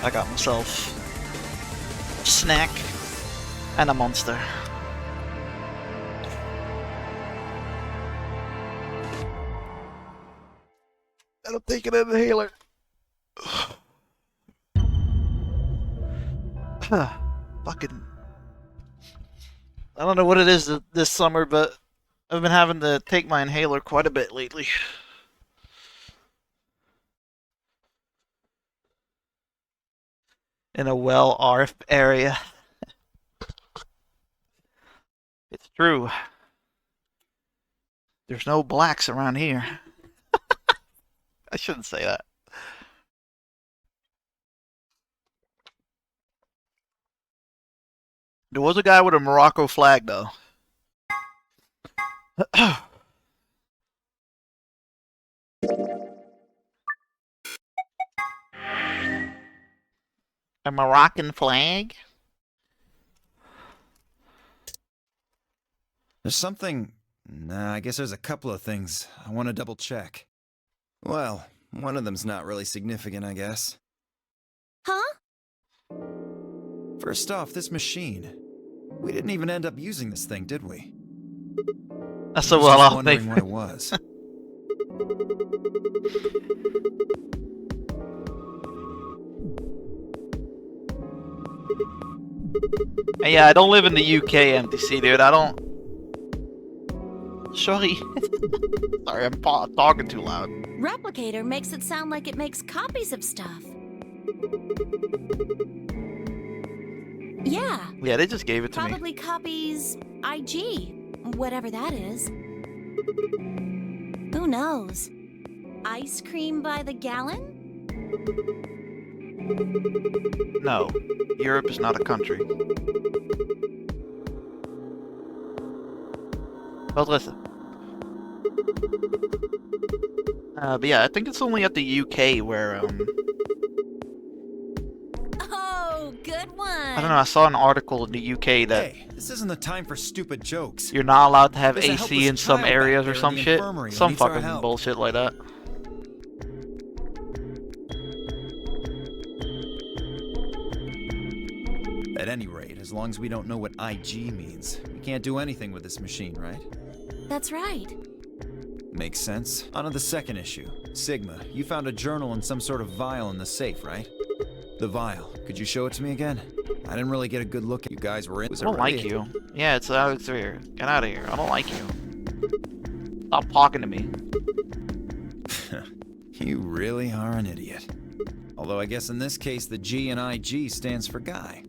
I got myself a snack and a monster. And I'm taking an inhaler. Fucking. I don't know what it is this summer, but I've been having to take my inhaler quite a bit lately. In a well-off area. It's true. There's no blacks around here. I shouldn't say that. There was a guy with a Morocco flag, though. A Moroccan flag? There's something... Nah, I guess there's a couple of things I want to double check. Well, one of them's not really significant, I guess. Huh? First off, this machine. We didn't even end up using this thing, did we? That's a well off wondering what it was. Yeah, I don't live in the UK, MTC, dude. I don't... Sorry. Sorry, I'm talking too loud. Replicator makes it sound like it makes copies of stuff. Yeah. Yeah, they just gave it to me. Probably copies IG, whatever that is. Who knows? Ice cream by the gallon? No, Europe is not a country. Well, listen. But yeah, I think it's only at the UK where, Oh, good one. I don't know, I saw an article in the UK that Hey, this isn't the time for stupid jokes. you're not allowed to have There's a AC helpless in some child areas back or there some in the shit. infirmary who Some needs our fucking help. bullshit like that. At any rate, as long as we don't know what IG means, we can't do anything with this machine, right? That's right. Makes sense. On to the second issue. Sigma, you found a journal and some sort of vial in the safe, right? The vial. Could you show it to me again? I didn't really get a good look at you guys were in. I don't like you. Yeah, it's out here. Get out of here. I don't like you. Stop talking to me. You really are an idiot. Although I guess in this case the G in IG stands for guy.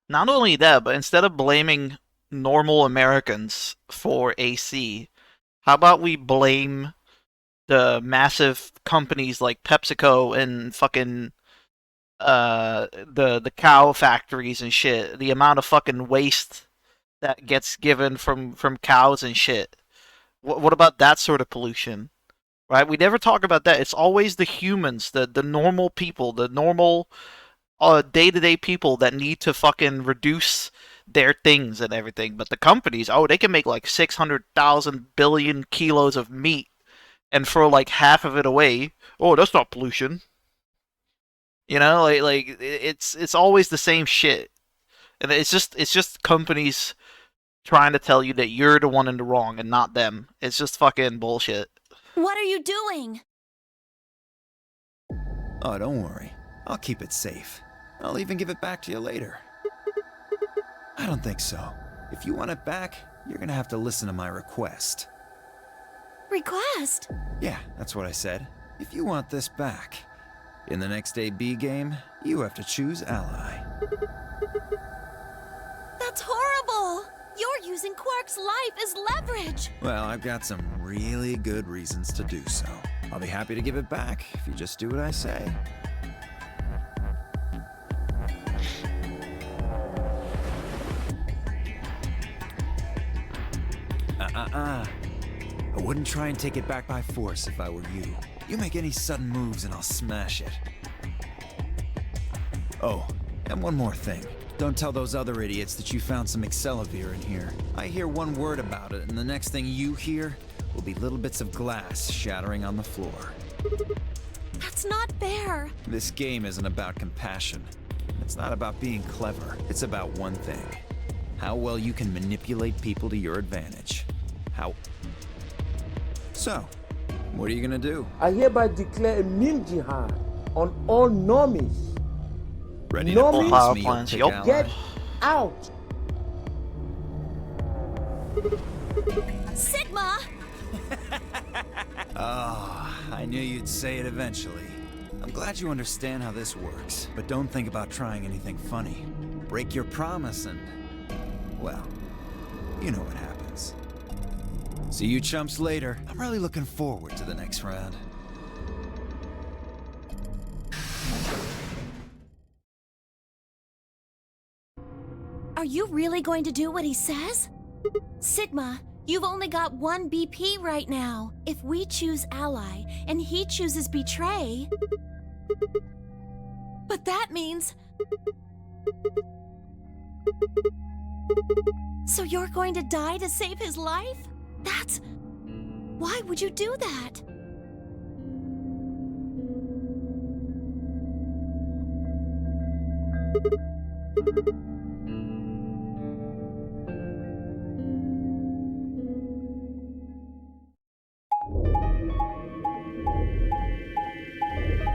Not only that, but instead of blaming normal Americans for AC, how about we blame the massive companies like PepsiCo and fucking the cow factories and shit. The amount of fucking waste that gets given from cows and shit. What about that sort of pollution? Right? We never talk about that. It's always the humans, the normal people, the normal day-to-day people that need to fucking reduce their things and everything. But the companies, oh, they can make like 600,000 billion kilos of meat and throw like half of it away. Oh, that's not pollution. You know, it's always the same shit. And it's just companies trying to tell you that you're the one in the wrong and not them. It's just fucking bullshit. What are you doing? Oh, don't worry. I'll keep it safe. I'll even give it back to you later. I don't think so. If you want it back, you're gonna have to listen to my request. Request? Yeah, that's what I said. If you want this back, in the next AB game, you have to choose ally. That's horrible! You're using Quark's life as leverage! Well, I've got some really good reasons to do so. I'll be happy to give it back if you just do what I say. I wouldn't try and take it back by force if I were you. You make any sudden moves and I'll smash it. Oh, and one more thing. Don't tell those other idiots that you found some Excelavir in here. I hear one word about it, and the next thing you hear will be little bits of glass shattering on the floor. That's not fair. This game isn't about compassion. It's not about being clever. It's about one thing. How well you can manipulate people to your advantage. So, what are you gonna do? I hereby declare a mean jihad on all normies. Ready No to means- promise me you'll Plans, pick yup. ally? Get out! Sigma! Ah, I knew you'd say it eventually. I'm glad you understand how this works, but don't think about trying anything funny. Break your promise and, well, you know what happens. See you chumps later. I'm really looking forward to the next round. Are you really going to do what he says? Sigma, you've only got one BP right now. If we choose ally and he chooses betray... But that means... So you're going to die to save his life? That's... Why would you do that?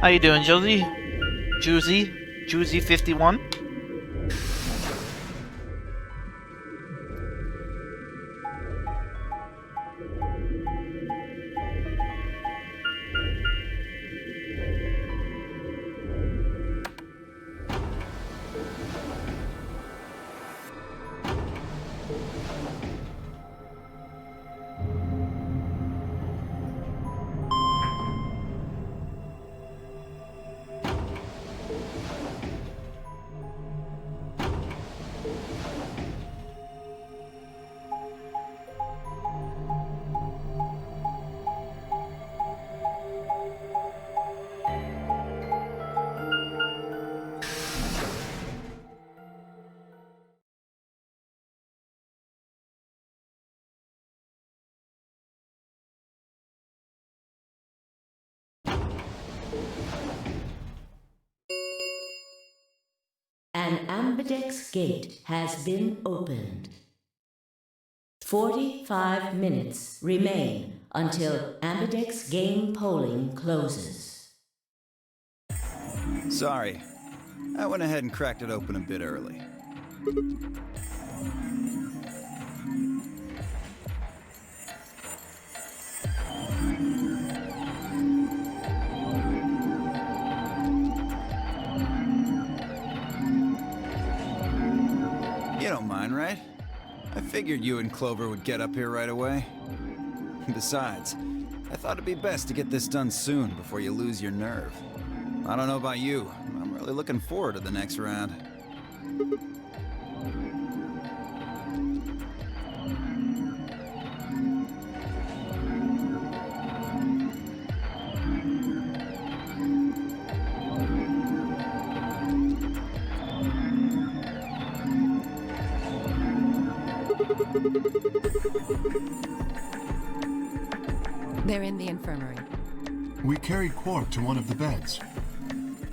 How you doing, Josie? Juicy 51. An ambidex gate has been opened. 45 minutes remain until ambidex game polling closes. Sorry, I went ahead and cracked it open a bit early. You don't mind, right? I figured you and Clover would get up here right away. Besides, I thought it'd be best to get this done soon before you lose your nerve. I don't know about you, I'm really looking forward to the next round. They're in the infirmary. We carried Quark to one of the beds.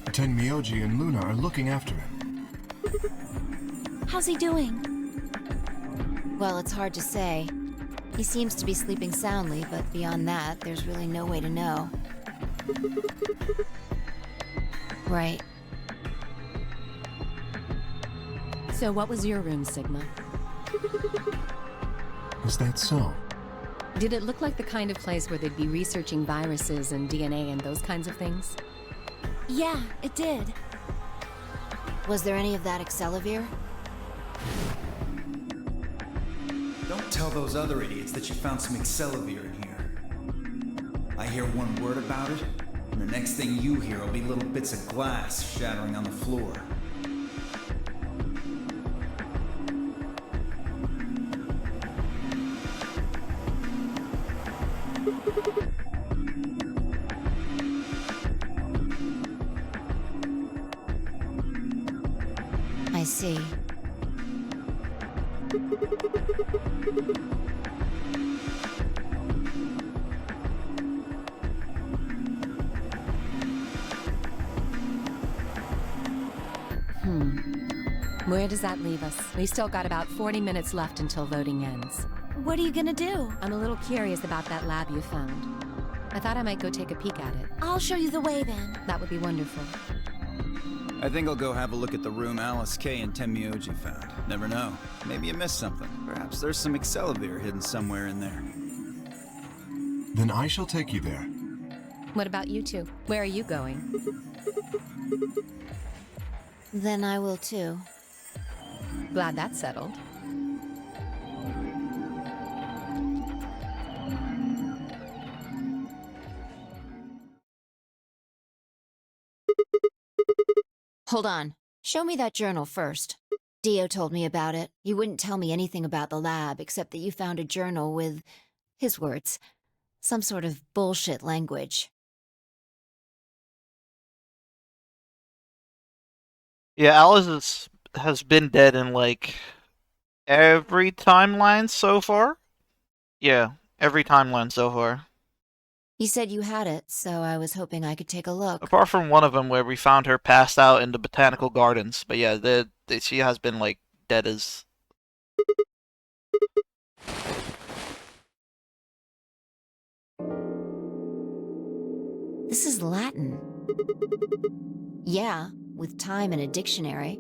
Tenmyoji and Luna are looking after him. How's he doing? Well, it's hard to say. He seems to be sleeping soundly, but beyond that, there's really no way to know. Right. So what was your room, Sigma? Is that so? Did it look like the kind of place where they'd be researching viruses and DNA and those kinds of things? Yeah, it did. Was there any of that Excelavir? Don't tell those other idiots that you found some Excelavir in here. I hear one word about it, and the next thing you hear will be little bits of glass shattering on the floor. see. Where does that leave us? We've still got about 40 minutes left until voting ends. What are you gonna do? I'm a little curious about that lab you found. I thought I might go take a peek at it. I'll show you the way then. That would be wonderful. I think I'll go have a look at the room Alice Kay and Tenmyoji found. Never know. Maybe you missed something. Perhaps there's some Excelavir hidden somewhere in there. Then I shall take you there. What about you two? Where are you going? Then I will too. Glad that's settled. Hold on. Show me that journal first. Dio told me about it. You wouldn't tell me anything about the lab, except that you found a journal with, his words, some sort of bullshit language. Yeah, has been dead in like every timeline so far. Yeah, every timeline so far. You said you had it, so I was hoping I could take a look. Apart from one of them where we found her passed out in the botanical gardens. But yeah, she has been like dead as. This is Latin. Yeah, with time and a dictionary.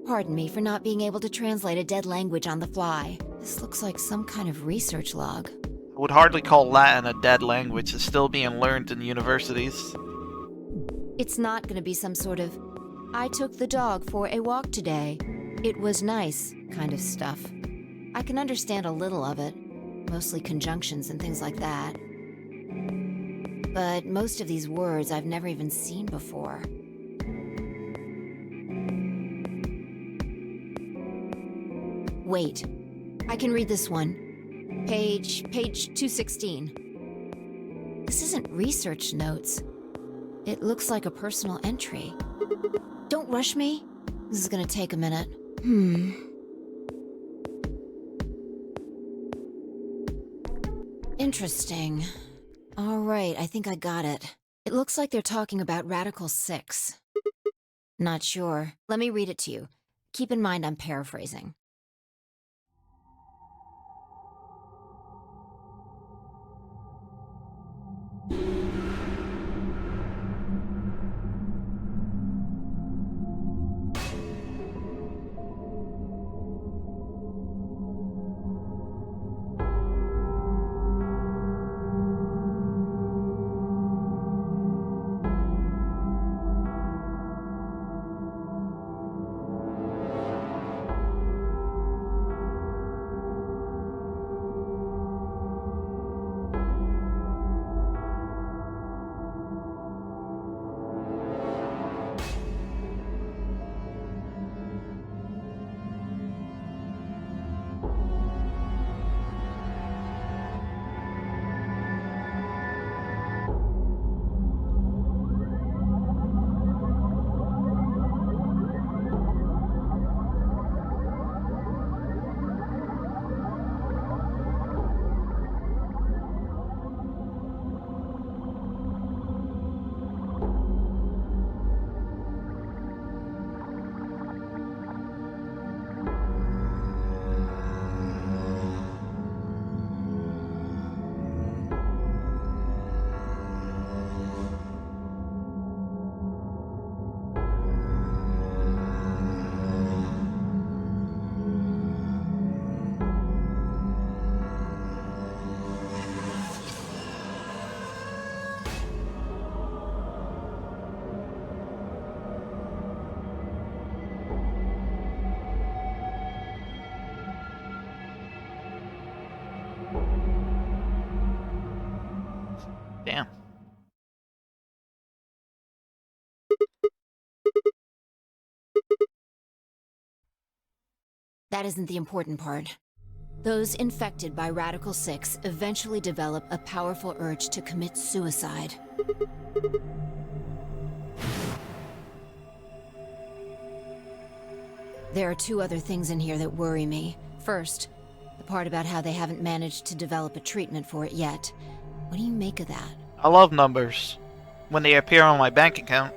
Pardon me for not being able to translate a dead language on the fly. This looks like some kind of research log. I would hardly call Latin a dead language. It's still being learned in universities. It's not gonna be some sort of, I took the dog for a walk today. It was nice kind of stuff. I can understand a little of it, mostly conjunctions and things like that. But most of these words I've never even seen before. Wait, I can read this one. Page 216. This isn't research notes. It looks like a personal entry. Don't rush me. This is gonna take a minute. Interesting. All right, I think I got it. It looks like they're talking about Radical 6. Not sure. Let me read it to you. Keep in mind I'm paraphrasing. Damn. That isn't the important part. Those infected by Radical 6 eventually develop a powerful urge to commit suicide. There are two other things in here that worry me. First, the part about how they haven't managed to develop a treatment for it yet. What do you make of that? I love numbers when they appear on my bank account.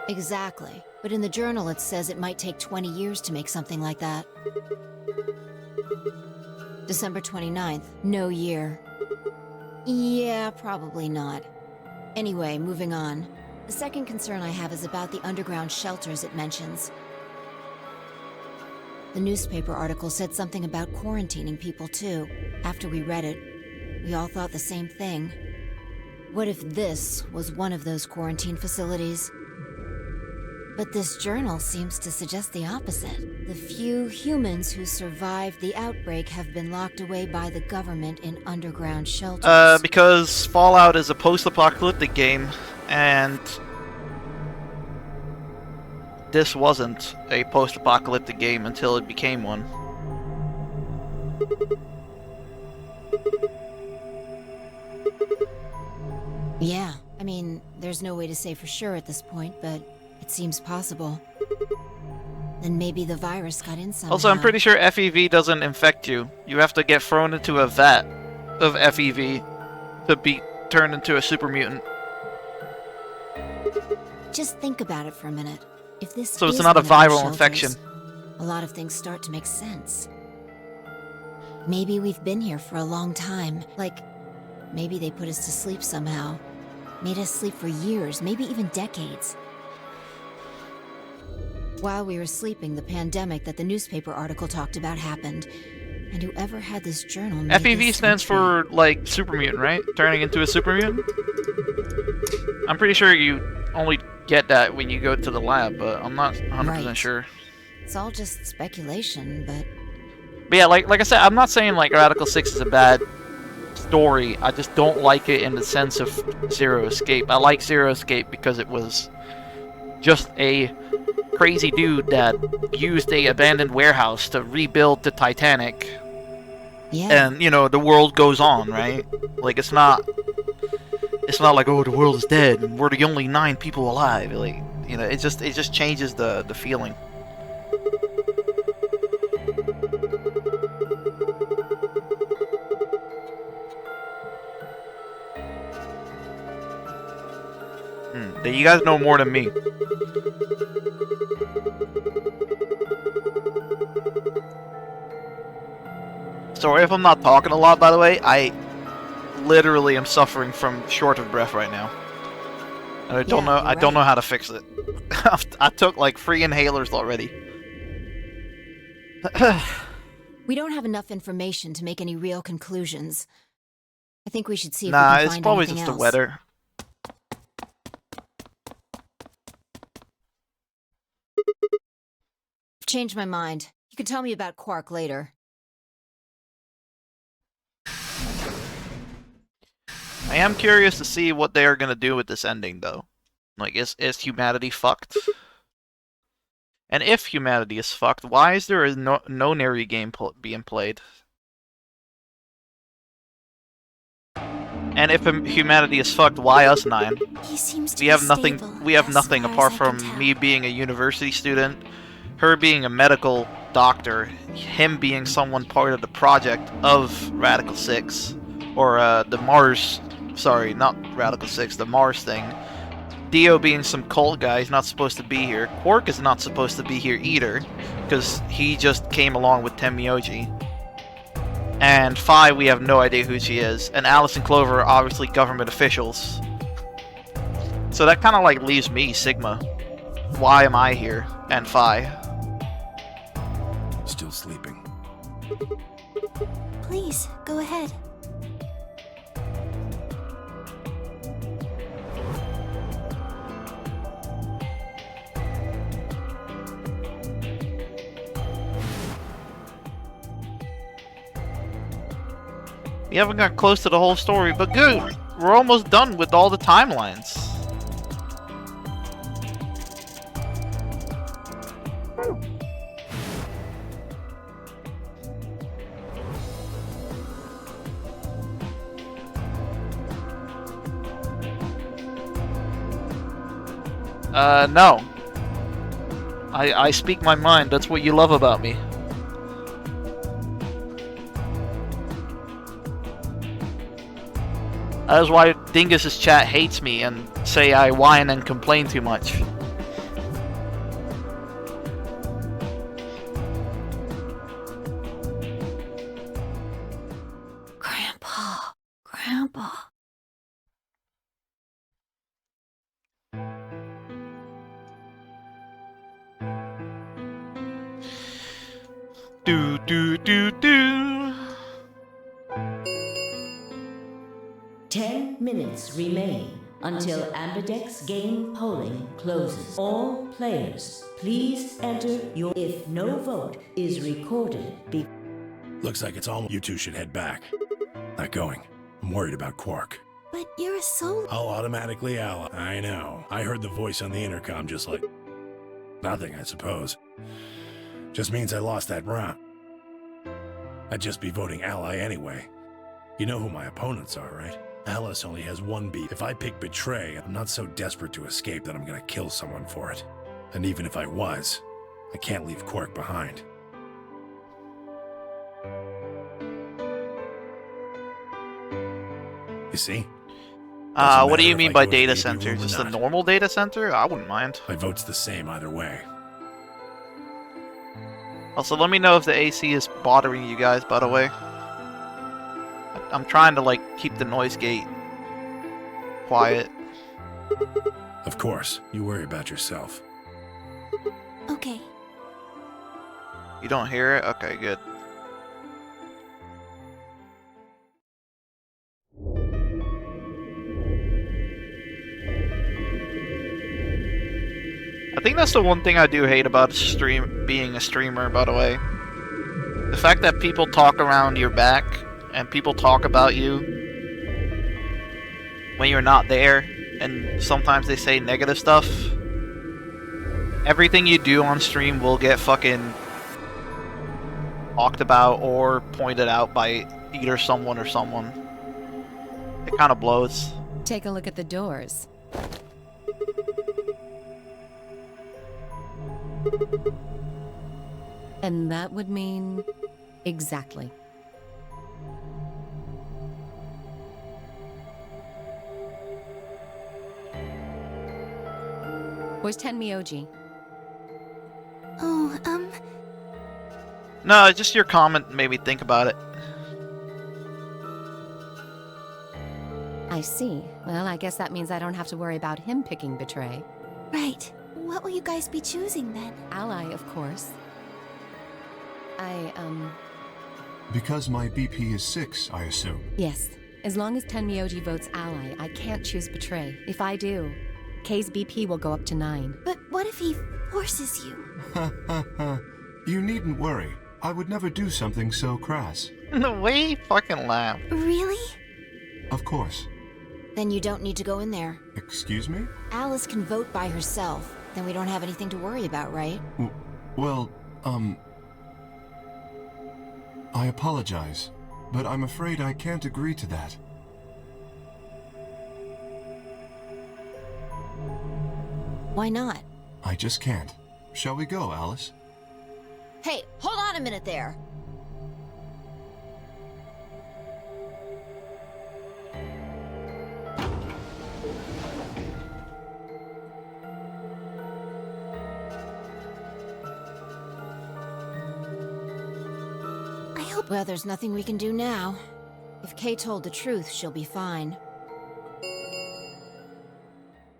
Exactly. But in the journal it says it might take 20 years to make something like that. December 29th, no year. Yeah, probably not. Anyway, moving on. The second concern I have is about the underground shelters it mentions. The newspaper article said something about quarantining people too. After we read it, we all thought the same thing. What if this was one of those quarantine facilities? But this journal seems to suggest the opposite. The few humans who survived the outbreak have been locked away by the government in underground shelters. Because Fallout is a post-apocalyptic game, and this wasn't a post-apocalyptic game until it became one. Yeah, I mean, there's no way to say for sure at this point, but it seems possible. Then maybe the virus got in somehow. Also, I'm pretty sure FEV doesn't infect you. You have to get thrown into a vat of FEV to be turned into a super mutant. Just think about it for a minute. If this So it's is not a one of those viral shelters, infection. a lot of things start to make sense. Maybe we've been here for a long time. Like, maybe they put us to sleep somehow. Made us sleep for years, maybe even decades. While we were sleeping, the pandemic that the newspaper article talked about happened. And whoever had this journal made FEV this stands entry. for, like, super mutant, right? Turning into a super mutant? I'm pretty sure you only get that when you go to the lab, but I'm not 100% Right. sure. It's all just speculation, but But yeah, like I said, I'm not saying, like, Radical 6 is a bad story. I just don't like it in the sense of Zero Escape. I like Zero Escape because it was just a crazy dude that used a abandoned warehouse to rebuild the Titanic. yeah. And, you know, the world goes on, right? Like, it's not like, oh, the world is dead and we're the only 9 people alive. Like, you know, it just changes the feeling. You guys know more than me. Sorry if I'm not talking a lot, by the way. I literally am suffering from short of breath right now. And I don't Yeah, know. you're I don't right. know how to fix it. I took like 3 inhalers already. We don't have enough information to make any real conclusions. I think we should see if Nah, we can it's find probably anything just else. the weather. I've changed my mind. You can tell me about Quark later. I am curious to see what they are gonna do with this ending, though. Like, is humanity fucked? And if humanity is fucked, why is there a no-nary game being played? And if humanity is fucked, why us 9? He seems to We be have nothing. stable, We have as nothing far as apart I from can tell. me being a university student, her being a medical doctor, him being someone part of the project of Radical 6, or the Mars. Sorry, not Radical 6, the Mars thing. Dio being some cult guy, he's not supposed to be here. Quark is not supposed to be here either, because he just came along with Tenmyoji. And Phi, we have no idea who she is. And Alice and Clover are obviously government officials. So that kind of like leaves me, Sigma. Why am I here? And Phi. Still sleeping. Please, go ahead. We haven't got close to the whole story, but good. We're almost done with all the timelines. No. I speak my mind. That's what you love about me. That is why Dingus's chat hates me and say I whine and complain too much. Grandpa. Do do do do. 10 minutes remain until Ambidex game polling closes. All players, please enter your... If no vote is recorded, Looks like it's all. You two should head back. Not going. I'm worried about Quark. But you're a soul. I'll automatically ally. I know. I heard the voice on the intercom just like... Nothing, I suppose. Just means I lost that round. I'd just be voting ally anyway. You know who my opponents are, right? Alice only has one beat. If I pick Betray, I'm not so desperate to escape that I'm gonna kill someone for it. And even if I was, I can't leave Quark behind. You see? What do you mean by go data with baby center? room or Just a not. normal data center? I wouldn't mind. My vote's the same either way. Also, let me know if the AC is bothering you guys, by the way. I'm trying to, like, keep the noise gate quiet. Of course, you worry about yourself. Okay. You don't hear it? Okay, good. I think that's the one thing I do hate about being a streamer, by the way. The fact that people talk around your back and people talk about you when you're not there, and sometimes they say negative stuff. Everything you do on stream will get fucking talked about or pointed out by either someone or someone. It kind of blows. Take a look at the doors. And that would mean... exactly. Where's Tenmyoji? Oh, No, just your comment made me think about it. I see. Well, I guess that means I don't have to worry about him picking Betray. right. What will you guys be choosing then? Ally, of course. Because my BP is 6, I assume. Yes. As long as Tenmyoji votes Ally, I can't choose Betray. If I do, K's BP will go up to 9. But what if he forces you? You needn't worry. I would never do something so crass. The way he fucking laughed. Really? Of course. Then you don't need to go in there. Excuse me? Alice can vote by herself. Then we don't have anything to worry about, right? Well, I apologize, but I'm afraid I can't agree to that. Why not? I just can't. Shall we go, Alice? Hey, hold on a minute there. I hope. Well, there's nothing we can do now. If Kay told the truth, she'll be fine.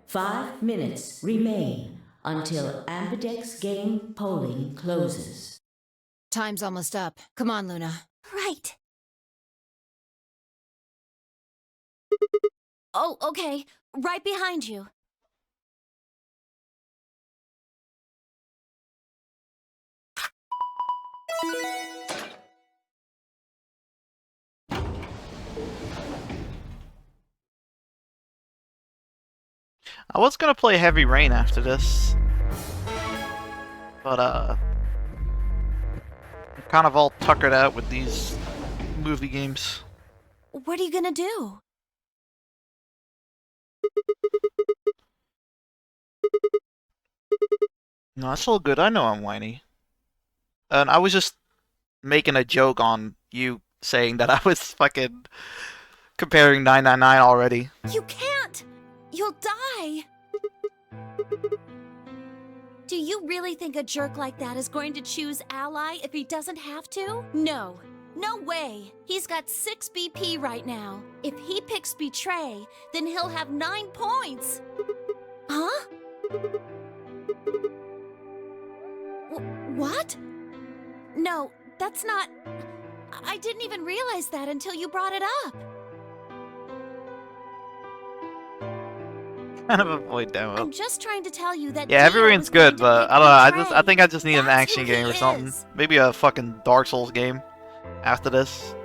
5 minutes remain until Ambidex game polling closes. Time's almost up. Come on, Luna. Right. Oh, okay. Right behind you. I was gonna play Heavy Rain after this, but I'm kind of all tuckered out with these movie games. What are you gonna do? No, that's all good. I know I'm whiny. And I was just making a joke on you saying that I was fucking comparing 999 already. You can't! You'll die! Do you really think a jerk like that is going to choose Ally if he doesn't have to? No. No way! He's got 6 BP right now. If he picks Betray, then he'll have 9 points! Huh? What? No, that's not... I didn't even realize that until you brought it up. Kind of a void demo. I'm just trying to tell you that... Yeah, Dio everyone's was going good, to but pick I don't know. Betray. I think I just need an That's action who game he or something. is. Maybe a fucking Dark Souls game after this.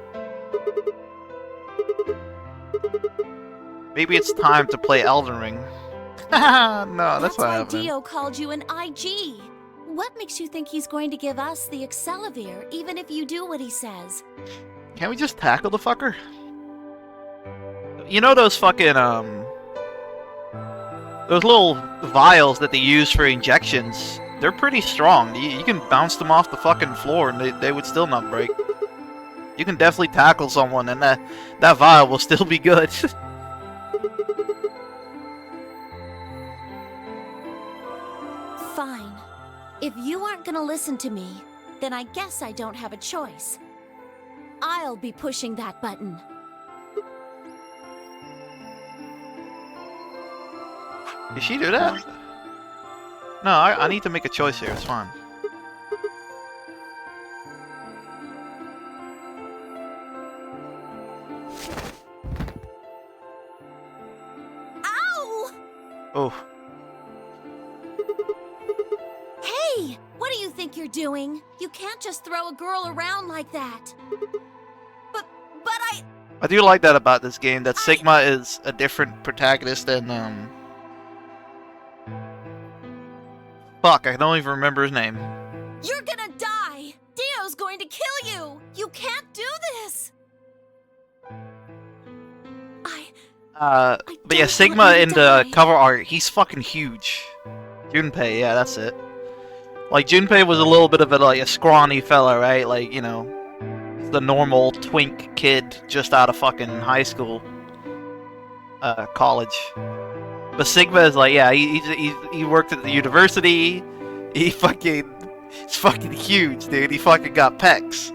Maybe it's time to play Elden Ring. No, that's not why happening. Dio called you an IG. What makes you think he's going to give us the Accelavir, even if you do what he says? Can't we just tackle the fucker? You know those fucking, those little vials that they use for injections? They're pretty strong. You can bounce them off the fucking floor and they would still not break. You can definitely tackle someone and that vial will still be good. Fine. If you aren't gonna listen to me, then I guess I don't have a choice. I'll be pushing that button. Did she do that? No, I need to make a choice here. It's fine. Ow! Oh. Hey! What do you think you're doing? You can't just throw a girl around like that. But I do like that about this game, that Sigma is a different protagonist than, fuck, I don't even remember his name. You're gonna die! Dio's going to kill you! You can't do this! But yeah, Sigma in the cover art, he's fucking huge. Junpei, yeah, that's it. Like, Junpei was a little bit of a scrawny fella, right? Like, you know, the normal twink kid just out of fucking high school. College. But Sigma is like, yeah, he worked at the university. He's fucking huge, dude. He fucking got pecs.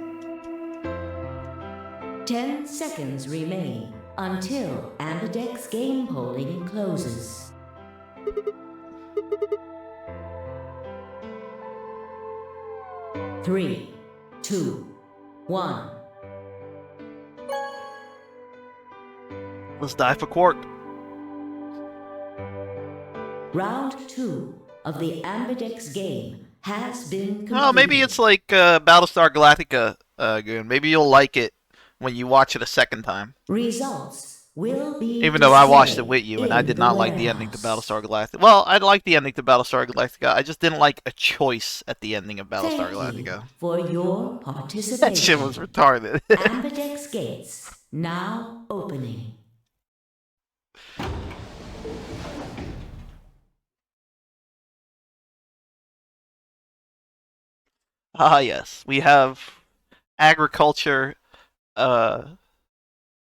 10 seconds remain until Ambidex game polling closes. Three, two, one. Let's die for Quark. Round 2 of the Ambidex game has been completed. Well, maybe it's like Battlestar Galactica, Goon. Maybe you'll like it when you watch it a second time. Results will be Even though I watched it with you and I did not like the ending to Battlestar Galactica. Well, I liked the ending to Battlestar Galactica. I just didn't like a choice at the ending of Battlestar Galactica. For your participation. That shit was retarded. Ambidex gates now opening. Ah, yes. We have agriculture,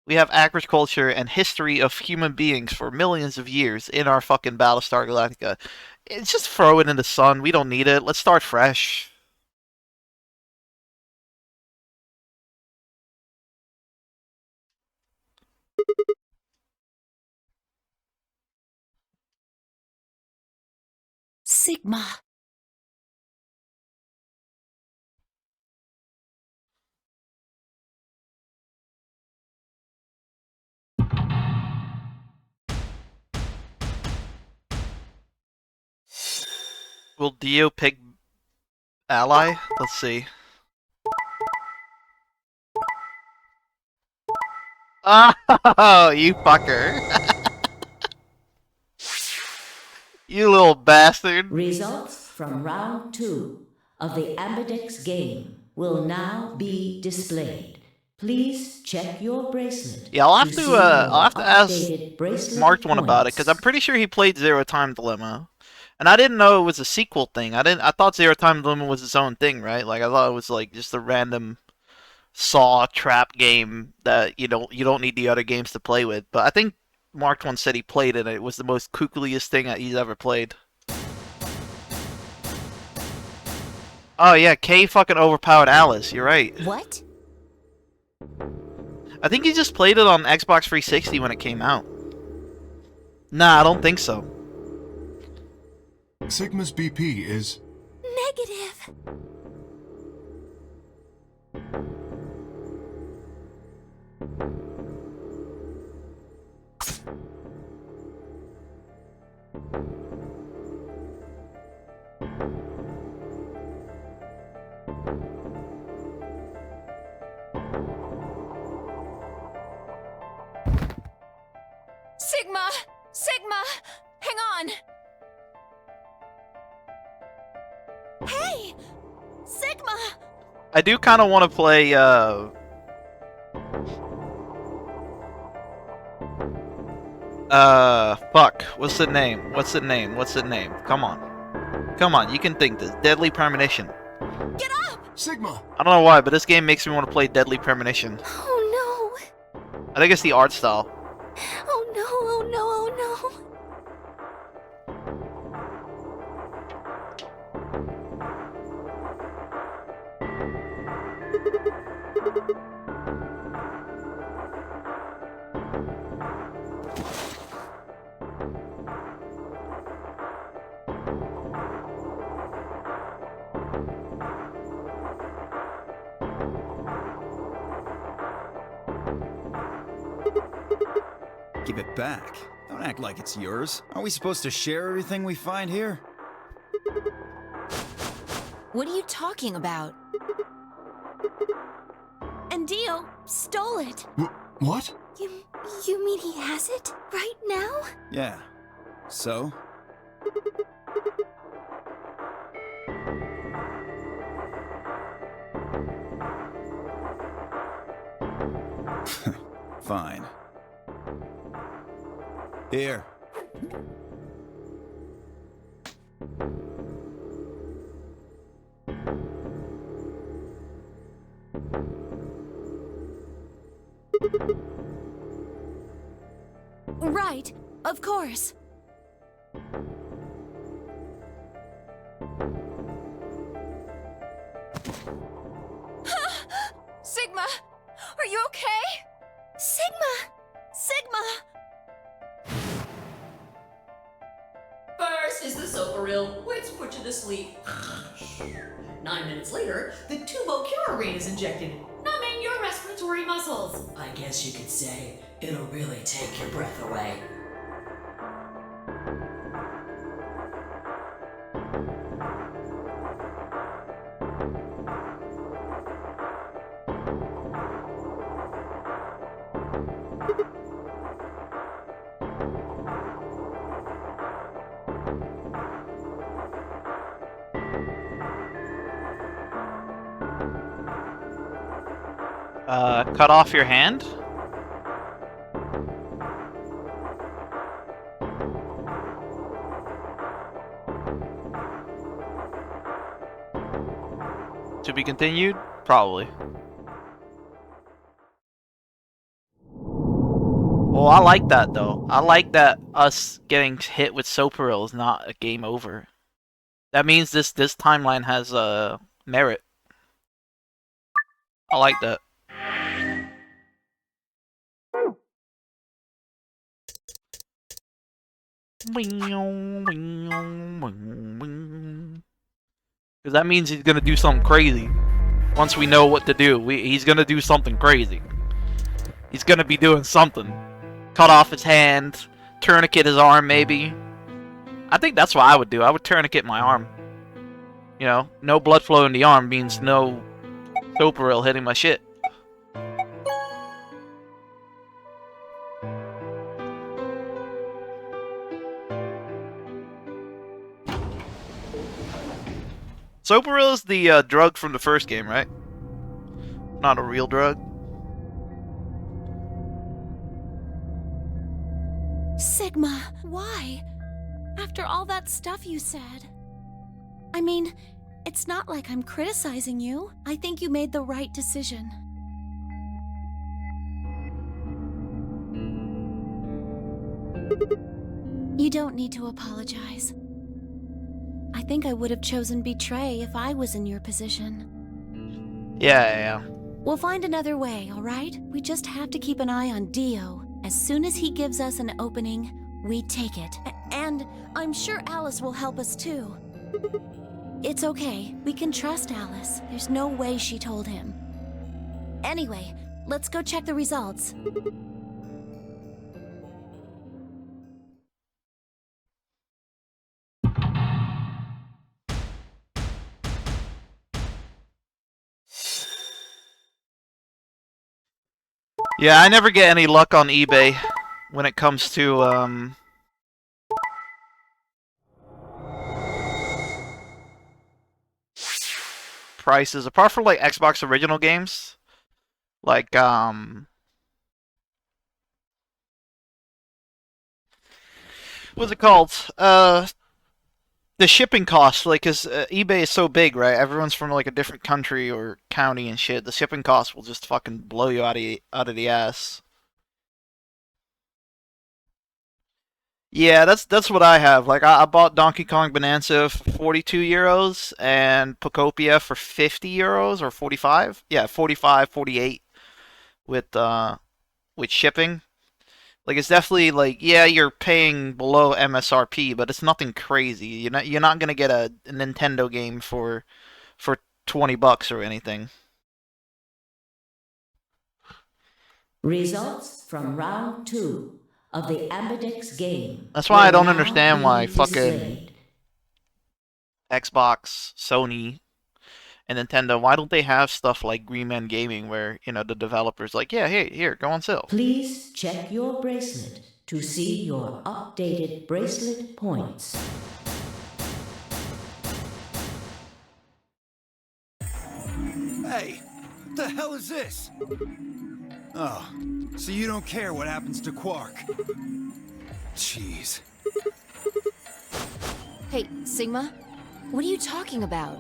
we have agriculture and history of human beings for millions of years in our fucking Battlestar Galactica. It's just throw it in the sun. We don't need it. Let's start fresh. Sigma. Will Dio pick Ally? Let's see. Oh, you fucker. You little bastard. Results from round 2 of the Ambidex game will now be displayed. Please check your bracelet. Yeah, I'll have see to your ask updated bracelet Marked one about it, points. because I'm pretty sure he played Zero Time Dilemma. And I didn't know it was a sequel thing. I thought Zero Time Limit was its own thing, right? Like I thought it was like just a random Saw trap game that you don't need the other games to play with. But I think Mark once said he played it and it was the most kookliest thing that he's ever played. Oh yeah, Kay fucking overpowered Alice. You're right. What? I think he just played it on Xbox 360 when it came out. Nah, I don't think so. Sigma's BP is... Negative. Sigma! Sigma! Hang on! Hey! Sigma! I do kind of want to play, fuck. What's the name? What's the name? What's the name? Come on. Come on, you can think this. Deadly Premonition. Get up! Sigma! I don't know why, but this game makes me want to play Deadly Premonition. Oh I think it's the art style. no! Oh no, oh no, oh no! Give it back. Don't act like it's yours. Aren't we supposed to share everything we find here? What are you talking about? And Dio stole it. What? You mean he has it right now? Yeah. So? Fine. Here. Right, of course. Sigma, are you okay? Sigma! Sigma! First is the sofa reel, which puts you to sleep. 9 minutes later, the tubocurarine is injected, numbing your respiratory muscles. I guess you could say it'll really take your breath away. Cut off your hand? To be continued? Probably. Well, I like that though. I like that us getting hit with Soparil is not a game over. That means this timeline has merit. I like that. Because that means he's gonna do something crazy. Once we know what to do, he's gonna do something crazy. He's gonna be doing something. Cut off his hand, tourniquet his arm, maybe. I think that's what I would do. I would tourniquet my arm. You know, no blood flow in the arm means no Soparil hitting my shit. Soparil is the drug from the first game, right? Not a real drug. Sigma, why? After all that stuff you said. I mean, it's not like I'm criticizing you. I think you made the right decision. You don't need to apologize. I think I would have chosen betray if I was in your position. Yeah. We'll find another way, alright? We just have to keep an eye on Dio. As soon as he gives us an opening, we take it. And I'm sure Alice will help us too. It's okay. We can trust Alice. There's no way she told him. Anyway, let's go check the results. Yeah, I never get any luck on eBay when it comes to, prices, apart from, like, Xbox original games. Like, what's it called? The shipping costs, like, cause eBay is so big, right? Everyone's from like a different country or county and shit. The shipping costs will just fucking blow you out of the ass. Yeah, that's what I have. Like, I bought Donkey Kong Bonanza for 42 euros and Pocopia for 50 euros or 45. Yeah, 45, 48 with shipping. Like, it's definitely, like, yeah, you're paying below MSRP, but it's nothing crazy. You're not gonna get a Nintendo game for $20 or anything. Results from round 2 of the Ambidex game. That's why I don't will now understand why be fucking displayed. Xbox, Sony, and Nintendo, why don't they have stuff like Green Man Gaming where, the developer's like, yeah, hey, here, go on sale. Please check your bracelet to see your updated bracelet points. Hey, what the hell is this? Oh, so you don't care what happens to Quark? Jeez. Hey, Sigma? What are you talking about?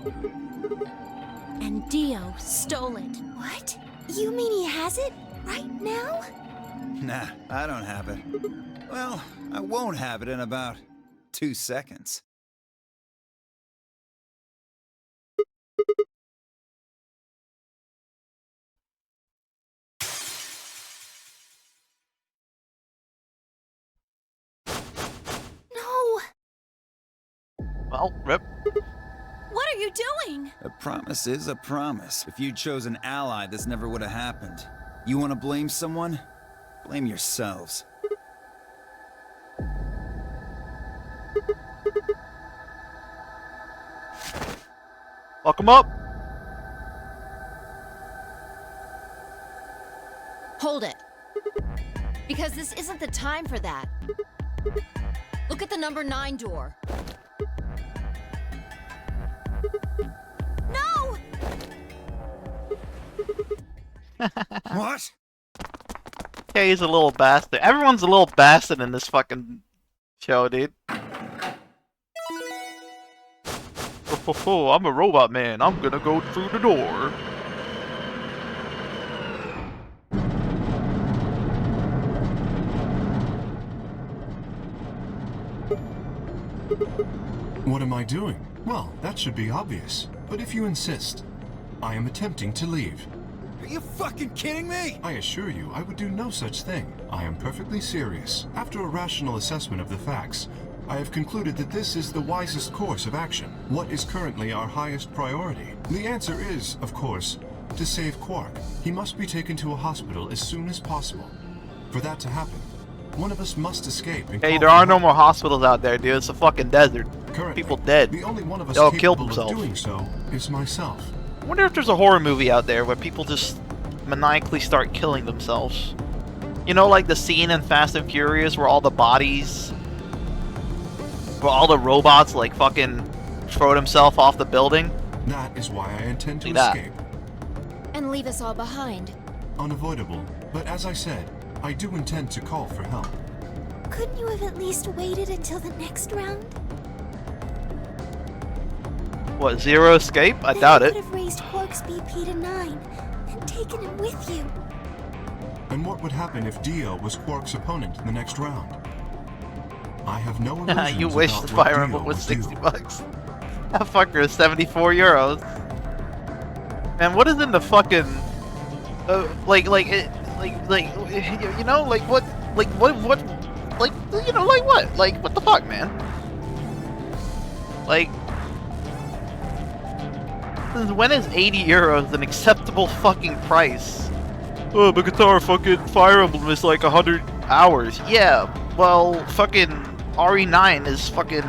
And Dio stole it. What? You mean he has it? Right now? Nah, I don't have it. Well, I won't have it in about 2 seconds. No! Well, rip. What are you doing? A promise is a promise. If you'd chosen Ally, this never would have happened. You want to blame someone? Blame yourselves. Fuck 'em up. Hold it. Because this isn't the time for that. Look at the number 9 door. No! What? Okay, he's a little bastard. Everyone's a little bastard in this fucking show, dude. Oh, I'm a robot man. I'm gonna go through the door. What am I doing? Well, that should be obvious. But if you insist, I am attempting to leave. Are you fucking kidding me? I assure you, I would do no such thing. I am perfectly serious. After a rational assessment of the facts, I have concluded that this is the wisest course of action. What is currently our highest priority? The answer is, of course, to save Quark. He must be taken to a hospital as soon as possible. For that to happen, one of us must escape and Hey, call there for are no help. more hospitals out there, dude. It's a fucking desert. Currently, People dead. the only one of us They all killed capable of themselves. doing so is myself. I wonder if there's a horror movie out there where people just maniacally start killing themselves. You know, like the scene in Fast and Furious where all the bodies, where all the robots like fucking throw themselves off the building. That is why I intend to See that? escape. And leave us all behind. Unavoidable, but as I said, I do intend to call for help. Couldn't you have at least waited until the next round? What, zero escape? I Then doubt you it. could have raised Quark's BP to 9 and taken him with you. And what would happen if Dio was Quark's opponent in the next round? I have no illusions You wish about the what Fire Dio Emblem was will do. 60 bucks. That fucker is 74 euros. Man, what is in the fucking... like, you know, like what, like you know, like what? Like, what the fuck, man? Like... Since when is 80 euros an acceptable fucking price? Oh, but Guitar fucking Fire Emblem is like 100 hours. Yeah, well, fucking RE9 is fucking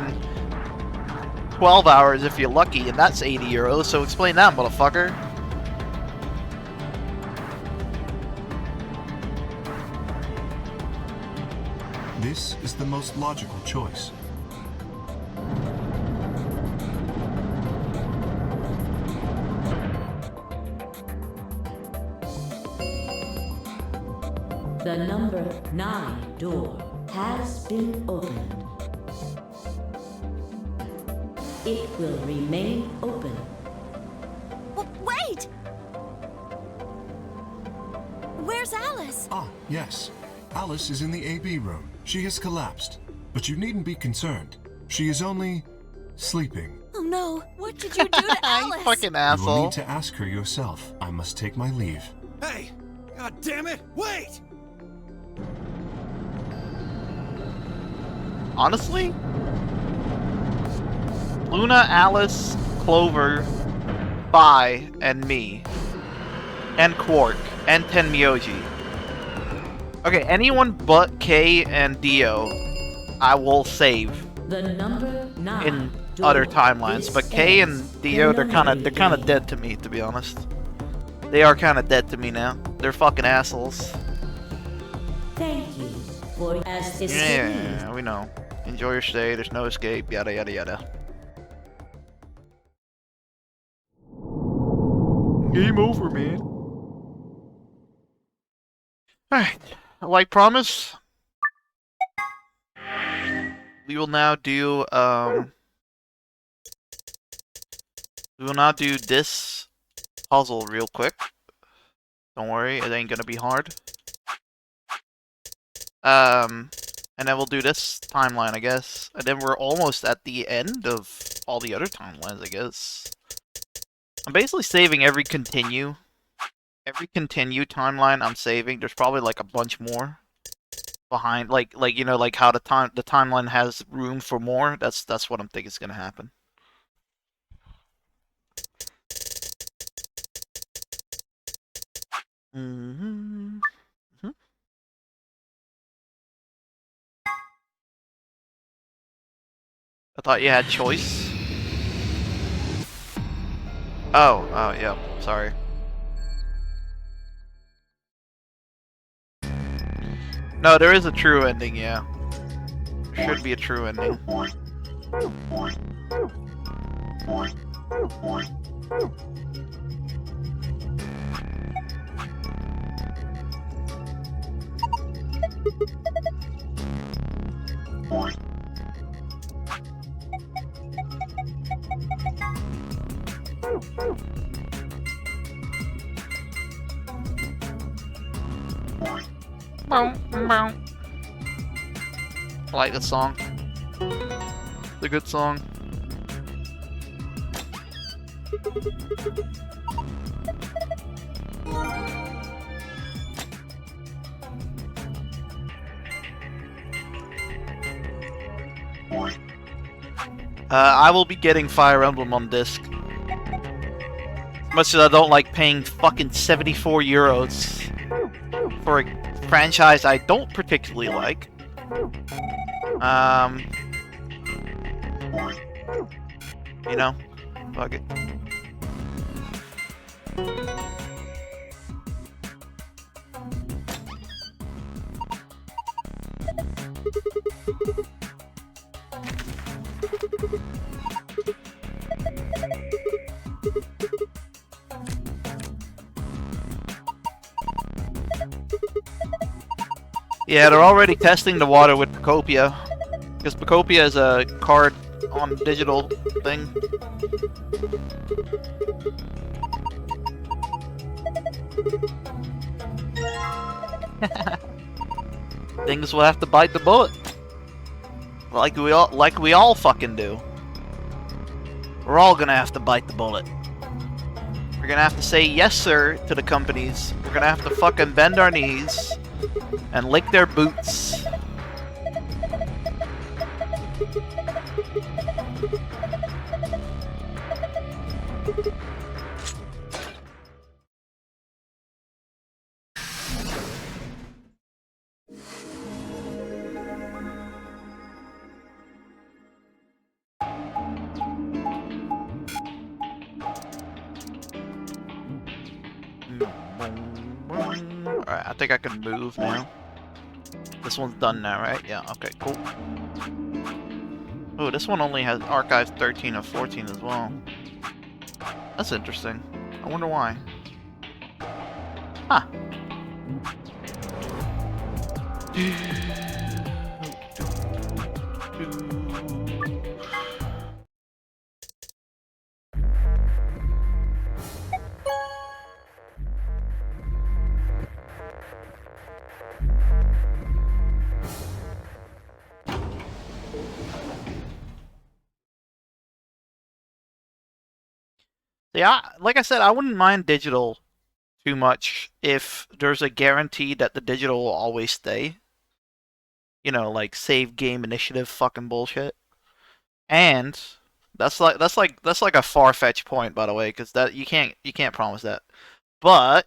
12 hours if you're lucky, and that's 80 euros, so explain that, motherfucker. This is the most logical choice. The number 9 door has been opened. It will remain open. Wait! Where's Alice? Ah, yes. Alice is in the AB room. She has collapsed. But you needn't be concerned. She is only sleeping. Oh no, what did you do to Alice? You fucking You will asshole. need to ask her yourself. I must take my leave. Hey! God damn it! Wait! Honestly? Luna, Alice, Clover, Bai, and me. And Quark. And Tenmyoji. Okay, anyone but Kay and Dio, I will save The number 9 in door other timelines. is But Kay and ends Dio, the they're kind memory of game. dead to me, to be honest. They are kind of dead to me now. They're fucking assholes. Thank you for as Yeah, we know. Enjoy your stay. There's no escape. Yada yada yada. Game over, man. Alright, like promise, we will now do, this puzzle real quick. Don't worry, it ain't gonna be hard. And then we'll do this timeline, I guess. And then we're almost at the end of all the other timelines, I guess. I'm basically saving every continue timeline I'm saving. There's probably like a bunch more behind, like you know, like how the timeline has room for more. That's what I'm thinking is gonna happen. Mm-hmm. I thought you had choice. Oh, yeah. Sorry. No, there is a true ending, yeah. There should be a true ending. I like the song. It's a good song. I will be getting Fire Emblem on disc. As much as I don't like paying fucking 74 euros for a franchise I don't particularly like. You know, fuck it. Yeah, they're already testing the water with Pacopia. Because Pacopia is a card on digital thing. Things will have to bite the bullet. Like we all fucking do. We're all gonna have to bite the bullet. We're gonna have to say yes sir to the companies. We're gonna have to fucking bend our knees and lick their boots. Alright, I think I can move now. This one's done now, right? Yeah, okay, cool. Oh, this one only has archives 13 of 14 as well. That's interesting. I wonder why. Huh. Yeah, like I said, I wouldn't mind digital too much if there's a guarantee that the digital will always stay. You know, like save game initiative fucking bullshit. And that's like a far-fetched point, by the way, because that you can't promise that. But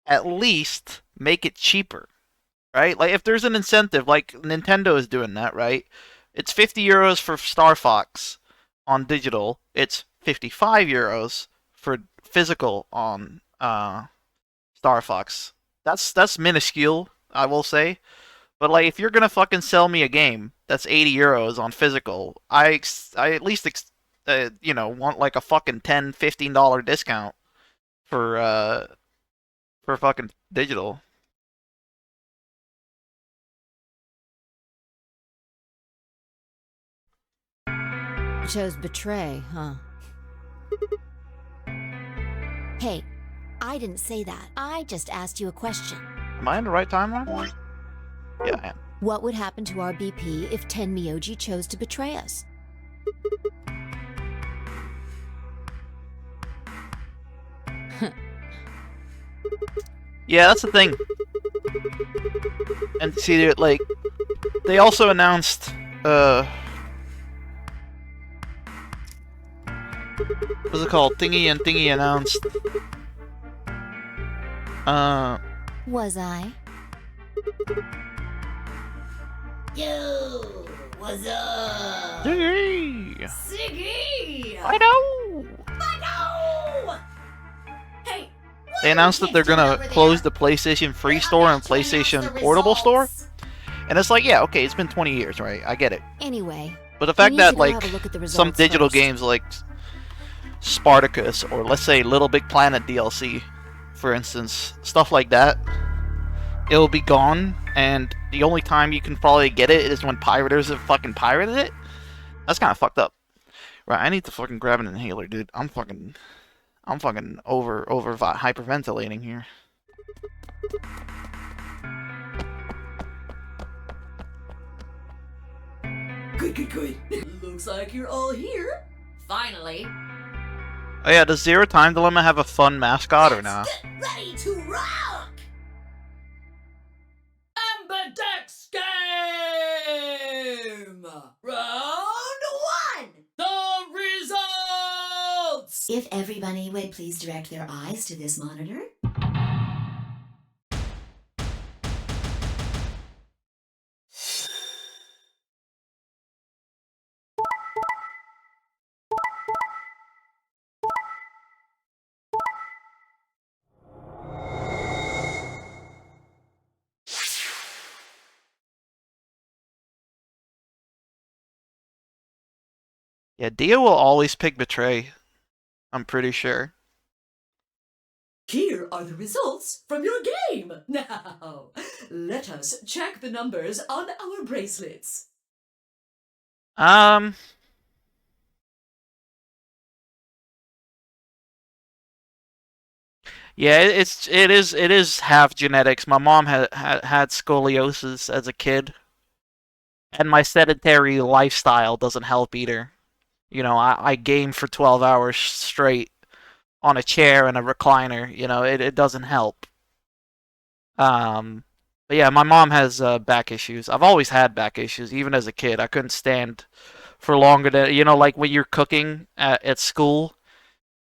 at least make it cheaper, right? Like if there's an incentive, like Nintendo is doing that, right? It's 50 euros for Star Fox on digital. It's 55 euros for physical on Star Fox. That's minuscule, I will say. But like, if you're gonna fucking sell me a game that's 80 euros on physical, I at least want like a fucking $10-15 discount for fucking digital. You chose betray, huh? Hey, I didn't say that. I just asked you a question. Am I in the right timeline? Yeah, I am. What would happen to our BP if Tenmyoji chose to betray us? Yeah, that's the thing. And see, like, they also announced, what's it called? Thingy and Thingy announced, Was I? Yo, what's up? Thingy! Siggy! I know! I know! Hey, They announced that they're gonna close the PlayStation Free Store and PlayStation Portable Store. And it's like, yeah, okay, it's been 20 years, right? I get it. Anyway. But the fact need to that, go like, have a look at the some results digital first. games like Spartacus, or let's say Little Big Planet DLC, for instance, stuff like that, it'll be gone, and the only time you can probably get it is when pirators have fucking pirated it? That's kind of fucked up. Right, I need to fucking grab an inhaler, dude. I'm fucking over hyperventilating here. Good. Looks like you're all here. Finally. Oh yeah, does Zero Time Dilemma have a fun mascot or not? Get ready to rock! Amberdex game! Round 1! The results! If everybody would please direct their eyes to this monitor. Yeah, Dia will always pick Betray. I'm pretty sure. Here are the results from your game. Now, let us check the numbers on our bracelets. Yeah, it is half genetics. My mom had scoliosis as a kid, and my sedentary lifestyle doesn't help either. You know, I game for 12 hours straight on a chair and a recliner. You know, it doesn't help. Um, but yeah, my mom has back issues. I've always had back issues, even as a kid. I couldn't stand for longer than, like when you're cooking at school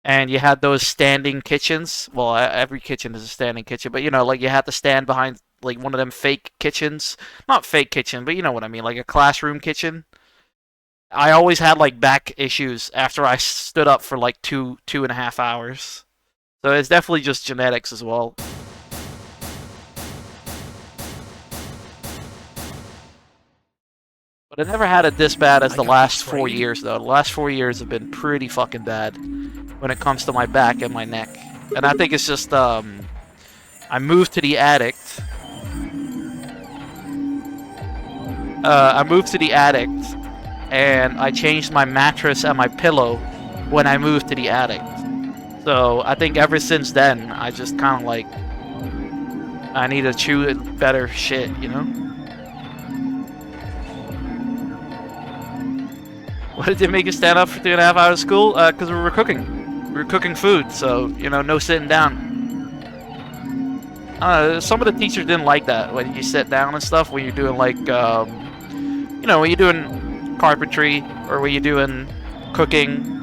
and you had those standing kitchens. Well, every kitchen is a standing kitchen, but like you had to stand behind like one of them fake kitchens. Not fake kitchen, but you know what I mean, like a classroom kitchen. I always had like back issues after I stood up for like 2.5 hours. So it's definitely just genetics as well. But I never had it this bad as the last 4 years, though. The last 4 years have been pretty fucking bad when it comes to my back and my neck. And I think it's just, I moved to the attic. And I changed my mattress and my pillow when I moved to the attic. So I think ever since then, I just kind of like, I need to chew better shit, you know? Why did they make you stand up for 2.5 hours of school? Because we were cooking. We were cooking food, so, no sitting down. Some of the teachers didn't like that when you sit down and stuff, when you're doing, like, when you're doing carpentry, or when you're doing cooking.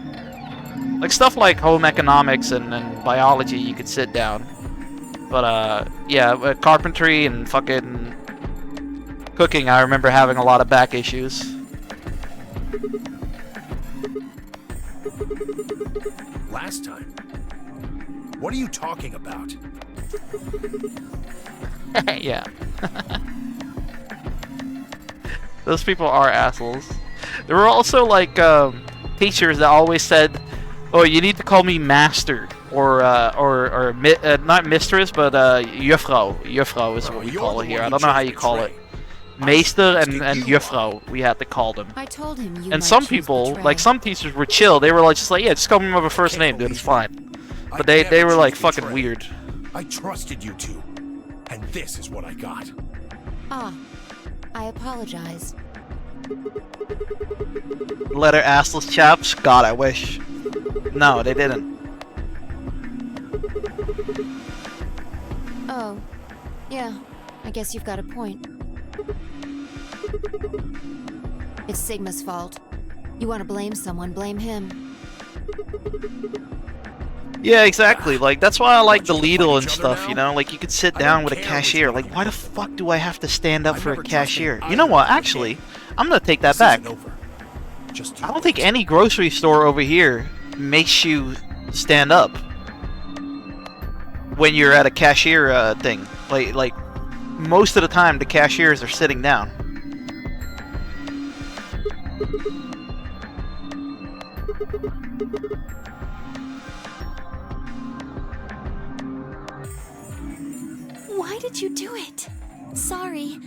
Like, stuff like home economics and biology, you could sit down. But, yeah, carpentry and fucking cooking, I remember having a lot of back issues. Last time? What are you talking about? Yeah. Those people are assholes. There were also, like, teachers that always said, oh, you need to call me master. Or not mistress, but, juffrouw. Juffrouw is what we call it here. I don't know how you call it. Meester and juffrouw, we had to call them. I told him you And some people, like some teachers were chill. They were like, just like, yeah, just call me by my first name, dude, it's fine. But they were like fucking weird. I trusted you two, and this is what I got. Ah, I apologize. Letter assless chaps? God, I wish. No, they didn't. Oh, yeah, I guess you've got a point. It's Sigma's fault. You want to blame someone, blame him. Yeah, exactly. Like, that's why I like the Lidl and stuff, Like, you could sit down with a cashier. Like, why the fuck do I have to stand up for a cashier? You know what? Actually, I'm gonna take that back. I don't think any grocery store over here makes you stand up when you're at a cashier thing. Like, most of the time, the cashiers are sitting down. Why did you do it? Sorry.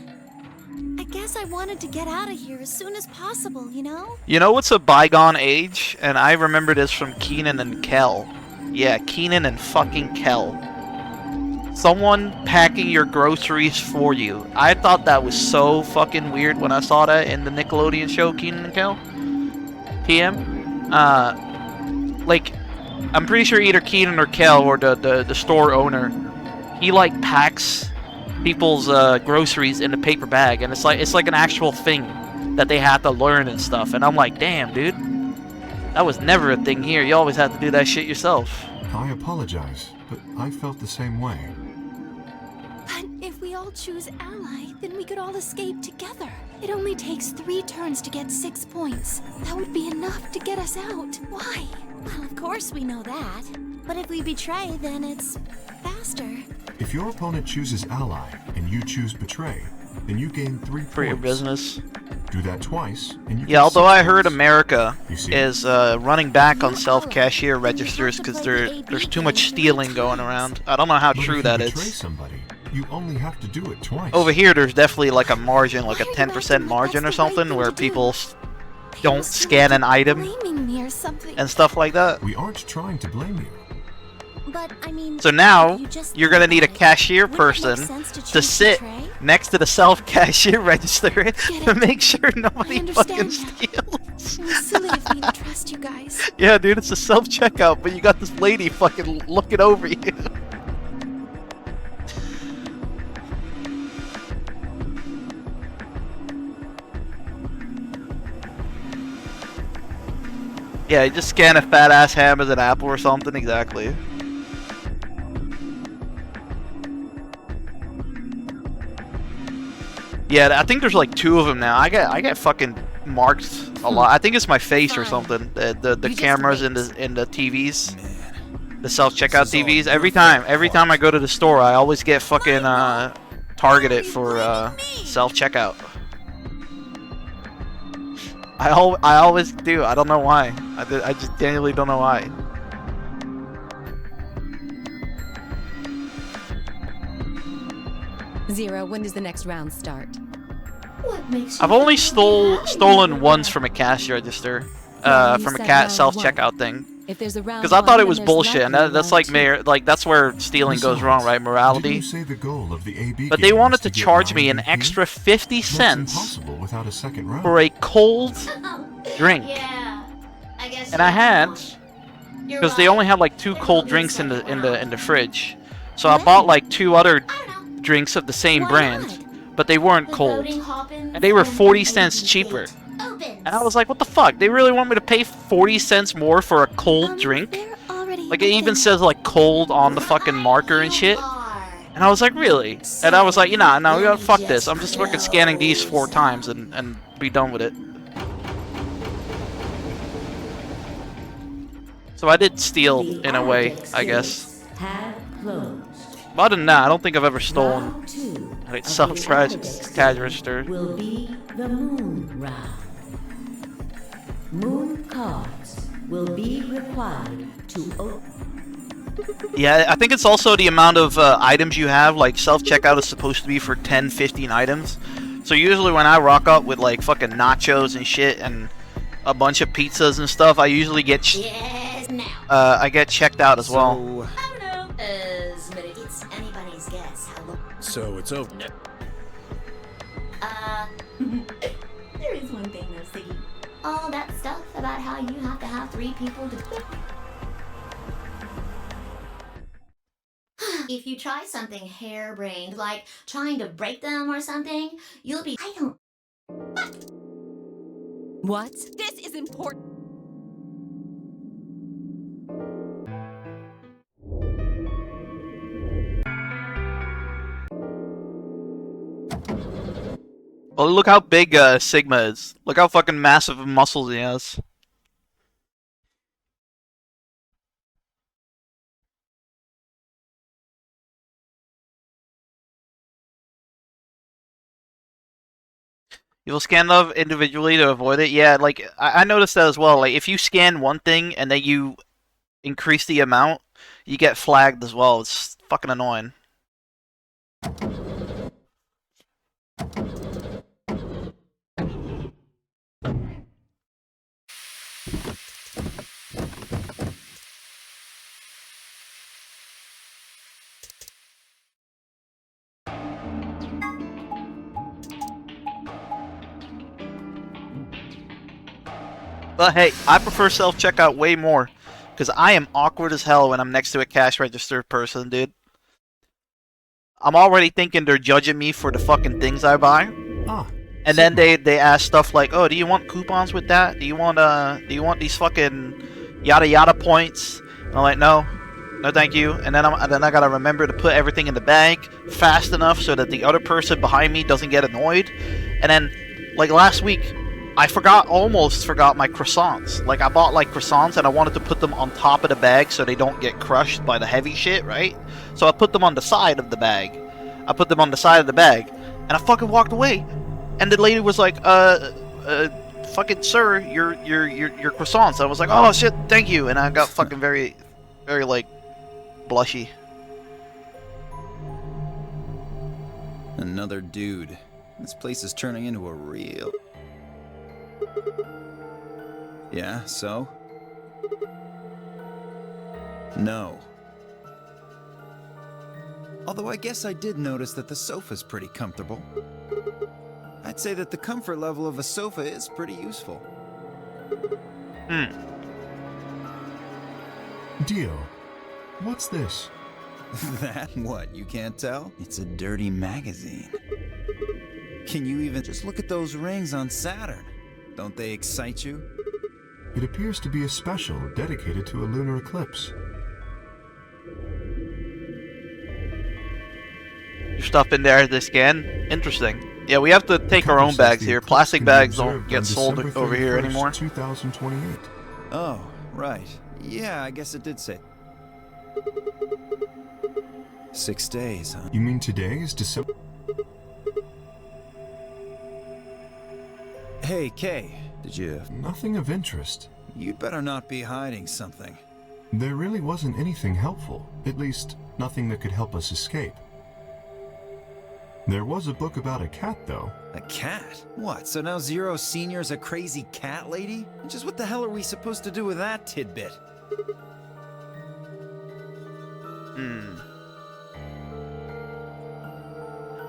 I guess I wanted to get out of here as soon as possible, you know? You know what's a bygone age? And I remember this from Keenan and Kel. Yeah, Keenan and fucking Kel. Someone packing your groceries for you. I thought that was so fucking weird when I saw that in the Nickelodeon show Keenan and Kel. TM. Like, I'm pretty sure either Keenan or Kel or the store owner, he like packs people's groceries in a paper bag, and it's like an actual thing that they have to learn and stuff. And I'm like, damn, dude, that was never a thing here. You always had to do that shit yourself. I apologize, but I felt the same way. But if we all choose ally, then we could all escape together. It only takes 3 turns to get 6 points. That would be enough to get us out. Why? Well, of course we know that. But if we betray, then it's faster. If your opponent chooses ally and you choose betray, then you gain 3 for your points. business. Do that twice, and you Yeah, get although 6 I heard points. America You see? is running back on You self-cashier follow, and you registers have to because play the there's AB too much game 3 stealing going times. around. I don't know how But true if you that betray is. somebody, you only have to do it twice. Over here, there's definitely like a margin, like a Why are you 10% acting like margin or that's the right something, thing where to do? people They don't must scan be an item blaming me or something. and stuff like that. We aren't trying to blame you. But I mean, So now, if you just you're think gonna need a about it, cashier wouldn't it make person sense to to choose sit Betray? next to the self-cashier register to it. make sure nobody fucking understand steals. It was silly of me to trust you guys. Yeah, dude, it's a self-checkout, but you got this lady fucking looking over you. Yeah, you just scan a fat ass ham as an apple or something, exactly. Yeah, I think there's like 2 of them now. I get fucking marked a lot. I think it's my face or Fine. something. The You just cameras in wait. the TVs, Man, the self-checkout This is all TVs. your Every time fault. I go to the store, I always get fucking targeted Why for are you blaming me? self-checkout. I always do. I don't know why. I just genuinely don't know why. Zero, when does the next round start? What makes you I've only think you'll be stolen having once me? from a cash register, Yeah, you from a said cat round self-checkout thing. If there's a round Because I thought it one, was then there's bullshit, and likely that's round like two. that's where stealing goes wrong, right? Didn't Morality. you say the goal of the AB But game they was wanted to get charge me 9 an BP? extra 50 That's cents impossible without a second round. for a cold drink, Yeah, I guess. and I had You're because they right. only had like 2 There will cold be a drinks in the second round. fridge. So I When? bought like 2 other I don't know. drinks of the same Why brand, not? but they weren't The cold, voting hoppins and they were and 40 the cents AB cheaper. gate opens. And I was like, what the fuck? They really want me to pay 40 cents more for a cold drink? They're already Like, it even open. says, like, cold on the fucking marker and shit. Are. And I was like, really? And I was like, no, we gotta fuck this. I'm just fucking scanning these 4 times and be done with it. So I did steal, The in a way, Ambedex I guess. gates have closed. But other than that, I don't think I've ever stolen Round 2 a of the self-cash Ambedex register. will be the moon round. Moon cards will be required to open. Yeah, I think it's also the amount of items you have. Like, self-checkout is supposed to be for 10, 15 items. So usually when I rock up with, like, fucking nachos and shit and a bunch of pizzas and stuff, I usually get Yes, now. I get checked out as well. I don't know. As many. It's anybody's guess how long. So it's over. There is one thing though, Siggy. All that stuff about how you have to have 3 people to. If you try something harebrained, like trying to break them or something, you'll be. I don't. What? This is important. Oh, look how big Sigma is. Look how fucking massive of muscles he has. You'll scan them individually to avoid it. Yeah, like I noticed that as well. Like if you scan one thing and then you increase the amount, you get flagged as well. It's fucking annoying. But hey, I prefer self-checkout way more. Because I am awkward as hell when I'm next to a cash register person, dude. I'm already thinking they're judging me for the fucking things I buy. Ah, And then they ask stuff like, oh, do you want coupons with that? Do you want these fucking yada yada points? And I'm like, no, thank you. And then I gotta remember to put everything in the bag fast enough so that the other person behind me doesn't get annoyed. And then, like last week, I almost forgot my croissants. Like I bought like croissants and I wanted to put them on top of the bag so they don't get crushed by the heavy shit, right? So I put them on the side of the bag. And and I fucking walked away. And the lady was like, fucking sir, your croissants. I was like, oh shit, thank you. And I got fucking very, very like blushy. Another dude. This place is turning into a real... Yeah, so? No. Although I guess I did notice that the sofa's pretty comfortable. I'd say that the comfort level of a sofa is pretty useful. Dio, what's this? That what, you can't tell? It's a dirty magazine. Can you even just look at those rings on Saturn? Don't they excite you? It appears to be a special dedicated to a lunar eclipse. Your stuff in there, this scan. Interesting. Yeah, we have to take our own bags here. Plastic bags don't get sold over here anymore. 2028. Oh, right. Yeah, I guess it did say. 6 days, huh? You mean today is December? Hey, Kay, did you... Nothing of interest. You'd better not be hiding something. There really wasn't anything helpful. At least, nothing that could help us escape. There was a book about a cat, though. A cat? What, so now Zero Senior's a crazy cat lady? Just what the hell are we supposed to do with that tidbit?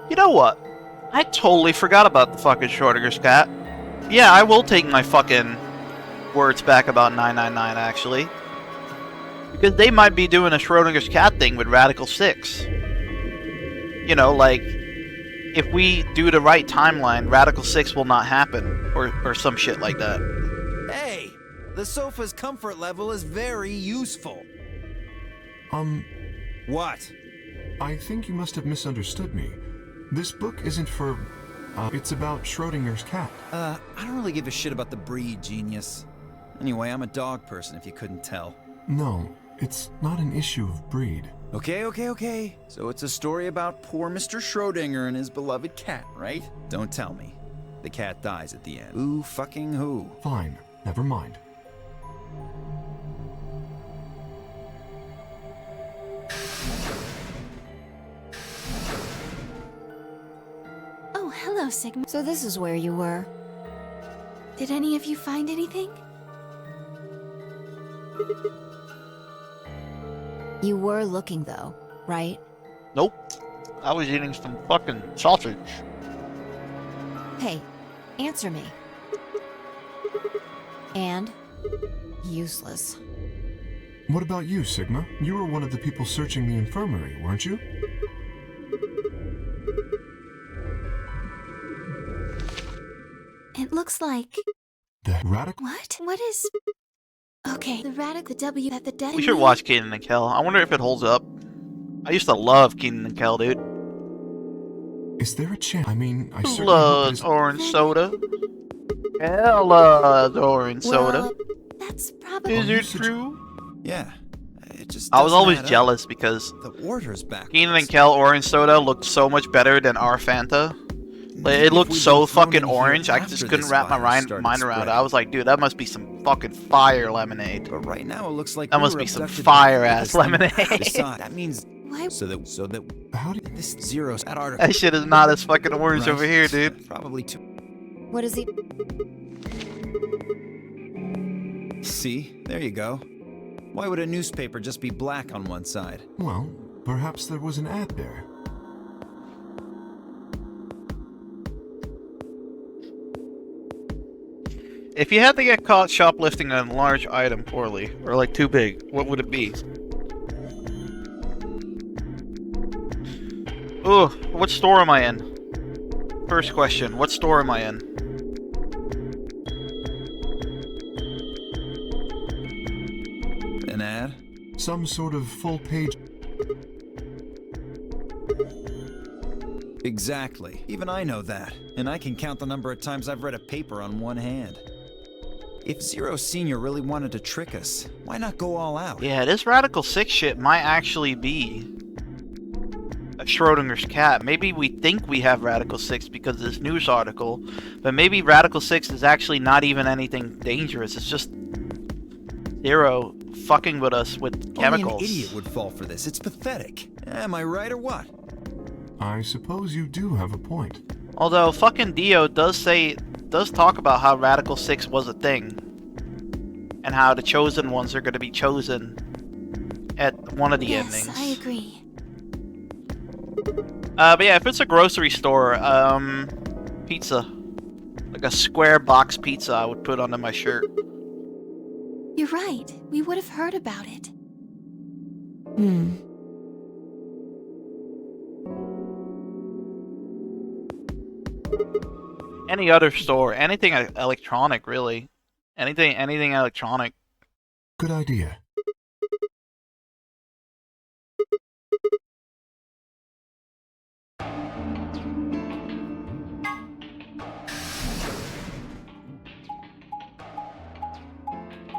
You know what? I totally forgot about the fucking Schrodinger's cat. Yeah, I will take my fucking words back about 999, actually. Because they might be doing a Schrodinger's cat thing with Radical 6. You know, like, if we do the right timeline, Radical 6 will not happen. Or some shit like that. Hey! The sofa's comfort level is very useful. What? I think you must have misunderstood me. This book isn't for... it's about Schrodinger's cat. I don't really give a shit about the breed, genius. Anyway, I'm a dog person, if you couldn't tell. No, it's not an issue of breed. Okay. So it's a story about poor Mr. Schrodinger and his beloved cat, right? Don't tell me. The cat dies at the end. Who fucking who? Fine, never mind. Oh, hello, Sigma. So this is where you were. Did any of you find anything? You were looking, though, right? Nope. I was eating some fucking sausage. Hey, answer me. And? Useless. What about you, Sigma? You were one of the people searching the infirmary, weren't you? It looks like... The radical... What? What is... Okay, the radical W at the dead... We should watch Kenan and Kel. I wonder if it holds up. I used to love Kenan and Kel, dude. Is there a chance? I mean, I certainly loves orange soda. Kel loves orange soda. That's probably... Is it true? Yeah. It just I was always doesn't add jealous because up. The order's back. Kenan and Kel orange soda looked so much better than our Fanta. Like, it looked so fucking orange, I just couldn't wrap my mind around it. I was like, dude, that must be some fucking fire lemonade. But right now it looks like that must be some fire-ass lemonade. That means... Why? So that... How did this zeros at article... That shit is not as fucking orange over here, dude. Probably too... What is he... See? There you go. Why would a newspaper just be black on one side? Well, perhaps there was an ad there. If you had to get caught shoplifting a large item poorly, or like too big, what would it be? Ugh, what store am I in? First question, what store am I in? An ad? Some sort of full page... Exactly. Even I know that. And I can count the number of times I've read a paper on one hand. If Zero Senior really wanted to trick us, why not go all out? Yeah, this Radical 6 shit might actually be a Schrodinger's cat. Maybe we think we have Radical 6 because of this news article, but maybe Radical 6 is actually not even anything dangerous. It's just Zero fucking with us with chemicals. Only an idiot would fall for this. It's pathetic. Am I right or what? I suppose you do have a point. Although fucking Dio does talk about how Radical 6 was a thing. And how the chosen ones are going to be chosen at one of the endings. Yes, I agree. But yeah, if it's a grocery store, pizza. Like a square box pizza I would put under my shirt. You're right. We would have heard about it. Any other store, anything electronic, really. Anything electronic. Good idea.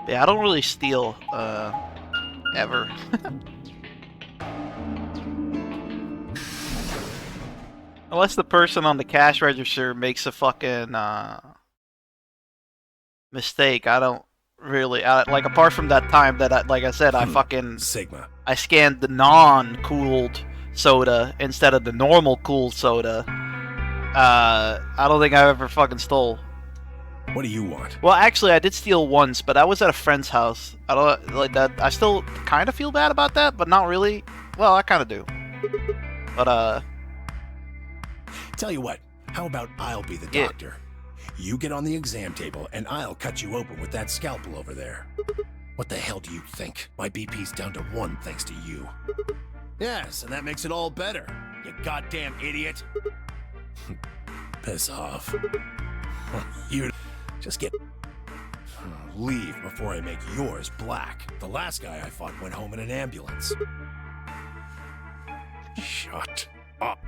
Yeah, I don't really steal, ever. Unless the person on the cash register makes a fucking, mistake, I don't really, like, apart from that time that, like I said, I fucking... Sigma. I scanned the non-cooled soda instead of the normal cooled soda. I don't think I ever fucking stole. What do you want? Well, actually, I did steal once, but I was at a friend's house. I don't like that. I still kind of feel bad about that, but not really. Well, I kind of do. But Tell you what, how about I'll be the doctor? You get on the exam table, and I'll cut you open with that scalpel over there. What the hell do you think? My BP's down to 1 thanks to you. Yes, and that makes it all better. You goddamn idiot. Piss off. You just get... leave before I make yours black. The last guy I fought went home in an ambulance. Shut up.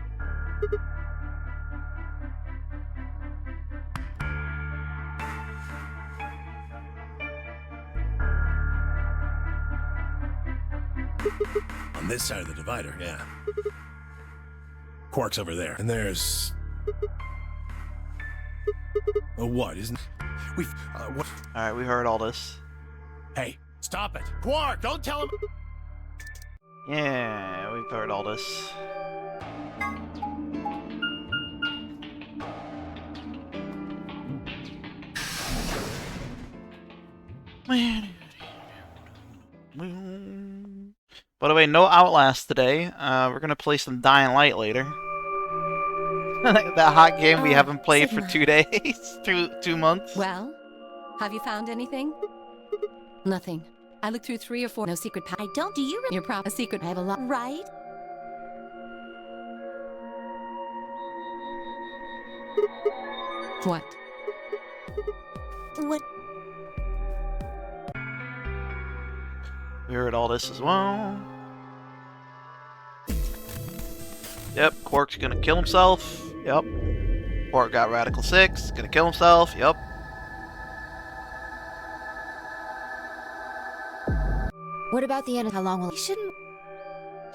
On this side of the divider, yeah. Quark's over there, and there's... what, isn't... We've... what... Alright, we heard all this. Hey, stop it! Quark, don't tell him... Yeah, we've heard all this. By the way, no Outlast today. We're gonna play some Dying Light later. That hot game we haven't played for 2 days, two months. Well, have you found anything? Nothing. I looked through 3 or 4. No secret. I don't. Do you? You're a secret. I have a lot. Right? What? What? We heard all this as well. Yep, Quark's gonna kill himself. Yep. Quark got Radical 6, gonna kill himself. Yep. What about the end? How long will We shouldn't.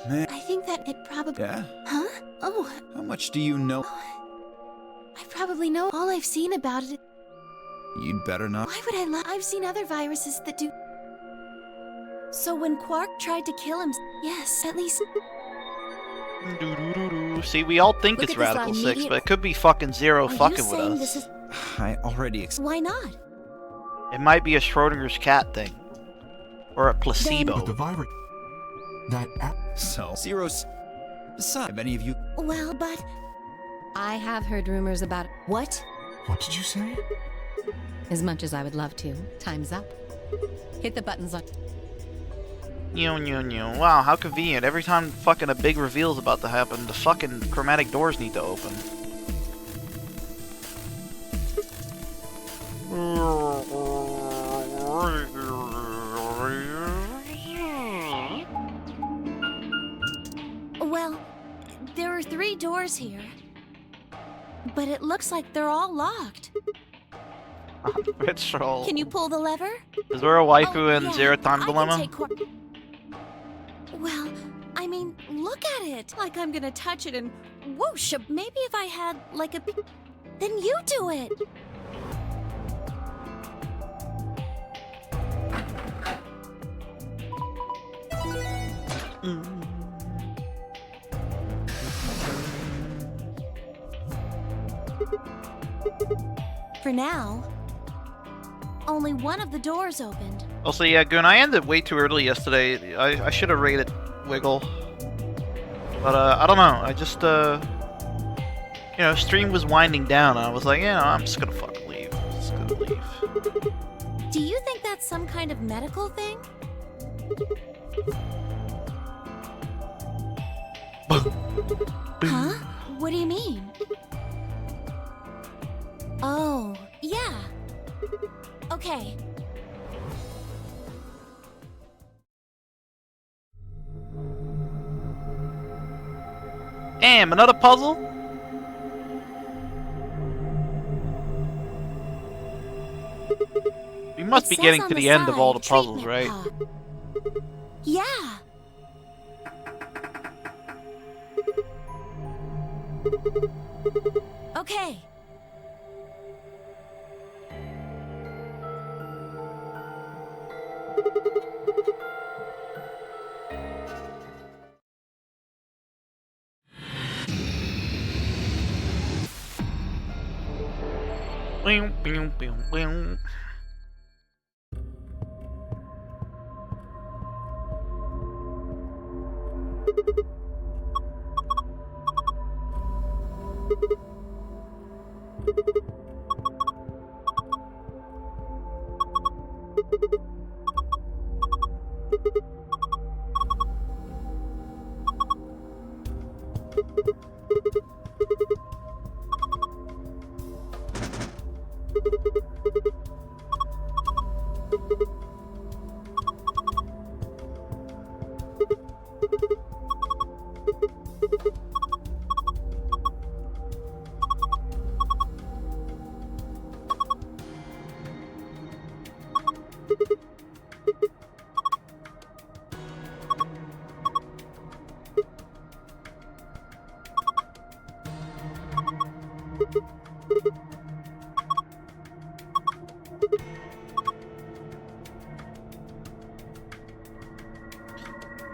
Man. I think that it probably. Yeah? Huh? Oh, How much do you know? I probably know all I've seen about it. You'd better not. Why would I lie? I've seen other viruses that do. So when Quark tried to kill him, yes, at least. See, we all think Look it's at this Radical 6, immediate- but it could be fucking Zero Are you fucking with saying us. this is? I already Why not? It might be a Schrodinger's cat thing. Or a placebo. But the virus... That So, Zero's... Besides, have any of you... Well, but I have heard rumors about what? What did you say? as much as I would love to. Time's up. Hit the buttons on. Wow, how convenient. Every time fucking a big reveal's about to happen, the fucking chromatic doors need to open. Well, there are 3 doors here. But it looks like they're all locked. Patrol. Can you pull the lever? Is there a waifu Oh, in yeah, Zero Time I can Dilemma? take Well, I mean, look at it. Like I'm gonna touch it and whoosh. Maybe if I had, like, a... Then you do it. For now, only one of the doors opened. Also, yeah, Goon, I ended way too early yesterday. I should have rated Wiggle. But, I don't know. I just, you know, stream was winding down. And I was like, you know, I'm just gonna fucking leave. Just gonna leave. Do you think that's some kind of medical thing? Huh? What do you mean? Oh, yeah. Okay. Damn, another puzzle? We must be getting to the end of all the puzzles, right? Yeah. Okay. Boom, boom, boom, boom.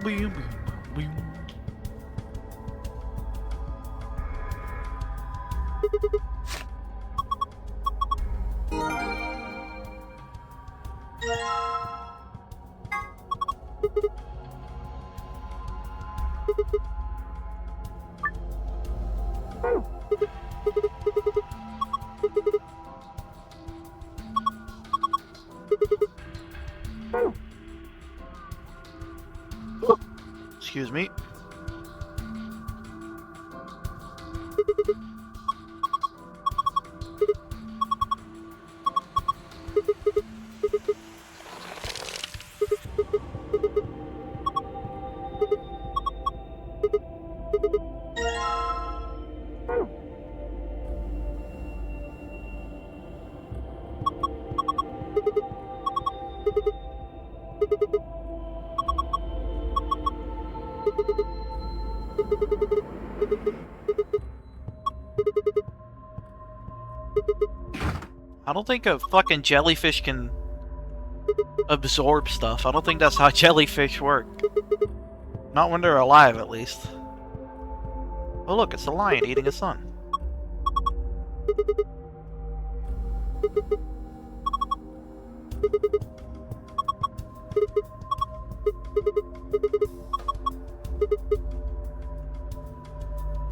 Boom, boom, boom. Excuse me. I don't think a fucking jellyfish can absorb stuff. I don't think that's how jellyfish work. Not when they're alive, at least. Oh look, it's a lion eating a son.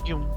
Yum.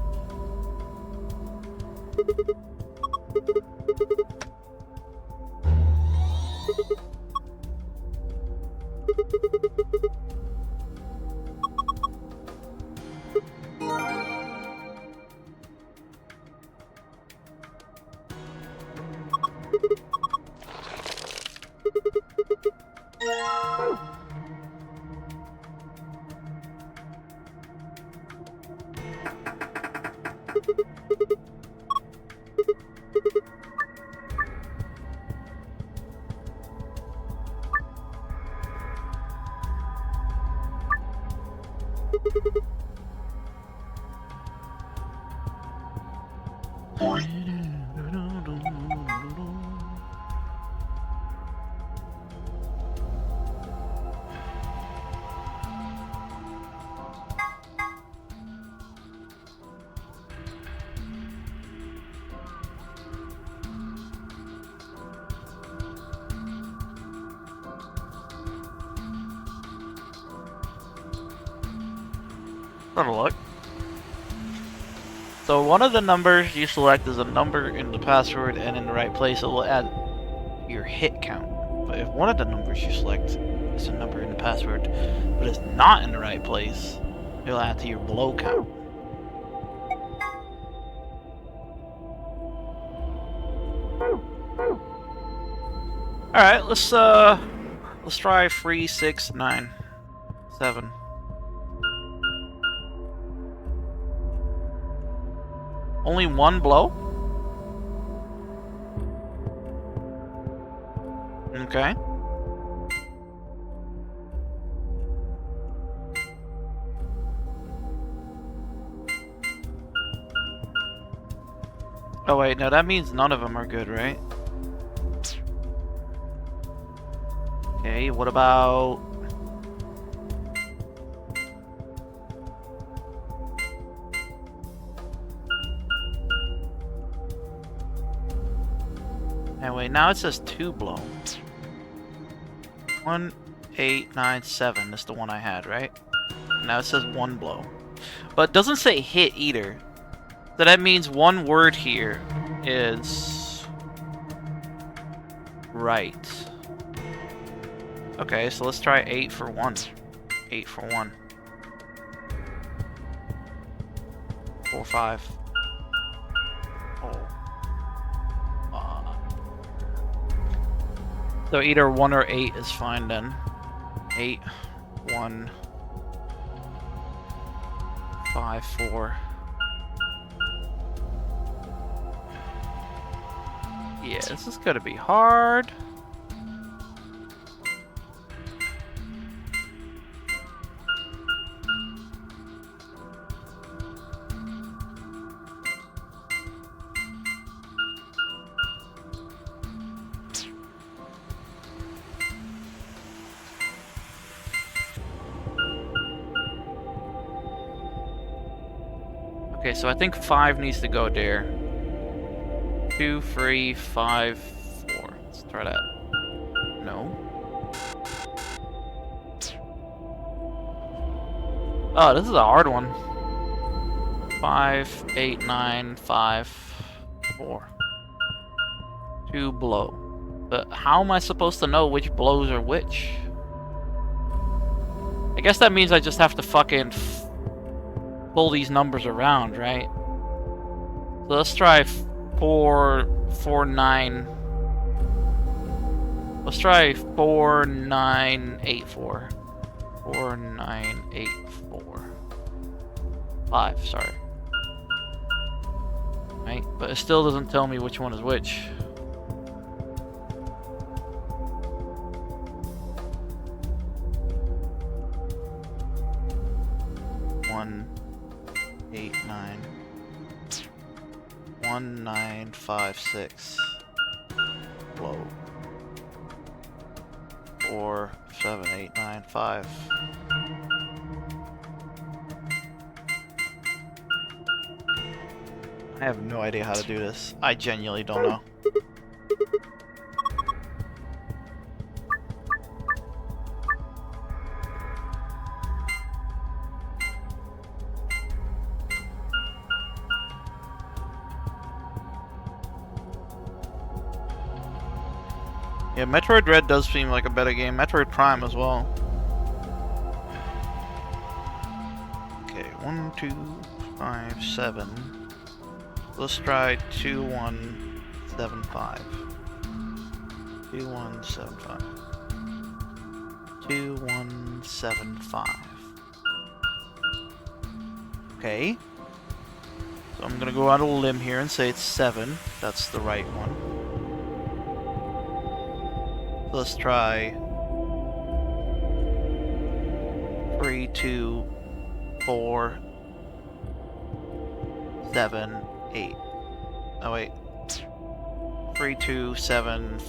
That'll look. So one of the numbers you select is a number in the password and in the right place, it will add your hit count. But if one of the numbers you select is a number in the password, but it's not in the right place, it'll add to your blow count. Alright, let's try 3, 6, 9, 7. Only one blow? Okay. Oh wait, no, that means none of them are good, right? Okay, what about... And wait, now it says 2 blow. 1, 8, 9, 7 is the one I had, right? Now it says 1 blow. But it doesn't say hit either. So that means one word here is... right. Okay, so let's try 8 for 1. 8 for 1. 4, 5. Oh. So either 1 or 8 is fine then. 8, 1, 5, 4. Yeah, this is gonna be hard. Okay, so I think 5 needs to go there. 2, 3, 5, 4. Let's try that. No. Oh, this is a hard one. 5, 8, 9, 5, 4. 2 blow. But how am I supposed to know which blows are which? I guess that means I just have to fucking pull these numbers around, right? So let's try 4, 4, 9. Let's try 4, 9, 8, 4. 4, 9, 8, 4. 5, sorry. Right, but it still doesn't tell me which one is which. One, 8, 9. 1, 9, 5, 6. Blow. 4, 7, 8, 9, 5. I have no idea how to do this. I genuinely don't know. Yeah, Metroid Red does seem like a better game. Metroid Prime as well. Okay, 1, 2, 5, 7. Let's try 2, 1, 7, 5. 2, 1, 7, 5. 2, 1, 7, 5. Okay. So I'm gonna go out on a limb here and say it's 7. That's the right one. Let's try 3, 2, 4, 7, 8. Oh wait. 3, 2, 7,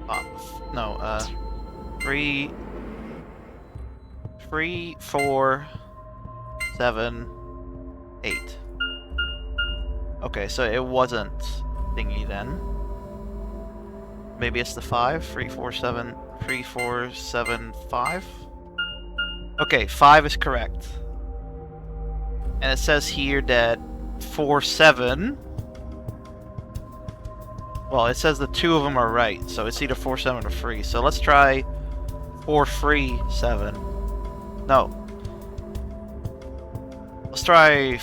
5. No, 3, 4, 7, 8. Okay, so it wasn't thingy then. Maybe it's the 5. 3, 4, 7, 3, 4, 7, 5. Okay, 5 is correct. And it says here that 4, 7. Well, it says the 2 of them are right, so it's either 4, 7, or 3. So let's try 4, 3, 7. No. Let's try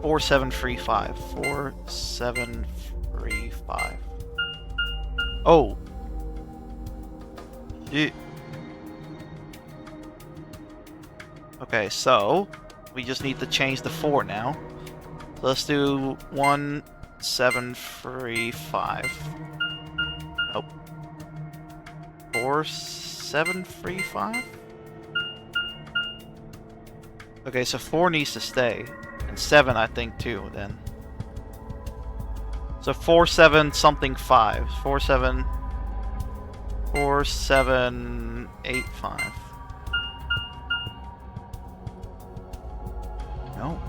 4, 7, 3, 5. 4, 7, 3, 5. Oh. Yeah. Okay, so we just need to change the 4 now. So let's do 1, 7, 3, 5. Nope. 4, 7, 3, 5? Okay, so 4 needs to stay. And 7, I think, too, then. So 4, 7, something 5. 4, 7... 4, 7, 8, 5. No.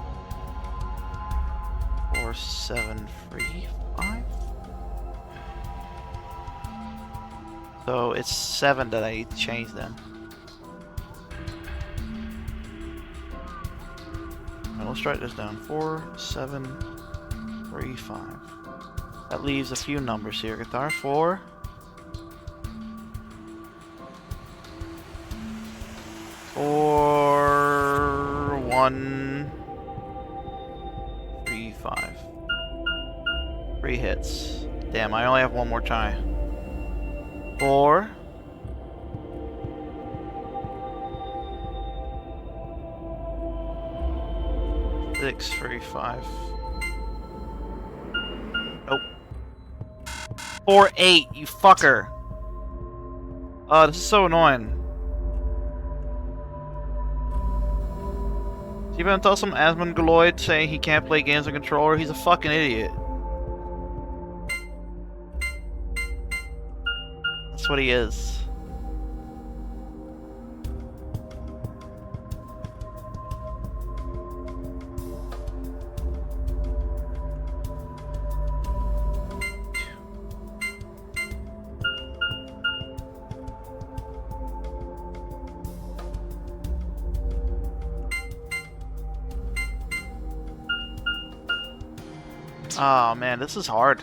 4, 7, 3, 5? So it's 7 that I need to change then. Right, let's write this down. 4, 7, 3, 5. That leaves a few numbers here. Guitar 4. 4, 1, 3, 5. 3 hits. Damn, I only have one more try. 4. 6, 3, 5. Nope. 4, 8, you fucker. Oh, this is so annoying. You gonna tell some Asmongold saying he can't play games on controller? He's a fucking idiot. That's what he is. Oh man, this is hard.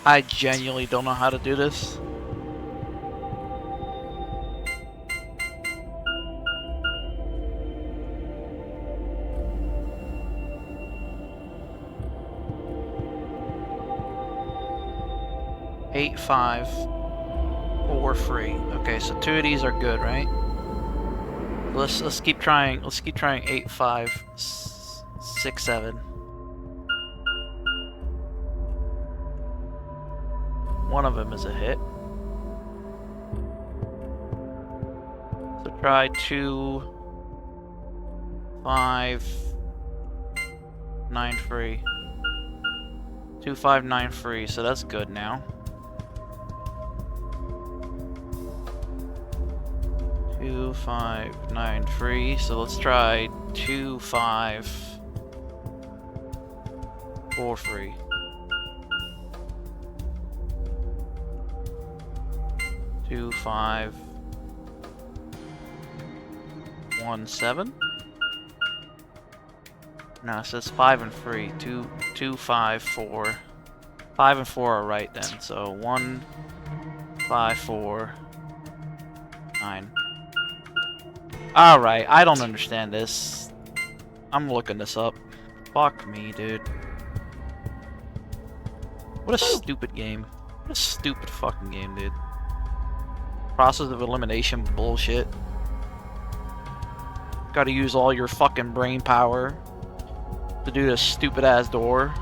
I genuinely don't know how to do this. Eight, 5, 4, 3. Okay, so 2 of these are good, right? Let's keep trying. Let's keep trying 8, 5, 6, 7. One of them is a hit. So try 2, 5, 9, 3. 2, 5, 9, 3. So that's good now. 2, 5, 9, 3. So let's try 2, 5, 4, 3. 2, 5, 1, 7. No, it says 5 and 3. 2, 5, 4. 5 and 4 are right then. So 1, 5, 4, 9. Alright, I don't understand this. I'm looking this up. Fuck me, dude. What a stupid game. What a stupid fucking game, dude. Process of elimination bullshit. Gotta use all your fucking brain power to do this stupid ass door.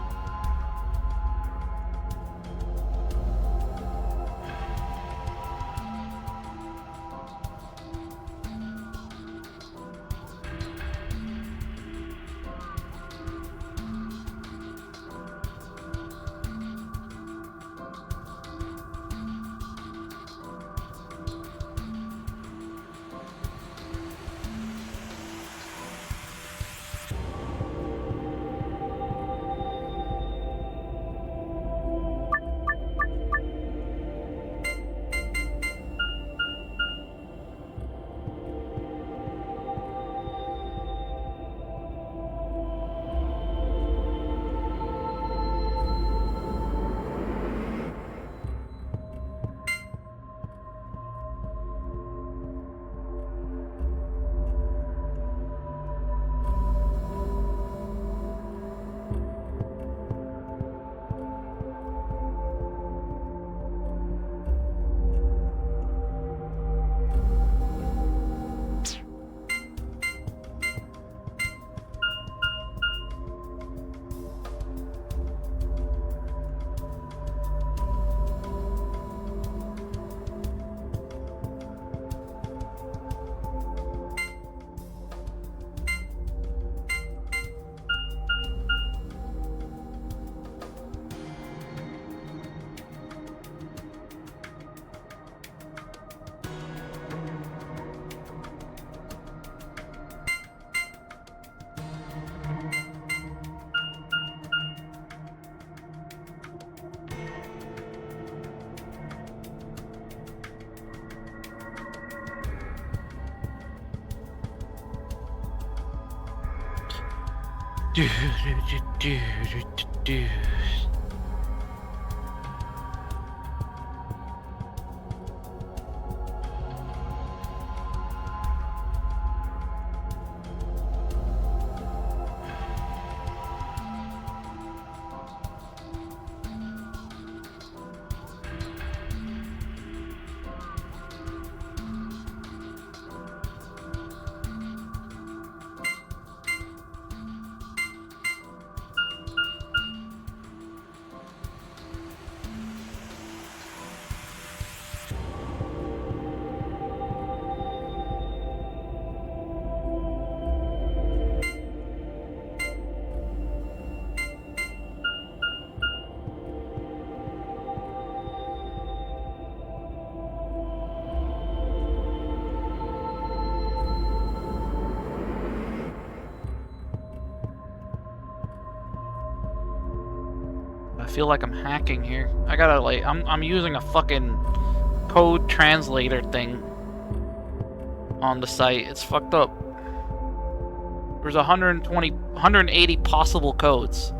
I feel like I'm hacking here. I gotta like I'm using a fucking code translator thing on the site. It's fucked up. There's 180 possible codes.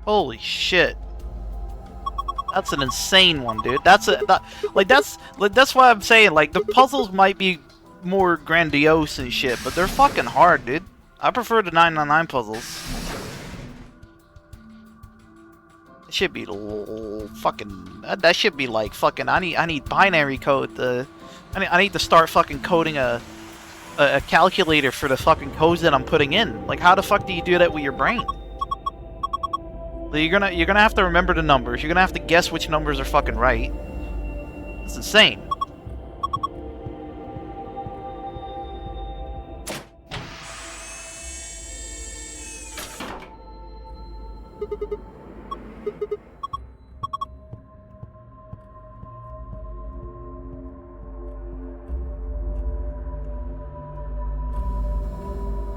Holy shit. That's an insane one, dude. That's why I'm saying, like, the puzzles might be more grandiose and shit, but they're fucking hard, dude. I prefer the 999 puzzles. It should be fucking. That should be like fucking. I need binary code. I need to start fucking coding a calculator for the fucking codes that I'm putting in. Like, how the fuck do you do that with your brain? You're gonna have to remember the numbers. You're gonna have to guess which numbers are fucking right. It's insane.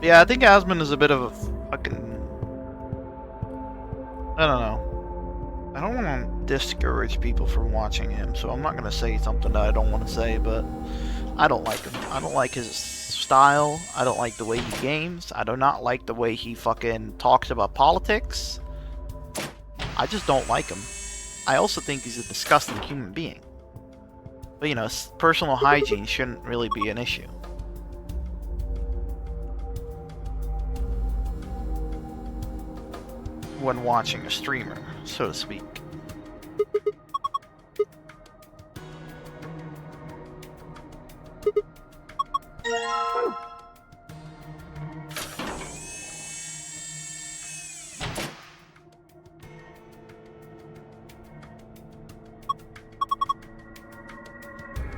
Yeah, I think Asmon is a bit of a fucking... I don't know. I don't want to discourage people from watching him, so I'm not going to say something that I don't want to say, but I don't like him. I don't like his style. I don't like the way he games. I do not like the way he fucking talks about politics. I just don't like him. I also think he's a disgusting human being. But, you know, personal hygiene shouldn't really be an issue. When watching a streamer, so to speak.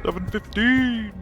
$7.15.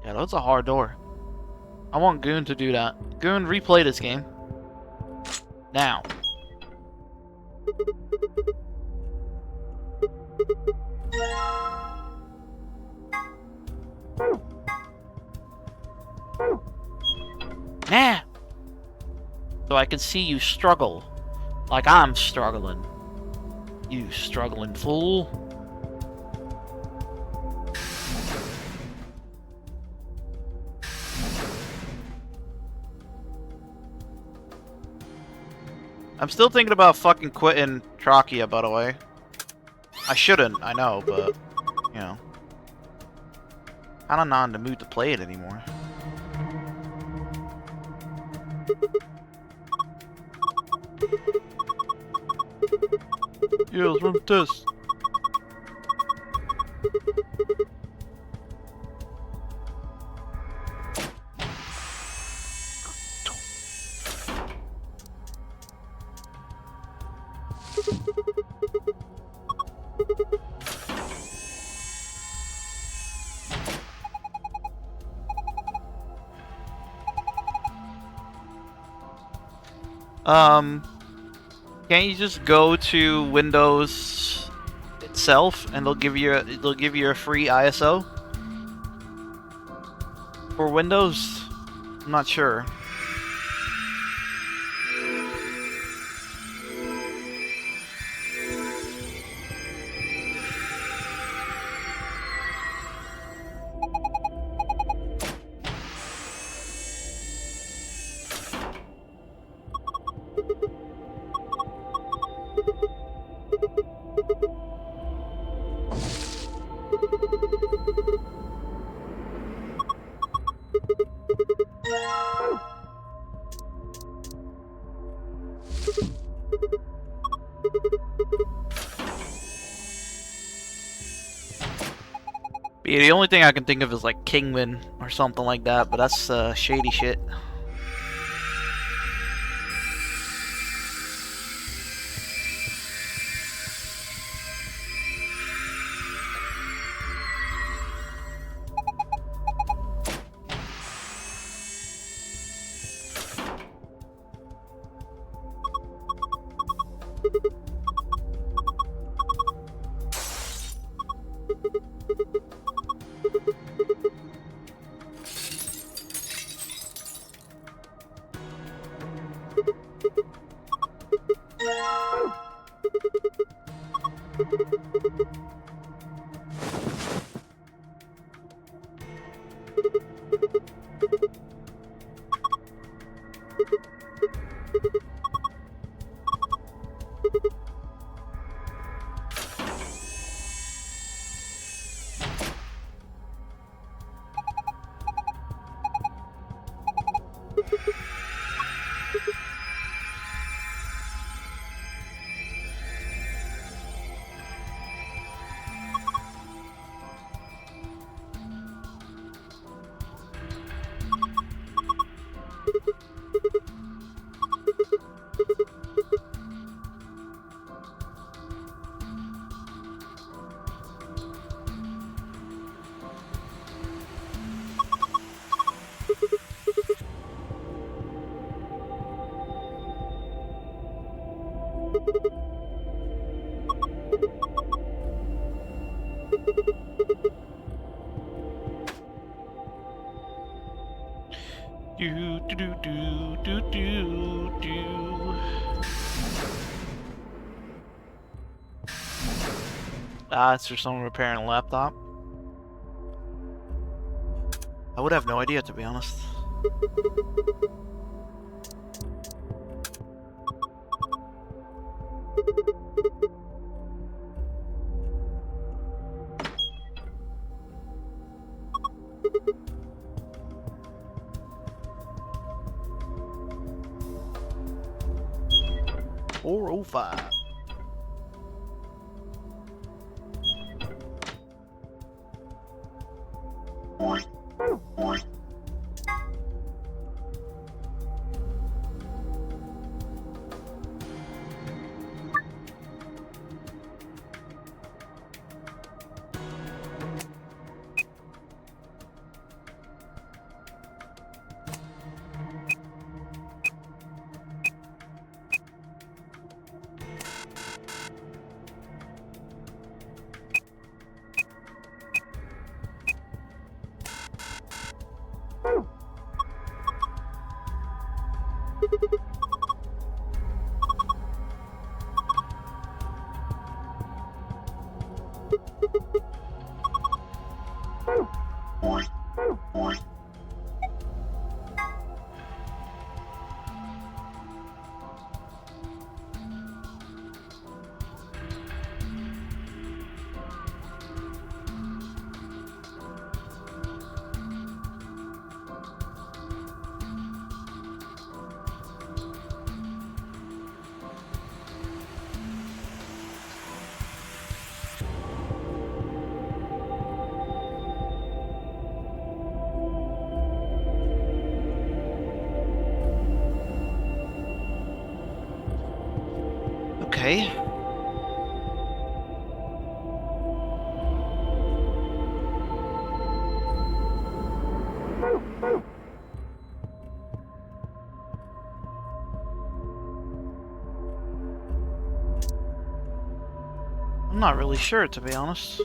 Yeah, that's a hard door. I want Goon to do that. Goon, replay this game. Now. Nah! So I can see you struggle. Like I'm struggling. You struggling fool. I'm still thinking about fucking quitting Trachea, by the way. I shouldn't, I know, but, you know. Kinda not in the mood to play it anymore. Yeah, let's run this. Can't you just go to Windows itself and they'll give you a free ISO for Windows? I'm not sure. Yeah, the only thing I can think of is like Kingman or something like that, but that's shady shit. Do do do do do do do. Ah, it's for someone repairing a laptop. I would have no idea, to be honest. $4.05. Okay. I'm not really sure, to be honest.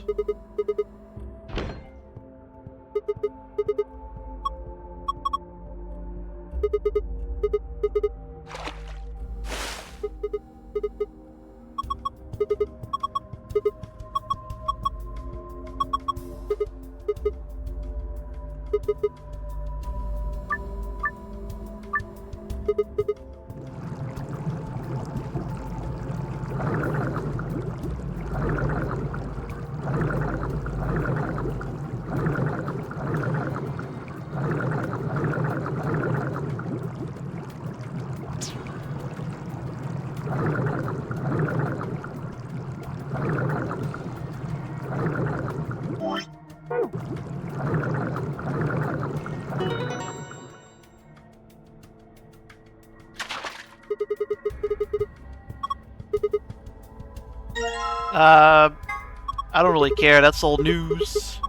I don't really care. That's old news.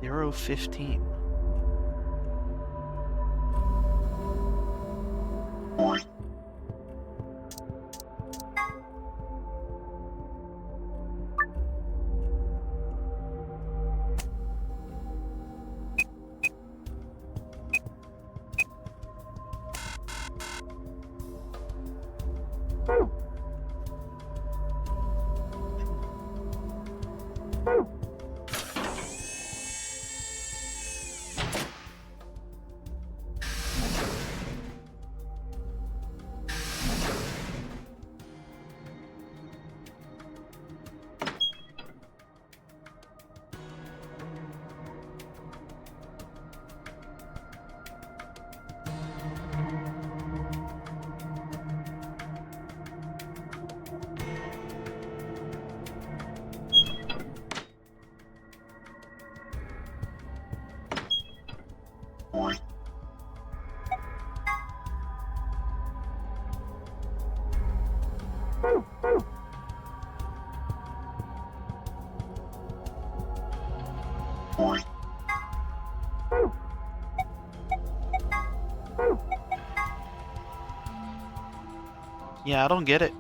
Zero 15. Yeah, I don't get it.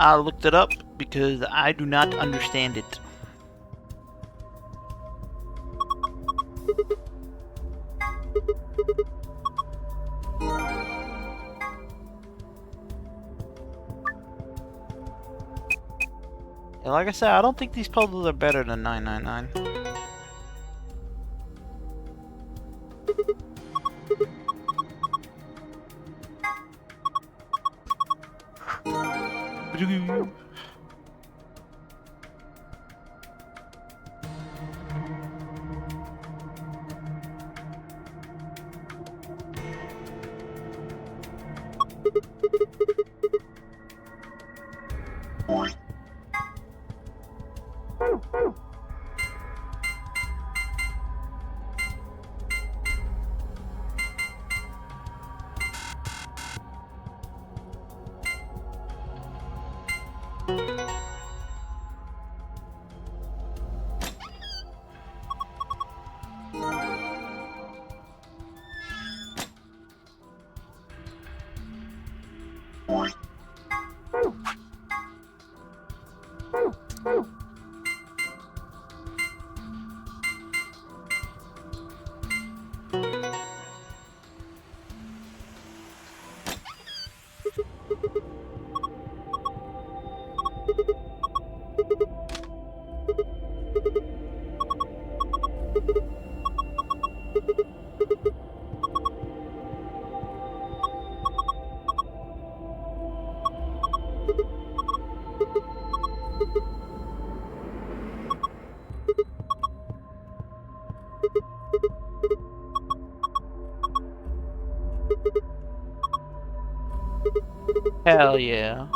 I looked it up because I do not understand it. Yeah, like I said, I don't think these puzzles are better than 999. Hell yeah.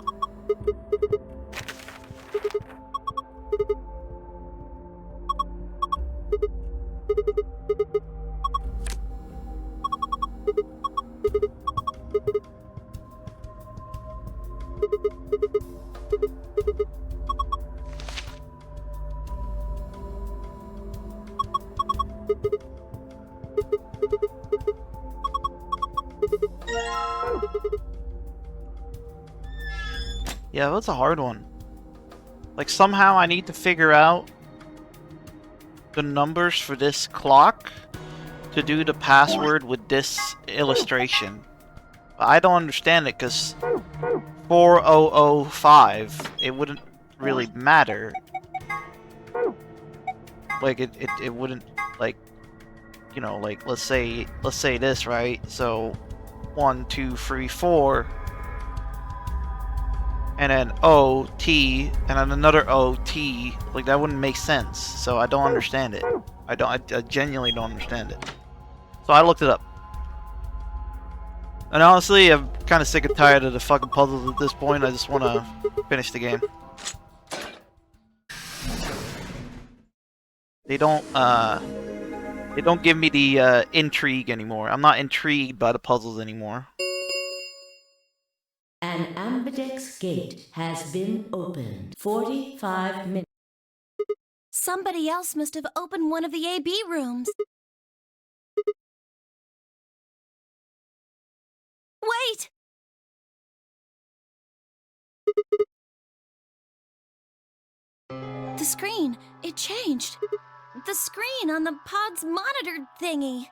Yeah, that's a hard one. Like, somehow I need to figure out the numbers for this clock to do the password with this illustration. But I don't understand it, because 4005, it wouldn't really matter. Like, it wouldn't, like, you know, like, let's say this, right? So, 1, 2, 3, 4... and then O, T, and then another O, T. Like, that wouldn't make sense. So I don't understand it. I genuinely don't understand it. So I looked it up. And honestly, I'm kind of sick and tired of the fucking puzzles at this point. I just want to finish the game. They don't give me the intrigue anymore. I'm not intrigued by the puzzles anymore. An ambidex gate has been opened. 45 minutes. Somebody else must have opened one of the AB rooms. Wait! The screen, it changed. The screen on the pod's monitor thingy.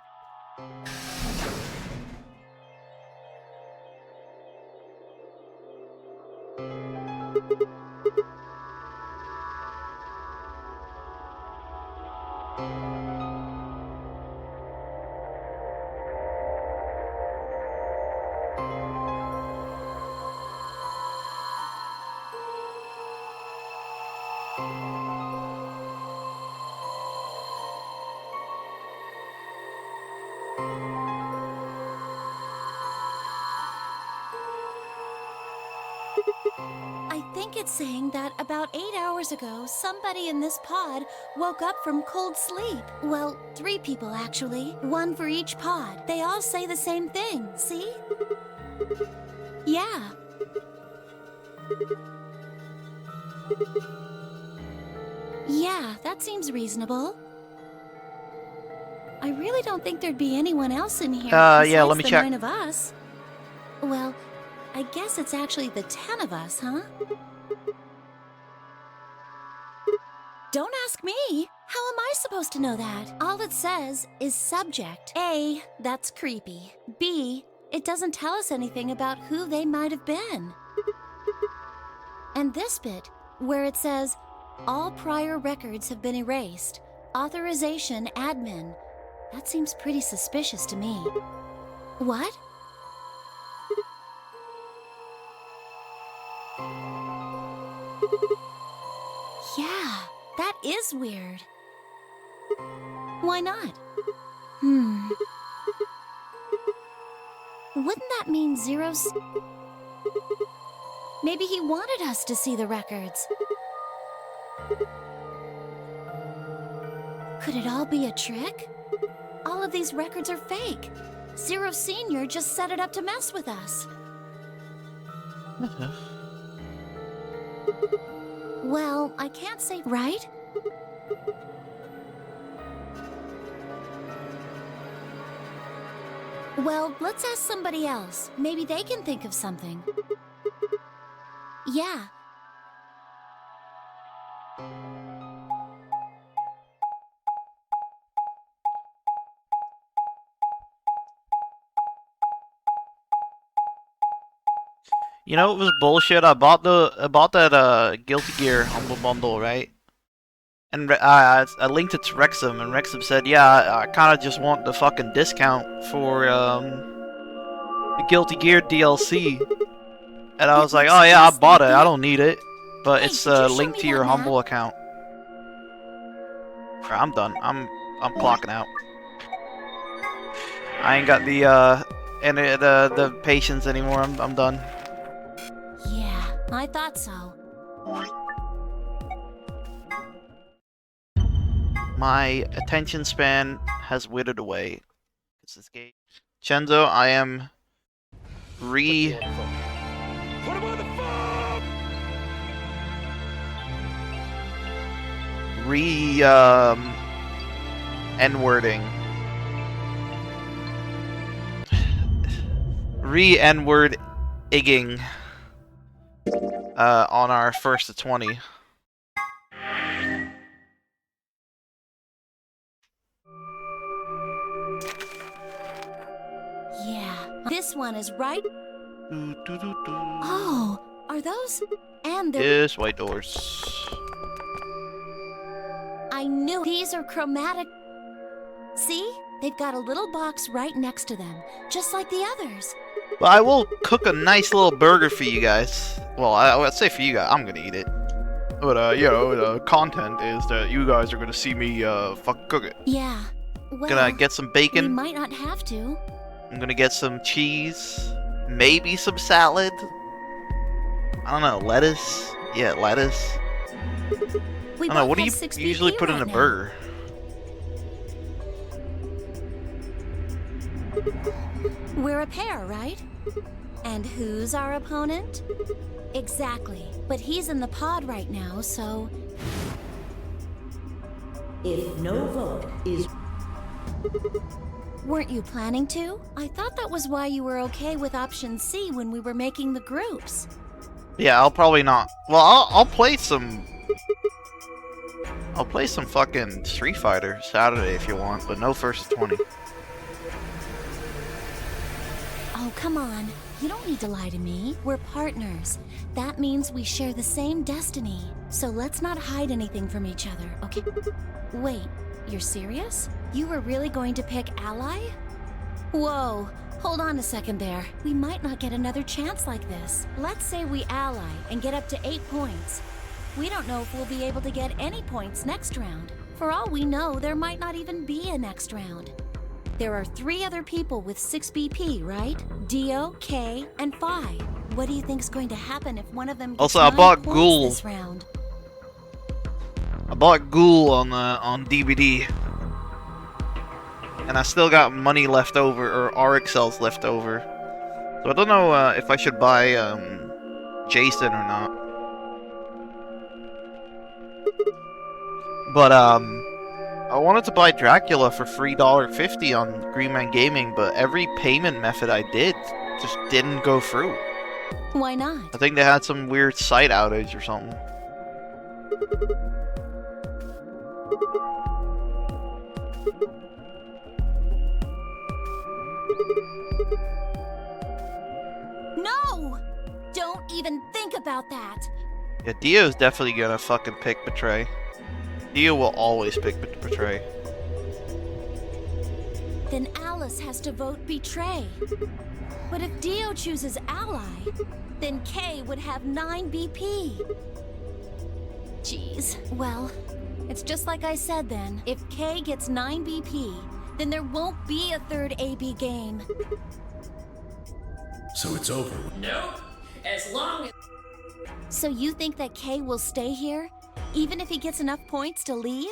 I think it's saying that about 8 hours ago, somebody in this pod woke up from cold sleep. Well, 3 people actually. 1 for each pod. They all say the same thing, see? Yeah. Yeah, that seems reasonable. I really don't think there'd be anyone else in here yeah, let me besides the check. 9 of us. Well, I guess it's actually the 10 of us, huh? Don't ask me. How am I supposed to know that? All it says is subject. A, that's creepy. B, it doesn't tell us anything about who they might have been. And this bit, where it says, all prior records have been erased. Authorization admin. That seems pretty suspicious to me. What? Yeah, that is weird. Why not? Wouldn't that mean zeros? Maybe he wanted us to see the records. Could it all be a trick? All of these records are fake. Zero Senior just set it up to mess with us. Well, I can't say, right? Well, let's ask somebody else. Maybe they can think of something. Yeah. You know, it was bullshit. I bought that Guilty Gear Humble Bundle, right? And I linked it to Wrexham, and Wrexham said, "Yeah, I kind of just want the fucking discount for the Guilty Gear DLC." And I was like, "Oh yeah, I bought it. I don't need it, but it's linked to your Humble account." I'm done. I'm clocking out. I ain't got the patience anymore. I'm done. I thought so. My attention span has withered away. It's this game. Chenzo, I am re N-wording. N-word igging on our first to 20. Yeah, this one is right. Oh, are those? And they're. Yes, white doors. I knew these are chromatic. See? They've got a little box right next to them, just like the others. But I will cook a nice little burger for you guys. Well, I would say for you guys, I'm gonna eat it. But, you know, the content is that you guys are gonna see me, fucking cook it. Yeah. Well, Gonna get some we bacon. might not have to. I'm gonna get some cheese. Maybe some salad. I don't know, lettuce? Yeah, lettuce. We I don't know, both what do have you 6 usually BP put in right a now. burger? We're a pair, right? And who's our opponent? Exactly. But he's in the pod right now, so... If no vote is... Weren't you planning to? I thought that was why you were okay with option C when we were making the groups. Yeah, I'll probably not. Well, I'll play some... I'll play some fucking Street Fighter Saturday if you want, but no first to 20. Oh, come on. You don't need to lie to me. We're partners. That means we share the same destiny. So let's not hide anything from each other, okay? Wait, you're serious? You were really going to pick Ally? Whoa, hold on a second there. We might not get another chance like this. Let's say we ally and get up to 8 points. We don't know if we'll be able to get any points next round. For all we know, there might not even be a next round. There are 3 other people with 6 BP, right? Dio, K, and Phi. What do you think's going to happen if one of them gets Also, I 9 bought points Ghoul. this round? I bought Ghoul on DVD. And I still got money left over, or RXLs left over. So I don't know if I should buy Jason or not. But I wanted to buy Dracula for $3.50 on Green Man Gaming, but every payment method I did just didn't go through. Why not? I think they had some weird site outage or something. No! Don't even think about that. Yeah, Dio's definitely gonna fucking pick Betray. Dio will always pick Betray. Then Alice has to vote Betray. But if Dio chooses Ally, then K would have 9 BP. Jeez. Well, it's just like I said then. If K gets 9 BP, then there won't be a third AB game. So it's over. Nope. As long as... So you think that K will stay here, even if he gets enough points to leave?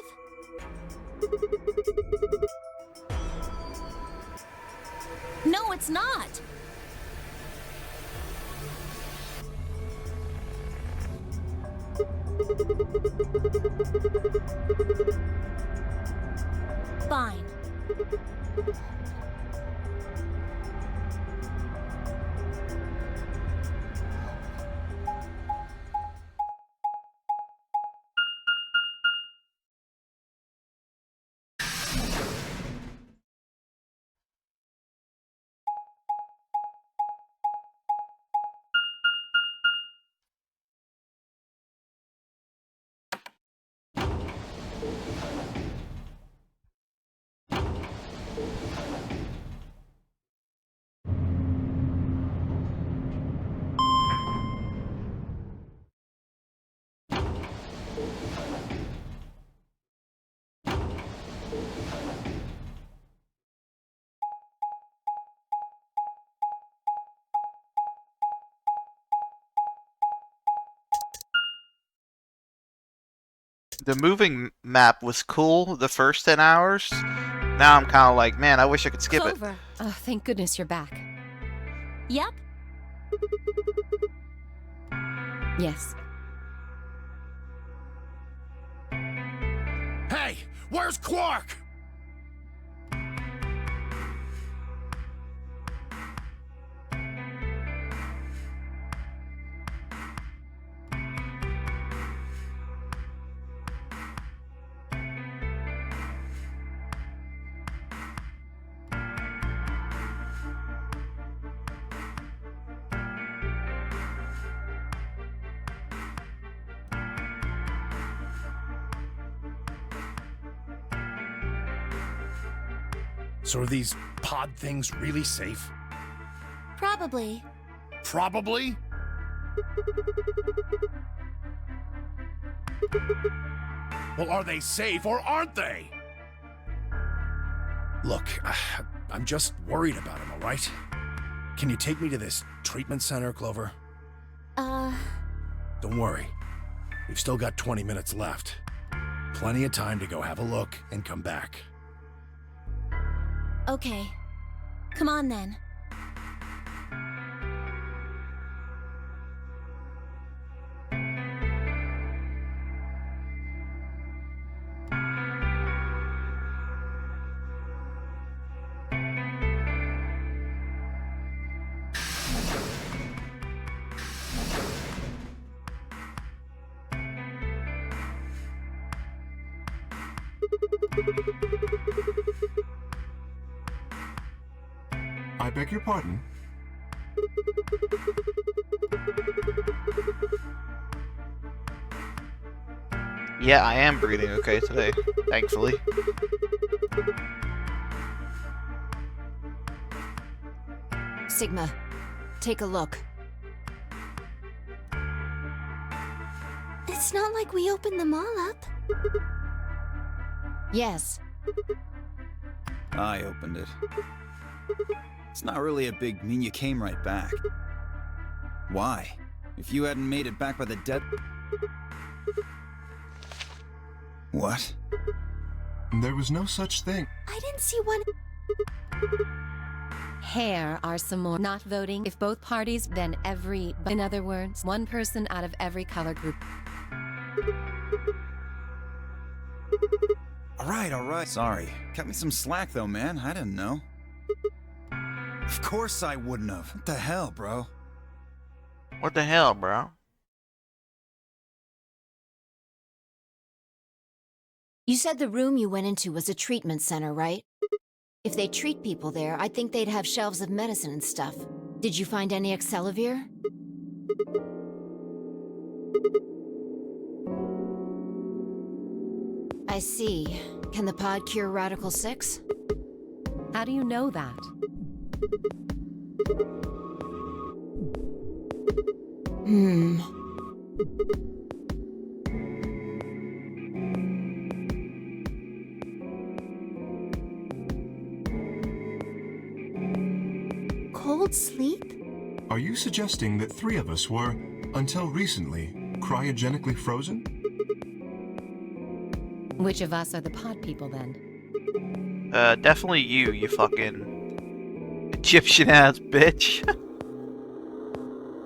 No, it's not. Fine. The moving map was cool the first 10 hours. Now I'm kind of like, man, I wish I could skip it. Clover. Oh, thank goodness you're back. Yep. Yes. Hey, where's Quark? So are these pod things really safe? Probably. Probably? Well, are they safe or aren't they? Look, I'm just worried about him, all right? Can you take me to this treatment center, Clover? Don't worry. We've still got 20 minutes left. Plenty of time to go have a look and come back. Okay. Come on then. I beg your pardon? Yeah, I am breathing okay today, thankfully. Sigma, take a look. It's not like we opened them all up. Yes. I opened it. It's not really a big mean you came right back. Why? If you hadn't made it back by the dead... What? There was no such thing. I didn't see one. Here are some more. Not voting. If both parties, then every... In other words, one person out of every color group. Alright. Sorry. Cut me some slack though, man. I didn't know. Of course I wouldn't have. What the hell, bro? What the hell, bro? You said the room you went into was a treatment center, right? If they treat people there, I'd think they'd have shelves of medicine and stuff. Did you find any Excelavir? I see. Can the pod cure Radical 6? How do you know that? Cold sleep? Are you suggesting that 3 of us were, until recently, cryogenically frozen? Which of us are the pod people then? Definitely you fucking Egyptian-ass bitch.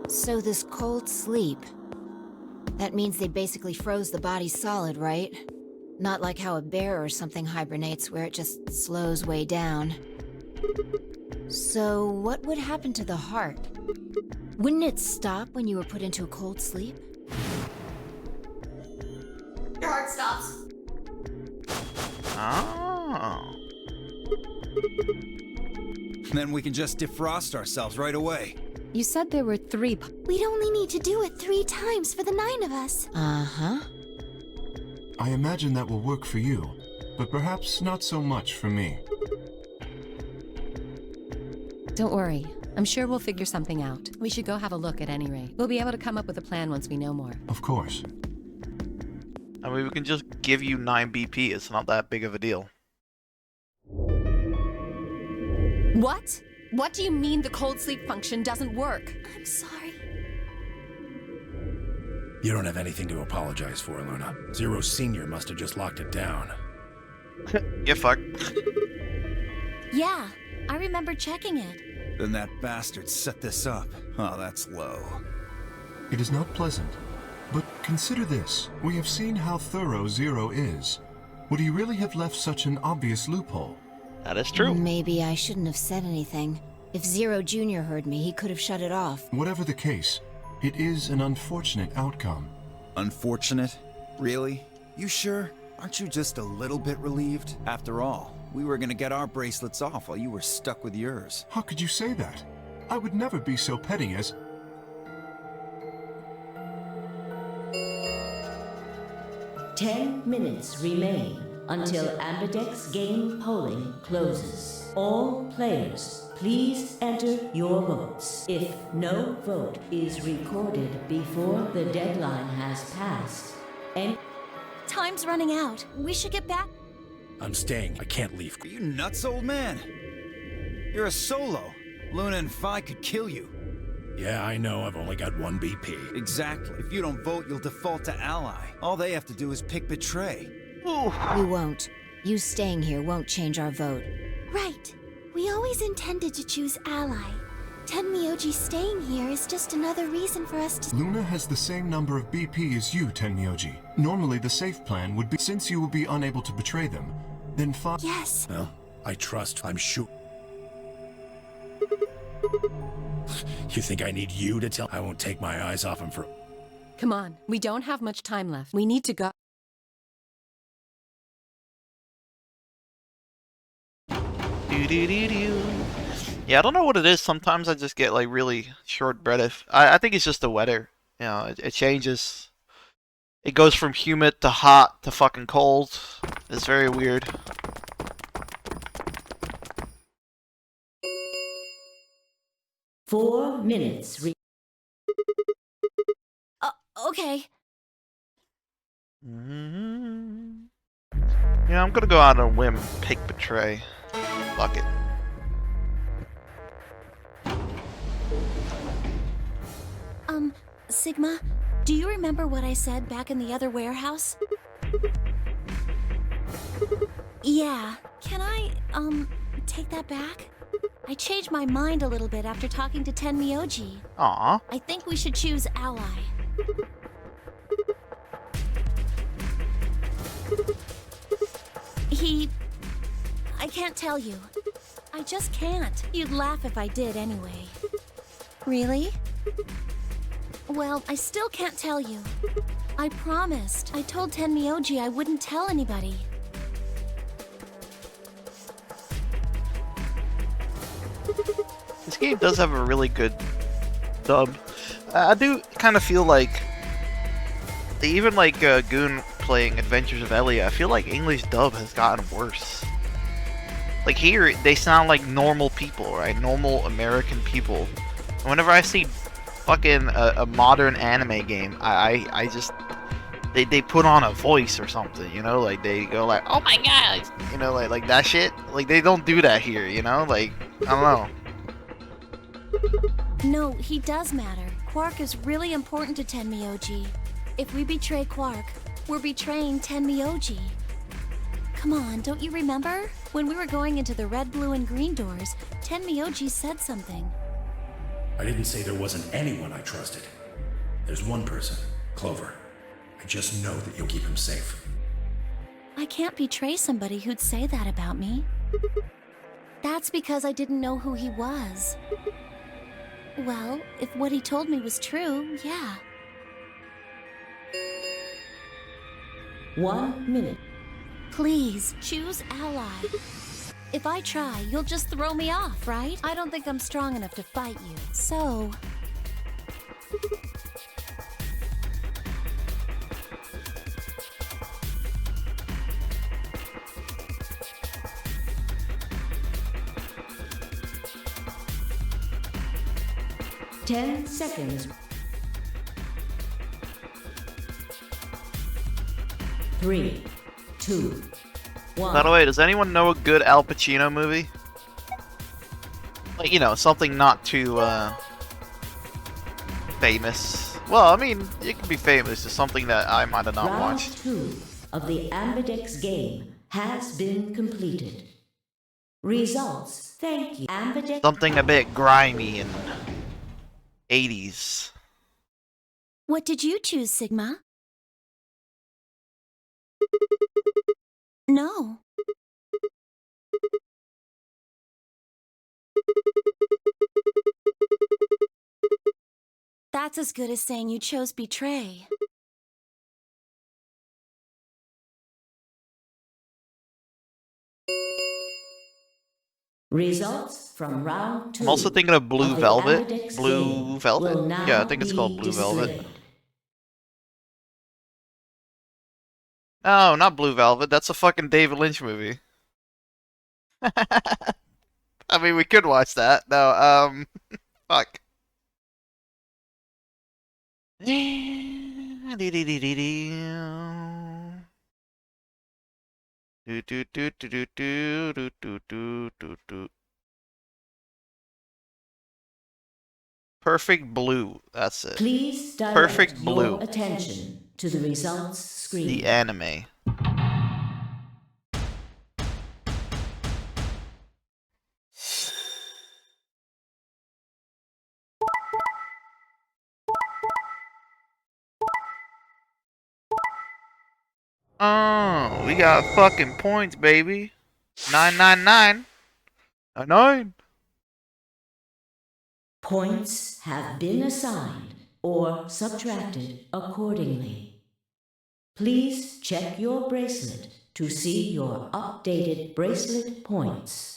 So this cold sleep... That means they basically froze the body solid, right? Not like how a bear or something hibernates where it just slows way down. So what would happen to the heart? Wouldn't it stop when you were put into a cold sleep? Your heart stops. Oh. Then we can just defrost ourselves right away. You said there were 3 We'd only need to do it 3 times for the 9 of us. Uh-huh. I imagine that will work for you, but perhaps not so much for me. Don't worry. I'm sure we'll figure something out. We should go have a look at any rate. We'll be able to come up with a plan once we know more. Of course. I mean, we can just give you 9 BP. It's not that big of a deal. What? What do you mean the cold sleep function doesn't work? I'm sorry. You don't have anything to apologize for, Luna. Zero Senior must have just locked it down. Get fucked. Yeah, I remember checking it. Then that bastard set this up. Oh, that's low. It is not pleasant. But consider this. We have seen how thorough Zero is. Would he really have left such an obvious loophole? That is true. Maybe I shouldn't have said anything. If Zero Jr. heard me, he could have shut it off. Whatever the case, it is an unfortunate outcome. Unfortunate? Really? You sure? Aren't you just a little bit relieved? After all, we were gonna get our bracelets off while you were stuck with yours. How could you say that? I would never be so petty as... 10 minutes remain until Ambidex game polling closes. All players, please enter your votes. If no vote is recorded before the deadline has passed, and Time's running out. We should get back. I'm staying. I can't leave. Are you nuts, old man? You're a solo. Luna and Phi could kill you. Yeah, I know. I've only got one BP. Exactly. If you don't vote, you'll default to ally. All they have to do is pick Betray. We won't. You staying here won't change our vote. Right. We always intended to choose ally. Tenmyoji staying here is just another reason for us to... Luna has the same number of BP as you, Tenmyoji. Normally the safe plan would be, since you will be unable to betray them, then Phi... Yes. Well, I trust. I'm sure. You think I need you to tell? I won't take my eyes off him for... Come on, we don't have much time left. We need to go. Yeah, I don't know what it is. Sometimes I just get like really short breath. I think it's just the weather. You know, it changes. It goes from humid to hot to fucking cold. It's very weird. four minutes. Okay. Yeah, I'm gonna go out on a whim, pick Betray. Fuck it. Sigma, do you remember what I said back in the other warehouse? Yeah. Can I, take that back? I changed my mind a little bit after talking to Tenmyoji. Aw. I think we should choose ally. I can't tell you. I just can't. You'd laugh if I did anyway. Really? Well, I still can't tell you. I promised. I told Tenmyoji I wouldn't tell anybody. This game does have a really good dub. I do kind of feel like, even like Goon playing Adventures of Ellie, I feel like English dub has gotten worse. Like here, they sound like normal people, right? Normal American people. And whenever I see fucking a modern anime game, I just they put on a voice or something, you know, like they go like, oh my god, you know, like that shit. Like they don't do that here, you know, like I don't know. No, he does matter. Quark is really important to Tenmyoji. If we betray Quark, we're betraying Tenmyoji. Come on, don't you remember? When we were going into the red, blue, and green doors, Tenmyoji said something. I didn't say there wasn't anyone I trusted. There's one person, Clover. I just know that you'll keep him safe. I can't betray somebody who'd say that about me. That's because I didn't know who he was. Well, if what he told me was true, yeah. 1 minute. Please, choose ally. If I try, you'll just throw me off, right? I don't think I'm strong enough to fight you, so... Ten seconds. 3, 2, 1. By the way, does anyone know a good Al Pacino movie? Like, you know, something not too famous. Well, I mean, it can be famous. It's something that I might have not Round watched. 2 of the Ambidex game has been completed. Results. Thank you. Ambidex. Something a bit grimy and 80s. What did you choose, Sigma? No. That's as good as saying you chose Betray. Results from round 2. I'm also thinking of Blue the Velvet. Ambidex Blue game Velvet? will now Yeah, I think it's be called Blue Velvet. displayed. Oh, not Blue Velvet. That's a fucking David Lynch movie. I mean, we could watch that. No, fuck. Perfect Blue. That's it. Please direct Perfect your Blue. attention to the results screen. The anime. Oh, we got fucking points, baby. 999. 9. Points have been assigned or subtracted accordingly. Please check your bracelet to see your updated bracelet points.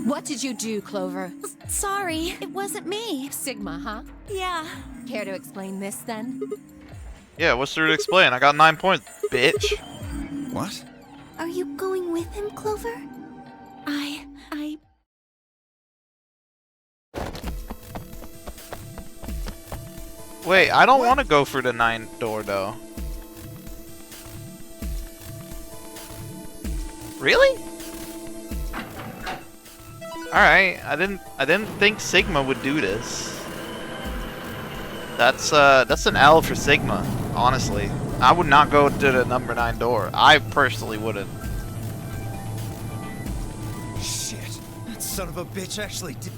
What did you do, Clover? Sorry, it wasn't me. Sigma, huh? Yeah. Care to explain this then? Yeah, what's there to explain? I got 9 points, bitch. What? Are you going with him, Clover? I... Wait, I don't want to go for the 9th door, though. Really? Alright, I didn't think Sigma would do this. That's an L for Sigma, honestly. I would not go to the number 9 door. I personally wouldn't. Shit. That son of a bitch actually did.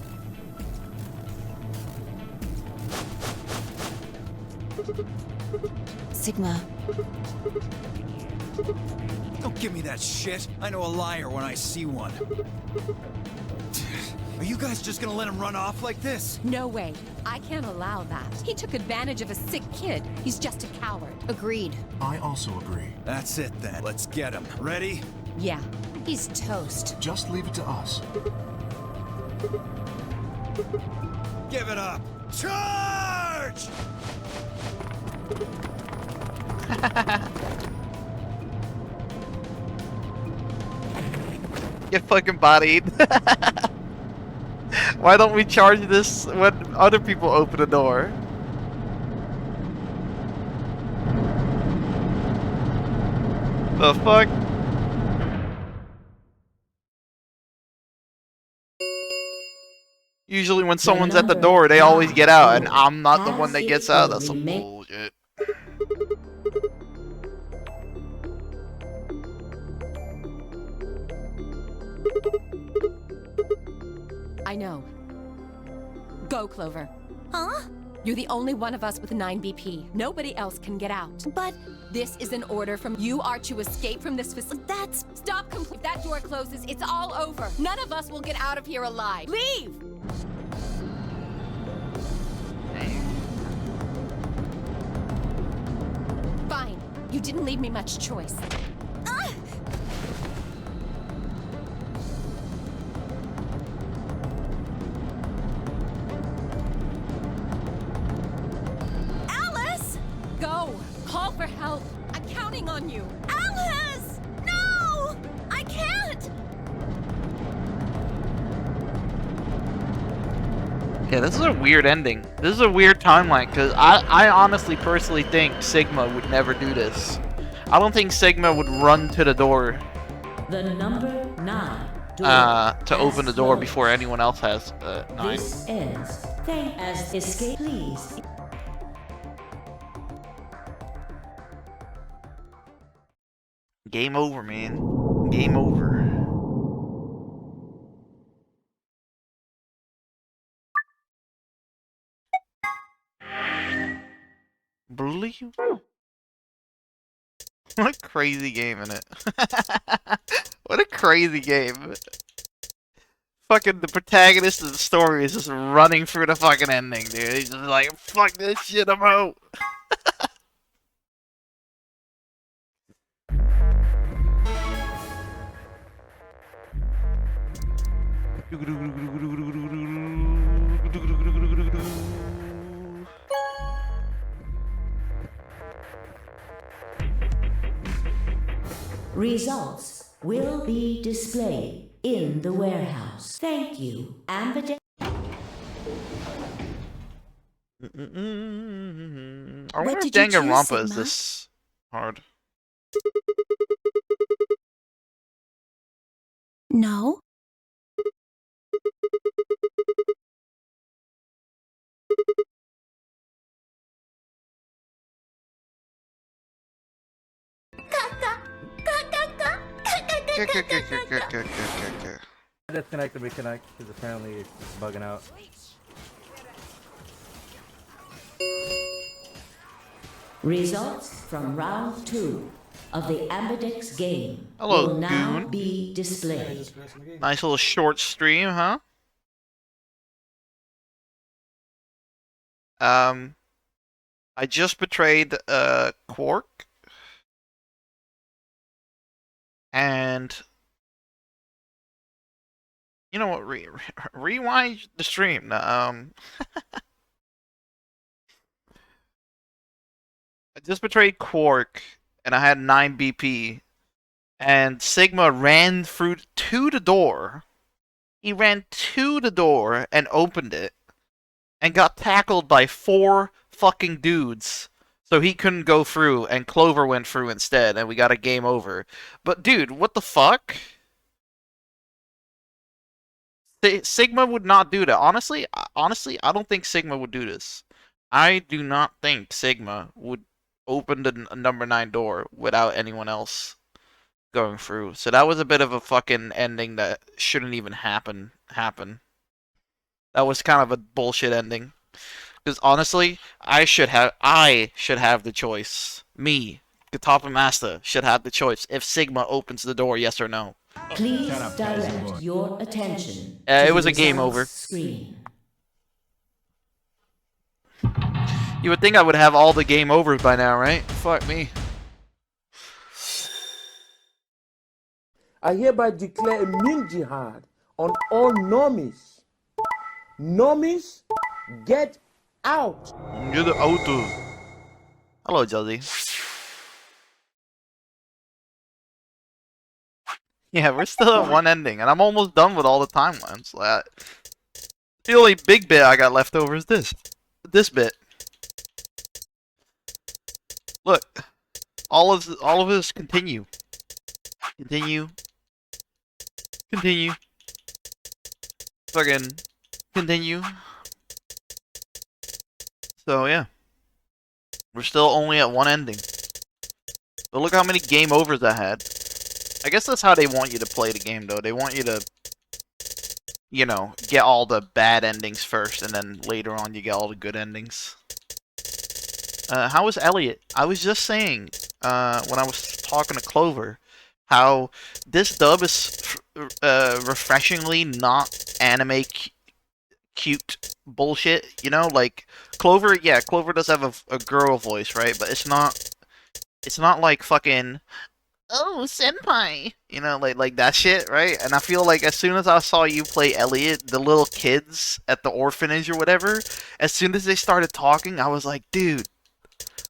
Sigma. Don't give me that shit. I know a liar when I see one. Are you guys just gonna let him run off like this? No way. I can't allow that. He took advantage of a sick kid. He's just a coward. Agreed. I also agree. That's it then. Let's get him. Ready? Yeah. He's toast. Just leave it to us. Give it up. Charge! Get fucking bodied. Why don't we charge this when other people open the door? The fuck? Usually when someone's at the door, they always get out, and I'm not the one that gets out. That's some bullshit. I know. Go, Clover. Huh? You're the only one of us with 9 BP. Nobody else can get out. But This is an order from you are to escape from this facility. that's... Stop complete. If that door closes, it's all over. None of us will get out of here alive. Leave! Fine. You didn't leave me much choice. Alice! Go! Call for help! I'm counting on you! Alice! No! I can't! Yeah, this is a weird ending. This is a weird timeline, because I honestly, personally think Sigma would never do this. I don't think Sigma would run to the door. The number 9 door. open the door before anyone else has 9. This ends. Thank as escape, please. Game over, man. Game over. Believe. What a crazy game in it. What a crazy game. Fucking the protagonist of the story is just running through the fucking ending, dude. He's just like, fuck this shit, I'm out. Results will be displayed in the warehouse. Thank you, Amberdex. I wonder if Danganronpa is this hard. No. Disconnect and reconnect because apparently it's bugging out. Results from round 2 of the Amberdex game Hello, will now goon. be displayed. Nice little short stream, huh? I just betrayed Quark, and you know what? Rewind the stream. I just betrayed Quark, and I had 9 BP, and Sigma ran through to the door. He ran to the door and opened it, and got tackled by 4 fucking dudes. So he couldn't go through, and Clover went through instead, and we got a game over. But dude, what the fuck? Sigma would not do that. Honestly, I don't think Sigma would do this. I do not think Sigma would open the number 9 door without anyone else going through. So that was a bit of a fucking ending that shouldn't even happen. That was kind of a bullshit ending. Because honestly, I should have the choice. Me, Katapa Master, should have the choice if Sigma opens the door, yes or no. Please direct your attention. It was a game over. Screen. You would think I would have all the game overs by now, right? Fuck me. I hereby declare a mean jihad on all normies. Normies, get out. Get out. Hello, Josie. Yeah, we're still at one ending, and I'm almost done with all the timelines. The only big bit I got left over is this bit. Look, all of this continue, fucking continue. So yeah, we're still only at one ending. But look how many game overs I had. I guess that's how they want you to play the game, though. They want you to, you know, get all the bad endings first, and then later on you get all the good endings. How was Elliot? I was just saying, when I was talking to Clover, how this dub is refreshingly not anime cute bullshit. You know, like Clover. Yeah, Clover does have a girl voice, right? But it's not like fucking, oh, senpai, you know, like that shit, right? And I feel like as soon as I saw you play Elliot, the little kids at the orphanage or whatever, as soon as they started talking, I was like, dude,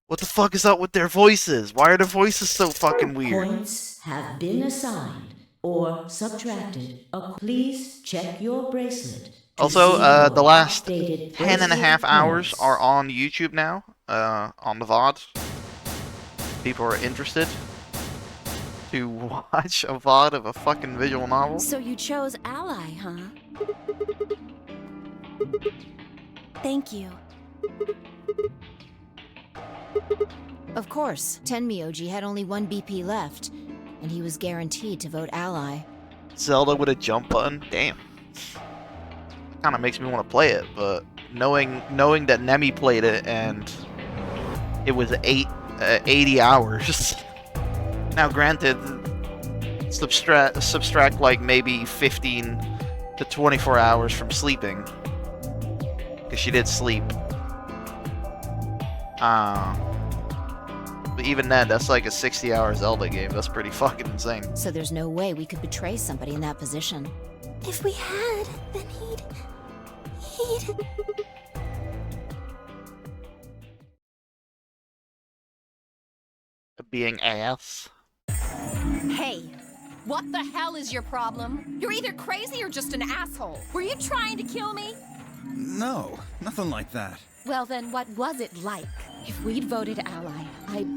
what the fuck is up with their voices? Why are their voices so fucking weird? Points have been assigned or subtracted. Please check your bracelet. Also, the last 10.5 hours are on YouTube now, on the VOD. People are interested. To watch a VOD of a fucking visual novel? So you chose Ally, huh? Thank you. Of course, Tenmyoji had only 1 BP left, and he was guaranteed to vote Ally. Zelda with a jump button? Damn. Kind of makes me want to play it, but knowing that Nemi played it and it was 80 hours. Now, granted, subtract like maybe 15 to 24 hours from sleeping, because she did sleep. But even then, that's like a 60-hour Zelda game. That's pretty fucking insane. So there's no way we could betray somebody in that position. If we had, then he'd... Being ass. Hey, what the hell is your problem? You're either crazy or just an asshole. Were you trying to kill me? No, nothing like that. Well then, what was it like? If we'd voted Ally, I'd...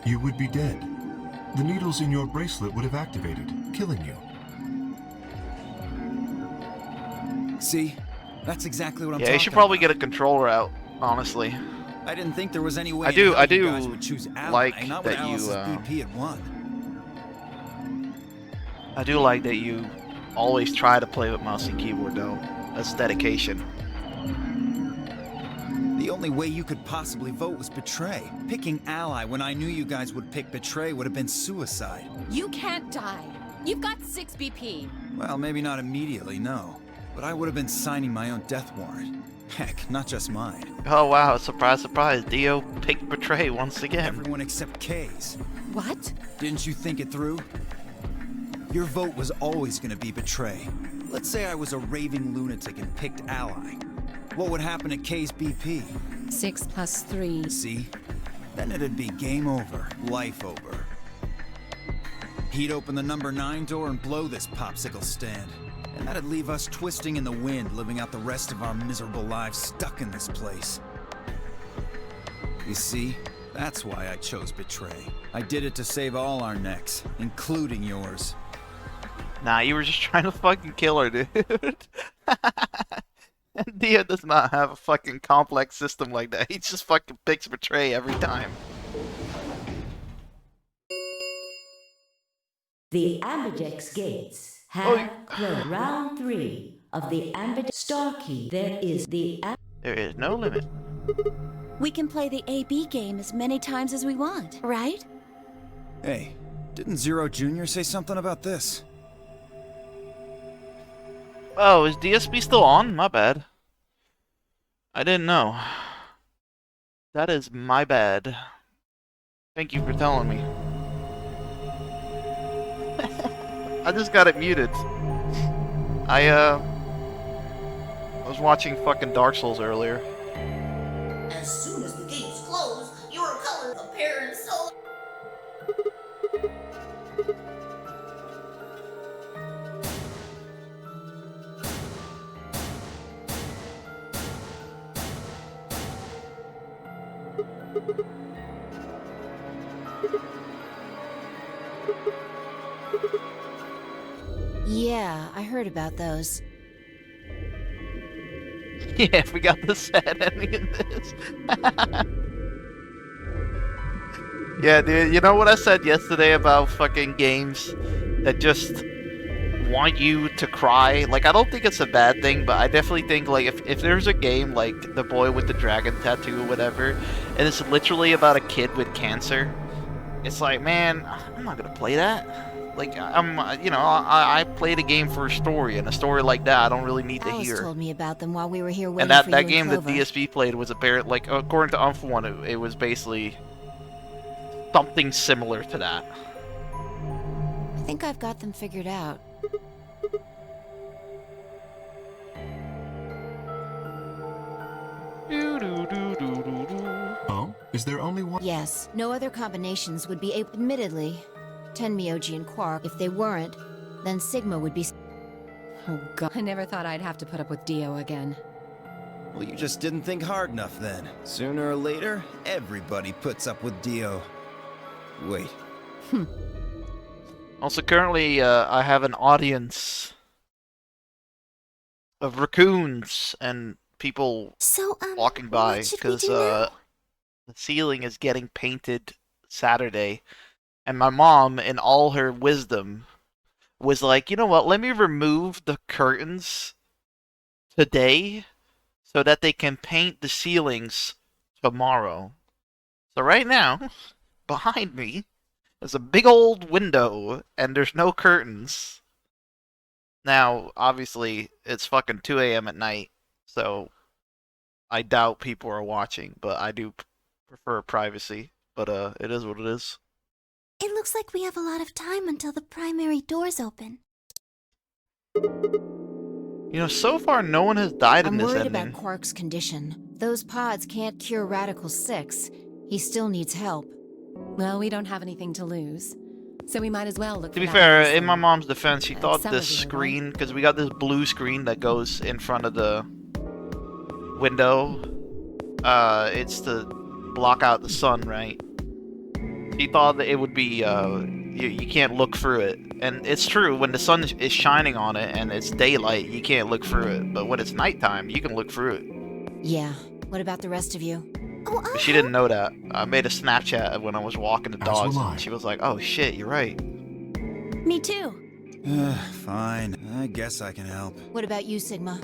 You would be dead. The needles in your bracelet would have activated, killing you. See? That's exactly what I'm Yeah, talking you should probably about. get a controller out, honestly. I didn't think there was any way I do you guys would choose Ally, like not that when you, Alice's BP had won. I do like that you always try to play with mouse and keyboard, though. That's dedication. The only way you could possibly vote was Betray. Picking Ally when I knew you guys would pick Betray would have been suicide. You can't die. You've got 6 BP. Well, maybe not immediately, no. But I would have been signing my own death warrant. Heck, not just mine. Oh wow, surprise, surprise. Dio picked Betray once again. Everyone except Kay's. What? Didn't you think it through? Your vote was always gonna be Betray. Let's say I was a raving lunatic and picked Ally. What would happen to Kay's BP? 6 plus 3. See? Then it'd be game over, life over. He'd open the number 9 door and blow this popsicle stand. And that'd leave us twisting in the wind, living out the rest of our miserable lives stuck in this place. You see? That's why I chose Betray. I did it to save all our necks, including yours. Nah, you were just trying to fucking kill her, dude. And Dio does not have a fucking complex system like that. He just fucking picks Betray every time. The Ambidex gates have closed. Round 3 of the Ambidex Star Key. There is no limit. We can play the AB game as many times as we want, right? Hey, didn't Zero Jr. say something about this? Oh, is DSP still on? My bad. I didn't know. That is my bad. Thank you for telling me. I just got it muted. I was watching fucking Dark Souls earlier. As soon as the gates close, your color appearance so. Yeah, I heard about those. Yeah, we got the sad ending in this. Yeah, dude, you know what I said yesterday about fucking games that just want you to cry? Like, I don't think it's a bad thing, but I definitely think, like, if there's a game like The Boy with the Dragon Tattoo or whatever, and it's literally about a kid with cancer, it's like, man, I'm not gonna play that. Like, I played a game for a story, and a story like that I don't really need to Alice hear. told me about them while we were here waiting And for that you game that Clover. DSP played was like, according to Umf1, it was basically something similar to that. I think I've got them figured out. Oh? Is there only one? Yes, no other combinations would be able. Admittedly, Tenmyoji and Quark. If they weren't, then Sigma would be. Oh god, I never thought I'd have to put up with Dio again. Well, you just didn't think hard enough then. Sooner or later, everybody puts up with Dio. Wait. Also, currently, I have an audience of raccoons and people So, walking by what should we because do now? the ceiling is getting painted Saturday, and my mom, in all her wisdom, was like, you know what? Let me remove the curtains today so that they can paint the ceilings tomorrow. So right now, behind me, there's a big old window and there's no curtains. Now, obviously, it's fucking 2 a.m. at night, so I doubt people are watching, but I do prefer privacy. But it is what it is. It looks like we have a lot of time until the primary doors open. You know, so far no one has died in I'm this worried ending. about Quark's condition. Those pods can't cure Radical 6. He still needs help. Well, we don't have anything to lose, so we might as well look To for be that fair, nice in my little mom's defense, she thought this accelerator, screen, because we got this blue screen that goes in front of the window, it's to block out the sun, right? She thought that it would be, you can't look through it. And it's true, when the sun is shining on it and it's daylight, you can't look through it. But when it's nighttime, you can look through it. Yeah. What about the rest of you? Oh, But she didn't know that. I made a Snapchat when I was walking the dogs, and she was like, oh shit, you're right. Me too. Fine. I guess I can help. What about you, Sigma?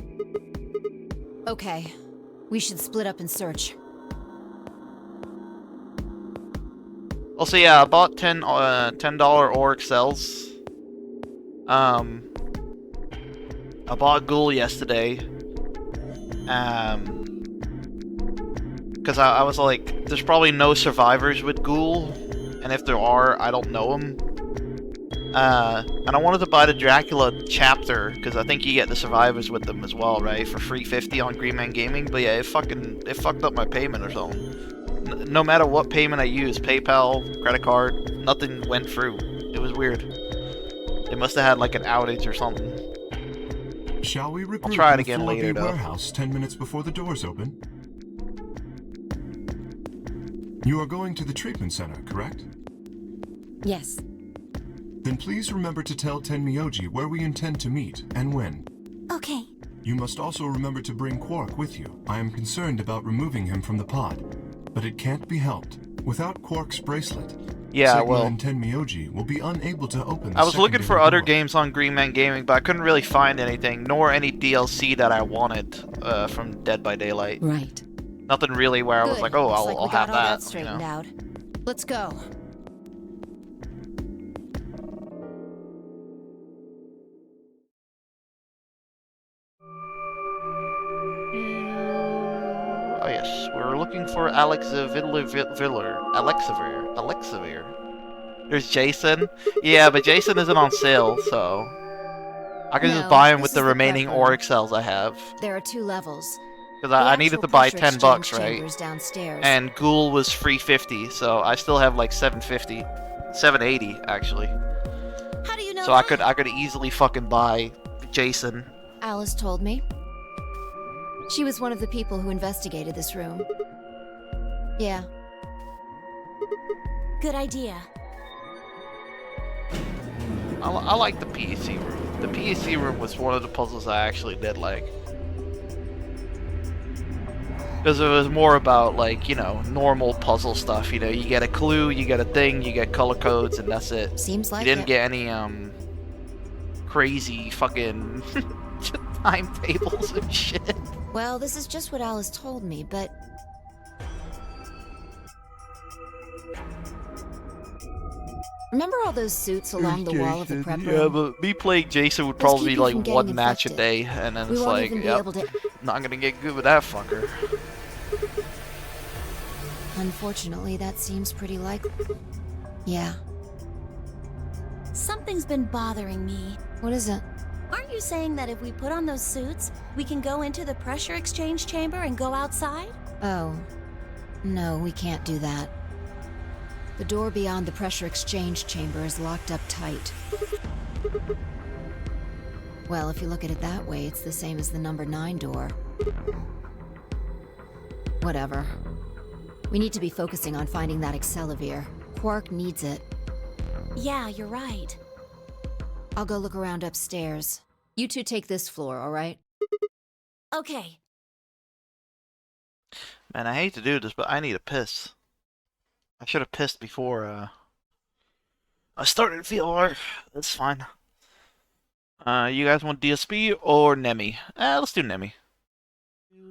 Okay. We should split up and search. Also, yeah, I bought $10 Oric cells. I bought Ghoul yesterday. Because I was like, there's probably no survivors with Ghoul, and if there are, I don't know them. And I wanted to buy the Dracula chapter, because I think you get the survivors with them as well, right? For $3.50 on Green Man Gaming, but yeah, it fucked up my payment or something. No matter what payment I used, PayPal, credit card, nothing went through. It was weird. They must have had like an outage or something. Shall we regroup I'll try it in the again 4B later, though. warehouse 10 minutes before the doors open? You are going to the treatment center, correct? Yes. Then please remember to tell Tenmyoji where we intend to meet and when. Okay. You must also remember to bring Quark with you. I am concerned about removing him from the pod, but it can't be helped. Without Quark's bracelet, Yeah, Sigma well, and Tenmyoji will be unable to open the I was looking for secondary other door. games on Green Man Gaming, but I couldn't really find anything, nor any DLC that I wanted from Dead by Daylight. Right. Nothing really where I was Good. like, oh, Looks I'll, like I'll we got have all that. that straightened out. Let's go. Oh yes, we're looking for Alexavir. There's Jason. Yeah, but Jason isn't on sale, so I can just No, buy him this with the is the remaining prep room. Oric cells I have. There are 2 levels. Because The I needed actual to buy pressure $10, exchange right? chamber's downstairs. And Ghoul was $3.50, so I still have like $7.50, $7.80 actually. How do you know So I could easily fucking buy Jason. Alice told me. She was one of the people who investigated this room. Yeah. Good idea. I like the PEC room. The PEC room was one of the puzzles I actually did like. Because it was more about, like, you know, normal puzzle stuff. You know, you get a clue, you get a thing, you get color codes, and that's it. Seems like you didn't it. get any, crazy fucking timetables and shit. Well, this is just what Alice told me, but... Remember all those suits along the wall of the prep room? Yeah, but me playing Jason would Those probably keep be you like from getting one match a infected. day, and then We it's won't like, even be yep, able to... not gonna get good with that fucker. Unfortunately, that seems pretty likely. Yeah. Something's been bothering me. What is it? Aren't you saying that if we put on those suits, we can go into the pressure exchange chamber and go outside? Oh. No, we can't do that. The door beyond the pressure exchange chamber is locked up tight. Well, if you look at it that way, it's the same as the number 9 door. Whatever. We need to be focusing on finding that Accelavir. Quark needs it. Yeah, you're right. I'll go look around upstairs. You two take this floor, all right? Okay. Man, I hate to do this, but I need a piss. I should have pissed before I started VLR. That's fine. You guys want DSP or Nemi? Let's do Nemi.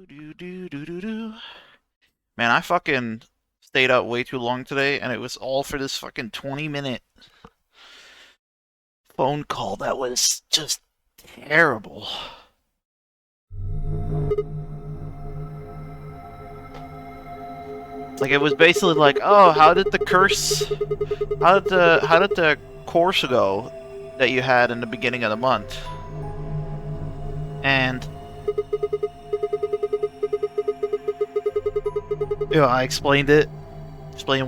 Man, I fucking stayed out way too long today, and it was all for this fucking 20-minute phone call that was just terrible. Like, it was basically like, oh, how did the course go that you had in the beginning of the month? And you know, I explained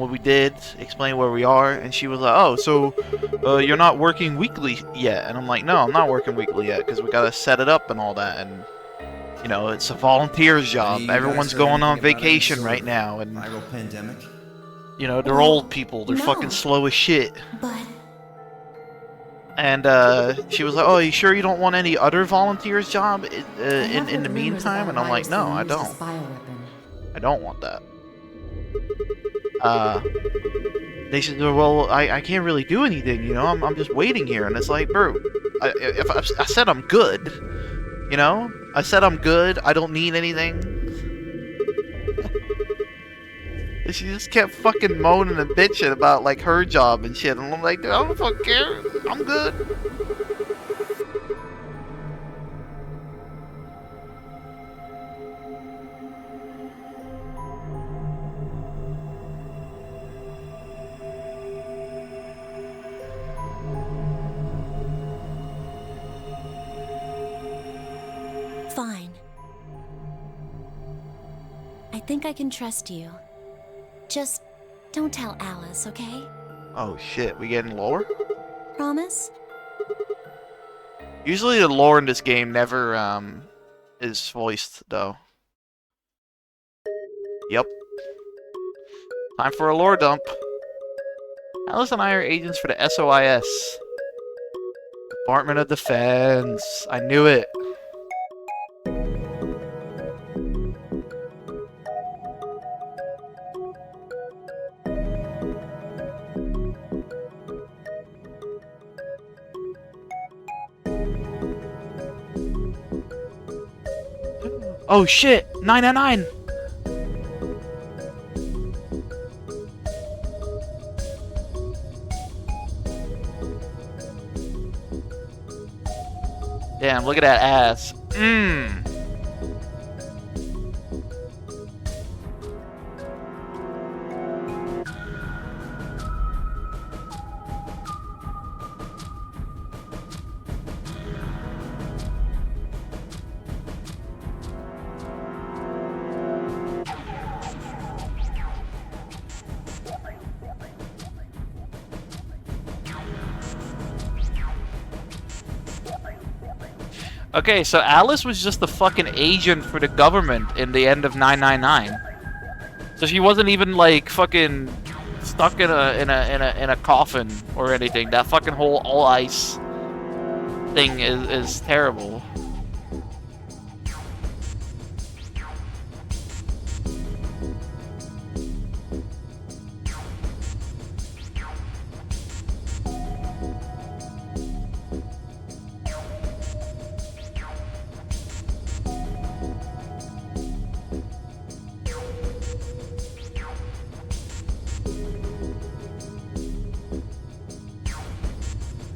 what we did, explained where we are, and she was like, oh, so you're not working weekly yet? And I'm like, no, I'm not working weekly yet, because we gotta set it up and all that, and you know, it's a volunteer's job. Everyone's going on vacation right now, and viral pandemic. you know, they're old people. They're fucking slow as shit. But And she was like, "Oh, you sure you don't want any other volunteers' job in the meantime?" And I'm like, "No, I don't. I don't want that." They said, "Well, I can't really do anything. You know, I'm just waiting here." And it's like, bro, I said I'm good. You know, I said I'm good. I don't need anything. And she just kept fucking moaning and bitching about like her job and shit. And I'm like, dude, I don't fucking care. I'm good. fine. I think I can trust you. Just don't tell Alice, okay? Oh shit, we getting lore? Promise? Usually the lore in this game never is voiced though. Yep. Time for a lore dump. Alice and I are agents for the SOIS. Department of Defense. I knew it. Oh shit! 999! Damn, look at that ass. Mmm. Okay, so Alice was just the fucking agent for the government in the end of 999. So she wasn't even like fucking stuck in a coffin or anything. That fucking whole all ice thing is terrible.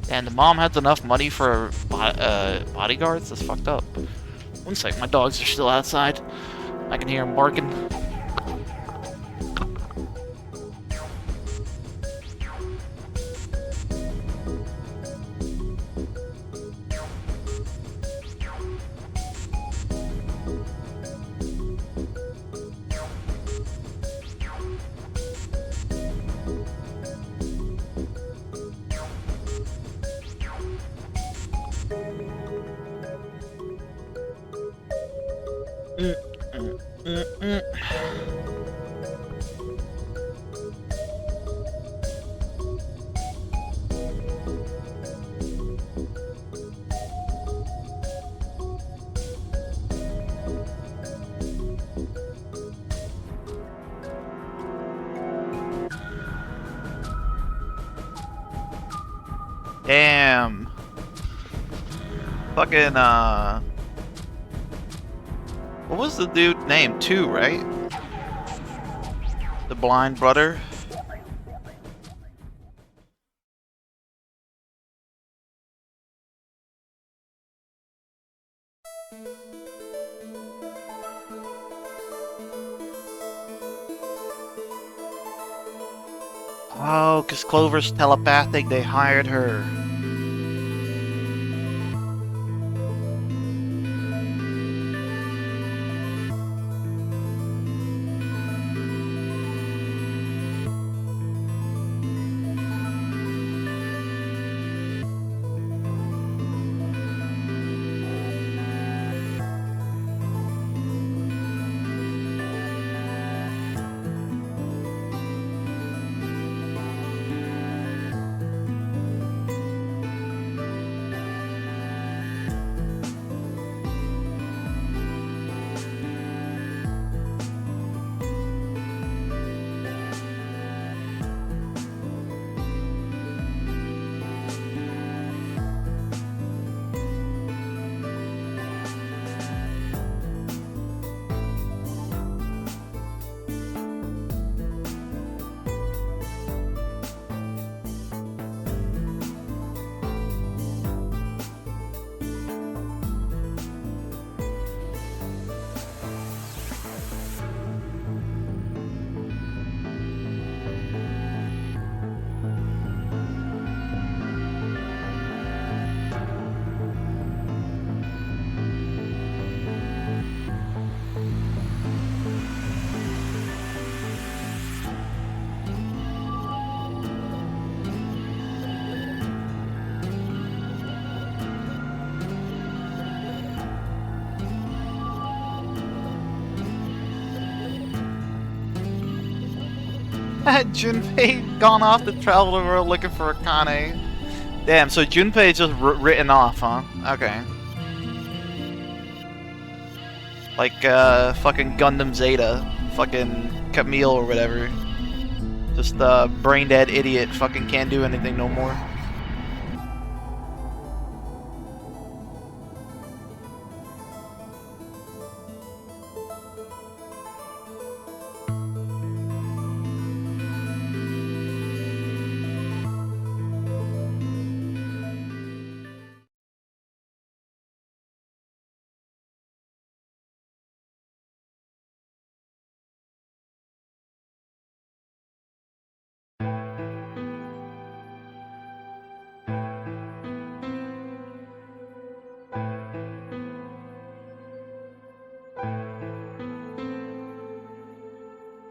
And the mom has enough money for bodyguards? That's fucked up. One sec, my dogs are still outside. I can hear them barking. Fucking, what was the dude name? Two, right? The blind brother? Oh, because Clover's telepathic, they hired her. Junpei gone off to travel the world looking for Akane. Damn, so Junpei's just written off, huh? Okay. Like, fucking Gundam Zeta. Fucking Camille or whatever. Just, brain dead idiot. Fucking can't do anything no more.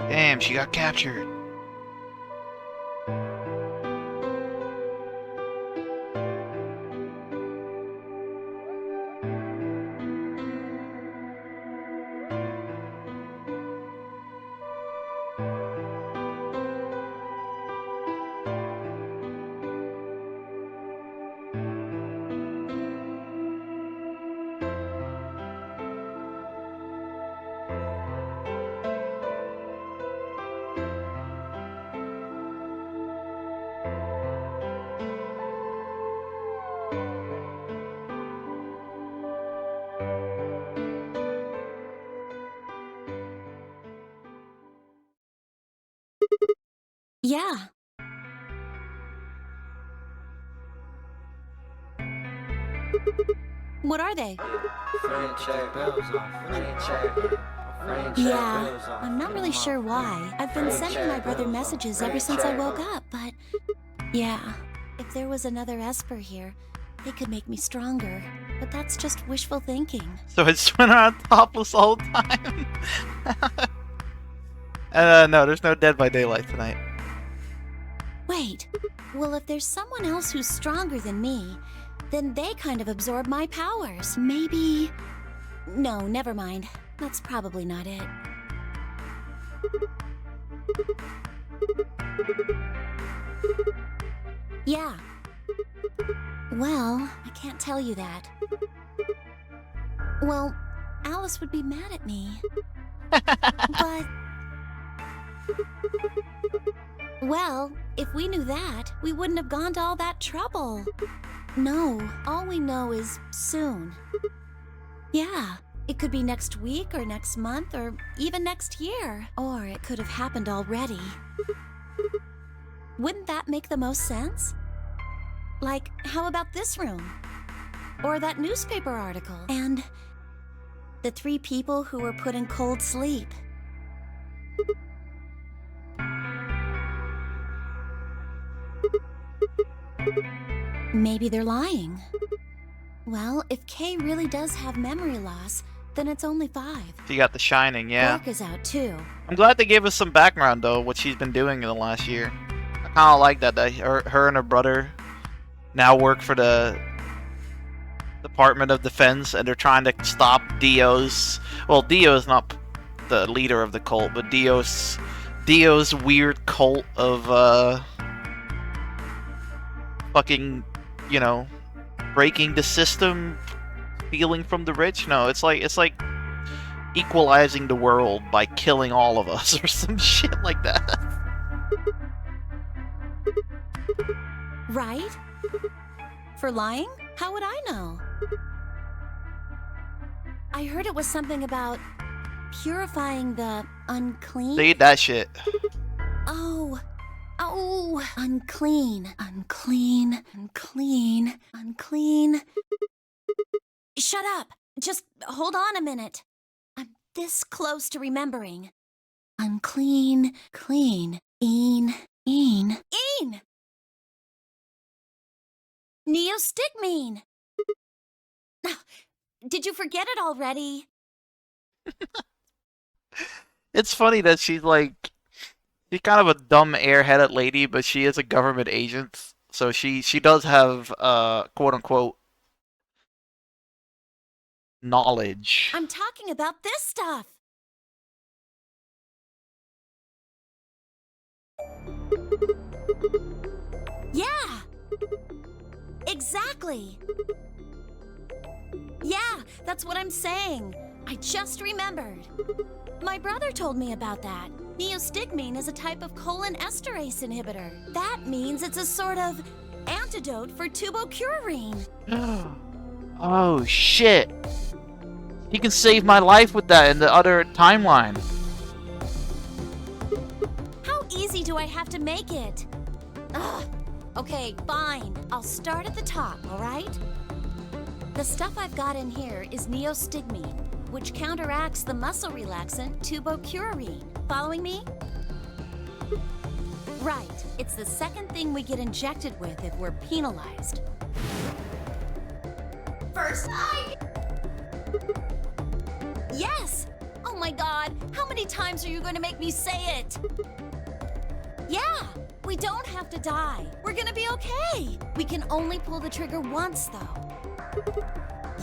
Damn, she got captured. Yeah. What are they? Yeah, I'm not really sure why. I've been sending my brother messages ever since I woke up, but... Yeah, if there was another Esper here, they could make me stronger. But that's just wishful thinking. So it's went around topless all the time? No, there's no Dead by Daylight tonight. Wait, well if there's someone else who's stronger than me, then they kind of absorb my powers. Maybe... No, never mind. That's probably not it. Yeah. Well, I can't tell you that. Well, Alice would be mad at me. But... Well, if we knew that, we wouldn't have gone to all that trouble. No, all we know is soon. Yeah, it could be next week or next month or even next year. Or it could have happened already. Wouldn't that make the most sense? Like, how about this room? Or that newspaper article? And the 3 people who were put in cold sleep. Maybe they're lying. Well, if Kay really does have memory loss, then it's only 5. She got The Shining, yeah. Brooke is out too. I'm glad they gave us some background, though, what she's been doing in the last year. I kind of like that her and her brother now work for the Department of Defense, and they're trying to stop Dio's... Well, Dio's not the leader of the cult, but Dio's weird cult of, fucking, you know, breaking the system, stealing from the rich. No, it's like equalizing the world by killing all of us or some shit like that. Right? For lying? How would I know? I heard it was something about purifying the unclean. They eat that shit. Oh, unclean, unclean, unclean, unclean. Shut up. Just hold on a minute. I'm this close to remembering. Unclean, clean, een. Neostigmine. Did you forget it already? It's funny that she's kind of a dumb airheaded lady, but she is a government agent, so she does have quote unquote knowledge. I'm talking about this stuff. Yeah. Exactly. Yeah, that's what I'm saying. I just remembered. My brother told me about that. Neostigmine is a type of cholinesterase inhibitor. That means it's a sort of antidote for tubocurarine. Oh shit! You can save my life with that in the other timeline. How easy do I have to make it? Ugh. Okay, fine. I'll start at the top, alright? The stuff I've got in here is neostigmine, which counteracts the muscle relaxant tubocurarine. Following me? Right. It's the second thing we get injected with if we're penalized. First, Yes! Oh my god, how many times are you going to make me say it? Yeah, we don't have to die. We're gonna be okay. We can only pull the trigger once, though.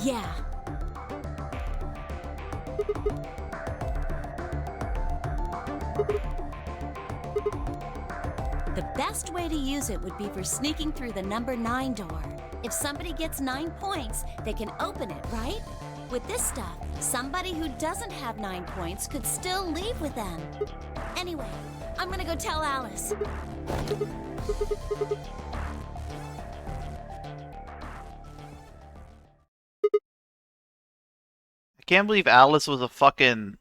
Yeah. The best way to use it would be for sneaking through the number 9 door. If somebody gets 9 points, they can open it, right? With this stuff, somebody who doesn't have 9 points could still leave with them. Anyway, I'm gonna go tell Alice. I can't believe Alice was a fucking...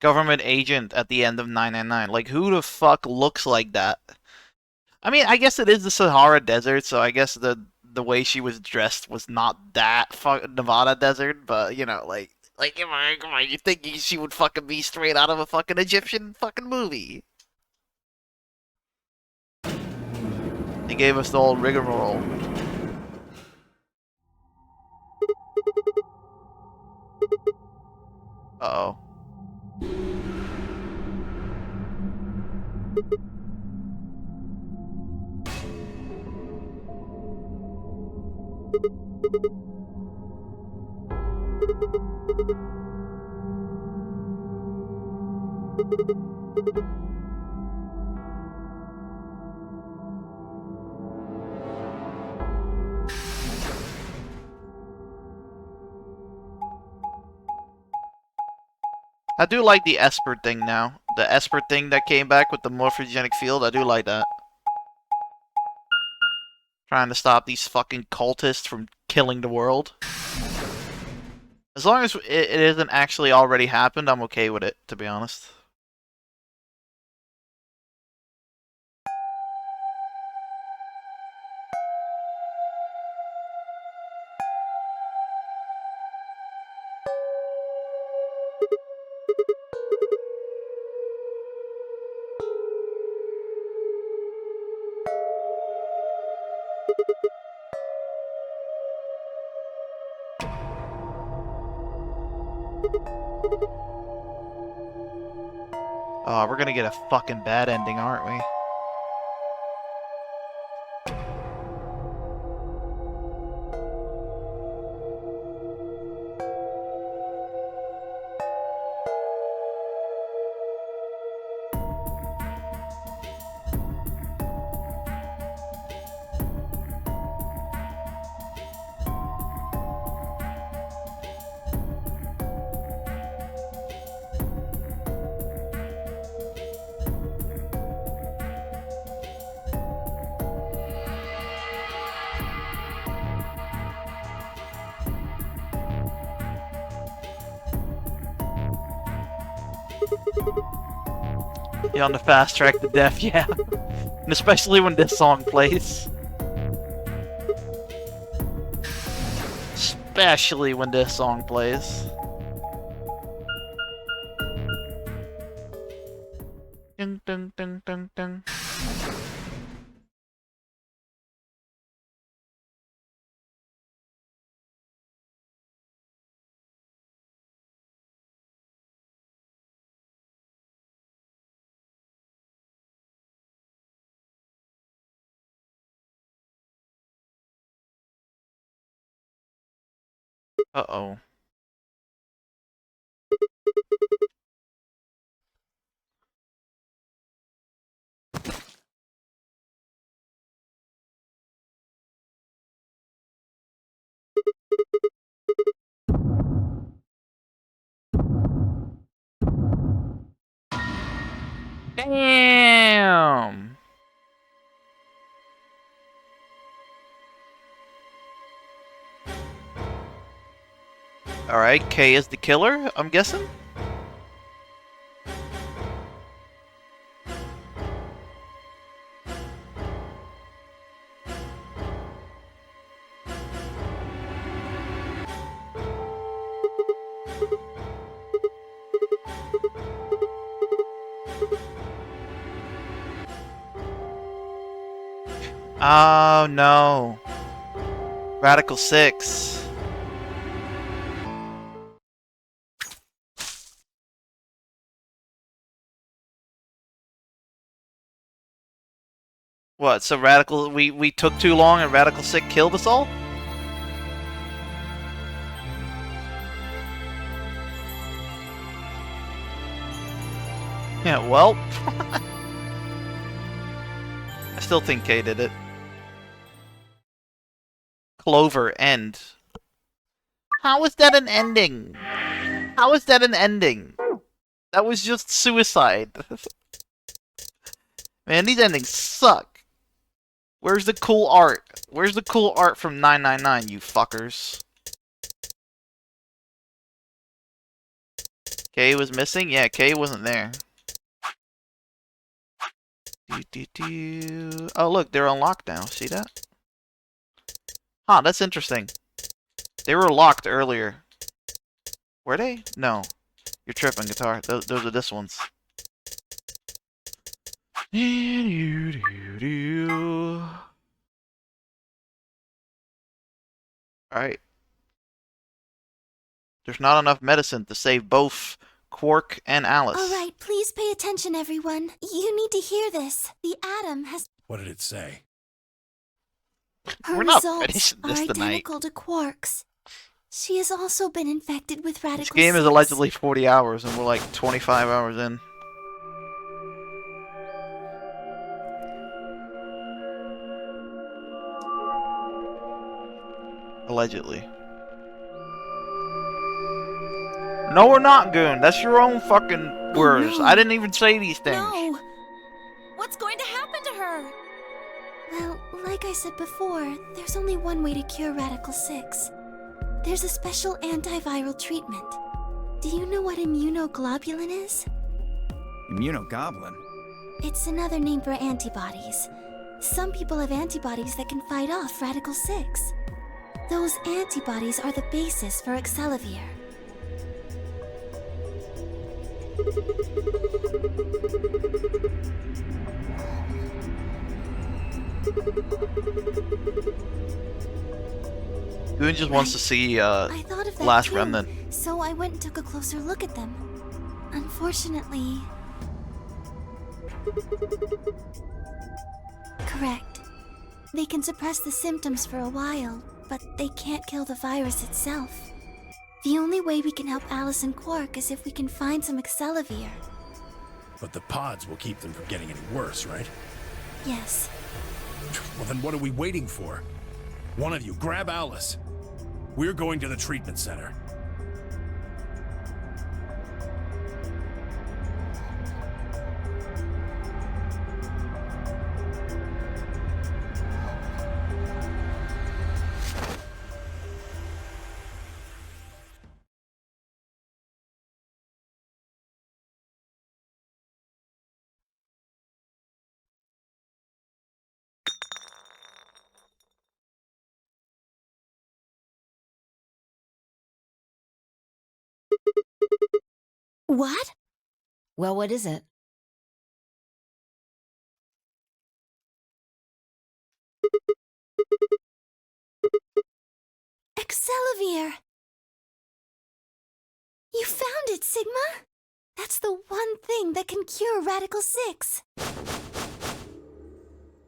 government agent at the end of 999. Like, who the fuck looks like that? I mean, I guess it is the Sahara Desert, so I guess the way she was dressed was not that Nevada desert, but, you know, like, come on, you think she would fucking be straight out of a fucking Egyptian fucking movie? He gave us the old rigmarole. Uh-oh. I do like the Esper thing now. The Esper thing that came back with the morphogenic field, I do like that. Trying to stop these fucking cultists from killing the world. As long as it isn't actually already happened, I'm okay with it, to be honest. Oh, we're gonna get a fucking bad ending, aren't we? Yeah, on the fast track to death, yeah. And especially when this song plays. Especially when this song plays. Dun, dun, dun, dun, dun. Uh-oh. Damn! Alright, K is the killer, I'm guessing? Oh no. Radical 6. What, so Radical, we took too long and Radical 6 killed us all? Yeah, well. I still think K did it. Clover, end. How is that an ending? How is that an ending? That was just suicide. Man, these endings suck. Where's the cool art? Where's the cool art from 999, you fuckers? K was missing? Yeah, K wasn't there. Oh, look, they're unlocked now. See that? Huh, that's interesting. They were locked earlier. Were they? No. You're tripping, guitar. Those are this ones. Alright. There's not enough medicine to save both Quark and Alice. Alright, please pay attention, everyone. You need to hear this. The atom has... What did it say? Her We're not results finishing are this tonight. identical to Quark's. She has also been infected with Radical This game is 6. allegedly 40 hours, and we're like 25 hours in. Allegedly. No, we're not, Goon. That's your own fucking words. no. I didn't even say these things. No! What's going to happen to her? Well, like I said before, there's only one way to cure Radical 6. There's a special antiviral treatment. Do you know what immunoglobulin is? Immunogoblin? It's another name for antibodies. Some people have antibodies that can fight off Radical 6. Those antibodies are the basis for Excelavir. Goon just wants to see I thought of that Last too, Remnant. so I went and took a closer look at them. Unfortunately... Correct. They can suppress the symptoms for a while, but they can't kill the virus itself. The only way we can help Alice and Quark is if we can find some Excelavir. But the pods will keep them from getting any worse, right? Yes. Well, then what are we waiting for? One of you, grab Alice. We're going to the treatment center. What? Well, what is it? Excelavir! You found it, Sigma! That's the one thing that can cure Radical 6.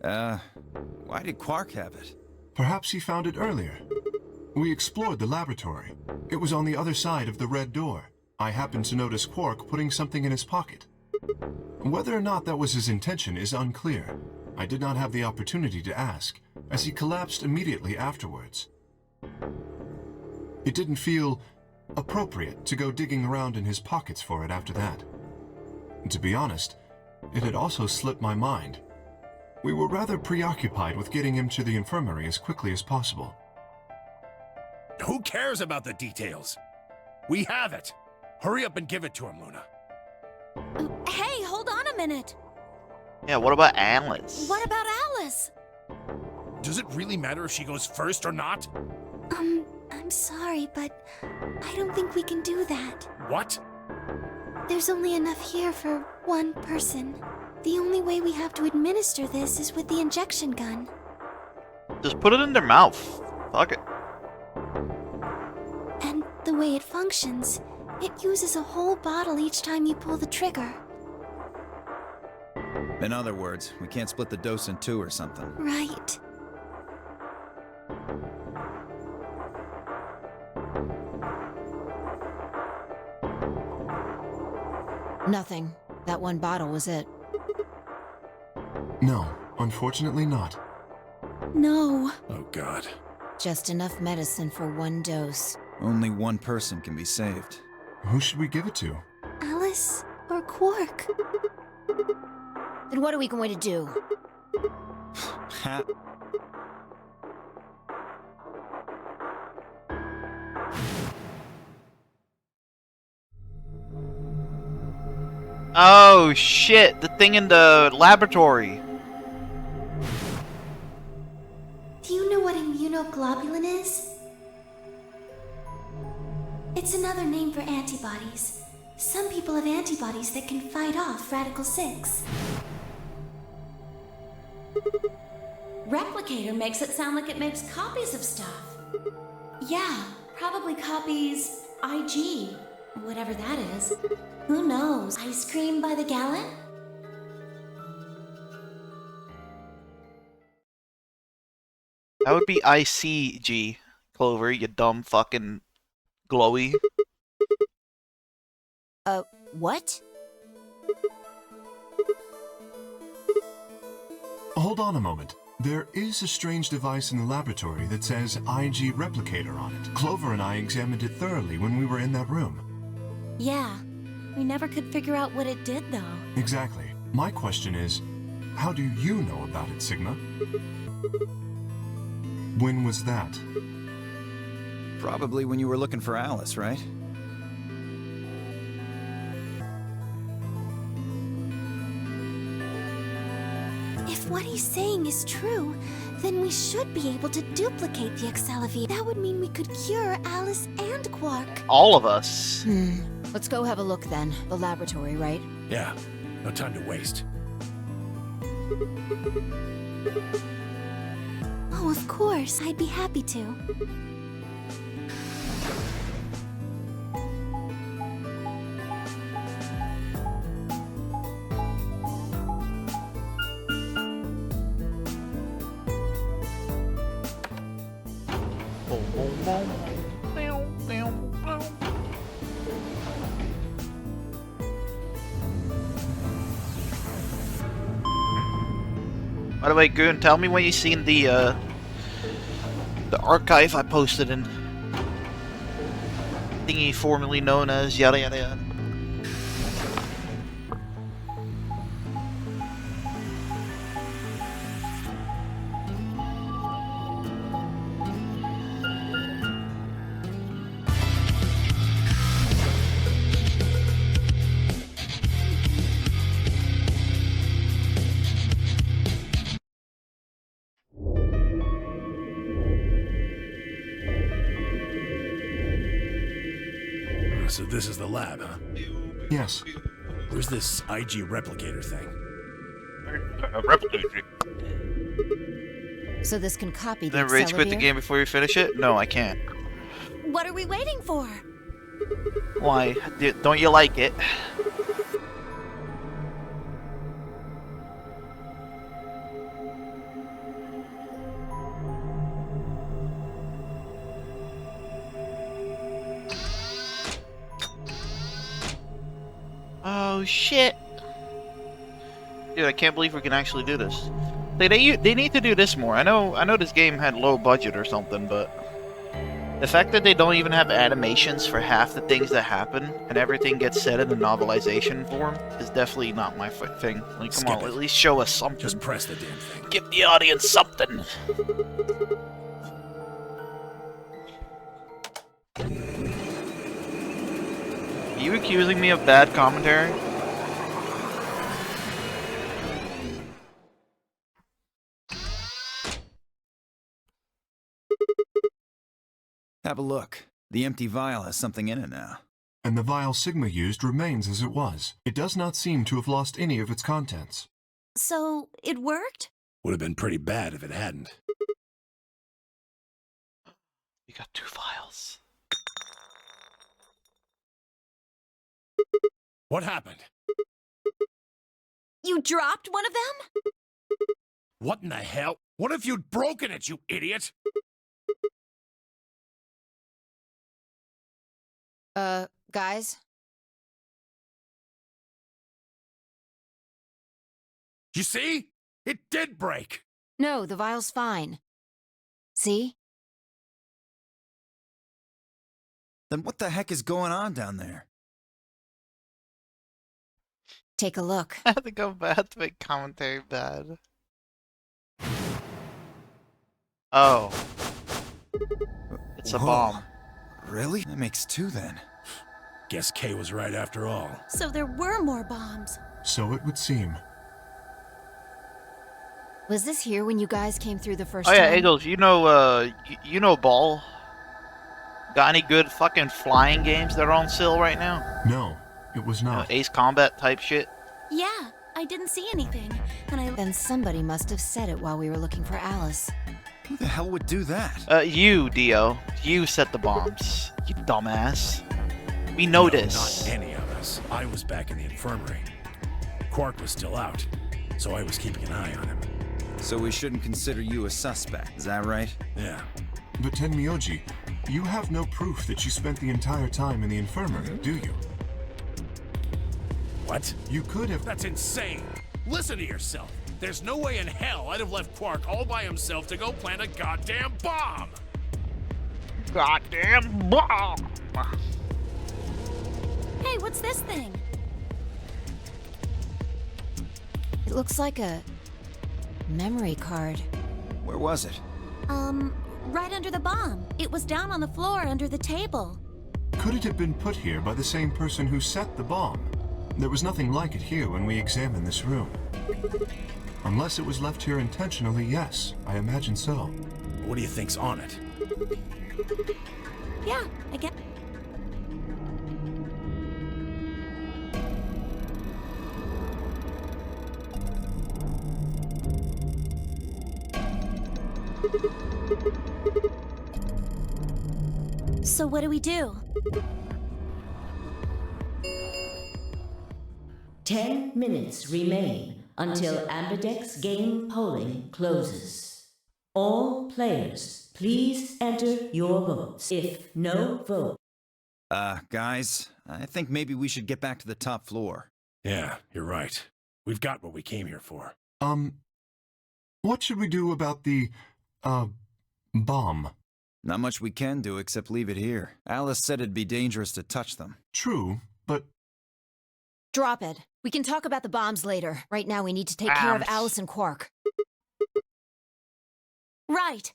Why did Quark have it? Perhaps he found it earlier. We explored the laboratory. It was on the other side of the red door. I happened to notice Quark putting something in his pocket. Whether or not that was his intention is unclear. I did not have the opportunity to ask, as he collapsed immediately afterwards. It didn't feel appropriate to go digging around in his pockets for it after that. To be honest, it had also slipped my mind. We were rather preoccupied with getting him to the infirmary as quickly as possible. Who cares about the details? We have it. Hurry up and give it to him, Luna. Hey, hold on a minute. Yeah, what about Alice? What about Alice? Does it really matter if she goes first or not? I'm sorry, but I don't think we can do that. What? There's only enough here for one person. The only way we have to administer this is with the injection gun. Just put it in their mouth. Fuck it. And the way it functions, it uses a whole bottle each time you pull the trigger. In other words, we can't split the dose in two or something. Right. Nothing. That one bottle was it. No, unfortunately not. No. Oh, God. Just enough medicine for one dose. Only one person can be saved. Who should we give it to? Alice or Quark? Then what are we going to do? Ha! Oh shit, the thing in the laboratory. Do you know what immunoglobulin is? It's another name for antibodies. Some people have antibodies that can fight off Radical 6. Replicator makes it sound like it makes copies of stuff. Yeah, probably copies IG, whatever that is. Who knows? Ice cream by the gallon? That would be ICG, Clover, you dumb fucking glowy. What? Hold on a moment. There is a strange device in the laboratory that says IG Replicator on it. Clover and I examined it thoroughly when we were in that room. Yeah. We never could figure out what it did, though. Exactly. My question is, how do you know about it, Sigma? When was that? Probably when you were looking for Alice, right? If what he's saying is true, then we should be able to duplicate the Excelavie. That would mean we could cure Alice and Quark. All of us. Let's go have a look then. The laboratory, right? Yeah, no time to waste. Oh, of course. I'd be happy to. By the way, Goon, tell me when you seen the archive I posted in thingy formerly known as yada yada yada. So this is the lab, huh? Yes. Where's this IG replicator thing? So this can copy the Then rage quit the Excelavie? game before you finish it? No, I can't. What are we waiting for? Why? Don't you like it? Oh shit! Dude, I can't believe we can actually do this. They need to do this more. I know this game had low budget or something, but the fact that they don't even have animations for half the things that happen and everything gets said in the novelization form is definitely not my thing. Like, come on, at least show us something. Just press the damn thing. Give the audience something. Are you accusing me of bad commentary? Have a look. The empty vial has something in it now. And the vial Sigma used remains as it was. It does not seem to have lost any of its contents. So, it worked? Would have been pretty bad if it hadn't. We got 2 files. What happened? You dropped one of them? What in the hell? What if you'd broken it, you idiot? Guys? You see? It did break! No, the vial's fine. See? Then what the heck is going on down there? Take a look. I had to go bad to make commentary bad. Oh. It's a Whoa. bomb. Really? That makes 2 then. Guess Kay was right after all. So there were more bombs. So it would seem. Was this here when you guys came through the first Oh yeah, time? Eagles, you know Ball? Got any good fucking flying games that are on sale right now? No, it was not. Ace Combat type shit? Yeah, I didn't see anything. And Then somebody must have said it while we were looking for Alice. Who the hell would do that? You, Dio. You set the bombs. You dumbass. We know this. Not any of us. I was back in the infirmary. Quark was still out, so I was keeping an eye on him. So we shouldn't consider you a suspect, is that right? Yeah. But Tenmyoji, you have no proof that you spent the entire time in the infirmary, do you? What? You could have... That's insane! Listen to yourself! There's no way in hell I'd have left Quark all by himself to go plant a goddamn bomb! Goddamn bomb! Hey, what's this thing? It looks like a memory card. Where was it? Right under the bomb. It was down on the floor under the table. Could it have been put here by the same person who set the bomb? There was nothing like it here when we examined this room. Unless it was left here intentionally, yes, I imagine so. What do you think's on it? Yeah, I get. So what do we do? 10 minutes remain until Ambidex game polling closes. All players, please enter your votes. If no vote. Guys, I think maybe we should get back to the top floor. Yeah, you're right. We've got what we came here for. What should we do about the, bomb? Not much we can do except leave it here. Alice said it'd be dangerous to touch them. True, but Drop it. We can talk about the bombs later. Right now we need to take care of Bombs. Alice and Quark. Right.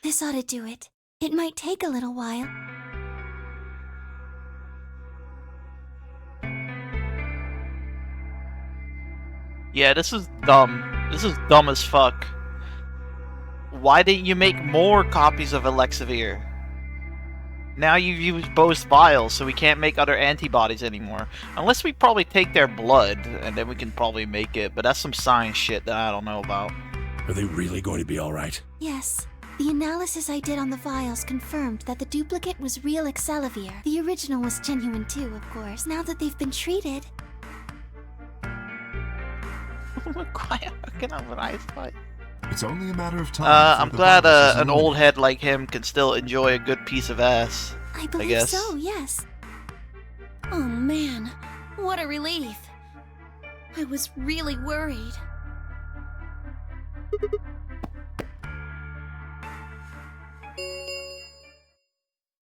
This ought to do it. It might take a little while. Yeah, this is dumb. This is dumb as fuck. Why didn't you make more copies of Elexavir? Now you've used both vials, so we can't make other antibodies anymore. Unless we probably take their blood, and then we can probably make it, but that's some science shit that I don't know about. Are they really going to be alright? Yes. The analysis I did on the vials confirmed that the duplicate was real Excelavir. The original was genuine too, of course. Now that they've been treated... Quiet, fucking up with ice fight. it's only a matter of time. I'm before the glad virus is an old eliminated. head like him can still enjoy a good piece of ass. I believe guess. so, yes. Oh man, what a relief. I was really worried.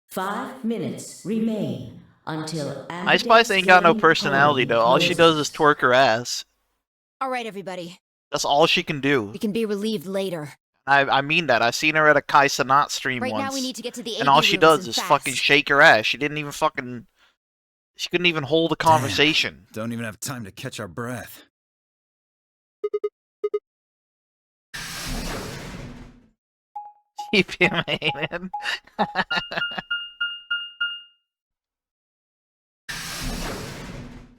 Five minutes remain until Ice Spice ain't got no game personality though. All she does is twerk her ass. Alright, everybody. That's all she can do. We can be relieved later. I mean that. I seen her at a Kai Sanat stream Right once. now we need to get to the and AV all she rooms does and is fast. fucking shake her ass. She didn't even fucking... She couldn't even hold a conversation. Don't even have time to catch our breath. TPMA, man.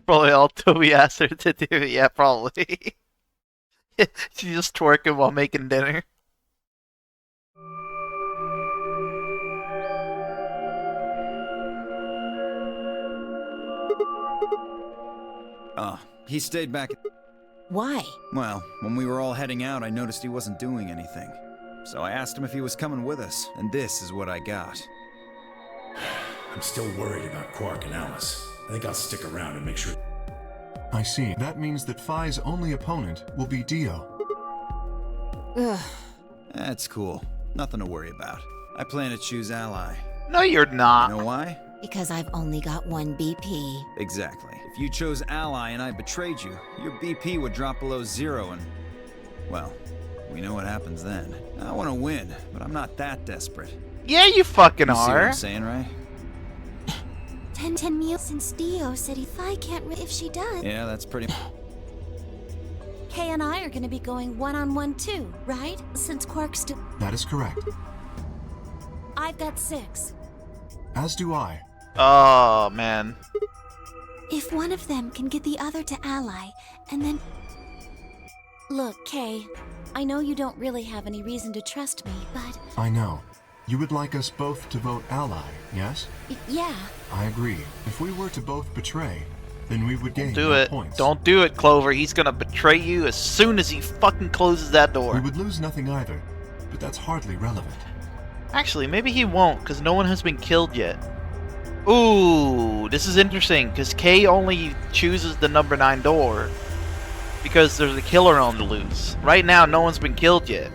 Probably all Toby asked her to do. Yeah, probably. She's just twerking while making dinner. Oh, he stayed back. Why? Well, when we were all heading out, I noticed he wasn't doing anything. So I asked him if he was coming with us, and this is what I got. I'm still worried about Quark and Alice. I think I'll stick around and make sure. I see. That means that Phi's only opponent will be Dio. Ugh. That's cool. Nothing to worry about. I plan to choose Ally. No, you're not. You know why? Because I've only got one BP. Exactly. If you chose Ally and I betrayed you, your BP would drop below 0 and... well, we know what happens then. I want to win, but I'm not that desperate. Yeah, you fucking You see what are. I'm saying, right? 10 meals since Dio said if I can't if she does. Yeah, that's pretty... Kay and I are gonna be going one-on-one too, right? Since Quark's That is correct. I've got 6. As do I. Oh, man. If one of them can get the other to ally, and then... Look, Kay, I know you don't really have any reason to trust me, but I know. You would like us both to vote ally, yes? yeah. I agree. If we were to both betray, then we would gain Do no it. points. Don't do it, Clover. He's gonna betray you as soon as he fucking closes that door. We would lose nothing either, but that's hardly relevant. Actually, maybe he won't, because no one has been killed yet. Ooh, this is interesting, because Kay only chooses the number 9 door because there's a killer on the loose. Right now, no one's been killed yet.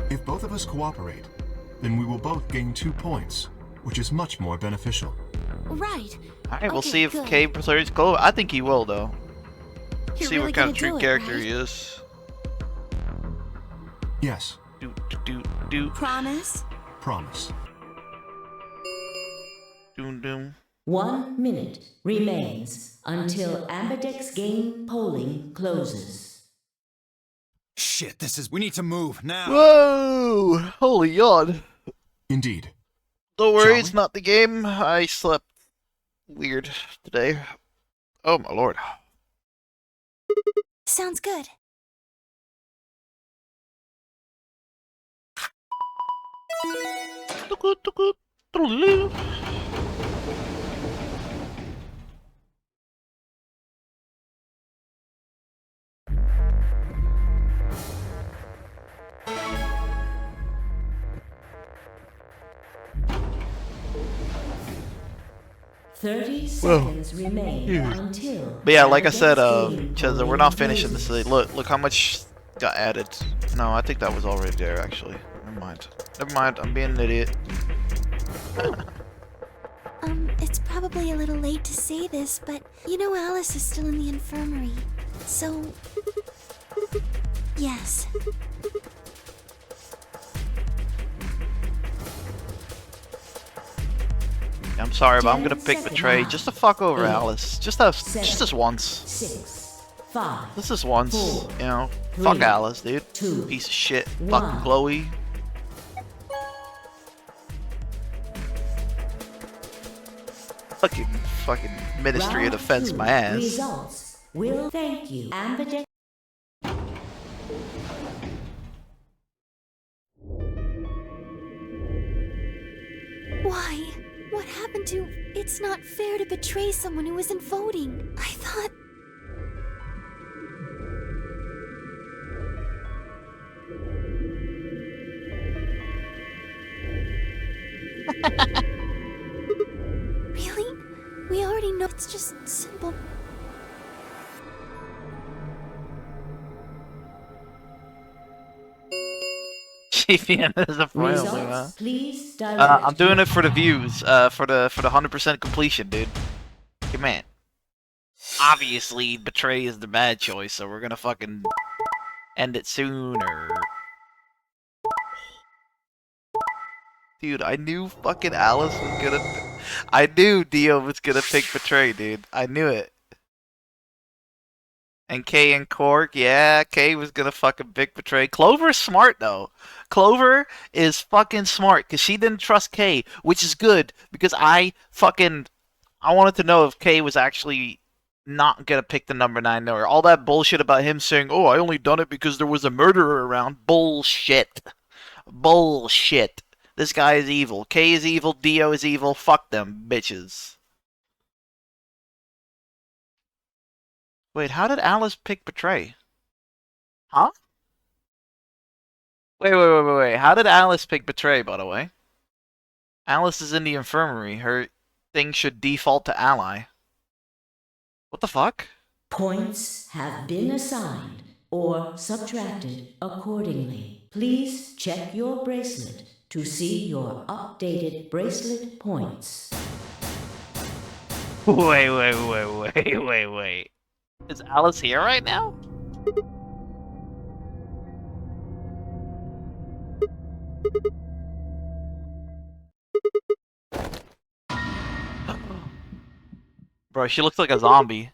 If both of us cooperate, then we will both gain 2 points, which is much more beneficial. Right. Alright, we'll Okay, see if good. Kay betrays Clover. I think he will, though. You're See really what kind of gonna true do it, character right? he is. Yes, Do. Promise? promise. Doom. 1 minute remains until Ambidex game polling closes. Shit, we need to move now. Whoa! Holy god. Indeed. Don't worry, Shall it's we? not the game. I slept weird today. Oh my lord. Sounds good. Thirty seconds remain until. But yeah, like I said, Ambidex game Cheza, we're polling not finishing this. closes. Look how much got added. No, I think that was already there, actually. Never mind, I'm being an idiot. It's probably a little late to say this, but you know Alice is still in the infirmary. So, yes. I'm sorry, but I'm 10 gonna pick seconds. Betray just to fuck over 8, Alice. Just this once. 6, 5. Just this once. 4, You know, fuck 3, Alice, dude. 2, Piece of shit. 1. Fucking Chloe. Fucking Ministry of Round Defense, 2 my ass. Results will thank you. Ambidex. Why? What happened to... It's not fair to betray someone who isn't voting. I thought... Really? We already know it's just simple... GVN is a friendly, man. Results, please direct. I'm doing it for the views, for the 100% completion, dude. Hey, man. Obviously, Betray is the bad choice, so we're gonna fucking end it sooner. Dude, I knew fucking Alice was gonna... I knew Dio was gonna pick Betray, dude. I knew it. And Kay and Cork, yeah, Kay was gonna fucking pick Betray. Clover's smart, though. Clover is fucking smart, because she didn't trust Kay, which is good, because I wanted to know if Kay was actually not gonna pick the number 9 or all that bullshit about him saying, oh, I only done it because there was a murderer around. Bullshit. Bullshit. This guy is evil. Kay is evil, Dio is evil, fuck them, bitches. Wait, how did Alice pick Betray? Huh? Wait. How did Alice pick Betray, by the way? Alice is in the infirmary. Her thing should default to Ally. What the fuck? Points have been assigned or subtracted accordingly. Please check your bracelet to see your updated bracelet points. Wait. Is Alice here right now? Bro, she looks like a zombie.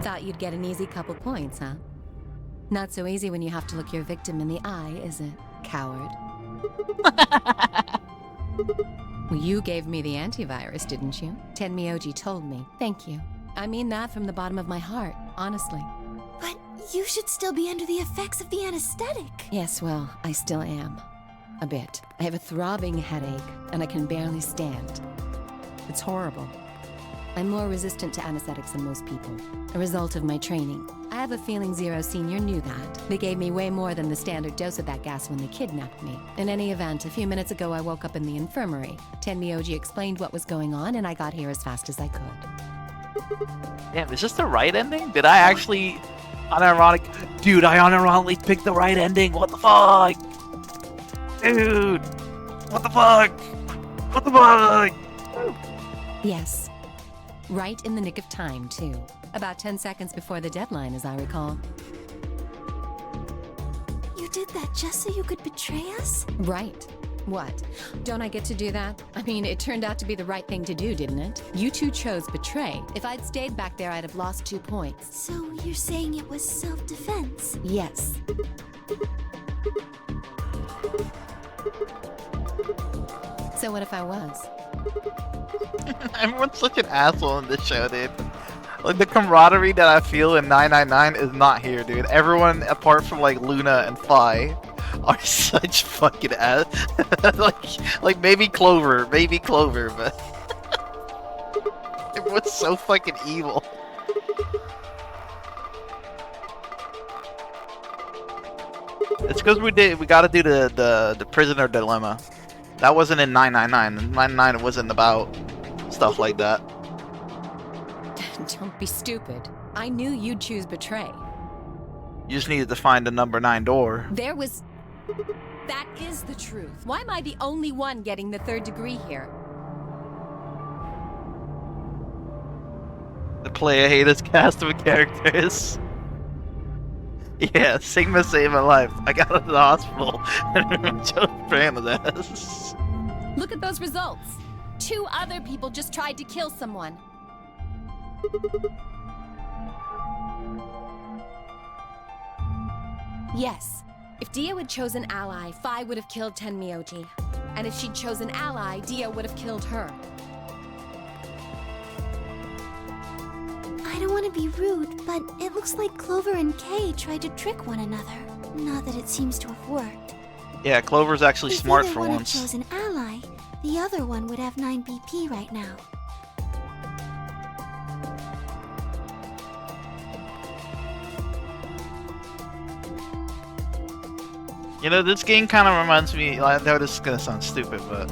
Thought you'd get an easy couple points, huh? Not so easy when you have to look your victim in the eye, is it, coward? Well, you gave me the antivirus, didn't you? Tenmyoji told me. Thank you. I mean that from the bottom of my heart, honestly. But you should still be under the effects of the anesthetic. Yes, well, I still am. A bit. I have a throbbing headache, and I can barely stand. It's horrible. I'm more resistant to anesthetics than most people, a result of my training. I have a feeling Zero Senior knew that. They gave me way more than the standard dose of that gas when they kidnapped me. In any event, a few minutes ago I woke up in the infirmary. Tenmyoji explained what was going on, and I got here as fast as I could. Damn, is this the right ending? Did I actually unironically picked the right ending? What the fuck? Dude! What the fuck? What the fuck? Yes. Right in the nick of time, too. About 10 seconds before the deadline, as I recall. You did that just so you could betray us? Right. What? Don't I get to do that? I mean, it turned out to be the right thing to do, didn't it? You two chose betray. If I'd stayed back there, I'd have lost 2 points. So you're saying it was self-defense? Yes. So what if I was? Everyone's such an asshole in this show, dude. Like, the camaraderie that I feel in 999 is not here, dude. Everyone, apart from, like, Luna and Phi, are such fucking ass. like maybe Clover, but... Everyone's so fucking evil. It's because we gotta do the prisoner dilemma. That wasn't in 999. 999 wasn't about stuff like that. Don't be stupid. I knew you'd choose betray. You just needed to find the number 9 door. There was... That is the truth. Why am I the only one getting the 3rd degree here? The player haters cast of characters. Yeah, Sigma saved my life. I got out of the hospital and just praying to this. Look at those results. 2 other people just tried to kill someone. Yes. If Dio had chosen ally, Phi would have killed Tenmyoji. And if she'd chosen ally, Dio would have killed her. I don't want to be rude, but it looks like Clover and Kay tried to trick one another. Not that it seems to have worked. Yeah, Clover's actually If smart either for one once. had chosen ally, the other one would have 9 BP right now. You know, this game kind of reminds me. I know this is gonna sound stupid, but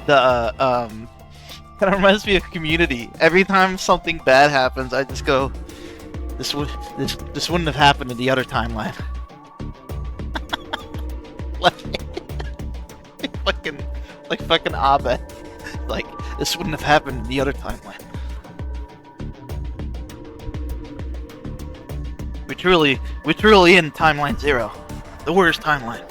the kind of reminds me of Community. Every time something bad happens, I just go, "This wouldn't have happened in the other timeline." like fucking Abe. Like, this wouldn't have happened in the other timeline. We're truly in timeline 0, the worst timeline.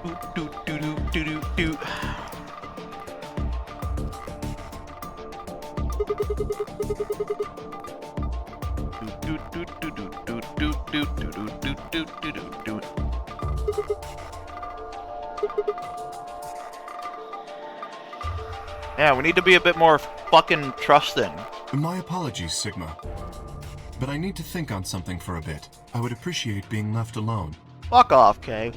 Do do do do do do. Yeah, we need to be a bit more fucking trusting. My apologies, Sigma. But I need to think on something for a bit. I would appreciate being left alone. Fuck off, Kay.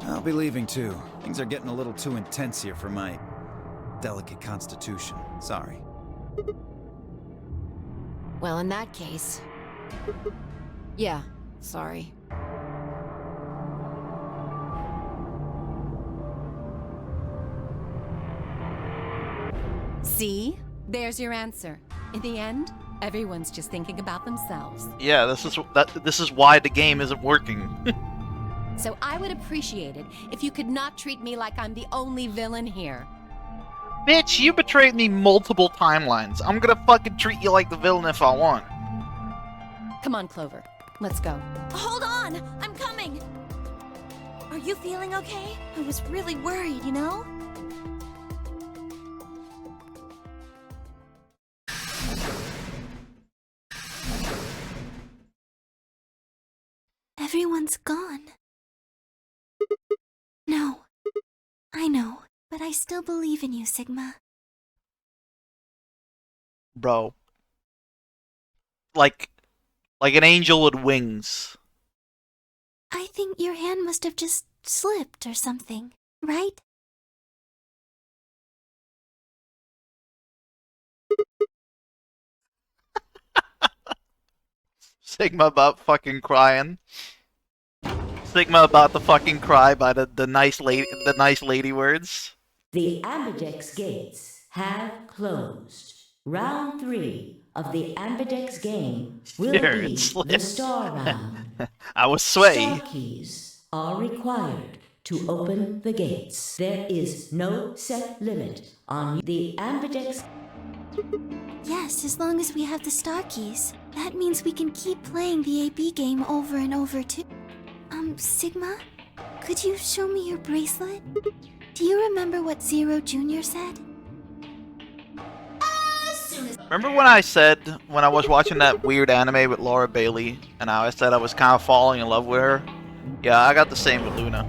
I'll be leaving too. Things are getting a little too intense here for my delicate constitution. Sorry. Well, in that case... Yeah, sorry. See? There's your answer. In the end, everyone's just thinking about themselves. Yeah, this is why the game isn't working. So I would appreciate it if you could not treat me like I'm the only villain here. Bitch, you betrayed me multiple timelines. I'm gonna fucking treat you like the villain if I want. Come on, Clover. Let's go. Hold on! I'm coming! Are you feeling okay? I was really worried, you know? Everyone's gone. No. I know, but I still believe in you, Sigma. Bro. Like an angel with wings. I think your hand must have just slipped or something, right? Sigma about fucking crying. Sigma about to fucking cry by the nice lady words. The Ambidex gates have closed. Round 3 of the Ambidex game will Here, be it's the Star Round. I was Star sway. keys are required to open the gates. There is no set limit on the Ambidex. Yes, as long as we have the star keys. That means we can keep playing the AB game over and over too. Sigma? Could you show me your bracelet? Do you remember what Zero Jr. said? Remember when I said, when I was watching that weird anime with Laura Bailey, and I said I was kind of falling in love with her? Yeah, I got the same with Luna.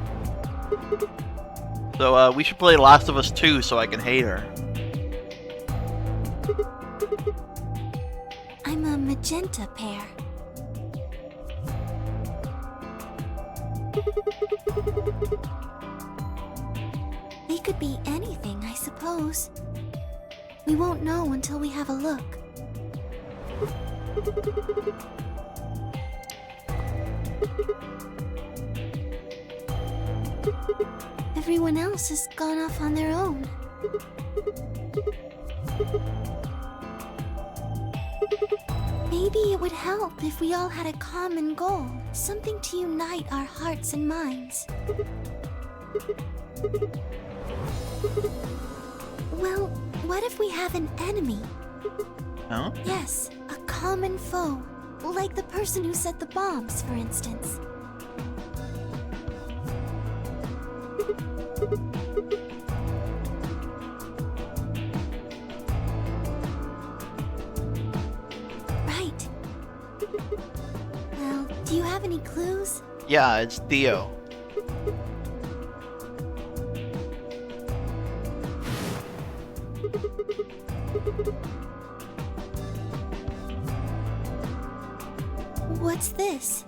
So, we should play Last of Us 2 so I can hate her. I'm a magenta pair. They could be anything, I suppose. We won't know until we have a look. Everyone else has gone off on their own. Maybe it would help if we all had a common goal, something to unite our hearts and minds. Well, what if we have an enemy? Huh? Yes, a common foe, like the person who set the bombs, for instance. Right. Well, do you have any clues? Yeah, it's Theo. What's this?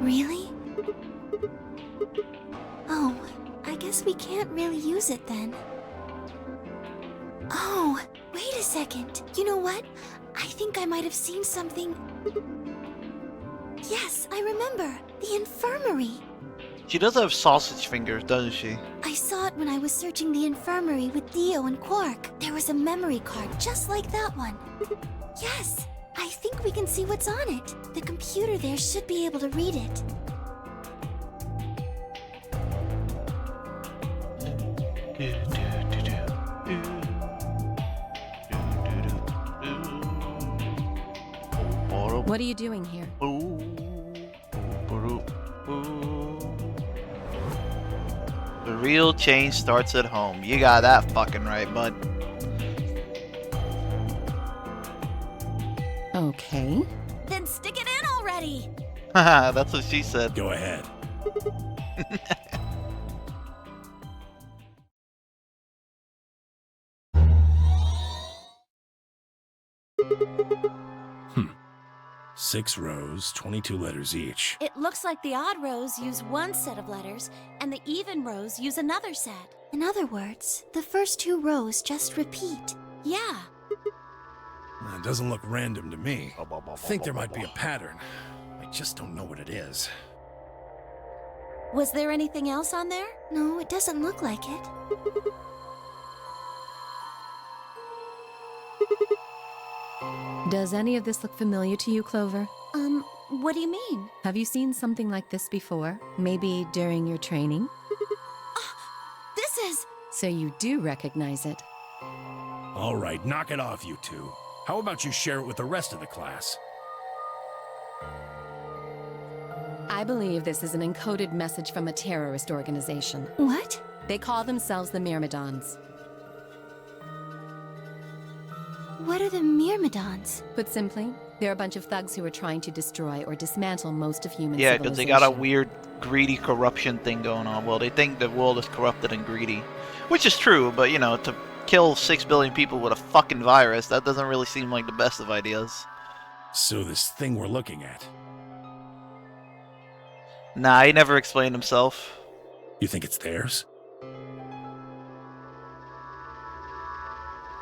Really? Oh, I guess we can't really use it then. Oh, wait a second. You know what? I think I might have seen something. Yes, I remember. The infirmary. She does have sausage fingers, doesn't she? I saw it when I was searching the infirmary with Theo and Quark. There was a memory card just like that one. Yes, I think we can see what's on it. The computer there should be able to read it. What are you doing here? The real change starts at home. You got that fucking right, bud. Okay. Then stick it in already! Haha, that's what she said. Go ahead. Hmm. 6 rows, 22 letters each. It looks like the odd rows use one set of letters, and the even rows use another set. In other words, the first 2 rows just repeat. Yeah. It doesn't look random to me. I think there might be a pattern. I just don't know what it is. Was there anything else on there? No, it doesn't look like it. Does any of this look familiar to you, Clover? What do you mean? Have you seen something like this before? Maybe during your training? This is... So you do recognize it. All right, knock it off, you two. How about you share it with the rest of the class? I believe this is an encoded message from a terrorist organization. What? They call themselves the Myrmidons. What are the Myrmidons? Put simply, they're a bunch of thugs who are trying to destroy or dismantle most of human Yeah, because they got a civilization. weird, greedy corruption thing going on. Well, they think the world is corrupted and greedy. Which is true, but, you know, to kill 6 billion people with a fucking virus, that doesn't really seem like the best of ideas. So this thing we're looking at, Nah, he never explained himself. you think it's theirs?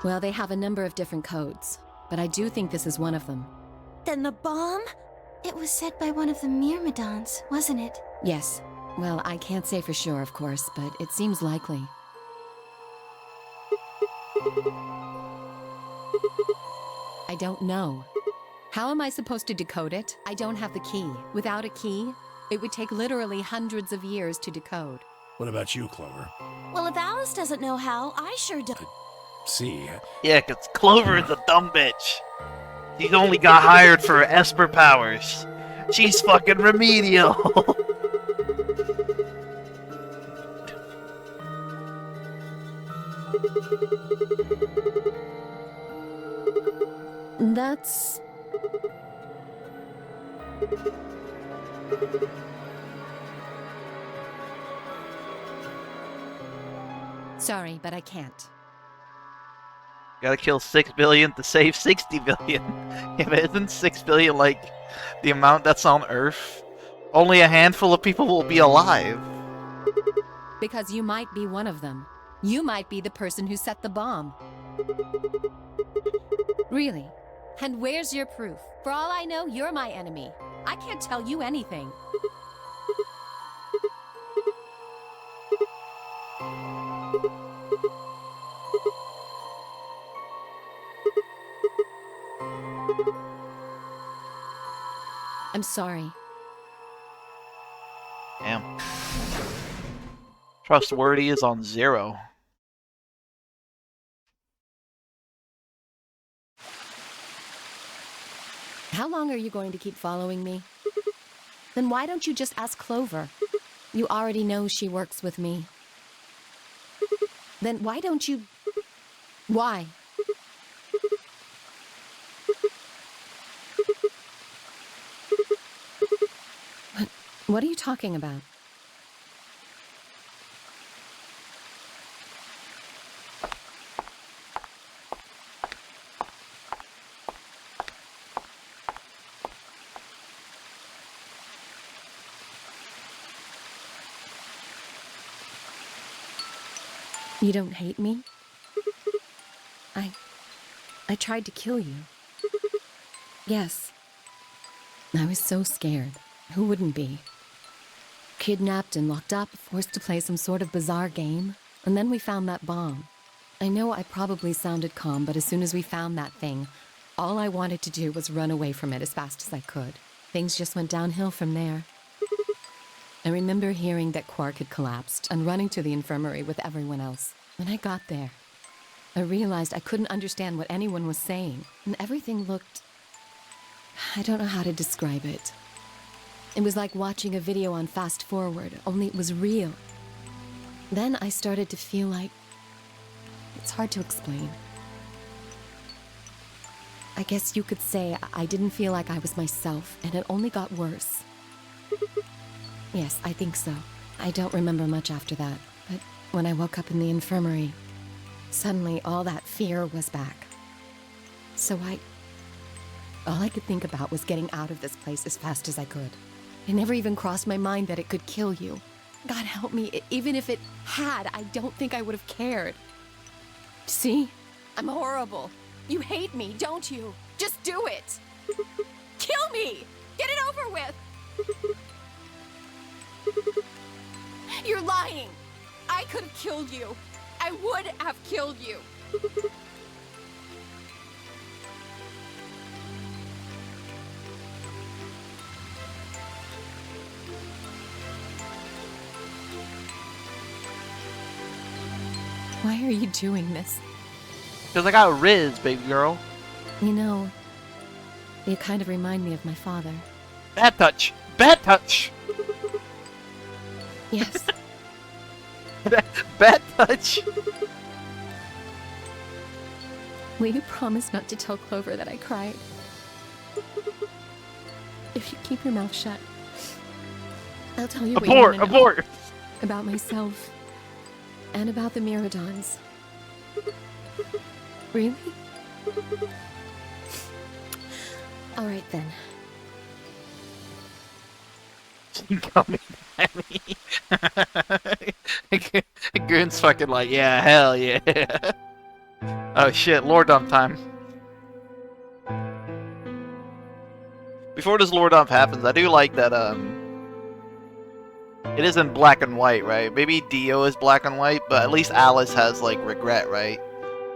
Well, they have a number of different codes, but I do think this is one of them. Then the bomb? It was set by one of the Myrmidons, wasn't it? Yes. Well, I can't say for sure, of course, but it seems likely. I don't know. How am I supposed to decode it? I don't have the key. Without a key, it would take literally hundreds of years to decode. What about you, Clover? Well, if Alice doesn't know how, I sure don't. See, Yeah, 'cause Clover is a dumb bitch. She's only got hired for her Esper powers. She's fucking remedial. That's... Sorry, but I can't. Gotta kill 6 billion to save 60 billion. Yeah, but isn't 6 billion like the amount that's on Earth? Only a handful of people will be alive. Because you might be one of them. You might be the person who set the bomb. Really? And where's your proof? For all I know, you're my enemy. I can't tell you anything. I'm sorry. Damn. Trustworthy is on 0. How long are you going to keep following me? Then why don't you just ask Clover? You already know she works with me. Then why don't you... Why? What are you talking about? You don't hate me? I tried to kill you. Yes. I was so scared. Who wouldn't be? Kidnapped and locked up, forced to play some sort of bizarre game. And then we found that bomb. I know I probably sounded calm, but as soon as we found that thing, all I wanted to do was run away from it as fast as I could. Things just went downhill from there. I remember hearing that Quark had collapsed and running to the infirmary with everyone else. When I got there, I realized I couldn't understand what anyone was saying, and everything looked... I don't know how to describe it. It was like watching a video on fast forward, only it was real. Then I started to feel like... It's hard to explain. I guess you could say I didn't feel like I was myself, and it only got worse. Yes, I think so. I don't remember much after that, but when I woke up in the infirmary, suddenly all that fear was back. So all I could think about was getting out of this place as fast as I could. It never even crossed my mind that it could kill you. God help me, even if it had, I don't think I would have cared. See? I'm horrible. You hate me, don't you? Just do it! Kill me! Get it over with! You're lying! I could have killed you. I would have killed you. Why are you doing this? Because I got Riz, baby girl. You know, you kind of remind me of my father. Bad touch! Bad touch! Yes. Bad touch! Will you promise not to tell Clover that I cried? If you keep your mouth shut, I'll tell you what you want to know. Abort! About myself. And about the Myrmidons. Really? All right then. Coming at me. Goon's fucking like, yeah, hell yeah. Oh shit, lore dump time. Before this lore dump happens, I do like that it isn't black and white, right? Maybe Dio is black and white, but at least Alice has like regret, right?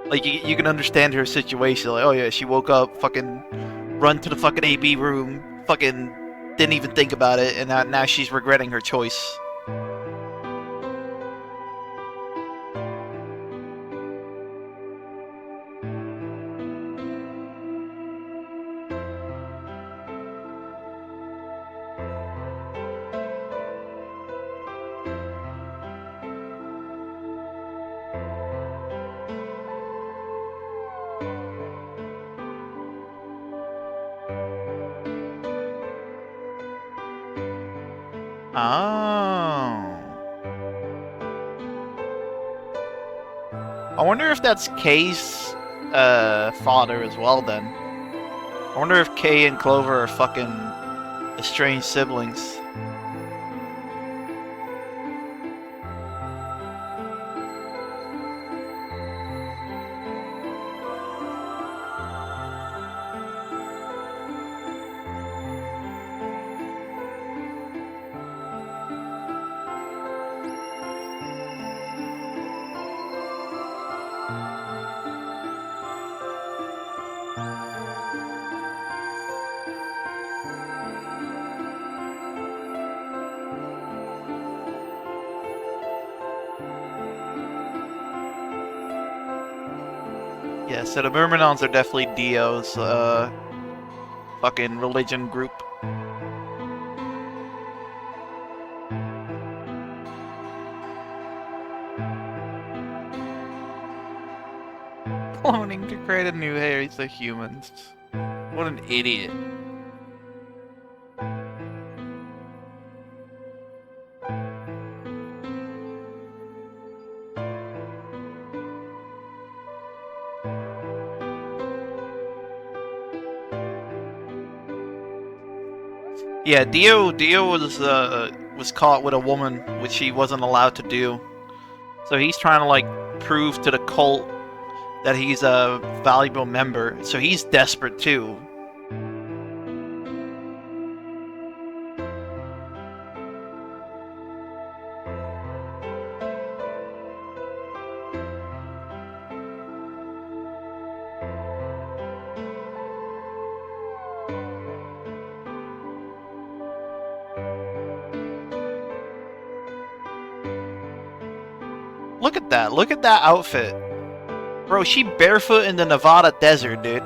Like you can understand her situation. Like, oh yeah, she woke up, fucking run to the fucking AB room, fucking didn't even think about it, and now she's regretting her choice. Oh. I wonder if that's Kay's father as well then. I wonder if Kay and Clover are fucking estranged siblings. Yeah, so the Myrmidons are definitely Dio's fucking religion group. Cloning to create a new race of humans. What an idiot. Yeah, Dio was caught with a woman, which he wasn't allowed to do. So he's trying to like prove to the cult that he's a valuable member. So he's desperate too. Look at that. Look at that outfit. Bro, she barefoot in the Nevada desert, dude.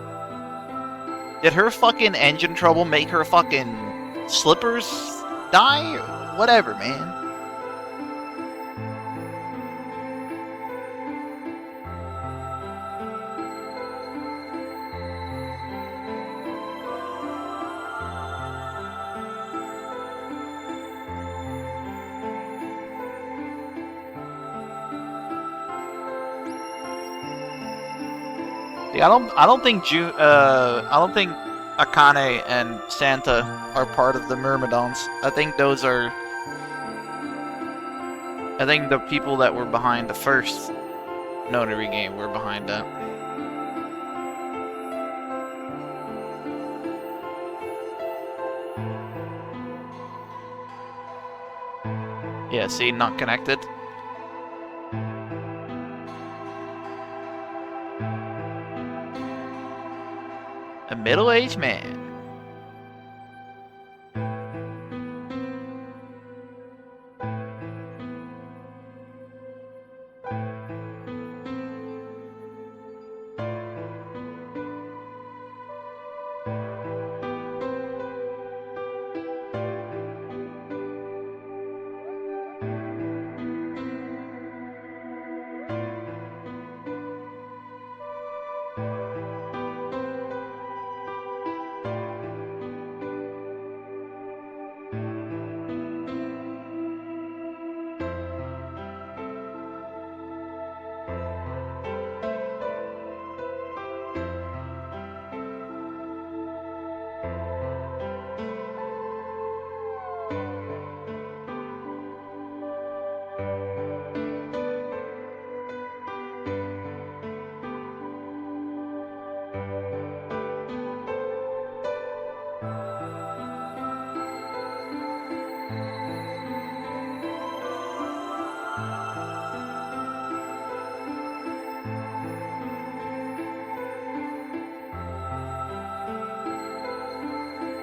Did her fucking engine trouble make her fucking slippers die? Whatever, man. Yeah, I don't think Akane and Santa are part of the Myrmidons. I think the people that were behind the first Notary game were behind that. Yeah, see, not connected. A middle-aged man.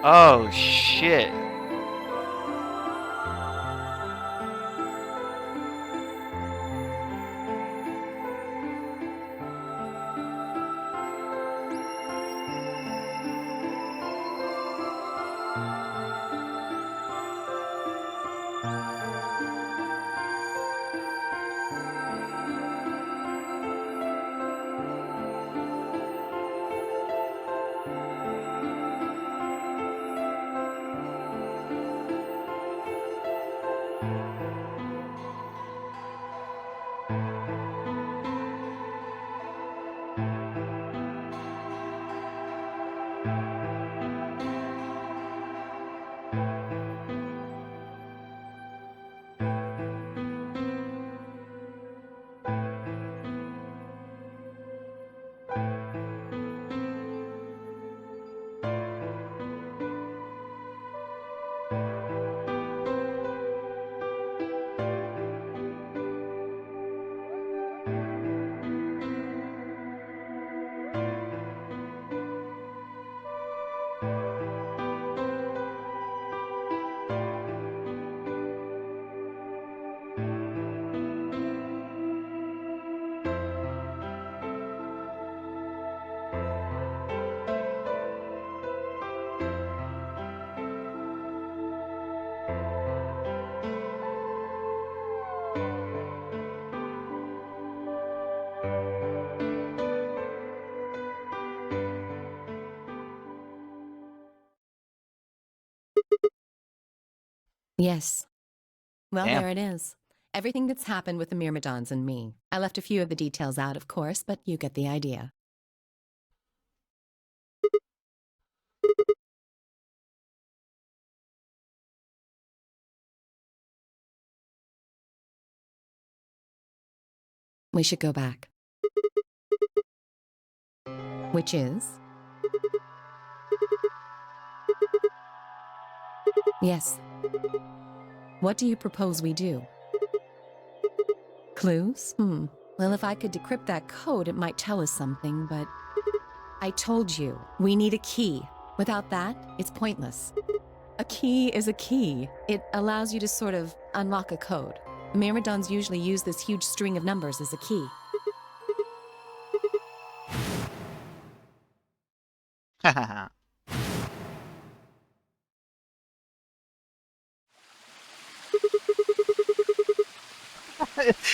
Oh shit. Yes. Well, Damn. there it is. Everything that's happened with the Myrmidons and me. I left a few of the details out, of course, but you get the idea. We should go back. Which is? Yes. What do you propose we do? Clues? Well, if I could decrypt that code, it might tell us something, but... I told you, we need a key. Without that, it's pointless. A key is a key. It allows you to sort of unlock a code. Myrmidons usually use this huge string of numbers as a key.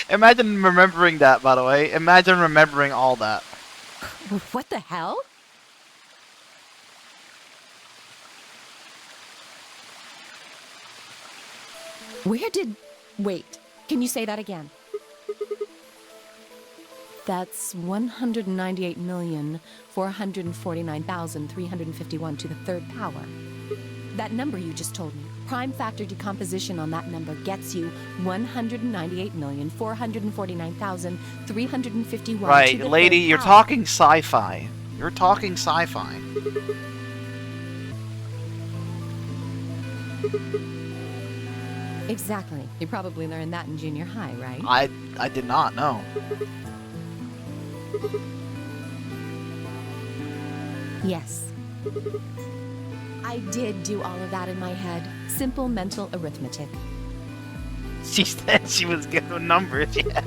Imagine remembering that, by the way. Imagine remembering all that. What the hell? Where did... Wait, can you say that again? That's 198,449,351 to the third power. That number you just told me, prime factor decomposition on that number gets you 198,449,351 Right, to the lady, third you're power. talking sci-fi. You're talking sci-fi. Exactly. You probably learned that in junior high, right? I did not know. Yes. I did do all of that in my head. Simple mental arithmetic. She said she was good with numbers, yeah.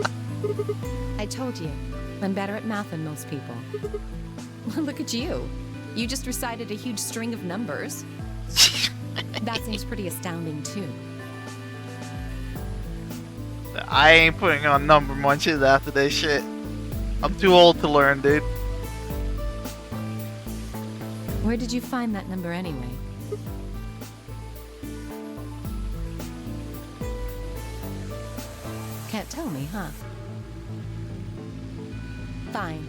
I told you, I'm better at math than most people. Look at you. You just recited a huge string of numbers. That seems pretty astounding, too. I ain't putting on number munches after this shit. I'm too old to learn, dude. Where did you find that number anyway? Can't tell me, huh? Fine.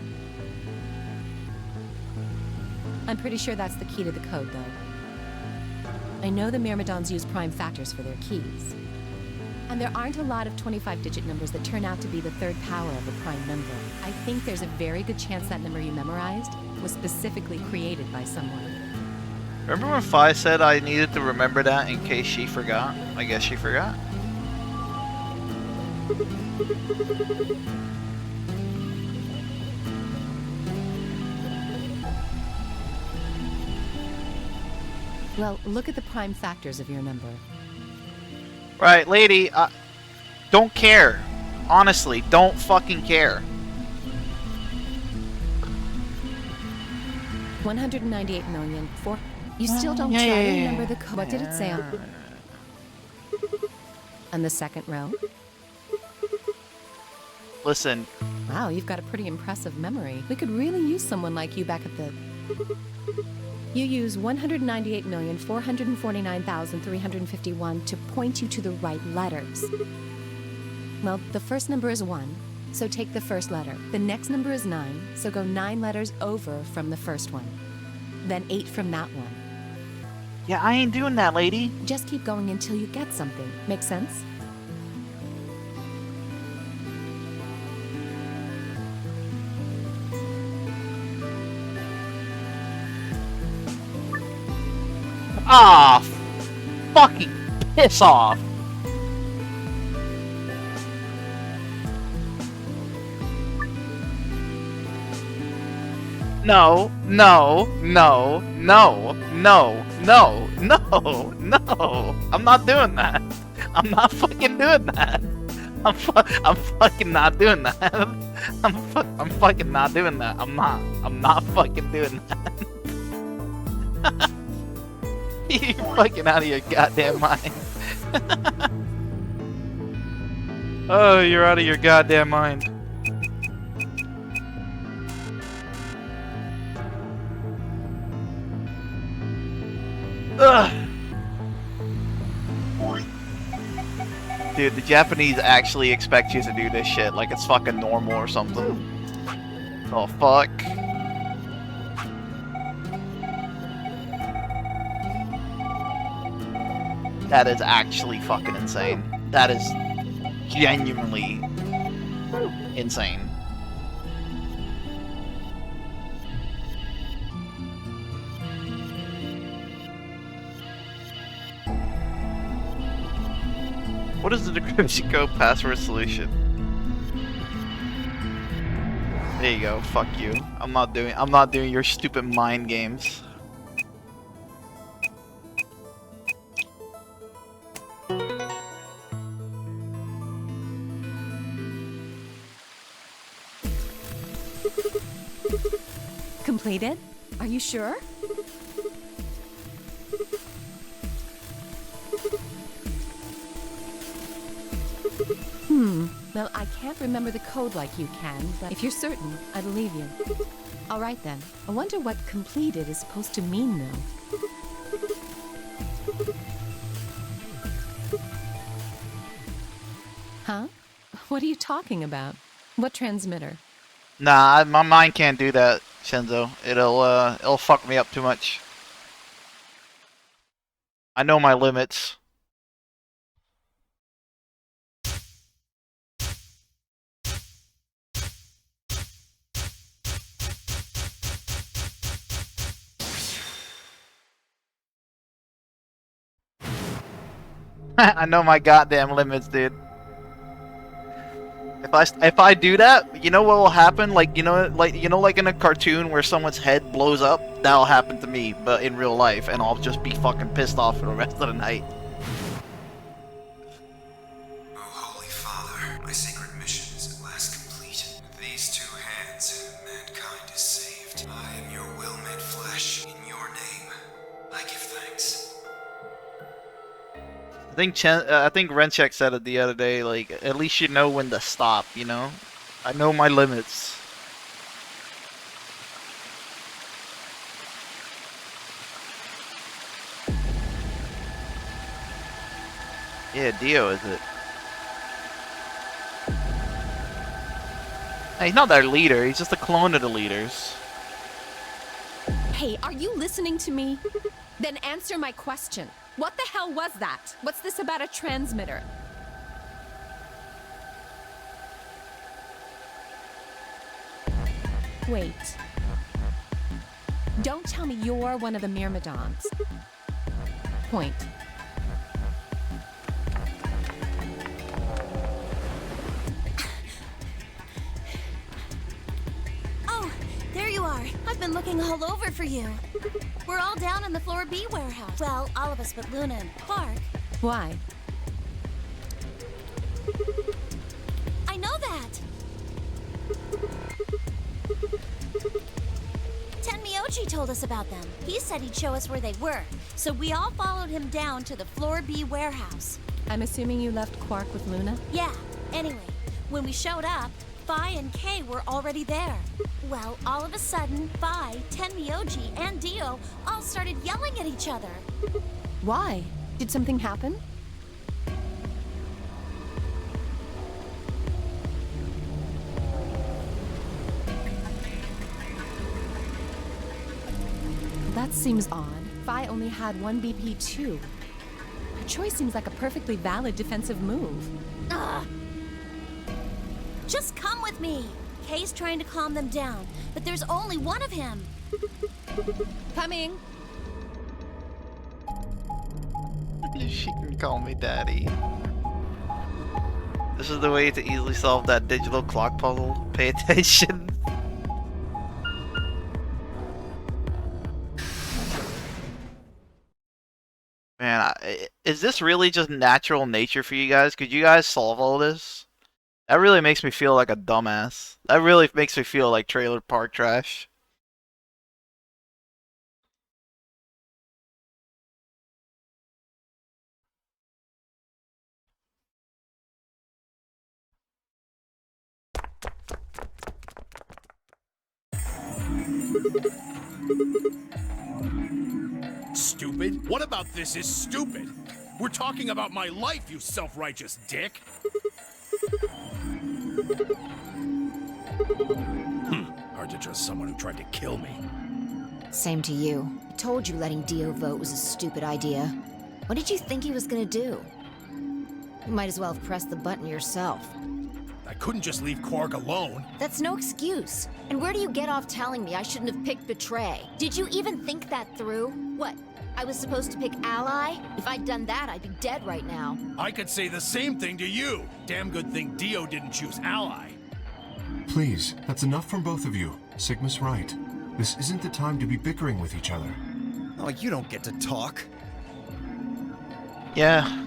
I'm pretty sure that's the key to the code, though. I know the Myrmidons use prime factors for their keys. And there aren't a lot of 25-digit numbers that turn out to be the third power of a prime number. I think there's a very good chance that number you memorized was specifically created by someone. Remember when Fi said I needed to remember that in case she forgot? I guess she forgot. Well, look at the prime factors of your number. Right, lady, don't care. Honestly, don't fucking care. 198,000,004. You still don't try to remember the code. What did it say on the second row? Listen. Wow, you've got a pretty impressive memory. We could really use someone like you back at the... You use 198,449,351 to point you to the right letters. Well, the first number is 1, so take the first letter. The next number is 9, so go 9 letters over from the first one. Then 8 from that one. Yeah, I ain't doing that, lady. Just keep going until you get something. Make sense? Ah, fucking piss off. No, no, no, no, no, no, no, no. I'm not doing that. I'm not fucking doing that. I'm fucking not doing that. I'm fucking not doing that. I'm not fucking doing that. You're fucking out of your goddamn mind. Oh, you're out of your goddamn mind. Ugh. Dude, the Japanese actually expect you to do this shit like it's fucking normal or something. Oh, fuck. That is actually fucking insane. That is genuinely insane. What is the decryption code password solution? There you go, fuck you. I'm not doing your stupid mind games. Completed? Are you sure? Well, I can't remember the code like you can, but if you're certain, I believe you. All right then. I wonder what completed is supposed to mean, though. Huh? What are you talking about? What transmitter? Nah, my mind can't do that, Shenzo. It'll fuck me up too much. I know my limits. I know my goddamn limits, dude. If I do that, you know what will happen? Like in a cartoon where someone's head blows up, that'll happen to me, but in real life, and I'll just be fucking pissed off for the rest of the night. Oh, Holy Father, my sacred mission is at last complete. With these two hands, mankind is saved. I am your will made flesh. In your name, I give thanks. I think Renchek said it the other day, like, at least you know when to stop, you know? I know my limits. Yeah, Dio, is it? Hey, he's not their leader, he's just a clone of the leaders. Hey, are you listening to me? Then answer my question. What the hell was that? What's this about a transmitter? Wait. Don't tell me you're one of the Myrmidons. Point. Oh, there you are. I've been looking all over for you. We're all down in the floor B warehouse. Well, all of us but Luna and Clark. Why? I know that! Tenmyoji told us about them. He said he'd show us where they were, so we all followed him down to the floor B warehouse. I'm assuming you left Quark with Luna? Yeah, anyway, when we showed up, Phi and Kay were already there. Well, all of a sudden, Phi, Tenmyoji, and Dio all started yelling at each other. Why? Did something happen? That seems odd. Phi only had one BP too. Her choice seems like a perfectly valid defensive move. Ugh. Just come with me. Kay's trying to calm them down, but there's only one of him. Coming. She can call me daddy. This is the way to easily solve that digital clock puzzle. Pay attention. Man, is this really just natural nature for you guys? Could you guys solve all this? That really makes me feel like a dumbass. That really makes me feel like trailer park trash. Stupid? What about this is stupid? We're talking about my life, you self-righteous dick. Hard to trust someone who tried to kill me. Same to you. I told you letting Dio vote was a stupid idea. What did you think he was gonna do? You might as well have pressed the button yourself. I couldn't just leave Quark alone. That's no excuse. And where do you get off telling me I shouldn't have picked Betray? Did you even think that through? What? I was supposed to pick Ally? If I'd done that, I'd be dead right now. I could say the same thing to you. Damn good thing Dio didn't choose Ally. Please, that's enough from both of you. Sigma's right. This isn't the time to be bickering with each other. Oh, you don't get to talk. Yeah.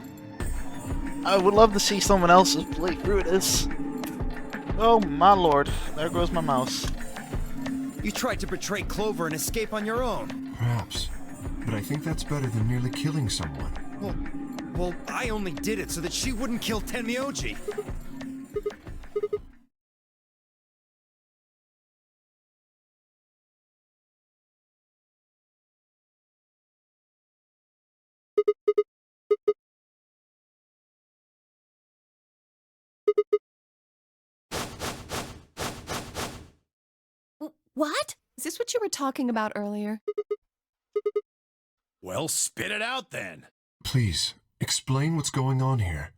I would love to see someone else's playthrough of this. Oh my lord, there goes my mouse. You tried to betray Clover and escape on your own. Perhaps. But I think that's better than merely killing someone. Well, I only did it so that she wouldn't kill Tenmyoji. What? Is this what you were talking about earlier? Well, spit it out then. Please, explain what's going on here.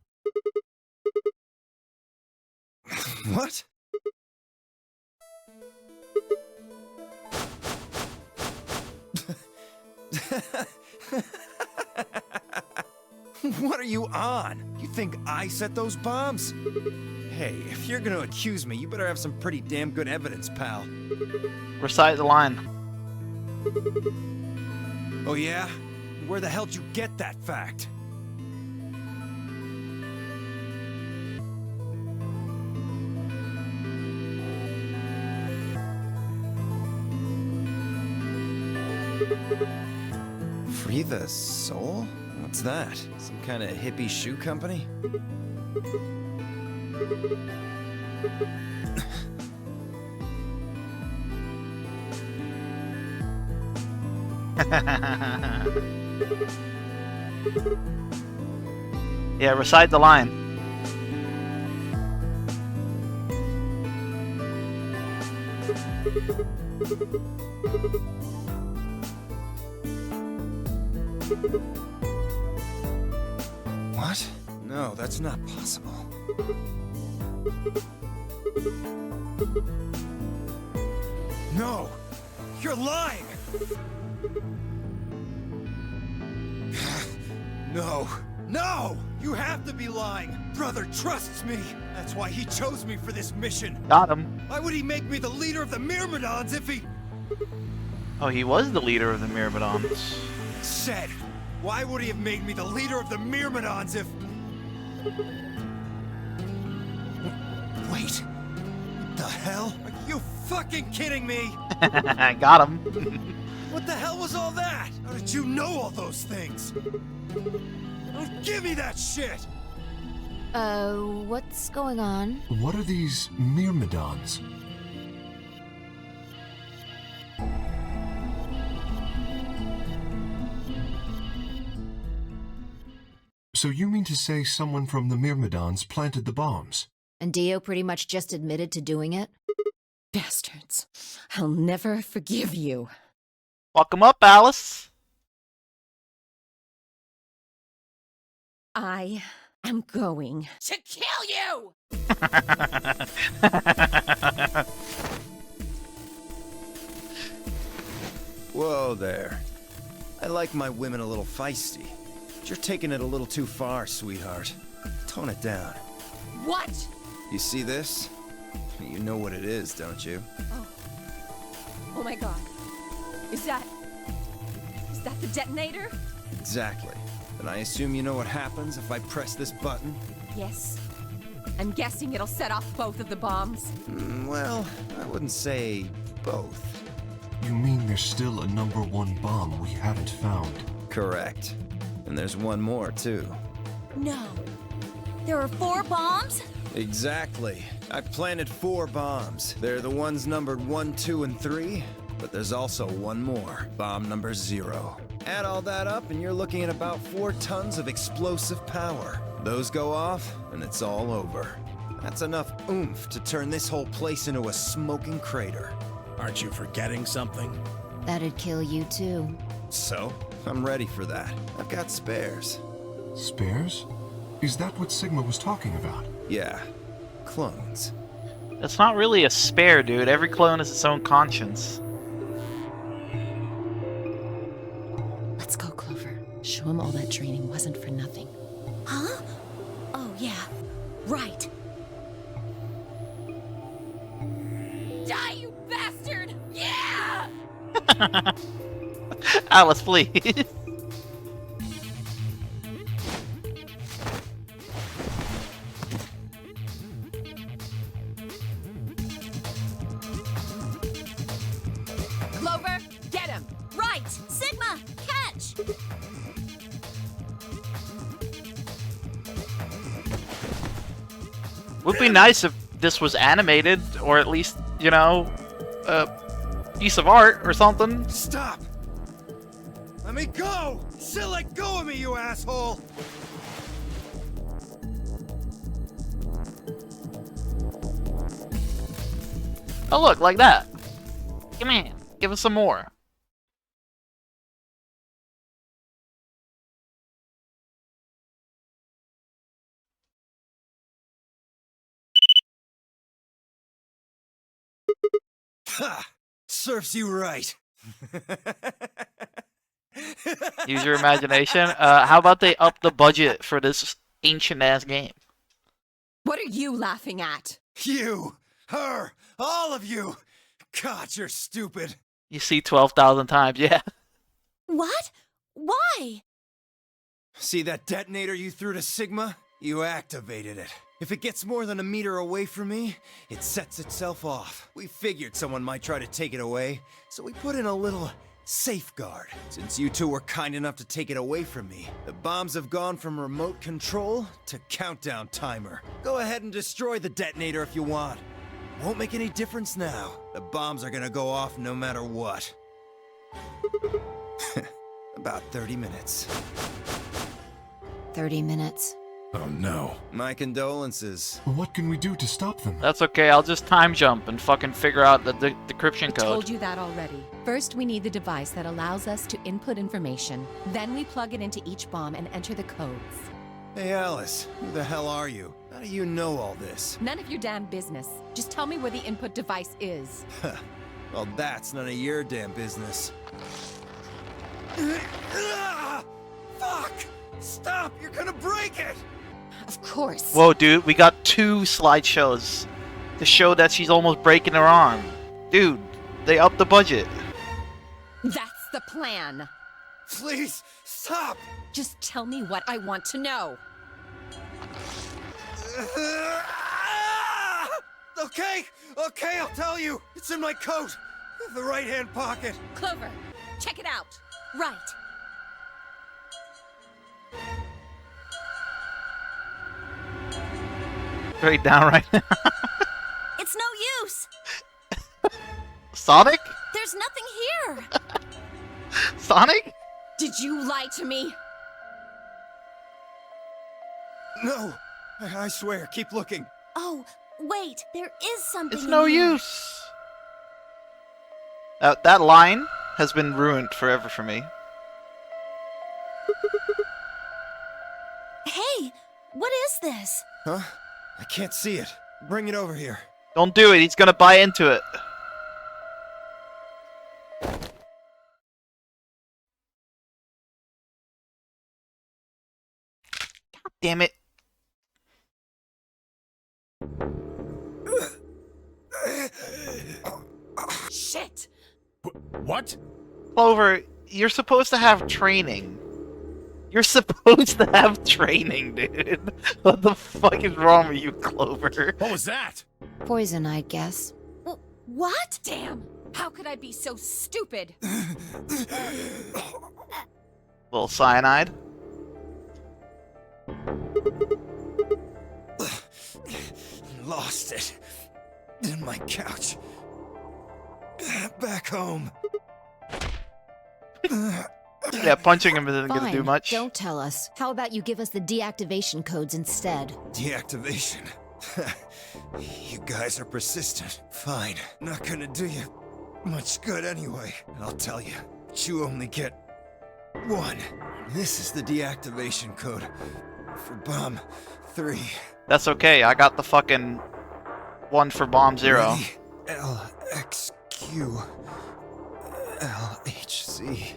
What? What are you on? You think I set those bombs? Hey, if you're gonna accuse me, you better have some pretty damn good evidence, pal. Recite the line. Oh yeah? Where the hell'd you get that fact? Free the Soul? What's that? Some kind of hippie shoe company? Yeah, recite the line. What? No, that's not possible. No! You're lying! No! No! You have to be lying! Brother trusts me! That's why he chose me for this mission! Got him. Why would he make me the leader of the Myrmidons if he... Oh, he was the leader of the Myrmidons. Said, why would he have made me the leader of the Myrmidons if... Wait. What the hell? Are you fucking kidding me? Got him. What the hell was all that? How did you know all those things? Don't give me that shit! What's going on? What are these Myrmidons? So you mean to say someone from the Myrmidons planted the bombs? And Dio pretty much just admitted to doing it? Bastards. I'll never forgive you. Fuck him up, Alice. I am going to kill you! Whoa there. I like my women a little feisty. But you're taking it a little too far, sweetheart. Tone it down. What? You see this? You know what it is, don't you? Oh my god. Is that the detonator? Exactly. And I assume you know what happens if I press this button? Yes. I'm guessing it'll set off both of the bombs. Well, I wouldn't say both. You mean there's still a number 1 bomb we haven't found? Correct. And there's one more, too. No. There are 4 bombs? Exactly. I planted 4 bombs. They're the ones numbered 1, 2, and 3, but there's also one more, bomb number 0. Add all that up and you're looking at about 4 tons of explosive power. Those go off and it's all over. That's enough oomph to turn this whole place into a smoking crater. Aren't you forgetting something? That'd kill you too. So, I'm ready for that. I've got spares. Spares? Is that what Sigma was talking about? Yeah, clones. That's not really a spare, dude. Every clone has its own conscience. Let's go, Clover. Show him all that training wasn't for nothing. Huh? Oh, yeah. Right. Die, you bastard! Yeah! Alice, please. Clover, get him! Right! Sigma, catch! Would be nice if this was animated, or at least, you know, a piece of art or something. Stop! Let me go! Still let go of me, you asshole! Oh, look, like that. Come on, give us some more. Ha! Serves you right. Use your imagination. How about they up the budget for this ancient-ass game? What are you laughing at? You! Her! All of you! God, you're stupid. You see 12,000 times, yeah. What? Why? See that detonator you threw to Sigma? You activated it. If it gets more than a meter away from me, it sets itself off. We figured someone might try to take it away, so we put in a little safeguard. Since you two were kind enough to take it away from me, the bombs have gone from remote control to countdown timer. Go ahead and destroy the detonator if you want. Won't make any difference now. The bombs are gonna go off no matter what. About 30 minutes. 30 minutes. Oh no. My condolences. What can we do to stop them? That's okay, I'll just time jump and fucking figure out the decryption I code. told you that already. First, we need the device that allows us to input information. Then we plug it into each bomb and enter the codes. Hey Alice, who the hell are you? How do you know all this? None of your damn business. Just tell me where the input device is. Well, that's none of your damn business. Fuck! Stop! You're gonna break it! Of course. Whoa, dude, we got 2 slideshows to show that she's almost breaking her arm. Dude, they upped the budget. That's the plan. Please, stop! Just tell me what I want to know. Okay, I'll tell you. It's in my coat. The right-hand pocket. Clover, check it out. Right. Straight down right now. It's no use. Sonic? There's nothing here. Sonic? Did you lie to me? No, I swear, keep looking. Oh, wait. There is something. It's in no here. use. That line has been ruined forever for me. Hey, what is this? Huh? I can't see it. Bring it over here. Don't do it. He's gonna buy into it. God damn it. Shit! What? Clover, you're supposed to have training. You're supposed to have training, dude. What the fuck is wrong with you, Clover? What was that? Poison, I guess. What? Damn! How could I be so stupid? Little cyanide. Lost it. In my couch. Back home. Yeah, punching him isn't gonna Fine, do much. don't tell us. How about you give us the deactivation codes instead? Deactivation. You guys are persistent. Fine. Not gonna do you much good anyway. I'll tell you. But you only get one. This is the deactivation code for Bomb 3. That's okay. I got the fucking one for Bomb 0. LXQ LHC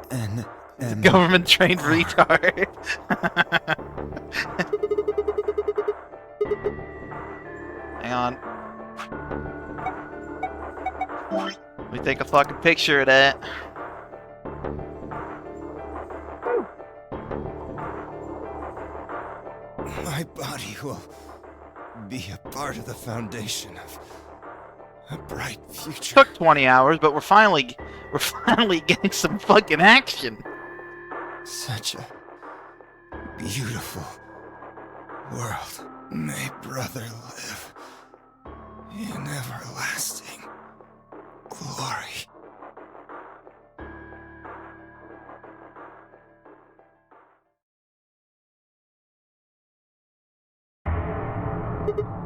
NM. Government trained retard. Hang on. Let me take a fucking picture of that. My body will be a part of the foundation of a bright future. Took 20 hours, but we're finally getting some fucking action. Such a beautiful world. May brother live in everlasting glory.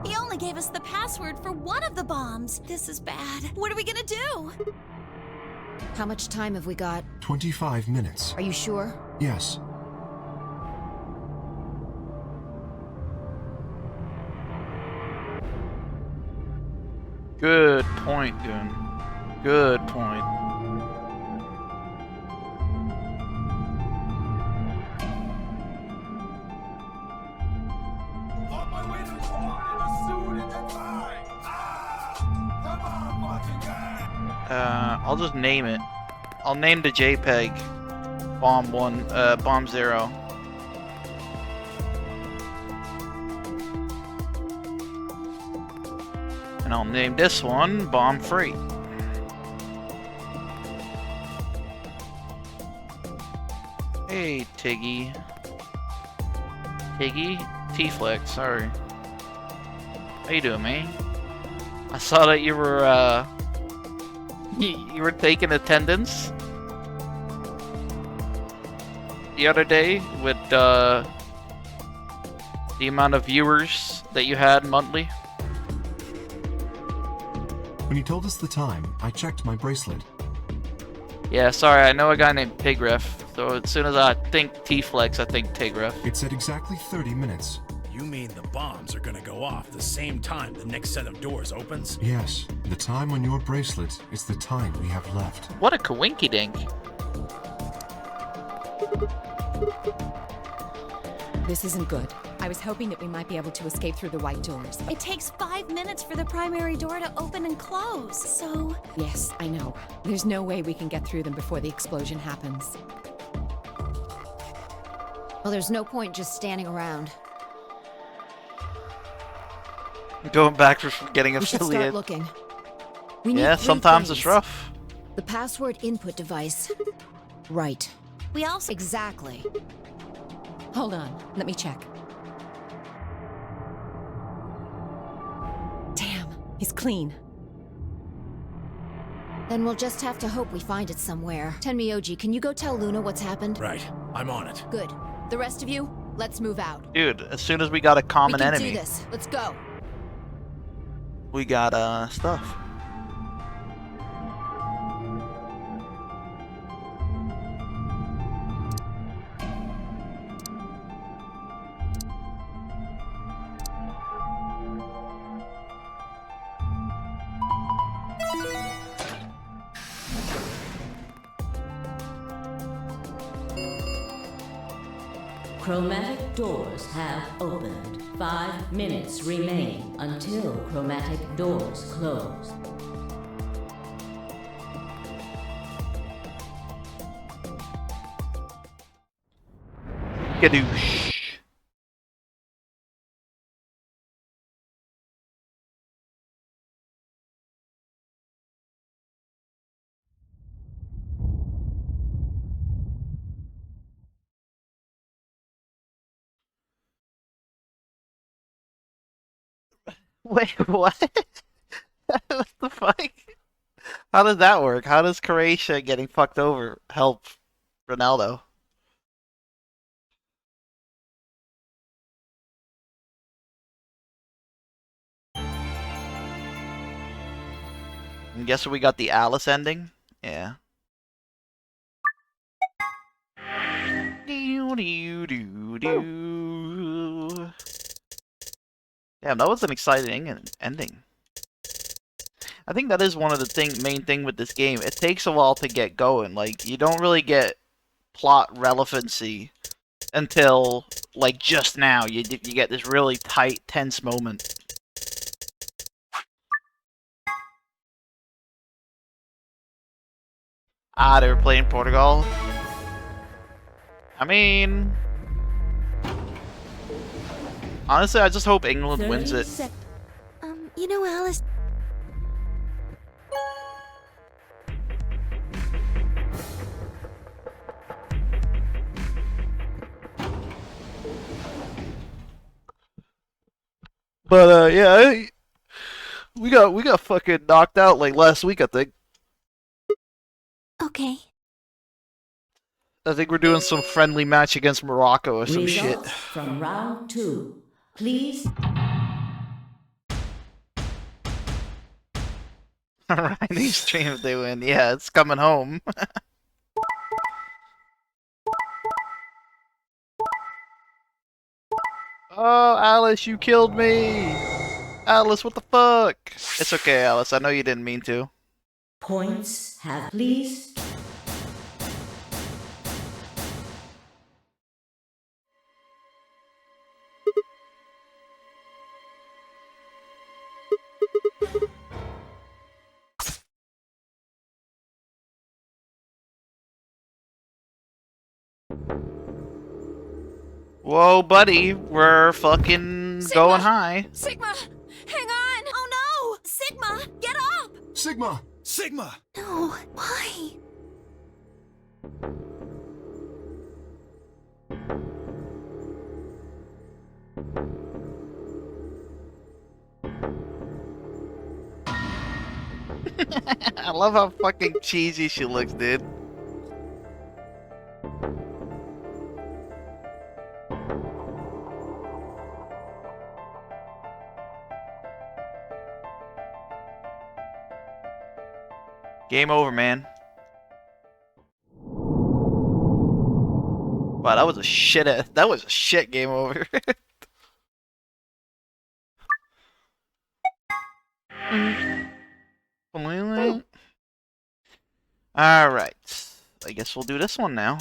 He only gave us the password for one of the bombs. This is bad. What are we gonna do? How much time have we got? 25 minutes. Are you sure? Yes. Good point, Goon. Good point. I'll just name it. I'll name the JPEG Bomb 1, Bomb 0. And I'll name this one Bomb Free. Hey, Tiggy. Tiggy? T-Flex, sorry. How you doing, man? I saw that you were, you were taking attendance the other day with, the amount of viewers that you had monthly. When you told us the time, I checked my bracelet. Yeah, sorry, I know a guy named Tigref, so as soon as I think T-Flex, I think Tigref. It said exactly 30 minutes. You mean the bombs are gonna go off the same time the next set of doors opens? Yes, the time on your bracelet is the time we have left. What a coinky-dink. This isn't good. I I was hoping that we might be able to escape through the white doors. It takes 5 minutes for the primary door to open and close, so... Yes, I know. There's no way we can get through them before the explosion happens. Well, there's no point just standing around. Going back for getting We should start affiliate. looking. We need Yeah, 3 sometimes things. it's rough. The password input device. Right. We also... Exactly. Hold on, let me check. Damn, he's clean. Then we'll just have to hope we find it somewhere. Tenmyoji, can you go tell Luna what's happened? Right, I'm on it. Good. The rest of you, let's move out. Dude, as soon as we got a common we can enemy, do this. Let's go. we got stuff. Chromatic doors have opened. 5 minutes remain until chromatic doors close. Gadoosh. Wait, what? What the fuck? How does that work? How does Croatia getting fucked over help Ronaldo? I'm guessing we got the Alice ending? Yeah. Damn, that was an exciting ending. I think that is one of the main thing with this game. It takes a while to get going. Like, you don't really get plot relevancy until, like, just now. You get this really tight, tense moment. Ah, they were playing Portugal. I mean... honestly, I just hope England wins it. You know, Alice... But, yeah, we got fucking knocked out, like, last week, I think. Okay. I think we're doing some friendly match against Morocco or some Results shit. from round 2. Please. Alright, these stream if they win. Yeah, it's coming home. Oh, Alice, you killed me! Alice, what the fuck? It's okay, Alice. I know you didn't mean to. Points have please. Whoa, buddy. We're fucking going high. Sigma! Hang on! Oh no! Sigma, get up! Sigma! Sigma! No, why? I love how fucking cheesy she looks, dude. Game over, man. Wow, that was a shit game over. Alright. I guess we'll do this one now.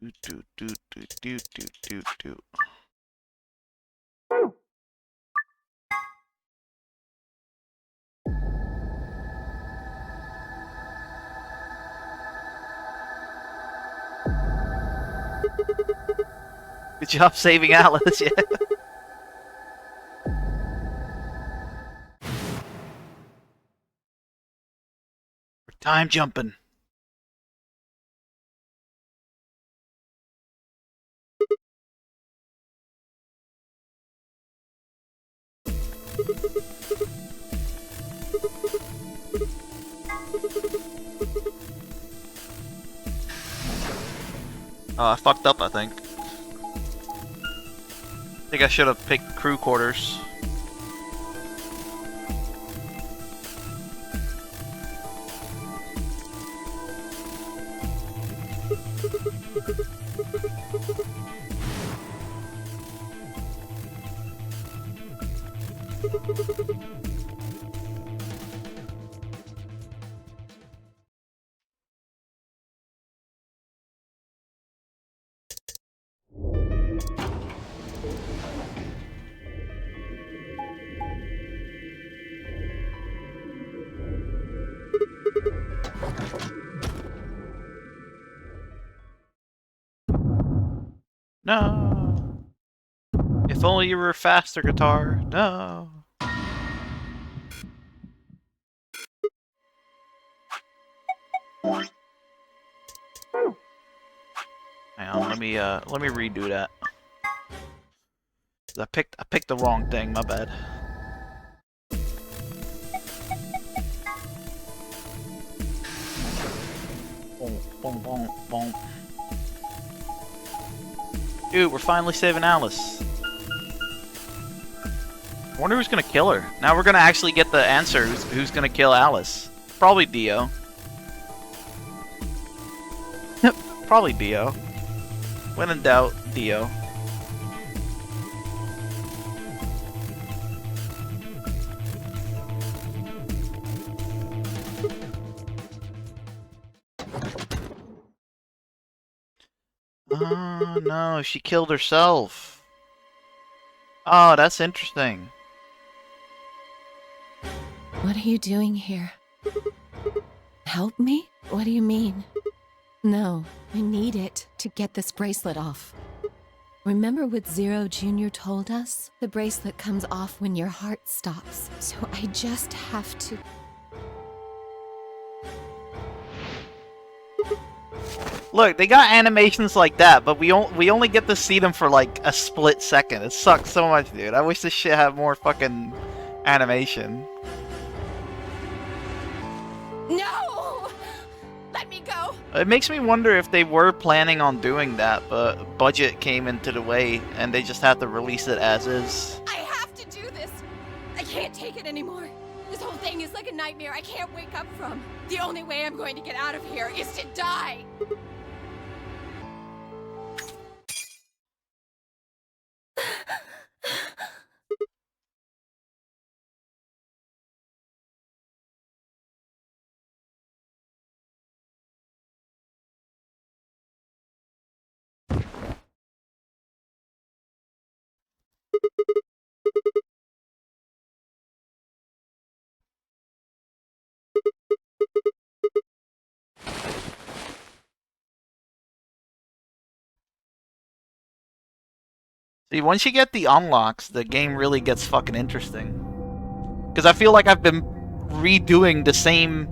Do, do, do, do, do, do, do. Good job saving Alice, yeah. We're time jumping. Oh, I fucked up, I think. I think I should have picked crew quarters. No. If only you were faster, guitar. No. Hang on, let me redo that. I picked the wrong thing, my bad. Boom, boom, boom, boom. Dude, we're finally saving Alice. I wonder who's gonna kill her. Now we're gonna actually get the answer who's gonna kill Alice. Probably Dio. Probably Dio. When in doubt, Dio. Oh no, she killed herself. Oh, that's interesting. What are you doing here? Help me? What do you mean? No, I need it to get this bracelet off. Remember what Zero Jr. told us? The bracelet comes off when your heart stops. So I just have to... Look, they got animations like that, but we only get to see them for like a split second. It sucks so much, dude. I wish this shit had more fucking animation. No! Let me go! It makes me wonder if they were planning on doing that, but budget came into the way and they just had to release it as is. I have to do this! I can't take it anymore. This whole thing is like a nightmare I can't wake up from. The only way I'm going to get out of here is to die! See, once you get the unlocks, the game really gets fucking interesting. Because I feel like I've been redoing the same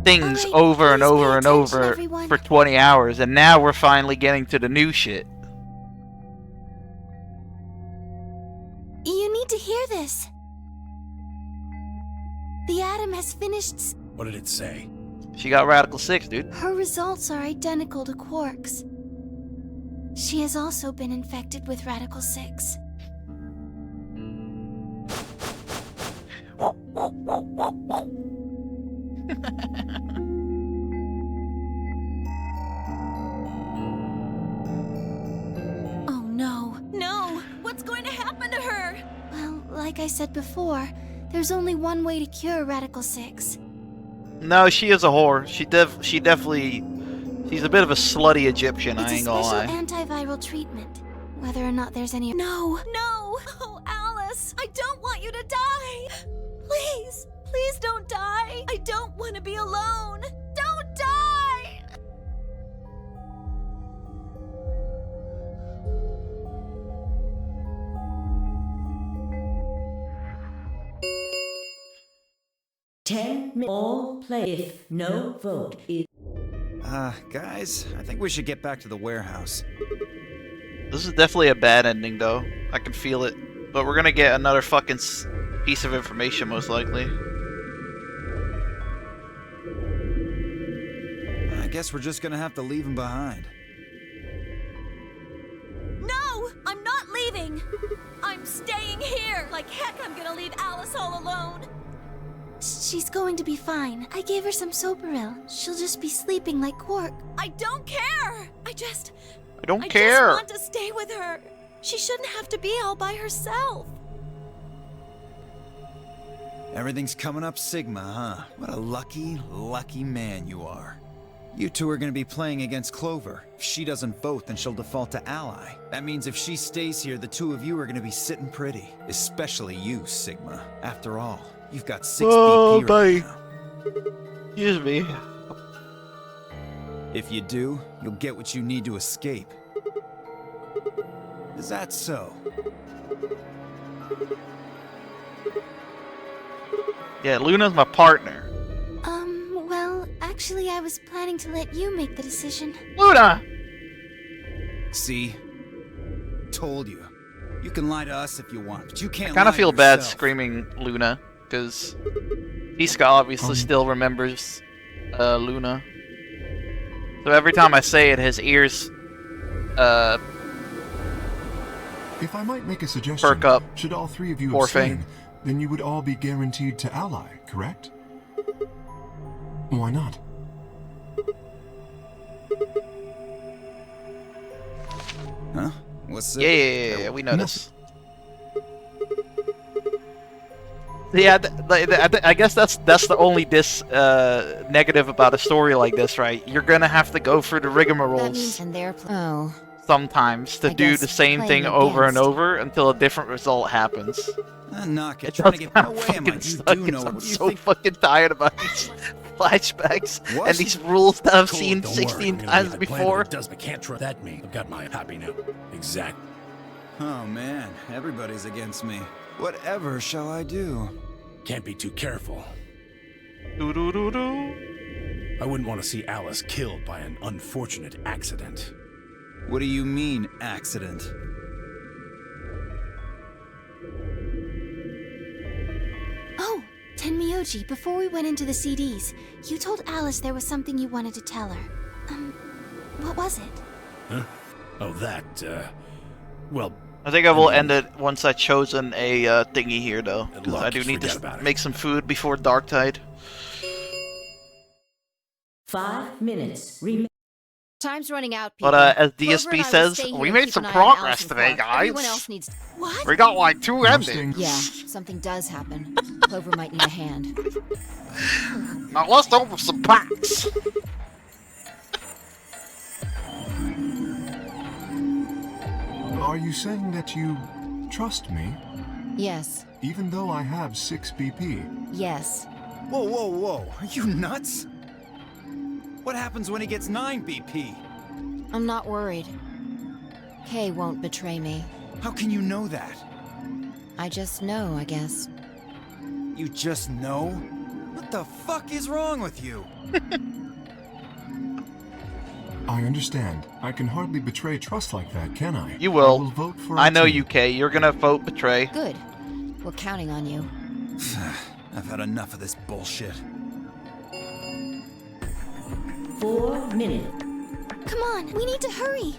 things over and over and over for 20 hours, and now we're finally getting to the new shit. You need to hear this. The Atom has finished... What did it say? She got Radical 6, dude. Her results are identical to Quark's. She has also been infected with Radical 6. Oh no. No! What's going to happen to her? Well, like I said before, there's only one way to cure Radical 6. No, she is a whore. She definitely She's a bit of a slutty Egyptian, I It's a ain't gonna special lie. antiviral treatment. Whether or not there's any. No! No! Oh, Alice! I don't want you to die! Please! Please don't die! I don't want to be alone! Don't die! 10 minutes. All play. If no vote is. Guys, I think we should get back to the warehouse. This is definitely a bad ending, though. I can feel it. But we're gonna get another fucking piece of information, most likely. I guess we're just gonna have to leave him behind. No! I'm not leaving! I'm staying here! Like heck, I'm gonna leave Alice all alone! She's going to be fine. I gave her some Soperil. She'll just be sleeping like Quark. I don't care! I don't just care! want to stay with her! She shouldn't have to be all by herself! Everything's coming up Sigma, huh? What a lucky, lucky man you are. You two are gonna be playing against Clover. If she doesn't vote, then she'll default to Ally. That means if she stays here, the two of you are gonna be sitting pretty. Especially you, Sigma. After all, you've got 6 BP right now. Excuse me. If you do, you'll get what you need to escape. Is that so? Yeah, Luna's my partner. Well, actually, I was planning to let you make the decision. Luna! See? Told you. You can lie to us if you want, but you can't I kind lie of feel to bad yourself. screaming Luna, because Iska obviously still remembers Luna. So every time I say it, his ears If I might make a suggestion, perk up. should all 3 of you Poor abstain, thing. then you would all be guaranteed to ally, correct? Why not? Huh? What's it? Yeah, we know this. Yeah, I guess that's the only negative about a story like this, right? You're gonna have to go through the rigmaroles And they're sometimes to I do guess the same playing thing over and against. over until a different result happens. Knock it. It Trying does to get kinda no way am I. fucking You suck, do 'cause know. I'm What do you so think? fucking tired about these flashbacks What? and these rules that I've Cool, seen don't 16 worry. times I planned before. It does, but can't trust that me. I've got my happy now. Exactly. Oh man, everybody's against me. Whatever shall I do? Can't be too careful. Do-do-do-do. I wouldn't want to see Alice killed by an unfortunate accident. What do you mean, accident? Oh, Tenmyoji, before we went into the CDs, you told Alice there was something you wanted to tell her. What was it? Huh? Oh, that, well... I think I will end it once I've chosen a thingy here, though. 'Cause luck, I do need forget to about it. make some food before Darktide. 5 minutes remain. Time's running out, people. But as Clover DSP and I will says, stay here we and made keep some an eye on progress Alice and today, Clark. Everyone guys. else needs. What? We got like 2 endings. Yeah, something does happen. Clover might need a hand. Now let's open some packs. Are you saying that you trust me, Yes, even though I have 6 BP? yes. Whoa, whoa, whoa. Are you nuts? What happens when he gets 9 BP? I'm not worried. Kay won't betray me. How can you know that? I just know, I guess. You just know? What the fuck is wrong with you? I understand. I can hardly betray trust like that, can I? You will. I will vote for I our know team. you, Kay. You're gonna vote betray. Good. We're counting on you. I've had enough of this bullshit. 4 minutes. Come on, we need to hurry.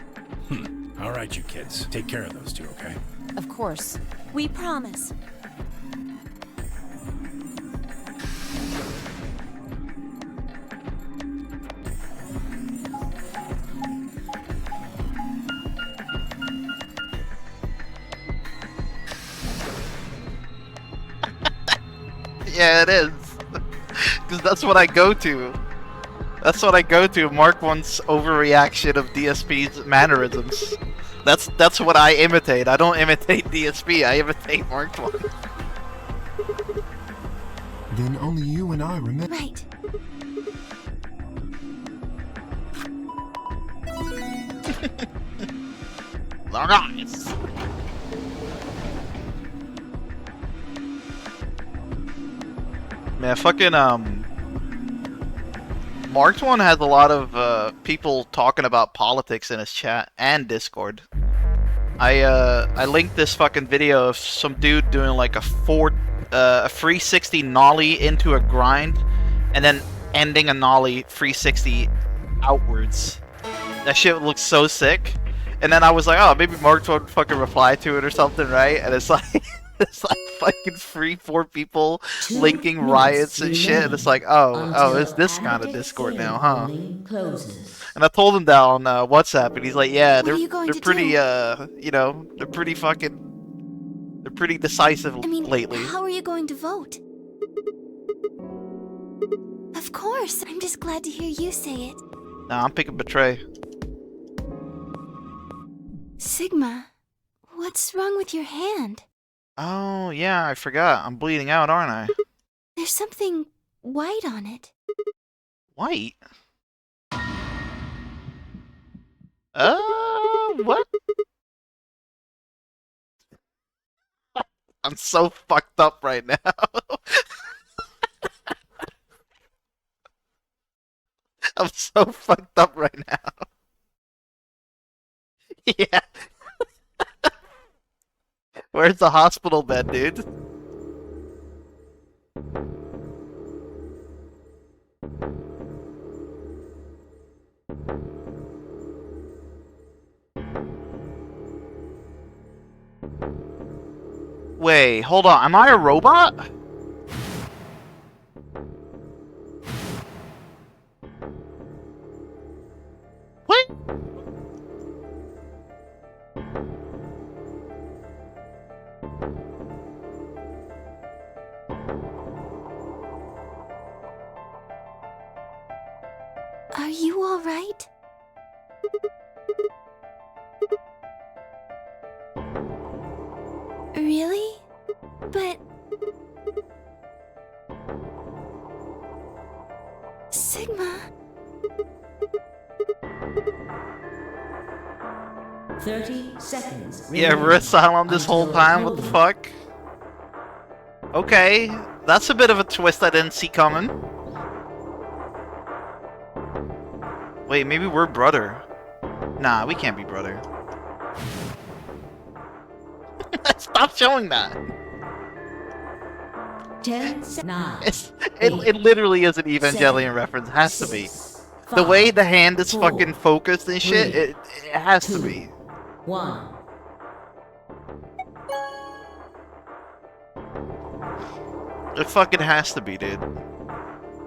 All right, you kids. Take care of those 2, okay? Of course. We promise. Yeah, it is. Because that's what I go to. That's what I go to. Mark 1's overreaction of DSP's mannerisms. That's what I imitate. I don't imitate DSP. I imitate Mark 1. Then only you and I remember. Right. Long eyes. Man, fucking Marked One has a lot of people talking about politics in his chat and Discord. I linked this fucking video of some dude doing like a 360 nollie into a grind, and then ending a nollie 360 outwards. That shit looks so sick. And then I was like, oh, maybe Mark would fucking reply to it or something, right? And it's like, it's like fucking 3-4 people linking riots and shit. And it's like, oh, it's this kind of Discord now, huh? And I told him that on WhatsApp, and he's like, yeah, they're pretty, you know, they're pretty decisive lately. How are you going to vote? Of course, I'm just glad to hear you say it. Nah, I'm picking Betray. Sigma, what's wrong with your hand? Oh, yeah, I forgot. I'm bleeding out, aren't I? There's something white on it. White? What? I'm so fucked up right now. I'm so fucked up right now. Yeah. Where's the hospital bed, dude? Wait, hold on. Am I a robot? What? Are you all right? Really? But... Sigma... 30 seconds. Yeah, we're asylum this whole time? What the fuck? Okay, that's a bit of a twist I didn't see coming. Wait, maybe we're brother. Nah, we can't be brother. Stop showing that. 10, 9. It literally is an Evangelion reference. It has to be. The way the hand is fucking focused and shit, it has to be. 1. It fucking has to be, dude.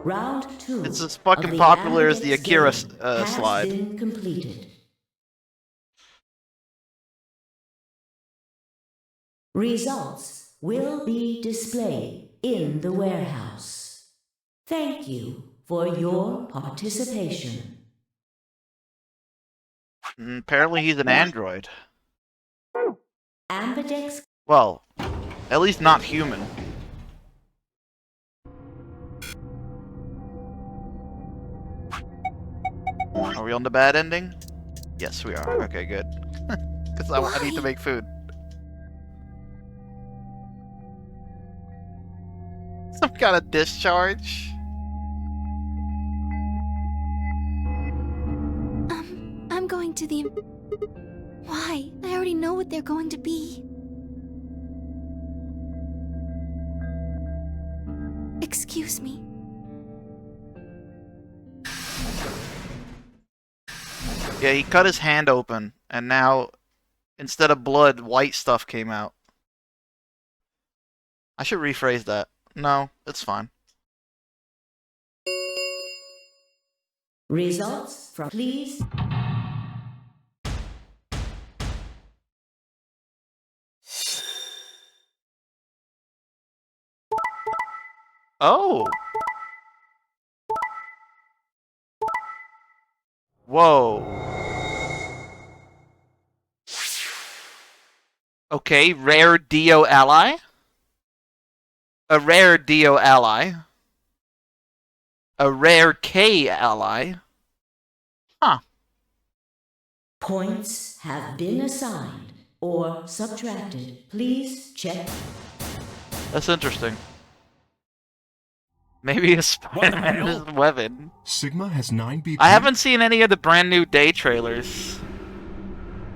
Round 2. It's as fucking popular as the Akira slide. Been completed. Results will be displayed in the warehouse. Thank you for your participation. Apparently he's an android. Ambidex. Well, at least not human. Are we on the bad ending? Yes, we are. Okay, good. Because I need to make food. Some kind of discharge? I'm going to the... Why? I already know what they're going to be. Excuse me. Yeah, he cut his hand open, and now, instead of blood, white stuff came out. I should rephrase that. No, it's fine. Results from please. Oh! Whoa. Okay, rare Dio ally. A rare Dio ally. A rare K ally. Huh. Points have been assigned or subtracted. Please check. That's interesting. Maybe a Spider-Man weapon. Sigma has 9 BP. I haven't seen any of the brand new day trailers.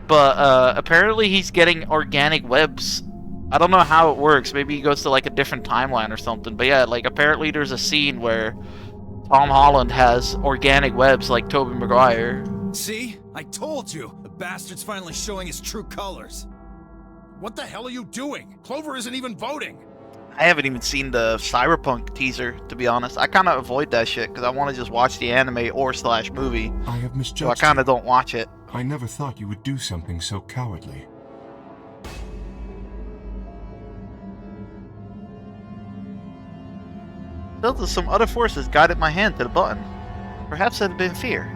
But apparently he's getting organic webs. I don't know how it works. Maybe he goes to like a different timeline or something. But yeah, like apparently there's a scene where Tom Holland has organic webs like Tobey Maguire. See? I told you! The bastard's finally showing his true colors. What the hell are you doing? Clover isn't even voting. I haven't even seen the Cyberpunk teaser, to be honest. I kind of avoid that shit because I want to just watch the anime or / movie. I have misjudged. So I kind of don't watch it. I never thought you would do something so cowardly. Felt that some other forces guided my hand to the button. Perhaps it had been fear.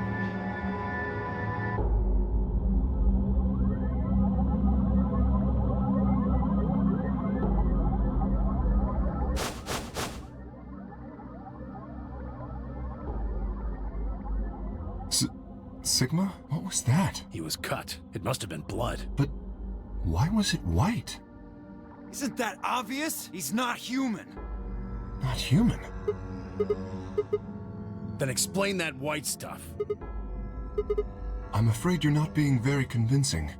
Sigma? What was that? He was cut. It must have been blood. But why was it white? Isn't that obvious? He's not human. Not human? Then explain that white stuff. I'm afraid you're not being very convincing.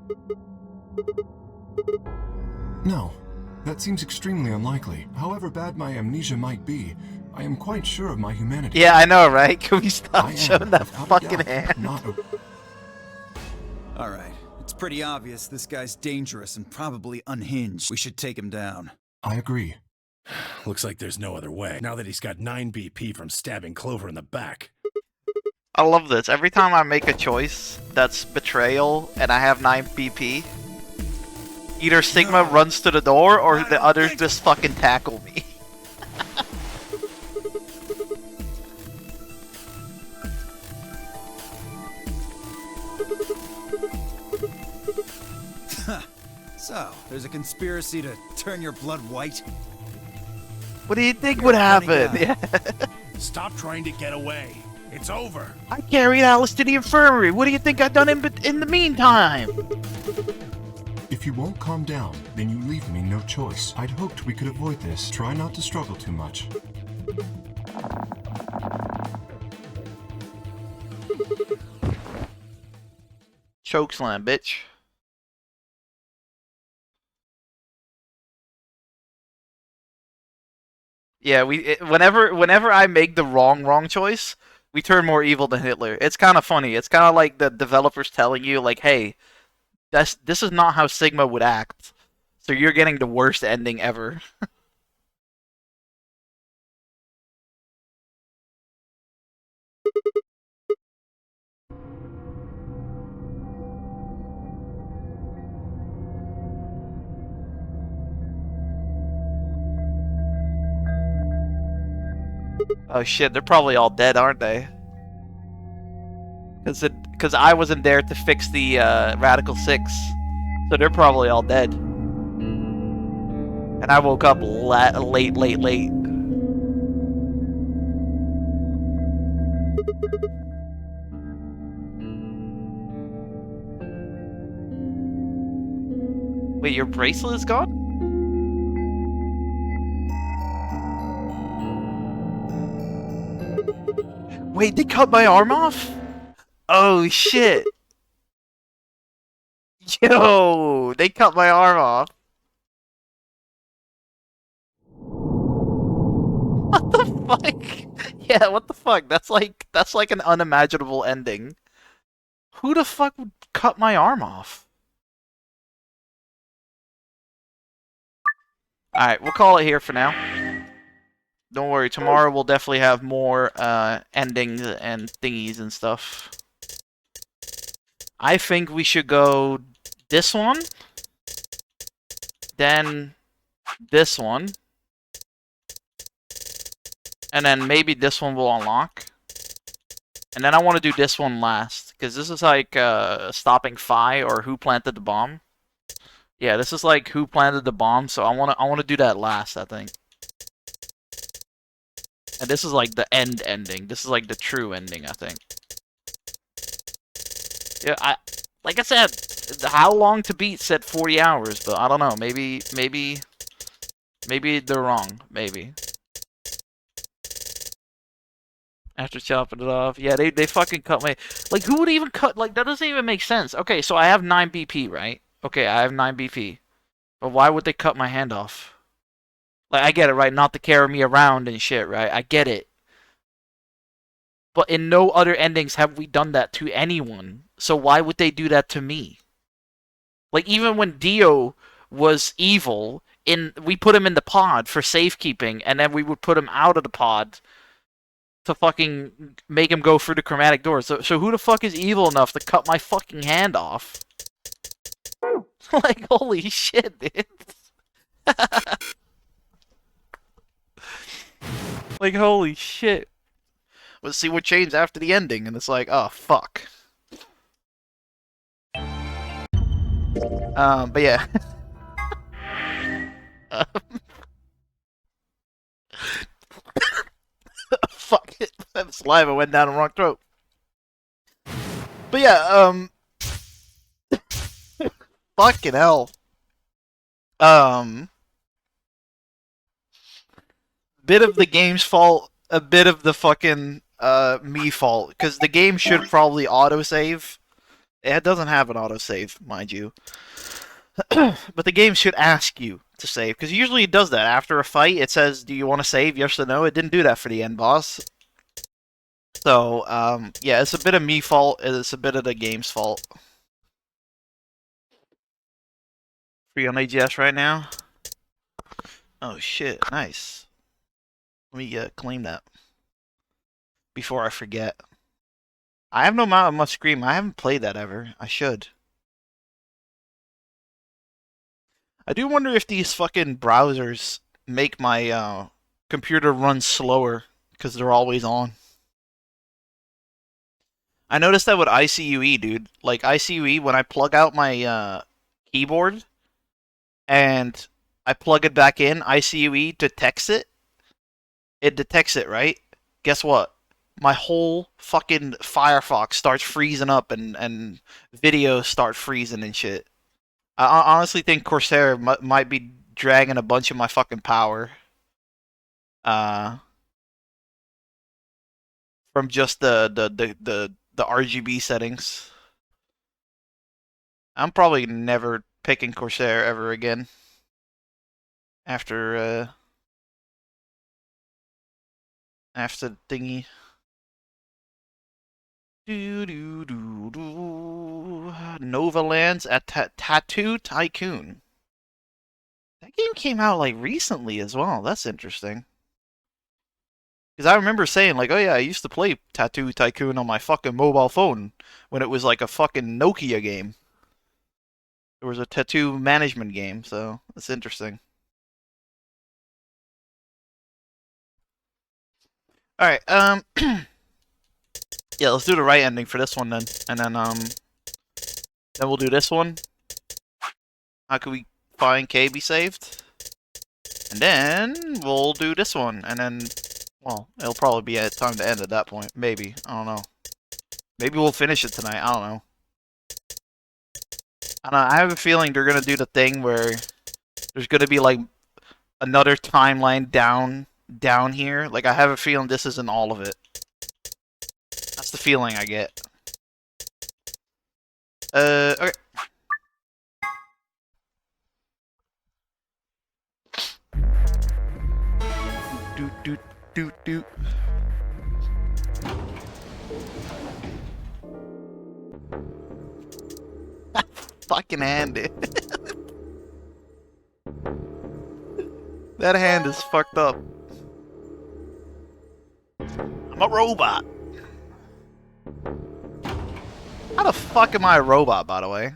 No, that seems extremely unlikely. However bad my amnesia might be, I am quite sure of my humanity. Yeah, I know, right? Can we stop showing that fucking hand? Alright, it's pretty obvious this guy's dangerous and probably unhinged. We should take him down. I agree. Looks like there's no other way, now that he's got 9 BP from stabbing Clover in the back. I love this. Every time I make a choice that's betrayal and I have 9 BP, either Sigma runs to the door or the others just fucking tackle me. So, there's a conspiracy to turn your blood white? What do you think would happen? Yeah. Stop trying to get away. It's over. I carried Alice to the infirmary. What do you think I've done in the meantime? If you won't calm down, then you leave me no choice. I'd hoped we could avoid this. Try not to struggle too much. Chokeslam, bitch. Yeah, whenever I make the wrong choice, we turn more evil than Hitler. It's kind of funny. It's kind of like the developers telling you, like, hey, this is not how Sigma would act. So you're getting the worst ending ever. Oh shit, they're probably all dead, aren't they? Because I wasn't there to fix the Radical 6. So they're probably all dead. And I woke up late. Wait, your bracelet is gone? Wait, they cut my arm off? Oh shit. Yo, they cut my arm off. What the fuck? Yeah, what the fuck? That's like an unimaginable ending. Who the fuck would cut my arm off? Alright, we'll call it here for now. Don't worry, tomorrow we'll definitely have more endings and thingies and stuff. I think we should go this one, then this one, and then maybe this one will unlock. And then I want to do this one last, Because this is like stopping Phi or who planted the bomb. Yeah, this is like who planted the bomb, so I wanna do that last, I think. And this is like the ending. This is like the true ending, I think. Yeah, like I said, how long to beat said 40 hours, but I don't know. Maybe they're wrong. Maybe. After chopping it off, yeah, they fucking cut my. Like, who would even cut? Like, that doesn't even make sense. Okay, so I have 9 BP, right? Okay, I have 9 BP, but why would they cut my hand off? Like, I get it, right? Not to carry me around and shit, right? I get it. But in no other endings have we done that to anyone. So why would they do that to me? Like, even when Dio was evil, we put him in the pod for safekeeping, and then we would put him out of the pod to fucking make him go through the chromatic door. So who the fuck is evil enough to cut my fucking hand off? Like, holy shit, dude. Like, holy shit. Let's see what changed after the ending, and it's like, oh, fuck. But yeah. Fuck it. That saliva went down the wrong throat. But yeah, fucking hell. Bit of the game's fault, a bit of the fucking me fault, because the game should probably autosave. It doesn't have an autosave, mind you. But the game should ask you to save, because usually it does that. After a fight, it says, do you want to save, yes or no? It didn't do that for the end boss. So, yeah, it's a bit of me fault, it's a bit of the game's fault. Free on AGS right now? Oh shit, nice. Let me claim that before I forget. I have no must scream. I haven't played that ever. I should. I do wonder if these fucking browsers make my computer run slower because they're always on. I noticed that with ICUE, dude. Like ICUE, when I plug out my keyboard and I plug it back in, ICUE detects it. It detects it, right? Guess what? My whole fucking Firefox starts freezing up and videos start freezing and shit. I honestly think Corsair might be dragging a bunch of my fucking power. From just the RGB settings. I'm probably never picking Corsair ever again. After thingy. Nova Lands at Tattoo Tycoon. That game came out like recently as well. That's interesting. Because I remember saying like, oh yeah, I used to play Tattoo Tycoon on my fucking mobile phone when it was like a fucking Nokia game. There was a tattoo management game, so that's interesting. Alright, yeah, let's do the right ending for this one then. And then we'll do this one. How can we find K be saved? And then we'll do this one. And then, well, it'll probably be time to end at that point. Maybe. I don't know. Maybe we'll finish it tonight. I don't know. I have a feeling they're going to do the thing where there's going to be like another timeline down here. Like, I have a feeling this isn't all of it. That's the feeling I get. Okay. Doot. Fucking hand, dude. That hand is fucked up. I'm a robot. How the fuck am I a robot, by the way?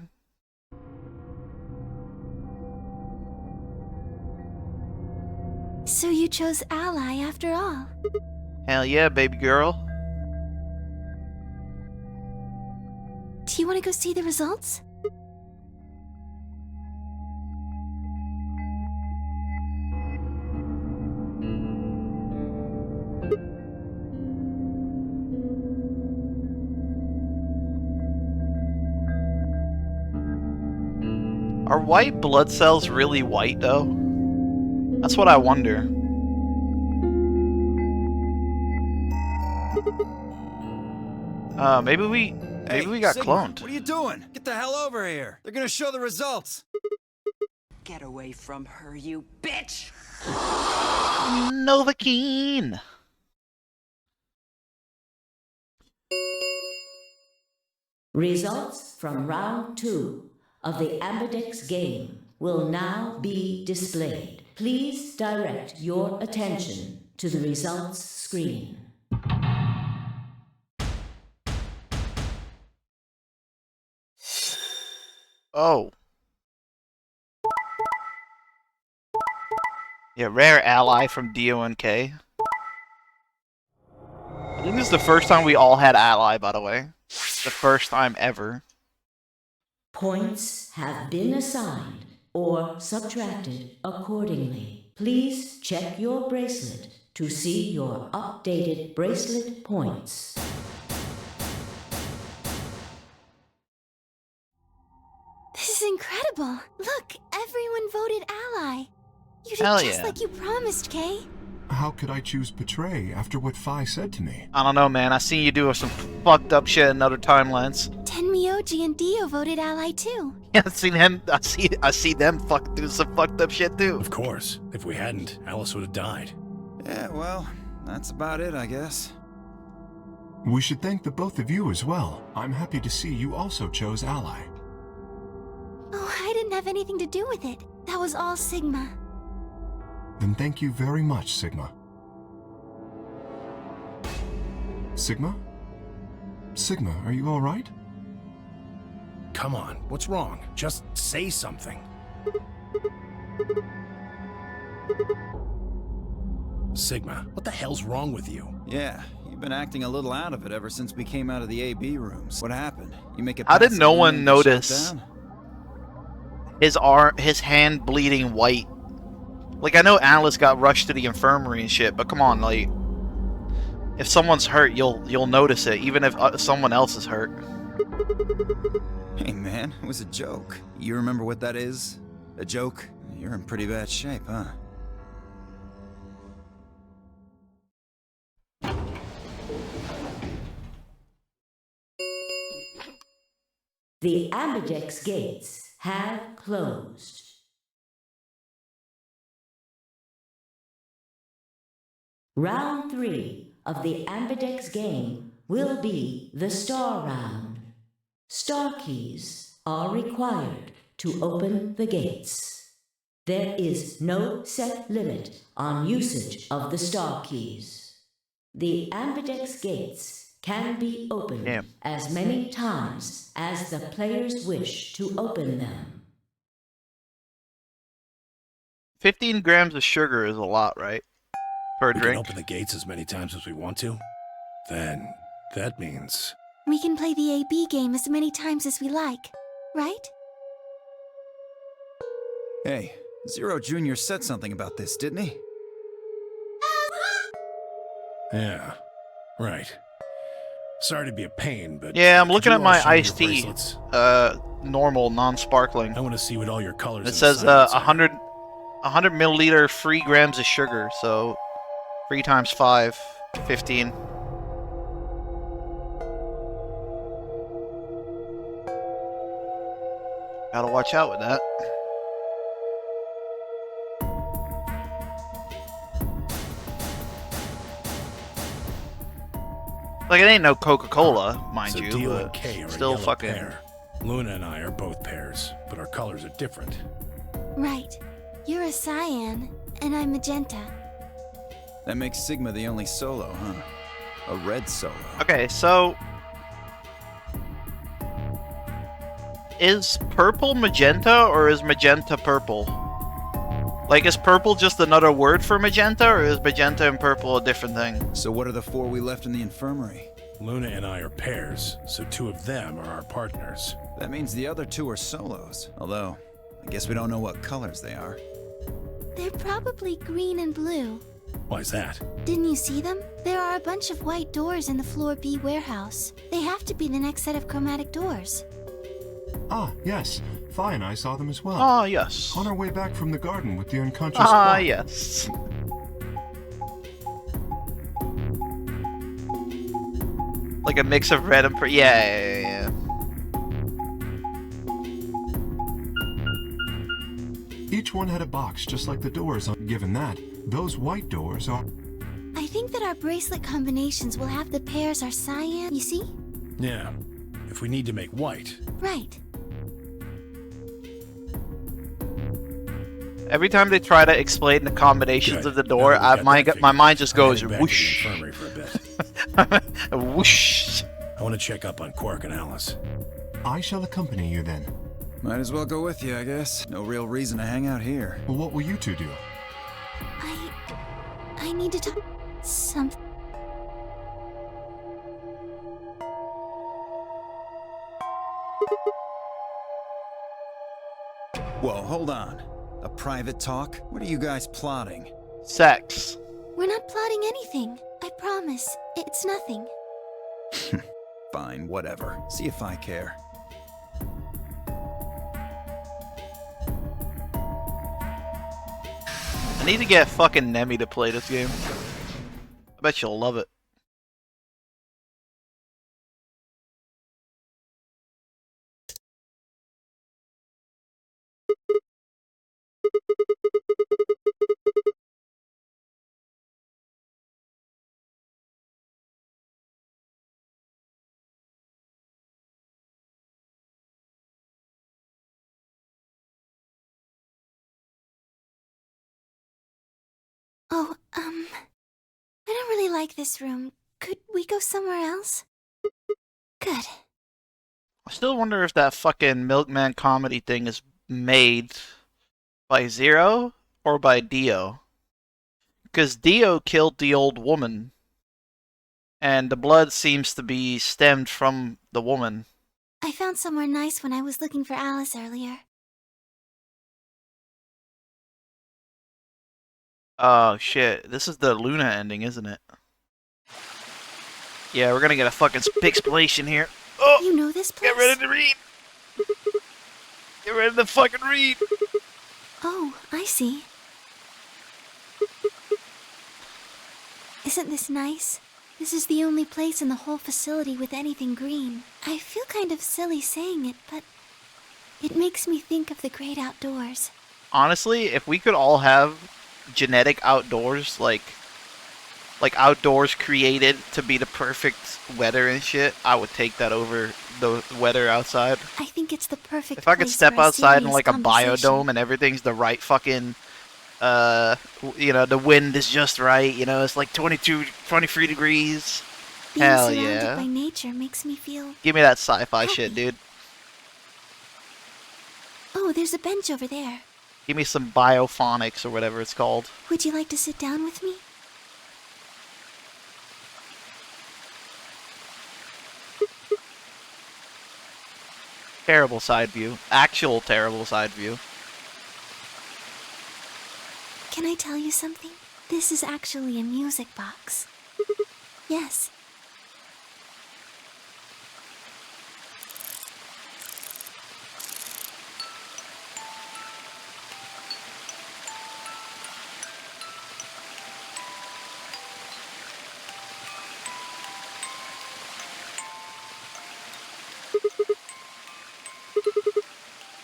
So you chose Ally after all. Hell yeah, baby girl. Do you want to go see the results? Are white blood cells really white, though? That's what I wonder. Maybe we got Sigma, cloned. What are you doing? Get the hell over here. They're gonna show the results. Get away from her, you bitch! Novocaine! Results from round 2 of the Ambidex game will now be displayed. Please direct your attention to the results screen. Oh. Yeah, rare ally from DONK. I think this is the first time we all had ally, by the way. The first time ever. Points have been assigned or subtracted accordingly. Please check your bracelet to see your updated bracelet points. This is incredible. Look, everyone voted ally. You did Hell just yeah. like you promised, Kay. How could I choose betray after what Phi said to me? I don't know, man. I seen you do some fucked up shit in other timelines. Tenmyoji and Dio voted ally too. Yeah, I seen him. I see them do some fucked up shit too. Of course. If we hadn't, Alice would have died. Yeah, well, that's about it, I guess. We should thank the both of you as well. I'm happy to see you also chose ally. Oh, I didn't have anything to do with it. That was all Sigma. Then thank you very much, Sigma. Sigma? Sigma, are you all right? Come on, what's wrong? Just say something. Sigma, what the hell's wrong with you? Yeah, you've been acting a little out of it ever since we came out of the AB rooms. What happened? You make it. How did past no the one and get shut notice down? his hand bleeding white? Like, I know Alice got rushed to the infirmary and shit, but come on, like, if someone's hurt, you'll notice it, even if someone else is hurt. Hey man, it was a joke. You remember what that is? A joke? You're in pretty bad shape, huh? The Ambidex gates have closed. Round 3 of the Ambidex game will be the Star Round. Star keys are required to open the gates. There is no set limit on usage of the Star keys. The Ambidex gates can be opened as many times as the players wish to open them. 15 grams of sugar is a lot, right? For a We drink. can open the gates as many times as we want to. Then, that means... We can play the AB game as many times as we like, right? Hey, Zero Jr. said something about this, didn't he? Yeah, right. Sorry to be a pain, but... Yeah, I'm could looking you at all my show me your iced tea. bracelets? Normal, non-sparkling. I want to see what all your colors It says and signs are. 100 milliliter, 3 grams of sugar, so 3 times 5, 15. Gotta watch out with that. Like, it ain't no Coca-Cola, mind So you, Dio and but Kay are a still yellow fucking... pair. Luna and I are both pairs, but our colors are different. Right. You're a cyan, and I'm magenta. That makes Sigma the only solo, huh? A red solo. Okay, so... Is purple magenta, or is magenta purple? Like, is purple just another word for magenta, or is magenta and purple a different thing? So what are the 4 we left in the infirmary? Luna and I are pairs, so 2 of them are our partners. That means the other 2 are solos. Although, I guess we don't know what colors they are. They're probably green and blue. Why's that? Didn't you see them? There are a bunch of white doors in the Floor B warehouse. They have to be the next set of chromatic doors. Ah, yes. Fi and I saw them as well. Ah, yes. On our way back from the garden with the unconscious Ah, clock. yes. Like a mix of red and yeah. Each one had a box just like the doors on. Given that, those white doors are... I think that our bracelet combinations will have the pairs are cyan, you see? Yeah. If we need to make white. Right. Every time they try to explain the combinations Good. of the door, Now that we've got my that my figured mind just I'm goes heading back to the whoosh. infirmary for a bit. Whoosh. I want to check up on Quark and Alice. I shall accompany you then. Might as well go with you, I guess. No real reason to hang out here. Well, what will you 2 do? I need to talk something. Whoa, hold on. A private talk? What are you guys plotting? Sex. We're not plotting anything. I promise. It's nothing. Fine, whatever. See if I care. I need to get fucking Nemi to play this game. I bet she'll love it. Oh, I don't really like this room. Could we go somewhere else? Good. I still wonder if that fucking Milkman comedy thing is made by Zero or by Dio. Because Dio killed the old woman. And the blood seems to be stemmed from the woman. I found somewhere nice when I was looking for Alice earlier. Oh shit, this is the Luna ending, isn't it? Yeah, we're gonna get a fucking explanation here. Oh! You know this place? Get ready to read! Get ready to fucking read! Oh, I see. Isn't this nice? This is the only place in the whole facility with anything green. I feel kind of silly saying it, but it makes me think of the great outdoors. Honestly, if we could all have genetic outdoors, like outdoors created to be the perfect weather and shit, I would take that over the weather outside. I think it's the perfect If I could place step for a outside in serious like a conversation. biodome and everything's the right fucking, the wind is just right, it's like 23 degrees. Being Hell surrounded yeah. by nature makes me feel... Give me that sci-fi shit, dude. Oh, there's a bench over there. Give me some biophonics or whatever it's called. Would you like to sit down with me? Terrible side view. Actual terrible side view. Can I tell you something? This is actually a music box. Yes.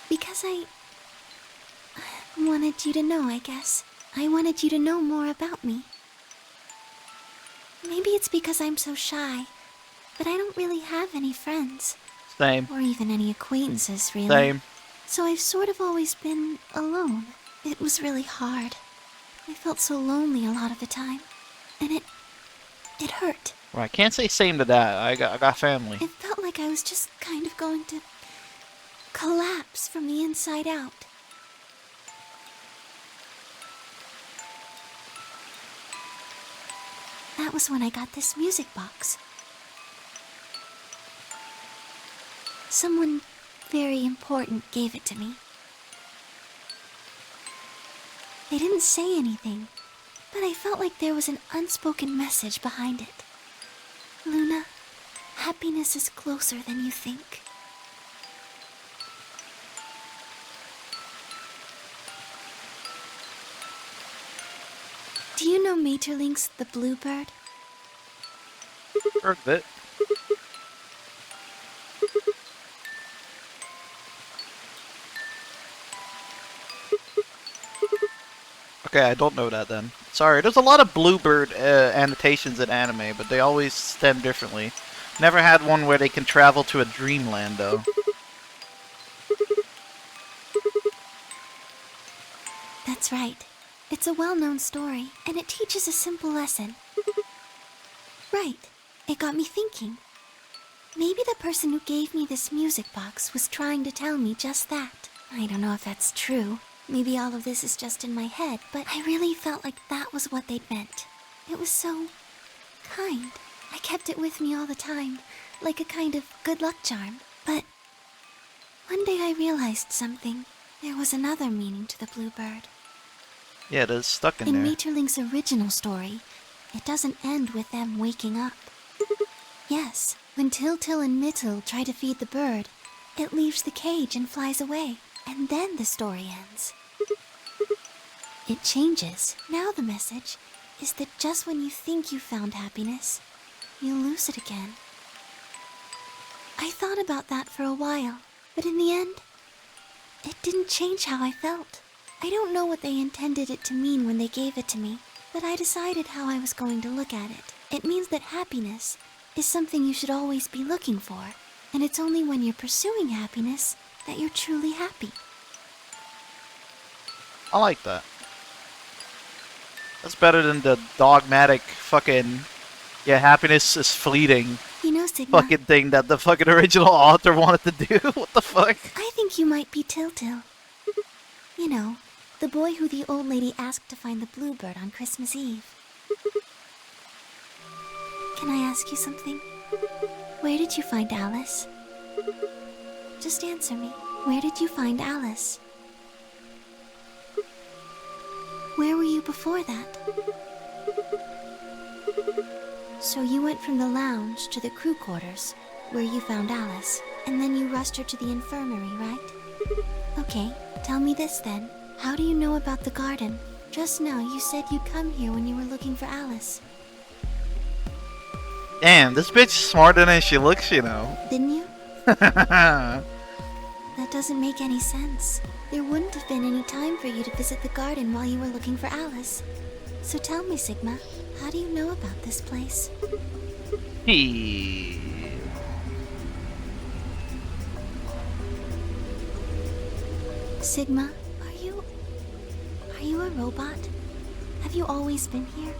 Because I wanted you to know, I guess. I wanted you to know more about me. Maybe it's because I'm so shy, but I don't really have any friends. Same. Or even any acquaintances, really. Same. So I've sort of always been alone. It was really hard. I felt so lonely a lot of the time. And it hurt. Well, I can't say same to that. I got family. It felt like I was just kind of going to collapse from the inside out. That was when I got this music box. Someone very important gave it to me. They didn't say anything, but I felt like there was an unspoken message behind it. Luna, happiness is closer than you think. Do you know Maeterlinck's The Bluebird? Heard of it. Okay, I don't know that then. Sorry, there's a lot of Bluebird annotations in anime, but they always stem differently. Never had one where they can travel to a dreamland, though. That's right. It's a well-known story, and it teaches a simple lesson. Right. It got me thinking. Maybe the person who gave me this music box was trying to tell me just that. I don't know if that's true. Maybe all of this is just in my head, but I really felt like that was what they'd meant. It was so kind. I kept it with me all the time, like a kind of good luck charm. But one day I realized something. There was another meaning to the Bluebird. Yeah, it is stuck in In there. Maeterlinck's original story, it doesn't end with them waking up. Yes, when Til and Mittel try to feed the bird, it leaves the cage and flies away. And then the story ends. It changes. Now the message is that just when you think you found happiness, you lose it again. I thought about that for a while, but in the end, it didn't change how I felt. I don't know what they intended it to mean when they gave it to me, but I decided how I was going to look at it. It means that happiness is something you should always be looking for, and it's only when you're pursuing happiness that you're truly happy. I like that. That's better than the dogmatic fucking, yeah, happiness is fleeting You know, Sigma, fucking thing that the fucking original author wanted to do. What the fuck? I think you might be Til. You know, the boy who the old lady asked to find the bluebird on Christmas Eve. Can I ask you something? Where did you find Alice? Just answer me. Where did you find Alice? Where were you before that? So you went from the lounge to the crew quarters, where you found Alice, and then you rushed her to the infirmary, right? Okay, tell me this then. How do you know about the garden? Just now you said you'd come here when you were looking for Alice. Damn, this bitch is smarter than she looks, you know. Didn't you? That doesn't make any sense. There wouldn't have been any time for you to visit the garden while you were looking for Alice. So tell me, Sigma, how do you know about this place? Sigma, are you a robot? Have you always been here?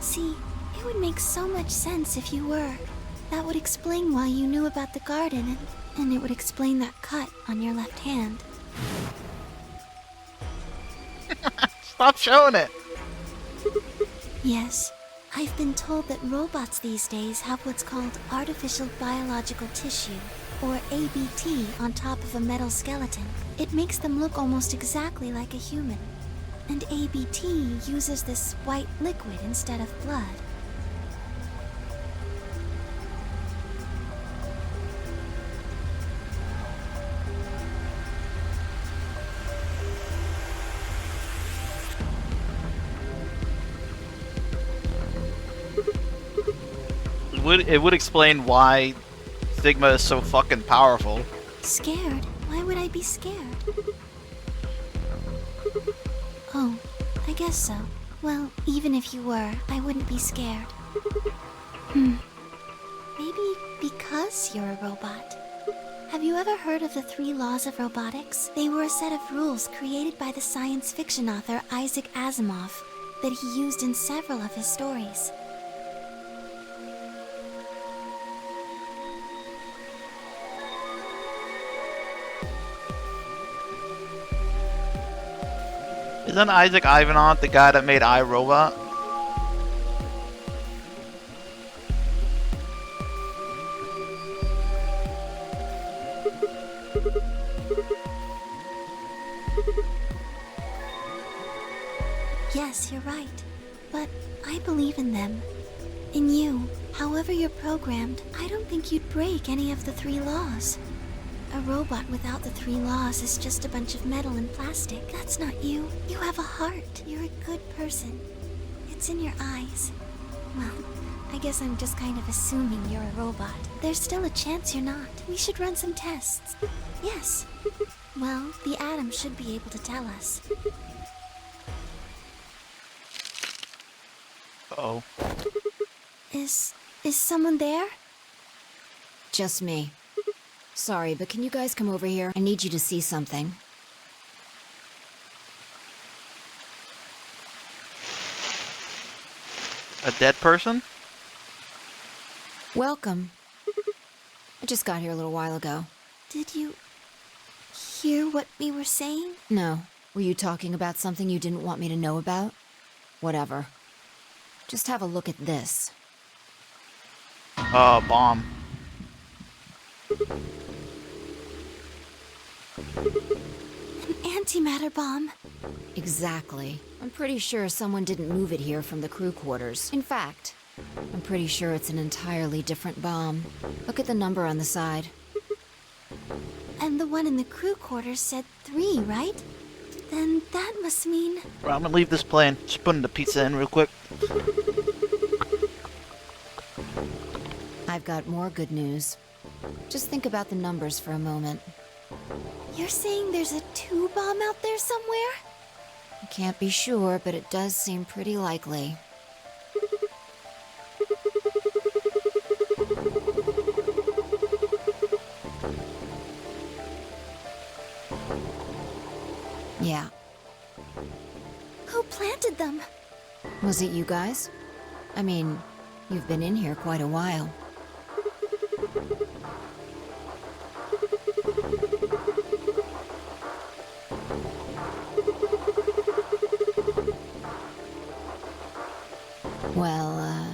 See, it would make so much sense if you were. That would explain why you knew about the garden, and it would explain that cut on your left hand. Stop showing it! Yes, I've been told that robots these days have what's called artificial biological tissue, or ABT, on top of a metal skeleton. It makes them look almost exactly like a human. And ABT uses this white liquid instead of blood. It would explain why Sigma is so fucking powerful. Scared? Why would I be scared? Oh, I guess so. Well, even if you were, I wouldn't be scared. Maybe because you're a robot. Have you ever heard of the 3 laws of robotics? They were a set of rules created by the science fiction author Isaac Asimov that he used in several of his stories. Isn't Isaac Ivanov the guy that made iRobot? Yes, you're right. But I believe in them. In you. However you're programmed, I don't think you'd break any of the 3 laws. A robot without the 3 laws is just a bunch of metal and plastic. That's not you. You have a heart. You're a good person. It's in your eyes. Well, I guess I'm just kind of assuming you're a robot. There's still a chance you're not. We should run some tests. Yes. Well, the atom should be able to tell us. Uh-oh. Is someone there? Just me. Sorry, but can you guys come over here? I need you to see something. A dead person? Welcome. I just got here a little while ago. Did you hear what we were saying? No. Were you talking about something you didn't want me to know about? Whatever. Just have a look at this. Bomb. An antimatter bomb. Exactly. I'm pretty sure someone didn't move it here from the crew quarters. In fact, I'm pretty sure it's an entirely different bomb. Look at the number on the side. And the one in the crew quarters said 3, right? Then that must mean... Right, I'm gonna leave this playing. Just putting the pizza in real quick. I've got more good news. Just think about the numbers for a moment. You're saying there's a 2 bomb out there somewhere? I can't be sure, but it does seem pretty likely. Yeah. Who planted them? Was it you guys? I mean, you've been in here quite a while. Well,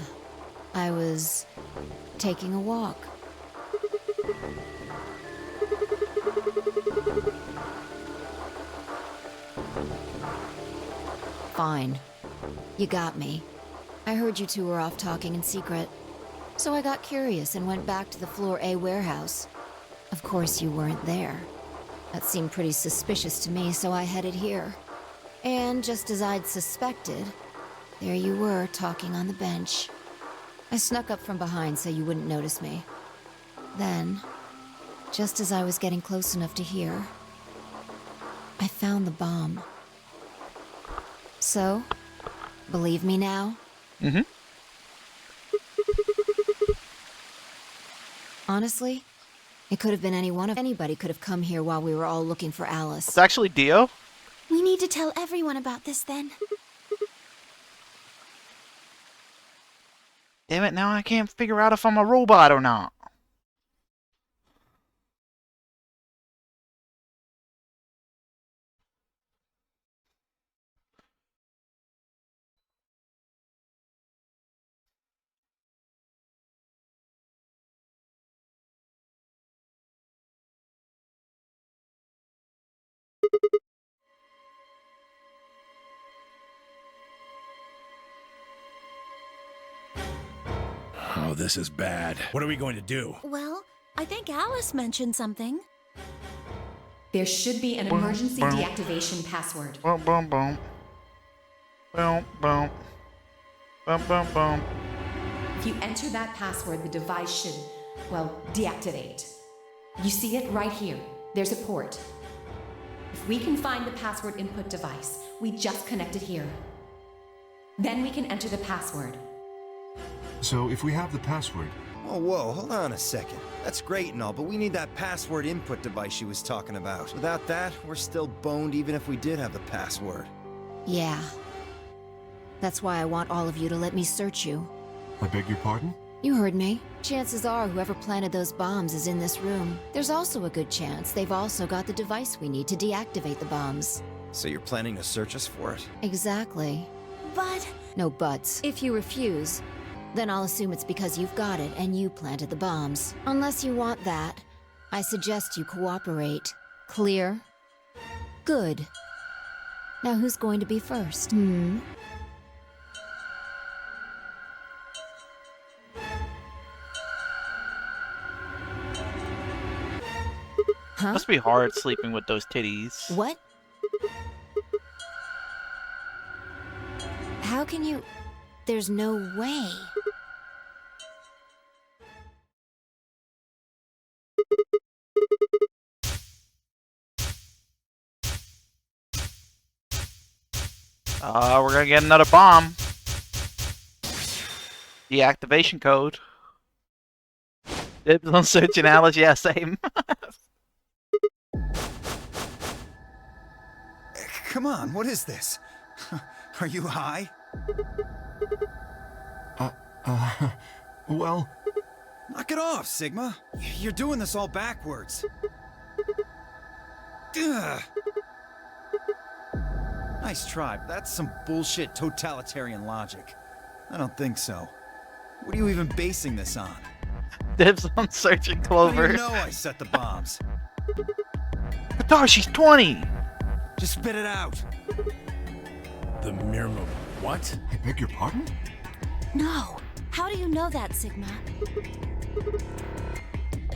I was taking a walk. Fine. You got me. I heard you two were off talking in secret. So I got curious and went back to the Floor A warehouse. Of course you weren't there. That seemed pretty suspicious to me, so I headed here. And just as I'd suspected, there you were, talking on the bench. I snuck up from behind so you wouldn't notice me. Then, just as I was getting close enough to hear, I found the bomb. So, believe me now? Mm-hmm. Honestly, it could have been anybody could have come here while we were all looking for Alice. It's actually Dio? We need to tell everyone about this then. Damn it, now I can't figure out if I'm a robot or not. Oh, this is bad. What are we going to do? Well, I think Alice mentioned something. There should be an emergency deactivation password. Boom, boom, boom. Boom, boom. Boom, boom, boom. If you enter that password, the device should, well, deactivate. You see it right here. There's a port. If we can find the password input device, we just connect it here. Then we can enter the password. So if we have the password... Oh, whoa, hold on a second. That's great and all, but we need that password input device she was talking about. Without that, we're still boned even if we did have the password. Yeah. That's why I want all of you to let me search you. I beg your pardon? You heard me. Chances are whoever planted those bombs is in this room. There's also a good chance they've also got the device we need to deactivate the bombs. So you're planning to search us for it? Exactly. But... No buts. If you refuse, then I'll assume it's because you've got it and you planted the bombs. Unless you want that, I suggest you cooperate. Clear? Good. Now who's going to be first? Huh? Must be hard sleeping with those titties. What? How can you... There's no way. We're gonna get another bomb. Deactivation code. Dibs on searching Alice, yeah, same. Come on, what is this? Are you high? Well... Knock it off, Sigma. You're doing this all backwards. Ugh. Nice try, but that's some bullshit totalitarian logic. I don't think so. What are you even basing this on? Dibs on searching How Clover. do you know I set the bombs? Qatar, she's 20! Just spit it out. The Mirmo... What? I beg your pardon? No. How do you know that, Sigma?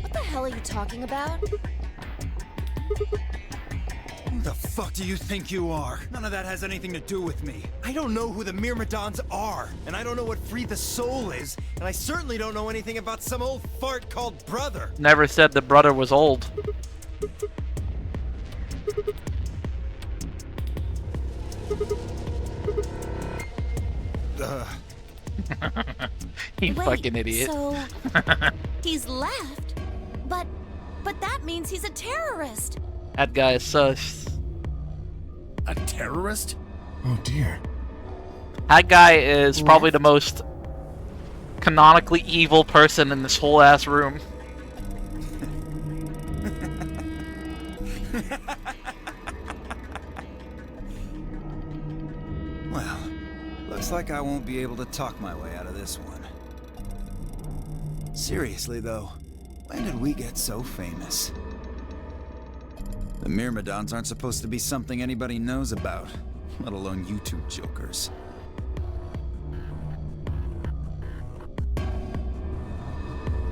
What the hell are you talking about? Who the fuck do you think you are? None of that has anything to do with me. I don't know who the Myrmidons are, and I don't know what Free the Soul is, and I certainly don't know anything about some old fart called Brother. Never said the brother was old. You Wait, fucking idiot. So he's left, but that means he's a terrorist. That guy is sus. A terrorist? Oh dear. That guy is probably the most canonically evil person in this whole ass room. Well, looks like I won't be able to talk my way out of this one. Seriously though, when did we get so famous? The Myrmidons aren't supposed to be something anybody knows about, let alone you two jokers.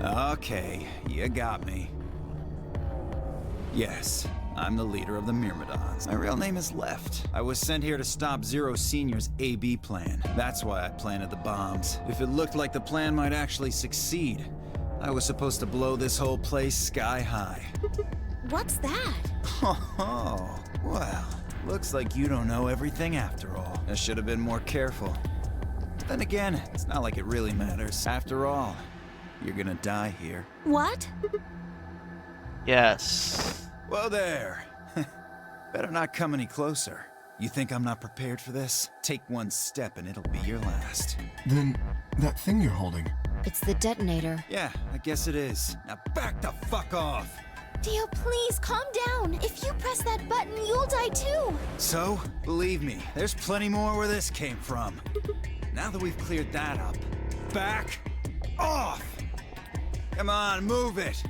Okay, you got me. Yes, I'm the leader of the Myrmidons. My real name is Left. I was sent here to stop Zero Senior's AB plan. That's why I planted the bombs. If it looked like the plan might actually succeed, I was supposed to blow this whole place sky high. What's that? Oh, well, looks like you don't know everything after all. I should have been more careful. Then again, it's not like it really matters. After all, you're gonna die here. What? Yes. Whoa there. Better not come any closer. You think I'm not prepared for this? Take one step and it'll be your last. Then, that thing you're holding... It's the detonator. Yeah, I guess it is. Now back the fuck off! Dio, please calm down. If you press that button, you'll die too. So, believe me, there's plenty more where this came from. Now that we've cleared that up, back off! Come on, move it!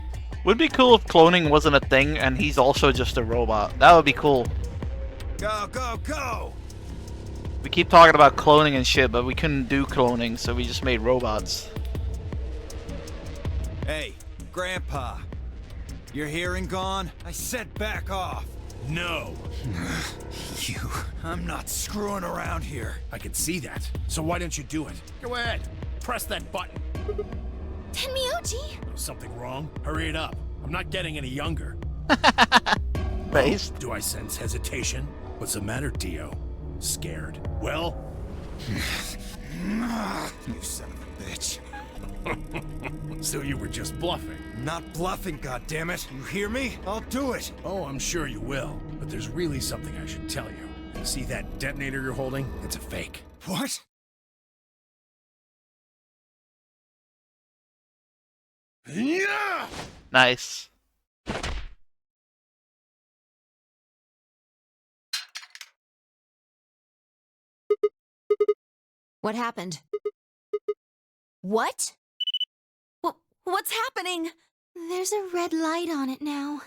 Would be cool if cloning wasn't a thing and he's also just a robot. That would be cool. Go, go, go! We keep talking about cloning and shit, but we couldn't do cloning, so we just made robots. Hey, Grandpa. Your hearing gone? I said back off. No. You. I'm not screwing around here. I can see that. So why don't you do it? Go ahead. Press that button. Tenmyoji! Something wrong? Hurry it up. I'm not getting any younger. Based. Oh, do I sense hesitation? What's the matter, Dio? Scared? Well? You son of a bitch. So you were just bluffing? Not bluffing, goddammit. You hear me? I'll do it. Oh, I'm sure you will. But there's really something I should tell you. See that detonator you're holding? It's a fake. What? Yeah! Nice. What happened? What? What's happening? There's a red light on it now.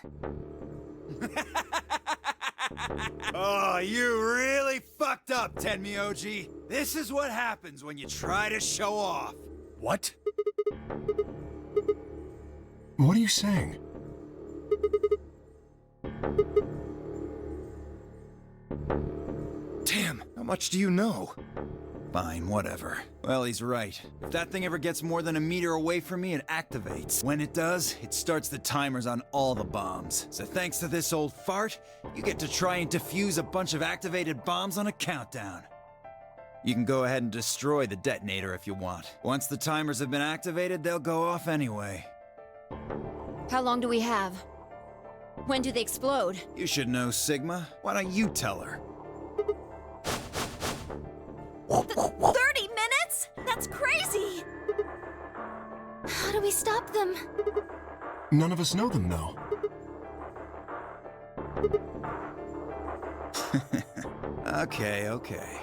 Oh, you really fucked up, Tenmyoji. This is what happens when you try to show off. What? What are you saying? Damn, how much do you know? Fine, whatever. Well, he's right. If that thing ever gets more than a meter away from me, it activates. When it does, it starts the timers on all the bombs. So thanks to this old fart, you get to try and defuse a bunch of activated bombs on a countdown. You can go ahead and destroy the detonator if you want. Once the timers have been activated, they'll go off anyway. How long do we have? When do they explode? You should know, Sigma. Why don't you tell her? 30 minutes? That's crazy! How do we stop them? None of us know them, though. Okay.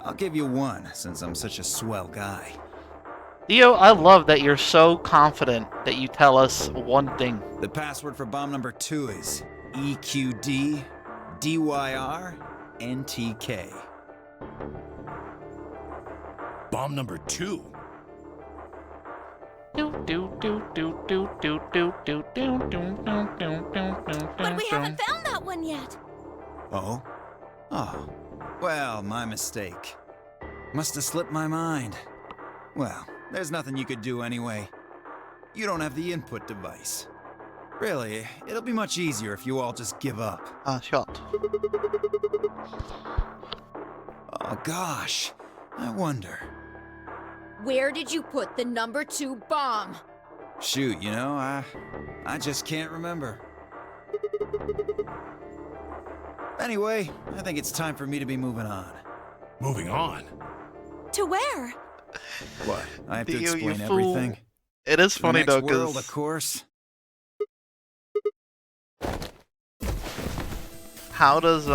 I'll give you one, since I'm such a swell guy. Theo, I love that you're so confident that you tell us one thing. The password for bomb number 2 is EQD DYR NTK. Bomb number 2? But we haven't found that one yet. Oh? Oh. Well, my mistake. Must have slipped my mind. Well, there's nothing you could do anyway. You don't have the input device. Really, it'll be much easier if you all just give up. Shot. Oh gosh, I wonder. Where did you put the number 2 bomb? Shoot, you know, I just can't remember. Anyway, I think it's time for me to be moving on. Moving on? To where? What? I have to Theo, you explain fool. everything? It is funny though, The next world, because of course. how does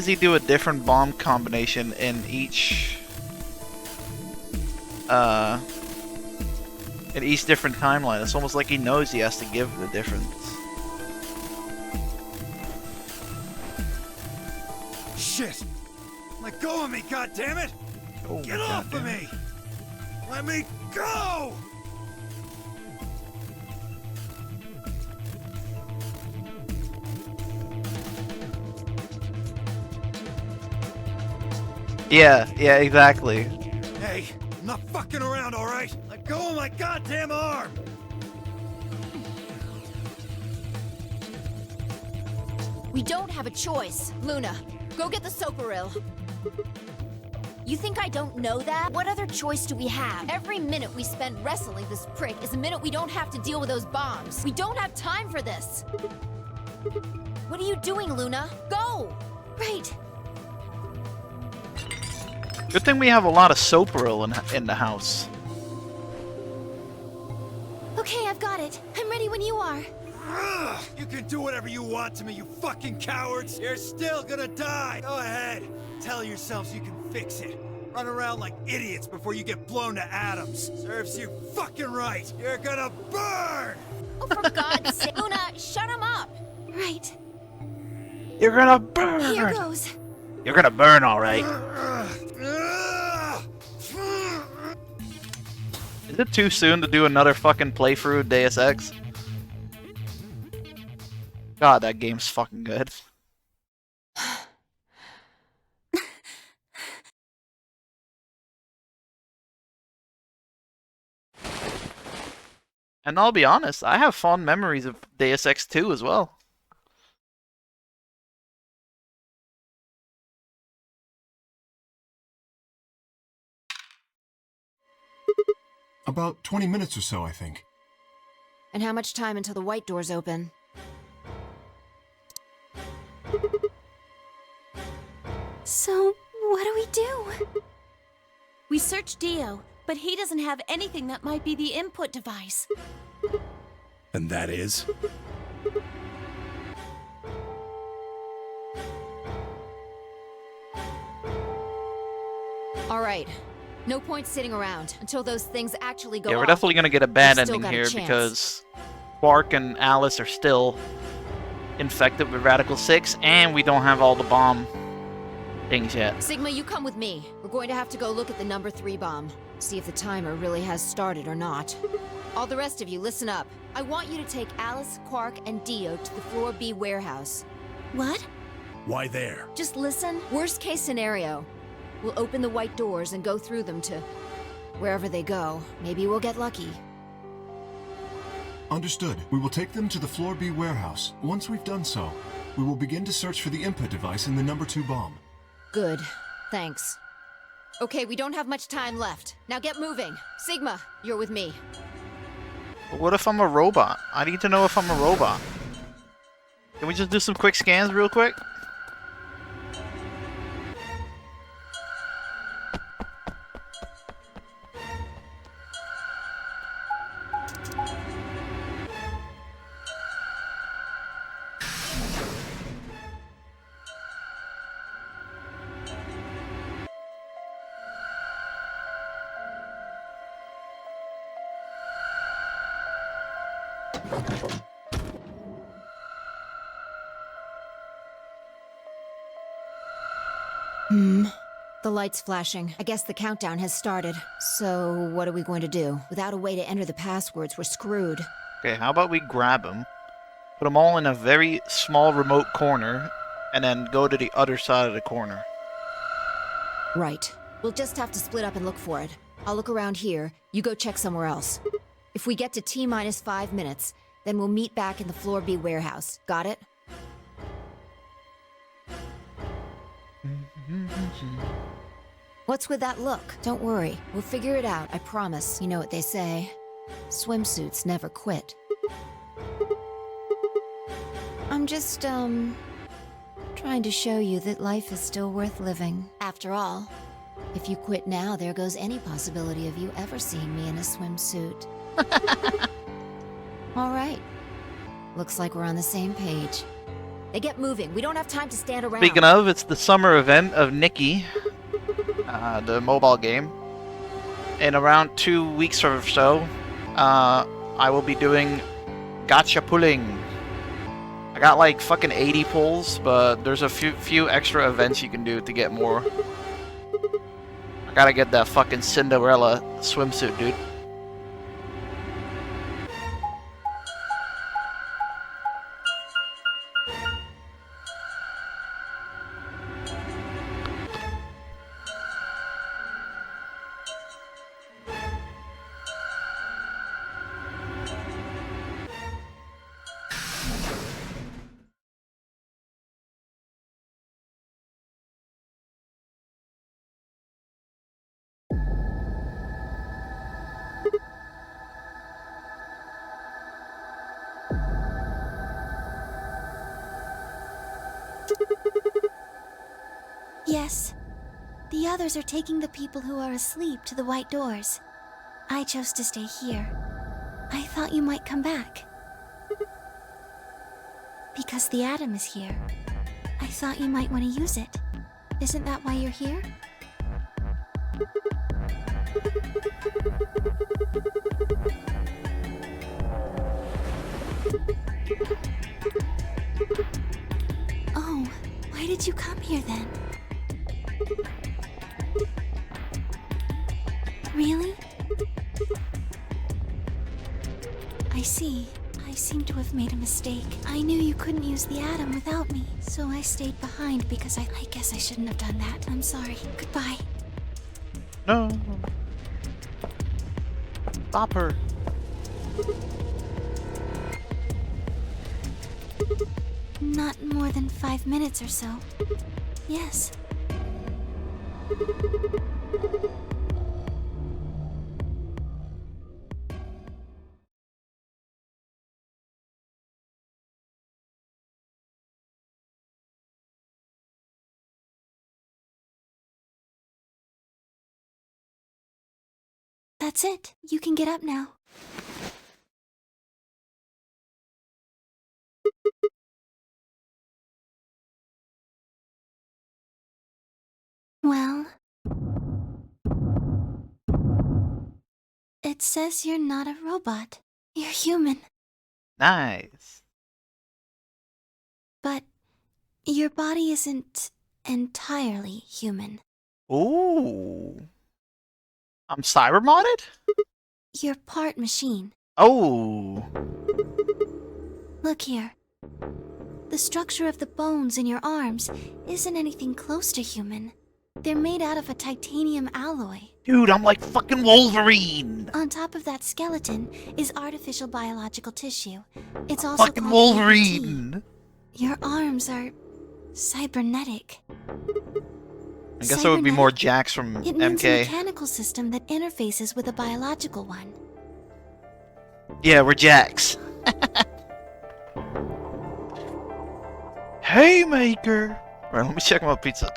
he do a different bomb combination in each different timeline? It's almost like he knows he has to give the difference. Shit! Let go of me, goddammit! Oh, Get off of me! Let me go! Yeah, exactly. Hey, I'm not fucking around, alright? Let go of my goddamn arm! We don't have a choice. Luna, go get the Soparil. You think I don't know that? What other choice do we have? Every minute we spend wrestling this prick is a minute we don't have to deal with those bombs. We don't have time for this. What are you doing, Luna? Go! Right. Good thing we have a lot of Soparil in the house. Okay, I've got it. I'm ready when you are. You can do whatever you want to me, you fucking cowards! You're still gonna die! Go ahead! Tell yourselves you can fix it. Run around like idiots before you get blown to atoms. Serves you fucking right! You're gonna burn! Oh, for God's sake. Luna, shut him up! Right. You're gonna burn! Here goes. You're gonna burn, alright. Is it too soon to do another fucking playthrough of Deus Ex? God, that game's fucking good. And I'll be honest, I have fond memories of Deus Ex 2 as well. About 20 minutes or so, I think. And how much time until the white doors open? So, what do we do? We searched Dio, but he doesn't have anything that might be the input device. And that is? All right. No point sitting around until those things actually go Yeah, we're off. definitely gonna get a bad We've still ending got a here chance. because Quark and Alice are still infected with Radical 6, and we don't have all the bomb things yet. Sigma, you come with me. We're going to have to go look at the number 3 bomb. See if the timer really has started or not. All the rest of you, listen up. I want you to take Alice, Quark, and Dio to the Floor B warehouse. What? Why there? Just listen. Worst case scenario. We'll open the white doors and go through them to wherever they go. Maybe we'll get lucky. Understood. We will take them to the Floor B warehouse. Once we've done so, we will begin to search for the input device in the number 2 bomb. Good. Thanks. Okay, we don't have much time left. Now get moving. Sigma, you're with me. But what if I'm a robot? I need to know if I'm a robot. Can we just do some quick scans real quick? The light's flashing. I guess the countdown has started. So, what are we going to do? Without a way to enter the passwords, we're screwed. Okay, how about we grab them, put them all in a very small remote corner, and then go to the other side of the corner. Right. We'll just have to split up and look for it. I'll look around here, you go check somewhere else. If we get to T-minus 5 minutes, then we'll meet back in the Floor B warehouse. Got it? What's with that look? Don't worry. We'll figure it out, I promise. You know what they say. Swimsuits never quit. I'm just, trying to show you that life is still worth living. After all, if you quit now, there goes any possibility of you ever seeing me in a swimsuit. All right. Looks like we're on the same page. They get moving. We don't have time to stand around. Speaking of, it's the summer event of Nikki, the mobile game. In around 2 weeks or so, I will be doing gacha pulling. I got like fucking 80 pulls, but there's a few extra events you can do to get more. I gotta get that fucking Cinderella swimsuit, dude. Yes. The others are taking the people who are asleep to the white doors. I chose to stay here. I thought you might come back. Because the atom is here. I thought you might want to use it. Isn't that why you're here? Oh, why did you come here then? Really? I see. I seem to have made a mistake. I knew you couldn't use the atom without me, so I stayed behind because I guess I shouldn't have done that. I'm sorry. Goodbye. No. Stop her. Not more than 5 minutes or so. Yes. That's it. You can get up now. Well... It says you're not a robot. You're human. Nice. But your body isn't entirely human. Ooh. I'm cyber modded? You're part machine. Oh. Look here. The structure of the bones in your arms isn't anything close to human. They're made out of a titanium alloy. Dude, I'm like fucking Wolverine. On top of that skeleton is artificial biological tissue. It's also Fucking called Wolverine. ABT. Your arms are cybernetic. I guess it would be more Jax from It means a MK. mechanical system that interfaces with a biological one. Yeah, we're Jax. Haymaker. Alright, let me check my pizza.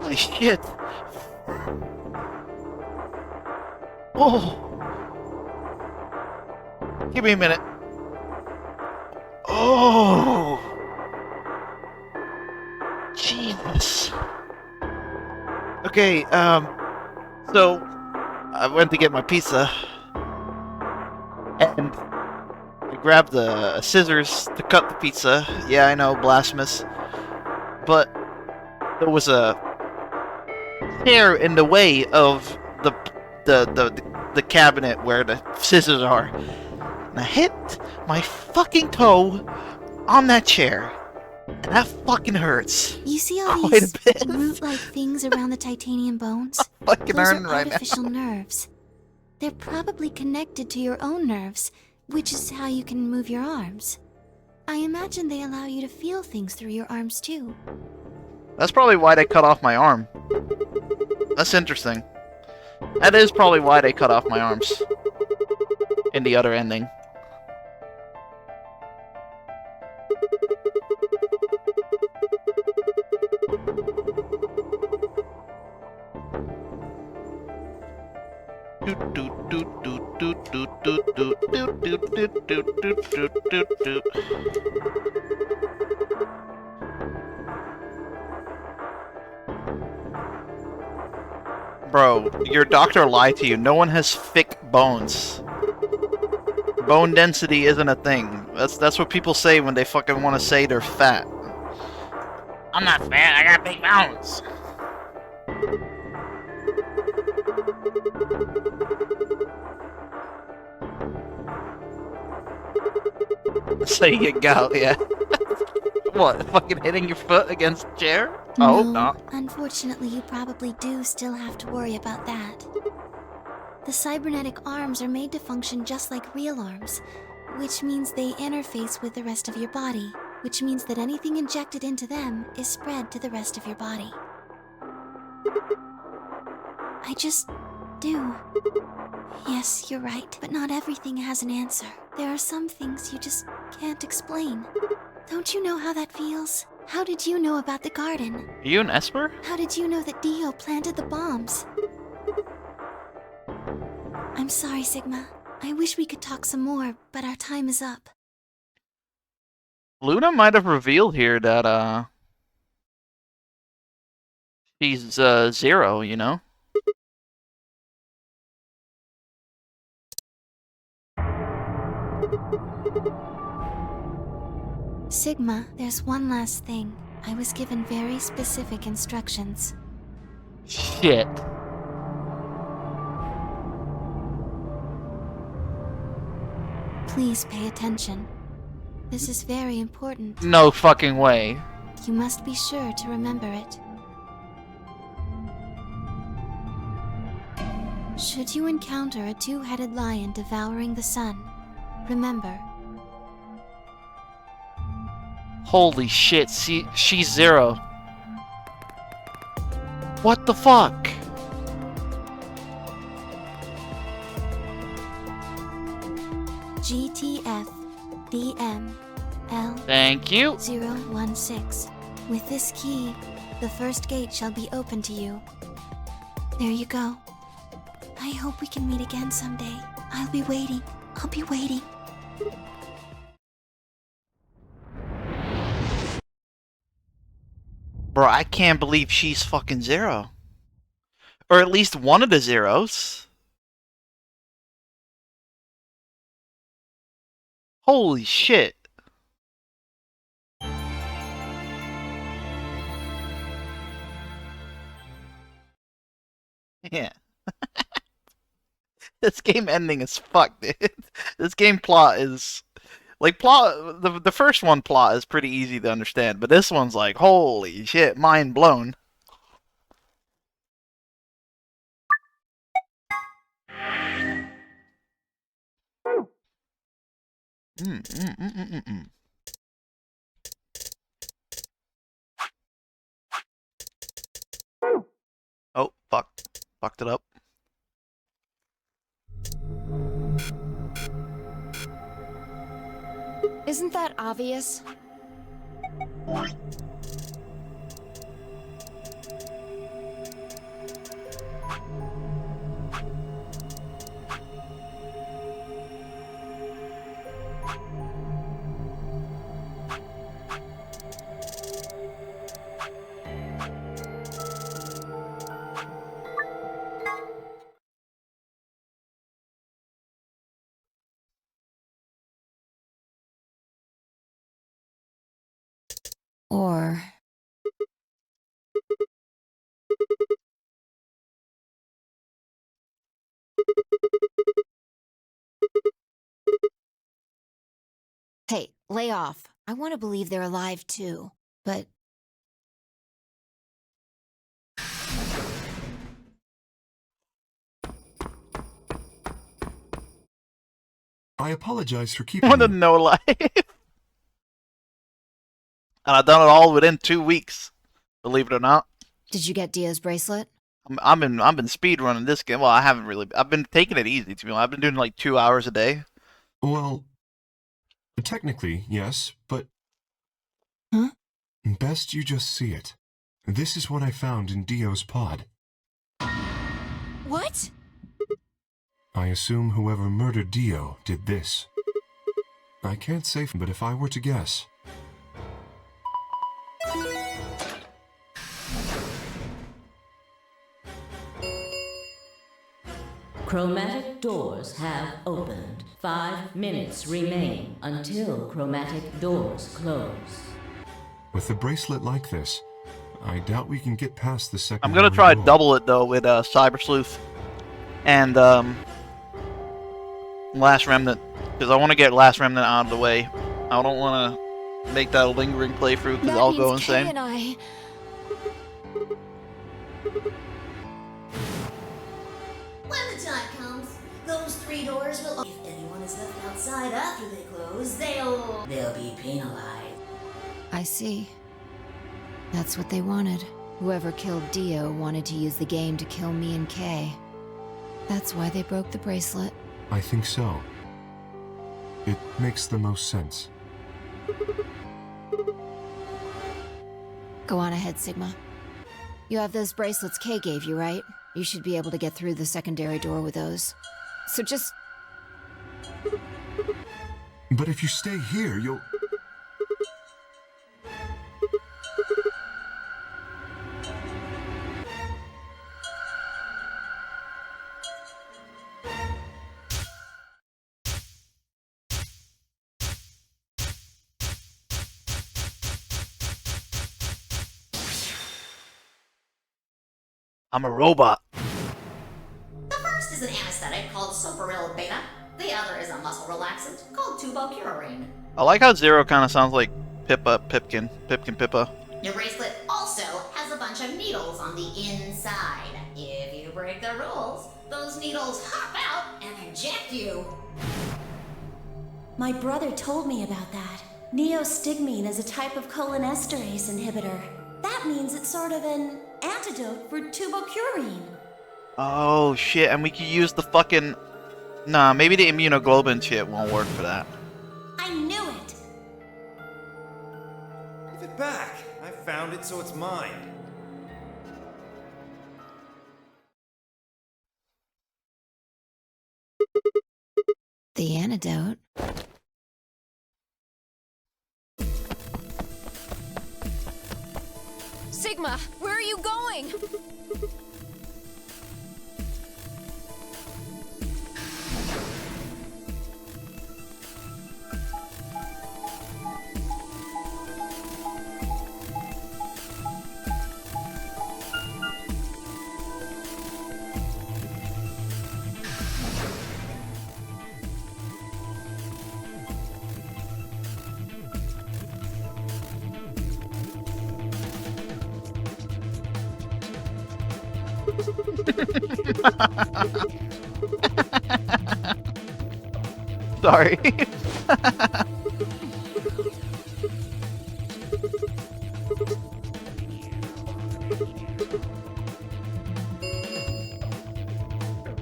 Holy shit. Oh. Give me a minute. Oh. Jesus. Okay, so I went to get my pizza and I grabbed the scissors to cut the pizza. Yeah, I know, blasphemous. But there was a chair in the way of the cabinet where the scissors are. And I hit my fucking toe on that chair. And that fucking hurts. You see all Quite these a bit. root-like things around the titanium bones? Fucking Those hurting are right now. artificial nerves. They're probably connected to your own nerves, which is how you can move your arms. I imagine they allow you to feel things through your arms too. That's probably why they cut off my arm. That's interesting. That is probably why they cut off my arms. In the other ending. Bro, your doctor lied to you. No one has thick bones. Bone density isn't a thing. That's what people say when they fucking want to say they're fat. I'm not fat, I got big bones. So you go, yeah. What, fucking hitting your foot against a chair? Oh, no. Unfortunately, you probably do still have to worry about that. The cybernetic arms are made to function just like real arms, which means they interface with the rest of your body, which means that anything injected into them is spread to the rest of your body. I just do. Yes, you're right, but not everything has an answer. There are some things you just can't explain. Don't you know how that feels? How did you know about the garden? Are you an Esper? How did you know that Dio planted the bombs? I'm sorry, Sigma. I wish we could talk some more, but our time is up. Luna might have revealed here that, she's, Zero, you know? Sigma, there's one last thing. I was given very specific instructions. Shit. Please pay attention. This is very important. No fucking way. You must be sure to remember it. Should you encounter a two-headed lion devouring the sun, remember, Holy shit, she's zero. What the fuck? GTF DML Thank you. 016. With this key, the first gate shall be open to you. There you go. I hope we can meet again someday. I'll be waiting. I'll be waiting. Bro, I can't believe she's fucking zero. Or at least one of the zeros. Holy shit. Yeah. This game ending is fucked, dude. This game plot is... Like, the first one plot is pretty easy to understand, but this one's like, holy shit, mind blown. Oh, fuck. Fucked it up. Isn't that obvious? Or... Hey, lay off. I want to believe they're alive too, but... I apologize for keeping What a you. no life. And I've done it all within 2 weeks. Believe it or not. Did you get Dia's bracelet? I've been speed running this game. Well, I haven't really. I've been taking it easy, to be honest. I've been doing like 2 hours a day. Well, technically, yes, but... Huh? Best you just see it. This is what I found in Dio's pod. What? I assume whoever murdered Dio did this. I can't say, but if I were to guess... Chromatic doors have opened. 5 minutes remain until chromatic doors close. With a bracelet like this, I doubt we can get past the second. I'm gonna try double it though with Cyber Sleuth and Last Remnant, because I want to get Last Remnant out of the way. I don't want to make that a lingering playthrough because I'll go insane. Kay and I... When the time comes, those 3 doors will. If anyone is left outside after they close, they'll be penalized. I see. That's what they wanted. Whoever killed Dio wanted to use the game to kill me and Kay. That's why they broke the bracelet. I think so. It makes the most sense. Go on ahead, Sigma. You have those bracelets Kay gave you, right? You should be able to get through the secondary door with those. So just... But if you stay here, you'll... I'm a robot. The first is an anesthetic called Soparil Beta. The other is a muscle relaxant called tubocurarine. I like how Zero kind of sounds like Pipkin Pippa. Your bracelet also has a bunch of needles on the inside. If you break the rules, those needles hop out and inject you. My brother told me about that. Neostigmine is a type of cholinesterase inhibitor. That means it's sort of an antidote for tubocurine. Oh shit, and we could use the fucking... Nah, maybe the immunoglobulin shit won't work for that. I knew it! Give it back. I found it, so it's mine. The antidote. Sigma, where are you going? Sorry.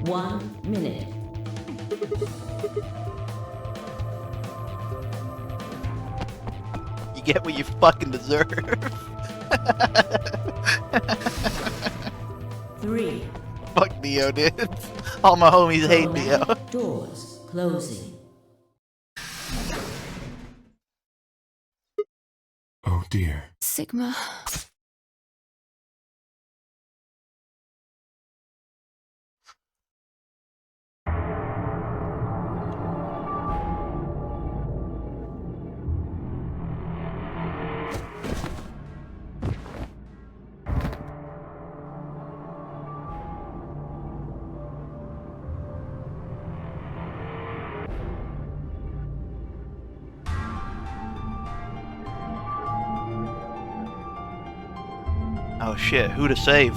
One minute. You get what you fucking deserve. 3. Fuck Neo, dude. All my homies hate Neo. Doors closing. Oh dear. Sigma. Oh shit, who to save?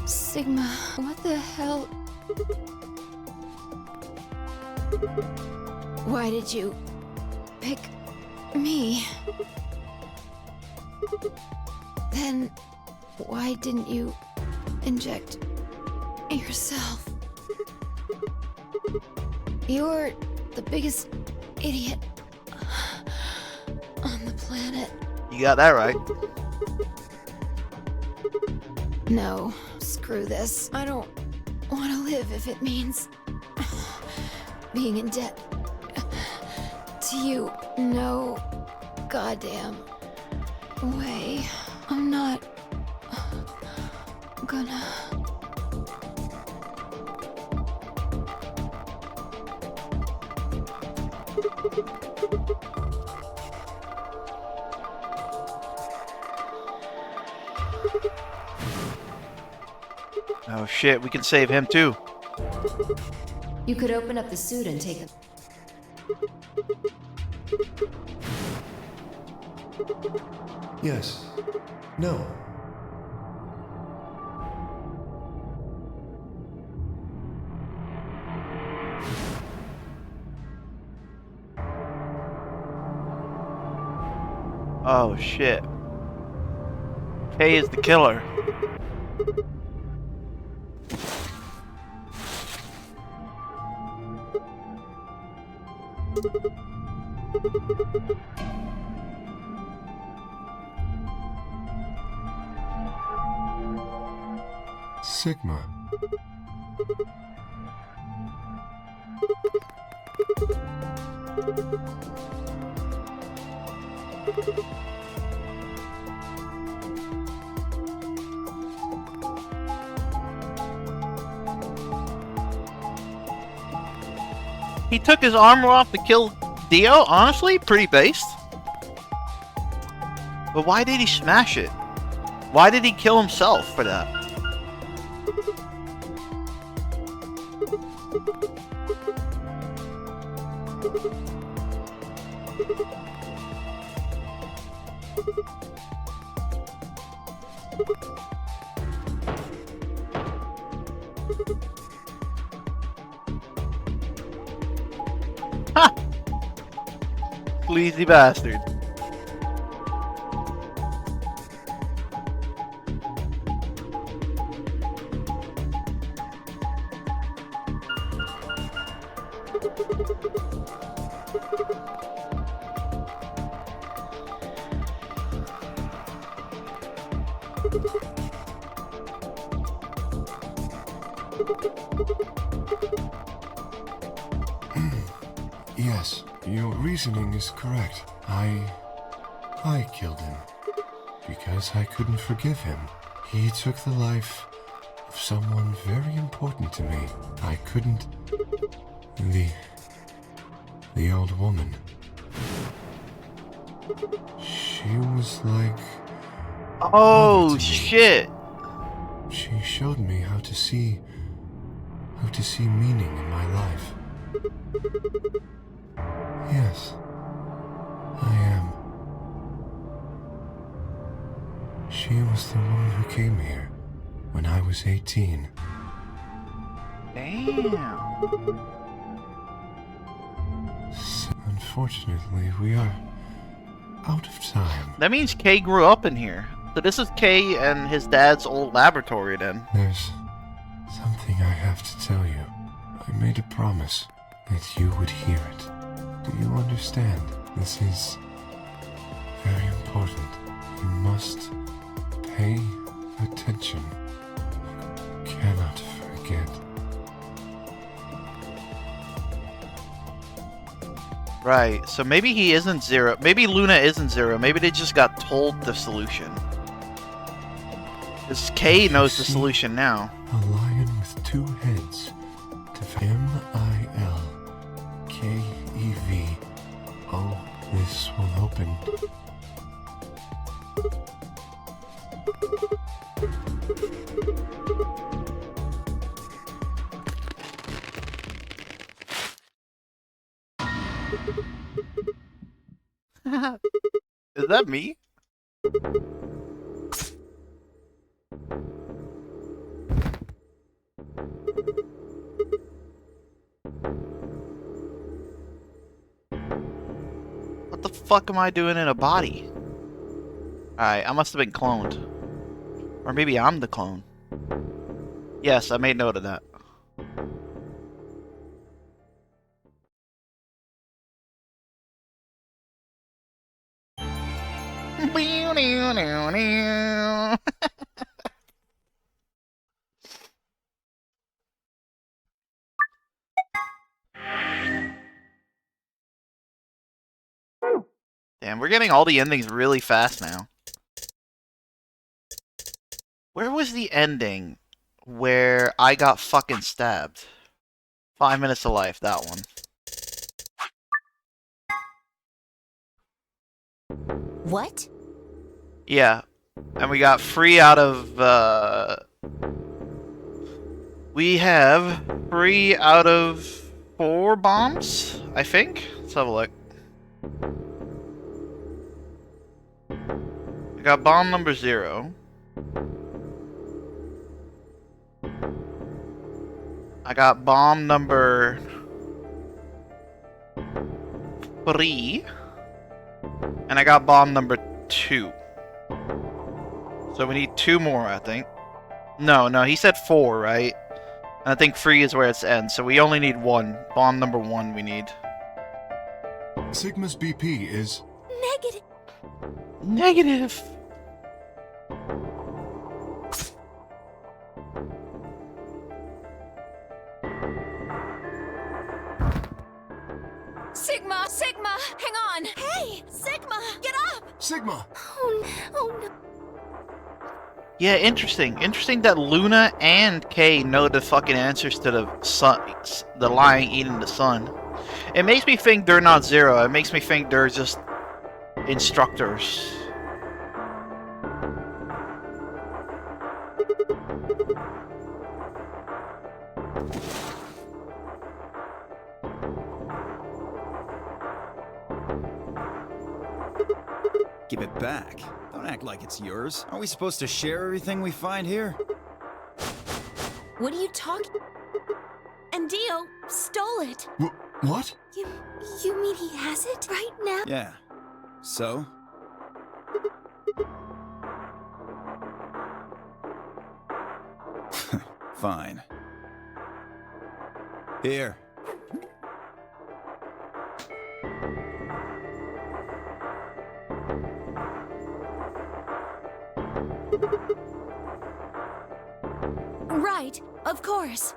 Sigma, what the hell? Why did you pick me? Then why didn't you inject yourself? You're the biggest idiot on the planet. You got that right. No, screw this. I don't want to live if it means being in debt to you. No goddamn way. I'm not gonna. Oh shit, we can save him too. You could open up the suit and take it. Yes. No. Oh shit. Kay is the killer. Sigma. He took his armor off to kill Dio? Honestly, pretty based. But why did he smash it? Why did he kill himself for that? Ha! Sleazy bastard. Yes, your reasoning is correct. I killed him because I couldn't forgive him. He took the life of someone very important to me. I couldn't... The old woman. She was like... Oh, shit! She showed me how to see meaning in my life. Yes, I am. She was the woman who came here when I was 18. Damn. Unfortunately, we are out of time. That means Kay grew up in here. So this is Kay and his dad's old laboratory then. There's something I have to tell you. I made a promise that you would hear it. Do you understand? This is very important. You must pay attention. You cannot forget. Right, so maybe he isn't Zero. Maybe Luna isn't Zero. Maybe they just got told the solution. Because Kay knows the solution now. A lion with two heads. M-I-L-K-E-V. Oh, this will open. Is that me? What the fuck am I doing in a body? Alright, I must have been cloned. Or maybe I'm the clone. Yes, I made note of that. Damn, we're getting all the endings really fast now. Where was the ending where I got fucking stabbed? 5 minutes to life, that one. What? Yeah, and we got 3 out of, we have 3 out of 4 bombs, I think? Let's have a look. We got bomb number 0. I got bomb number 3. And I got bomb number 2. So we need 2 more, I think. No, he said 4, right? And I think 3 is where it's ends, so we only need 1. Bomb number 1 we need. Sigma's BP is... Negative. Negative. Sigma, hang on. Hey, Sigma, get up. Sigma! Oh no. Yeah, interesting. Interesting that Luna and Kay know the fucking answers to the sun, the lion eating the sun. It makes me think they're not Zero. It makes me think they're just instructors. Give it back. Don't act like it's yours. Aren't we supposed to share everything we find here? What are you talking? And Dio stole it. What? You mean he has it right now? Yeah. So? Fine. Here. Right, of course.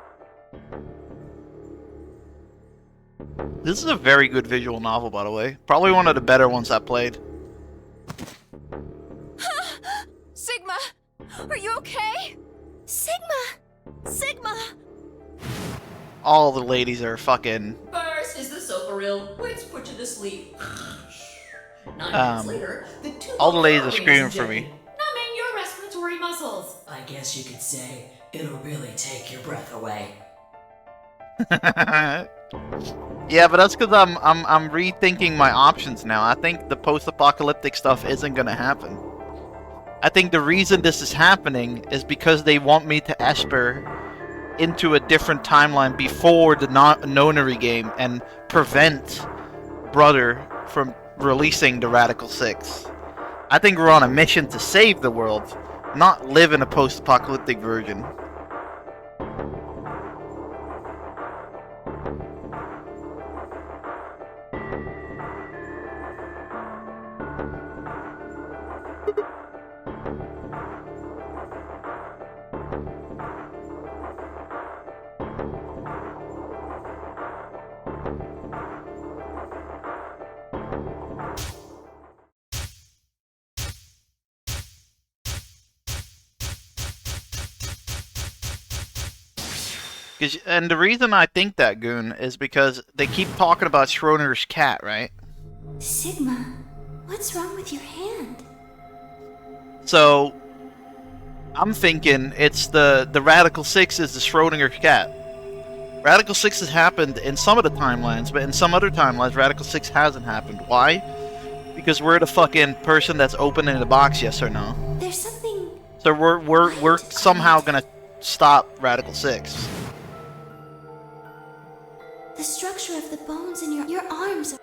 This is a very good visual novel, by the way. Probably one of the better ones I played. Sigma, are you okay? Sigma! Sigma! All the ladies are fucking... First, is the sofa real? Let's put you to sleep. 9 minutes later, the two all the ladies are rings screaming for me. numbing your respiratory muscles. I guess you could say it'll really take your breath away. Yeah, but that's because I'm rethinking my options now. I think the post-apocalyptic stuff isn't gonna happen. I think the reason this is happening is because they want me to Esper into a different timeline before the nonary game and prevent Brother from releasing the Radical Six. I think we're on a mission to save the world, not live in a post-apocalyptic version. And the reason I think that, Goon, is because they keep talking about Schrodinger's cat, right? Sigma, what's wrong with your hand? So, I'm thinking it's the Radical Six is the Schrodinger's cat. Radical Six has happened in some of the timelines, but in some other timelines, Radical Six hasn't happened. Why? Because we're the fucking person that's opening the box, yes or no? There's something... So we're somehow gonna stop Radical Six. The structure of the bones in your arms are...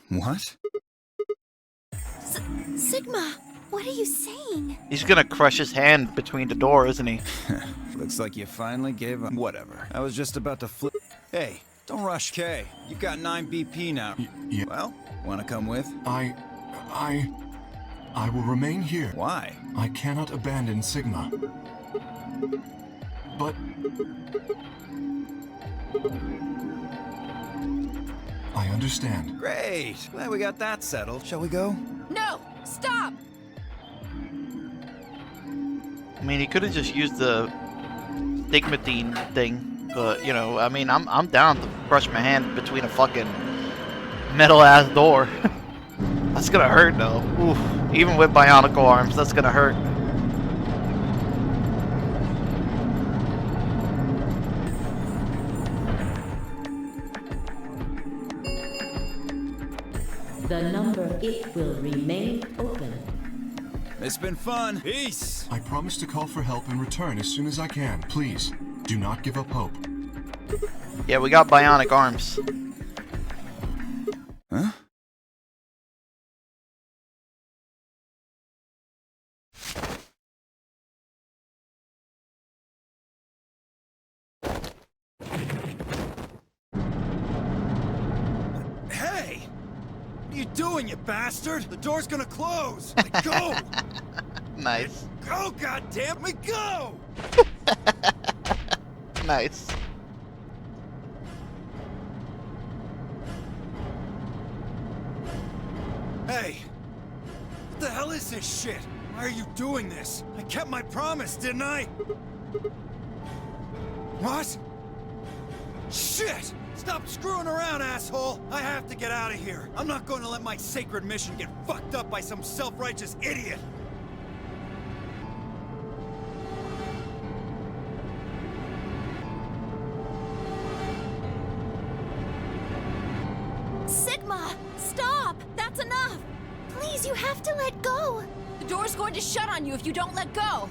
What? Sigma, what are you saying? He's gonna crush his hand between the door, isn't he? Looks like you finally gave up. Whatever. I was just about to flip. Hey, don't rush Kay. You've got 9 BP now. Yeah. Well, wanna come with? I will remain here. Why? I cannot abandon Sigma. But... I understand. Great. Glad we got that settled. Shall we go? No! Stop! I mean, he could have just used the stigmatine thing, but you know, I mean, I'm down to crush my hand between a fucking metal ass door. That's gonna hurt though. Oof. Even with bionicle arms, that's gonna hurt. The number, it will remain open. It's been fun. Peace. I promise to call for help and return as soon as I can. Please, do not give up hope. Yeah, we got bionic arms. Huh? What are you doing, you bastard? The door's gonna close! Let go! Nice. Go, goddamn me, go! Nice. Hey! What the hell is this shit? Why are you doing this? I kept my promise, didn't I? What? Shit! Stop screwing around, asshole! I have to get out of here. I'm not going to let my sacred mission get fucked up by some self-righteous idiot. Sigma, stop! That's enough! Please, you have to let go! The door's going to shut on you if you don't let go.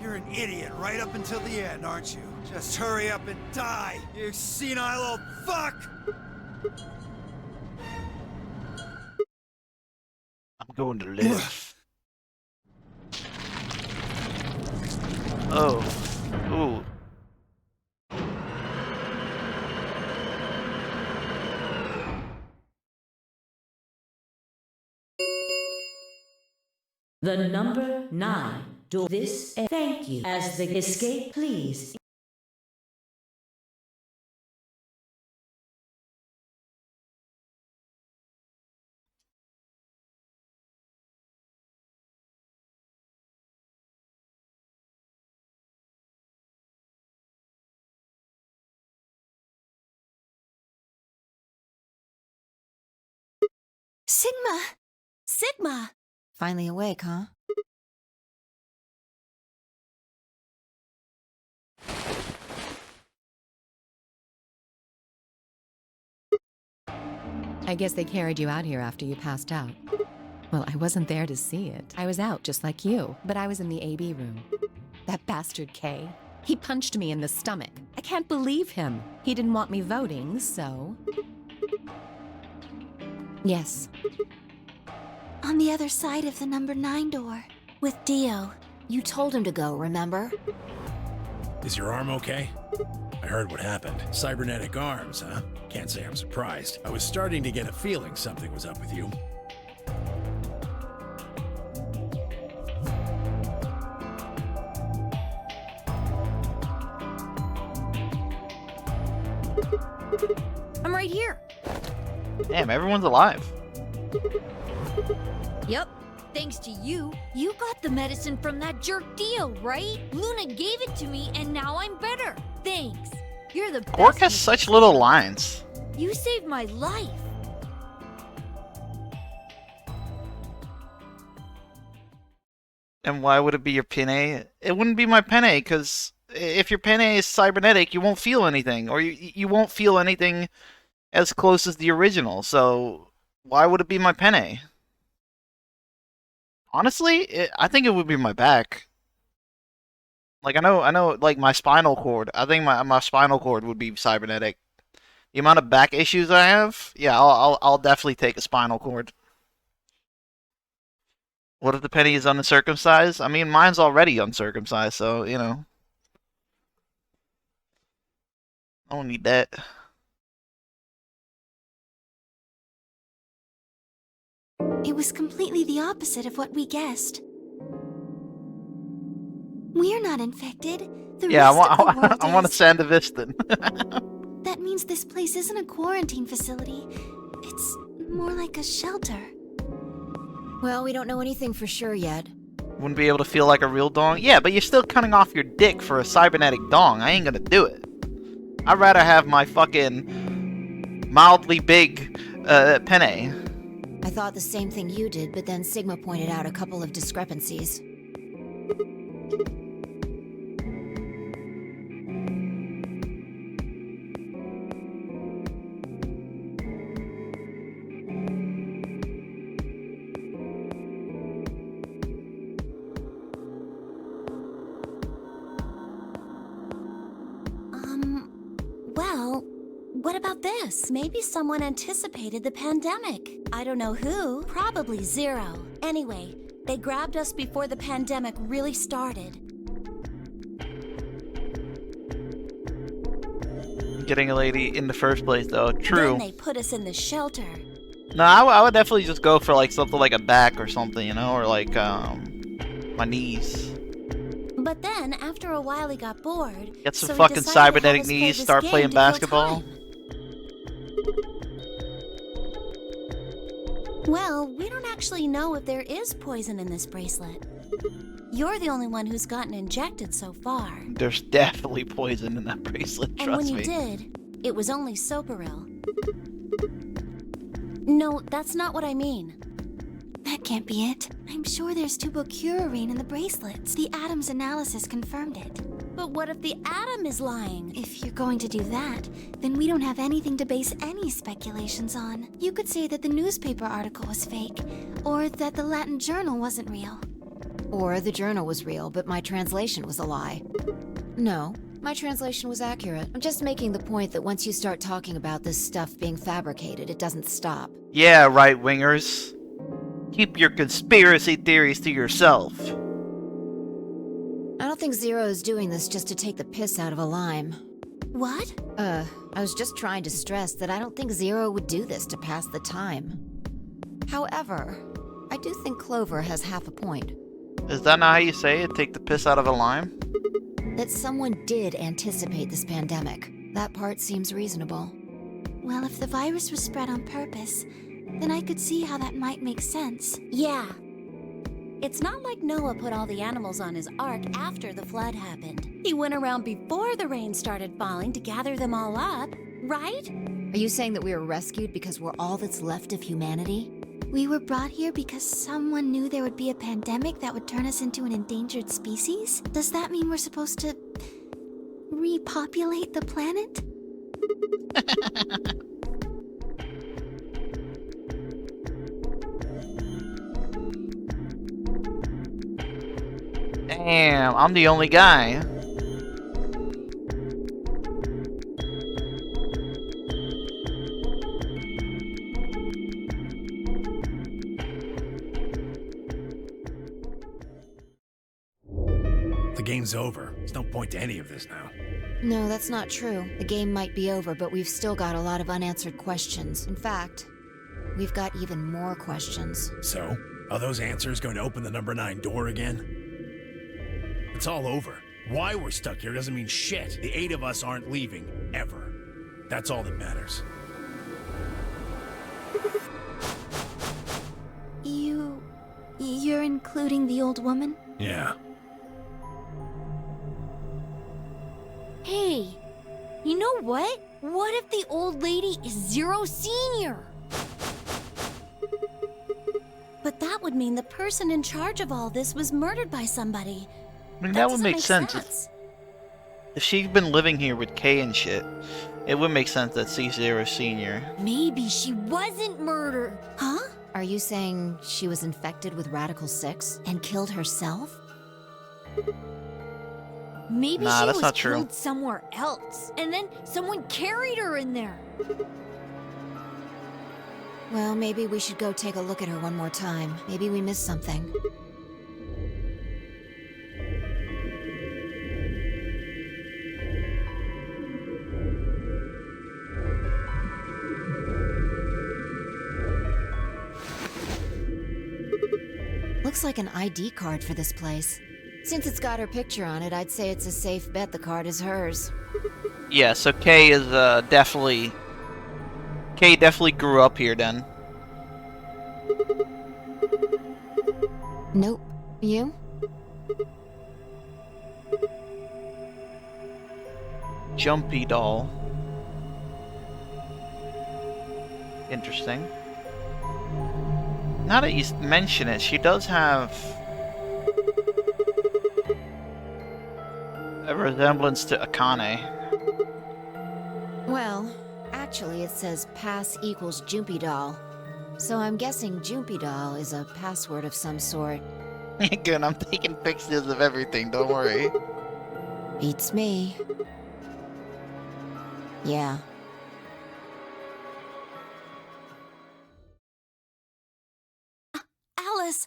You're an idiot right up until the end, aren't you? Just hurry up and die, you senile old fuck! I'm going to live. Oh. Ooh. The number 9 door. This thank you as the escape, please. Sigma! Sigma! Finally awake, huh? I guess they carried you out here after you passed out. Well, I wasn't there to see it. I was out just like you, but I was in the AB room. That bastard Kay, he punched me in the stomach. I can't believe him. He didn't want me voting, so... Yes. On the other side of the number 9 door. With Dio. You told him to go, remember? Is your arm okay? I heard what happened. Cybernetic arms, huh? Can't say I'm surprised. I was starting to get a feeling something was up with you. I'm right here. Damn, everyone's alive. Yep. Thanks to you. You got the medicine from that jerk Dio, right? Luna gave it to me and now I'm better. Thanks. You're the best. Quark has such little lines. You saved my life. And why would it be your penne? It wouldn't be my penne, because if your penne is cybernetic, you won't feel anything. Or you won't feel anything as close as the original. So why would it be my penne? Honestly, I think it would be my back. Like, I know, like, my spinal cord. I think my spinal cord would be cybernetic. The amount of back issues I have, yeah, I'll definitely take a spinal cord. What if the penny is uncircumcised? I mean, mine's already uncircumcised, so, you know. I don't need that. It was completely the opposite of what we guessed. We're not infected. The Yeah, rest of the world I want a is. Sandevistan. That means this place isn't a quarantine facility. It's more like a shelter. Well, we don't know anything for sure yet. Wouldn't be able to feel like a real dong? Yeah, but you're still cutting off your dick for a cybernetic dong. I ain't gonna do it. I'd rather have my fucking mildly big penne. I thought the same thing you did, but then Sigma pointed out a couple of discrepancies. Well, what about this? Maybe someone anticipated the pandemic. I don't know who. Probably Zero. Anyway, They grabbed us before the pandemic really started. Getting a lady in the first place, though. True. Then they put us in the shelter. No, I would definitely just go for like something like a back or something, you know, or like my knees. But then, after a while, he got bored. Get some so fucking he decided to have cybernetic us play knees, this start game playing to kill basketball. time. Well, we don't actually know if there is poison in this bracelet. You're the only one who's gotten injected so far. There's definitely poison in that bracelet, And trust when you me. did, it was only Soparil. No, that's not what I mean. That can't be it. I'm sure there's tubocurarine in the bracelets. The Adams analysis confirmed it. But what if the Atom is lying? If you're going to do that, then we don't have anything to base any speculations on. You could say that the newspaper article was fake, or that the Latin journal wasn't real. Or the journal was real, but my translation was a lie. No, my translation was accurate. I'm just making the point that once you start talking about this stuff being fabricated, it doesn't stop. Yeah, right-wingers. Keep your conspiracy theories to yourself. I don't think Zero is doing this just to take the piss out of a lime. What? I was just trying to stress that I don't think Zero would do this to pass the time. However, I do think Clover has half a point. Is that not how you say it? Take the piss out of a lime? That someone did anticipate this pandemic. That part seems reasonable. Well, if the virus was spread on purpose, then I could see how that might make sense. Yeah. It's not like Noah put all the animals on his ark after the flood happened. He went around before the rain started falling to gather them all up, right? Are you saying that we were rescued because we're all that's left of humanity? We were brought here because someone knew there would be a pandemic that would turn us into an endangered species? Does that mean we're supposed to repopulate the planet? Damn, I'm the only guy. The game's over. There's no point to any of this now. No, that's not true. The game might be over, but we've still got a lot of unanswered questions. In fact, we've got even more questions. So, are those answers going to open the number 9 door again? It's all over. Why we're stuck here doesn't mean shit. The 8 of us aren't leaving, ever. That's all that matters. You're including the old woman? Yeah. Hey, you know what? What if the old lady is Zero Senior? But that would mean the person in charge of all this was murdered by somebody. I mean, that would doesn't make sense. If she'd been living here with Kay and shit, it would make sense that C0 Senior. Maybe she wasn't murdered. Huh? Are you saying she was infected with Radical 6 and killed herself? Maybe Nah, she that's was not true. killed somewhere else, and then someone carried her in there. Well, maybe we should go take a look at her one more time. Maybe we missed something. Looks like an ID card for this place. Since it's got her picture on it, I'd say it's a safe bet the card is hers. Yeah, so Kay is definitely... Kay definitely grew up here then. Nope. You? Jumpy doll. Interesting. Now that you mention it, she does have a resemblance to Akane. Well, actually it says pass equals Jumpy doll. So I'm guessing Jumpy doll is a password of some sort. Good, I'm taking pictures of everything, don't worry. Beats me. Yeah. Alice,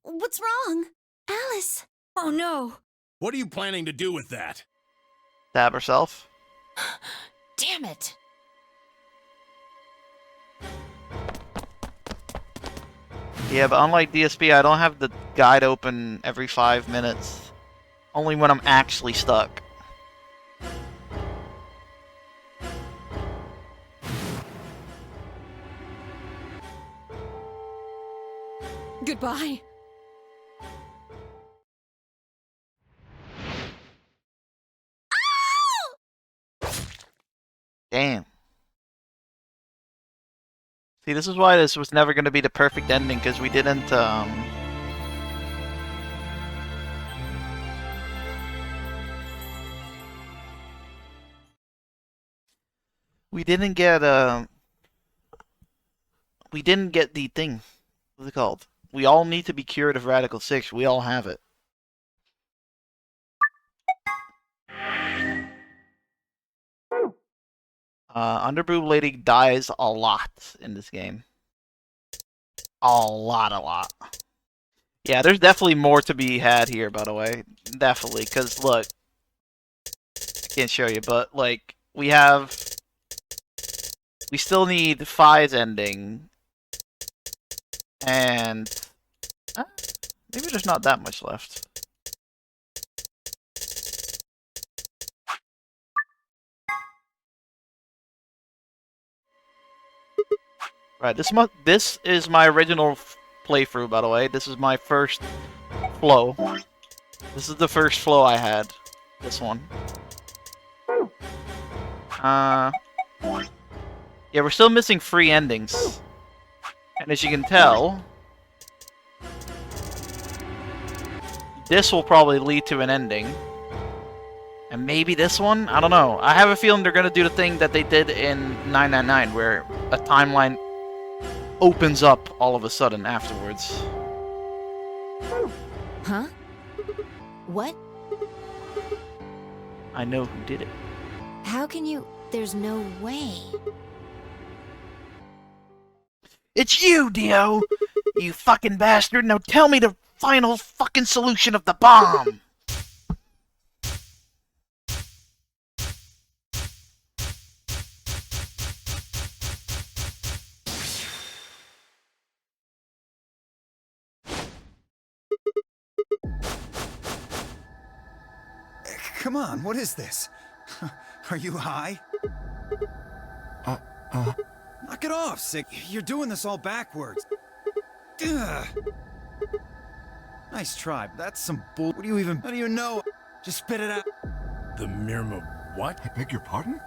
What's wrong? Alice! Oh no! What are you planning to do with that? Stab herself. Damn it! Yeah, but unlike DSP, I don't have the guide open every 5 minutes. Only when I'm actually stuck. Goodbye. Damn. See, this is why this was never going to be the perfect ending, because we didn't, we didn't get, we didn't get the thing. What's it called? We all need to be cured of Radical 6. We all have it. Underboob Lady dies a lot in this game. A lot. Yeah, there's definitely more to be had here, by the way. Definitely, because, look. I can't show you, but, like, we still need Phi's ending. And... maybe there's not that much left. Right, this is my original playthrough, by the way. This is my first flow. This is the first flow I had. This one. Yeah, we're still missing 3 endings. And as you can tell, this will probably lead to an ending. And maybe this one? I don't know. I have a feeling they're gonna do the thing that they did in 999, where a timeline opens up all of a sudden afterwards. Huh? What? I know who did it. How can you... There's no way. It's you, Dio! You fucking bastard! Now tell me the final fucking solution of the bomb! Come on, what is this? Are you high? Knock it off, Sick. You're doing this all backwards. Ugh. Nice try, but that's some bull. What do you even... How do you know? Just spit it out. The Mirma what? I beg your pardon?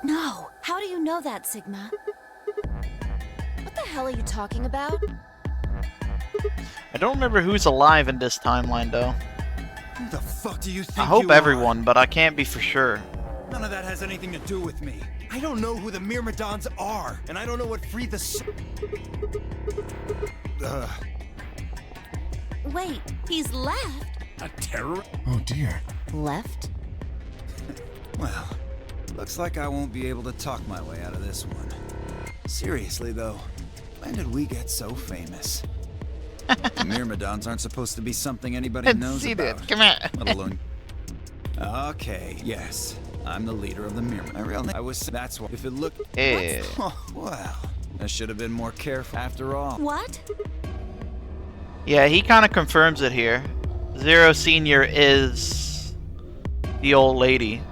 No. How do you know that, Sigma? What the hell are you talking about? I don't remember who's alive in this timeline, though. Who the fuck do you think I hope you everyone, but I can't be for sure. None of that has anything to do with me. I don't know who the Myrmidons are, and I don't know what Free the... Wait, he's left? A terror? Oh dear. Left? Well, looks like I won't be able to talk my way out of this one. Seriously, though, when did we get so famous? The Myrmidons aren't supposed to be something anybody knows about. Come on. Let alone... Okay, yes. I'm the leader of the Myrmidons. My real name... I was... That's why... If it looked... Hey. Oh, well, I should have been more careful after all. What? Yeah, he kind of confirms it here. Zero Senior is the old lady.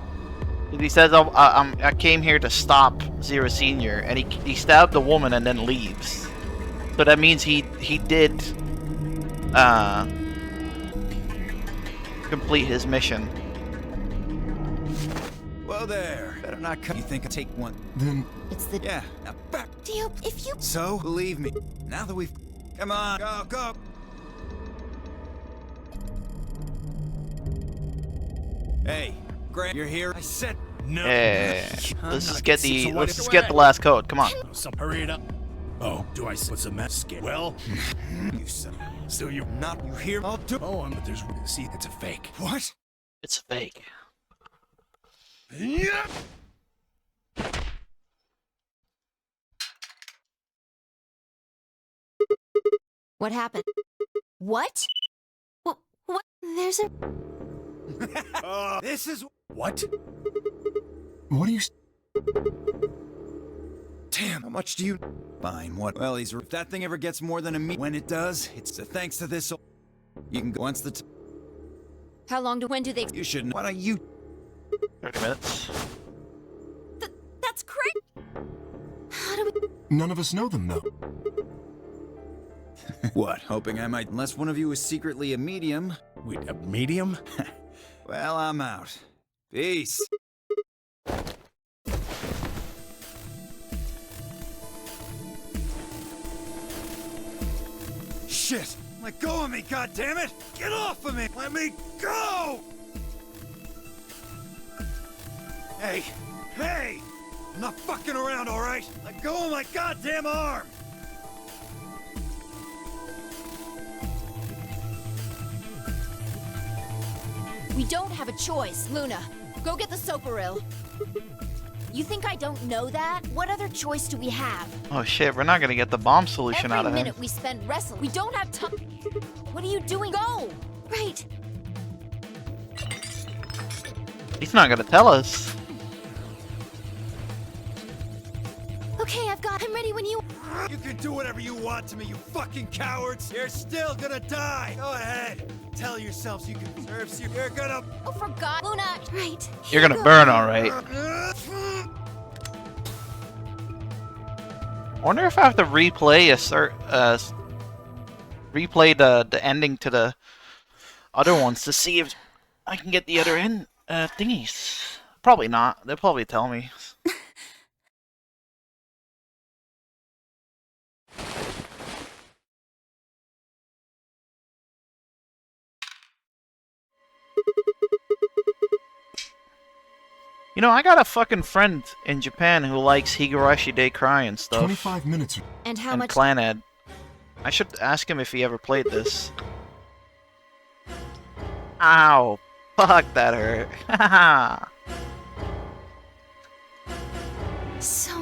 He says, I came here to stop Zero Senior, and he stabbed the woman and then leaves. So that means he did complete his mission. Whoa there. Better not come. You think I take one? Then... It's the... Yeah. Now back. Dio, if you... So, believe me, now that we've... Come on, go! Hey, Grant, you're here? I said no. Hey, let's just get the last code. Come on. So hurry it up. Oh, do I say what's the mess? Well, You son. still you Not you here? I'll do... Oh, but there's see, it's a fake. What? It's fake. Yeah. What happened? What? What? There's a... This is... What? What are you... Damn, how much do you... Fine, what? Well, if that thing ever gets more than a me... When it does, it's thanks to this... You can go once the... How long when do they... You shouldn't... Why don't you... 30 minutes. That's crazy! How do we... None of us know them, though. What, hoping I might... Unless one of you is secretly a medium... Wait, a medium? Well, I'm out. Peace. Shit! Let go of me, goddammit! Get off of me! Let me go! Hey! Hey! I'm not fucking around, alright? Let go of my goddamn arm! We don't have a choice. Luna, go get the soparil. You think I don't know that? What other choice do we have? Oh shit, we're not gonna get the bomb solution out Every of him. minute we spend wrestling. We don't have time. What are you doing? Go! Right. He's not gonna tell us. Okay, I'm ready when you... You can do whatever you want to me, you fucking cowards! You're still gonna die! Go ahead! Tell yourselves you can serve you. You're gonna... Oh, for God, Luna! Right. You're gonna burn, alright. I wonder if I have to replay replay the ending to the other ones to see if I can get the other end thingies. Probably not. They'll probably tell me. You know, I got a fucking friend in Japan who likes Higurashi Day Cry and stuff. 25 minutes. And how and much... Clanad. I should ask him if he ever played this. Ow. Fuck, that hurt. Haha. So,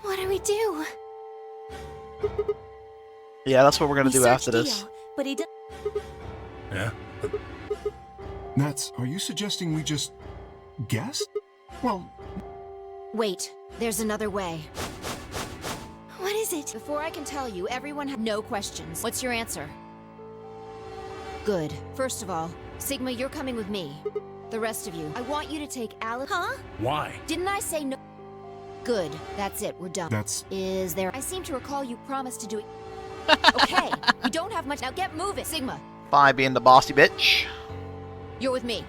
what do we do? Yeah, that's what we're gonna We do after searched this. Dio, but he did... Yeah? Are you suggesting we just guess? Well, Wait, there's another way. What is it? Before I can tell you, everyone have no questions. What's your answer? Good. First of all, Sigma, you're coming with me. The rest of you, I want you to take Alice... Huh? Why? Didn't I say no? Good. That's it. We're done. that's... Is there... I seem to recall you promised to do it. Okay, we don't have much. Now get moving. Sigma, Fine being the bossy bitch. you're with me.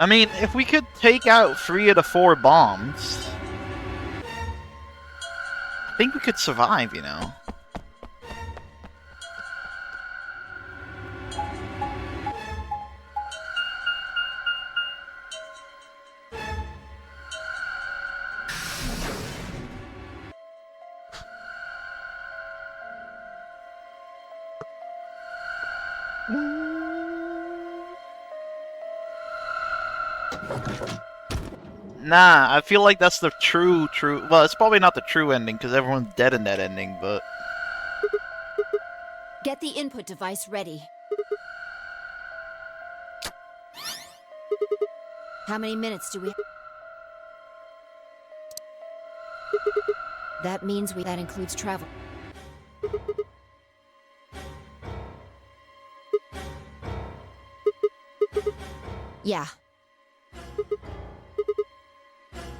I mean, if we could take out 3 of the 4 bombs, I think we could survive, you know. Nah, I feel like that's the true... Well, it's probably not the true ending, because everyone's dead in that ending, but... Get the input device ready. How many minutes do we... That means that includes travel. Yeah.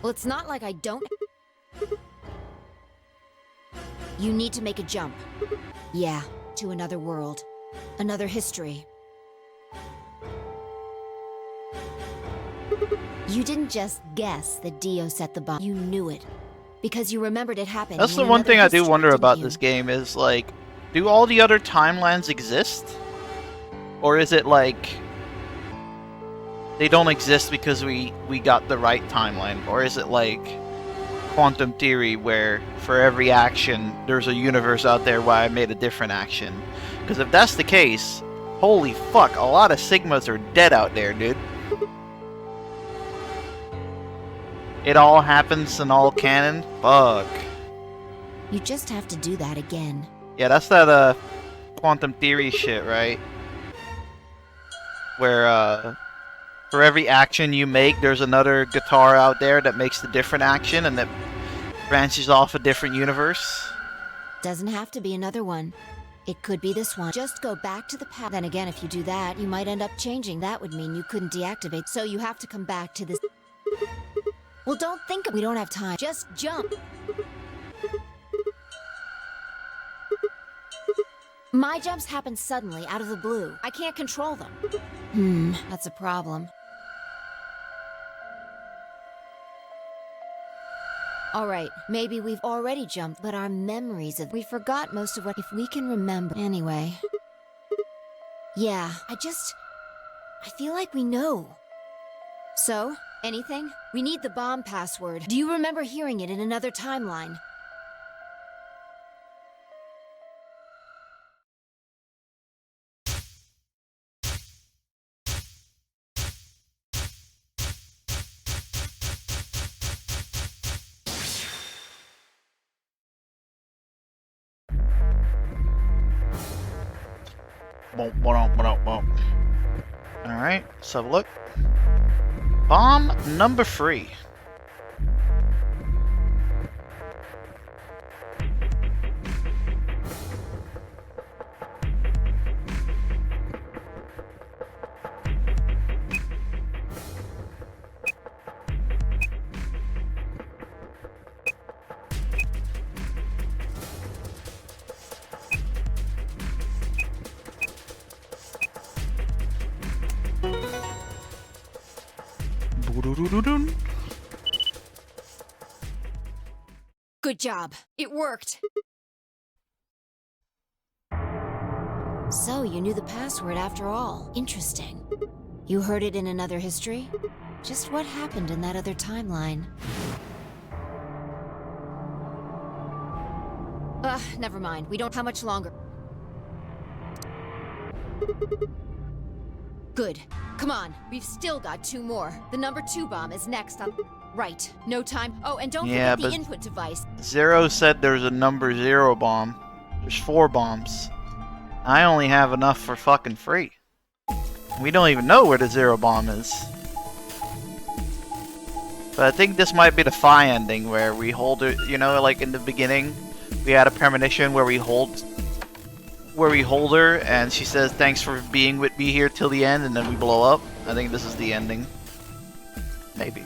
Well, it's not like I don't... You need to make a jump. Yeah, to another world. Another history. You didn't just guess that Dio set the bomb. You knew it. Because you remembered it happened. That's the in one another thing I do history, wonder didn't about you? this game is, like, do all the other timelines exist? Or is it like... they don't exist because we got the right timeline? Or is it like... quantum theory where for every action there's a universe out there where I made a different action. Because if that's the case, holy fuck, a lot of Sigmas are dead out there, dude. It all happens in all canon? Fuck. You just have to do that again. Yeah, that's that quantum theory shit, right? Where for every action you make, there's another guitar out there that makes the different action and that branches off a different universe. Doesn't have to be another one. It could be this one. Just go back to the past. Then again, if you do that, you might end up changing. That would mean you couldn't deactivate. So you have to come back to this. Well, don't think we don't have time. Just jump. My jumps happen suddenly, out of the blue. I can't control them. That's a problem. Alright, maybe we've already jumped, but our memories of... We forgot most of what... If we can remember... Anyway. Yeah, I feel like we know. So, anything? We need the bomb password. Do you remember hearing it in another timeline? Alright, let's have a look. Bomb number 3. Good job. It worked. So, you knew the password after all. Interesting. You heard it in another history? Just what happened in that other timeline? Never mind. We don't... How much longer? Good. Come on. We've still got 2 more. The number 2 bomb is next up. Right. No time. Oh, and don't forget the input device. Zero said there's a number 0 bomb. There's 4 bombs. I only have enough for fucking free. We don't even know where the 0 bomb is. But I think this might be the Phi ending where we hold it, you know, like in the beginning, we had a premonition where we hold her and she says thanks for being with me here till the end, and then we blow up. I think this is the ending. Maybe.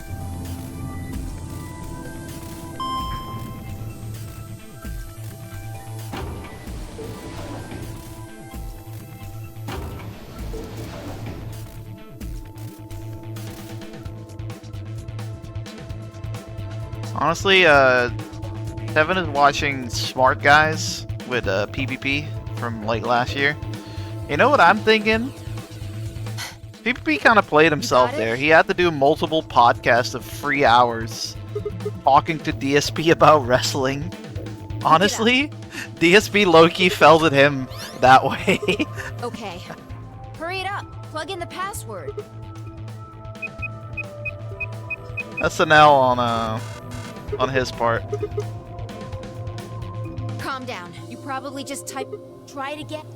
Honestly, Kevin is watching Smart Guys with PvP from like last year. You know what I'm thinking? PvP kind of played himself there. He had to do multiple podcasts of 3 hours talking to DSP about wrestling. Honestly, DSP low-key felt at him that way. Okay. Hurry it up. Plug in the password. That's an L on his part. Calm down. You probably just typed... Try it again.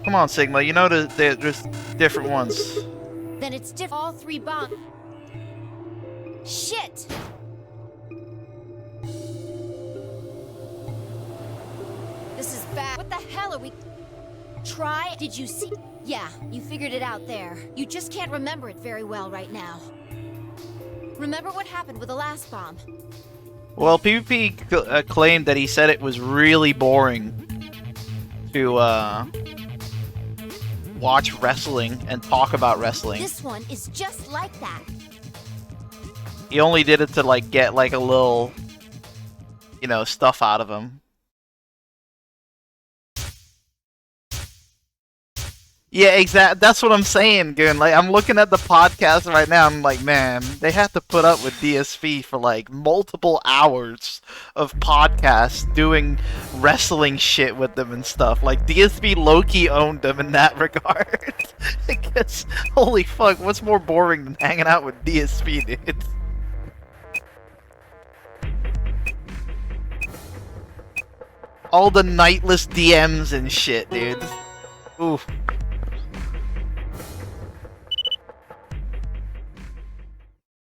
Come on, Sigma. You know there's different ones. Then it's all 3 bombs. Shit! This is bad. What the hell are we... Try? Did you see... Yeah, you figured it out there. You just can't remember it very well right now. Remember what happened with the last bomb? Well, PvP claimed that he said it was really boring to watch wrestling and talk about wrestling. This one is just like that. He only did it to like get like a little, you know, stuff out of him. Yeah, exactly. That's what I'm saying, Goon. Like, I'm looking at the podcast right now. I'm like, man, they have to put up with DSP for like multiple hours of podcasts doing wrestling shit with them and stuff. Like, DSP low-key owned them in that regard. Because, holy fuck, what's more boring than hanging out with DSP, dude? All the nightless DMs and shit, dude. Oof.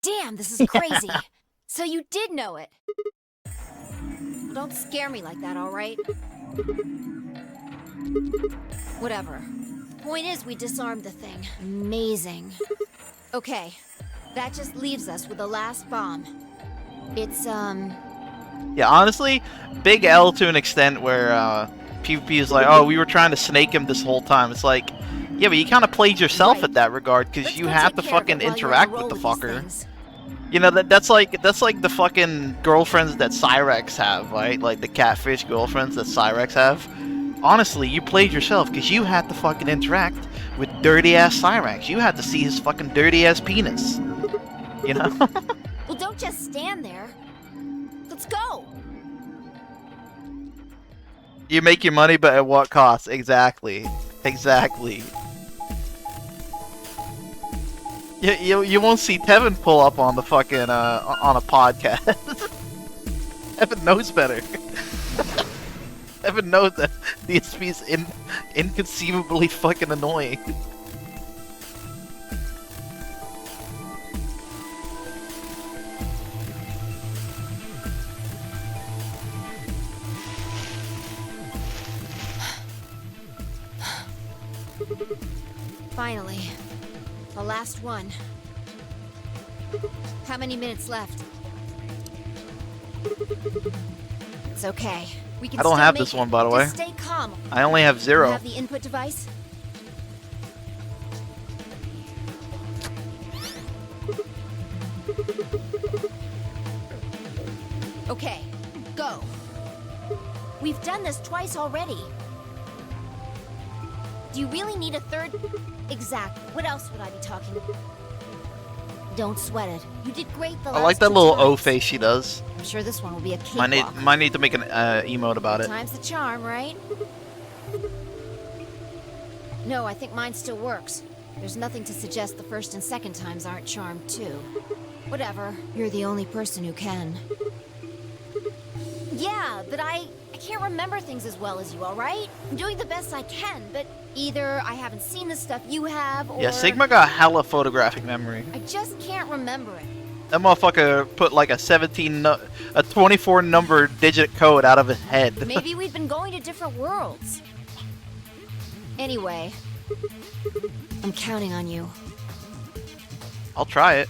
Damn, this is crazy. So you did know it. Don't scare me like that, alright? Whatever. Point is, we disarmed the thing. Amazing. Okay, that just leaves us with the last bomb. It's, Yeah, honestly, big L to an extent where PvP is like, oh, we were trying to snake him this whole time. It's like, yeah, but you kind of played yourself at that regard because you have to fucking interact with the fucker. You know, that's like the fucking girlfriends that Cyrex have, right? Like the catfish girlfriends that Cyrex have. Honestly, you played yourself because you had to fucking interact with dirty ass Cyrex. You had to see his fucking dirty ass penis. You know? well, don't just stand there. Let's go. You make your money, but at what cost? Exactly. Exactly. You won't see Tevin pull up on the fucking on a podcast. Tevin knows better. Tevin knows that DSP's inconceivably fucking annoying. Finally. The last one. How many minutes left? It's okay. We can I don't still have make this it. one, by the way. Just stay calm. I only have 0. You have the input device? Okay, go. We've done this twice already. Do you really need a third? Exactly. What else would I be talking about? Don't sweat it. You did great the last I like that 2 little O times. face she does. I'm sure this one will be a cakewalk. Might need to make an emote about it. Time's the charm, right? No, I think mine still works. There's nothing to suggest the first and second times aren't charmed too. Whatever. You're the only person who can. Yeah, but I can't remember things as well as you, alright? I'm doing the best I can, but either I haven't seen the stuff you have, or... Yeah, Sigma got hella photographic memory. I just can't remember it. That motherfucker put like a 24 number digit code out of his head. Maybe we've been going to different worlds. Anyway, I'm counting on you. I'll try it.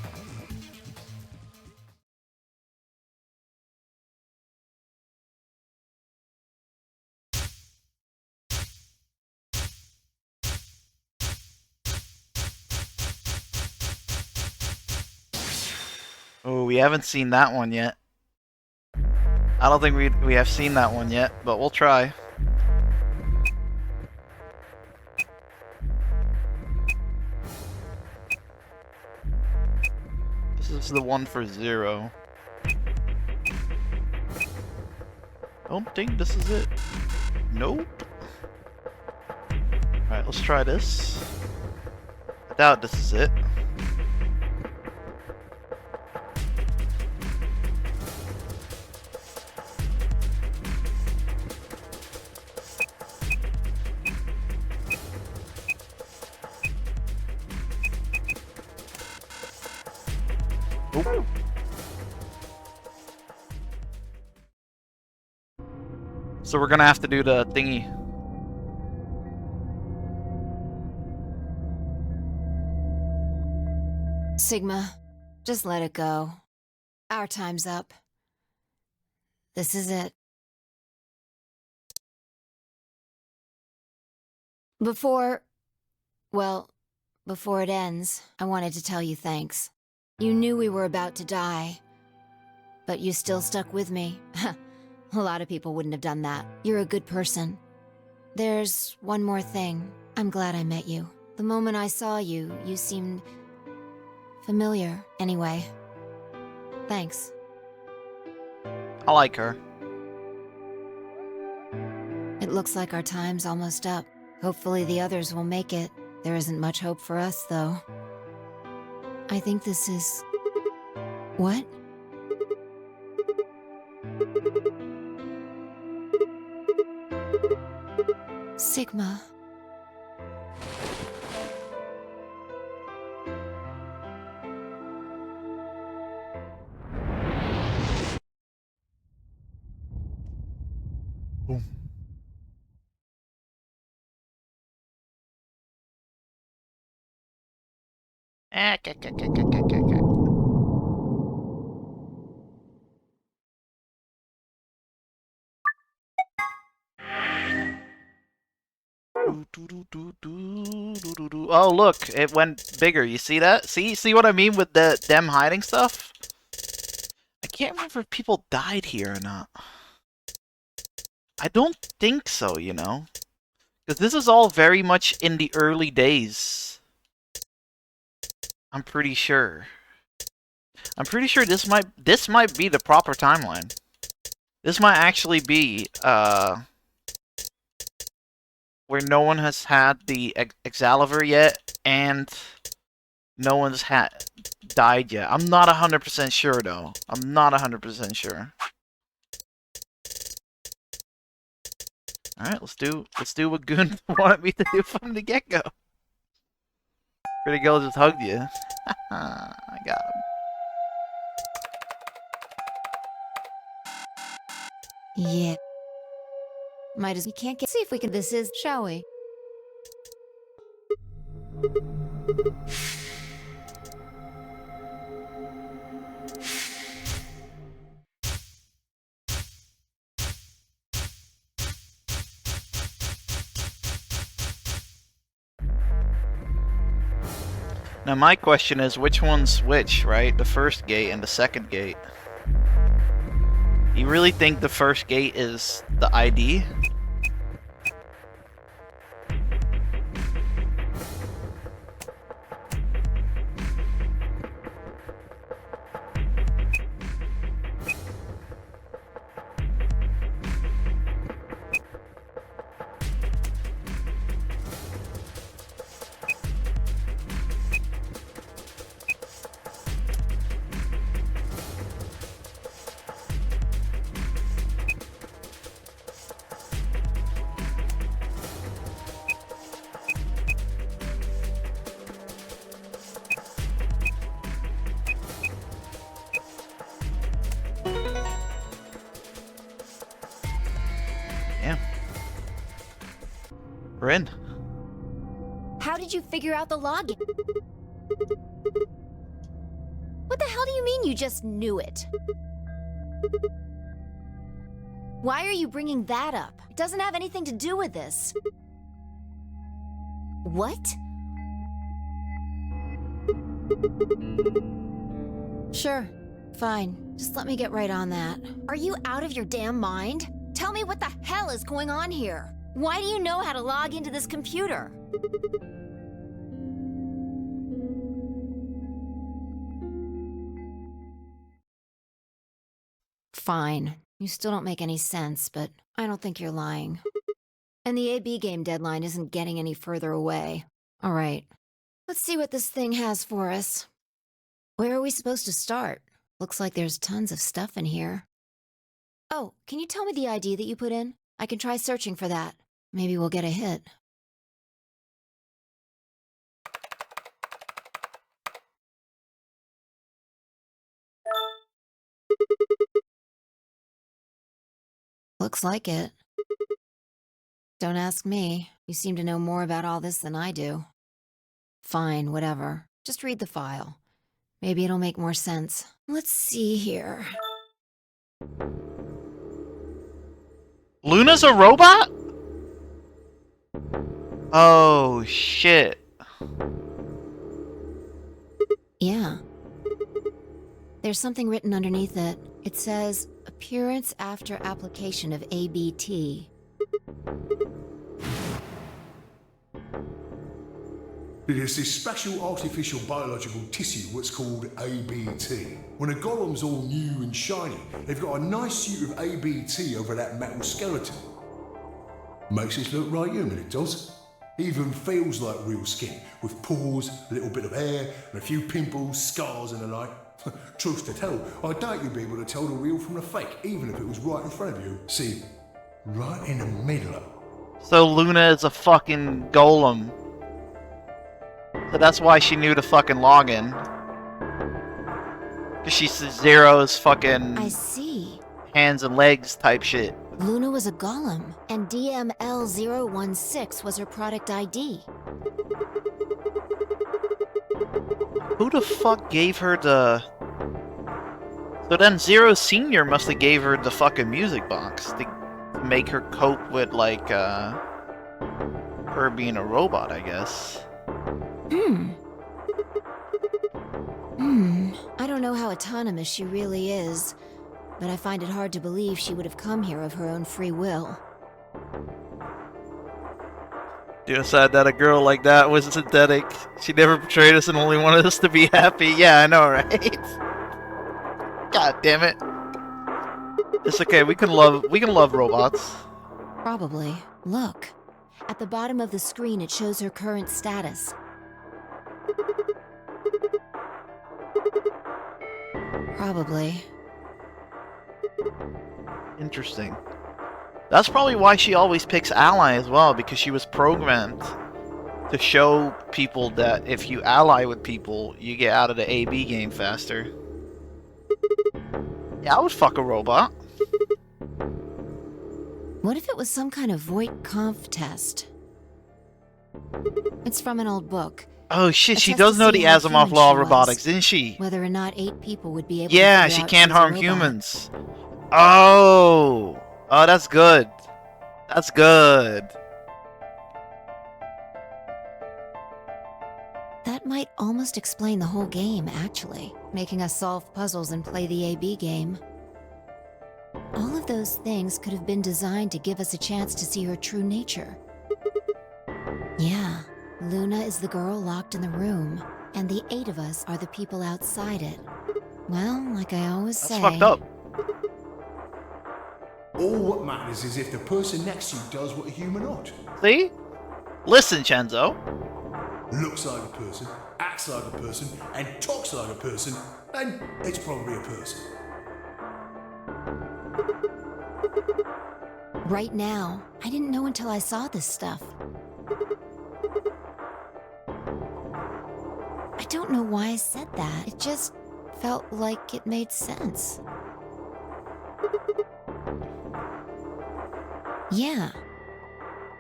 Oh, we haven't seen that one yet. I don't think we have seen that one yet, but we'll try. This is the one for 0. Don't think this is it. Nope. Alright, let's try this. I doubt this is it. Oop. So we're gonna have to do the thingy. Sigma, just let it go. Our time's up. This is it. Before it ends, I wanted to tell you thanks. You knew we were about to die, but you still stuck with me. A lot of people wouldn't have done that. You're a good person. There's one more thing. I'm glad I met you. The moment I saw you, you seemed familiar. Anyway, thanks. I like her. It looks like our time's almost up. Hopefully the others will make it. There isn't much hope for us, though. I think this is... What? Sigma. Oh, look, it went bigger. You see that? See what I mean with them hiding stuff? I can't remember if people died here or not. I don't think so, you know? Because this is all very much in the early days. I'm pretty sure. I'm pretty sure this might be the proper timeline. This might actually be, where no one has had the Excalibur yet, and no one's died yet. I'm not 100% sure, though. I'm not 100% sure. Alright, let's do what Goon wanted me to do from the get-go. Pretty girl just hugged you. I got him. Yeah. Might as we can't get... See if we can... This is... Shall we? Now my question is, which one's which, right? The first gate and the second gate. You really think the first gate is the ID? Yeah. We're in. How did you figure out the login? What the hell do you mean you just knew it? Why are you bringing that up? It doesn't have anything to do with this. What? Sure. Fine. Just let me get right on that. Are you out of your damn mind? Tell me what the hell is going on here. Why do you know how to log into this computer? Fine. You still don't make any sense, but I don't think you're lying. And the AB game deadline isn't getting any further away. All right. Let's see what this thing has for us. Where are we supposed to start? Looks like there's tons of stuff in here. Oh, can you tell me the ID that you put in? I can try searching for that. Maybe we'll get a hit. Looks like it. Don't ask me. You seem to know more about all this than I do. Fine, whatever. Just read the file. Maybe it'll make more sense. Let's see here. Luna's a robot? Oh, shit. Yeah. There's something written underneath it. It says, appearance after application of ABT. There's this special artificial biological tissue what's called ABT. When a golem's all new and shiny, they've got a nice suit of ABT over that metal skeleton. Makes it look right human, it does. Even feels like real skin, with pores, a little bit of hair, and a few pimples, scars and the like. Truth to tell, I doubt you'd be able to tell the real from the fake, even if it was right in front of you. See, right in the middle. So Luna is a fucking golem. So that's why she knew to fucking log in. Cause she's Zero's fucking I see. hands and legs type shit. Luna was a golem, and DML016 was her product ID. Who the fuck gave her the... So then Zero Senior must have gave her the fucking music box to make her cope with, like, her being a robot, I guess. I don't know how autonomous she really is, but I find it hard to believe she would have come here of her own free will. You decide that a girl like that was synthetic. She never betrayed us and only wanted us to be happy. Yeah, I know, right? God damn it. It's okay, we can love robots. Probably. Look. At the bottom of the screen it shows her current status. Probably. Interesting. That's probably why she always picks ally as well, because she was programmed to show people that if you ally with people, you get out of the AB game faster. Yeah, I would fuck a robot. What if it was some kind of Voight-Kampff test? It's from an old book. Oh shit, A she test does to know see the how Asimov human law she of was. robotics, didn't she? Whether or not 8 people would be able Yeah, to she figure out can't she was a harm robot. humans. Oh! Oh, that's good. That's good. That might almost explain the whole game, actually. Making us solve puzzles and play the AB game. All of those things could have been designed to give us a chance to see her true nature. Yeah, Luna is the girl locked in the room, and the 8 of us are the people outside it. Well, like I always say... That's fucked up. All what matters is if the person next to you does what a human ought. See? Listen, Chenzo. Looks like a person, acts like a person, and talks like a person, then it's probably a person. Right now, I didn't know until I saw this stuff. I don't know why I said that. It just felt like it made sense. Yeah.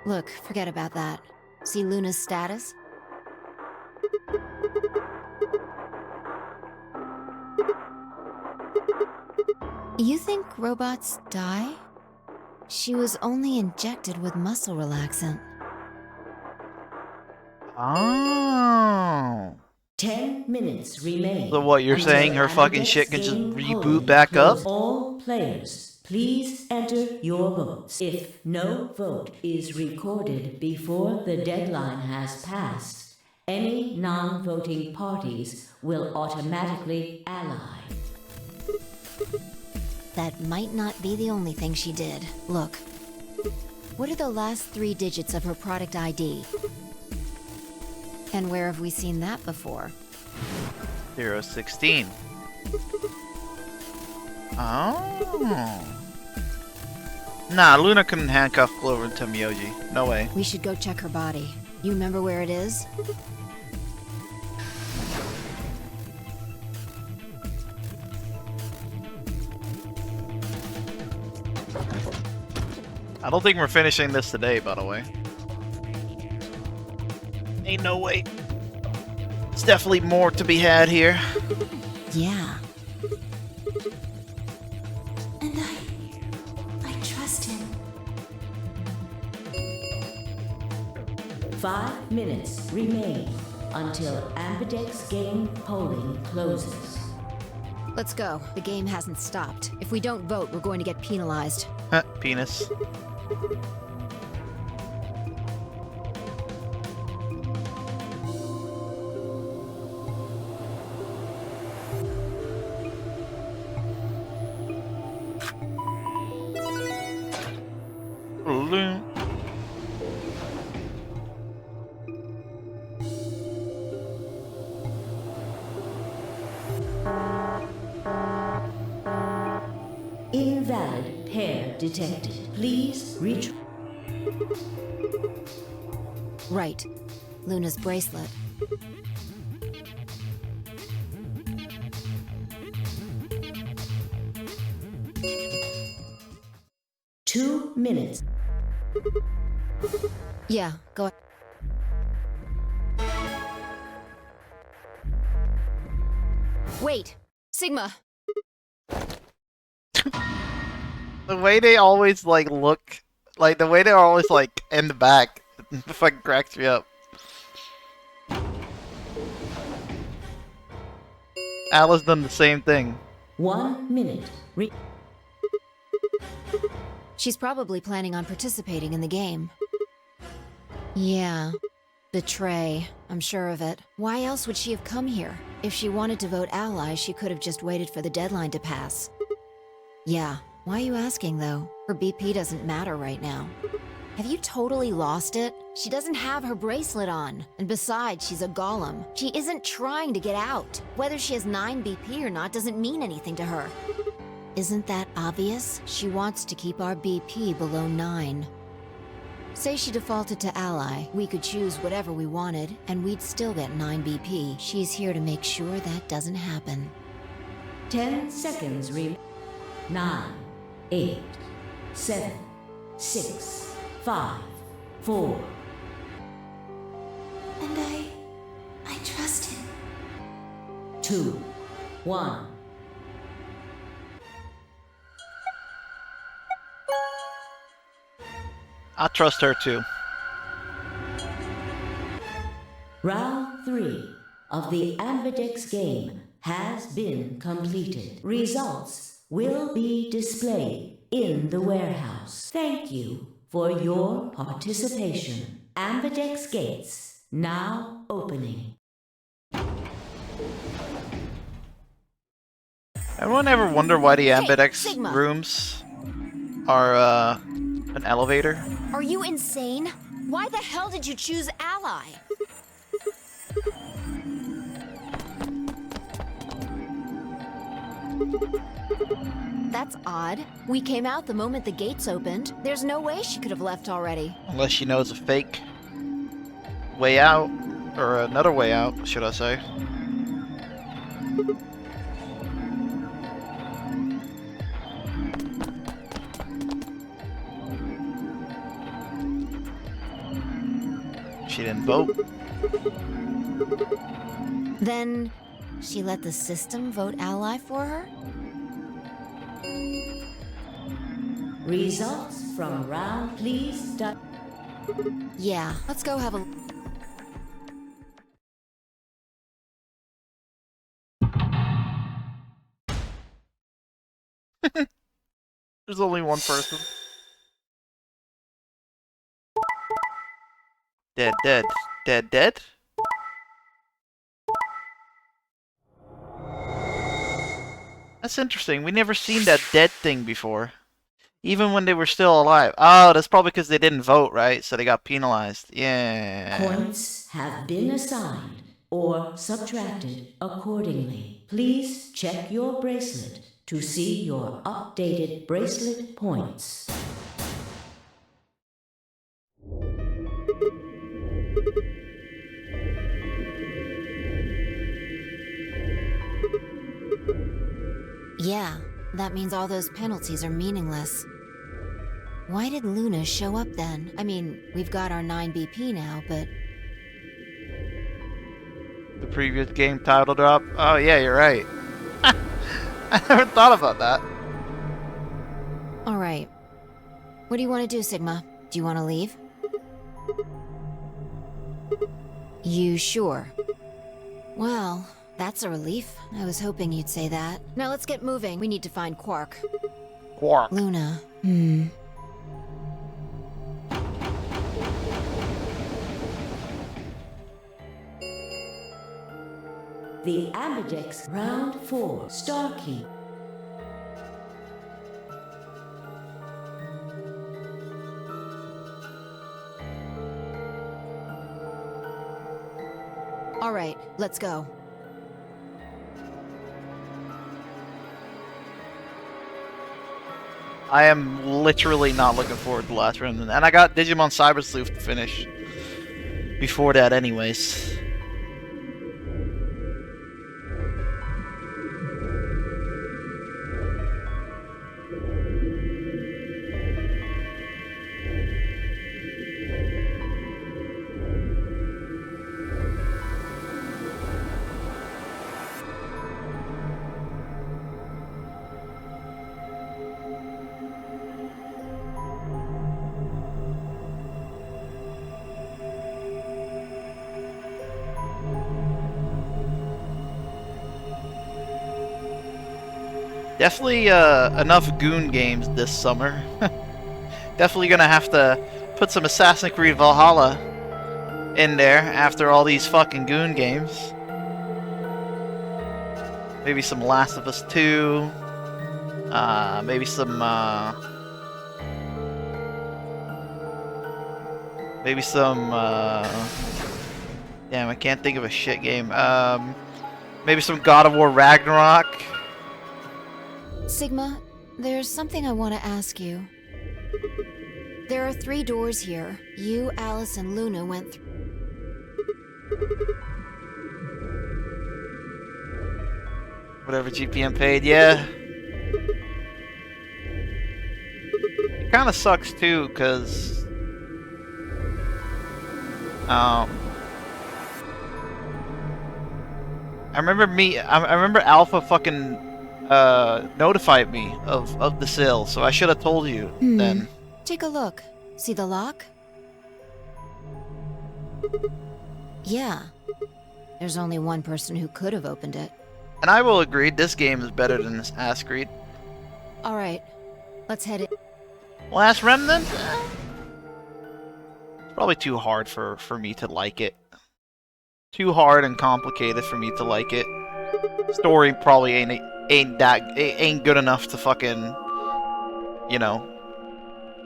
Look, forget about that. See Luna's status? You think robots die? She was only injected with muscle relaxant. Oh. 10 minutes remain. So what, you're until saying her fucking Amberdex shit can just game reboot polling back up? closes. All players, please enter your votes. If no vote is recorded before the deadline has passed, any non-voting parties will automatically ally. That might not be the only thing she did. Look. What are the last 3 digits of her product ID? And where have we seen that before? 016. Oh. Nah, Luna couldn't handcuff Clover and Tomiyoji. No way. We should go check her body. You remember where it is? I don't think we're finishing this today, by the way. Ain't no way. There's definitely more to be had here. Yeah. And I trust him. 5 minutes remain until Amberdex game polling closes. Let's go. The game hasn't stopped. If we don't vote, we're going to get penalized. Penis. Invalid pair detected. Please reach. Right. Luna's bracelet. Two minutes. Yeah, go. Wait, Sigma. The way they always like look, like the way they're always like in the back, fucking cracks me up. Alice done the same thing. 1 minute. She's probably planning on participating in the game. Yeah. Betray. I'm sure of it. Why else would she have come here? If she wanted to vote ally, she could have just waited for the deadline to pass. Yeah. Why are you asking, though? Her BP doesn't matter right now. Have you totally lost it? She doesn't have her bracelet on. And besides, she's a golem. She isn't trying to get out. Whether she has 9 BP or not doesn't mean anything to her. Isn't that obvious? She wants to keep our BP below 9. Say she defaulted to ally, we could choose whatever we wanted, and we'd still get 9 BP. She's here to make sure that doesn't happen. 10 seconds. 9, 8, 7, 6, 5, 4. And I trust him. 2, 1. I trust her too. Round 3 of the Ambidex game has been completed. Results will be displayed in the warehouse. Thank you for your participation. Ambidex gates now opening. Everyone ever wonder why the Ambidex Sigma. rooms are an elevator? Are you insane? Why the hell did you choose ally? That's odd. We came out the moment the gates opened. There's no way she could have left already. Unless she knows a fake way out, or another way out, should I say. She didn't vote. Then she let the system vote ally for her? Results from round, please. Yeah, let's go have a... There's only one person. Dead, dead, dead, dead? That's interesting. We never seen that dead thing before. Even when they were still alive. Oh, that's probably because they didn't vote, right? So they got penalized. Yeah. Points have been assigned or subtracted accordingly. Please check your bracelet to see your updated bracelet points. Yeah, that means all those penalties are meaningless. Why did Luna show up then? I mean, we've got our 9 BP now, but... The previous game title drop? Oh yeah, you're right. I never thought about that. Alright. What do you want to do, Sigma? Do you want to leave? You sure? Well, that's a relief. I was hoping you'd say that. Now let's get moving. We need to find Quark. Quark. Luna. The Ambidex round 4 Starkey. All right, let's go. I am literally not looking forward to Last Remnant. And I got Digimon Cyber Sleuth to finish before that anyways. Definitely enough Goon games this summer. Definitely gonna have to put some Assassin's Creed Valhalla in there after all these fucking Goon games. Maybe some Last of Us 2. Maybe some damn, I can't think of a shit game. Maybe some God of War Ragnarok. Sigma, there's something I want to ask you. There are 3 doors here. You, Alice, and Luna went through. Whatever GPM paid, yeah. It kind of sucks too, cause I remember Alpha fucking notified me of the sale, so I should have told you then. Take a look. See the lock? Yeah. There's only one person who could have opened it. And I will agree, this game is better than this Assassin's Creed. Alright, let's head in. Last Remnant? It's probably too hard for me to like it. Too hard and complicated for me to like it. Story probably ain't good enough to fucking, you know.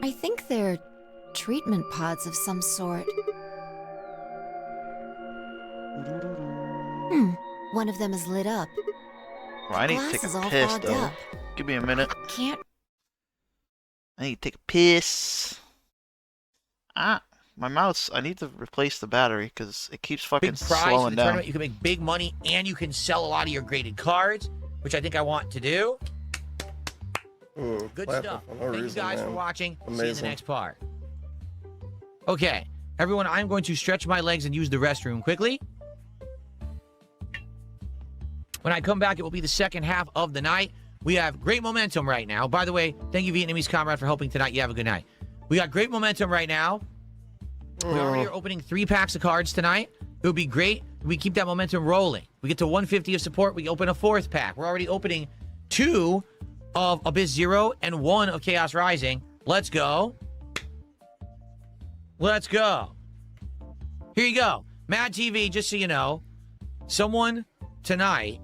I think they're treatment pods of some sort. One of them is lit up. Well, I need to take a piss though. Give me a minute. I need to take a piss. My mouse. I need to replace the battery because it keeps fucking Big prize slowing in the down. tournament. You can make big money and you can sell a lot of your graded cards, which I think I want to do. Good stuff. Thank you guys for watching. See you in the next part. Okay, everyone, I'm going to stretch my legs and use the restroom quickly. When I come back, it will be the second half of the night. We have great momentum right now. By the way, thank you, Vietnamese comrade, for helping tonight. You have a good night. We got great momentum right now. We already are opening 3 packs of cards tonight. It would be great if we keep that momentum rolling. We get to 150 of support. We open a 4th pack. We're already opening 2 of Abyss Zero and 1 of Chaos Rising. Let's go. Let's go. Here you go. Mad TV, just so you know, someone tonight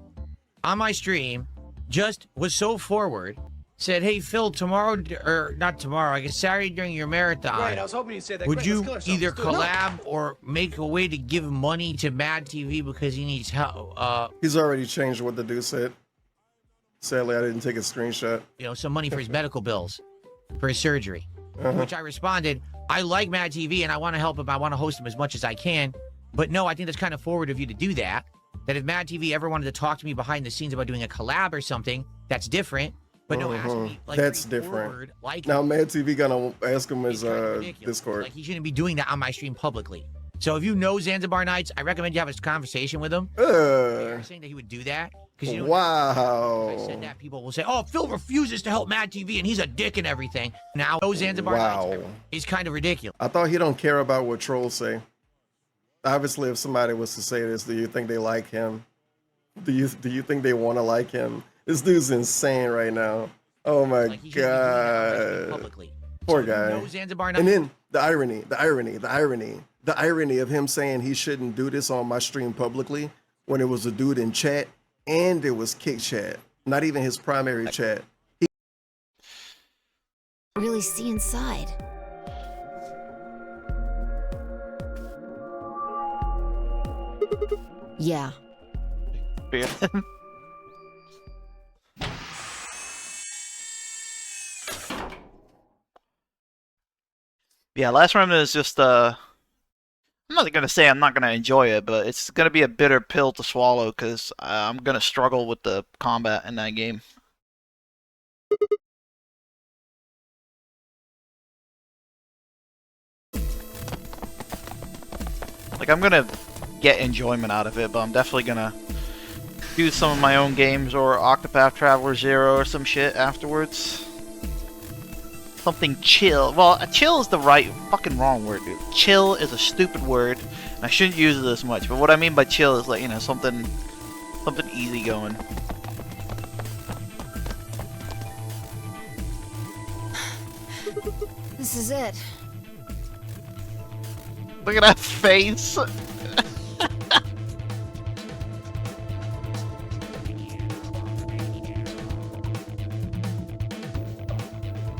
on my stream just was so forward, said, hey, Phil, tomorrow, or not tomorrow, I guess Saturday during your marathon, Right, I was hoping you'd say that. would Great, you let's kill ourselves. either Let's do it. collab or make a way to give money to Mad TV because he needs help? He's already changed what the dude said. Sadly, I didn't take a screenshot. You know, some money for his medical bills, for his surgery. Which I responded, I like Mad TV and I want to help him. I want to host him as much as I can. But no, I think that's kind of forward of you to do that. That if Mad TV ever wanted to talk to me behind the scenes about doing a collab or something, that's different. But no, ask me like That's different. forward, like Now, Mad TV gonna ask him his Discord. like he shouldn't be doing that on my stream publicly. So if you know Zanzibar Nights, I recommend you have a conversation with him. You're saying that he would do that? Because you know, Wow. if I said that, people will say, "Oh, Phil refuses to help Mad TV, and he's a dick and everything." Now, no Zanzibar Nights is kind of ridiculous. I thought he don't care about what trolls say. Obviously, if somebody was to say this, do you think they like him? Do you think they want to like him? This dude's insane right now. Oh my god. Poor guy. And then the irony of him saying he shouldn't do this on my stream publicly when it was a dude in chat and it was kick chat, not even his primary chat. Really see inside. Yeah. Yeah, Last Remnant is just I'm not gonna say I'm not gonna enjoy it, but it's gonna be a bitter pill to swallow because I'm gonna struggle with the combat in that game. Like, I'm gonna get enjoyment out of it, but I'm definitely gonna do some of my own games or Octopath Traveler 0 or some shit afterwards. Something chill. Well, chill is the fucking wrong word, dude. Chill is a stupid word, and I shouldn't use it as much. But what I mean by chill is, like, you know, something easy going. This is it. Look at that face.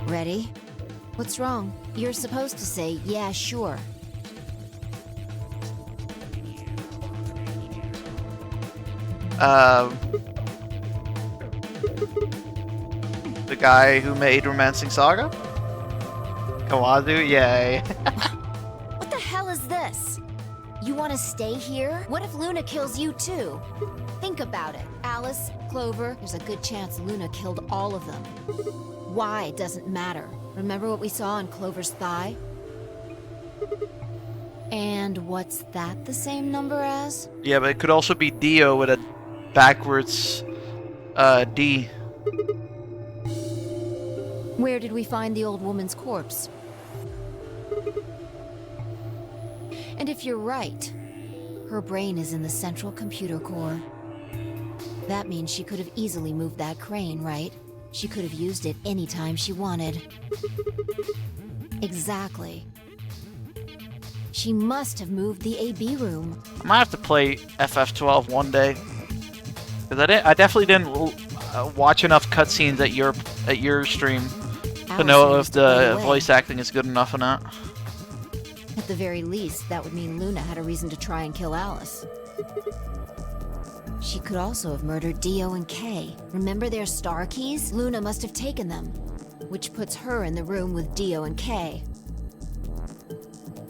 Ready? What's wrong? You're supposed to say, yeah, sure. The guy who made Romancing Saga? Kawazu? Yay. What the hell is this? You want to stay here? What if Luna kills you too? Think about it. Alice, Clover, there's a good chance Luna killed all of them. Why doesn't matter. Remember what we saw on Clover's thigh? And what's that the same number as? Yeah, but it could also be Dio with a backwards D. Where did we find the old woman's corpse? And if you're right, her brain is in the central computer core. That means she could have easily moved that crane, right? She could have used it anytime she wanted. Exactly. She must have moved the AB room. I might have to play FF12 one day. Because I definitely didn't watch enough cutscenes at your stream to know if the voice acting is good enough or not. At the very least, that would mean Luna had a reason to try and kill Alice. She could also have murdered Dio and Kay. Remember their star keys? Luna must have taken them, which puts her in the room with Dio and Kay.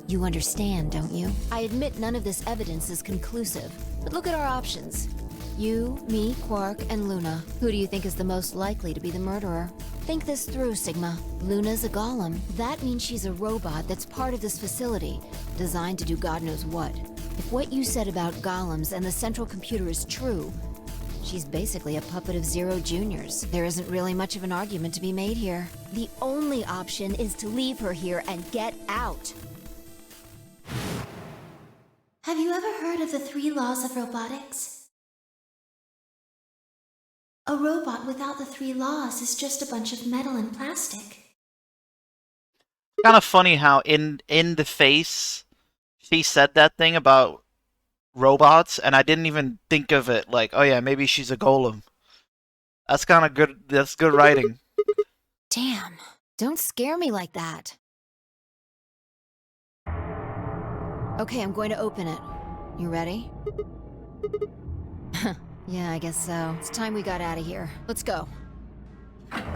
You understand, don't you? I admit none of this evidence is conclusive, but look at our options. You, me, Quark, and Luna. Who do you think is the most likely to be the murderer? Think this through, Sigma. Luna's a golem. That means she's a robot that's part of this facility, designed to do God knows what. If what you said about golems and the central computer is true, she's basically a puppet of Zero Junior's. There isn't really much of an argument to be made here. The only option is to leave her here and get out. Have you ever heard of the 3 laws of robotics? A robot without the 3 laws is just a bunch of metal and plastic. Kind of funny how in the face she said that thing about robots, and I didn't even think of it like, oh yeah, maybe she's a golem. That's kind of good. That's good writing. Damn, don't scare me like that. Okay, I'm going to open it. You ready? Yeah, I guess so. It's time we got out of here. Let's go.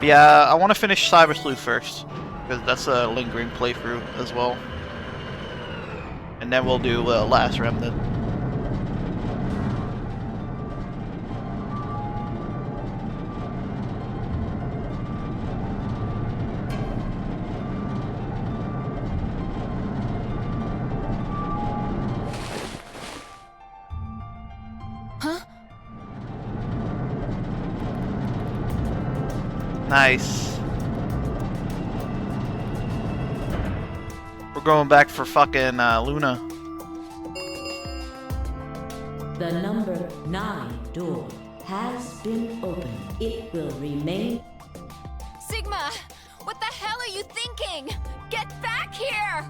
Yeah, I want to finish Cyber Sleuth first, because that's a lingering playthrough as well. And then we'll do Last Remnant. Huh? Nice. We're going back for fucking Luna. The number 9 door has been opened. It will remain. Sigma! What the hell are you thinking? Get back here!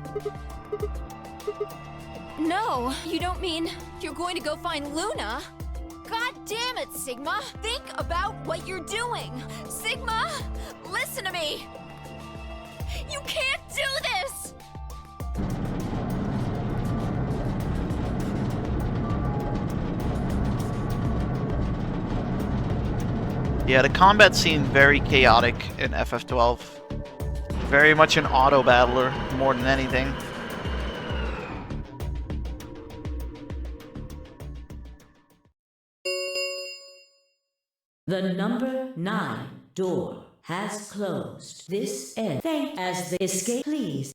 No, you don't mean you're going to go find Luna? God damn it, Sigma! Think about what you're doing! Sigma! Listen to me! You can't do this! Yeah, the combat seemed very chaotic in FF12. Very much an auto battler more than anything. The number 9 door has closed. This end. Thank as the escape, please.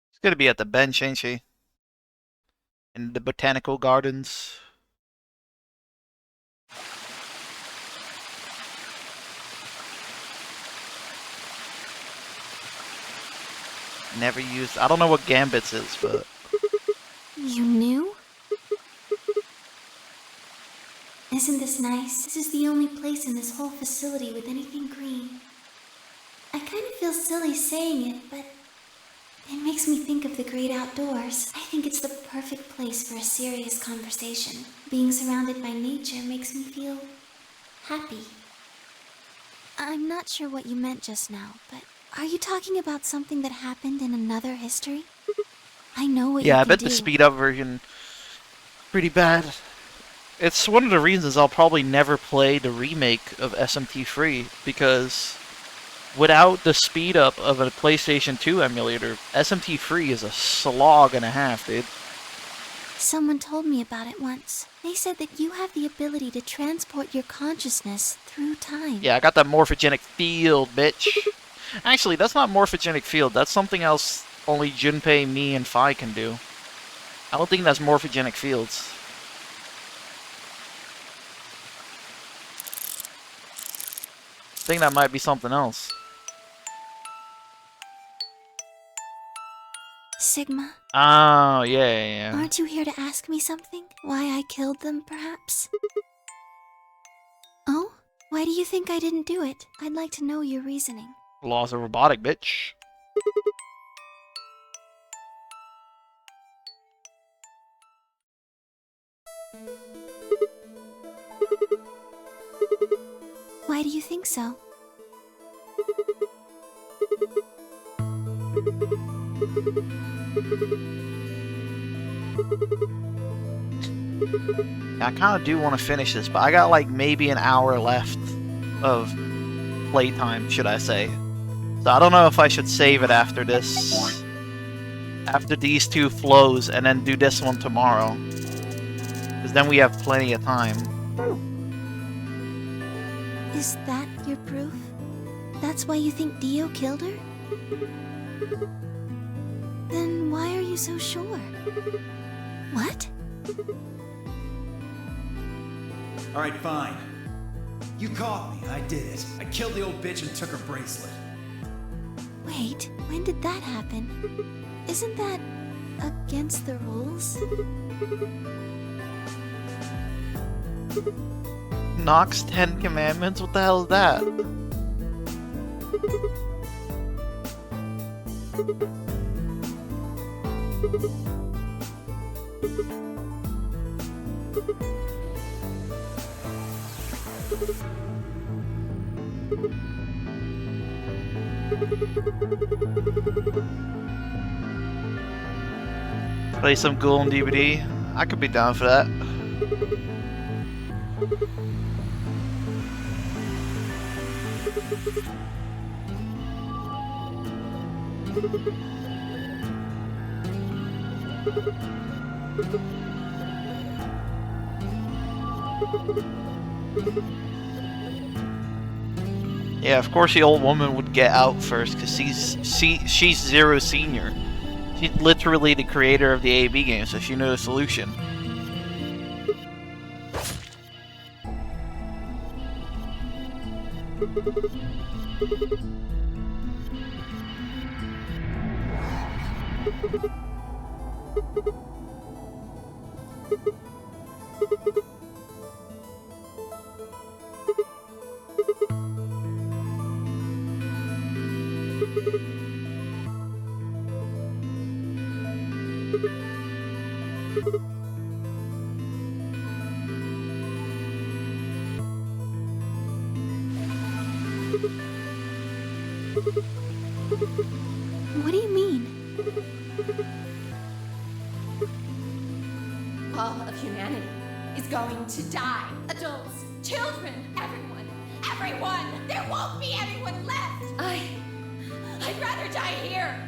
She's gonna be at the bench, ain't she? In the botanical gardens. Never used. I don't know what Gambits is, but. You knew? Isn't this nice? This is the only place in this whole facility with anything green. I kind of feel silly saying it, but it makes me think of the great outdoors. I think it's the perfect place for a serious conversation. Being surrounded by nature makes me feel happy. I'm not sure what you meant just now, but are you talking about something that happened in another history? I know what you Yeah, I can bet do. the speed up version pretty bad. It's one of the reasons I'll probably never play the remake of SMT3, because without the speed up of a PlayStation 2 emulator, SMT3 is a slog and a half, dude. Someone told me about it once. They said that you have the ability to transport your consciousness through time. Yeah, I got that morphogenic field, bitch. Actually, that's not morphogenic field. That's something else only Junpei, me, and Fi can do. I don't think that's morphogenic fields. I think that might be something else. Sigma, Oh, yeah. aren't you here to ask me something? Why I killed them, perhaps? Oh? Why do you think I didn't do it? I'd like to know your reasoning. Laws of robotic, bitch. Why do you think so? I kind of do want to finish this, but I got like maybe an hour left of playtime, should I say. So I don't know if I should save it after this. After these two flows, and then do this one tomorrow. Because then we have plenty of time. Is that your proof? That's why you think Dio killed her? Then why are you so sure? What? Alright, fine. You caught me, I did it. I killed the old bitch and took her bracelet. Wait, when did that happen? Isn't that against the rules? Nox 10 Commandments? What the hell is that? Play some Ghoul on DVD. I could be down for that. Yeah, of course the old woman would get out first, because she's Zero Senior. She's literally the creator of the AB game, so she knew the solution. What do you mean? All of humanity is going to die. Adults, children, everyone. Everyone! There won't be anyone left! I'd rather die here!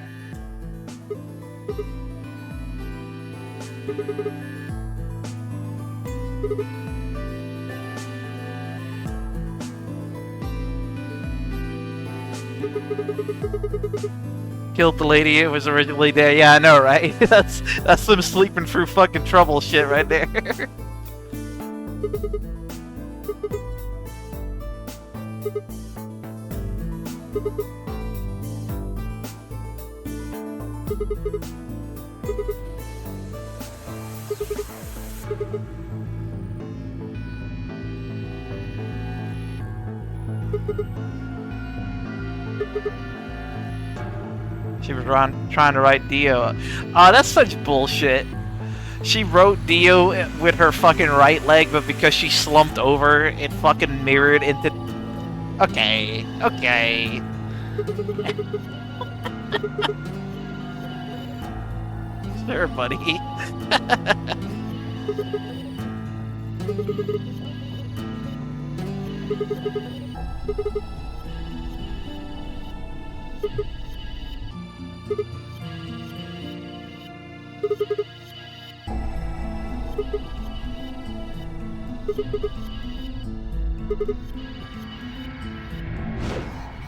Killed the lady who was originally there. Yeah, I know, right? That's them sleeping through fucking trouble shit right there. She was trying to write Dio. That's such bullshit. She wrote Dio with her fucking right leg, but because she slumped over, it fucking mirrored into... Okay. Sure, buddy.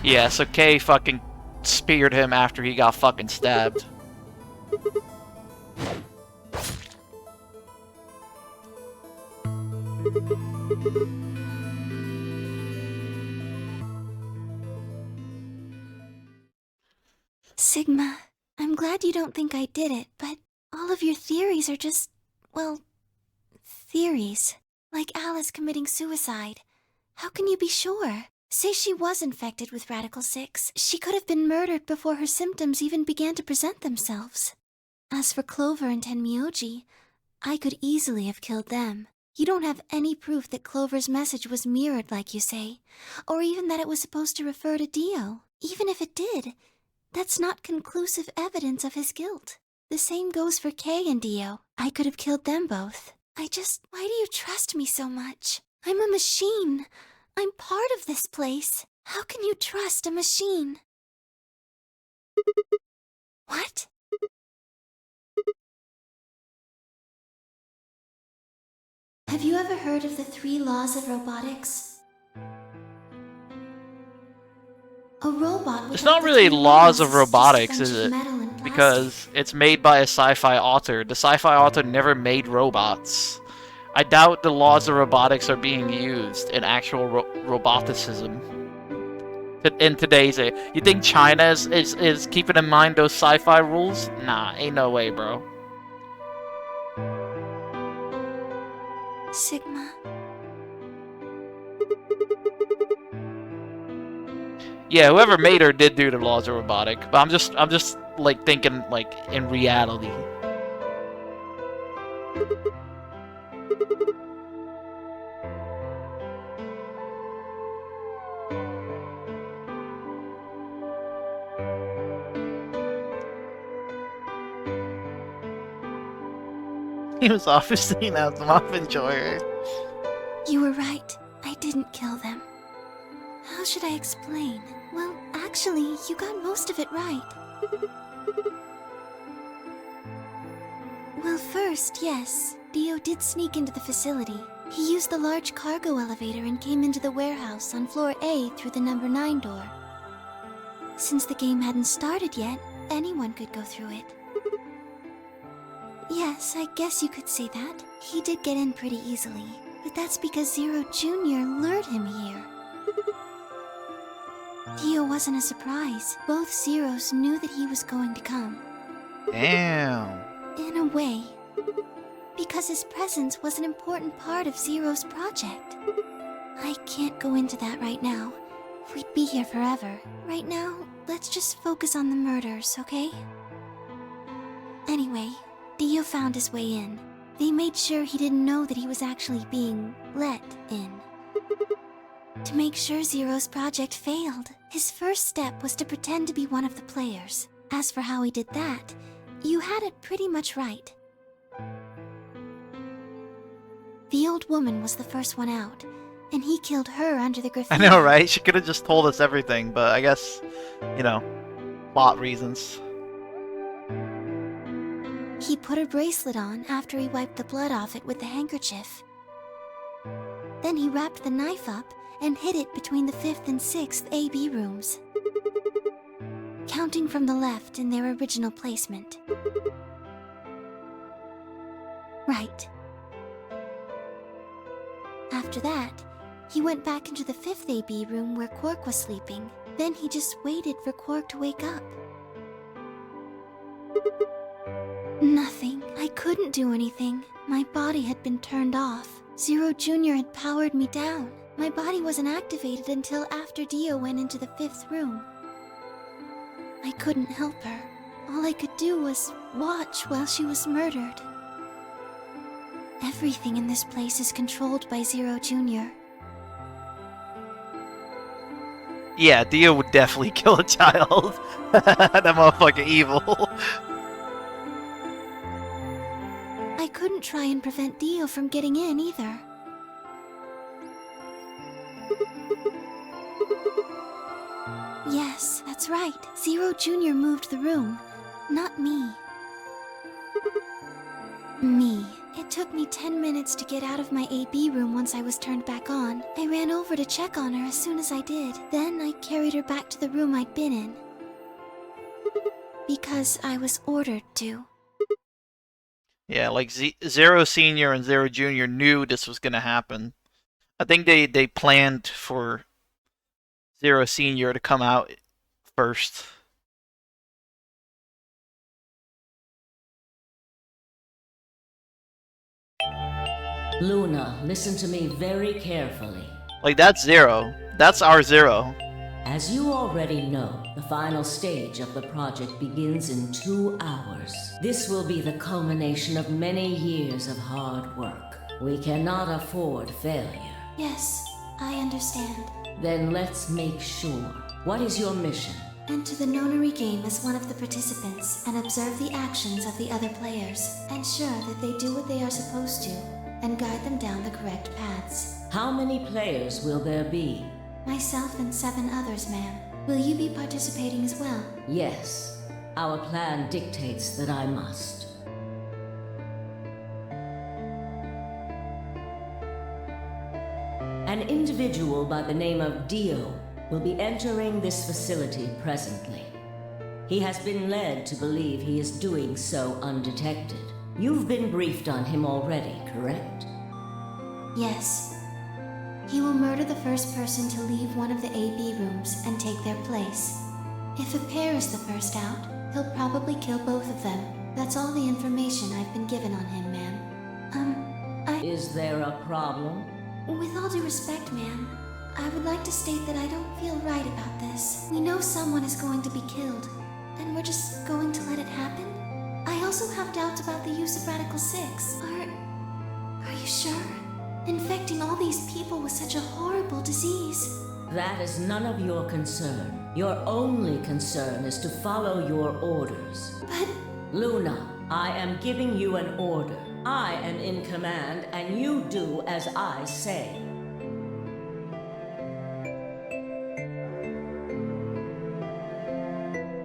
Yeah, so Kay fucking speared him after he got fucking stabbed. Sigma, I'm glad you don't think I did it, but all of your theories are just, well, theories. Like Alice committing suicide. How can you be sure? Say she was infected with Radical 6. She could have been murdered before her symptoms even began to present themselves. As for Clover and Tenmyoji, I could easily have killed them. You don't have any proof that Clover's message was mirrored like you say, or even that it was supposed to refer to Dio. Even if it did, that's not conclusive evidence of his guilt. The same goes for Kay and Dio. I could have killed them both. Why do you trust me so much? I'm a machine. I'm part of this place. How can you trust a machine? What? Have you ever heard of the 3 laws of robotics? A robot It's not really laws of robotics, is it? Because it's made by a sci-fi author. The sci-fi author never made robots. I doubt the laws of robotics are being used in actual roboticism in today's age. You think China is keeping in mind those sci-fi rules? Nah, ain't no way, bro. Sigma. Yeah, whoever made her did do the laws of robotic, but I'm just like thinking like in reality. He was obviously not the muffin enjoyer. You were right. I didn't kill them. How should I explain? Well, actually, you got most of it right. Well, first, yes, Dio did sneak into the facility. He used the large cargo elevator and came into the warehouse on floor A through the number 9 door. Since the game hadn't started yet, anyone could go through it. Yes, I guess you could say that. He did get in pretty easily, but that's because Zero Jr. lured him here. Dio wasn't a surprise. Both Zeros knew that he was going to come. Damn. In a way. Because his presence was an important part of Zero's project. I can't go into that right now. We'd be here forever. Right now, let's just focus on the murders, okay? Anyway, Dio found his way in. They made sure he didn't know that he was actually being let in. To make sure Zero's project failed, his first step was to pretend to be one of the players. As for how he did that, You had it pretty much right. The old woman was the first one out, and he killed her under the I graffiti. know, right? She could have just told us everything, but I guess, you know, plot reasons. He put her bracelet on after he wiped the blood off it with the handkerchief. Then he wrapped the knife up and hid it between the 5th and 6th AB rooms, counting from the left in their original placement. Right. After that, he went back into the 5th AB room where Quark was sleeping. Then he just waited for Quark to wake up. Nothing. I couldn't do anything. My body had been turned off. Zero Jr. had powered me down. My body wasn't activated until after Dio went into the 5th room. I couldn't help her. All I could do was watch while she was murdered. Everything in this place is controlled by Zero Jr. Yeah, Dio would definitely kill a child. That motherfucker evil. I couldn't try and prevent Dio from getting in either. Yes, that's right. Zero Jr. moved the room, not me. Me. It took me 10 minutes to get out of my AB room once I was turned back on. I ran over to check on her as soon as I did. Then I carried her back to the room I'd been in. Because I was ordered to. Yeah, like Zero Senior and Zero Junior knew this was gonna happen. I think they planned for Zero Senior to come out first. Luna, listen to me very carefully. Like, that's Zero. That's our Zero. As you already know, the final stage of the project begins in 2 hours. This will be the culmination of many years of hard work. We cannot afford failure. Yes, I understand. Then let's make sure. What is your mission? Enter the nonary game as one of the participants and observe the actions of the other players. Ensure that they do what they are supposed to and guide them down the correct paths. How many players will there be? Myself and 7 others, ma'am. Will you be participating as well? Yes. Our plan dictates that I must. An individual by the name of Dio will be entering this facility presently. He has been led to believe he is doing so undetected. You've been briefed on him already, correct? Yes. He will murder the first person to leave one of the AB rooms and take their place. If a pair is the first out, he'll probably kill both of them. That's all the information I've been given on him, ma'am. Is there a problem? With all due respect, ma'am, I would like to state that I don't feel right about this. We know someone is going to be killed, and we're just going to let it happen? I also have doubts about the use of Radical 6. Are you sure? Infecting all these people with such a horrible disease. That is none of your concern. Your only concern is to follow your orders. But... Luna, I am giving you an order. I am in command, and you do as I say.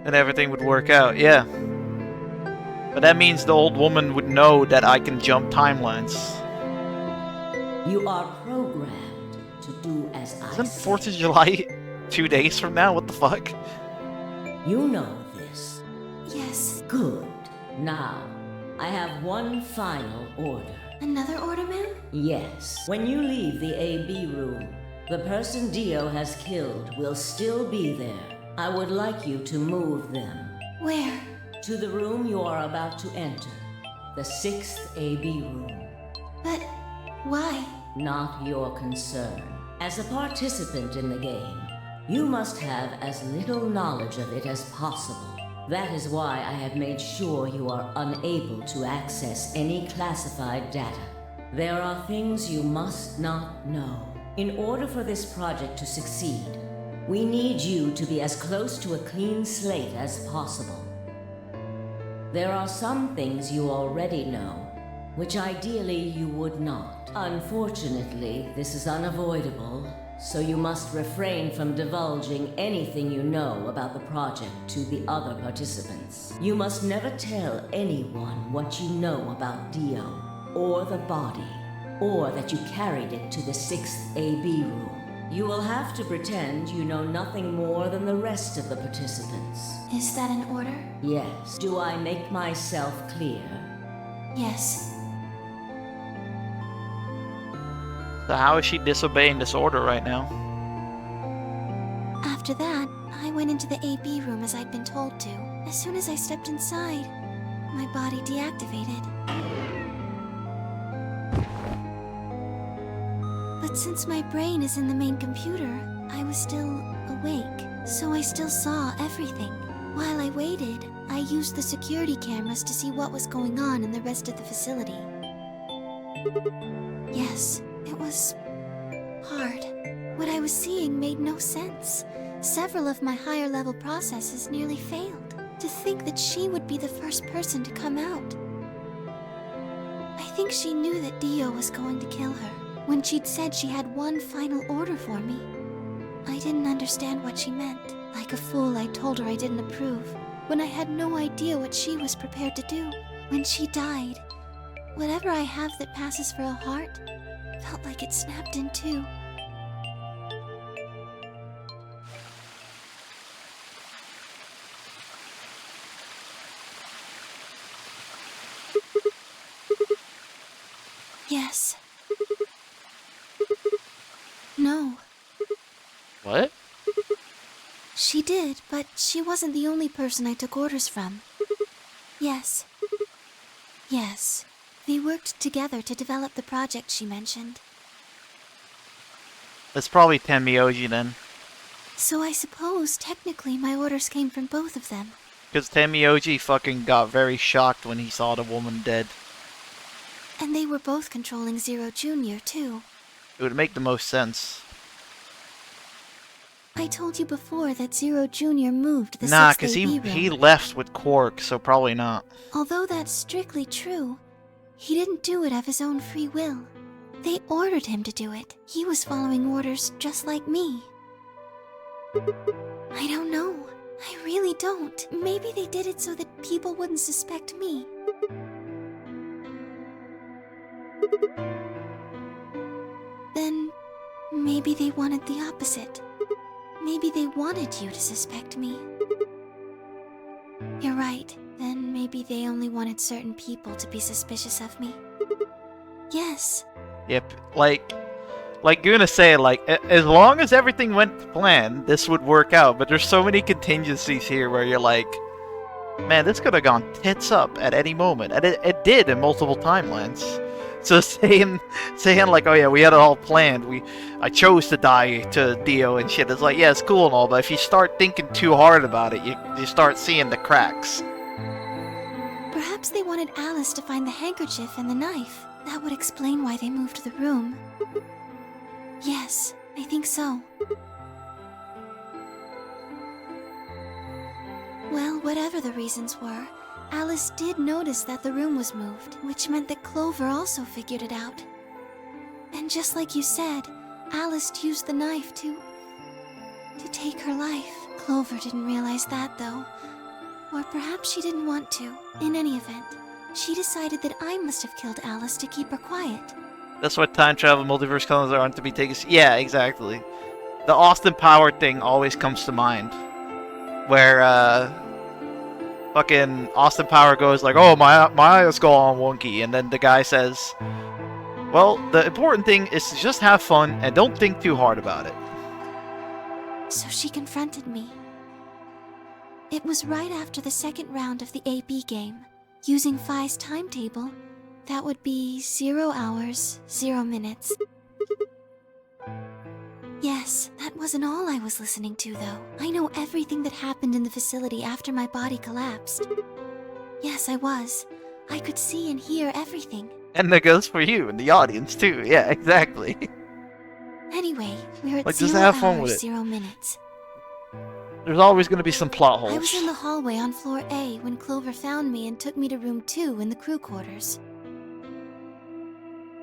And everything would work out, yeah. But that means the old woman would know that I can jump timelines. You are programmed to do as I Isn't say. 4th of July 2 days from now? What the fuck? You know this. Yes. Good. Now, I have one final order. Another order, ma'am? Yes. When you leave the AB room, the person Dio has killed will still be there. I would like you to move them. Where? To the room you are about to enter. The 6th AB room. But... why? Not your concern. As a participant in the game, you must have as little knowledge of it as possible. That is why I have made sure you are unable to access any classified data. There are things you must not know. In order for this project to succeed, we need you to be as close to a clean slate as possible. There are some things you already know, which ideally you would not. Unfortunately, this is unavoidable, so you must refrain from divulging anything you know about the project to the other participants. You must never tell anyone what you know about Dio, or the body, or that you carried it to the 6th AB room. You will have to pretend you know nothing more than the rest of the participants. Is that an order? Yes. Do I make myself clear? Yes. So how is she disobeying this order right now? After that, I went into the AB room as I'd been told to. As soon as I stepped inside, my body deactivated. But since my brain is in the main computer, I was still awake, so I still saw everything. While I waited, I used the security cameras to see what was going on in the rest of the facility. Yes, it was hard. What I was seeing made no sense. Several of my higher level processes nearly failed. To think that she would be the first person to come out. I think she knew that Dio was going to kill her. When she'd said she had one final order for me, I didn't understand what she meant. Like a fool, I told her I didn't approve, when I had no idea what she was prepared to do. When she died, whatever I have that passes for a heart felt like it snapped in two. Yes. No. What? She did, but she wasn't the only person I took orders from. Yes. Yes. They worked together to develop the project she mentioned. It's probably Tenmyoji then. So I suppose, technically, my orders came from both of them. Because Tenmyoji fucking got very shocked when he saw the woman dead. And they were both controlling Zero Jr., too. It would make the most sense. I told you before that Zero Jr. moved the Nah, 6th because AB he room. left with Quark, so probably not. Although that's strictly true, he didn't do it of his own free will. They ordered him to do it. He was following orders just like me. I don't know. I really don't. Maybe they did it so that people wouldn't suspect me. Then, maybe they wanted the opposite. Maybe they wanted you to suspect me. You're right. Then maybe they only wanted certain people to be suspicious of me. Yes. Yep, like Guna said, as long as everything went to plan, this would work out. But there's so many contingencies here where you're like, man, this could have gone tits up at any moment, and it did in multiple timelines. So saying like, oh yeah, we had it all planned. I chose to die to Dio and shit. It's like, yeah, it's cool and all, but if you start thinking too hard about it, you start seeing the cracks. Perhaps they wanted Alice to find the handkerchief and the knife. That would explain why they moved the room. Yes, I think so. Well, whatever the reasons were, Alice did notice that the room was moved, which meant that Clover also figured it out. And just like you said, Alice used the knife to take her life. Clover didn't realize that, though. Or perhaps she didn't want to. In any event, she decided that I must have killed Alice to keep her quiet. That's what time travel multiverse colors aren't to be taken. Yeah, exactly. The Austin Power thing always comes to mind, where fucking Austin Power goes like, "Oh, my eyes go all wonky," and then the guy says, "Well, the important thing is to just have fun and don't think too hard about it." So she confronted me. It was right after the second round of the AB game. Using Phi's timetable, that would be 0 hours, 0 minutes. Yes, that wasn't all I was listening to, though. I know everything that happened in the facility after my body collapsed. Yes, I was. I could see and hear everything. And that goes for you and the audience too. Yeah, exactly. Anyway, we're at Like, 0 just have fun with hours, it. 0 minutes. There's always going to be some plot I was holes. in the hallway on floor A when Clover found me and took me to room 2 in the crew quarters.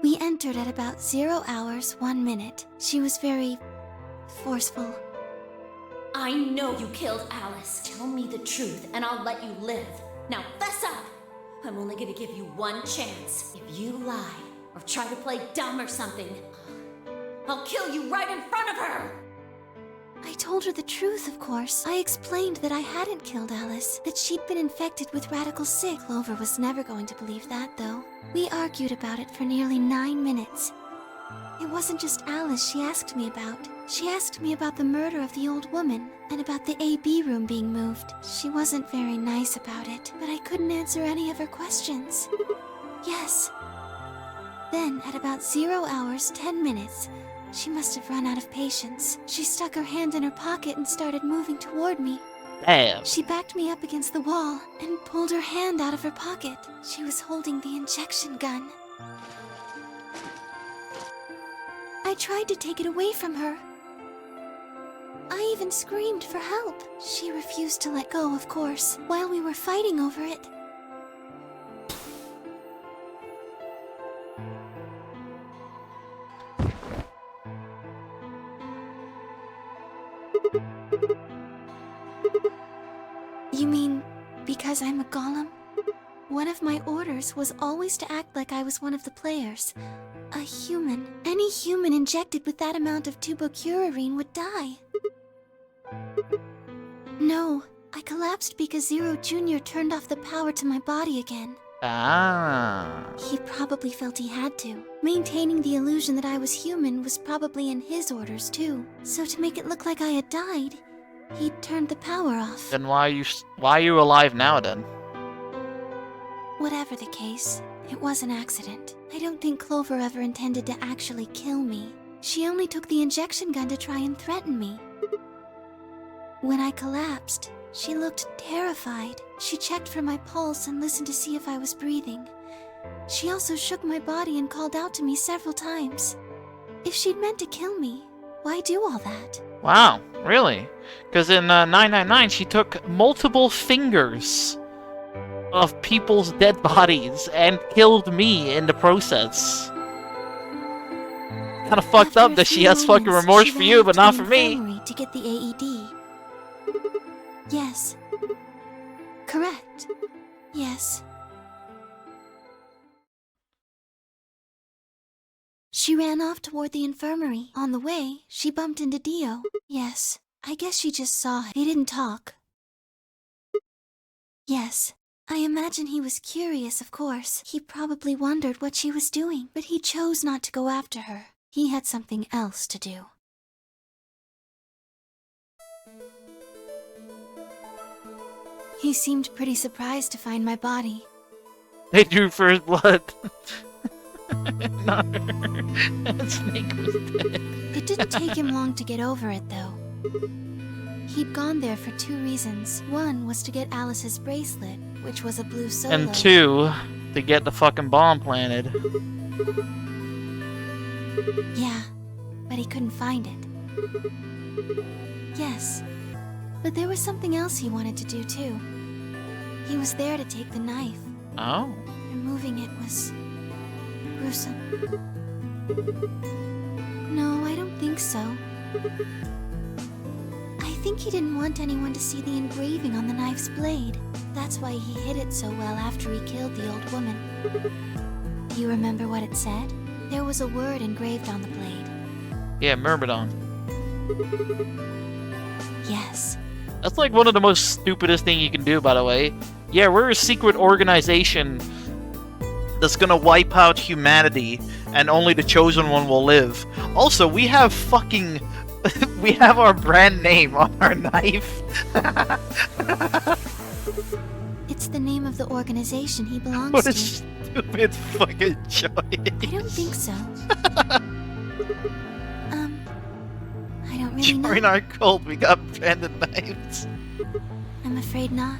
We entered at about 0 hours, 1 minute. She was very forceful. I know you killed Alice. Tell me the truth and I'll let you live. Now fess up! I'm only gonna give you one chance. If you lie or try to play dumb or something, I'll kill you right in front of her! I told her the truth, of course. I explained that I hadn't killed Alice, that she'd been infected with Radical 6. Clover was never going to believe that, though. We argued about it for nearly 9 minutes. It wasn't just Alice she asked me about. She asked me about the murder of the old woman, and about the AB room being moved. She wasn't very nice about it, but I couldn't answer any of her questions. Yes. Then, at about 0 hours, 10 minutes, she must have run out of patience. She stuck her hand in her pocket and started moving toward me. Damn. She backed me up against the wall and pulled her hand out of her pocket. She was holding the injection gun. I tried to take it away from her. I even screamed for help. She refused to let go, of course, while we were fighting over it. You mean because I'm a golem? One of my orders was always to act like I was one of the players. A human. Any human injected with that amount of tubocurarine would die. No, I collapsed because Zero Jr. turned off the power to my body again. Ah. He probably felt he had to. Maintaining the illusion that I was human was probably in his orders too. So to make it look like I had died, he turned the power off. Then why are you alive now then? Whatever the case, it was an accident. I don't think Clover ever intended to actually kill me. She only took the injection gun to try and threaten me. When I collapsed, she looked terrified. She checked for my pulse and listened to see if I was breathing. She also shook my body and called out to me several times. If she'd meant to kill me, why do all that? Wow, really? Because in 999, she took multiple fingers of people's dead bodies and killed me in the process. Kind of fucked up that she has fucking remorse for you, but not for me. To get the AED. Yes. Correct. Yes. She ran off toward the infirmary. On the way, she bumped into Dio. Yes, I guess she just saw it. He didn't talk. Yes, I imagine he was curious, of course. He probably wondered what she was doing, but he chose not to go after her. He had something else to do. He seemed pretty surprised to find my body. They drew first blood. Not her. That snake was dead. It didn't take him long to get over it, though. He'd gone there for 2 reasons. One was to get Alice's bracelet, which was a blue solo. And 2, to get the fucking bomb planted. Yeah, but he couldn't find it. Yes, but there was something else he wanted to do, too. He was there to take the knife. Oh. Removing it was gruesome. No, I don't think so. I think he didn't want anyone to see the engraving on the knife's blade. That's why he hid it so well after he killed the old woman. Do you remember what it said? There was a word engraved on the blade. Yeah, Myrmidon. Yes. That's like one of the most stupidest thing you can do, by the way. Yeah, we're a secret organization that's gonna wipe out humanity, and only the chosen one will live. Also, we have fucking... we have our brand name on our knife. It's the name of the organization he belongs What a to. stupid fucking choice. I don't think so. I don't really know. During our cult, we got branded knives. I'm afraid not.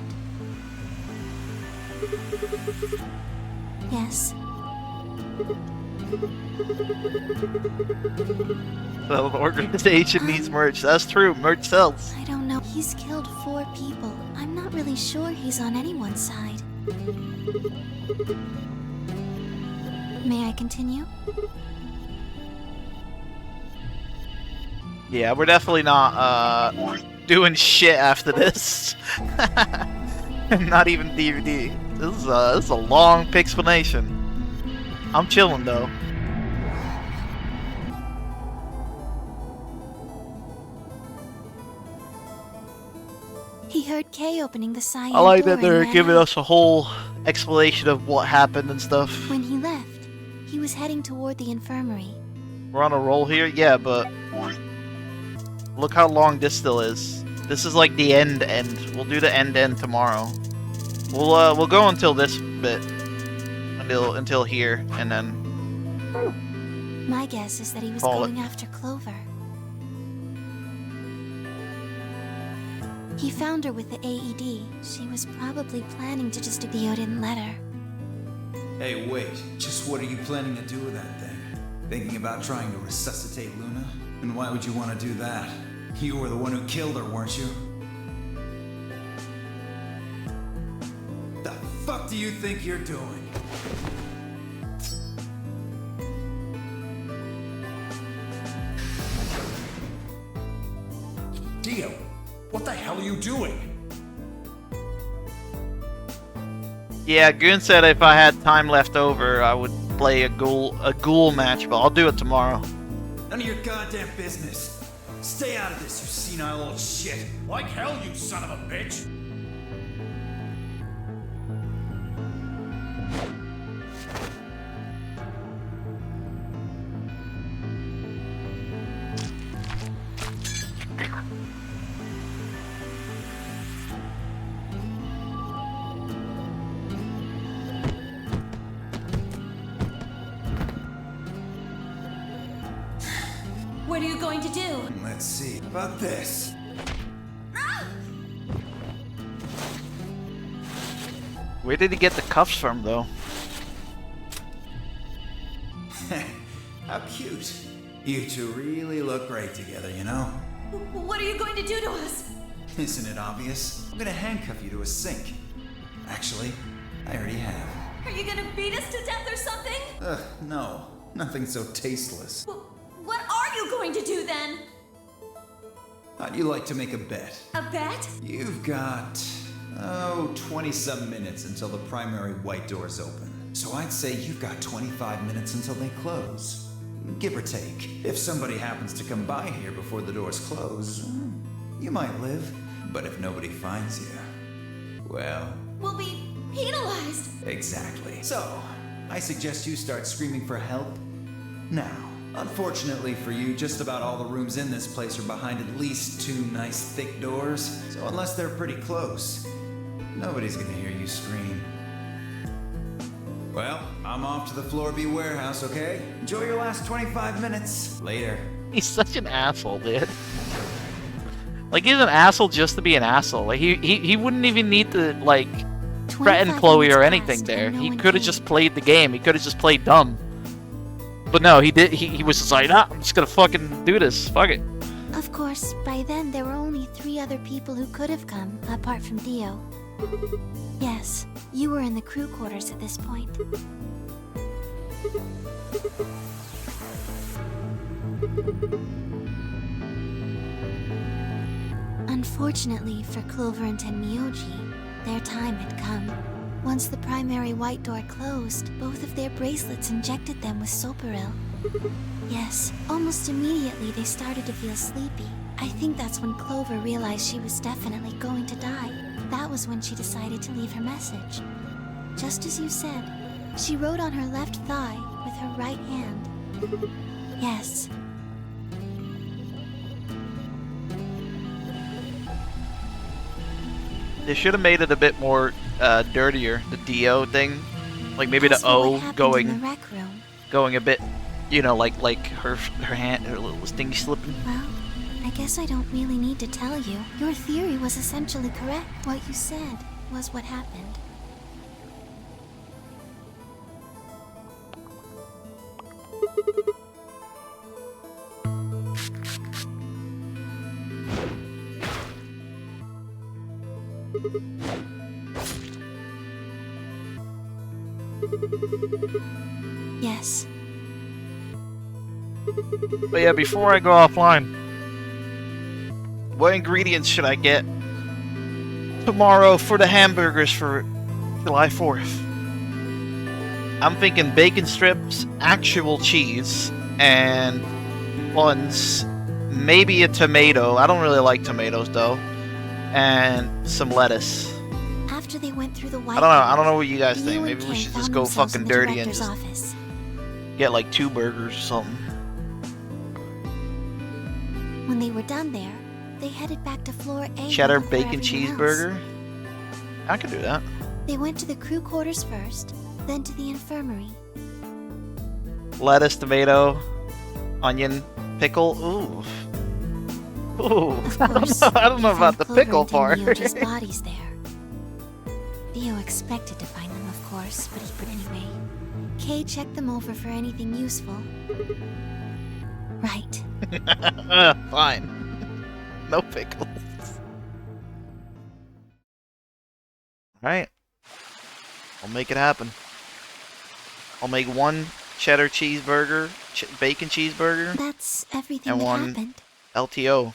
Yes. So the organization needs merch. That's true. Merch sells. I don't know. He's killed 4 people. I'm not really sure he's on anyone's side. May I continue? Yeah, we're definitely not doing shit after this. Not even DVD. This is a long explanation. I'm chilling though. He heard Kay opening the cyan I like door that they're and ran giving out. us a whole explanation of what happened and stuff. When he left, he was heading toward the infirmary. We're on a roll here, yeah, but look how long this still is. This is like the end. We'll do the end tomorrow. We'll go until this bit, until here, and then My guess is that he was Call going after Clover. He found her with the AED. She was probably planning to just Theo didn't let her. Hey, wait. Just what are you planning to do with that thing? Thinking about trying to resuscitate Luna? And why would you want to do that? You were the one who killed her, weren't you? The fuck do you think you're doing? Dio, what the hell are you doing? yeah, Goon said if I had time left over, I would play a ghoul match, but I'll do it tomorrow. None of your goddamn business. Stay out of this, you senile old shit. Like hell, you son of a bitch! What are you going to do? Let's see. How about this? Where did he get the cuffs from, though? How cute. You two really look great together, you know? What are you going to do to us? Isn't it obvious? I'm gonna handcuff you to a sink. Actually, I already have. Are you gonna beat us to death or something? Ugh, no. Nothing so tasteless. What are you going to do then? How'd you like to make a bet? A bet? You've got, 20-some minutes until the primary white doors open. So I'd say you've got 25 minutes until they close. Give or take. If somebody happens to come by here before the doors close, you might live. But if nobody finds you, well... We'll be penalized. Exactly. So, I suggest you start screaming for help now. Unfortunately for you, just about all the rooms in this place are behind at least 2 nice thick doors, so unless they're pretty close, nobody's gonna hear you scream. Well, I'm off to the Floor B warehouse, okay? Enjoy your last 25 minutes. Later. He's such an asshole, dude. Like, he's an asshole just to be an asshole. Like, he wouldn't even need to, like, threaten Chloe or anything there. He could have just played the game. He could have just played dumb. But no, he did. He was just like, nah, I'm just gonna fucking do this. Fuck it. Of course, by then there were only 3 other people who could have come, apart from Theo. Yes, you were in the crew quarters at this point. Unfortunately for Clover and Tenmyoji, their time had come. Once the primary white door closed, both of their bracelets injected them with Soparil. Yes, almost immediately they started to feel sleepy. I think that's when Clover realized she was definitely going to die. That was when she decided to leave her message. Just as you said, she wrote on her left thigh with her right hand. Yes. They should have made it a bit more dirtier, the Dio thing. Like maybe the O going a bit, you know, like her hand, her little thing slipping. Well, I guess I don't really need to tell you. Your theory was essentially correct. What you said was what happened. Yes. But yeah, before I go offline, what ingredients should I get tomorrow for the hamburgers for July 4th? I'm thinking bacon strips, actual cheese, and buns, maybe a tomato. I don't really like tomatoes though, and some lettuce. After they went through the white I don't know what you guys Leo think. and Maybe we Kay should just found go themselves fucking in the dirty and director's just office. get like 2 burgers or something. When they were done there, they headed back to floor A. Cheddar looking for bacon everyone else. cheeseburger. I could do that. They went to the crew quarters first, then to the infirmary. Lettuce, tomato, onion, pickle. Ooh. Ooh. Of course, I don't know they about found the Clover pickle and part. Tenryoji's bodies there. Theo expected to find them, of course, but anyway. Kay checked them over for anything useful. Right. Fine. No pickles. Alright. I'll make it happen. I'll make 1 cheddar cheeseburger, bacon cheeseburger, That's everything and that 1 happened. LTO.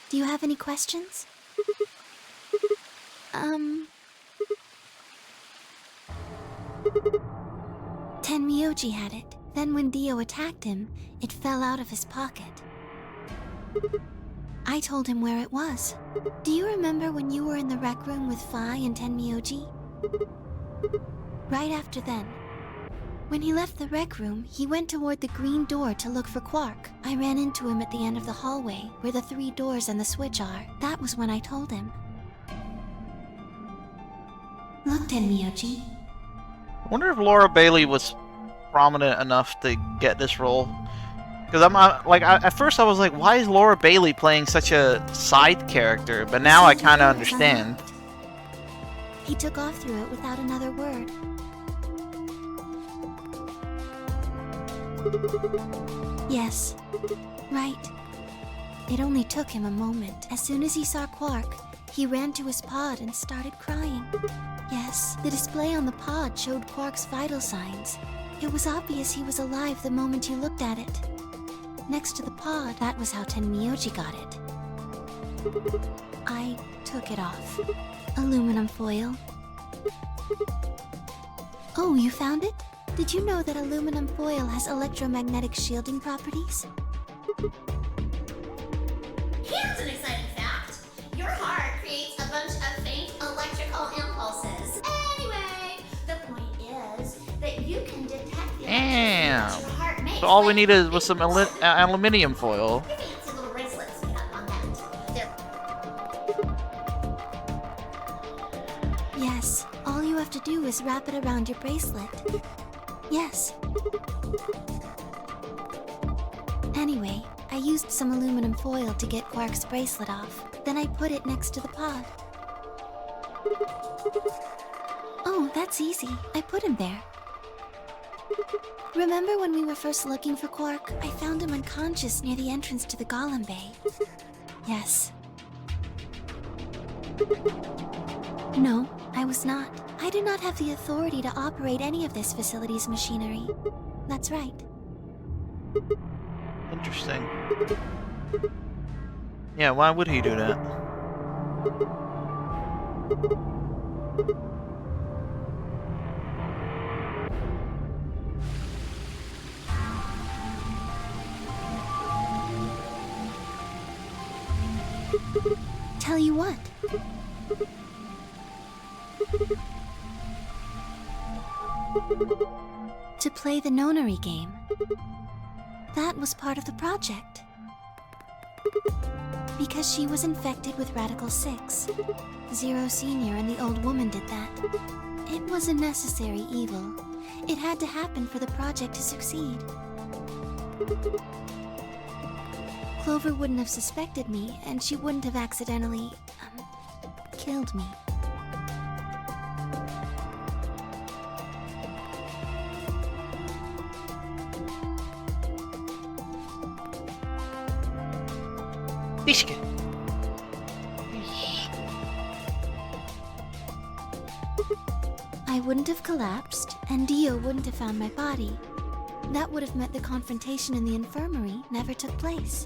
Do you have any questions? Tenmyoji had it. Then when Dio attacked him, it fell out of his pocket. I told him where it was. Do you remember when you were in the rec room with Phi and Tenmyoji? Right after then. When he left the rec room, he went toward the green door to look for Quark. I ran into him at the end of the hallway, where the 3 doors and the switch are. That was when I told him. Look, Tenmyoji. I wonder if Laura Bailey was prominent enough to get this role. Because at first I was like, why is Laura Bailey playing such a side character? But now I kind of understand. He took off through it without another word. Yes. Right. It only took him a moment. As soon as he saw Quark, he ran to his pod and started crying. Yes, the display on the pod showed Quark's vital signs. It was obvious he was alive the moment you looked at it. Next to the pod, that was how Tenmyoji got it. I took it off. Aluminum foil. Oh, you found it? Did you know that aluminum foil has electromagnetic shielding properties? Here's an exciting fact. Your heart creates a bunch of faint electrical impulses. Anyway, the point is that you can detect the Damn. electricity that your heart makes. So all we needed was some aluminium foil. Fancy little bracelets made up on that. They're Yes, all you have to do is wrap it around your bracelet. Yes. Anyway, I used some aluminum foil to get Quark's bracelet off. Then I put it next to the pod. Oh, that's easy. I put him there. Remember when we were first looking for Quark? I found him unconscious near the entrance to the Golem Bay. Yes. No, I was not. I do not have the authority to operate any of this facility's machinery. That's right. Interesting. Yeah, why would he do that? Tell you what. To play the nonary game. That was part of the project. Because she was infected with Radical 6. Zero Senior and the old woman did that. It was a necessary evil. It had to happen for the project to succeed. Clover wouldn't have suspected me, and she wouldn't have accidentally, killed me. I wouldn't have collapsed, and Dio wouldn't have found my body. That would have meant the confrontation in the infirmary never took place.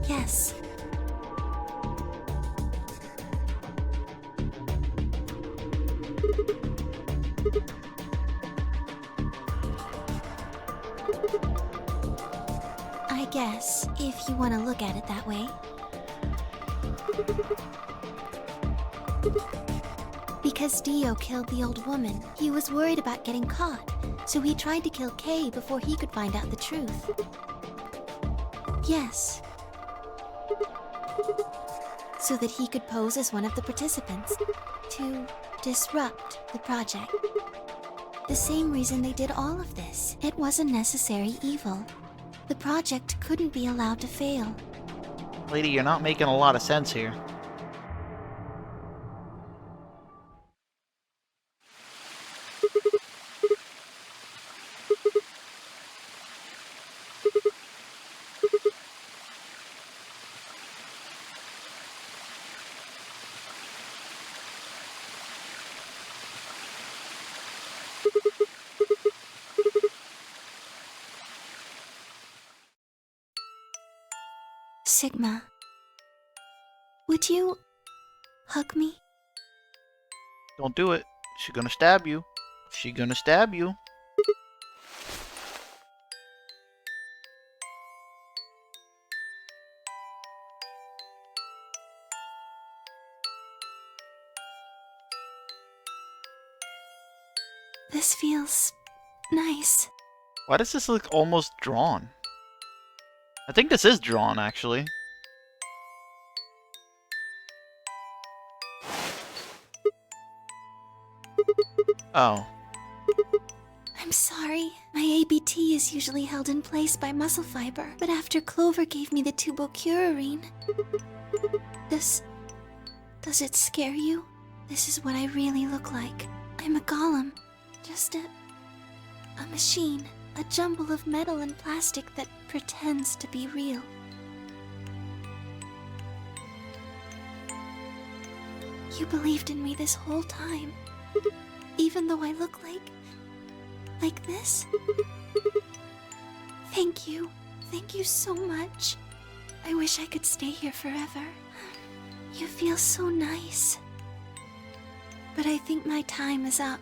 Yes. I guess, if you want to look at it that way. Because Dio killed the old woman, he was worried about getting caught, so he tried to kill Kay before he could find out the truth. Yes. So that he could pose as one of the participants, to disrupt the project. The same reason they did all of this. It was a necessary evil. The project couldn't be allowed to fail. Lady, you're not making a lot of sense here. Sigma, would you hug me? Don't do it. She's gonna stab you. She's gonna stab you. This feels nice. Why does this look almost drawn? I think this is drawn, actually. Oh. I'm sorry. My ABT is usually held in place by muscle fiber, but after Clover gave me the tubocurarine... Does it scare you? This is what I really look like. I'm a golem. Just a machine. A jumble of metal and plastic that pretends to be real. You believed in me this whole time. Even though I look like this? Thank you. Thank you so much. I wish I could stay here forever. You feel so nice. But I think my time is up.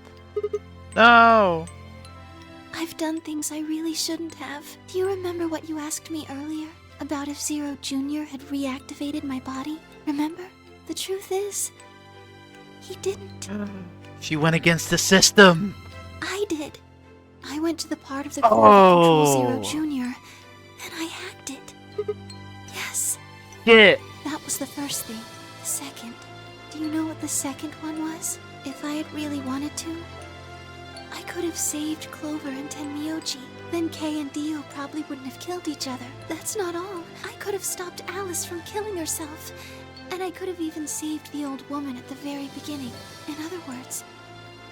No! I've done things I really shouldn't have. Do you remember what you asked me earlier? About if Zero Jr. had reactivated my body? Remember? The truth is, he didn't. She went against the system! I did. I went to the part of the core that controls Zero Jr., and I hacked it. Yes. Shit! That was the first thing. The second. Do you know what the second one was? If I had really wanted to, I could have saved Clover and Tenmyoji. Then Kay and Dio probably wouldn't have killed each other. That's not all. I could have stopped Alice from killing herself. And I could have even saved the old woman at the very beginning. In other words,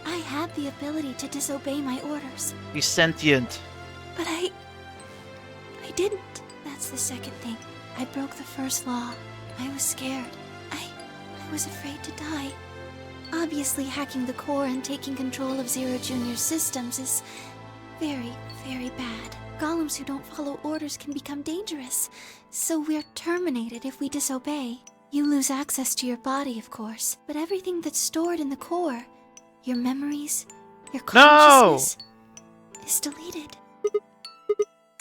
I had the ability to disobey my orders. He's sentient. But I didn't. That's the second thing. I broke the first law. I was scared. I was afraid to die. Obviously, hacking the core and taking control of Zero Jr.'s systems is very, very bad. Golems who don't follow orders can become dangerous, so we're terminated if we disobey. You lose access to your body, of course, but everything that's stored in the core, your memories, your consciousness, is deleted.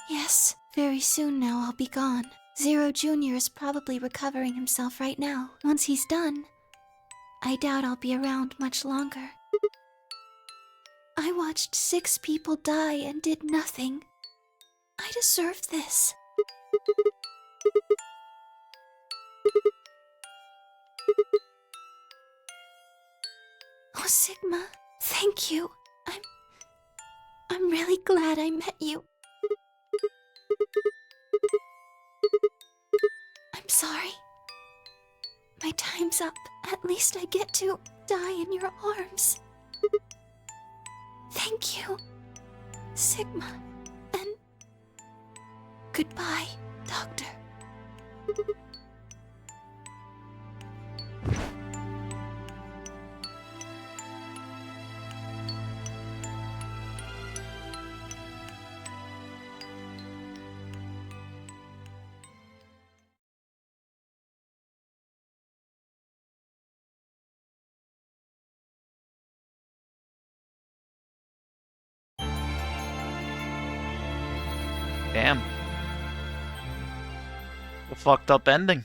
Yes, very soon now I'll be gone. Zero Jr. is probably recovering himself right now. Once he's done, I doubt I'll be around much longer. I watched 6 people die and did nothing. I deserve this. Oh, Sigma, thank you. I'm really glad I met you. I'm sorry. My time's up. At least I get to die in your arms. Thank you, Sigma. And goodbye, Doctor. Damn. A fucked up ending.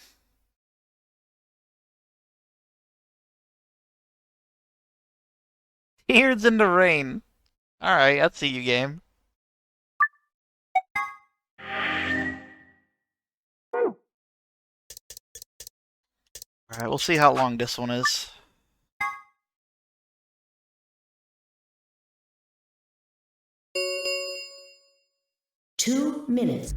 Tears in the rain. Alright, I'll see you, game. Alright, we'll see how long this one is. Two minutes.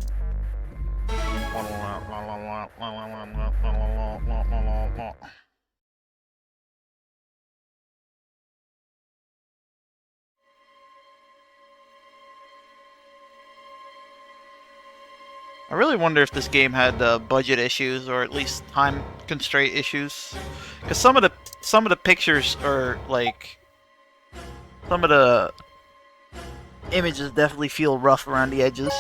I really wonder if this game had budget issues or at least time constraint issues, because some of the pictures are like, some of the images definitely feel rough around the edges.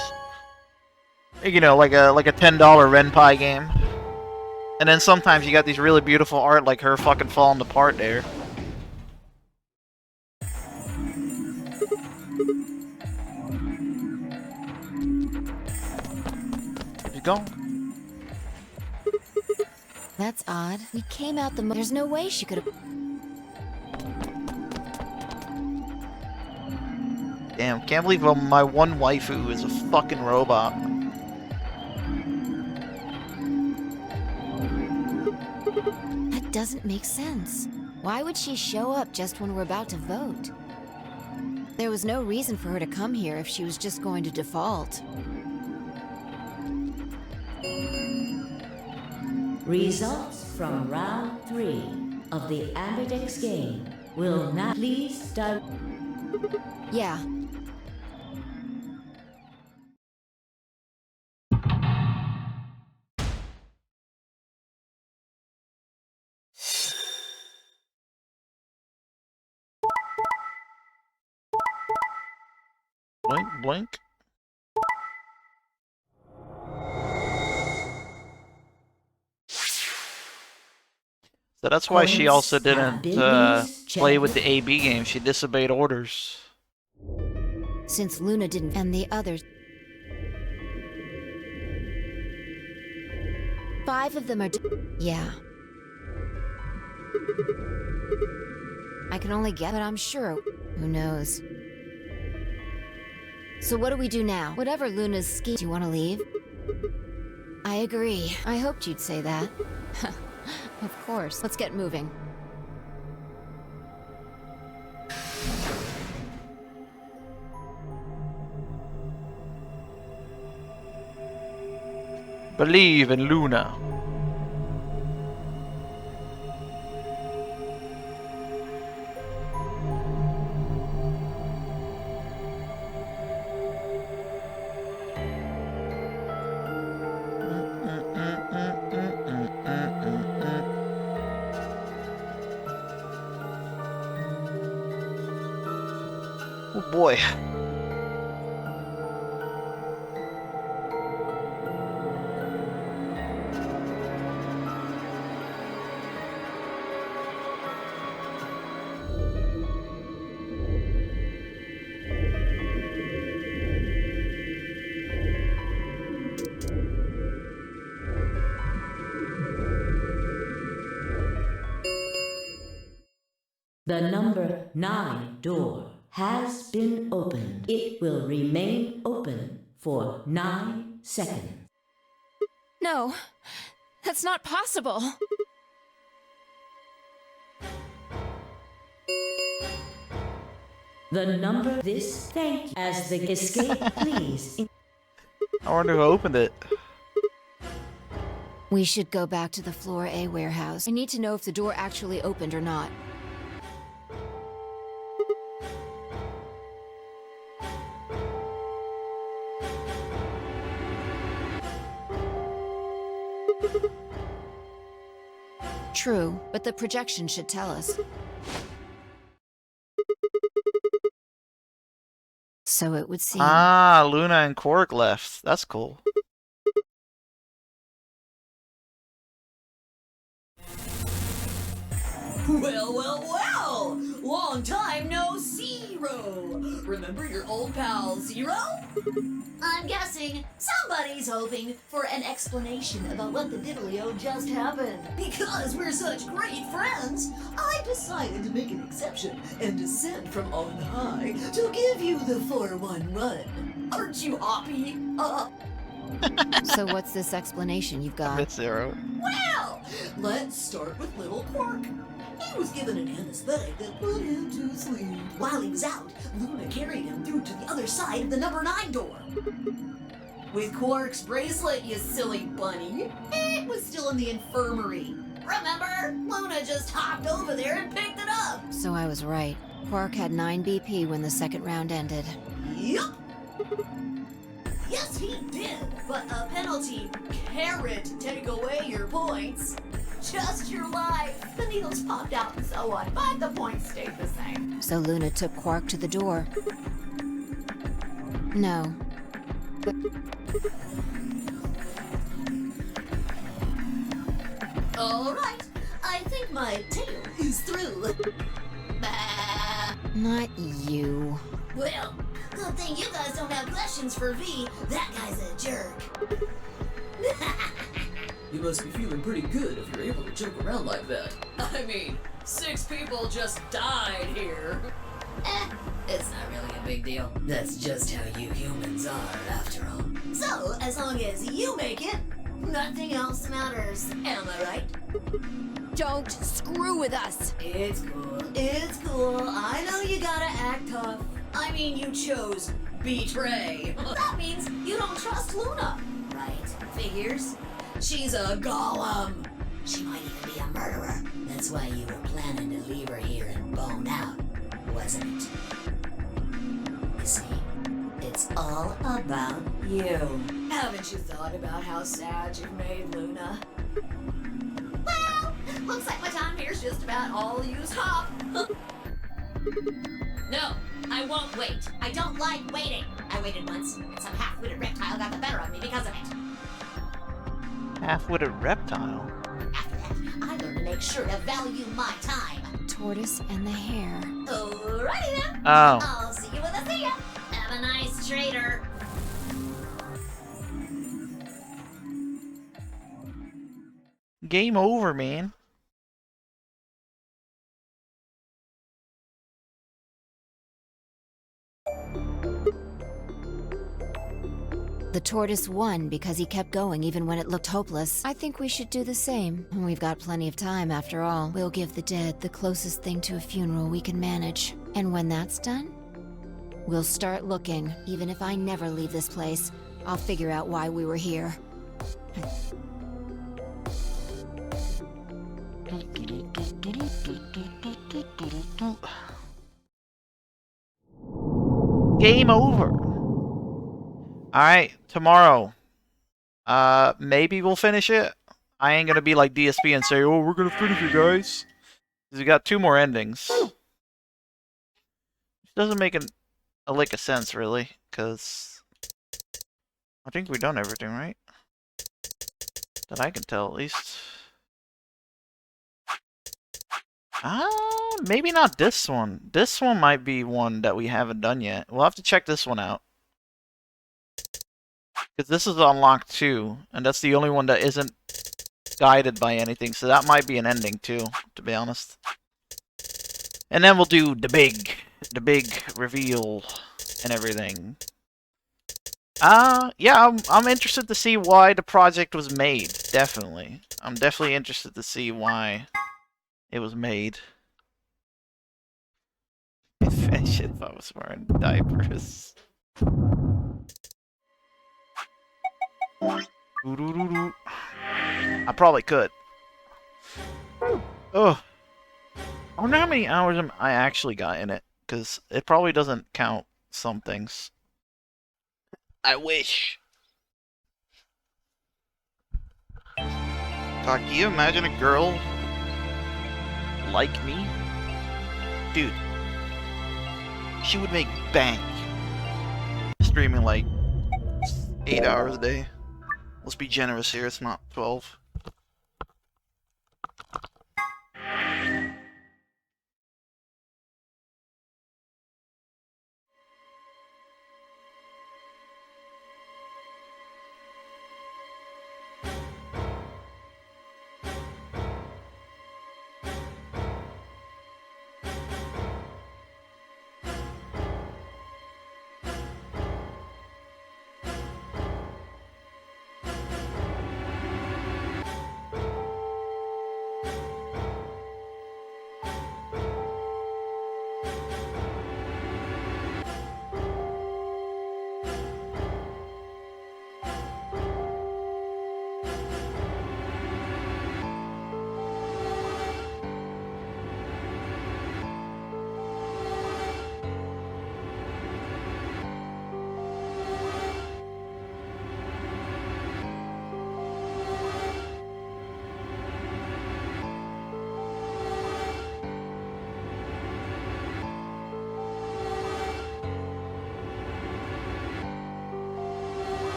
You know, like a $10 Ren'Py game, and then sometimes you got these really beautiful art like her fucking falling apart there. Go. That's odd. We came out the there's no way she could have... Damn, can't believe my one waifu is a fucking robot. That doesn't make sense. Why would she show up just when we're about to vote? There was no reason for her to come here if she was just going to default. Results from round 3 of the Ambidex game will now please Yeah. Blink, blink. So that's why she also didn't play with the AB game. She disobeyed orders. Since Luna didn't, and the others... 5 of them are... Yeah. I can only guess, but I'm sure. Who knows? So what do we do now? Whatever Luna's scheme... Do you want to leave? I agree. I hoped you'd say that. Of course. Let's get moving. Believe in Luna. Oh boy. The number 9 door has been opened. It will remain open for 9 seconds. No, that's not possible. The number this thank you as the escape please. I wonder who opened it. We should go back to the Floor A warehouse. I need to know if the door actually opened or not. True, but the projection should tell us. So it would seem... Ah, Luna and Quark left. That's cool. Well, well, well! Long time no see-ro! Remember your old pal Zero? I'm guessing somebody's hoping for an explanation about what the diddlio just happened. Because we're such great friends, I decided to make an exception and descend from on high to give you the 4-1 run. Aren't you happy? So what's this explanation you've got? That's Zero. Well, let's start with little Quark. He was given an anesthetic that put him to sleep. While he was out, Luna carried him through to the other side of the number 9 door. With Quark's bracelet, you silly bunny. It was still in the infirmary. Remember? Luna just hopped over there and picked it up. So I was right. Quark had 9 BP when the second round ended. Yup. Yes, he did, but a penalty can't take away your points. Just your life. The needles popped out and so on, but the points stayed the same. So Luna took Quark to the door. No. All right, I think my tale is through. Bah. Not you. Well, good thing you guys don't have questions for V. That guy's a jerk. You must be feeling pretty good if you're able to joke around like that. I mean, 6 people just died here. It's not really a big deal. That's just how you humans are, after all. So, as long as you make it, nothing else matters. Am I right? Don't screw with us. It's cool. It's cool. I know you gotta act tough. I mean, you chose betray. That means you don't trust Luna. Right. Figures. She's a golem. She might even be a murderer. That's why you were planning to leave her here and bone out, wasn't it? You see, it's all about you. Haven't you thought about how sad you've made Luna? Well, looks like my time here's just about all used up. No, I won't wait. I don't like waiting. I waited once, and some half-witted reptile got the better of me because of it. Half-witted reptile? After that, I learned to make sure to value my time. Tortoise and the hare. Alrighty then. Oh. I'll see you when I see ya. Have a nice trader. Game over, man. The tortoise won because he kept going even when it looked hopeless. I think we should do the same. We've got plenty of time after all. We'll give the dead the closest thing to a funeral we can manage. And when that's done, we'll start looking. Even if I never leave this place, I'll figure out why we were here. Game over. Alright, tomorrow. Maybe we'll finish it. I ain't gonna be like DSP and say, oh, we're gonna finish it, guys. Because we got 2 more endings. Which doesn't make a lick of sense, really. Because I think we've done everything, right? That I can tell, at least. Maybe not this one. This one might be one that we haven't done yet. We'll have to check this one out. Because this is unlocked too, and that's the only one that isn't guided by anything, so that might be an ending too, to be honest. And then we'll do the big reveal and everything. Yeah, I'm interested to see why the project was made, definitely. I'm definitely interested to see why it was made. Finish it if I was wearing diapers. I probably could. Ugh. I wonder how many hours I actually got in it, because it probably doesn't count some things. I wish. God, can you imagine a girl like me? Dude, she would make bank streaming like 8 hours a day. Let's be generous here, it's not 12.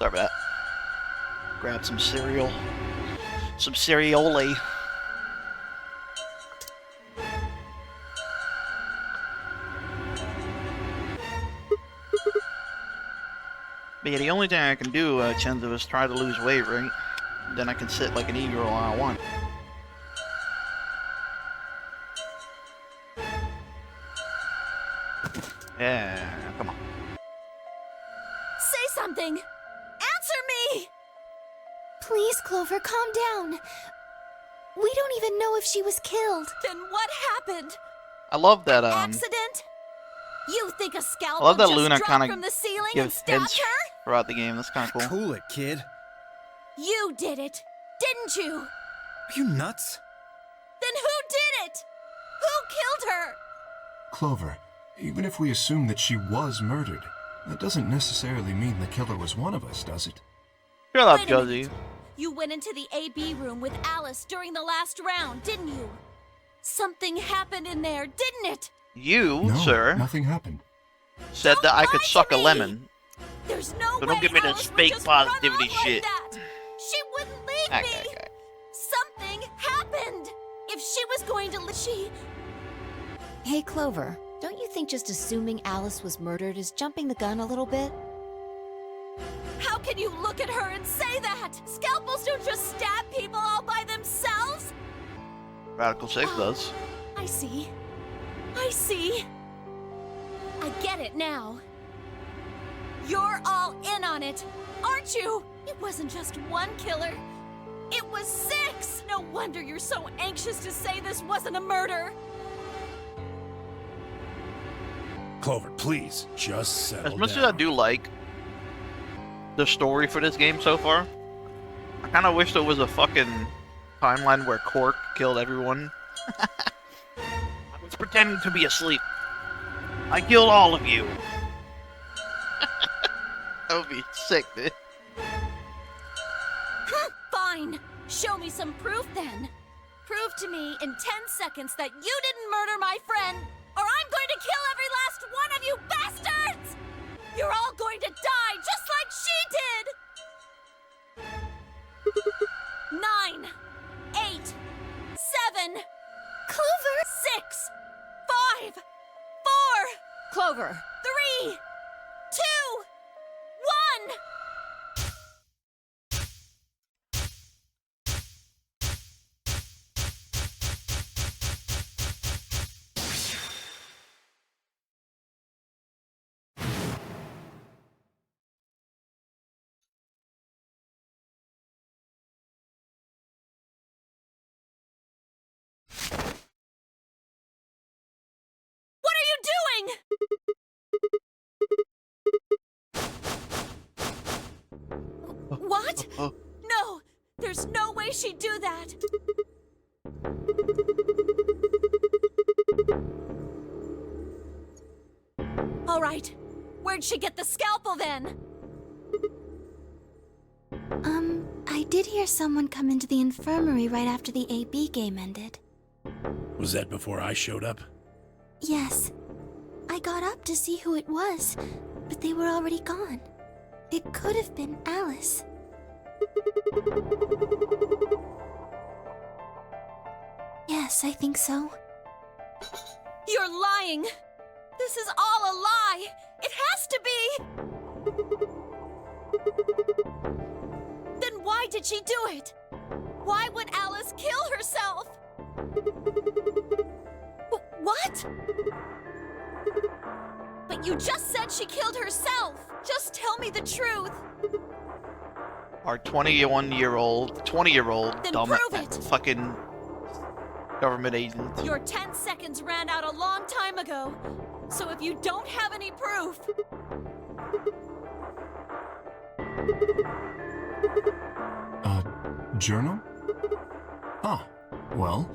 Sorry about that. Grab some cereal. Some cereoli. But yeah, the only thing I can do, Chenzo, is try to lose weight, right? Then I can sit like an e-girl all I want. Yeah, come on. Say something! Answer me! Please, Clover, calm down. We don't even know if she was killed. Then what happened? I love that, Accident? You think a I scalpel love that just Luna dropped kind from the of ceiling and gives stabbed hints her? throughout the game. That's kind of cool. Cool it, kid. You did it, didn't you? Are you nuts? Then who did it? Who killed her? Clover, even if we assume that she was murdered, that doesn't necessarily mean the killer was one of us, does it? Shut up, Wait a Josie. minute. You went into the AB room with Alice during the last round, didn't you? Something happened in there, didn't it? You, No, sir, nothing happened. said that I could suck a lemon. There's no So way don't give me this Alice would fake just run positivity off like shit. that. She wouldn't leave Okay, me. okay. Something happened. If she was going to she... Hey, Clover, don't you think just assuming Alice was murdered is jumping the gun a little bit? How can you look at her and say that? Scalpels don't just stab people all by themselves. Radical 6 does. I see. I see. I get it now. You're all in on it, aren't you? It wasn't just one killer. It was 6! No wonder you're so anxious to say this wasn't a murder. Clover, please, just settle As much down. as I do like the story for this game so far, I kind of wish there was a fucking timeline where Cork killed everyone. I was pretending to be asleep. I killed all of you. That would be sick, dude. Fine. Show me some proof then. Prove to me in 10 seconds that you didn't murder my friend, or I'm going to kill every last one of you bastards! You're all going to die just like she did! 9, 8, 7, Clover! 6, 5, 4, Clover! 3, 2, 1! What are you doing? What? No! There's no way she'd do that! Alright. Where'd she get the scalpel then? I did hear someone come into the infirmary right after the AB game ended. Was that before I showed up? Yes. I got up to see who it was, but they were already gone. It could have been Alice. Yes, I think so. You're lying! This is all a lie! It has to be! Then why did she do it? Why would Alice kill herself? What? But you just said she killed herself! Just tell me the truth! Our 20-year-old Then dumb prove it. fucking government agent. Your 10 seconds ran out a long time ago. So if you don't have any proof... Journal? Ah, well,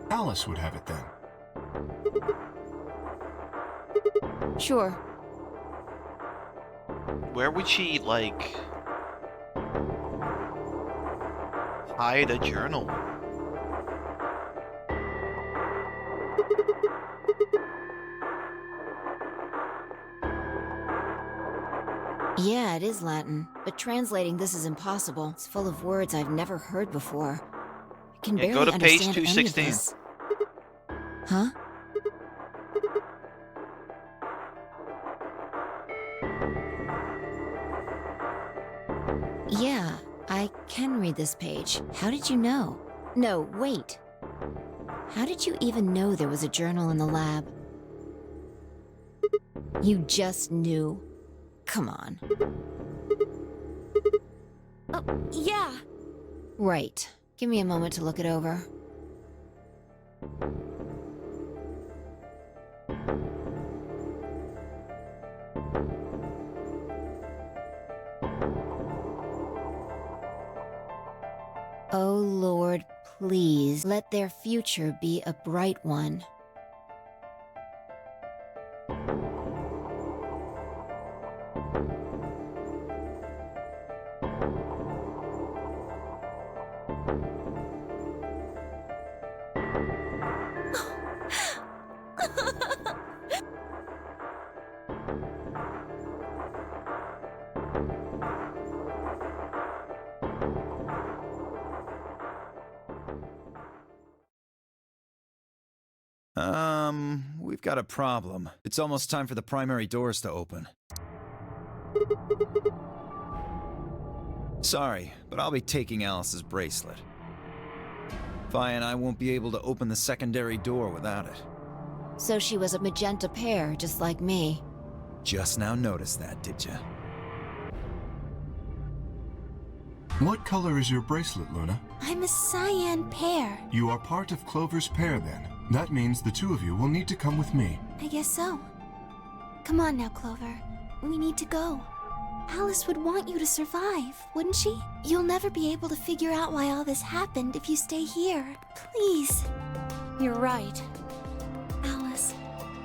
Alice would have it then. Sure. Where would she, like, hide a journal? Yeah, it is Latin, but translating this is impossible. It's full of words I've never heard before. I can Yeah, barely go to page understand any of 216. this. Huh? Yeah, I can read this page. How did you know? No, wait. How did you even know there was a journal in the lab? You just knew. Come on. Yeah. Right. Give me a moment to look it over. Oh Lord, please let their future be a bright one. We've got a problem. It's almost time for the primary doors to open. Sorry, but I'll be taking Alice's bracelet. Vi and I won't be able to open the secondary door without it. So she was a magenta pear, just like me. Just now noticed that, did ya? What color is your bracelet, Luna? I'm a cyan pear. You are part of Clover's pair, then. That means the two of you will need to come with me. I guess so. Come on now, Clover. We need to go. Alice would want you to survive, wouldn't she? You'll never be able to figure out why all this happened if you stay here. Please. You're right. Alice,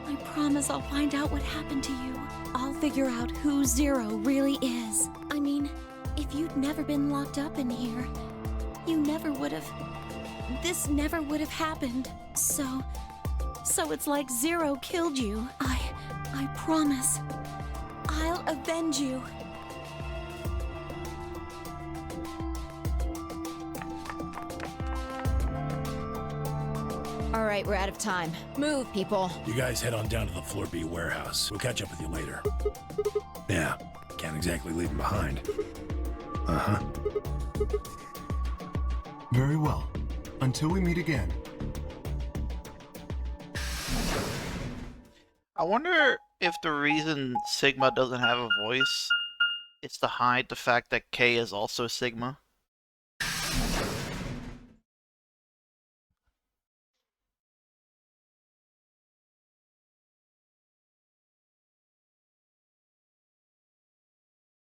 I promise I'll find out what happened to you. I'll figure out who Zero really is. I mean, if you'd never been locked up in here, you never would have... This never would have happened. So it's like Zero killed you. I promise. I'll avenge you. All right, we're out of time. Move, people. You guys head on down to the Floor B warehouse. We'll catch up with you later. Yeah, can't exactly leave them behind. Uh-huh. Very well. Until we meet again. I wonder if the reason Sigma doesn't have a voice is to hide the fact that K is also Sigma.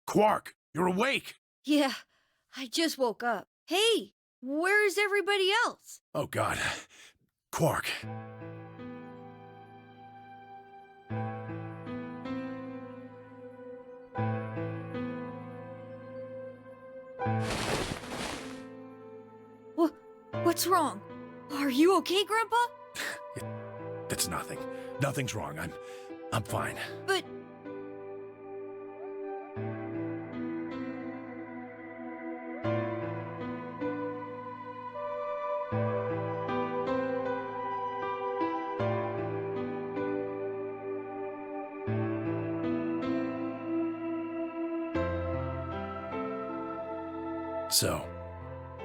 Quark, you're awake! Yeah, I just woke up. Hey, where's everybody else? Oh god. Quark. What's wrong? Are you okay, Grandpa? It's nothing. Nothing's wrong. I'm fine. But... So,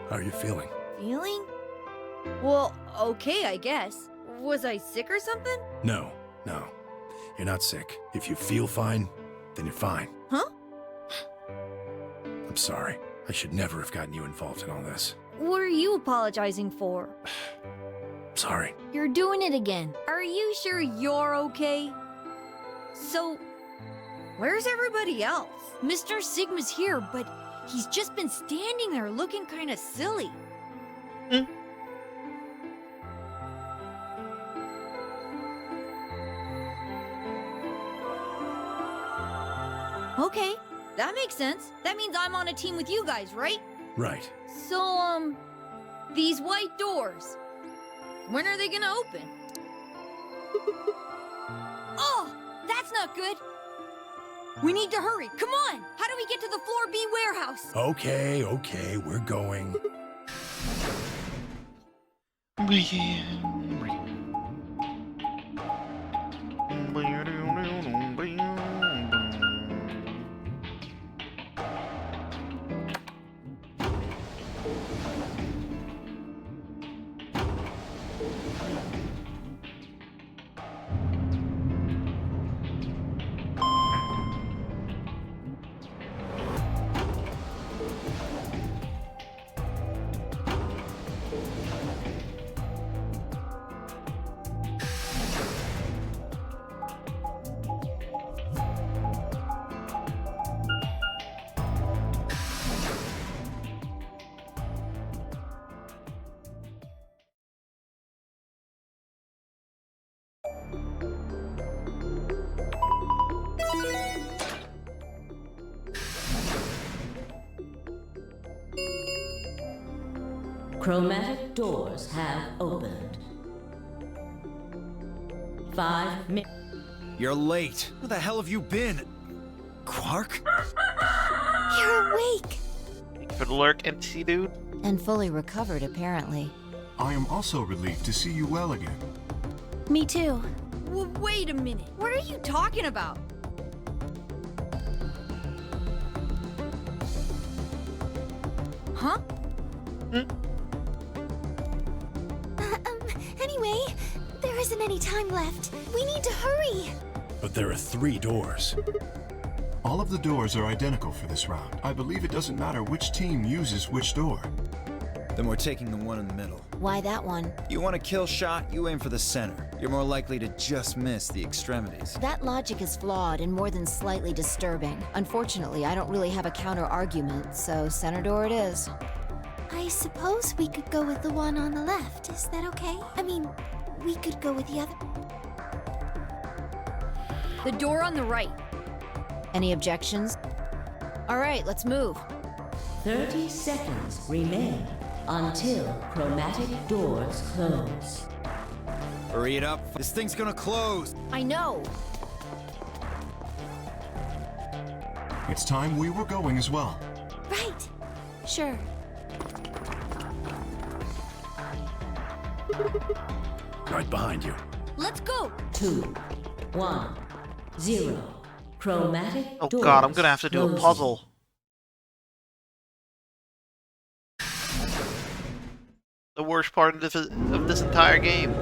how are you feeling? Feeling? Well, okay, I guess. Was I sick or something? No. You're not sick. If you feel fine, then you're fine. Huh? I'm sorry. I should never have gotten you involved in all this. What are you apologizing for? Sorry. You're doing it again. Are you sure you're okay? So, where's everybody else? Mr. Sigma's here, but he's just been standing there looking kind of silly. Okay, that makes sense. That means I'm on a team with you guys, right? Right. So, these white doors, when are they gonna open? Oh, that's not good. We need to hurry. Come on. How do we get to the Floor B warehouse? Okay, we're going. Chromatic doors have opened. 5 minutes. You're late. Where the hell have you been? Quark? You're awake. Could lurk, empty dude. And fully recovered, apparently. I am also relieved to see you well again. Me too. Wait a minute. What are you talking about? Huh? Anyway, there isn't any time left. We need to hurry. But there are 3 doors. All of the doors are identical for this round. I believe it doesn't matter which team uses which door. Then we're taking the one in the middle. Why that one? You want a kill shot, you aim for the center. You're more likely to just miss the extremities. That logic is flawed and more than slightly disturbing. Unfortunately, I don't really have a counter-argument, so center door it is. I suppose we could go with the one on the left. Is that okay? I mean, we could go with the other. The door on the right. Any objections? All right, let's move. 30 seconds remain until chromatic doors close. Hurry it up. This thing's gonna close. I know. It's time we were going as well. Right. Sure. Right behind you. Let's go. 2, 1, 0. Chromatic Oh doors god, I'm gonna have to do a closing. puzzle. The worst part of this entire game.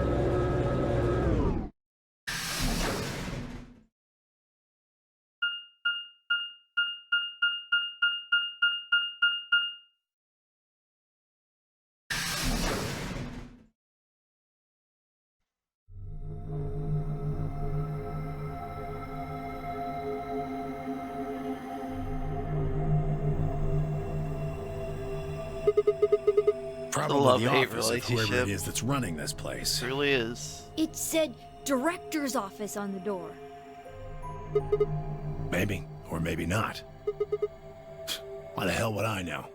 Probably love-hate the office of whoever relationship. it is that's running this place. It really is. It said director's office on the door. Maybe, or maybe not. Why the hell would I know?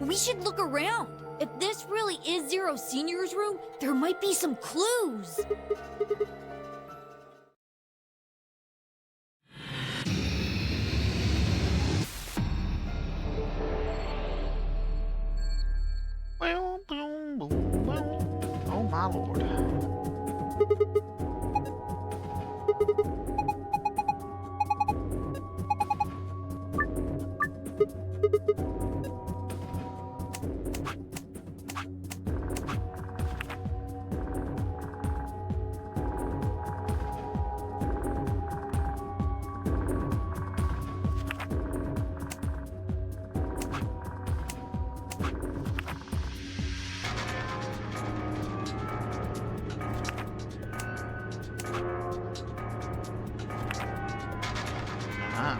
We should look around. If this really is Zero Senior's room, there might be some clues. Oh my lord. Ah.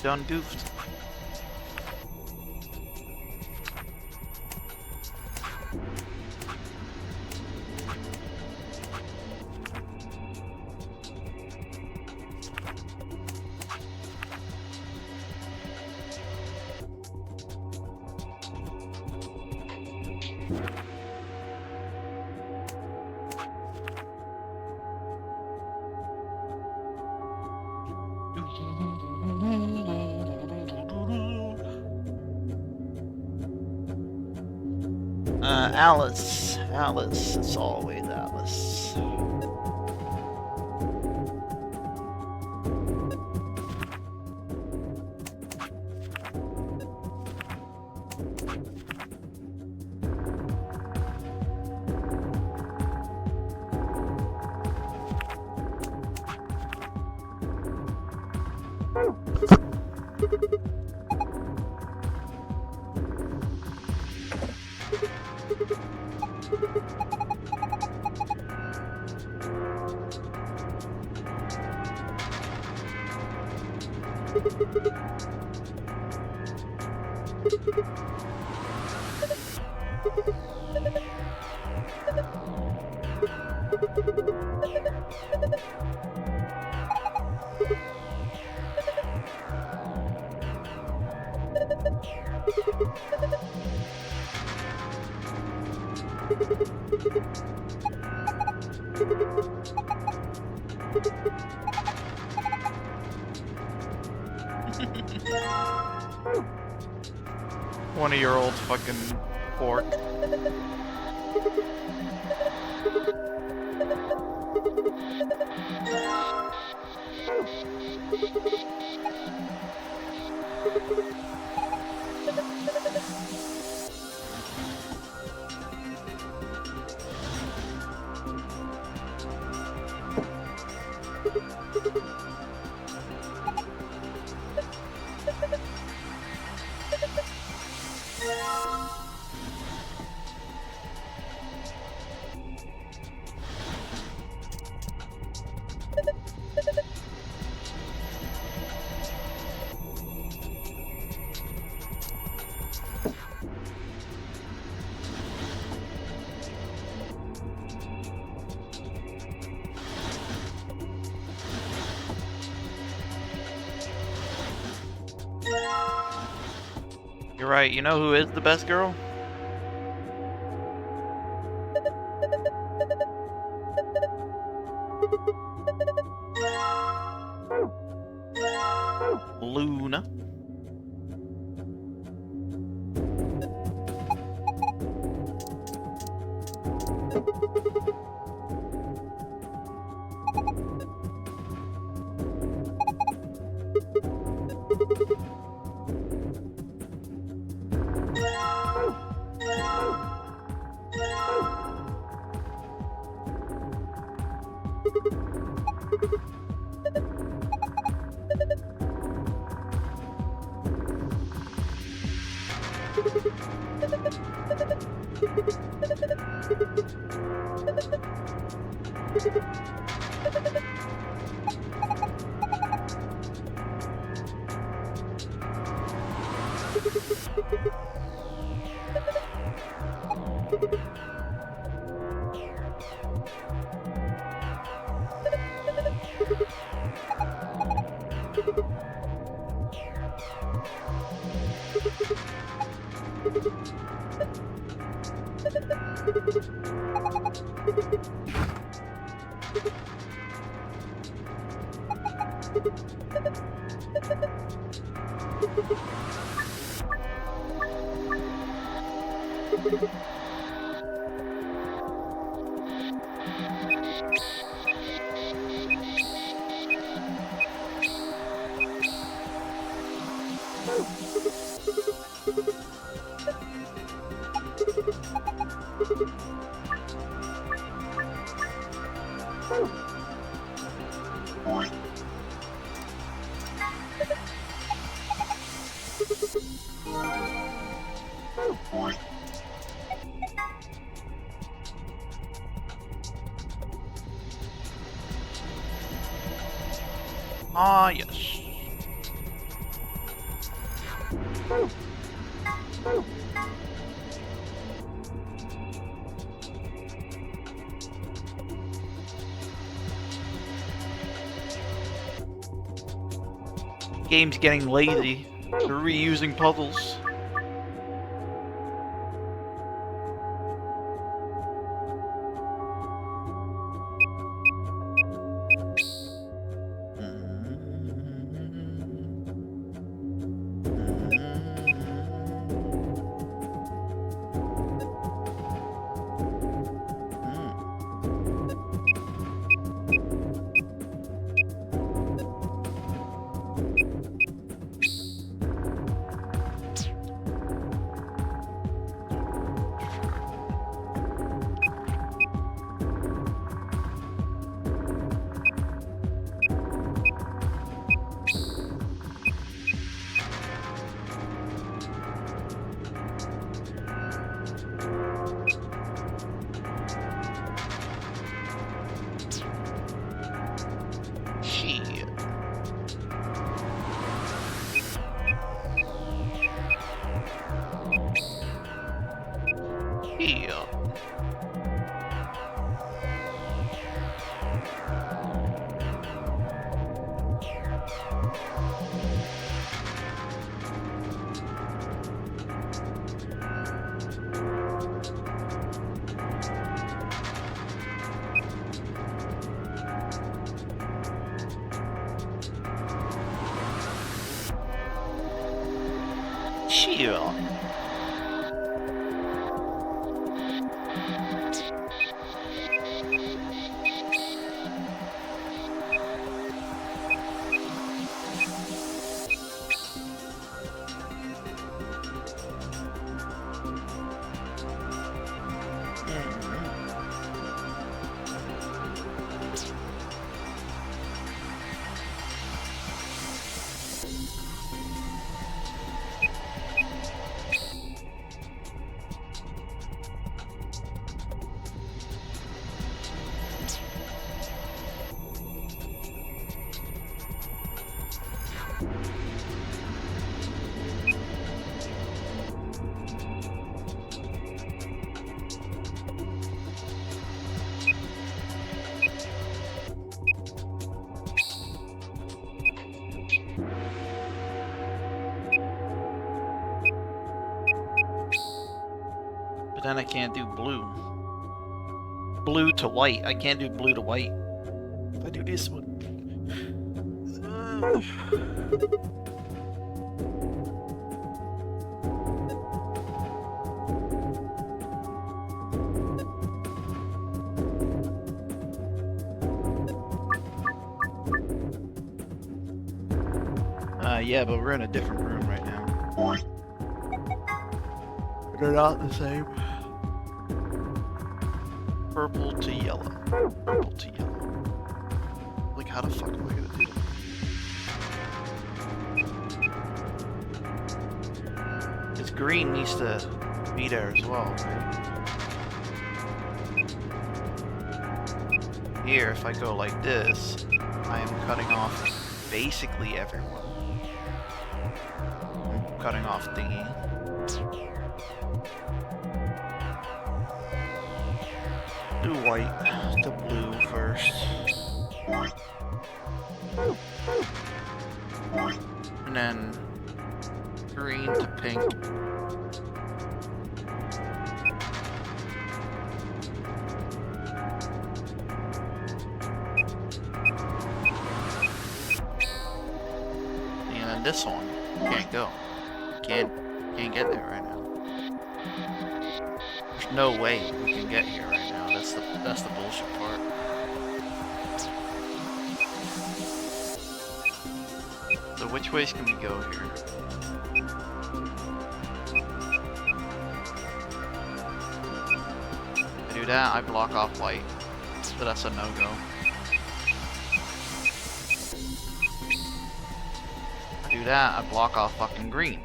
Done goofed. Alice. Alice. It's always Alice. One of your old fucking pork. You're right, you know who is the best girl? Luna. Ah, yes. Game's getting lazy. They're reusing puzzles. Chill. But then I can't do blue. Blue to white. I can't do blue to white. If I do this one. Yeah, but we're in a different room right now. They're not the same. Purple to yellow. Purple to yellow. Like, how the fuck am I gonna do that? Because green needs to be there as well, right? Here, if I go like this, I am cutting off basically everyone. I'm cutting off thingy. Do white to blue first. And then green to pink. And then this one can't go. Can't get there right now. There's no way we can get here right now. That's the bullshit part. So which ways can we go here? If I do that, I block off white. So that's a no-go. If I do that, I block off fucking green.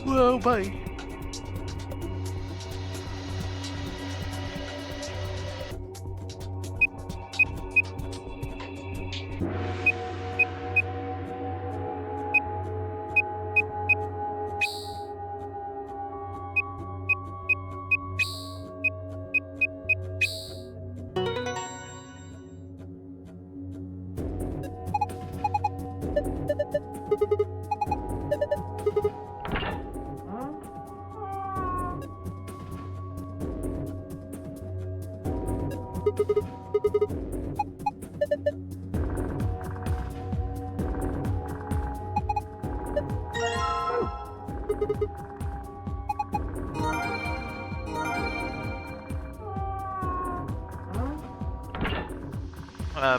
Well, bye.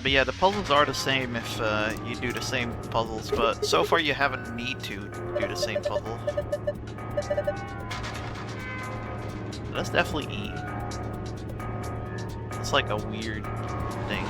But yeah, the puzzles are the same if you do the same puzzles, but so far you haven't need to do the same puzzle. That's definitely E. It's like a weird thing.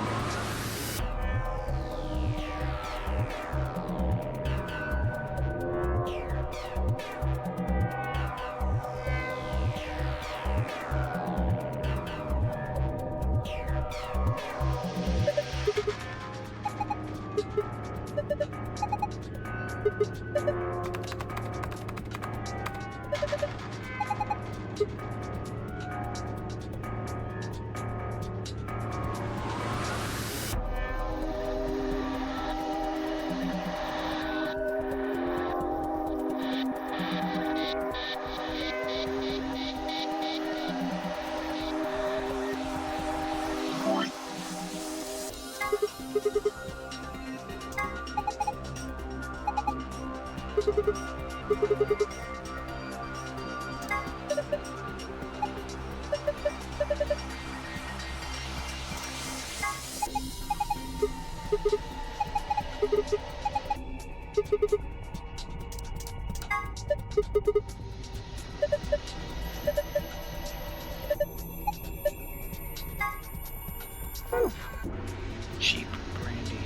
Cheap brandy.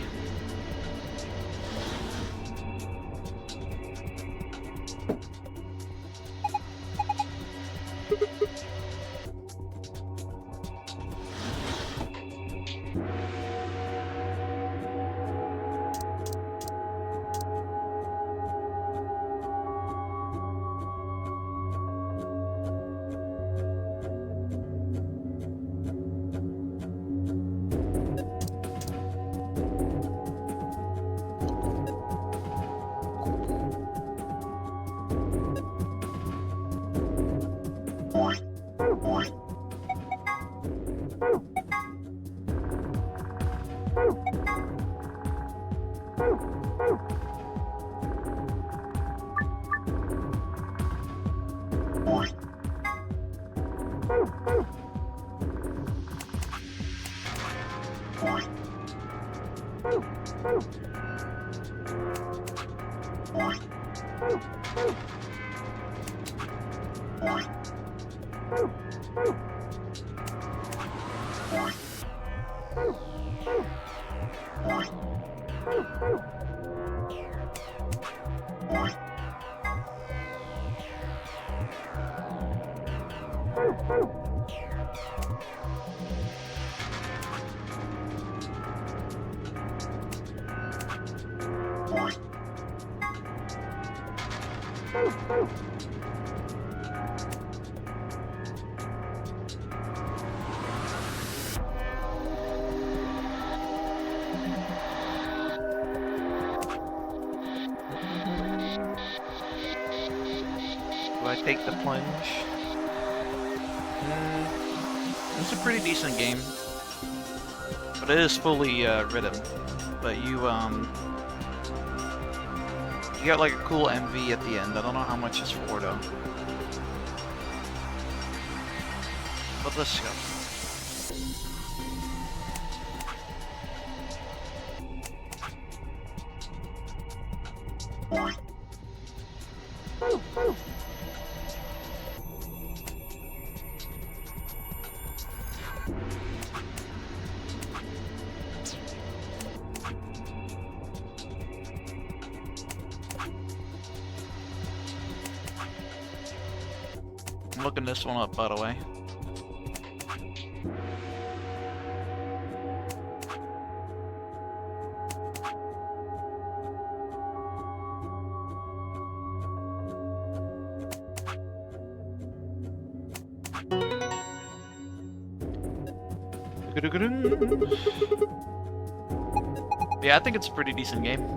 Do I take the plunge? It's a pretty decent game, but it is fully rhythm. But you got like a cool MV at the end. I don't know how much it's for though. But let's go. I'm looking this one up, by the way. Yeah, I think it's a pretty decent game.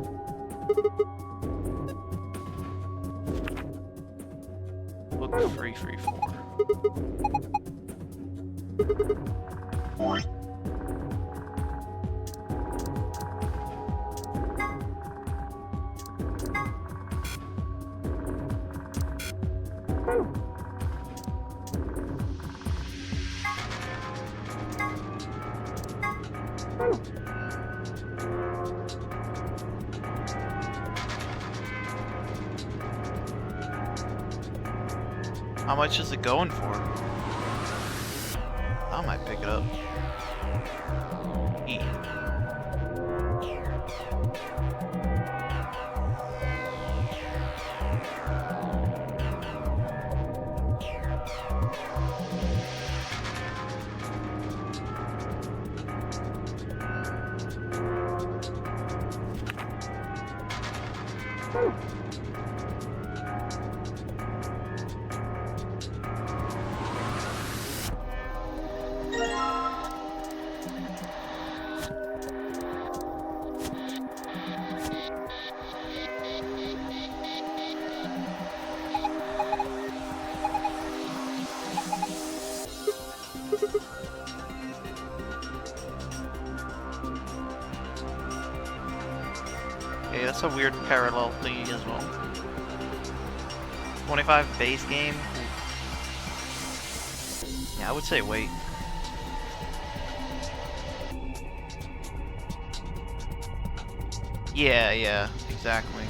Look free for. How much is it going for? I might pick it up. E. Okay, that's a weird parallel thingy as well. 25 base game? Yeah, I would say wait. Yeah, exactly.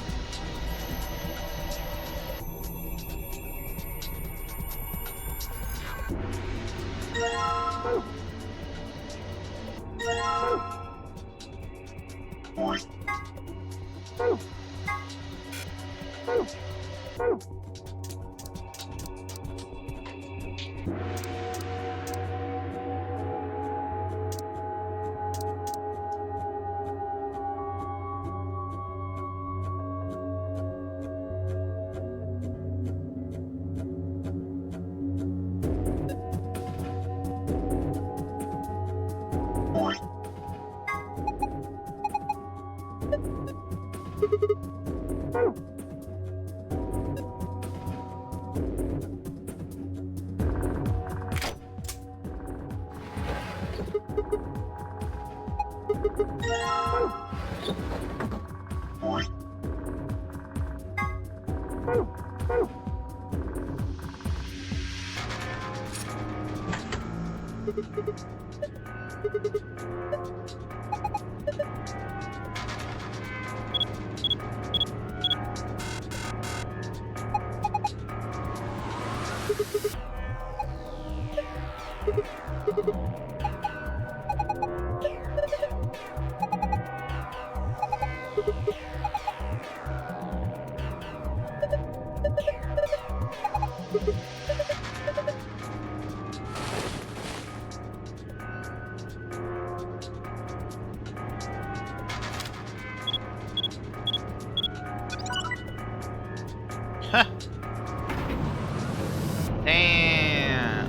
Damn.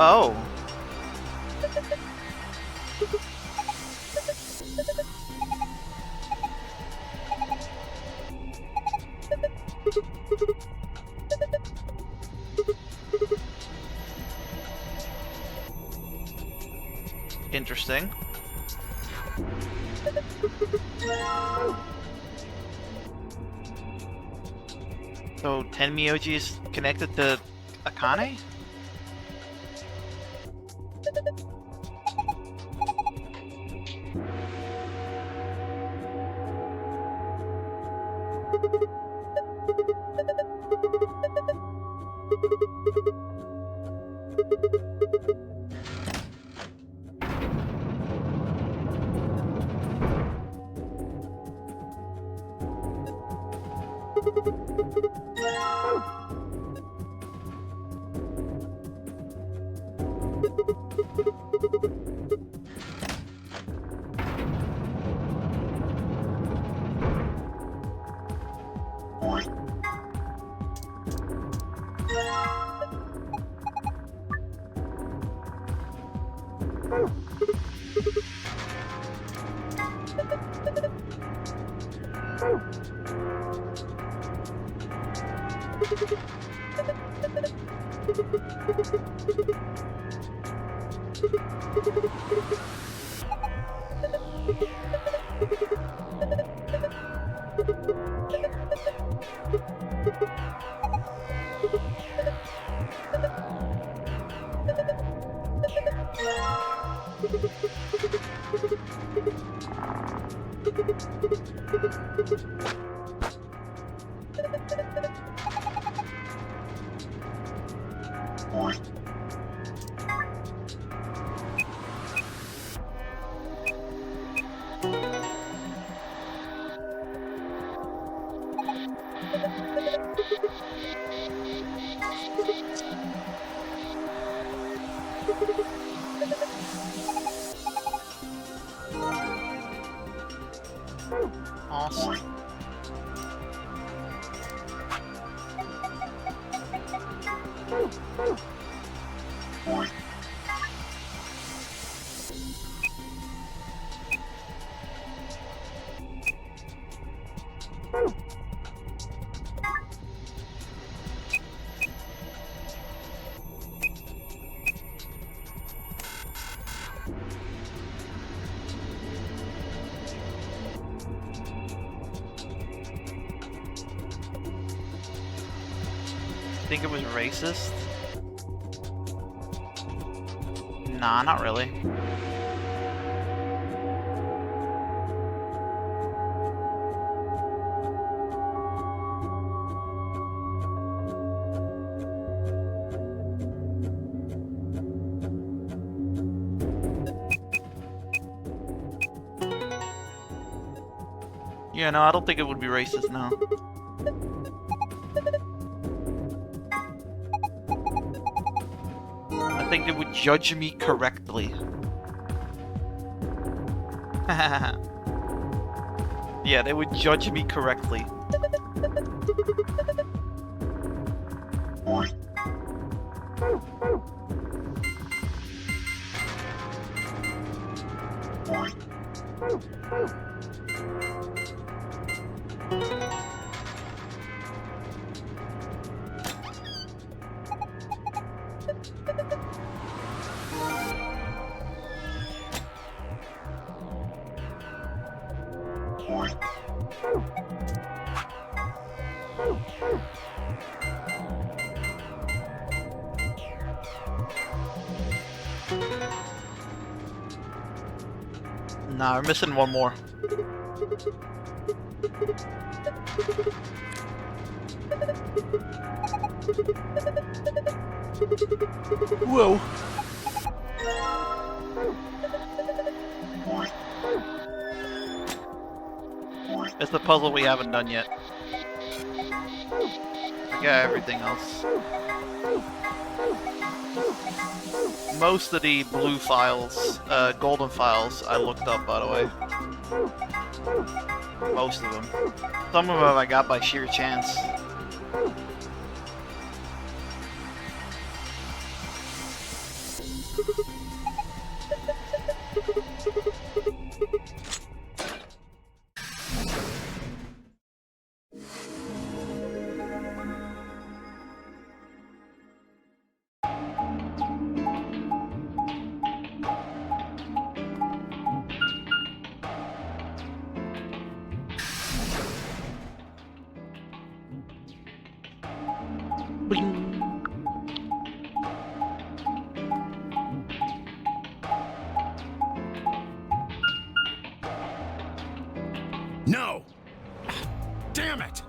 Oh. Interesting. So Tenmyoji is connected to Akane? Awesome. Think it was racist? Nah, not really. Yeah, no, I don't think it would be racist, no. I think they would judge me correctly. Yeah, they would judge me correctly. Nah, we're missing one more. Whoa. It's the puzzle we haven't done yet. I got everything else. Most of the blue files, golden files, I looked up, by the way. Most of them. Some of them I got by sheer chance. No! Damn it!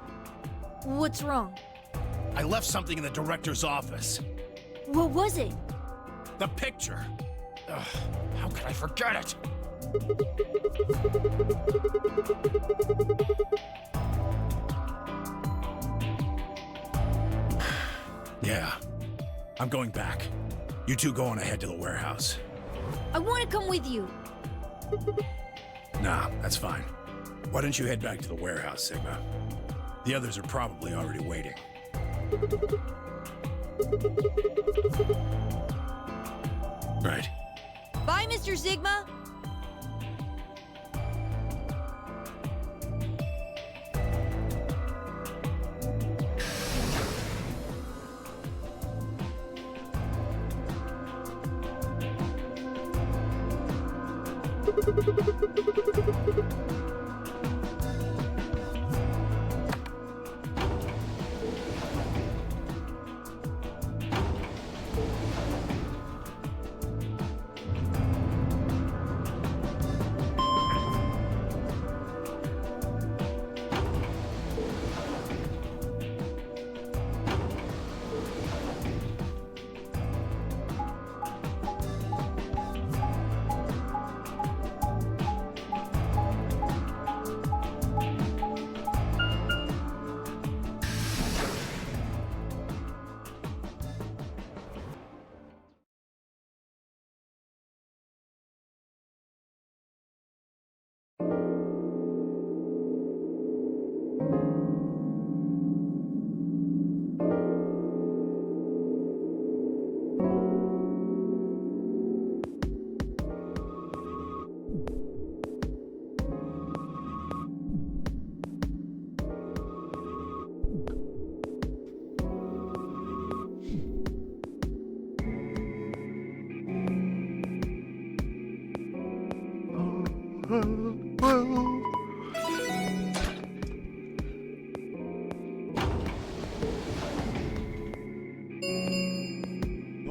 What's wrong? I left something in the director's office. What was it? The picture. Ugh, how could I forget it? Yeah. I'm going back. You two go on ahead to the warehouse. I want to come with you. Nah, that's fine. Why don't you head back to the warehouse, Sigma? The others are probably already waiting. Right. Bye, Mr. Sigma.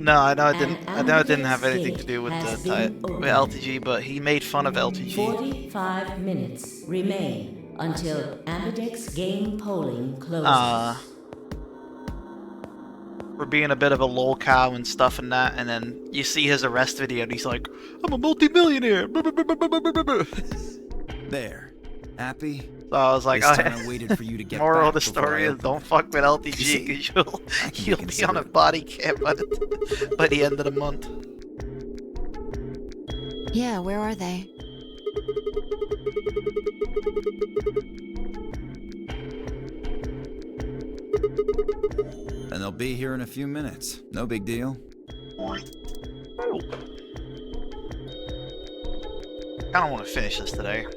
No, I know it didn't. I know it didn't have anything to do with the with LTG, but he made fun of LTG. 45 minutes remain until Ambidex game polling closes. For being a bit of a lol cow and stuff and that, and then you see his arrest video and he's like, I'm a multi-millionaire. There. Happy? So I was like, This time I waited for you to get moral of back the before story I is opened don't fuck with LTG because you'll be on a body cam by the end of the month. Yeah, where are they? And they'll be here in a few minutes. No big deal. I don't want to finish this today.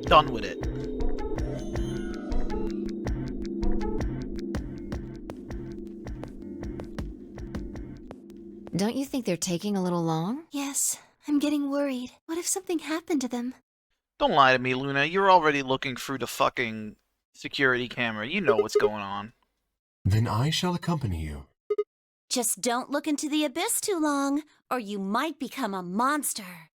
Done with it. Don't you think they're taking a little long? Yes, I'm getting worried. What if something happened to them? Don't lie to me, Luna. You're already looking through the fucking security camera. You know what's going on. Then I shall accompany you. Just don't look into the abyss too long, or you might become a monster.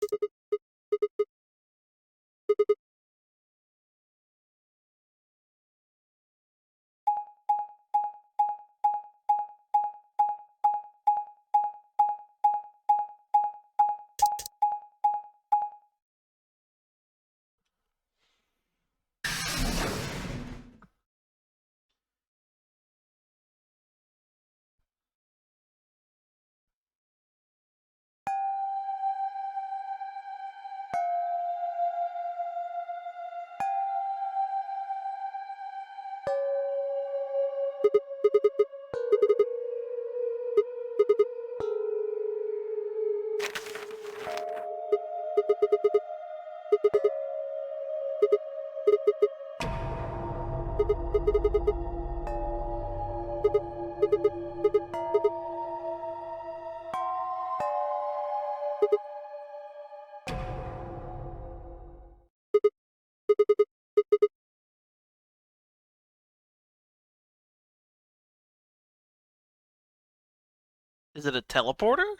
Is it a teleporter?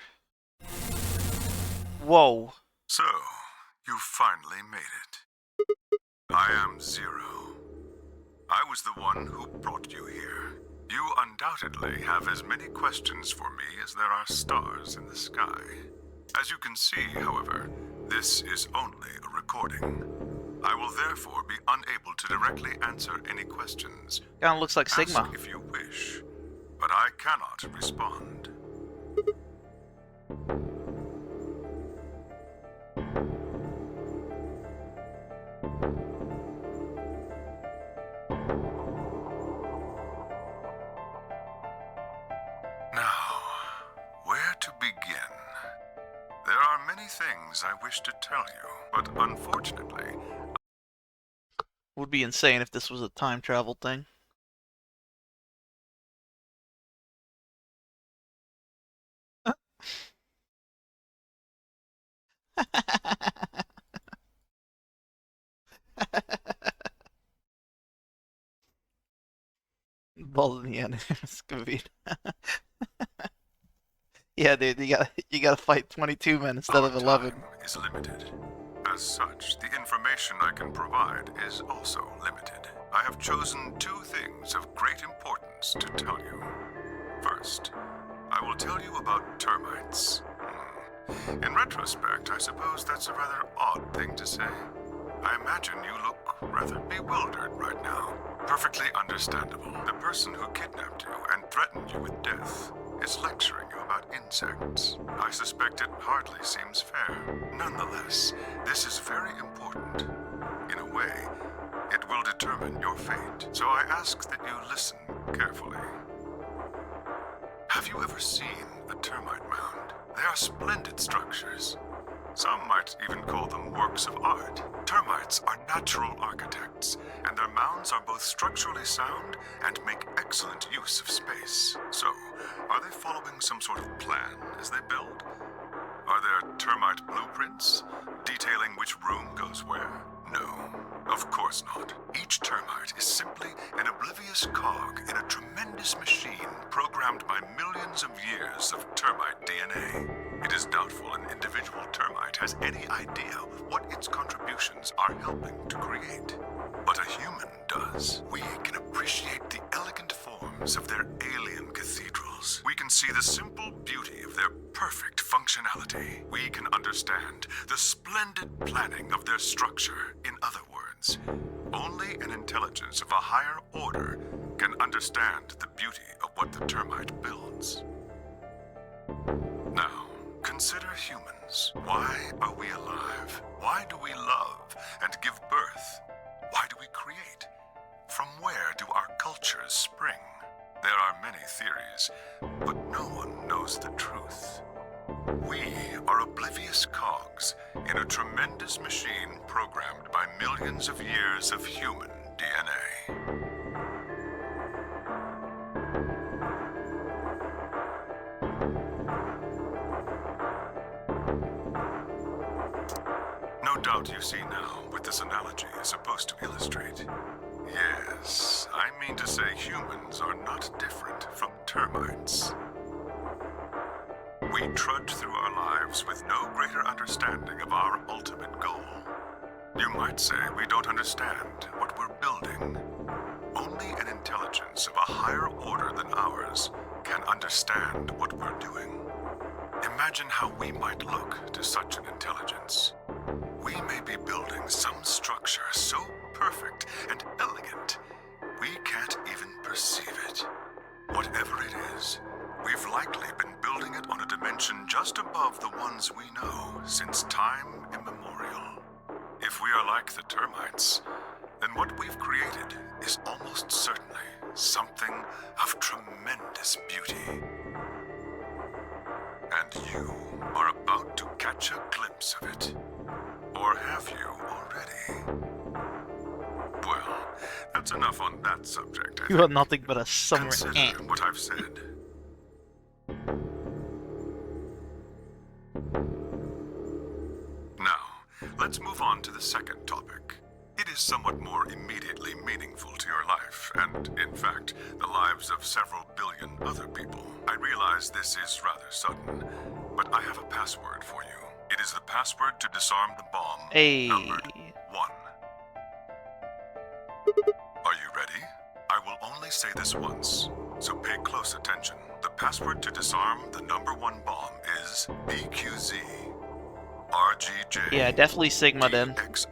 Whoa. So, you finally made it. I am Zero. I was the one who brought you here. You undoubtedly have as many questions for me as there are stars in the sky. As you can see, however, this is only a recording. I will therefore be unable to directly answer any questions. Kinda looks like Sigma. Ask if you wish, but I cannot respond. Now, where to begin? There are many things I wish to tell you, but unfortunately... Would be insane if this was a time travel thing. Ball in the end. It's gonna be. Yeah, dude, you gotta fight 22 men instead of 11. Time is limited. As such, the information I can provide is also limited. I have chosen two things of great importance to tell you. First, I will tell you about termites. In retrospect, I suppose that's a rather odd thing to say. I imagine you look rather bewildered right now. Perfectly understandable. The person who kidnapped you and threatened you with death is lecturing you about insects. I suspect it hardly seems fair. Nonetheless, this is very important. In a way, it will determine your fate. So I ask that you listen carefully. Have you ever seen a termite mound? They are splendid structures. Some might even call them works of art. Termites are natural architects, and their mounds are both structurally sound and make excellent use of space. So, are they following some sort of plan as they build? Are there termite blueprints detailing which room goes where? No, of course not. Each termite is simply an oblivious cog in a tremendous machine programmed by millions of years of termite DNA. It is doubtful an individual termite has any idea what its contributions are helping to create. But a human does. We can appreciate the elegant forms of their alien cathedrals. We can see the simple beauty of their perfect functionality. We can understand the splendid planning of their structure. In other words, only an intelligence of a higher order can understand the beauty of what the termite builds. Now, consider humans. Why are we alive? Why do we love and give birth? Why do we create? From where do our cultures spring? There are many theories, but no one knows the truth. We are oblivious cogs in a tremendous machine programmed by millions of years of human DNA. No doubt you see now what this analogy is supposed to illustrate. Yes, I mean to say humans are not different from termites. We trudge through our lives with no greater understanding of our ultimate goal. You might say we don't understand what we're building. Only an intelligence of a higher order than ours can understand what we're doing. Imagine how we might look to such an intelligence. We may be building some structure so perfect and elegant, we can't even perceive it. Whatever it is, we've likely been building it on a dimension just above the ones we know since time immemorial. If we are like the termites, then what we've created is almost certainly something of tremendous beauty. And you are about to catch a glimpse of it. Or have you already? Well, that's enough on that subject. You are nothing but a summer Consider ant. what I've said. Now, let's move on to the second topic. It is somewhat more immediately meaningful to your life, and, in fact, the lives of several billion other people. I realize this is rather sudden, but I have a password for you. It is the password to disarm the bomb, Hey. numbered 1. Are you ready? only say this once, so pay close attention. The password to disarm the #1 bomb is BQZ RGJ. Yeah, definitely Sigma then. XR.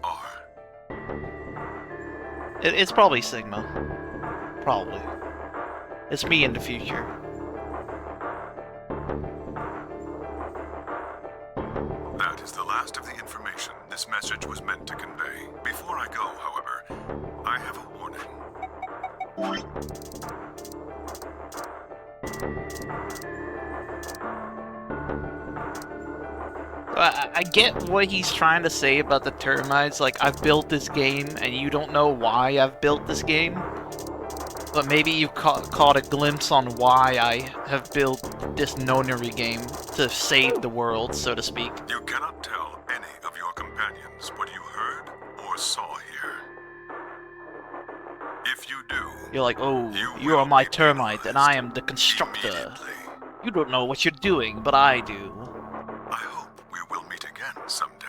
It's probably Sigma. Probably. It's me in the future. That is the last of the information this message was meant to convey. Before I go, however, I have a warning. I get what he's trying to say about the termites. Like, I've built this game, and you don't know why I've built this game. But maybe you caught a glimpse on why I have built this nonary game to save the world, so to speak. You cannot tell any of your companions what you heard or saw here. If you do, You're like, oh, you are my termite, and I am the constructor. You don't know what you're doing, but I do. I hope we will meet again someday.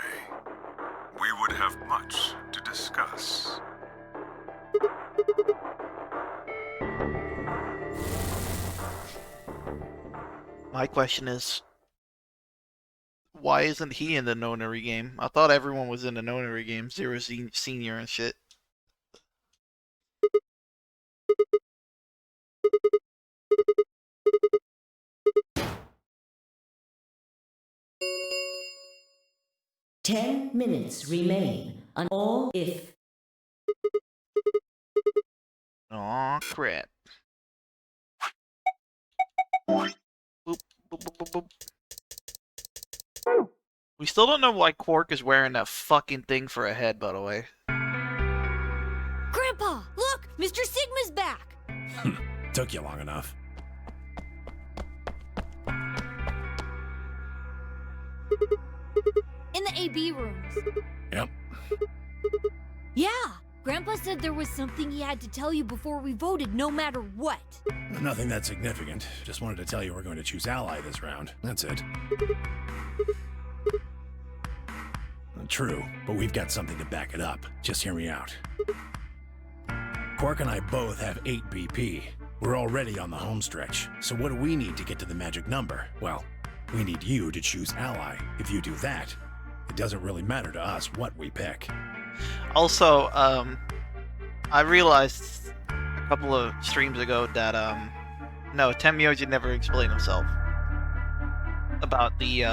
We would have much to discuss. My question is, why isn't he in the nonary game? I thought everyone was in the nonary game, Zero Senior and shit. Ten minutes remain on all if. Aw, crap. Boop, boop, boop, boop, boop. We still don't know why Quark is wearing that fucking thing for a head, by the way. Grandpa, look! Mr. Sigma's back! Took you long enough. In the AB rooms. Yep. Yeah! Grandpa said there was something he had to tell you before we voted, no matter what. Nothing that significant. Just wanted to tell you we're going to choose Ally this round. That's it. True, but we've got something to back it up. Just hear me out. Quark and I both have 8 BP. We're already on the home stretch, so what do we need to get to the magic number? Well, we need you to choose Ally. If you do that, it doesn't really matter to us what we pick. Also, I realized a couple of streams ago that, no, Temyoji never explained himself about the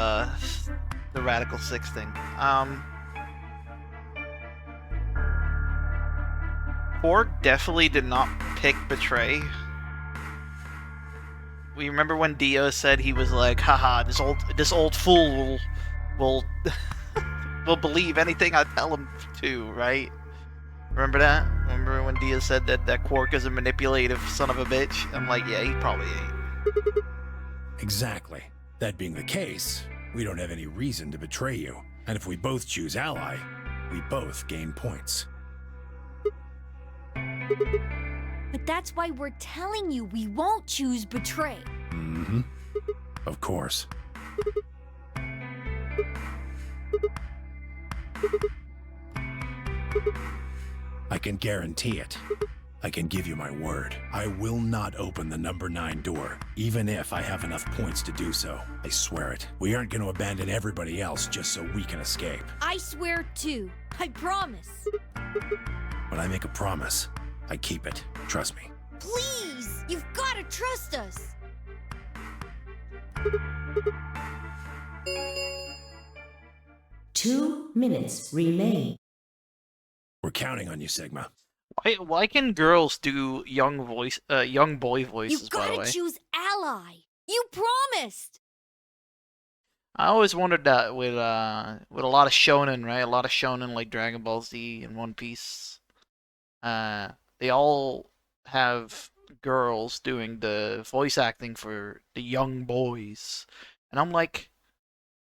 Radical Six thing. Quark definitely did not pick Betray. We remember when Dio said he was like, haha, this old fool will will believe anything I tell him to, right? Remember that? Remember when Dio said that Quark is a manipulative son of a bitch? I'm like, yeah, he probably ain't. Exactly. That being the case, we don't have any reason to betray you. And if we both choose Ally, we both gain points. But that's why we're telling you we won't choose Betray. Mm-hmm. Of course. I can guarantee it. I can give you my word. I will not open the number 9 door, even if I have enough points to do so. I swear it. We aren't going to abandon everybody else just so we can escape. I swear too. I promise. When I make a promise, I keep it. Trust me. Please! You've got to trust us! Two minutes remain. We're counting on you, Sigma. Why can girls do young boy voices, You by the gotta way? choose Ally! You promised! I always wondered that with a lot of shonen, right? A lot of shonen like Dragon Ball Z and One Piece. They all have girls doing the voice acting for the young boys. And I'm like,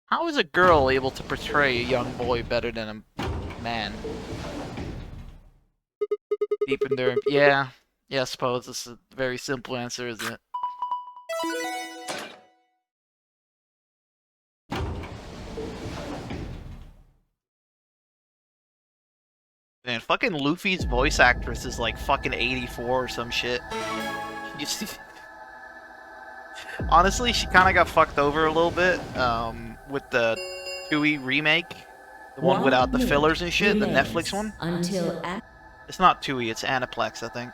how is a girl able to portray a young boy better than a man? Deep in their... Yeah, I suppose this is a very simple answer, isn't it? Man, fucking Luffy's voice actress is like fucking 84 or some shit. You see, honestly, she kind of got fucked over a little bit with the Tui remake, the one without the fillers and shit, the Netflix one. It's not Tui, it's Aniplex, I think.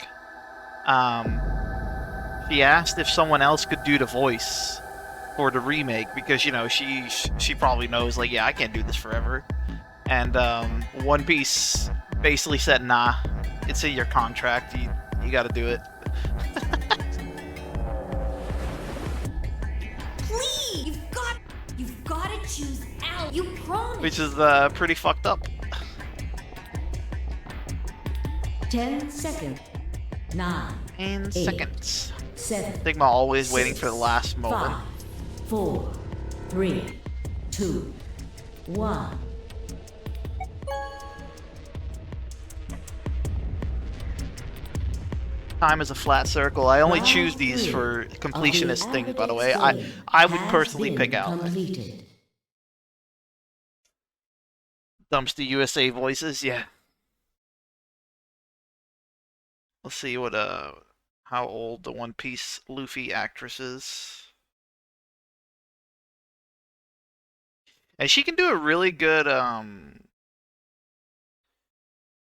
She asked if someone else could do the voice for the remake because, you know, she probably knows, like, yeah, I can't do this forever. And One Piece basically said, nah, it's in your contract, you gotta do it. Please, you've got to choose Al. You promised. Which is pretty fucked up. 10 seconds. 9. 10 8, seconds. 7. Sigma always 6, waiting for the last moment. 5, 4, 3, 2, 1. Time is a flat circle. I only choose these for completionist things, by the way. I would personally pick out Dumpster USA voices, yeah. Let's see what how old the One Piece Luffy actress is. And she can do a really good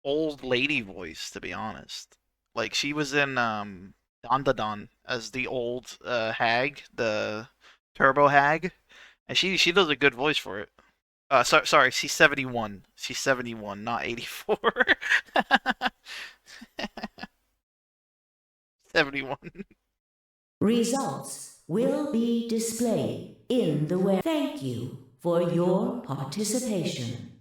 old lady voice, to be honest. Like, she was in Dandadan as the old hag, the turbo hag, and she does a good voice for it. Sorry, she's 71. She's 71, not 84. 71. Results will be displayed in the web. Thank you for your participation.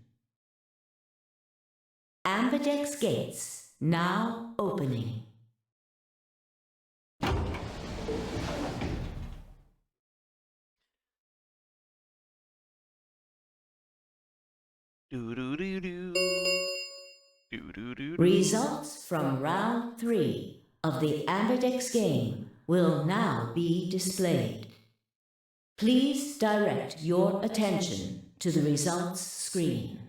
Ambidex gates now opening. Results from round 3 of the Ambidex game will now be displayed. Please direct your attention to the results screen.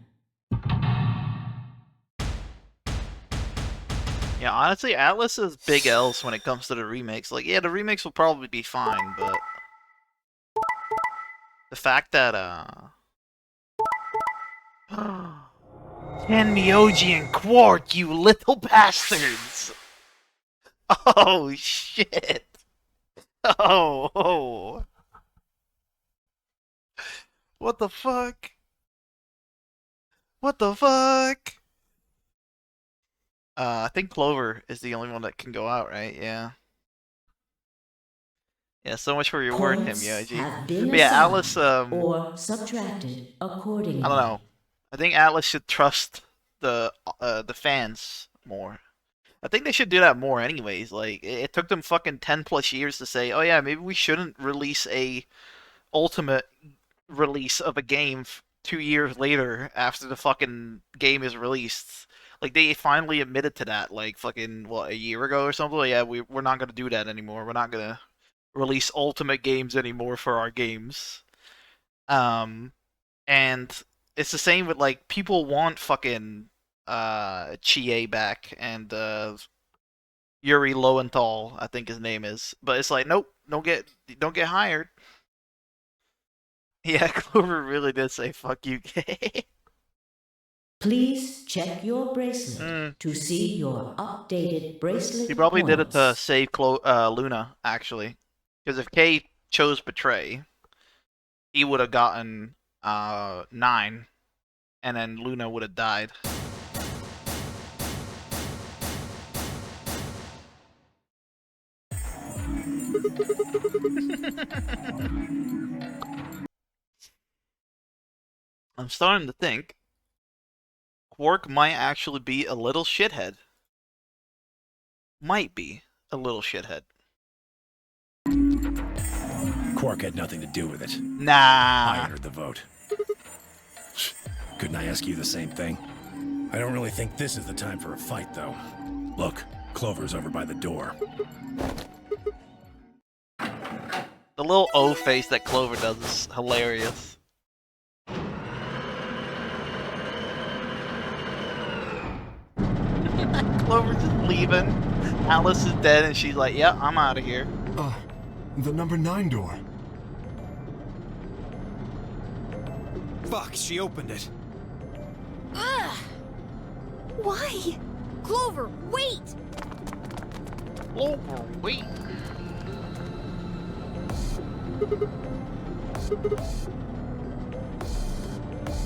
Yeah, honestly, Atlas is big L's when it comes to the remakes. Like, yeah, the remakes will probably be fine, but the fact that Ken Miyoji and Quark, you little bastards! Oh shit! Oh. What the fuck? What the fuck? I think Clover is the only one that can go out, right? Yeah. Yeah, so much for your work, Myoji. But yeah, Atlas, or subtracted accordingly. I don't know. I think Atlas should trust the fans more. I think they should do that more anyways. Like, it took them fucking 10 plus years to say, oh yeah, maybe we shouldn't release a ultimate release of a game 2 years later after the fucking game is released. Like, they finally admitted to that, like, fucking, what, a year ago or something? Like, yeah, we're not gonna do that anymore. We're not gonna release ultimate games anymore for our games. And it's the same with, like, people want fucking Chie back and Yuri Lowenthal, I think his name is. But it's like, nope, don't get hired. Yeah, Clover really did say fuck you, gay. Please check your bracelet to see your updated bracelet. He probably did it to points. save Luna, actually. Because if Kay chose Betray, he would have gotten 9, and then Luna would have died. I'm starting to think Quark might actually be a little shithead. Might be a little shithead. Quark had nothing to do with it. Nah. I entered the vote. Couldn't I ask you the same thing? I don't really think this is the time for a fight, though. Look, Clover's over by the door. The little O face that Clover does is hilarious. Clover's just leaving. Alice is dead, and she's like, "Yeah, I'm out of here." The number 9 door. Fuck, she opened it. Ugh! Why? Clover, wait! Clover, wait.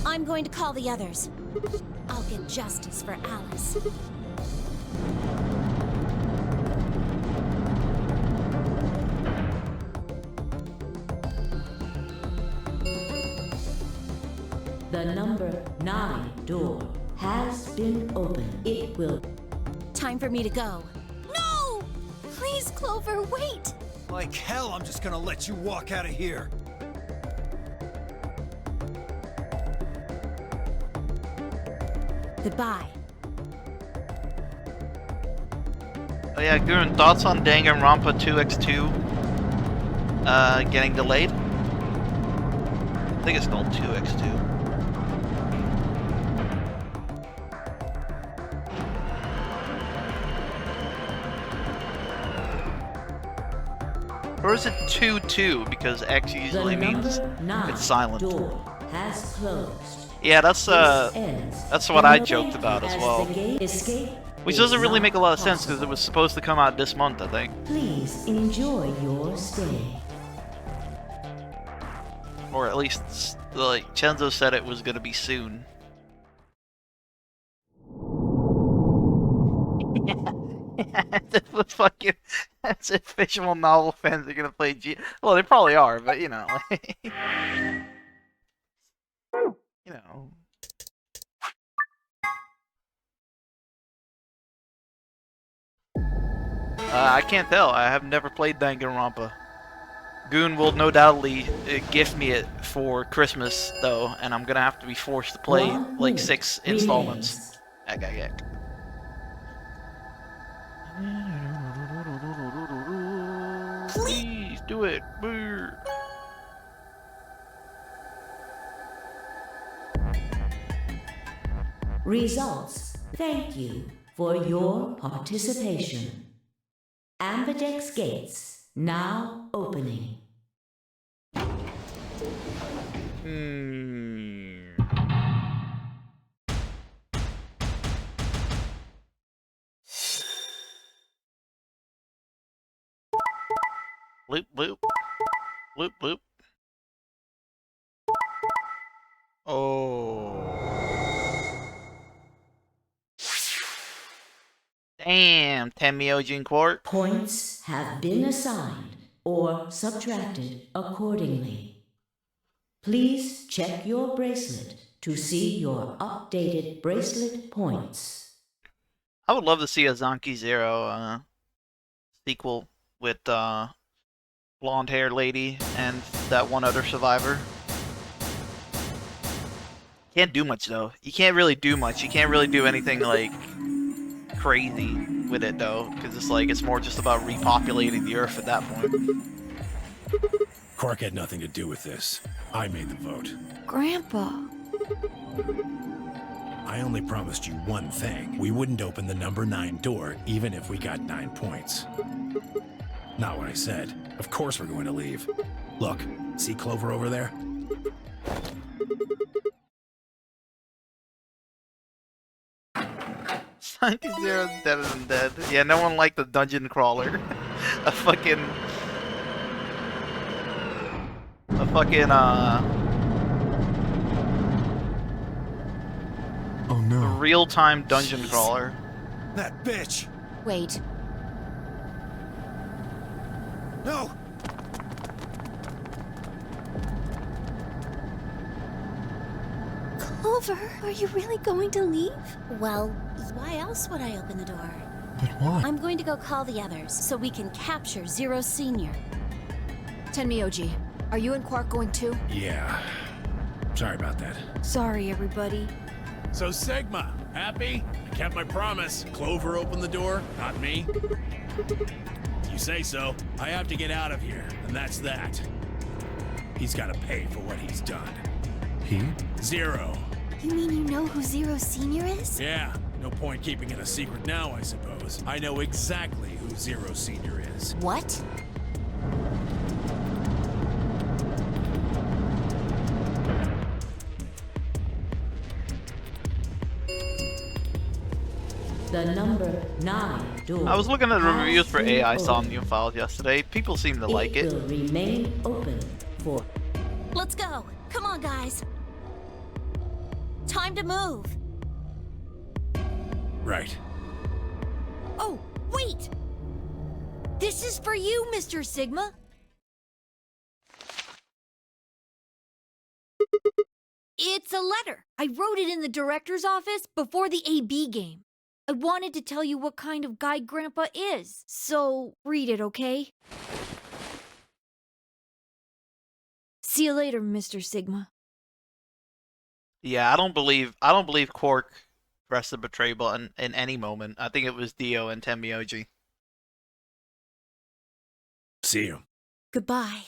I'm going to call the others. I'll get justice for Alice. The number 9 door has been opened. It will. Time for me to go. No! Please, Clover, wait! Like hell, I'm just gonna let you walk out of here. Goodbye. Oh yeah, Gurren, thoughts on Danganronpa 2x2 getting delayed? I think it's called 2x2. Or is it 2-2? Because X usually means it's silent. Door has closed. Yeah, that's what I joked about as well. Escape Which doesn't really make a lot of sense because it was supposed to come out this month, I think. Please enjoy your stay. Or at least, like, Chenzo said it was gonna be soon. Fucking, that's if visual novel fans are gonna play G. Well, they probably are, but you know, like, you know. I can't tell. I have never played Danganronpa. Goon will no doubtly gift me it for Christmas, though, and I'm gonna have to be forced to play like 6 installments. Agagag. Please do it. Brr. Results. Thank you for your participation. Ambidex gates now opening. Bloop bloop. Bloop bloop. Oh. Damn, Tenmyojin Court. Points have been assigned or subtracted accordingly. Please check your bracelet to see your updated bracelet points. I would love to see a Zanki Zero sequel with blonde-haired lady and that one other survivor. Can't do much though. You can't really do much. You can't really do anything like crazy with it though, because it's like it's more just about repopulating the Earth at that point. Quark had nothing to do with this. I made the vote. Grandpa. I only promised you one thing. We wouldn't open the number 9 door, even if we got 9 points. Not what I said. Of course we're going to leave. Look, see Clover over there? Zanki Zero's dead than dead. Yeah, no one liked the dungeon crawler. A fucking Oh no. real-time dungeon crawler. That bitch! Wait. No! Clover, are you really going to leave? Well, why else would I open the door? But why? I'm going to go call the others so we can capture Zero Senior. Tenmyoji, are you and Quark going too? Yeah. Sorry about that. Sorry, everybody. So Sigma, happy? I kept my promise. Clover opened the door, not me. You say so. I have to get out of here, and that's that. He's gotta pay for what he's done. He? Zero. You mean you know who Zero Senior is? Yeah, no point keeping it a secret now, I suppose. I know exactly who Zero Senior is. What? The number 9 door. I was looking at the reviews for has AI been Somnium Files yesterday. People seem to like it. will remain open for. Let's go. Come on, guys. Time to move. Right. Oh, wait! This is for you, Mr. Sigma. It's a letter. I wrote it in the director's office before the AB game. I wanted to tell you what kind of guy Grandpa is, so read it, okay? See you later, Mr. Sigma. Yeah, I don't believe Quark pressed the betray button in any moment. I think it was Dio and Tenmyoji. See you. Goodbye.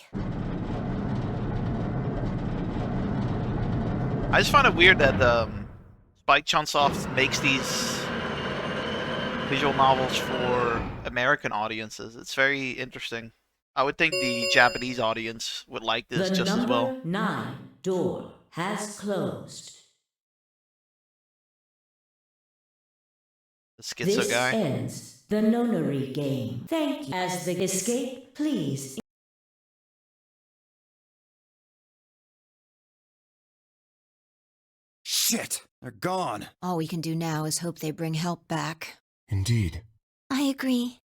I just find it weird that Spike Chunsoft makes these visual novels for American audiences. It's very interesting. I would think the Japanese audience would like this The just as well. number 9 door has closed. The schizo This guy. ends the nonary game. Thank you. As the escape, please. Shit! They're gone. All we can do now is hope they bring help back. Indeed. I agree.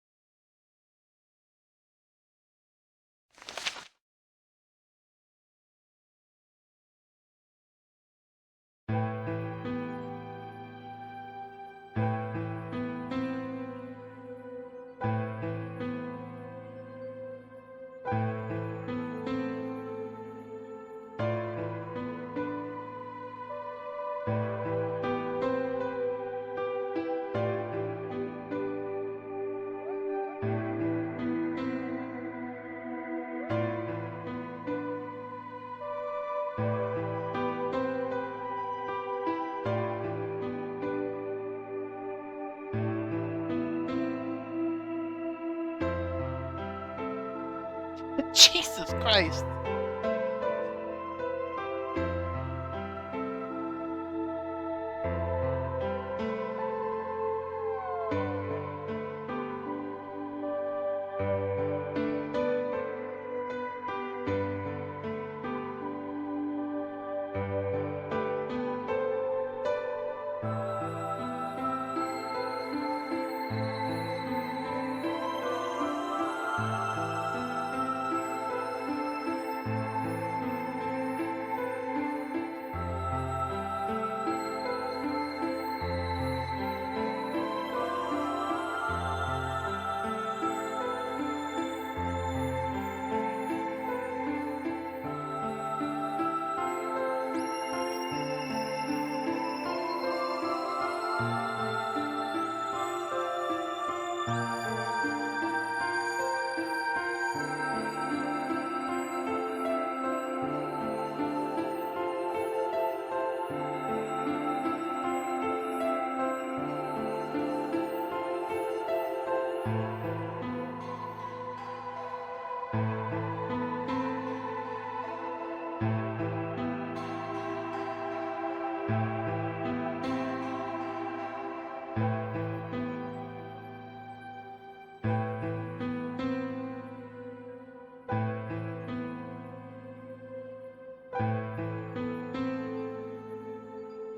Jesus Christ.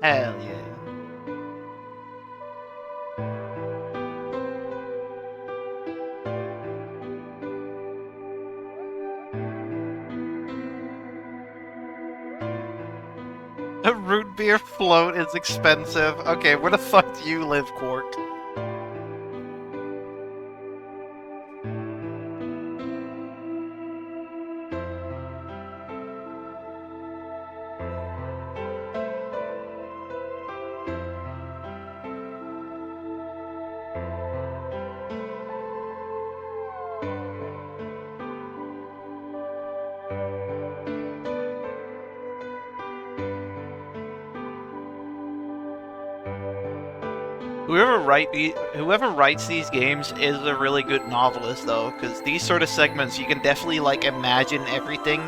Hell yeah. A root beer float is expensive. Okay, where the fuck do you live, Quark? Whoever writes these games is a really good novelist, though, because these sort of segments you can definitely like imagine everything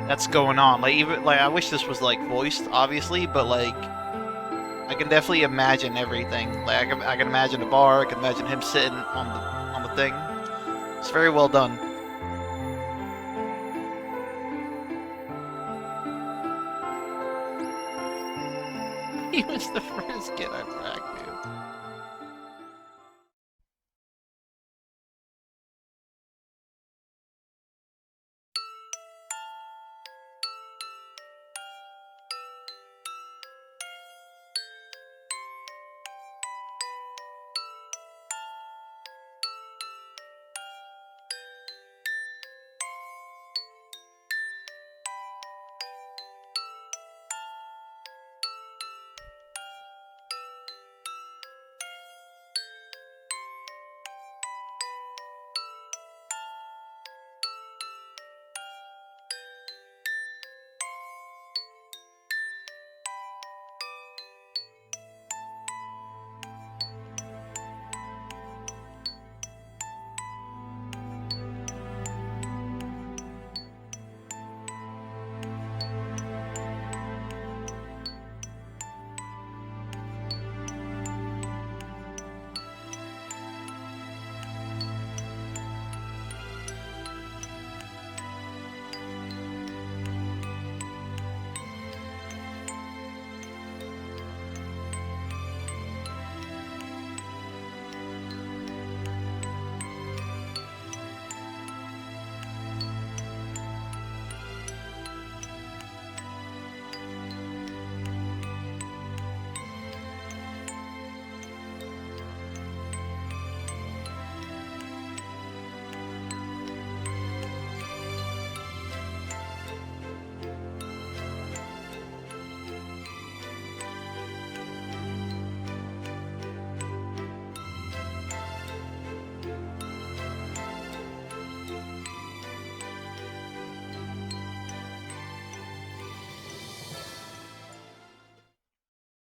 that's going on. Like even like I wish this was like voiced, obviously, but like I can definitely imagine everything. Like I can imagine the bar. I can imagine him sitting on the thing. It's very well done. He was the first kid I tracked, dude.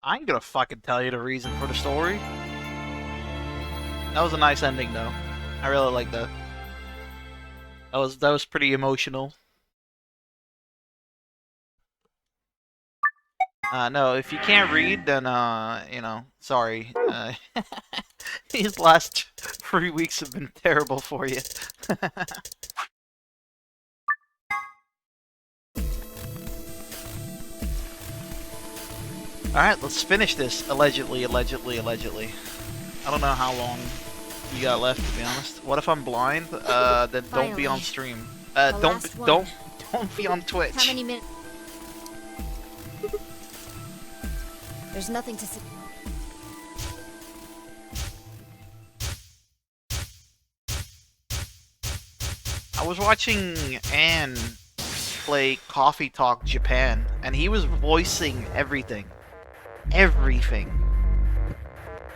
I ain't gonna fucking tell you the reason for the story. That was a nice ending, though. I really like that. That was pretty emotional. No, if you can't read, then you know, sorry. These last 3 weeks have been terrible for you. Alright, let's finish this. Allegedly. I don't know how long you got left, to be honest. What if I'm blind? Then don't be on stream. Don't be on Twitch. How many minutes? There's nothing to see. I was watching Ann play Coffee Talk Japan, and he was voicing everything. Everything.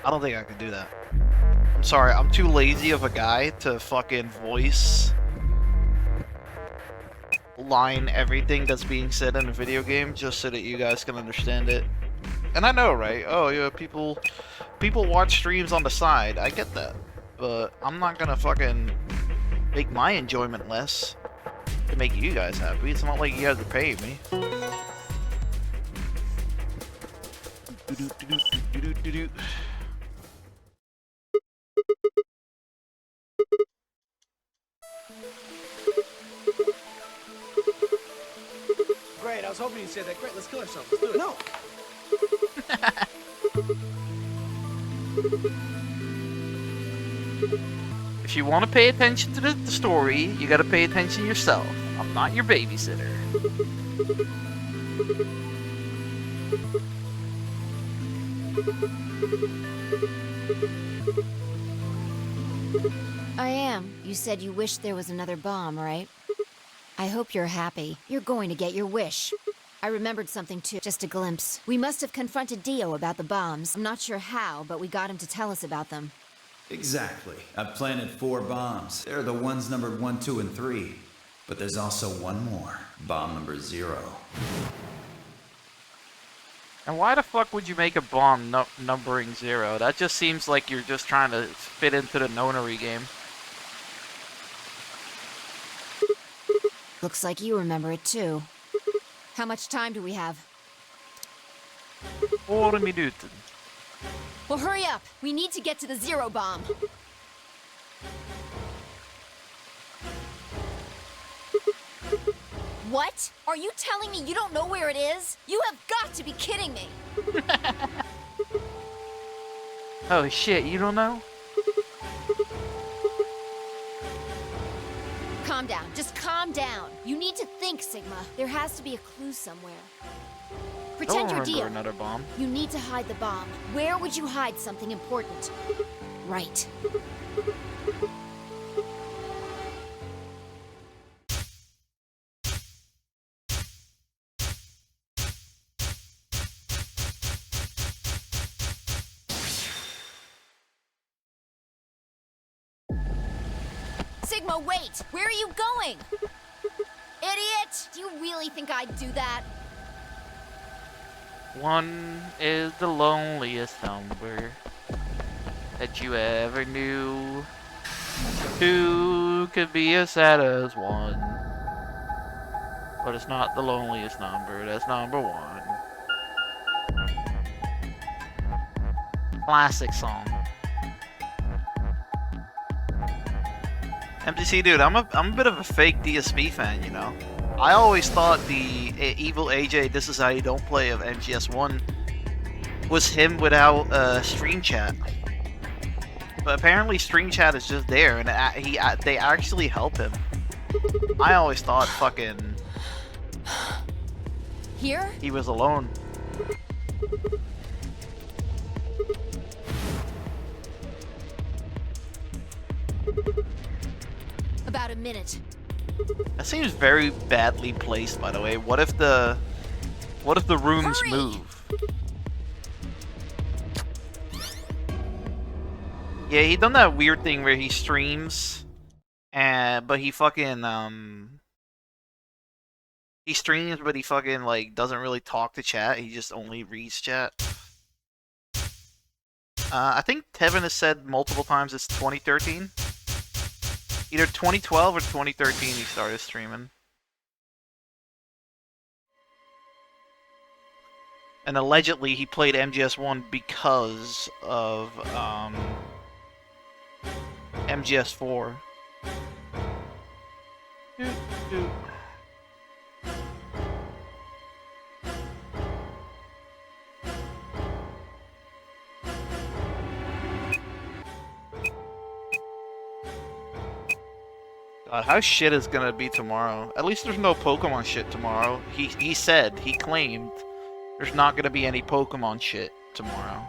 I don't think I could do that. I'm sorry, I'm too lazy of a guy to fucking voice line everything that's being said in a video game just so that you guys can understand it. And I know, right? Oh, yeah, people watch streams on the side. I get that. But I'm not gonna fucking make my enjoyment less to make you guys happy. It's not like you guys are paying me. Great, I was hoping you'd say that. Great, let's kill ourselves. Let's do it. No! If you want to pay attention to the story, you gotta pay attention yourself. I'm not your babysitter. I am. You said you wish there was another bomb, right? I hope you're happy. You're going to get your wish. I remembered something too, just a glimpse. We must have confronted Dio about the bombs. I'm not sure how, but we got him to tell us about them. Exactly. I've planted 4 bombs. They're the ones numbered 1, 2, and 3. But there's also one more. Bomb number 0. And why the fuck would you make a bomb numbering 0? That just seems like you're just trying to fit into the nonary game. Looks like you remember it too. How much time do we have? 4 minutes. Well, hurry up. We need to get to the 0 bomb. What? Are you telling me you don't know where it is? You have got to be kidding me. Oh shit, you don't know? Calm down. Just calm down. You need to think, Sigma. There has to be a clue somewhere. Pretend Don't you're remember Dio. another bomb. You need to hide the bomb. Where would you hide something important? Right. Sigma, wait! Where are you going? Idiot! Do you really think I'd do that? 1 is the loneliest number that you ever knew. 2 could be as sad as 1. But it's not the loneliest number, that's number 1. Classic song. MTC, dude, I'm a bit of a fake DSP fan, you know. I always thought the evil AJ "This Is How You Don't Play" of MGS1 was him without stream chat, but apparently stream chat is just there, and they actually help him. I always thought fucking Here? he was alone. About a minute. That seems very badly placed, by the way. What if the rooms Hurry! move? Yeah, he done that weird thing where he streams, but he fucking he streams, but he fucking like doesn't really talk to chat. He just only reads chat. I think Tevin has said multiple times it's 2013. Either 2012 or 2013 he started streaming. And allegedly he played MGS1 because of MGS4. God, how shit is gonna be tomorrow? At least there's no Pokemon shit tomorrow. He said, he claimed, there's not gonna be any Pokemon shit tomorrow.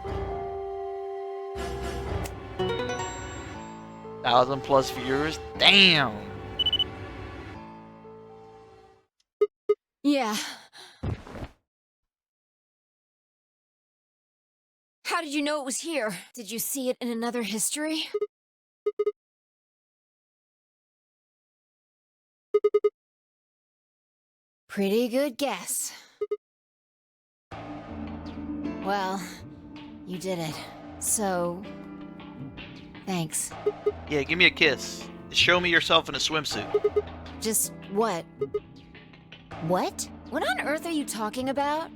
1,000+ viewers? Damn! Yeah. How did you know it was here? Did you see it in another history? Pretty good guess. Well, you did it. So, thanks. Yeah, give me a kiss. Show me yourself in a swimsuit. Just what? What? What on earth are you talking about?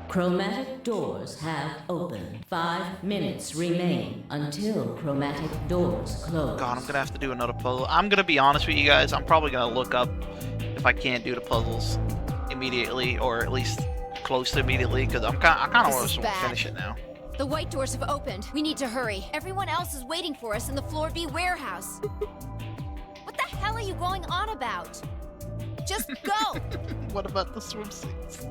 Chromatic doors have opened. 5 minutes remain until chromatic doors close. God, I'm gonna have to do another puzzle. I'm gonna be honest with you guys, I'm probably gonna look up if I can't do the puzzles immediately, or at least close to immediately, because I kind of want to finish it now. The white doors have opened. We need to hurry. Everyone else is waiting for us in the Floor B warehouse. What the hell are you going on about? Just go! What about the swimsuits?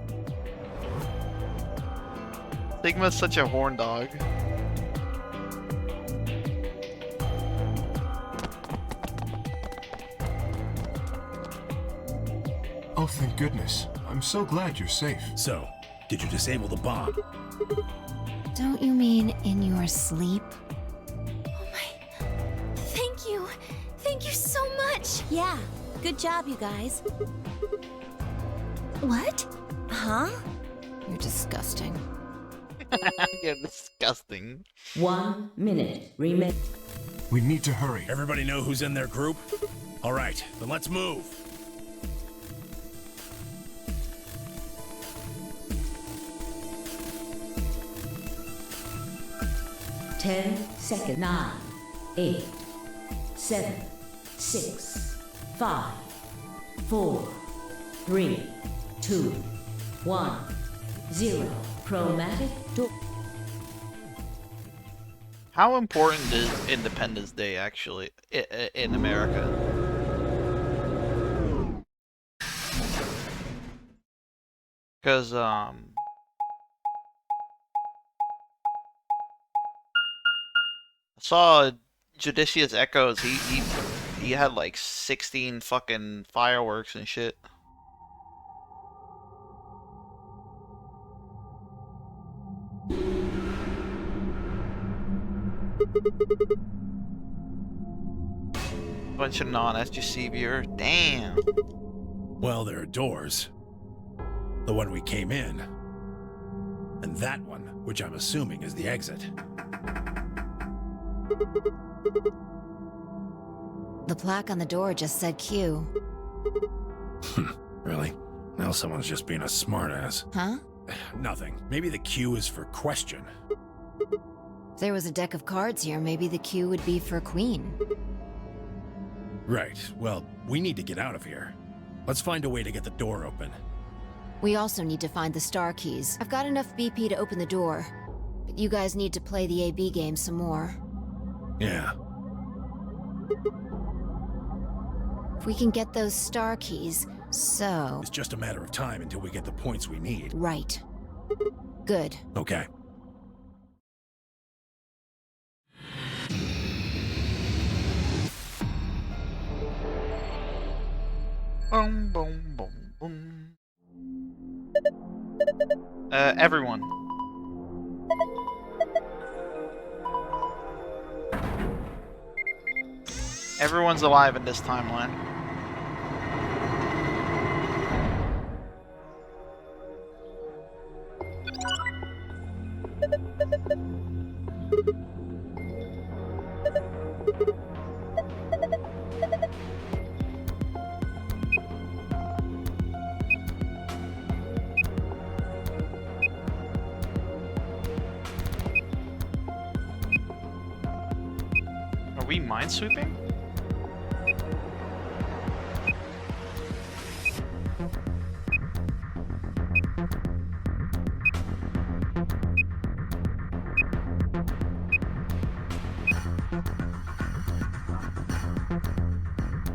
Sigma's such a horn dog. Oh, thank goodness. I'm so glad you're safe. So, did you disable the bomb? Don't you mean in your sleep? Thank you. Thank you so much. Yeah, good job, you guys. What? Huh? You're disgusting. You're disgusting. 1 minute remains. We need to hurry. Everybody know who's in their group? All right, then let's move. Ten seconds. 9, 8, 7, 6, 5, 4, 3, 2, 1, 0. Chromatic door. How important is Independence Day actually in America? Because I saw Judicious Echoes. He had like 16 fucking fireworks and shit. Bunch of non-SGC viewers. Damn. Well, there are doors. The one we came in. And that one, which I'm assuming is the exit. The plaque on the door just said Q. Really? Now someone's just being a smartass. Huh? Nothing. Maybe the Q is for question. If there was a deck of cards here, maybe the Q would be for Queen. Right. Well, we need to get out of here. Let's find a way to get the door open. We also need to find the star keys. I've got enough BP to open the door, but you guys need to play the AB game some more. Yeah. If we can get those star keys, so... It's just a matter of time until we get the points we need. Right. Good. Okay. Boom, boom, boom, boom. Everyone. Everyone's alive in this timeline. Are we minesweeping?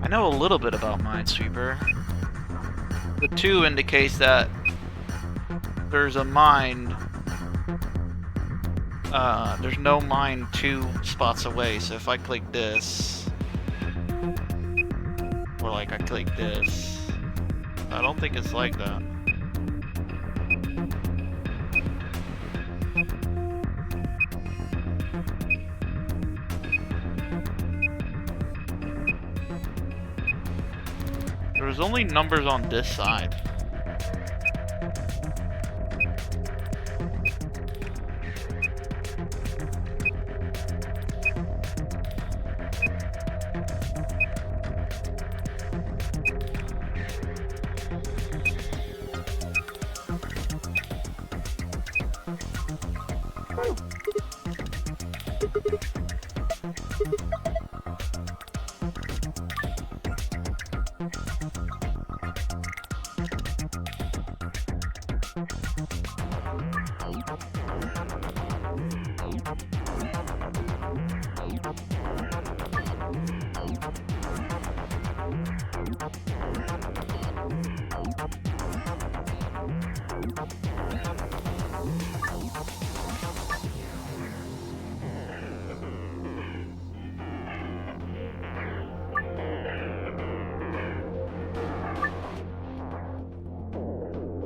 I know a little bit about Minesweeper. The 2 indicates that there's a mine. There's no mine 2 spots away, so if I click this, or like I click this, I don't think it's like that. There's only numbers on this side.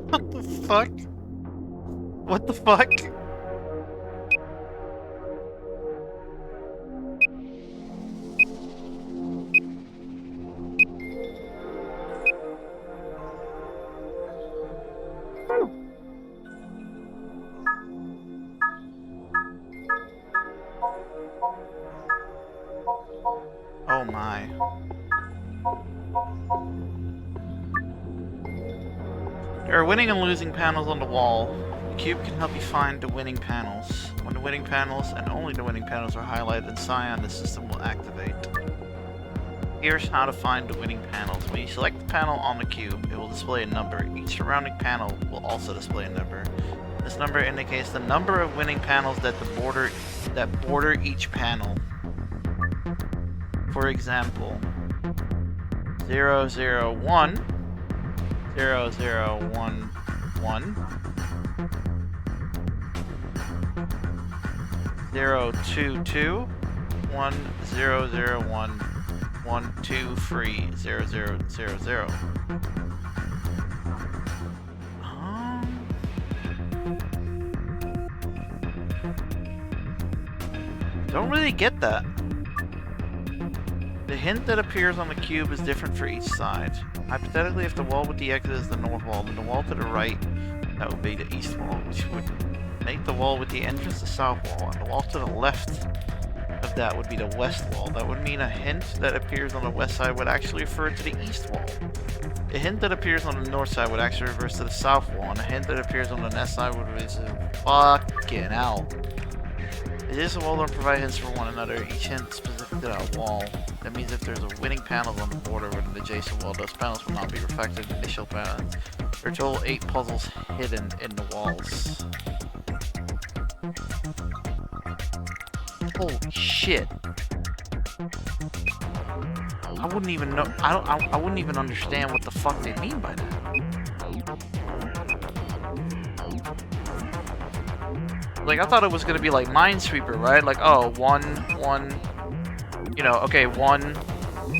What the fuck? What the fuck? There are winning and losing panels on the wall. The cube can help you find the winning panels. When the winning panels, and only the winning panels, are highlighted in cyan, the system will activate. Here's how to find the winning panels. When you select the panel on the cube, it will display a number. Each surrounding panel will also display a number. This number indicates the number of winning panels that border each panel. For example, 001, 0011, 022, 1001, 123, 0000. Don't really get that. The hint that appears on the cube is different for each side. Hypothetically, if the wall with the exit is the north wall, then the wall to the right, that would be the east wall, which would make the wall with the entrance the south wall, and the wall to the left of that would be the west wall. That would mean a hint that appears on the west side would actually refer to the east wall. A hint that appears on the north side would actually refer to the south wall, and a hint that appears on the west side would be fucking hell. It is a wall that provide hints for one another, each hint specific to that wall. That means if there's a winning panel on the border with an adjacent wall, those panels will not be reflected in the initial panel. There are total 8 puzzles hidden in the walls. Holy shit. I wouldn't even know, I wouldn't even understand what the fuck they mean by that. Like, I thought it was gonna be like Minesweeper, right? Like, oh, one, you know, okay, 1,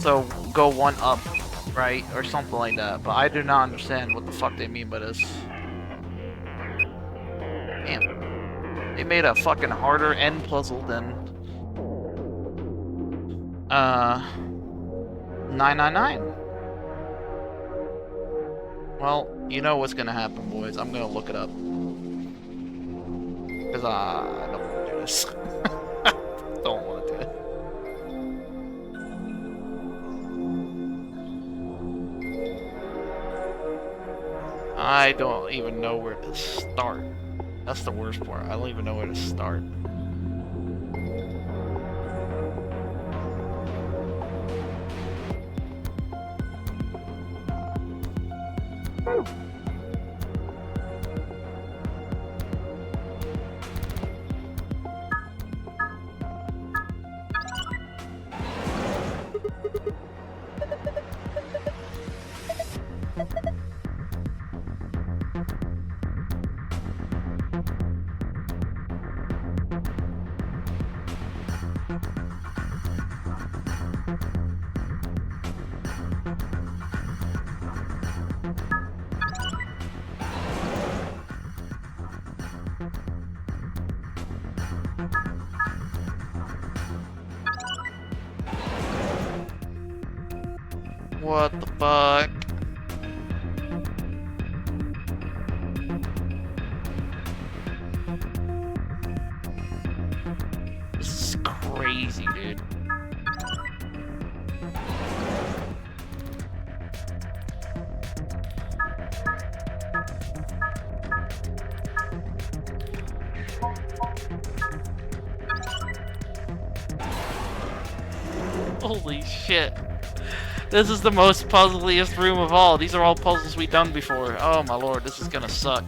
so go 1 up, right? Or something like that. But I do not understand what the fuck they mean by this. Damn. They made a fucking harder end puzzle than 999. Well, you know what's gonna happen, boys. I'm gonna look it up. Because I don't want to do this. Don't want to do it. I don't even know where to start. That's the worst part. I don't even know where to start. What the fuck? This is crazy, dude. Holy shit. This is the most puzzliest room of all. These are all puzzles we've done before. Oh my lord, this is gonna suck.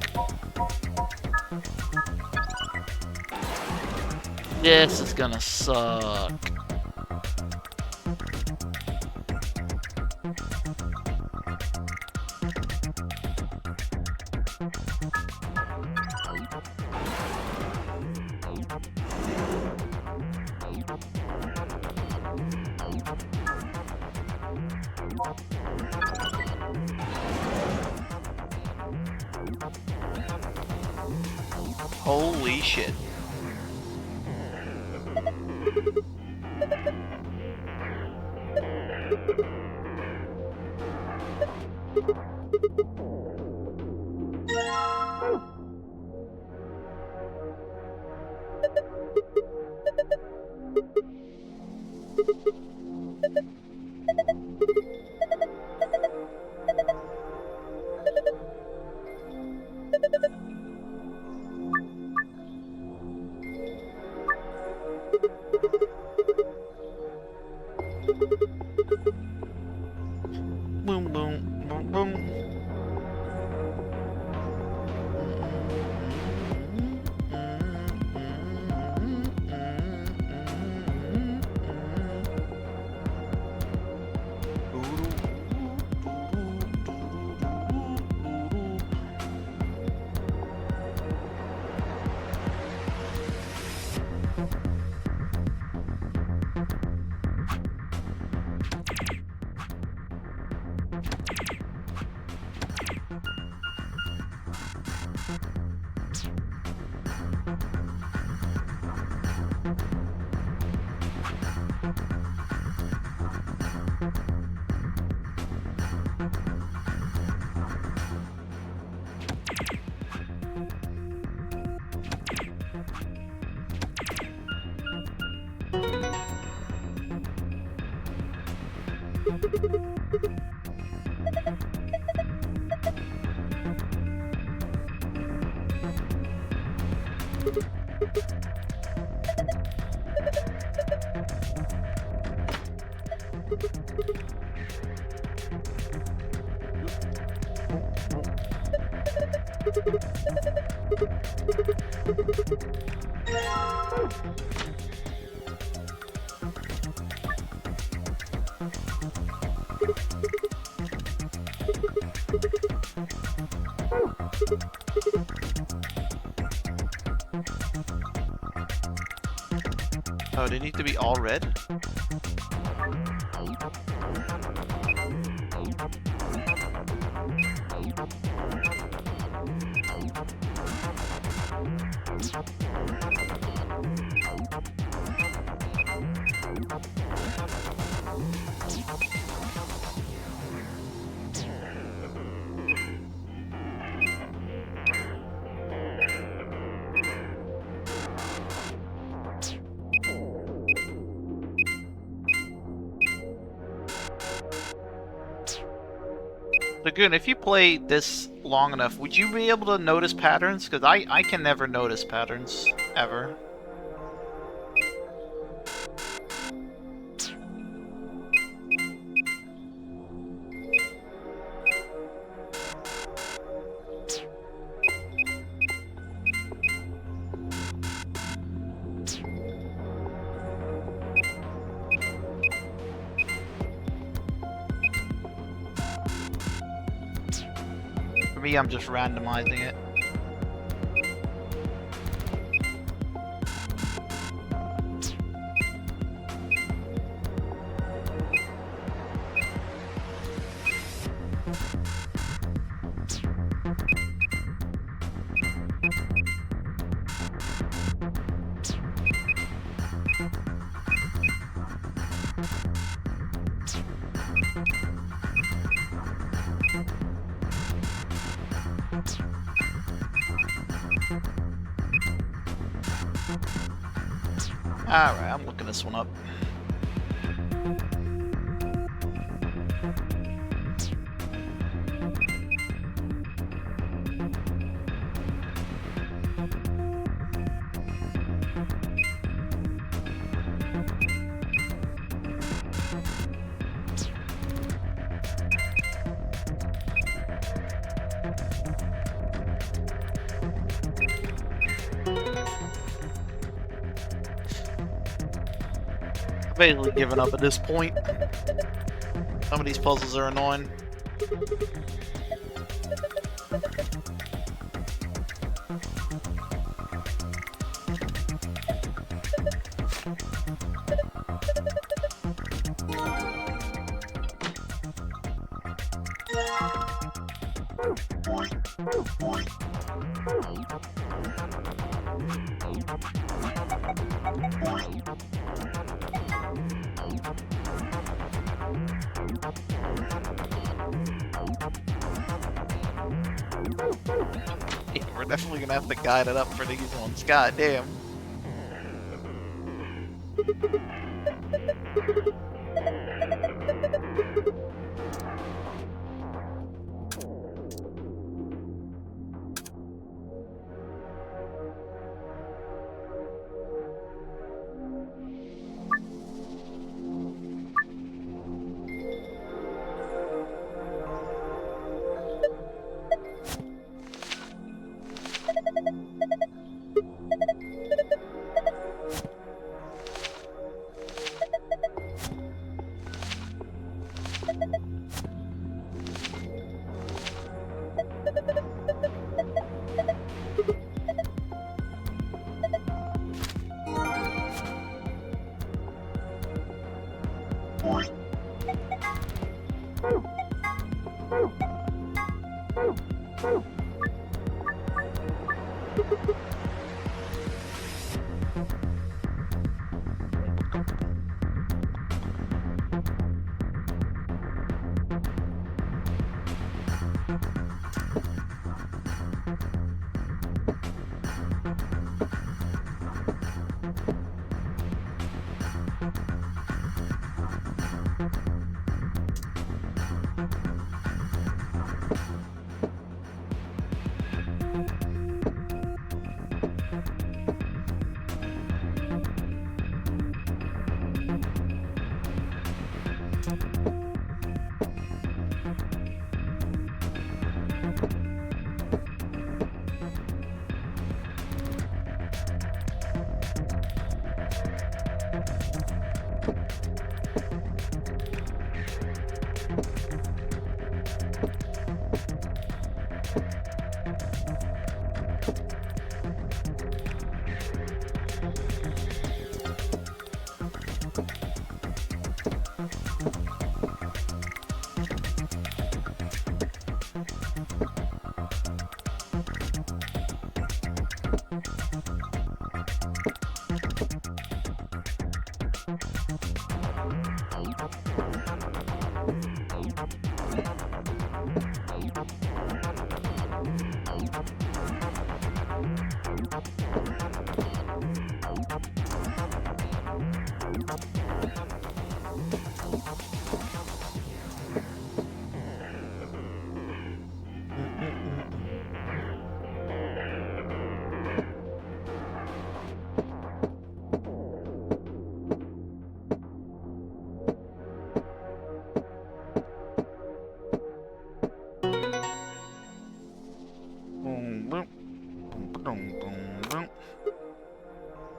This is gonna suck. Holy shit. Oh, they need to be all red? Lagoon, if you play this long enough, would you be able to notice patterns? Because I can never notice patterns, ever. For me, I'm just randomizing it. Alright, I'm looking this one up. Basically giving up at this point. Some of these puzzles are annoying. We're definitely gonna have to guide it up for these ones. God damn.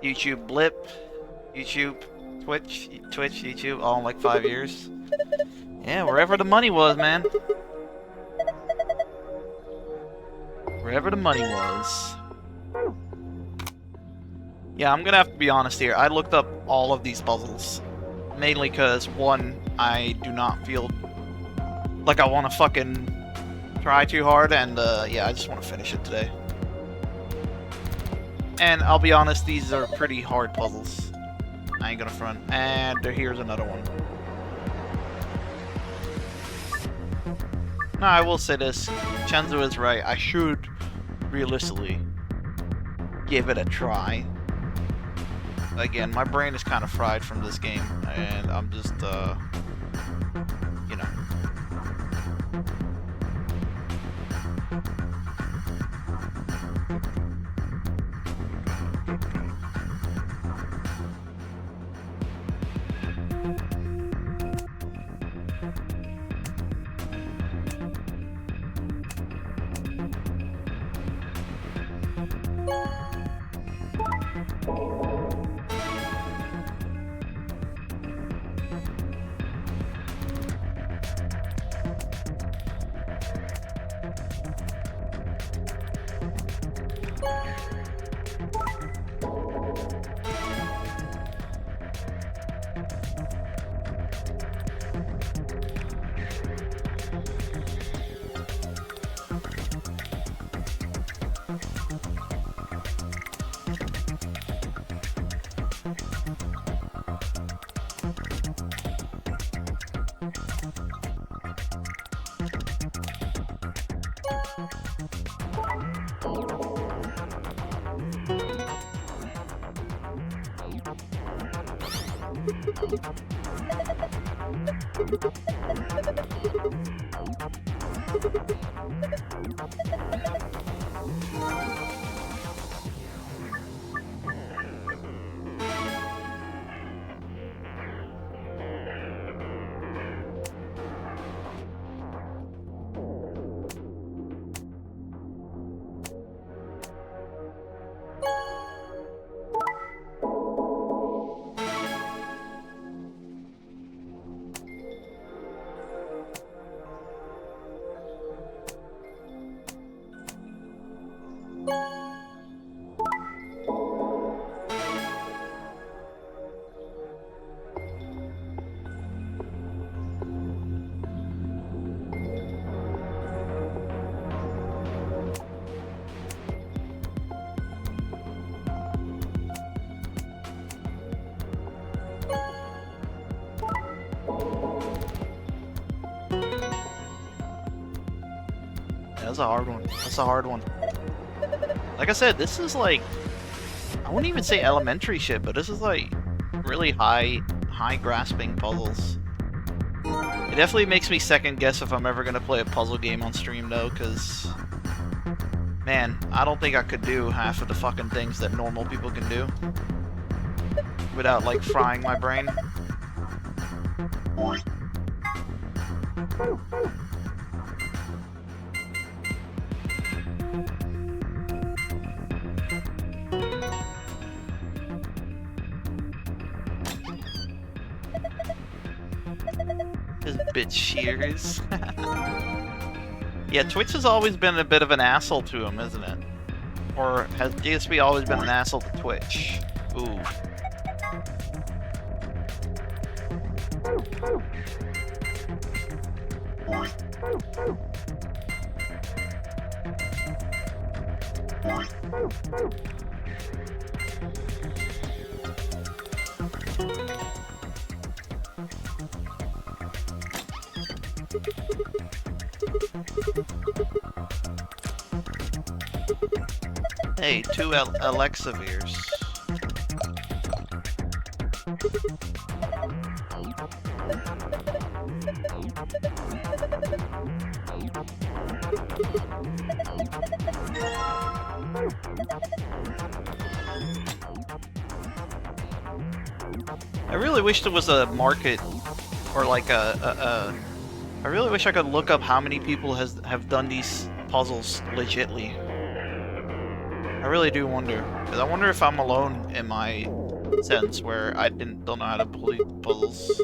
YouTube blip, YouTube, Twitch, YouTube, all in like 5 years. Yeah, wherever the money was, man. Wherever the money was. Yeah, I'm gonna have to be honest here. I looked up all of these puzzles. Mainly because, one, I do not feel like I want to fucking try too hard, and yeah, I just want to finish it today. And I'll be honest, these are pretty hard puzzles. I ain't gonna front. And here's another one. No, I will say this. Chenzo is right. I should, realistically, give it a try. Again, my brain is kind of fried from this game, and I'm just, you know. That's a hard one. That's a hard one. Like I said, this is like, I wouldn't even say elementary shit, but this is like really high grasping puzzles. It definitely makes me second guess if I'm ever gonna play a puzzle game on stream though, because man, I don't think I could do half of the fucking things that normal people can do without like frying my brain. This bitch shears. Yeah, Twitch has always been a bit of an asshole to him, isn't it? Or has GSP always been an asshole to Twitch? Ooh. Hey, two Alexavirs. I really wish there was a market, or like I really wish I could look up how many people have done these puzzles legitly. I really do wonder, because I wonder if I'm alone in my sense where I don't know how to complete puzzles.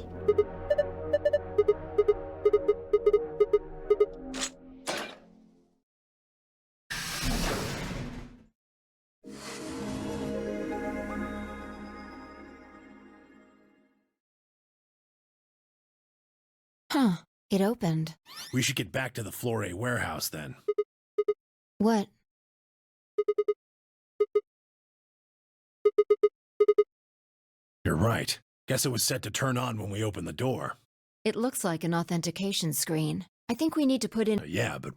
Huh. It opened. We should get back to the Flore warehouse then. What? You're right. Guess it was set to turn on when we opened the door. It looks like an authentication screen. I think we need to put in... Yeah, but...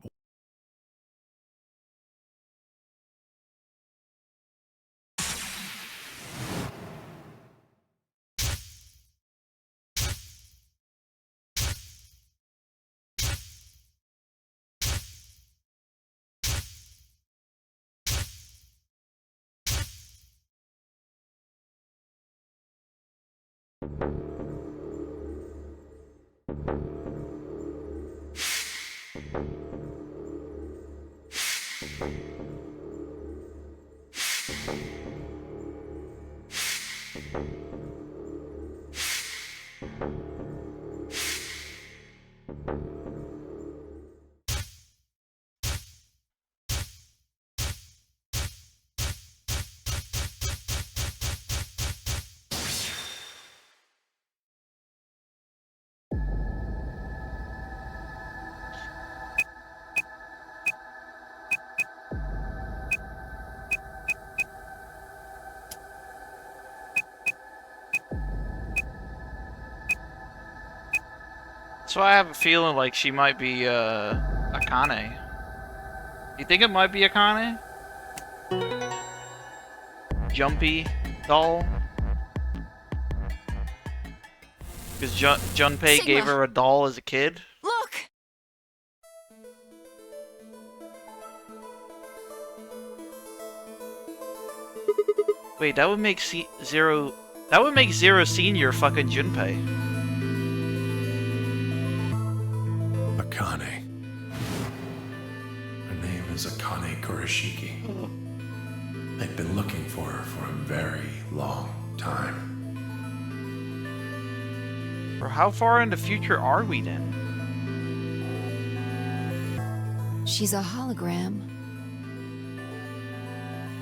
So I have a feeling like she might be Akane. You think it might be Akane? Jumpy doll? Because Junpei gave her a doll as a kid? Look! Wait, that would make Zero... That would make Zero Senior fucking Junpei. Akane. Her name is Akane Kurashiki. They've been looking for her for a very long time. Or how far in the future are we then? She's a hologram.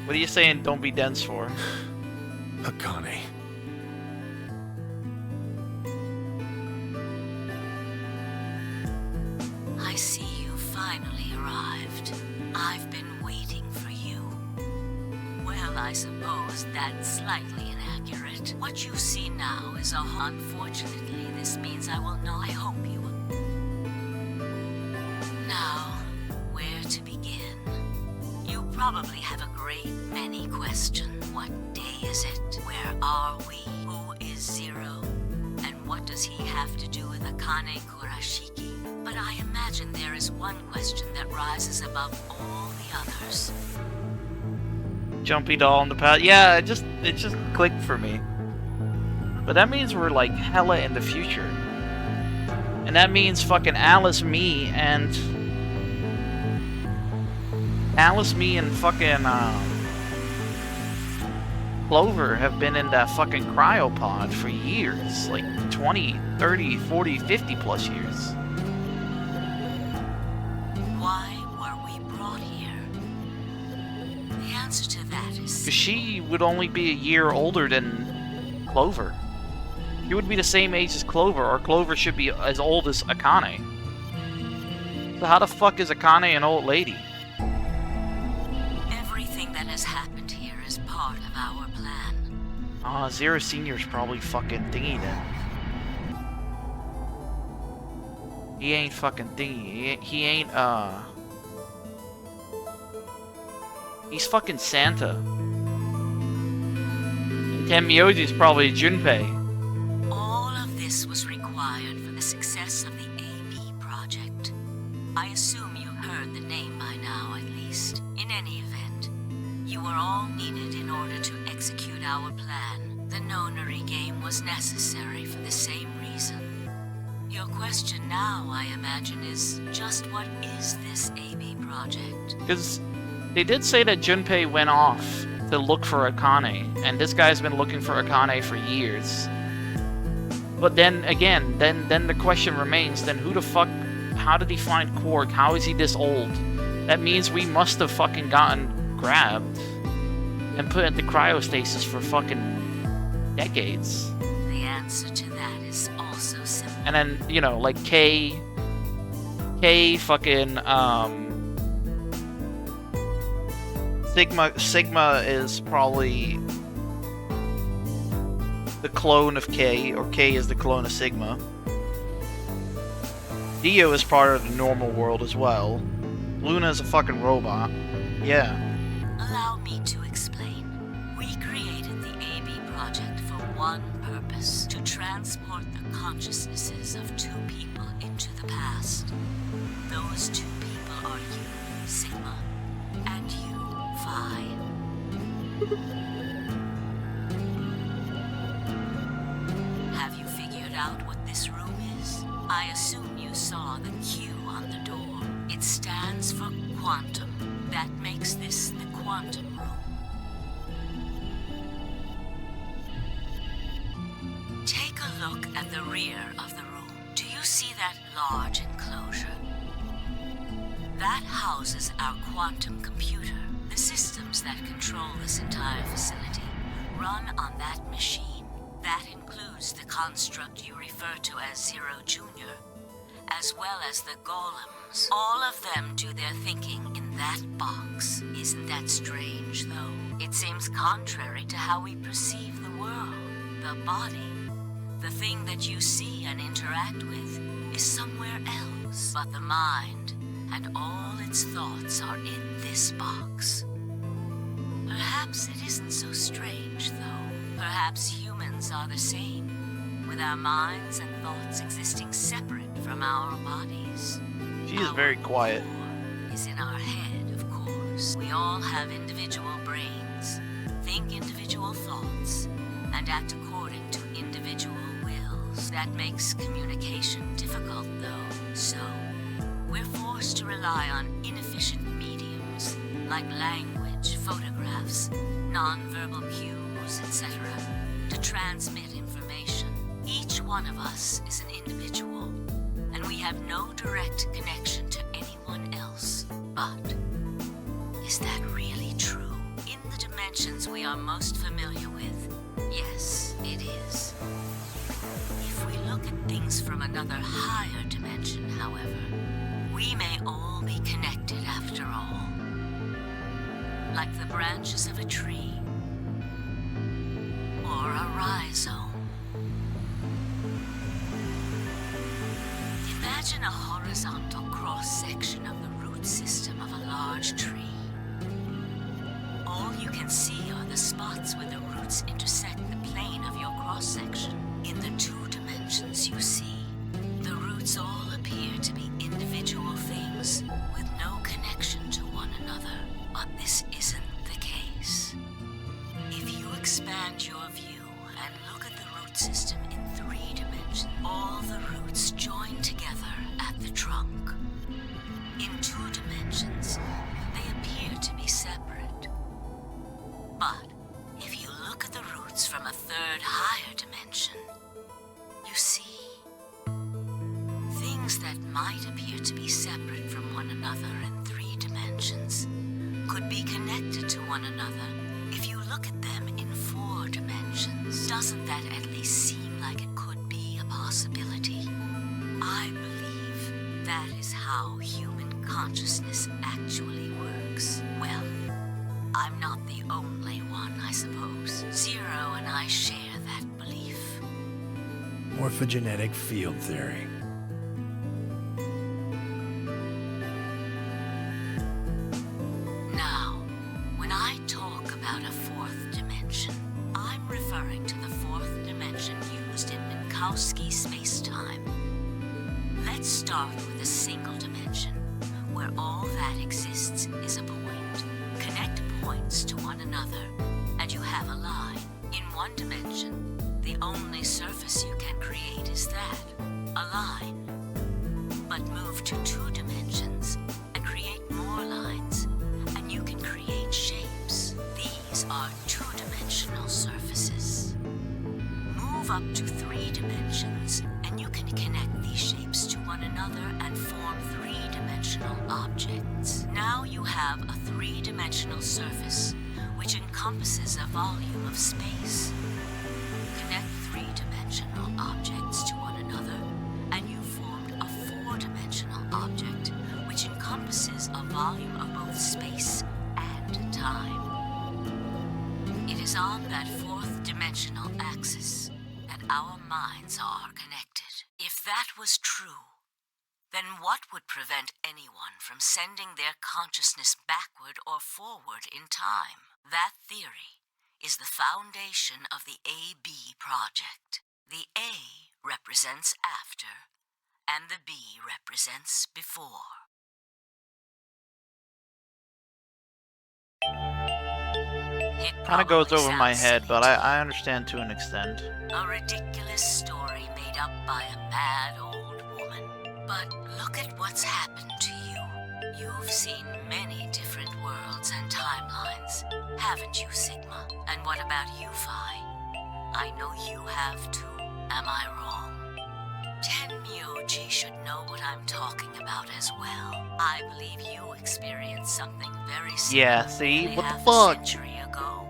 What are you saying don't be dense for? Akane. I see you finally arrived. I've been waiting for you. Well, I suppose that's slightly inaccurate. What you see now is unfortunately, this means I will know. I hope you will. Now, where to begin? probably have a great many questions. What day is it? Where are we? Who is Zero? And what does he have to do with Akane Kurashiki? But I imagine there is one question that rises above all the others. Jumpy doll in the past. Yeah, it just clicked for me. But that means we're like hella in the future. And that means fucking Alice, me, and fucking Clover have been in that fucking cryopod for years. Like 20, 30, 40, 50 plus years. Why were we brought here? The answer to that is... Because she would only be a year older than Clover. She would be the same age as Clover, or Clover should be as old as Akane. So how the fuck is Akane an old lady? Everything that has happened here is part of our plan. Zero Senior's probably fucking thingy then. He ain't fucking thingy. He ain't, he's fucking Santa. And Tenmyoji's probably Junpei. All of this was required for the success of the AB project. I assume you heard the name by now, at least. In any event, you were all needed in order to execute our plan. The Nonary game was necessary for the same reason. Your question now, I imagine, is just what is this AB project? Because they did say that Junpei went off to look for Akane, and this guy's been looking for Akane for years. But then again, then the question remains, then who the fuck, how did he find Quark? How is he this old? That means we must have fucking gotten grabbed and put into cryostasis for fucking decades. The answer to that is also simple. And then, you know, like K fucking, Sigma is probably the clone of K, or K is the clone of Sigma. Dio is part of the normal world as well. Luna is a fucking robot. Yeah. Allow me to explain. We created the AB project for one purpose: to transport the consciousnesses of two people into the past. Those two people are you, Sigma, and you, Phi. Have you figured out what this room is? I assume you saw the Q on the door. It stands for quantum. That makes this the quantum room. Take a look at the rear of the room. Do you see that large enclosure? That houses our quantum computer. The systems that control this entire facility run on that machine. That includes the construct you refer to as Zero Jr., as well as the golems. All of them do their thinking in that box. Isn't that strange, though? It seems contrary to how we perceive the world. The body, the thing that you see and interact with, is somewhere else. But the mind and all its thoughts are in this box. Perhaps it isn't so strange, though. Perhaps humans are the same, with our minds and thoughts existing separate from our bodies. She is very quiet. Is in our head, of course. We all have individual brains, think individual thoughts, and act according to individual wills. That makes communication difficult, though. So, we're forced to rely on inefficient mediums, like language, photographs, non-verbal cues, etc., to transmit information. Each one of us is an individual, and we have no direct connection to anyone else. But is that really true? In the dimensions we are most familiar with, yes, it is. If we look at things from another higher dimension, however, we may all be connected after all. Like the branches of a tree, or a rhizome. Imagine a horizontal cross-section of the root system of a large tree. can see are the spots where the roots intersect the plane of your cross-section. In the 2 dimensions you see, the roots all appear to be individual things with no connection to one another. But this isn't the case. If you expand your view and look at the root system in 3 dimensions, all the roots join together at the trunk. In 2 dimensions, they appear to be separate. But if you look at the roots from a 3rd higher dimension, you see things that might appear to be separate from one another in 3 dimensions could be connected to one another if you look at them in 4 dimensions. Doesn't that at least seem like it could be a possibility? I believe that is how human consciousness actually works. Well, I'm not the only one, I suppose. Zero and I share that belief. Morphogenetic field theory. Now, when I talk about a 4th dimension, I'm referring to the 4th dimension used in Minkowski space-time. Let's start with a single dimension, where all that exists is a point. Connect points to one another, and you have a line. In 1 dimension, the only surface you can create is that, a line. But move to 2 dimensions and create more lines, and you can create shapes. These are 2-dimensional surfaces. Move up to 3 dimensions, and you can connect these shapes to one another and form 3-dimensional objects. Now you have a 3-dimensional surface, which encompasses a volume of space. Connect 3-dimensional objects to one another, and you formed a 4-dimensional object, which encompasses a volume of both space and time. It is on that 4th-dimensional axis that our minds are connected. If that was true, then what would prevent anyone from sending their consciousness backward or forward in time? That theory is the foundation of the AB project. The A represents after, and the B represents before. Kind of goes over my head, but I understand to an extent. A ridiculous story made up by a mad old woman. But look at what's happened to you. You've seen many different worlds and timelines, haven't you, Sigma? And what about you, Phi? I know you have too. Am I wrong? Tenmyoji should know what I'm talking about as well. I believe you experienced something very similar. Yeah, see? What the half a fuck? century ago.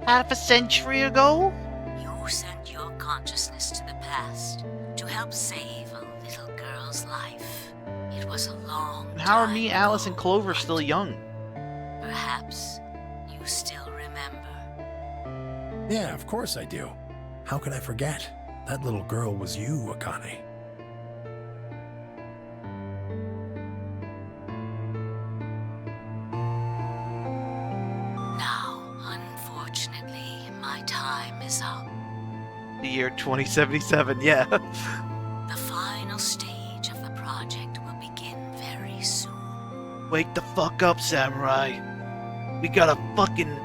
Half a century ago? You sent your consciousness to the past to help save a little girl's life. It was a long And how are time me, ago, Alice, and Clover still young? Perhaps you still remember. Yeah, of course I do. How could I forget? That little girl was you, Akane. Now, unfortunately, my time is up. The year 2077, yeah. The final stage of the project will begin very soon. Wake the fuck up, Samurai. We got a fucking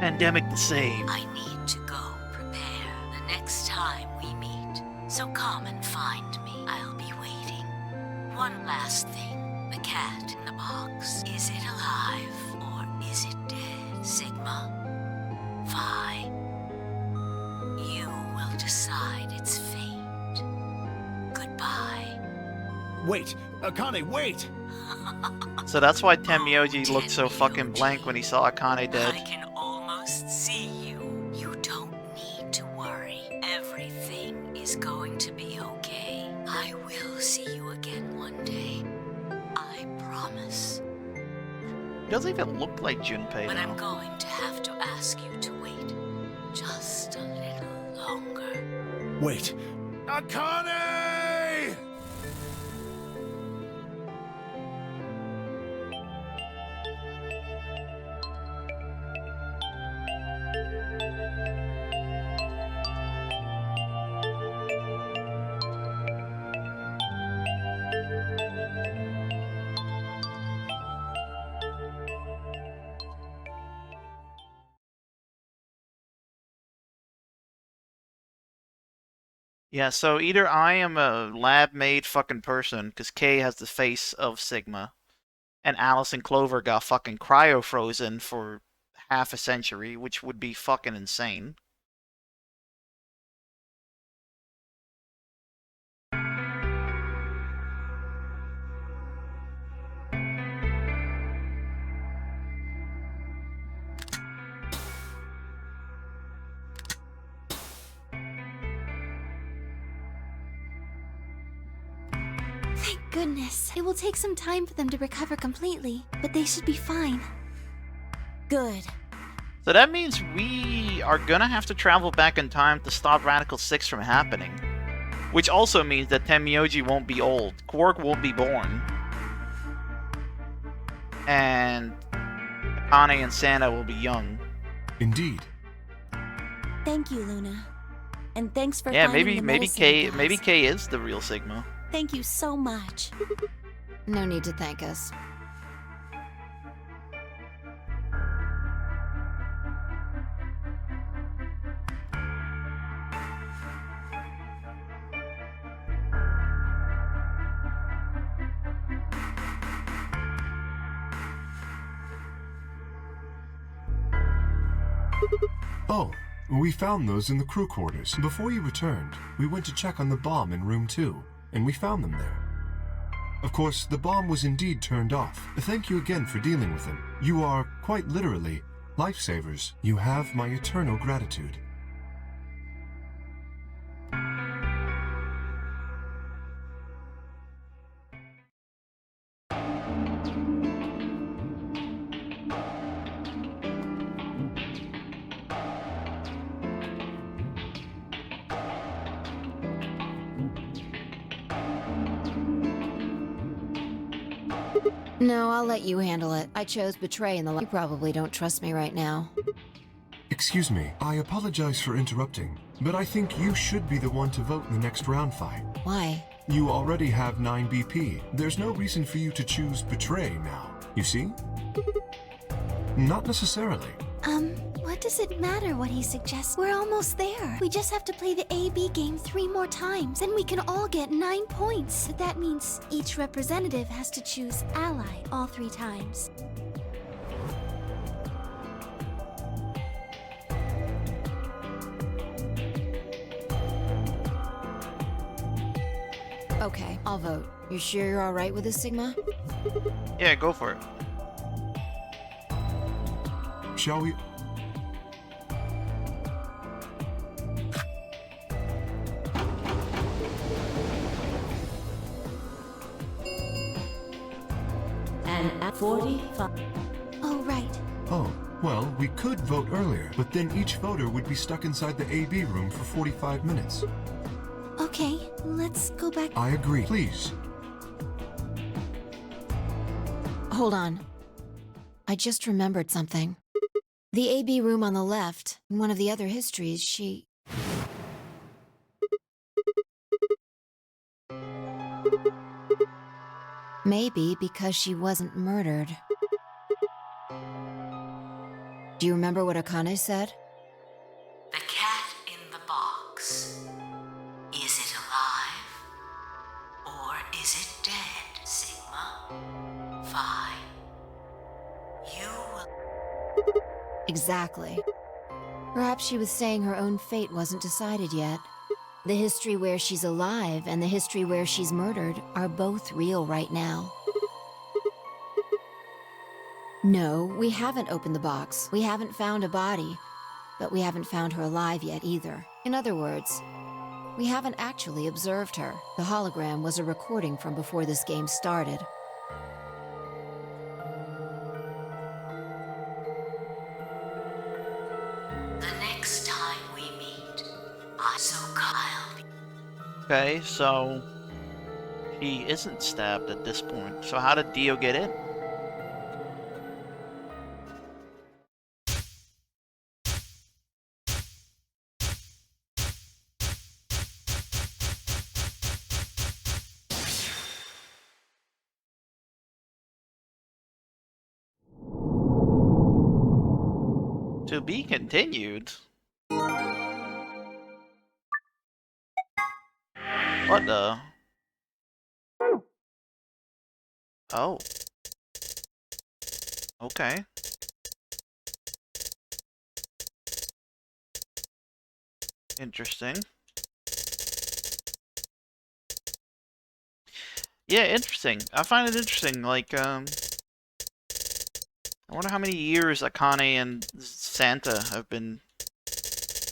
pandemic to save. I need to go prepare the next time we meet. So come and find me. I'll be waiting. One last thing. The cat in the box. Is it alive or is it dead, Sigma? Phi. You will decide its fate. Goodbye. Wait, Akane, wait! So that's why Tenmyoji looked so fucking blank when he saw Akane I dead. can almost see you. You don't need to worry. Everything is going to be okay. I will see you again one day. I promise. He doesn't even look like Junpei But I'm though. going to have to ask you to wait just a little longer. Wait. Akane! Yeah, so either I am a lab-made fucking person, because Kay has the face of Sigma, and Alice and Clover got fucking cryo-frozen for half a century, which would be fucking insane. Thank goodness. It will take some time for them to recover completely, but they should be fine. Good. So that means we are gonna have to travel back in time to stop Radical 6 from happening. Which also means that Tenmyoji won't be old, Quark won't be born, and Akane and Santa will be young. Indeed. Thank you, Luna. And thanks for Yeah, finding maybe the maybe medicine, Kay guys. maybe Kay is the real Sigma. Thank you so much. No need to thank us. Oh, we found those in the crew quarters. Before you returned, we went to check on the bomb in room 2, and we found them there. Of course, the bomb was indeed turned off. Thank you again for dealing with them. You are, quite literally, lifesavers. You have my eternal gratitude. No, I'll let you handle it. I chose Betray in the You probably don't trust me right now. Excuse me, I apologize for interrupting, but I think you should be the one to vote in the next round fight. Why? You already have 9 BP. There's no reason for you to choose Betray now, you see? Not necessarily. What does it matter what he suggests? We're almost there. We just have to play the AB game 3 more times, then we can all get 9 points. But that means each representative has to choose ally all 3 times. Okay, I'll vote. You sure you're alright with this, Sigma? Yeah, go for it. Shall we? And at 45. Oh, right. Oh, well, we could vote earlier, but then each voter would be stuck inside the AB room for 45 minutes. Okay, let's go back. I agree. Please. Hold on. I just remembered something. The AB room on the left, in one of the other histories, she... Maybe because she wasn't murdered. Do you remember what Akane said? The cat in the box. Is it alive? Or is it dead, Sigma? Fine. You will... Exactly. Perhaps she was saying her own fate wasn't decided yet. The history where she's alive and the history where she's murdered are both real right now. No, we haven't opened the box. We haven't found a body. But we haven't found her alive yet either. In other words, we haven't actually observed her. The hologram was a recording from before this game started. The next time we meet, I so Kyle. Okay, so he isn't stabbed at this point. So how did Dio get in? To be continued. What the? Oh. Okay. Interesting. Yeah, interesting. I find it interesting. Like, I wonder how many years Akane and Santa have been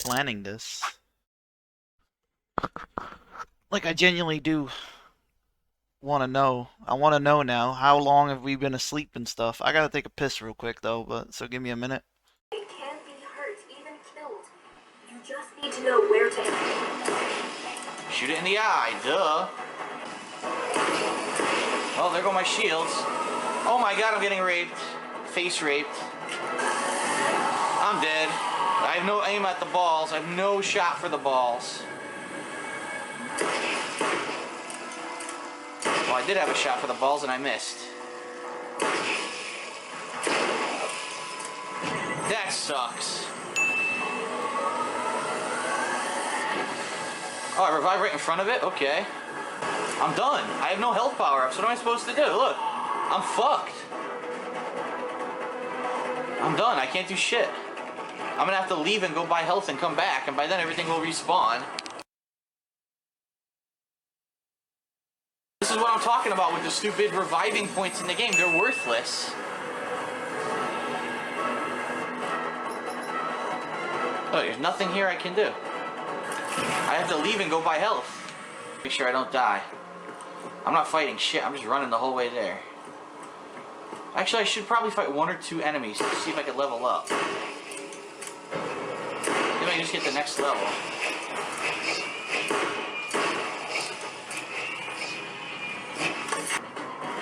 planning this. Like, I genuinely do want to know. I want to know now. How long have we been asleep and stuff? I gotta take a piss real quick, though, but so give me a minute. It can be hurt, even killed. You just need to know where to... Shoot it in the eye, duh. Oh, there go my shields. Oh my god, I'm getting raped. Face raped. I'm dead. I have no aim at the balls. I have no shot for the balls. Well, I did have a shot for the balls and I missed. That sucks. Oh, I revived right in front of it? Okay. I'm done. I have no health power-ups. What am I supposed to do? Look. I'm fucked. I'm done. I can't do shit. I'm gonna have to leave and go buy health and come back, and by then everything will respawn. This is what I'm talking about with the stupid reviving points in the game. They're worthless. Oh, there's nothing here I can do. I have to leave and go buy health. Make sure I don't die. I'm not fighting shit. I'm just running the whole way there. Actually, I should probably fight one or two enemies to see if I can level up. Maybe I can just get the next level.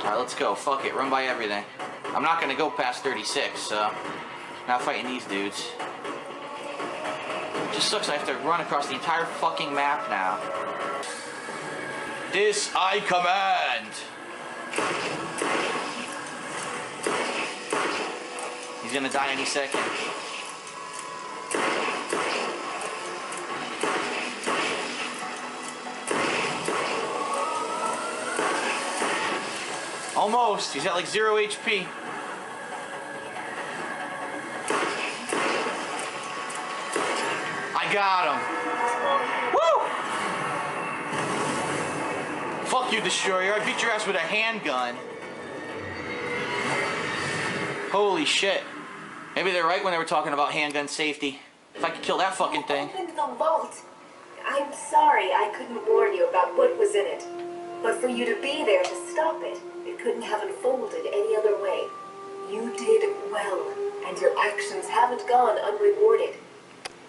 Alright, let's go. Fuck it. Run by everything. I'm not gonna go past 36, so... Not fighting these dudes. It just sucks I have to run across the entire fucking map now. This I command! He's gonna die any second. Almost. He's at like 0 HP. I got him. Woo! Fuck you, Destroyer. I beat your ass with a handgun. Holy shit. Maybe they're right when they were talking about handgun safety. If I could kill that fucking thing. Opened the vault. I'm sorry I couldn't warn you about what was in it. But for you to be there to stop it, it couldn't have unfolded any other way. You did well, and your actions haven't gone unrewarded.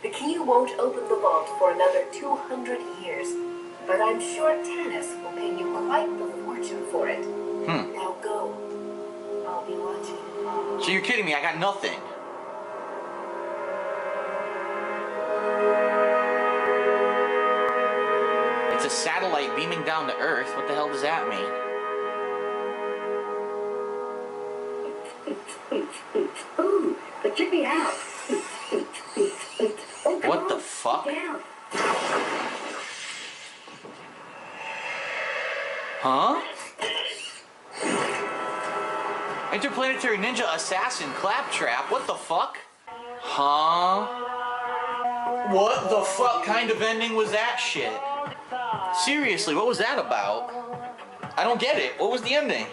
The key won't open the vault for another 200 years, but I'm sure Tanis will pay you quite the fortune for it. Now go. I'll be watching. So you're kidding me, I got nothing. It's a satellite beaming down to Earth. What the hell does that mean? Ooh, but check me out. What the fuck? Huh? Interplanetary Ninja Assassin Claptrap? What the fuck? Huh? What the fuck kind of ending was that shit? Seriously, what was that about? I don't get it. What was the ending?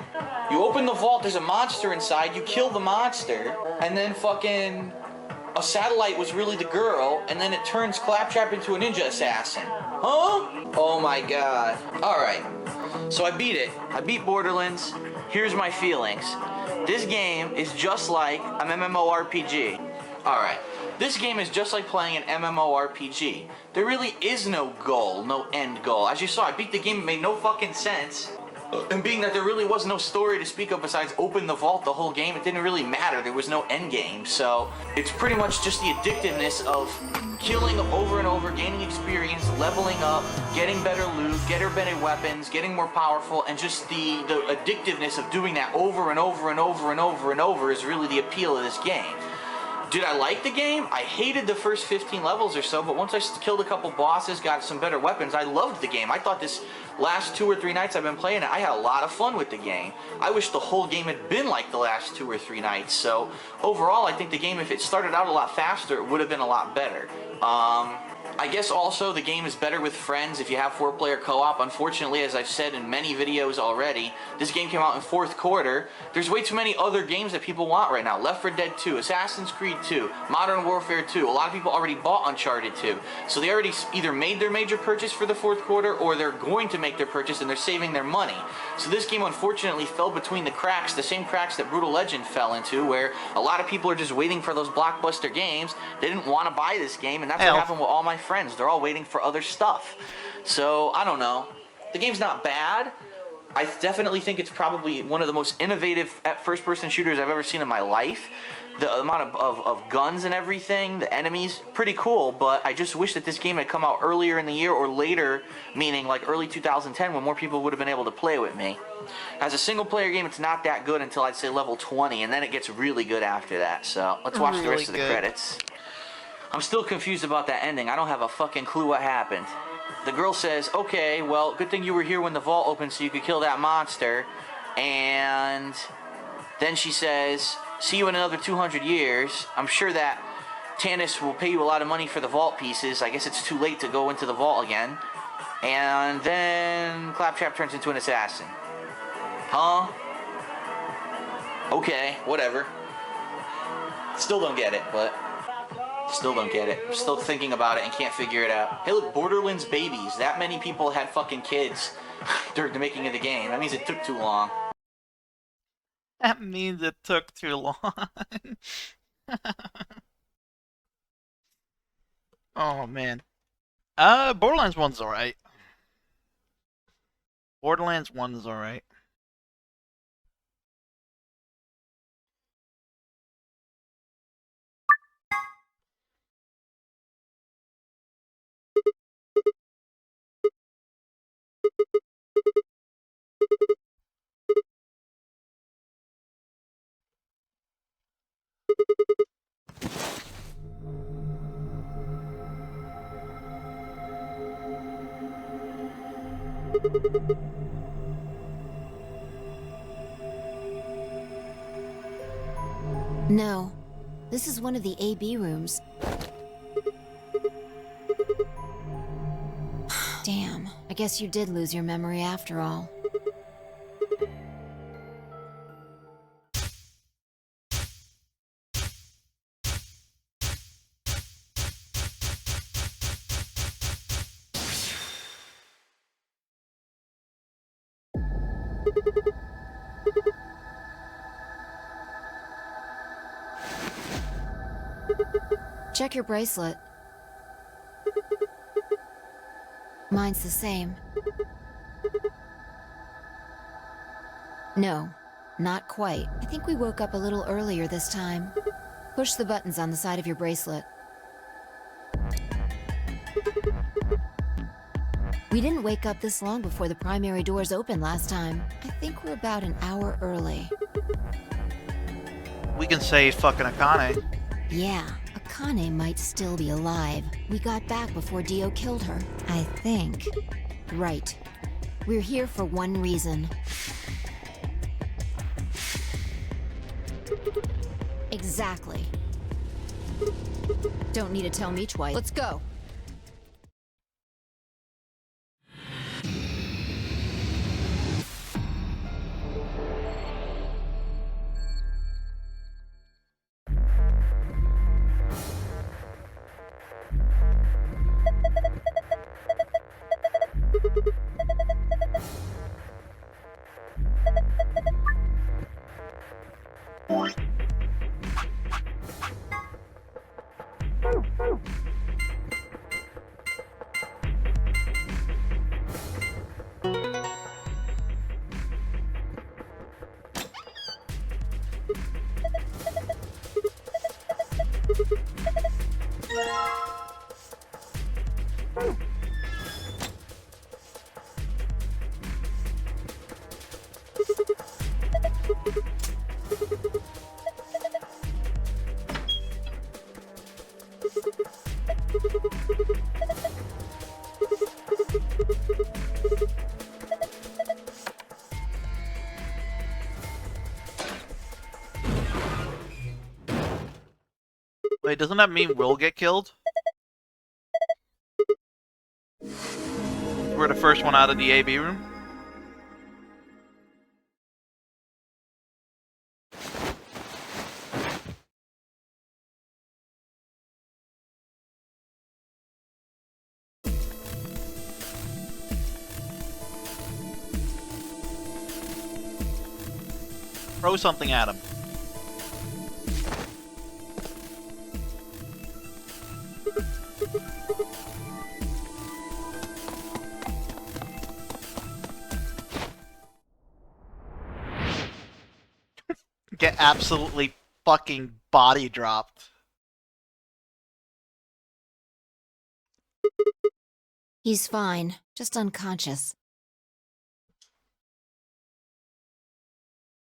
You open the vault, there's a monster inside, you kill the monster, and then fucking... a satellite was really the girl, and then it turns Claptrap into a ninja assassin. Huh? Oh my god. Alright. So I beat it. I beat Borderlands. Here's my feelings. This game is just like an MMORPG. Alright. This game is just like playing an MMORPG. There really is no goal, no end goal. As you saw, I beat the game, it made no fucking sense. And being that there really was no story to speak of besides open the vault the whole game, it didn't really matter. There was no end game. So it's pretty much just the addictiveness of killing over and over, gaining experience, leveling up, getting better loot, getting better weapons, getting more powerful, and just the addictiveness of doing that over and over and over and over and over is really the appeal of this game. Did I like the game? I hated the first 15 levels or so, but once I killed a couple bosses, got some better weapons, I loved the game. I thought this last 2 or 3 nights I've been playing it, I had a lot of fun with the game. I wish the whole game had been like the last 2 or 3 nights. So overall, I think the game, if it started out a lot faster, it would have been a lot better. I guess also the game is better with friends if you have 4-player co-op. Unfortunately, as I've said in many videos already, this game came out in 4th quarter. There's way too many other games that people want right now. Left 4 Dead 2, Assassin's Creed 2, Modern Warfare 2. A lot of people already bought Uncharted 2. So they already either made their major purchase for the 4th quarter or they're going to make their purchase and they're saving their money. So this game unfortunately fell between the cracks, the same cracks that Brutal Legend fell into, where a lot of people are just waiting for those blockbuster games. They didn't want to buy this game, and that's what happened with all my friends. They're all waiting for other stuff. So, I don't know. The game's not bad. I definitely think it's probably one of the most innovative first-person shooters I've ever seen in my life. The amount of guns and everything, the enemies, pretty cool, but I just wish that this game had come out earlier in the year or later, meaning like early 2010 when more people would have been able to play with me. As a single-player game, it's not that good until I'd say level 20, and then it gets really good after that. So, let's watch the rest of the credits. I'm still confused about that ending. I don't have a fucking clue what happened. The girl says, okay, well, good thing you were here when the vault opened so you could kill that monster. And then she says, see you in another 200 years. I'm sure that Tannis will pay you a lot of money for the vault pieces. I guess it's too late to go into the vault again. And then Claptrap turns into an assassin. Huh? Okay, whatever. Still don't get it, but... Still don't get it. I'm still thinking about it and can't figure it out. Hey look, Borderlands babies. That many people had fucking kids during the making of the game. That means it took too long. That means it took too long. Oh man. Borderlands 1's alright. Borderlands 1 is alright. No, this is one of the AB rooms. Damn, I guess you did lose your memory after all. Check your bracelet. Mine's the same. No, not quite. I think we woke up a little earlier this time. Push the buttons on the side of your bracelet. We didn't wake up this long before the primary doors opened last time. I think we're about an hour early. We can say fucking Akane. Yeah, Akane might still be alive. We got back before Dio killed her, I think. Right. We're here for one reason. Exactly. Don't need to tell me twice. Let's go. Wait, doesn't that mean we'll get killed? We're the first one out of the AB room. Throw something at him. Get absolutely fucking body dropped. He's fine, just unconscious.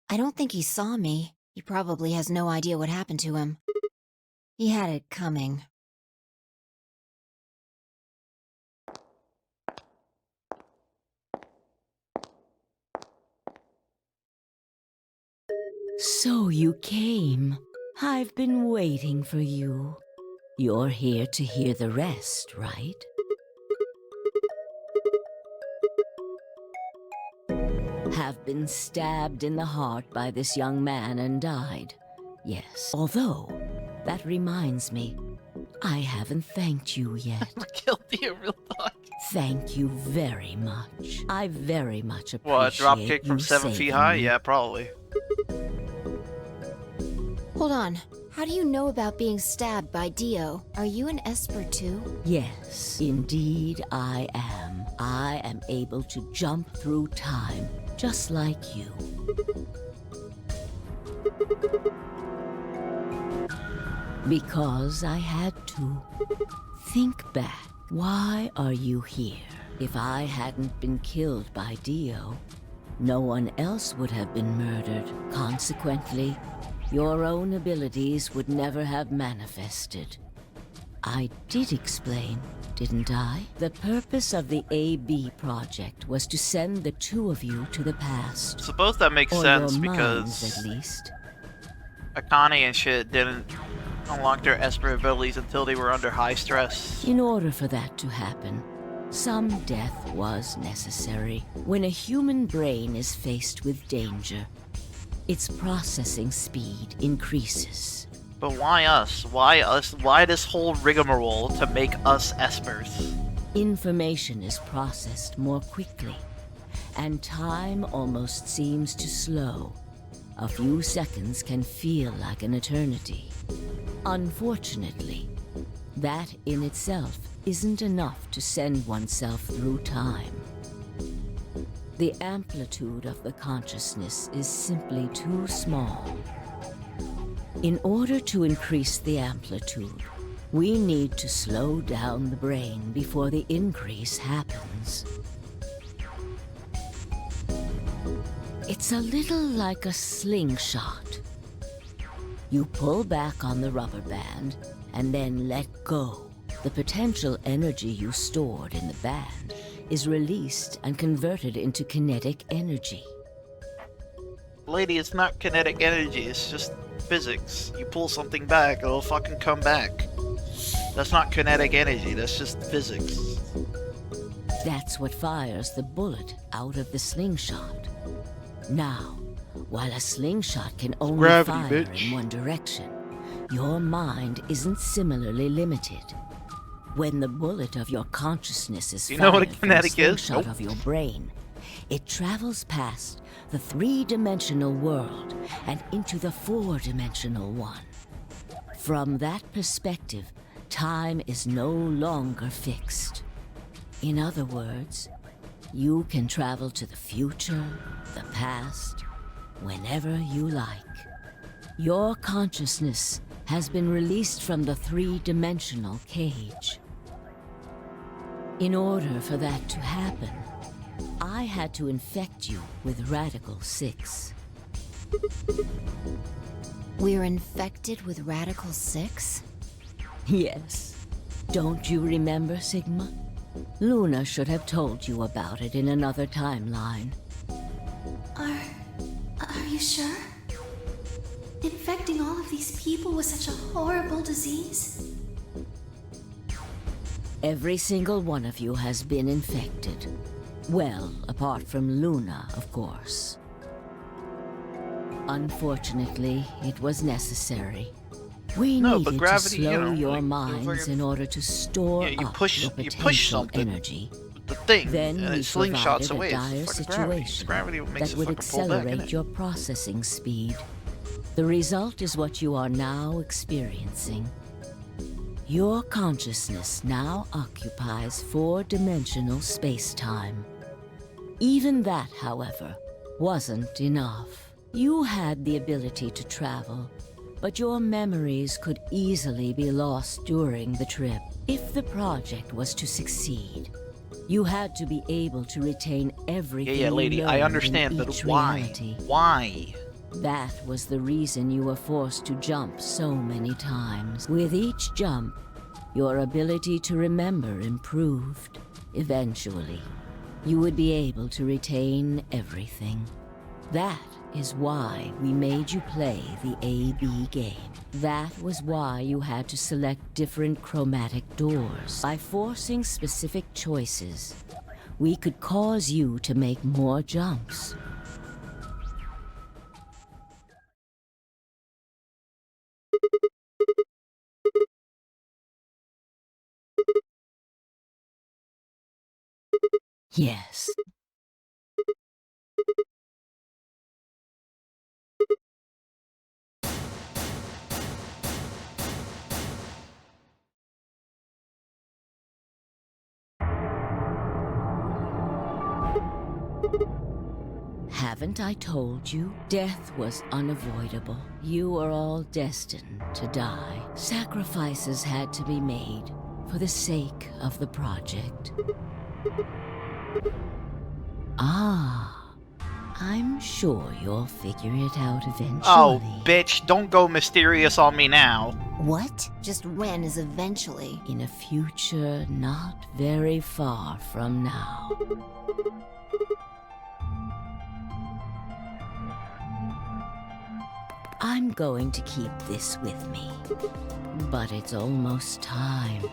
I don't think he saw me. He probably has no idea what happened to him. He had it coming. So you came. I've been waiting for you. You're here to hear the rest, right? Have been stabbed in the heart by this young man and died. Yes. Although, that reminds me, I haven't thanked you yet. Killed the real dog. Thank you very much. I very much appreciate What, a drop kick from you 7 feet saving high? me. Yeah, probably. Hold on. How do you know about being stabbed by Dio? Are you an Esper too? Yes, indeed I am. I am able to jump through time, just like you. Because I had to. Think back. Why are you here? If I hadn't been killed by Dio, no one else would have been murdered. Consequently, your own abilities would never have manifested. I did explain, didn't I? The purpose of the AB project was to send the two of you to the past. Suppose that makes Or sense your because minds, at least. Akane and shit didn't unlock their Esper abilities until they were under high stress. In order for that to happen, some death was necessary. When a human brain is faced with danger, its processing speed increases. But why us? Why us? Why this whole rigmarole to make us Espers? Information is processed more quickly, and time almost seems to slow. A few seconds can feel like an eternity. Unfortunately, that in itself isn't enough to send oneself through time. The amplitude of the consciousness is simply too small. In order to increase the amplitude, we need to slow down the brain before the increase happens. It's a little like a slingshot. You pull back on the rubber band and then let go. The potential energy you stored in the band is released and converted into kinetic energy. Lady, it's not kinetic energy, it's just physics. You pull something back, it'll fucking come back. That's not kinetic energy, that's just physics. That's what fires the bullet out of the slingshot. Now, while a slingshot can only Gravity, fire bitch. in one direction, your mind isn't similarly limited. When the bullet of your consciousness is You know what a fired from the kinetic is? slingshot Nope. of your brain, it travels past the three-dimensional world and into the four-dimensional one. From that perspective, time is no longer fixed. In other words, you can travel to the future, the past, whenever you like. Your consciousness has been released from the three-dimensional cage. In order for that to happen, I had to infect you with Radical 6. We're infected with Radical 6? Yes. Don't you remember, Sigma? Luna should have told you about it in another timeline. Are you sure? Infecting all of these people with such a horrible disease? Every single one of you has been infected. Well, apart from Luna, of course. Unfortunately, it was necessary. We No, but needed gravity, to slow you know, your like, minds in order to store you up push your you push potential something energy. with the thing, Then and we it slingshots provided a away. dire It's fucking gravity. It's situation gravity what makes that it would fucking pull back, accelerate innit? your processing speed. The result is what you are now experiencing. Your consciousness now occupies four-dimensional space-time. Even that, however, wasn't enough. You had the ability to travel, but your memories could easily be lost during the trip. If the project was to succeed, you had to be able to retain everything Yeah, lady, you I learned understand, in but each why? reality. Why? That was the reason you were forced to jump so many times. With each jump, your ability to remember improved. Eventually, you would be able to retain everything. That is why we made you play the AB game. That was why you had to select different chromatic doors. By forcing specific choices, we could cause you to make more jumps. Yes. Haven't I told you? Death was unavoidable. You were all destined to die. Sacrifices had to be made for the sake of the project. Ah, I'm sure you'll figure it out eventually. Oh, bitch, don't go mysterious on me now. What? Just when is eventually? In a future not very far from now. I'm going to keep this with me, but it's almost time.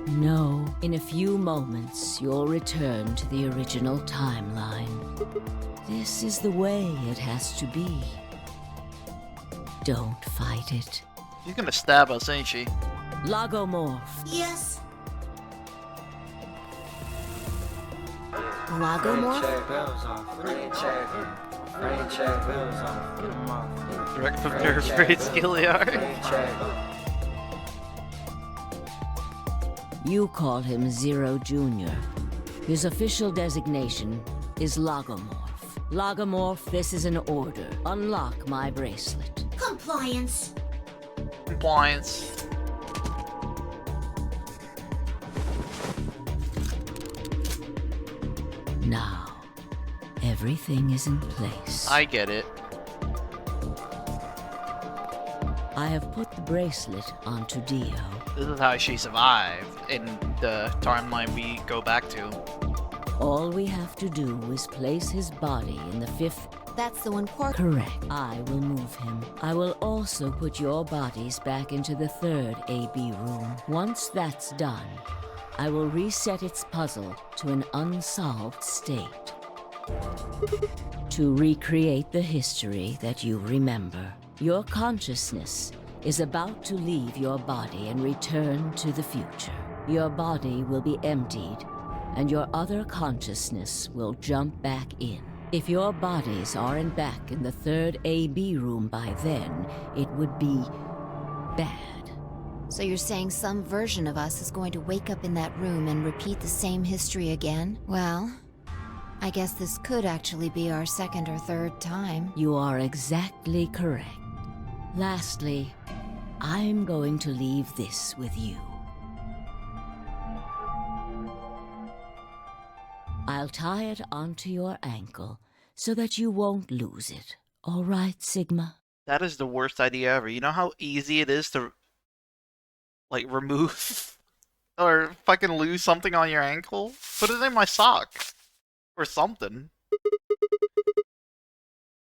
No, in a few moments, you'll return to the original timeline. This is the way it has to be. Don't fight it. She's gonna stab us, ain't she? Logomorph. Yes. Logomorph? Direct from Nerve Braid Skilliard. You call him Zero Jr. His official designation is Logomorph. Logomorph, this is an order. Unlock my bracelet. Compliance. Compliance. Now, everything is in place. I get it. I have put the bracelet onto Dio. This is how she survived in the timeline we go back to. All we have to do is place his body in the fifth... That's the one Quark... Correct. I will move him. I will also put your bodies back into the third AB room. Once that's done, I will reset its puzzle to an unsolved state. To recreate the history that you remember. Your consciousness is about to leave your body and return to the future. Your body will be emptied, and your other consciousness will jump back in. If your bodies aren't back in the third AB room by then, it would be bad. So you're saying some version of us is going to wake up in that room and repeat the same history again? Well, I guess this could actually be our second or third time. You are exactly correct. Lastly, I'm going to leave this with you. I'll tie it onto your ankle so that you won't lose it. All right, Sigma? That is the worst idea ever. You know how easy it is to, like, remove or fucking lose something on your ankle? Put it in my sock. Or something.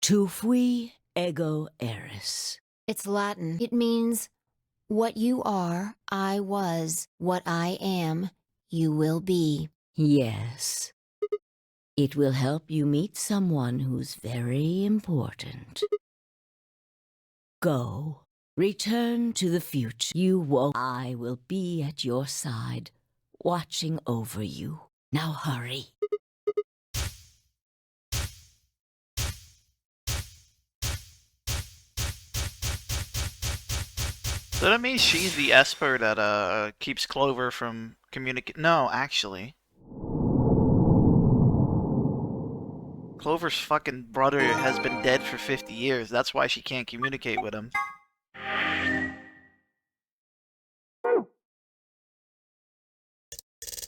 Tufui ego eris. It's Latin. It means, what you are, I was. What I am, you will be. Yes. It will help you meet someone who's very important. Go. Return to the future. You won't. I will be at your side, watching over you. Now hurry. So that means she's the Esper that keeps Clover from communicating. No, actually. Clover's fucking brother has been dead for 50 years. That's why she can't communicate with him.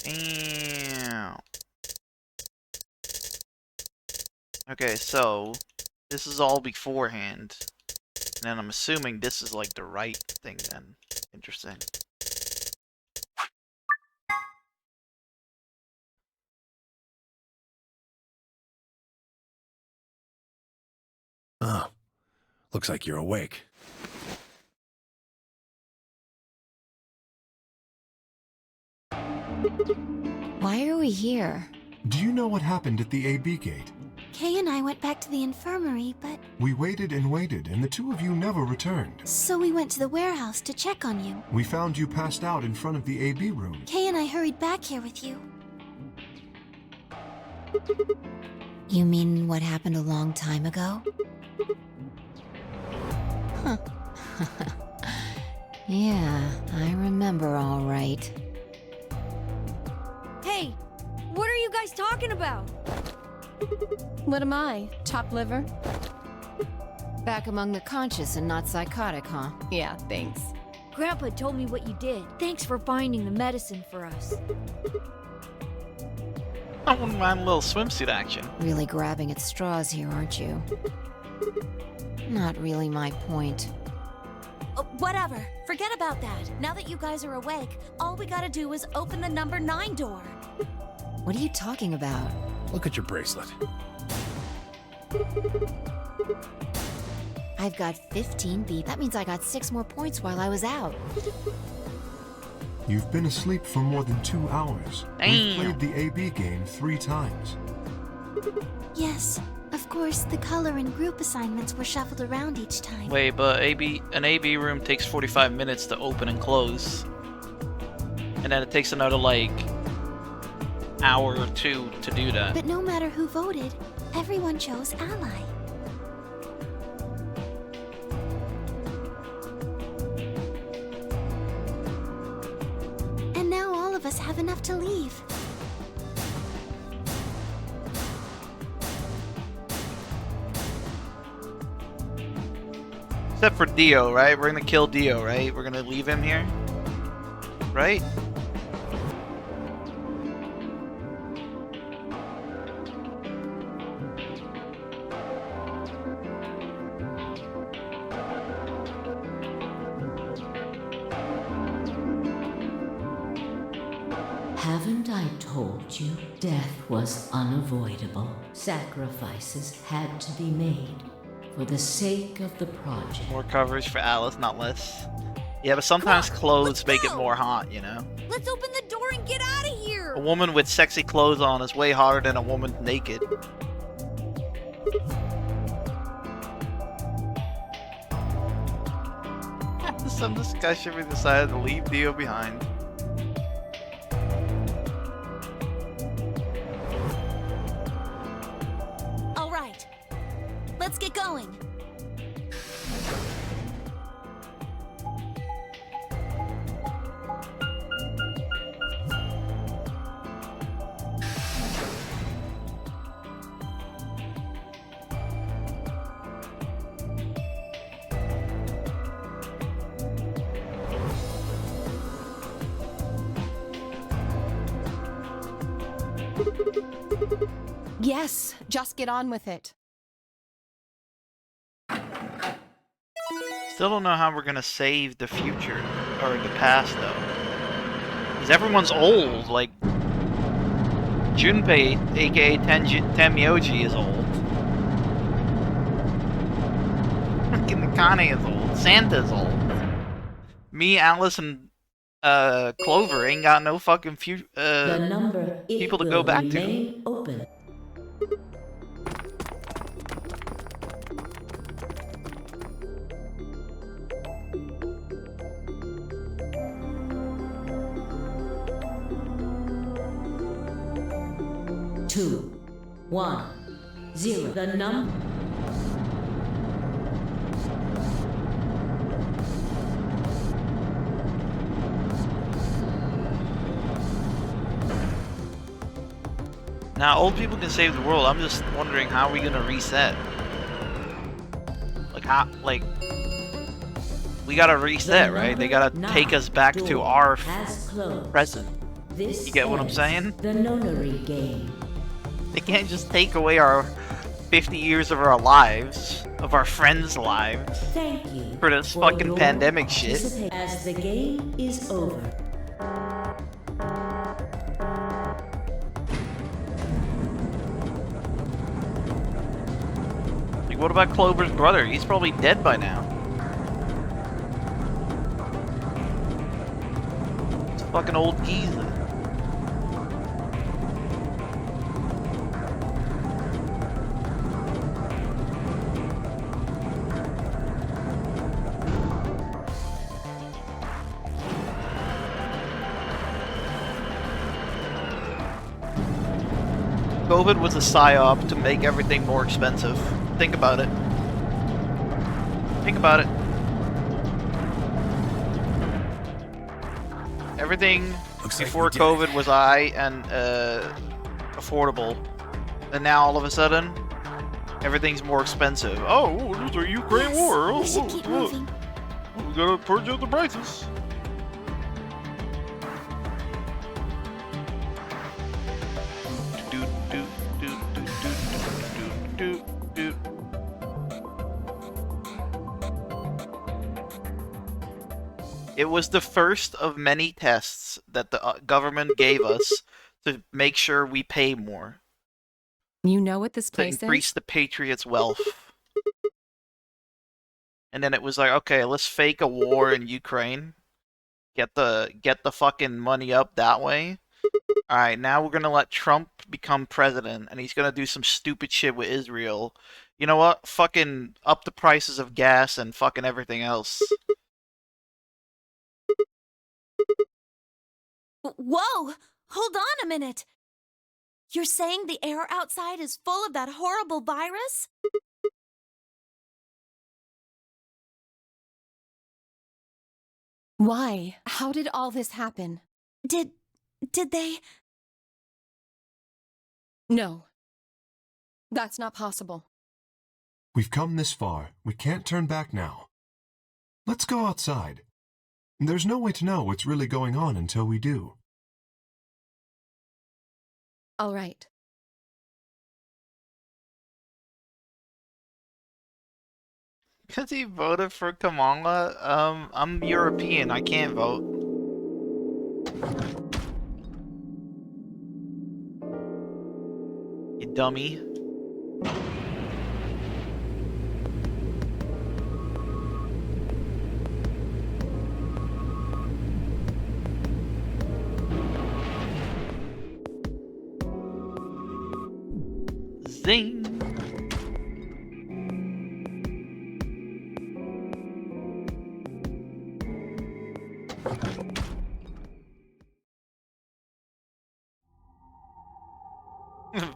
Damn. Okay, so this is all beforehand. And then I'm assuming this is like the right thing then. Interesting. Oh, looks like you're awake. Why are we here? Do you know what happened at the AB gate? Kay and I went back to the infirmary, but... We waited and waited, and the two of you never returned. So we went to the warehouse to check on you. We found you passed out in front of the AB room. Kay and I hurried back here with you. You mean what happened a long time ago? Huh. Yeah, I remember all right. Hey, what are you guys talking about? What am I? Chopped liver? Back among the conscious and not psychotic, huh? Yeah, thanks. Grandpa told me what you did. Thanks for finding the medicine for us. I wouldn't mind a little swimsuit action. Really grabbing at straws here, aren't you? Not really my point. Whatever. Forget about that. Now that you guys are awake, all we gotta do is open the number 9 door. What are you talking about? Look at your bracelet. I've got 15 beep. That means I got 6 more points while I was out. You've been asleep for more than 2 hours. Damn. We've played the AB game 3 times. Yes, of course, the color and group assignments were shuffled around each time. Wait, but an AB room takes 45 minutes to open and close. And then it takes another, like, hour or 2 to do that. But no matter who voted, everyone chose Ally. And now all of us have enough to leave. Except for Dio, right? We're gonna kill Dio, right? We're gonna leave him here? Right? Haven't I told you death was unavoidable? Sacrifices had to be made for the sake of the project. More coverage for Alice, not less. Yeah, but sometimes clothes make it more hot, you know? Let's open the door and get out of here! A woman with sexy clothes on is way hotter than a woman naked. After some discussion, we decided to leave Dio behind. All right. Let's get going. Yes, just get on with it. Still don't know how we're gonna save the future, or the past, though. Because everyone's old, like... Junpei, aka Tenmyoji, is old. Akane is old. Santa's old. Me, Alice, and Clover ain't got no fucking The number people to will go back remain to. open. Two, 1, 0. The number. Now, old people can save the world. I'm just wondering, how are we gonna reset? Like, how? Like, we gotta reset, right? They gotta take us back to our present. You get what I'm saying? The nonary game. They can't just take away our 50 years of our lives, of our friends' lives, Thank you for this for fucking your pandemic shit. As the game is over. Like, what about Clover's brother? He's probably dead by now. It's a fucking old geezer. COVID was a psyop to make everything more expensive. Think about it. Think about it. Everything before COVID was and affordable, and now all of a sudden, everything's more expensive. Oh, this is a Ukraine war. Oh, look. We gotta purge out the prices. It was the first of many tests that the government gave us to make sure we pay more. You know what this To place increase is? the Patriots' wealth. And then it was like, okay, let's fake a war in Ukraine. Get the fucking money up that way. Alright, now we're gonna let Trump become president, and he's gonna do some stupid shit with Israel. You know what? Fucking up the prices of gas and fucking everything else. Whoa! Hold on a minute! You're saying the air outside is full of that horrible virus? Why? How did all this happen? Did they? No. That's not possible. We've come this far. We can't turn back now. Let's go outside. There's no way to know what's really going on until we do. All right. Because he voted for Kamala? I'm European. I can't vote. You dummy. Zing!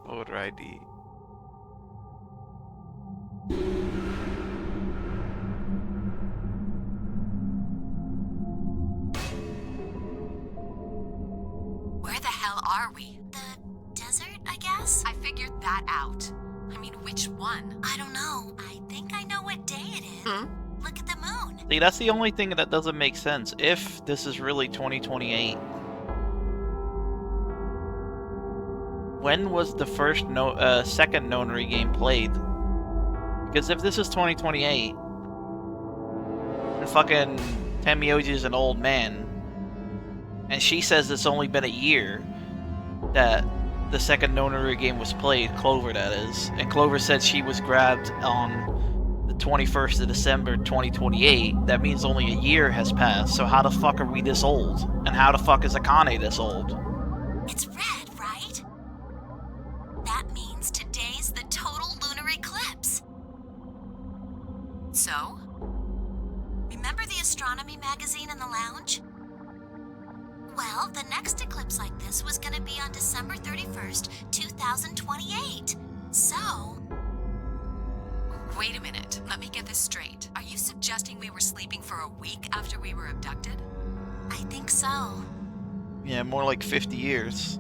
Voter ID. Where the hell are we? The desert, I guess? I figured that out. I mean, which one? I don't know. I think I know what day it is. Look at the moon. See, that's the only thing that doesn't make sense. If this is really 2028, when was the first second nonary game played? Because if this is 2028, and fucking Temioji is an old man, and she says it's only been a year that the second nonary game was played, Clover that is, and Clover said she was grabbed on the 21st of December 2028, that means only a year has passed. So how the fuck are we this old? And how the fuck is Akane this old? It's red, right? That means today's the total lunar eclipse. So? Remember the astronomy magazine in the lounge? Well, the next eclipse like this was gonna be on December 31st, 2028. So... Wait a minute, let me get this straight. Are you suggesting we were sleeping for a week after we were abducted? I think so. Yeah, more like 50 years.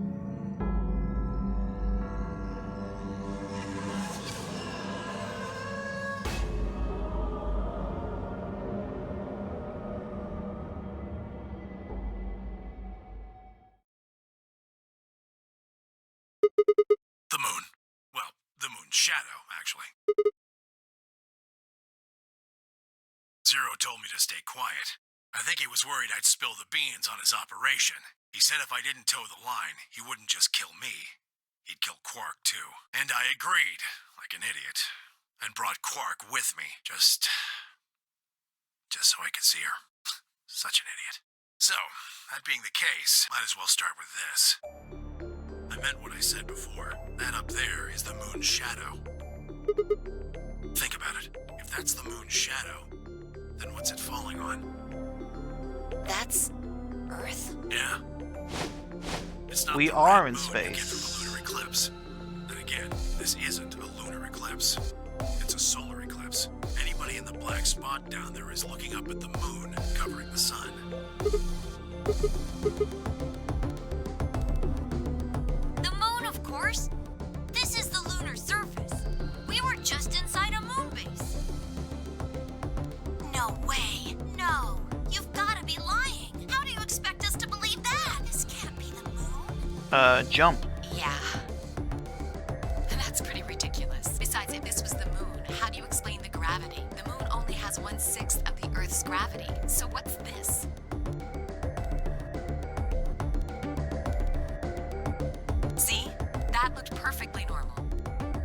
The moon. Well, the moon's shadow, actually. Zero told me to stay quiet. I think he was worried I'd spill the beans on his operation. He said if I didn't toe the line, he wouldn't just kill me. He'd kill Quark, too. And I agreed, like an idiot, and brought Quark with me, just so I could see her. Such an idiot. So, that being the case, might as well start with this. I meant what I said before. That up there is the moon's shadow. Think about it. If that's the moon's shadow, then what's it falling on? That's Earth? Yeah. It's not We the are red in moon space. you get from a lunar eclipse. Then again, this isn't a lunar eclipse. It's a solar eclipse. Anybody in the black spot down there is looking up at the moon covering the sun. The moon, of course. This is the lunar surface. We were just inside a moon base. No way. No. You've got to be lying. How do you expect us to believe that? This can't be the moon. Jump. Yeah. That's pretty ridiculous. Besides, if this was the moon, how do you explain the gravity? The moon only has 1/6 of the Earth's gravity. So what's this? See? That looked perfectly normal.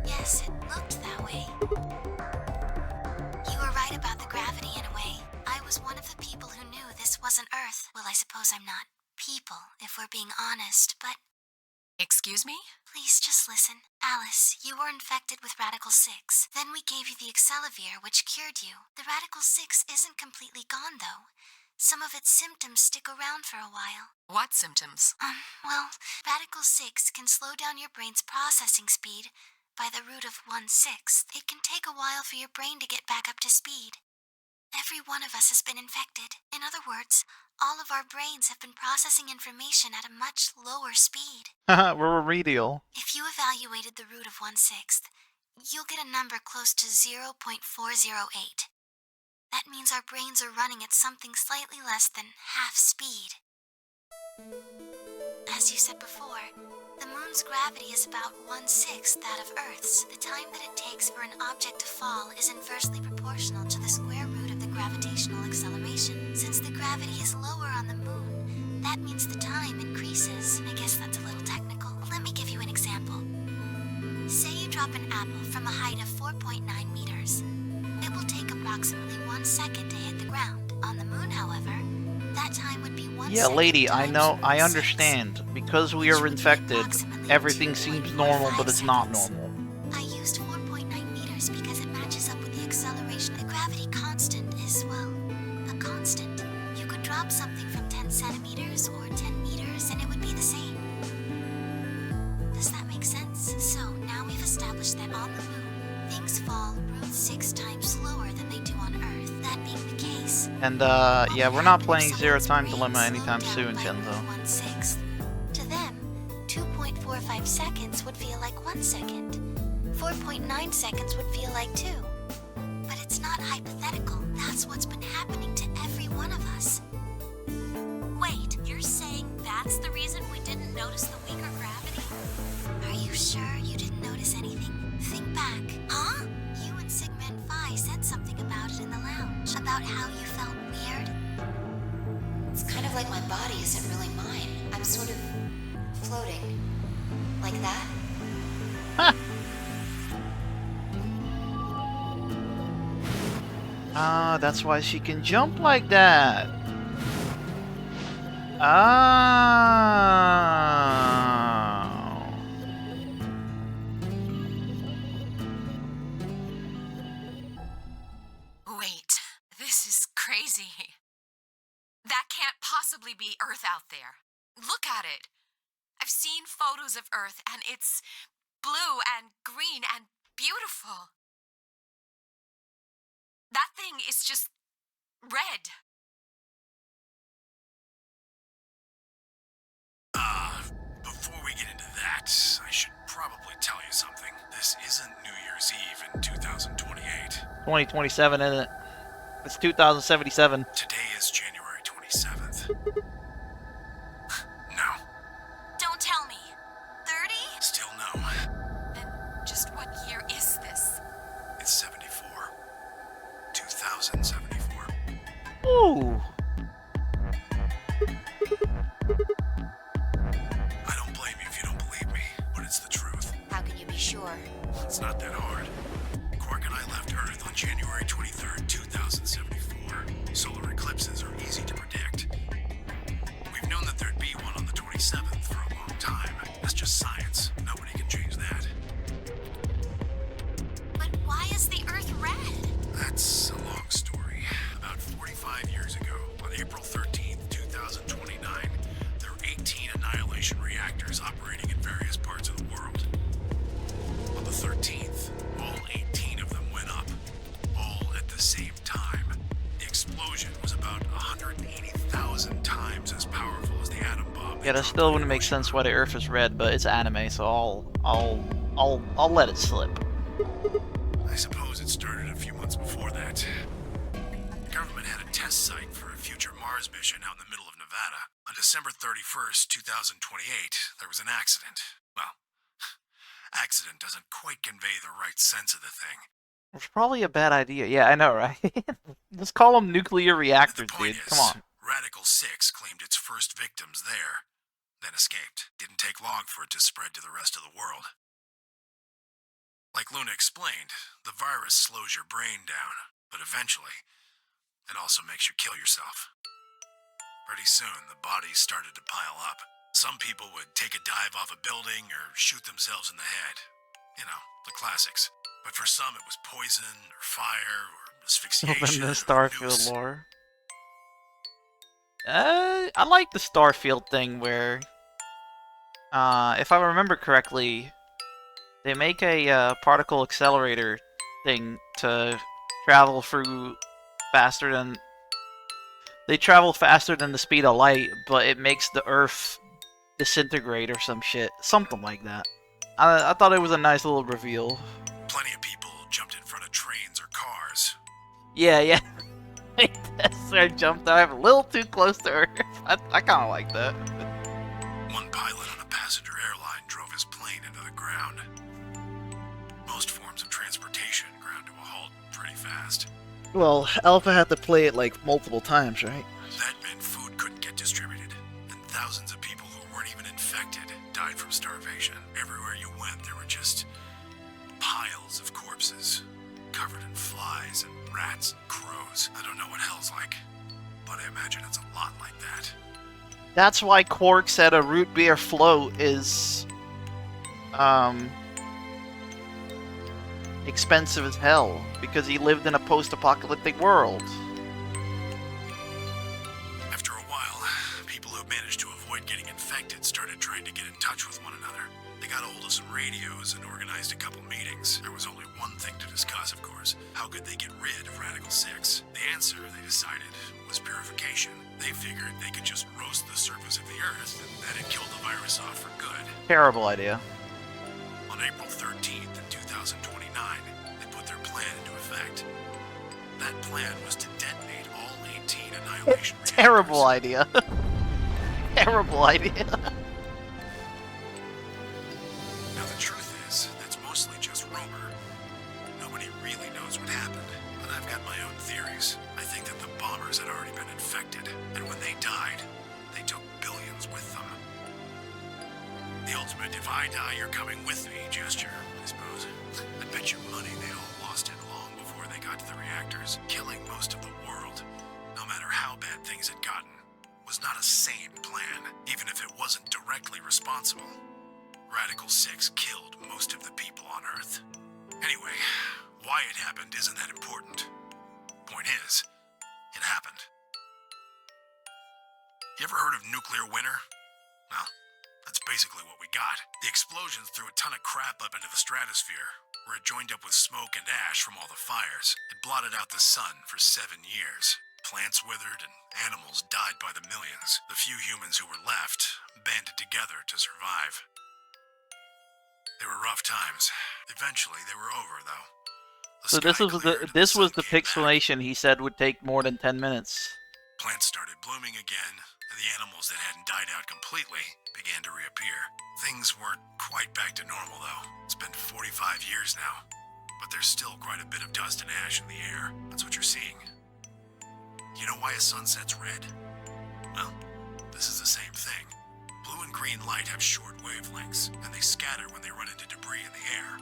Yes, it looked that way. You were right about the gravity in a way. I was one of the people who knew this wasn't Earth. Well, I suppose I'm not people, if we're being honest, but... Excuse me? Please just listen. Alice, you were infected with Radical 6. Then we gave you the Excelivir, which cured you. The Radical 6 isn't completely gone, though. Some of its symptoms stick around for a while. What symptoms? Well, Radical 6 can slow down your brain's processing speed by the root of 1/6. It can take a while for your brain to get back up to speed. Every one of us has been infected. In other words, all of our brains have been processing information at a much lower speed. We're remedial. If you evaluated the root of 1/6, you'll get a number close to 0.408. That means our brains are running at something slightly less than half speed. As you said before, the moon's gravity is about 1/6 that of Earth's. The time that it takes for an object to fall is inversely proportional to the square root of the gravitational acceleration. Since the gravity is lower on the moon, that means the time increases. I guess that's a little technical. Let me give you an example. Say you drop an apple from a height of 4.9 meters. It will take approximately 1 second to hit the ground. On the moon, however, that time would be 1 Yeah, second lady, I times know, I 1/6. understand. Because we are infected, everything seems normal, but it's not normal. I used 4.9 meters because it matches up with the acceleration. The gravity constant is, well, a constant. You could drop something from 10 centimeters or 10 meters and it would be the same. Does that make sense? So now we've established that on the moon, things fall root 6 times slower than they do on Earth. That being the case, And, yeah, we're not playing Zero Time Dilemma anytime soon, Kenzo. 1/6. To them, 2.45 seconds would feel like 1 second. 4.9 seconds would feel like 2. But it's not hypothetical. That's what's been happening to every one of us. Wait, you're saying that's the reason we didn't notice the weaker gravity? Are you sure you didn't notice anything? Think back. Huh? You and Sigma and Phi said something about it in the lounge. About how you felt weird. It's kind of like my body isn't really mine. I'm sort of floating. Like that? Ah, that's why she can jump like that. Ah. Wait, this is crazy. That can't possibly be Earth out there. Look at it. I've seen photos of Earth, and it's blue and green and beautiful. That thing is just red. Before we get into that, I should probably tell you something. This isn't New Year's Eve in 2028. 2027, isn't it? It's 2077. Today is January 27th. No. Don't tell me. 30? Still no. Then just what year is this? It's 74. 2074. Ooh. I don't blame you if you don't believe me, but it's the truth. How can you be sure? It's not that hard. Quark and I left Earth on January 23rd, 2074. Solar eclipses are easy to predict. We've known that there'd be one on the 27th for a long time. That's just science. Nobody can change that. But why is the Earth red? That's a long story. About 45 years ago, on April 13th, 2029, there were 18 annihilation reactors operating in various parts of the world. On the 13th, all 18 of them went up, all at the same time. The explosion was about 180,000 times as powerful as the atom bomb. Yeah, that still wouldn't make sense why the Earth is red, but it's anime, so I'll let it slip. I suppose it started a few months before that. The government had a test site for a future Mars mission out in the middle of Nevada. On December 31st, 2028, there was an accident. Well, accident doesn't quite convey the right sense of the thing. It's probably a bad idea. Yeah, I know, right? Just call them nuclear reactors, dude. Come on. Radical 6 claimed its first victims there, then escaped. Didn't take long for it to spread to the rest of the world. Like Luna explained, the virus slows your brain down, but eventually, it also makes you kill yourself. Pretty soon, the bodies started to pile up. Some people would take a dive off a building or shoot themselves in the head. You know, the classics. But for some, it was poison, or fire, or asphyxiation. Open the Starfield lore. I like the Starfield thing where, if I remember correctly, they make a particle accelerator thing to travel through faster than... They travel faster than the speed of light, but it makes the Earth disintegrate or some shit. Something like that. I thought it was a nice little reveal. Plenty of people jumped in front of trains or cars. Yeah. I jumped dive a little too close to Earth. I kind of like that. One pilot on a passenger airline drove his plane into the ground. Most forms of transportation ground to a halt pretty fast. Well, Alpha had to play it like multiple times, right? That meant food couldn't get distributed, and thousands of people who weren't even infected died from starvation. Everywhere you went, there were just piles of corpses, covered in flies and rats and crows. I don't know what hell's like, but I imagine it's a lot like that. That's why Quark said a root beer float is, expensive as hell, because he lived in a post-apocalyptic world. After a while, people who managed to avoid getting infected started trying to get in touch with one another. They got a hold of some radios and organized a couple meetings. There was only one thing to discuss, of course. How could they get rid of Radical 6? The answer, they decided, was purification. They figured they could just roast the surface of the Earth, and that'd kill the virus off for good. Terrible idea. On April 13th, in 2029, they put their plan into effect. That plan was to detonate all 18 annihilation reactors. Terrible idea. Terrible idea. Now the truth is, that's mostly just rumor. Nobody really knows what happened, but I've got my own theories. I think that the bombers had already been infected, and when they died, they took billions with them. The ultimate if I die, you're coming with me gesture, I suppose. I bet your money they all lost it long before they got to the reactors, killing most of the world, no matter how bad things had gotten, was not a sane plan, even if it wasn't directly responsible. Radical 6 killed most of the people on Earth. Anyway, why it happened isn't that important. Point is, it happened. You ever heard of nuclear winter? Well, that's basically what we got. The explosions threw a ton of crap up into the stratosphere, where it joined up with smoke and ash from all the fires. It blotted out the sun for 7 years. Plants withered and animals died by the millions. The few humans who were left banded together to survive. They were rough times. Eventually, they were over, though. So this was the pixelation he said would take more than 10 minutes. Plants started blooming again, and the animals that hadn't died out completely began to reappear. Things weren't quite back to normal, though. It's been 45 years now, but there's still quite a bit of dust and ash in the air. That's what you're seeing. You know why a sunset's red? Well, this is the same thing. Blue and green light have short wavelengths, and they scatter when they run into debris in the air.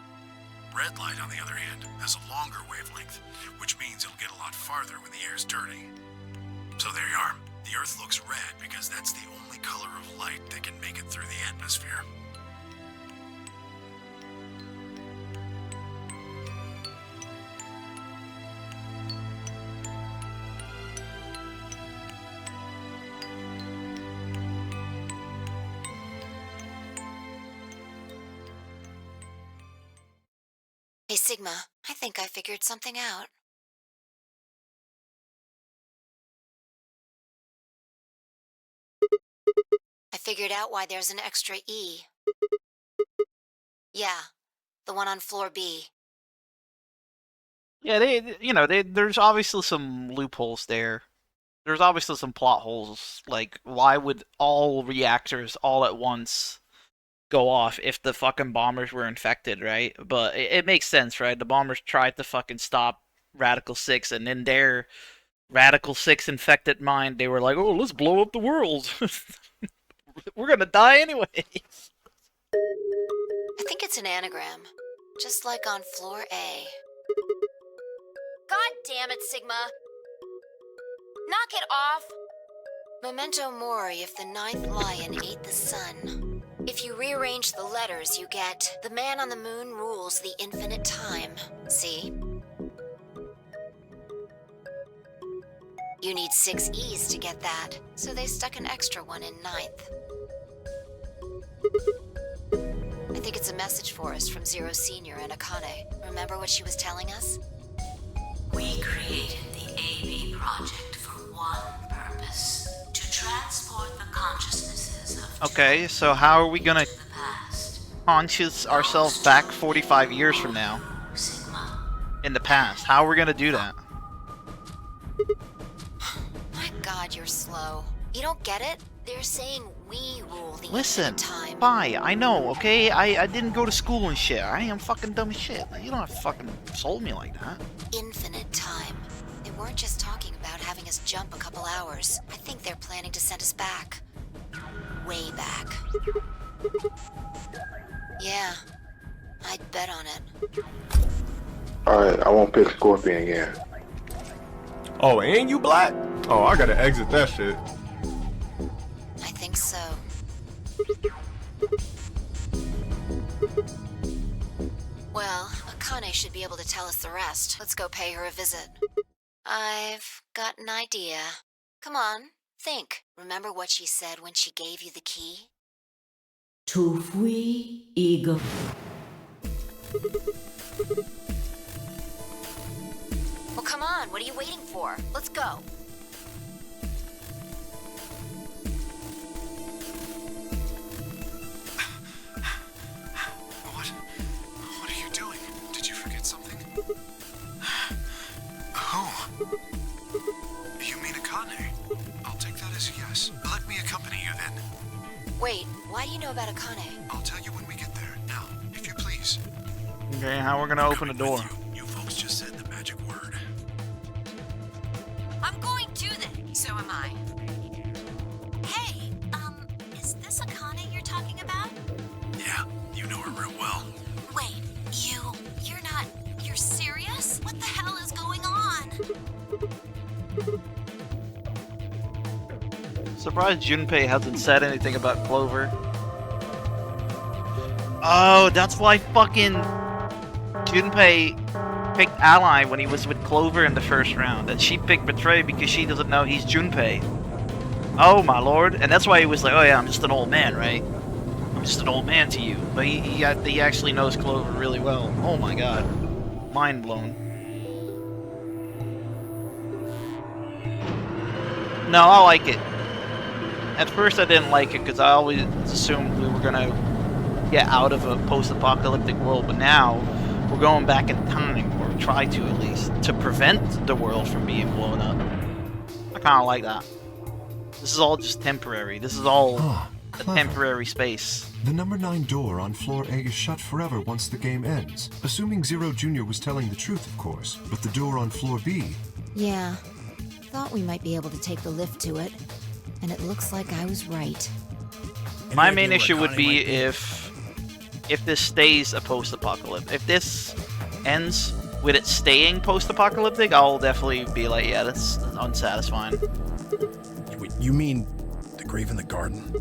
Red light, on the other hand, has a longer wavelength, which means it'll get a lot farther when the air's dirty. So there you are. The Earth looks red because that's the only color of light that can make it through the atmosphere. Hey, Sigma, I think I figured something out. I figured out why there's an extra E. Yeah, the one on floor B. Yeah, there's obviously some loopholes there. There's obviously some plot holes. Like, why would all reactors all at once go off if the fucking bombers were infected, right? But it makes sense, right? The bombers tried to fucking stop Radical 6, and in their Radical 6 infected mind, they were like, oh, let's blow up the world. We're gonna die anyway. I think it's an anagram, just like on floor A. God damn it, Sigma! Knock it off! Memento mori if the ninth lion ate the sun. If you rearrange the letters, you get the man on the moon rules the infinite time. See? You need 6 E's to get that, so they stuck an extra one in ninth. I think it's a message for us from Zero Senior and Akane. Remember what she was telling us? We created the AB project for one purpose: to transport the consciousnesses of Okay, so how are we gonna conscious ourselves back 45 years from now? In the past. How are we gonna do that? My God, you're slow. You don't get it? They're saying we rule the Listen, infinite time. bye, I know, okay? I didn't go to school and shit. I am fucking dumb as shit. You don't have to fucking insult me like that. Infinite time. They weren't just talking about having us jump a couple hours. I think they're planning to send us back. Way back. Yeah, I'd bet on it. Alright, I won't pick Scorpion again. Oh, and you black? Oh, I gotta exit that shit. I think so. Well, Akane should be able to tell us the rest. Let's go pay her a visit. I've got an idea. Come on, think. Remember what she said when she gave you the key? Tu fui ego. Well, come on, what are you waiting for? Let's go. What are you doing? Did you forget something? Who? You mean Akane? I'll take that as a yes. Let me accompany you then. Wait, why do you know about Akane? I'll tell you when we get there. Now, if you please. Okay, how we're gonna open the door? You folks just said the magic word. I'm going to then. So am I. Hey, is this Akane you're talking about? Yeah, you know her real well. Wait, you're serious? What the hell is going Surprised Junpei hasn't said anything about Clover. Oh, that's why fucking Junpei picked Ally when he was with Clover in the first round, and she picked Betray because she doesn't know he's Junpei. Oh my lord, and that's why he was like, oh yeah, I'm just an old man, right? I'm just an old man to you. But he actually knows Clover really well. Oh my god. Mind blown. No, I like it. At first I didn't like it because I always assumed we were gonna get out of a post-apocalyptic world, but now we're going back in time, or try to at least, to prevent the world from being blown up. I kinda like that. This is all just temporary. This is all a temporary space. The number 9 door on floor A is shut forever once the game ends. Assuming Zero Jr. was telling the truth, of course. But the door on floor B... Yeah. Thought we might be able to take the lift to it. And it looks like I was right. My main issue would be if this stays a post-apocalyptic. If this ends with it staying post-apocalyptic, I'll definitely be like, yeah, that's unsatisfying. Wait, you mean the grave in the garden?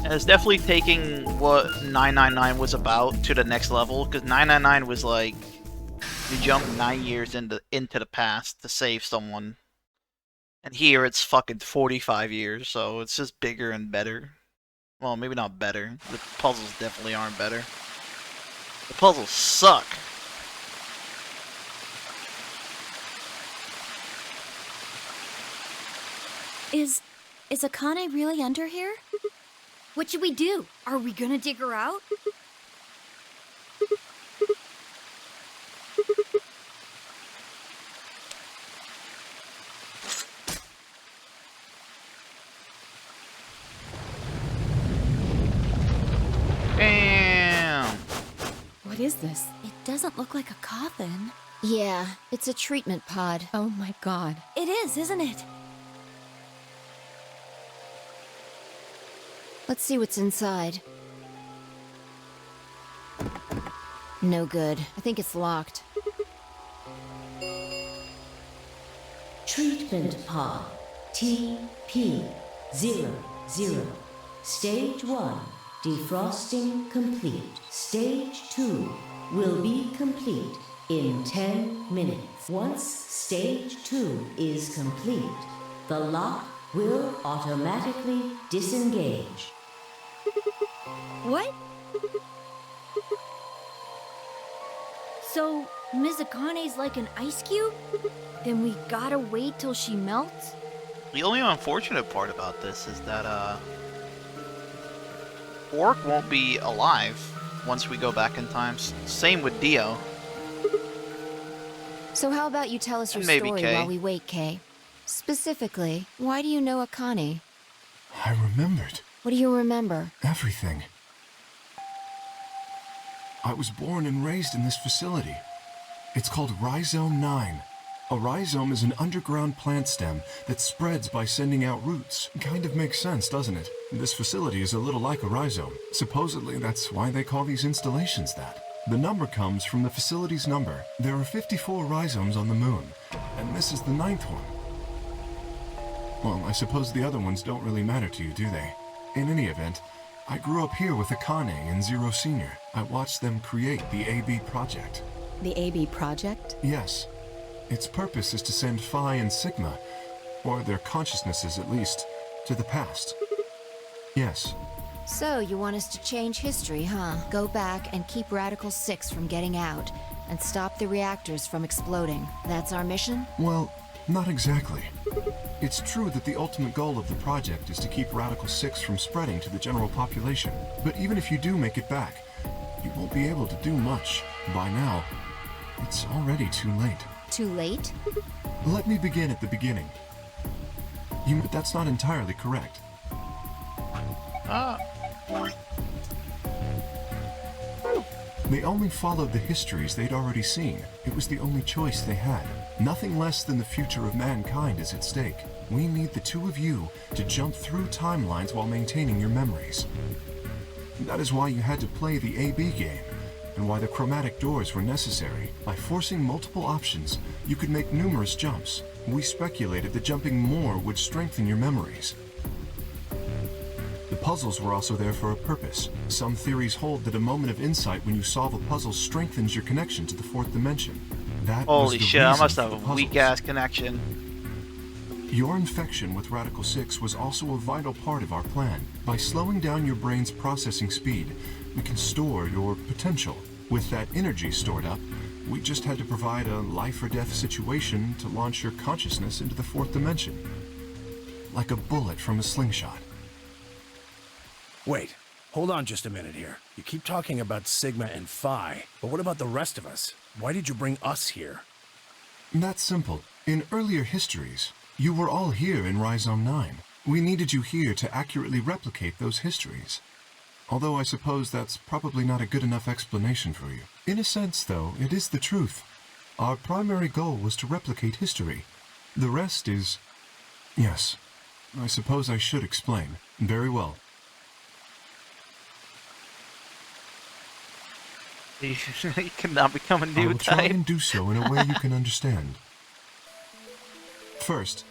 And it's definitely taking what 999 was about to the next level, because 999 was like, you jump 9 years into the past to save someone. And here it's fucking 45 years, so it's just bigger and better. Well, maybe not better. The puzzles definitely aren't better. The puzzles suck. Is Akane really under here? What should we do? Are we gonna dig her out? Damn. What is this? It doesn't look like a coffin. Yeah, it's a treatment pod. Oh my god. It is, isn't it? Let's see what's inside. No good. I think it's locked. Treatment pod TP00. Stage 1, defrosting complete. Stage 2 will be complete in 10 minutes. Once stage 2 is complete, the lock will automatically disengage. What? So, Ms. Akane's like an ice cube? Then we gotta wait till she melts? The only unfortunate part about this is that, Orc won't be alive once we go back in time. Same with Dio. So how about you tell us your And maybe story Kay. while we wait, Kay? Specifically, why do you know Akane? I remembered What do you remember? everything. I was born and raised in this facility. It's called Rhizome 9. A rhizome is an underground plant stem that spreads by sending out roots. Kind of makes sense, doesn't it? This facility is a little like a rhizome. Supposedly, that's why they call these installations that. The number comes from the facility's number. There are 54 rhizomes on the moon, and this is the 9th one. Well, I suppose the other ones don't really matter to you, do they? In any event, I grew up here with Akane and Zero Senior. I watched them create the AB project. The AB project? Yes. Its purpose is to send Phi and Sigma, or their consciousnesses at least, to the past. Yes. So, you want us to change history, huh? Go back and keep Radical 6 from getting out, and stop the reactors from exploding. That's our mission? Well, not exactly. It's true that the ultimate goal of the project is to keep Radical 6 from spreading to the general population. But even if you do make it back, you won't be able to do much. By now, it's already too late. Too late? Let me begin at the beginning. That's not entirely correct. They only followed the histories they'd already seen. It was the only choice they had. Nothing less than the future of mankind is at stake. We need the two of you to jump through timelines while maintaining your memories. That is why you had to play the AB game, and why the chromatic doors were necessary. By forcing multiple options, you could make numerous jumps. We speculated that jumping more would strengthen your memories. The puzzles were also there for a purpose. Some theories hold that a moment of insight when you solve a puzzle strengthens your connection to the fourth dimension. That was Holy the shit, I reason must for have the a puzzles. weak-ass connection. Your infection with Radical 6 was also a vital part of our plan. By slowing down your brain's processing speed, we can store your potential. With that energy stored up, we just had to provide a life-or-death situation to launch your consciousness into the fourth dimension. Like a bullet from a slingshot. Wait, hold on just a minute here. You keep talking about Sigma and Phi, but what about the rest of us? Why did you bring us here? That's simple. In earlier histories, you were all here in Rhizome 9. We needed you here to accurately replicate those histories. Although I suppose that's probably not a good enough explanation for you. In a sense, though, it is the truth. Our primary goal was to replicate history. The rest is... Yes, I suppose I should explain. Very well. You cannot become a I new will try type. and do so in a way you can understand. First,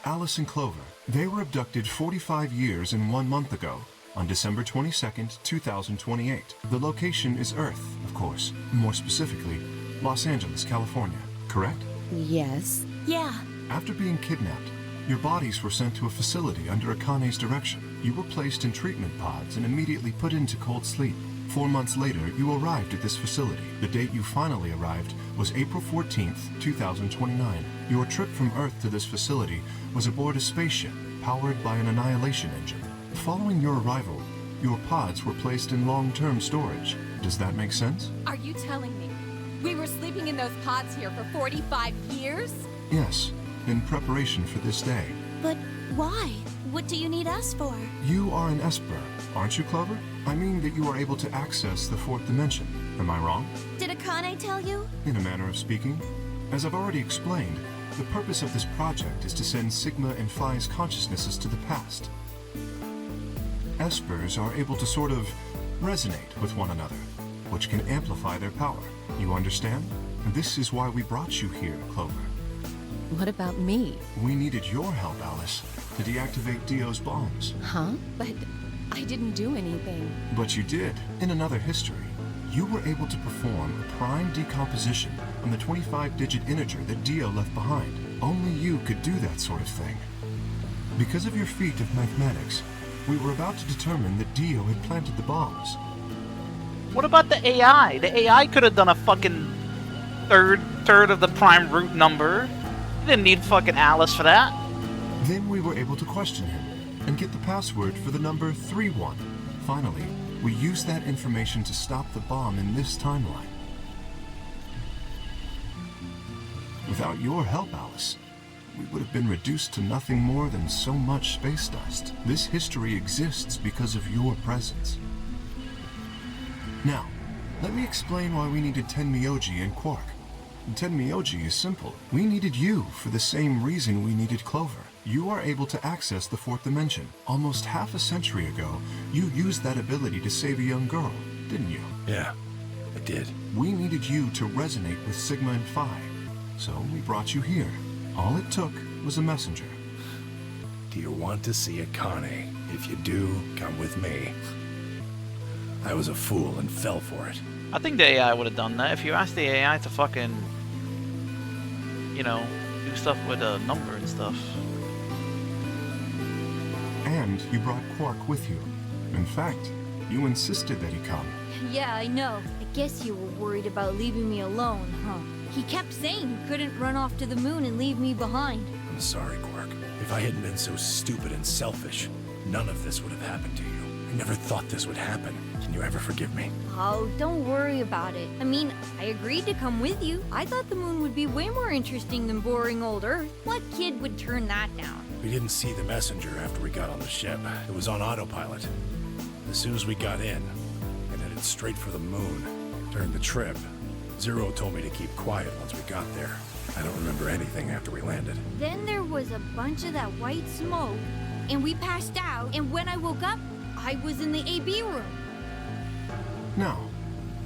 Alice and Clover. They were abducted 45 years and 1 month ago, on December 22nd, 2028. The location is Earth, of course. More specifically, Los Angeles, California. Correct? Yes. Yeah. After being kidnapped, your bodies were sent to a facility under Akane's direction. You were placed in treatment pods and immediately put into cold sleep. 4 months later, you arrived at this facility. The date you finally arrived was April 14th, 2029. Your trip from Earth to this facility was aboard a spaceship powered by an annihilation engine. Following your arrival, your pods were placed in long-term storage. Does that make sense? Are you telling me we were sleeping in those pods here for 45 years? Yes, in preparation for this day. But why? What do you need us for? You are an Esper, aren't you, Clover? I mean that you are able to access the fourth dimension. Am I wrong? Did Akane tell you? In a manner of speaking. As I've already explained, the purpose of this project is to send Sigma and Phi's consciousnesses to the past. Espers are able to sort of resonate with one another, which can amplify their power. You understand? This is why we brought you here, Clover. What about me? We needed your help, Alice, to deactivate Dio's bombs. Huh? But I didn't do anything. But you did. In another history, you were able to perform a prime decomposition on the 25-digit integer that Dio left behind. Only you could do that sort of thing. Because of your feat of mathematics, we were about to determine that Dio had planted the bombs. What about the AI? The AI could have done a fucking third of the prime root number. You didn't need fucking Alice for that. Then we were able to question him and get the password for the number 31. Finally, we used that information to stop the bomb in this timeline. Without your help, Alice, we would have been reduced to nothing more than so much space dust. This history exists because of your presence. Now, let me explain why we needed Tenmyoji and Quark. Tenmyoji is simple. We needed you for the same reason we needed Clover. You are able to access the fourth dimension. Almost half a century ago, you used that ability to save a young girl, didn't you? Yeah, I did. We needed you to resonate with Sigma and Phi, so we brought you here. All it took was a messenger. Do you want to see Akane? If you do, come with me. I was a fool and fell for it. I think the AI would have done that. If you asked the AI to fucking, you know, do stuff with a number and stuff. And you brought Quark with you. In fact, you insisted that he come. Yeah, I know. I guess you were worried about leaving me alone, huh? He kept saying he couldn't run off to the moon and leave me behind. I'm sorry, Quark. If I hadn't been so stupid and selfish, none of this would have happened to you. I never thought this would happen. Can you ever forgive me? Oh, don't worry about it. I mean, I agreed to come with you. I thought the moon would be way more interesting than boring old Earth. What kid would turn that down? We didn't see the messenger after we got on the ship. It was on autopilot. As soon as we got in, and headed straight for the moon. During the trip, Zero told me to keep quiet once we got there. I don't remember anything after we landed. Then there was a bunch of that white smoke, and we passed out, and when I woke up, I was in the AB room. Now,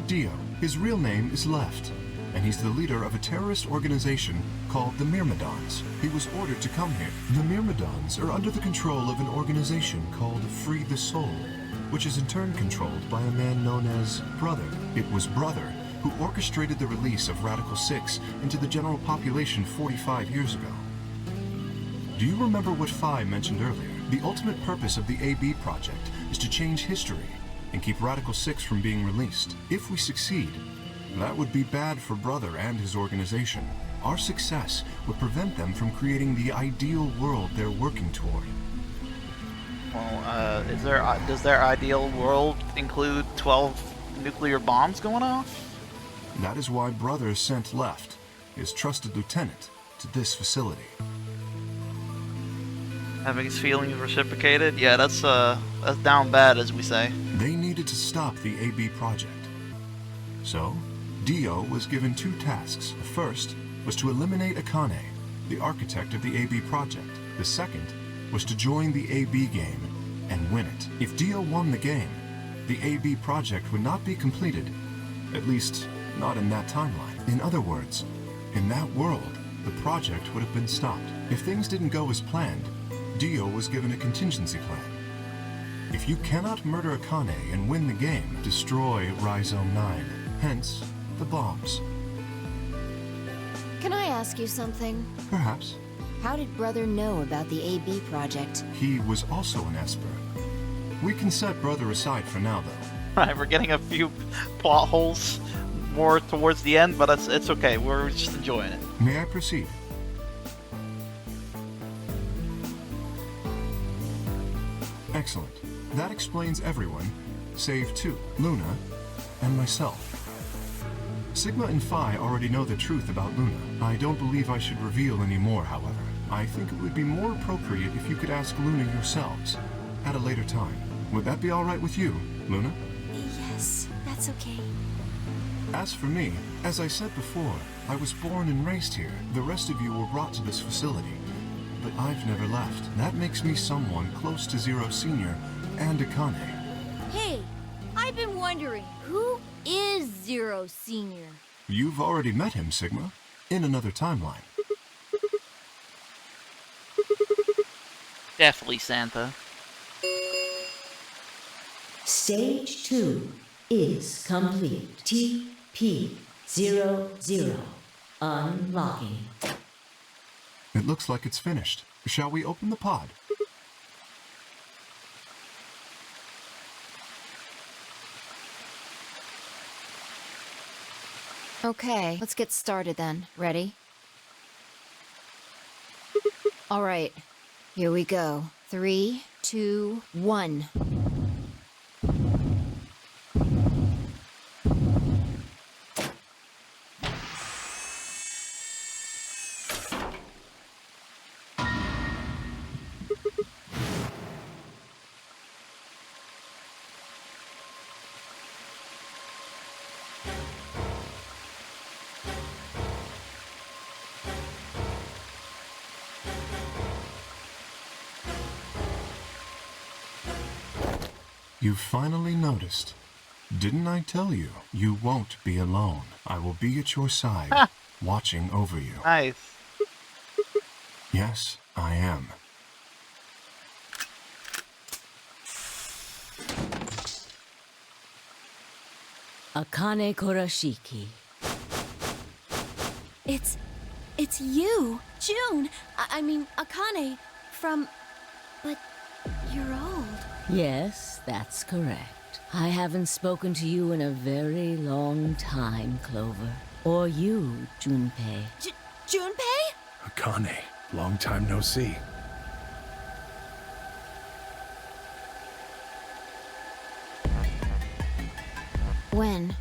Dio, his real name is Left, and he's the leader of a terrorist organization called the Myrmidons. He was ordered to come here. The Myrmidons are under the control of an organization called Free the Soul, which is in turn controlled by a man known as Brother. It was Brother who orchestrated the release of Radical 6 into the general population 45 years ago. Do you remember what Phi mentioned earlier? The ultimate purpose of the AB project is to change history and keep Radical 6 from being released. If we succeed, that would be bad for Brother and his organization. Our success would prevent them from creating the ideal world they're working toward. Well, does their ideal world include 12 nuclear bombs going off? That is why Brother sent Left, his trusted lieutenant, to this facility. Having his feelings reciprocated? Yeah, that's down bad, as we say. They needed to stop the AB project. So, Dio was given 2 tasks. The first was to eliminate Akane, the architect of the AB project. The second was to join the AB game and win it. If Dio won the game, the AB project would not be completed, at least not in that timeline. In other words, in that world, the project would have been stopped. If things didn't go as planned, Dio was given a contingency plan. If you cannot murder Akane and win the game, destroy Rhizome 9. Hence, the bombs. Can I ask you something? Perhaps. How did Brother know about the AB project? He was also an Esper. We can set Brother aside for now, though. Right, we're getting a few plot holes more towards the end, but it's okay. We're just enjoying it. May I proceed? Excellent. That explains everyone, save 2, Luna and myself. Sigma and Phi already know the truth about Luna. I don't believe I should reveal any more, however. I think it would be more appropriate if you could ask Luna yourselves, at a later time. Would that be alright with you, Luna? Yes, that's okay. As for me, as I said before, I was born and raised here. The rest of you were brought to this facility, but I've never left. That makes me someone close to Zero Senior and Akane. Hey, I've been wondering, who is Zero Senior? You've already met him, Sigma, in another timeline. Definitely Santa. Stage 2 is complete. TP00 unlocking. It looks like it's finished. Shall we open the pod? Okay, let's get started then. Ready? All right, here we go. 3, 2, 1. You finally noticed. Didn't I tell you? You won't be alone. I will be at your side, watching over you. Nice. Yes, I am. Akane Kurashiki. It's you, June. I mean, Akane, from... But you're old. Yes, that's correct. I haven't spoken to you in a very long time, Clover. Or you, Junpei. Junpei? Akane, long time no see. When?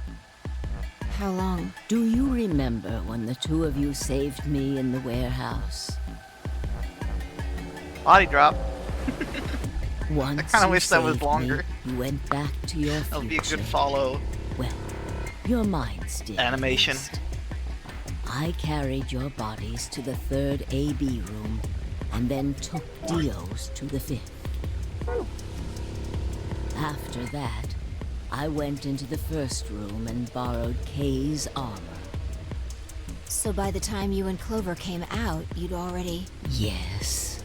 How long? Do you remember when the 2 of you saved me in the warehouse? Body drop. Once I kind of you wish that was saved longer. Me, you went back to your future. That would be a good follow. Well, your mind's still Animation. fixed. I carried your bodies to the 3rd AB room, and then took Dio's to the 5th. After that, I went into the first room and borrowed Kay's armor. So by the time you and Clover came out, you'd already... Yes.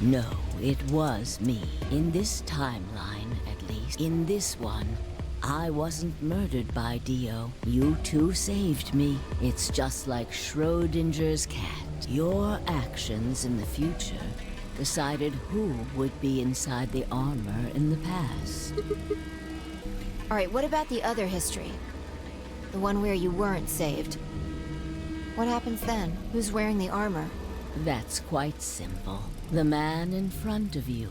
No, it was me. In this timeline, at least. In this one, I wasn't murdered by Dio. You two saved me. It's just like Schrodinger's cat. Your actions in the future decided who would be inside the armor in the past. Alright, what about the other history? The one where you weren't saved? What happens then? Who's wearing the armor? That's quite simple. The man in front of you.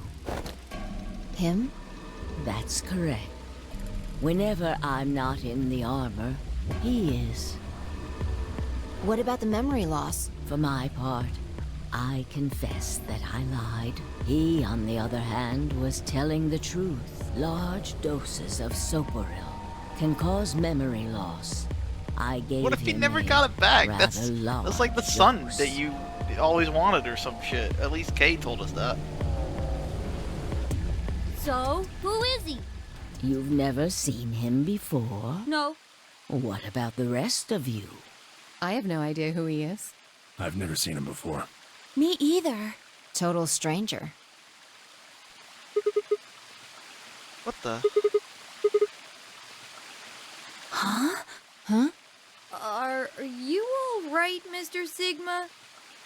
Him? That's correct. Whenever I'm not in the armor, he is. What about the memory loss? For my part, I confess that I lied. He, on the other hand, was telling the truth. Large doses of soporil can cause memory loss. I gave What if he him never a got it back? rather That's large like the son dose. that you always wanted or some shit. At least Kay told us that. So, who is he? You've never seen him before? No. What about the rest of you? I have no idea who he is. I've never seen him before. Me either. Total stranger. What the? Huh? Huh? Are you alright, Mr. Sigma?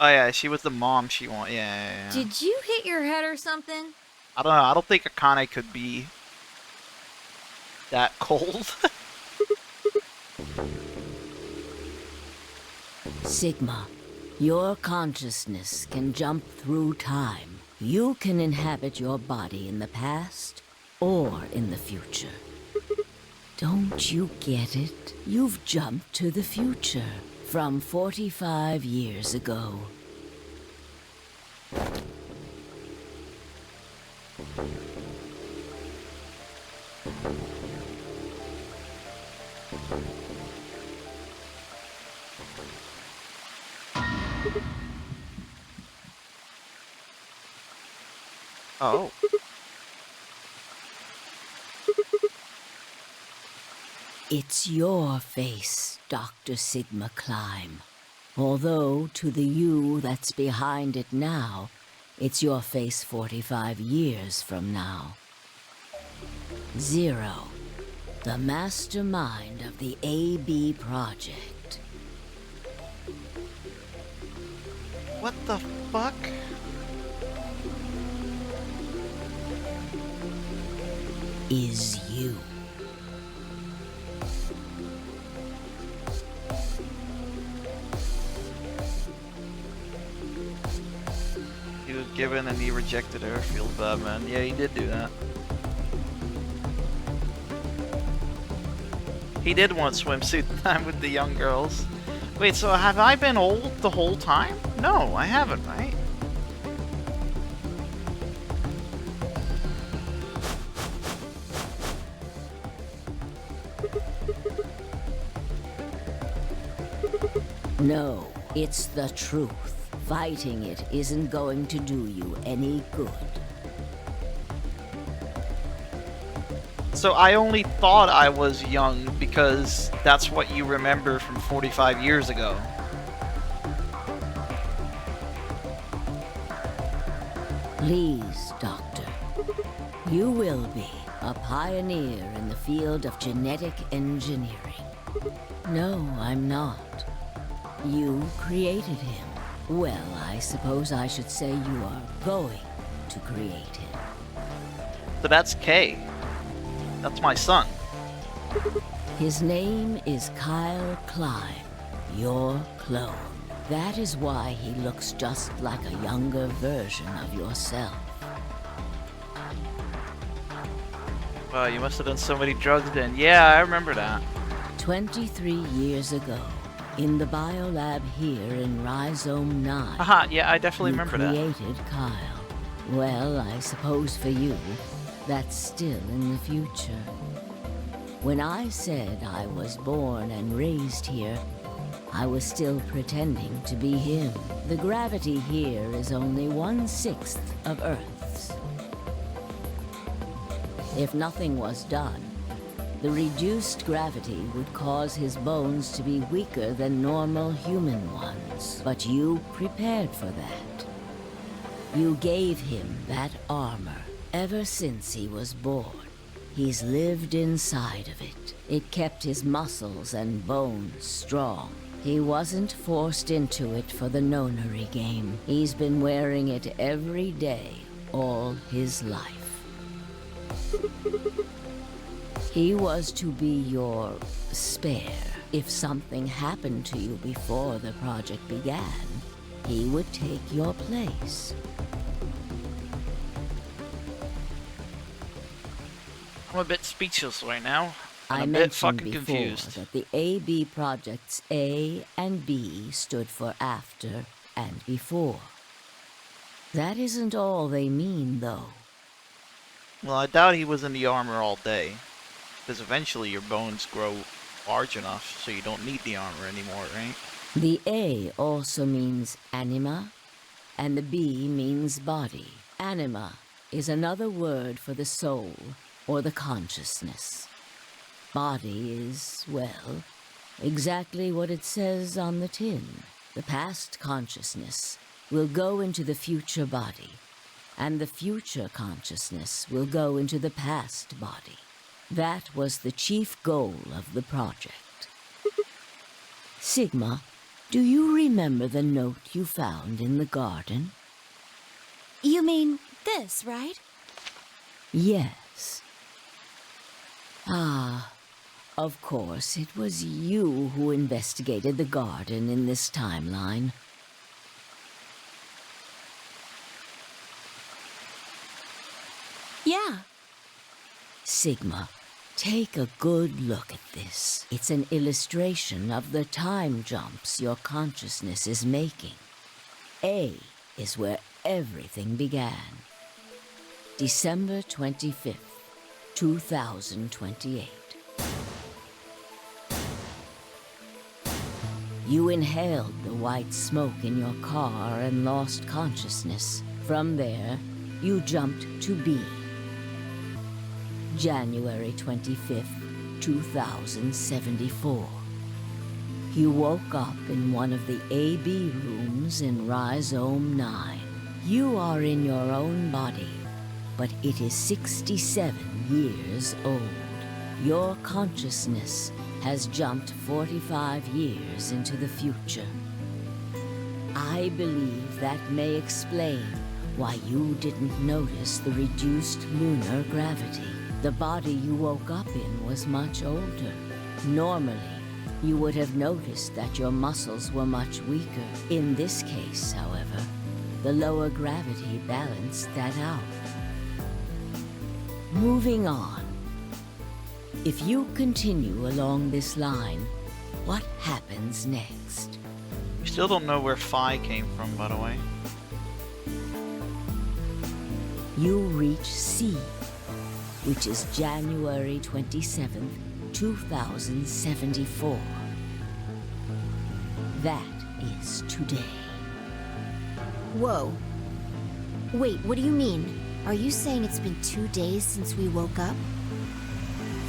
Oh yeah, she was the mom she wanted. Yeah. Did you hit your head or something? I don't know. I don't think Akane could be that cold. Sigma, your consciousness can jump through time. You can inhabit your body in the past or in the future. Don't you get it? You've jumped to the future from 45 years ago. Oh. It's your face, Dr. Sigma Climb. Although, to the you that's behind it now, it's your face 45 years from now. Zero, the mastermind of the AB project. What the fuck? Is you. He was given and he rejected her. Feels bad, man. Yeah, he did do that. He did want swimsuit time with the young girls. Wait, so have I been old the whole time? No, I haven't, right? No, it's the truth. Fighting it isn't going to do you any good. So I only thought I was young because that's what you remember from 45 years ago. Please, Doctor. You will be a pioneer in the field of genetic engineering. No, I'm not. You created him. Well, I suppose I should say you are going to create him. So that's Kay. That's my son. His name is Kyle Climb, your clone. That is why he looks just like a younger version of yourself. Wow, you must have done so many drugs then. Yeah, I remember that. 23 years ago, in the biolab here in Rhizome 9. Haha, yeah, I definitely remember that. You created Kyle. Well, I suppose for you, that's still in the future. When I said I was born and raised here, I was still pretending to be him. The gravity here is only 1/6 of Earth's. If nothing was done, the reduced gravity would cause his bones to be weaker than normal human ones. But you prepared for that. You gave him that armor. Ever since he was born, he's lived inside of it. It kept his muscles and bones strong. He wasn't forced into it for the nonary game. He's been wearing it every day, all his life. He was to be your spare. If something happened to you before the project began, he would take your place. I'm a bit speechless right now. I I'm a bit mentioned fucking before confused. that the AB projects A and B stood for after and before. That isn't all they mean, though. Well, I doubt he was in the armor all day. Because eventually your bones grow large enough so you don't need the armor anymore, right? The A also means anima, and the B means body. Anima is another word for the soul, or the consciousness. Body is, well, exactly what it says on the tin. The past consciousness will go into the future body, and the future consciousness will go into the past body. That was the chief goal of the project. Sigma, do you remember the note you found in the garden? You mean this, right? Yes. Ah, of course, it was you who investigated the garden in this timeline. Yeah. Sigma, take a good look at this. It's an illustration of the time jumps your consciousness is making. A is where everything began. December 25th, 2028. You inhaled the white smoke in your car and lost consciousness. From there, you jumped to B. January 25th, 2074. You woke up in one of the AB rooms in Rhizome 9. You are in your own body, but it is 67 years old. Your consciousness has jumped 45 years into the future. I believe that may explain why you didn't notice the reduced lunar gravity. The body you woke up in was much older. Normally, you would have noticed that your muscles were much weaker. In this case, however, the lower gravity balanced that out. Moving on. If you continue along this line, what happens next? We still don't know where Phi came from, by the way. You reach C, which is January 27th, 2074. That is today. Whoa. Wait, what do you mean? Are you saying it's been 2 days since we woke up?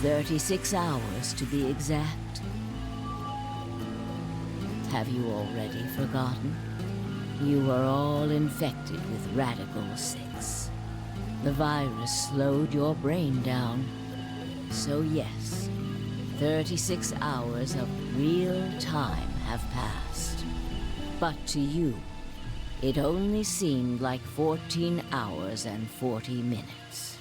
36 hours to be exact. Have you already forgotten? You were all infected with Radical 6. The virus slowed your brain down. So yes, 36 hours of real time have passed. But to you, it only seemed like 14 hours and 40 minutes.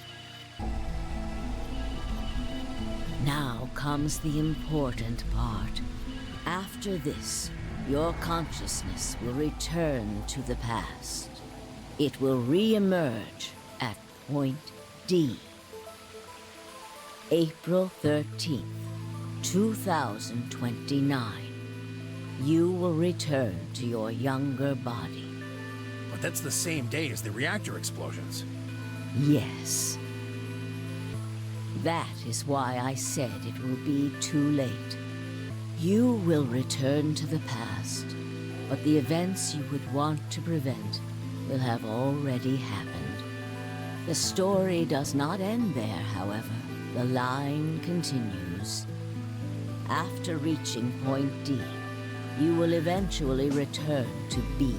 Now comes the important part. After this, your consciousness will return to the past. It will re-emerge at point D. April 13th, 2029. You will return to your younger body. But that's the same day as the reactor explosions. Yes. That is why I said it will be too late. You will return to the past, but the events you would want to prevent will have already happened. The story does not end there, however. The line continues. After reaching point D, you will eventually return to B,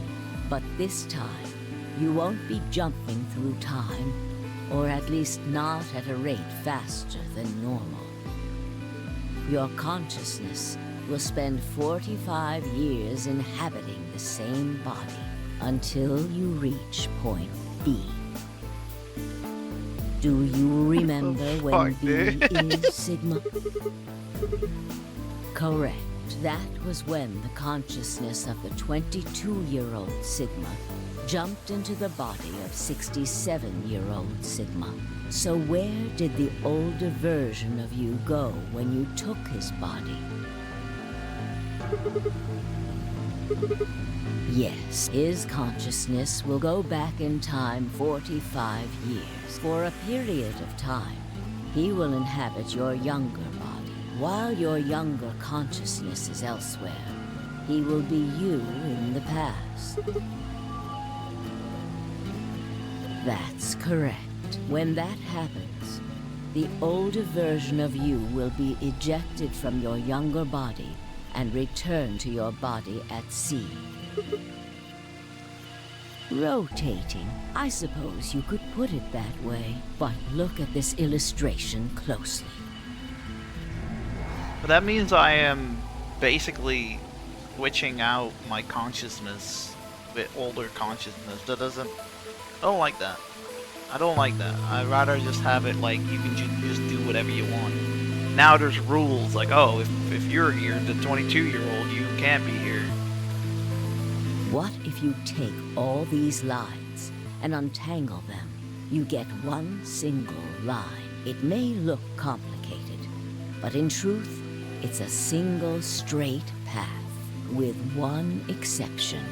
but this time, you won't be jumping through time, or at least not at a rate faster than normal. Your consciousness will spend 45 years inhabiting the same body until you reach point B. Do you remember when B is Sigma? Correct. That was when the consciousness of the 22-year-old Sigma jumped into the body of 67-year-old Sigma. So where did the older version of you go when you took his body? Yes, his consciousness will go back in time 45 years. For a period of time, he will inhabit your younger body. While your younger consciousness is elsewhere, he will be you in the past. That's correct. When that happens, the older version of you will be ejected from your younger body and return to your body at C. Rotating, I suppose you could put it that way, but look at this illustration closely. But that means I am basically switching out my consciousness with older consciousness. That doesn't... I don't like that. I don't like that. I'd rather just have it like you can just do whatever you want. Now there's rules like, oh, if you're here, the 22-year-old, you can't be here. What if you take all these lines and untangle them? You get one single line. It may look complicated, but in truth, it's a single straight path with one exception.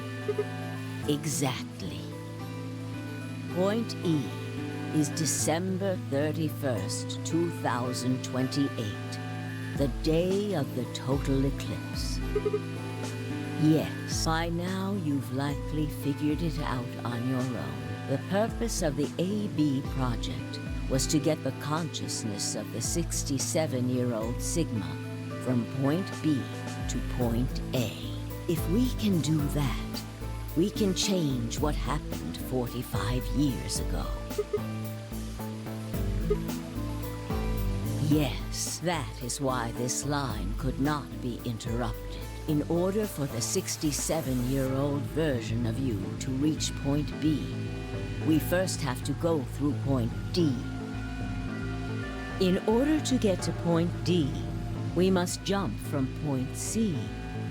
Exactly. Point E is December 31st, 2028, the day of the total eclipse. Yes, by now you've likely figured it out on your own. The purpose of the AB project was to get the consciousness of the 67-year-old Sigma from point B to point A. If we can do that, we can change what happened 45 years ago. Yes, that is why this line could not be interrupted. In order for the 67-year-old version of you to reach point B, we first have to go through point D. In order to get to point D, we must jump from point C,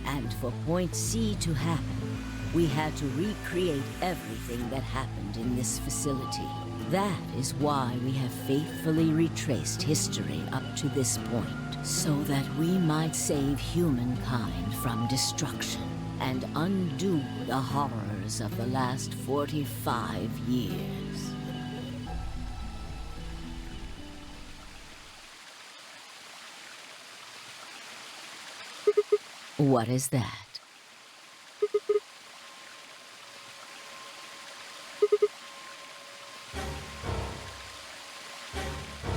and for point C to happen, we had to recreate everything that happened in this facility. That is why we have faithfully retraced history up to this point, so that we might save humankind from destruction and undo the horrors of the last 45 years. What is that?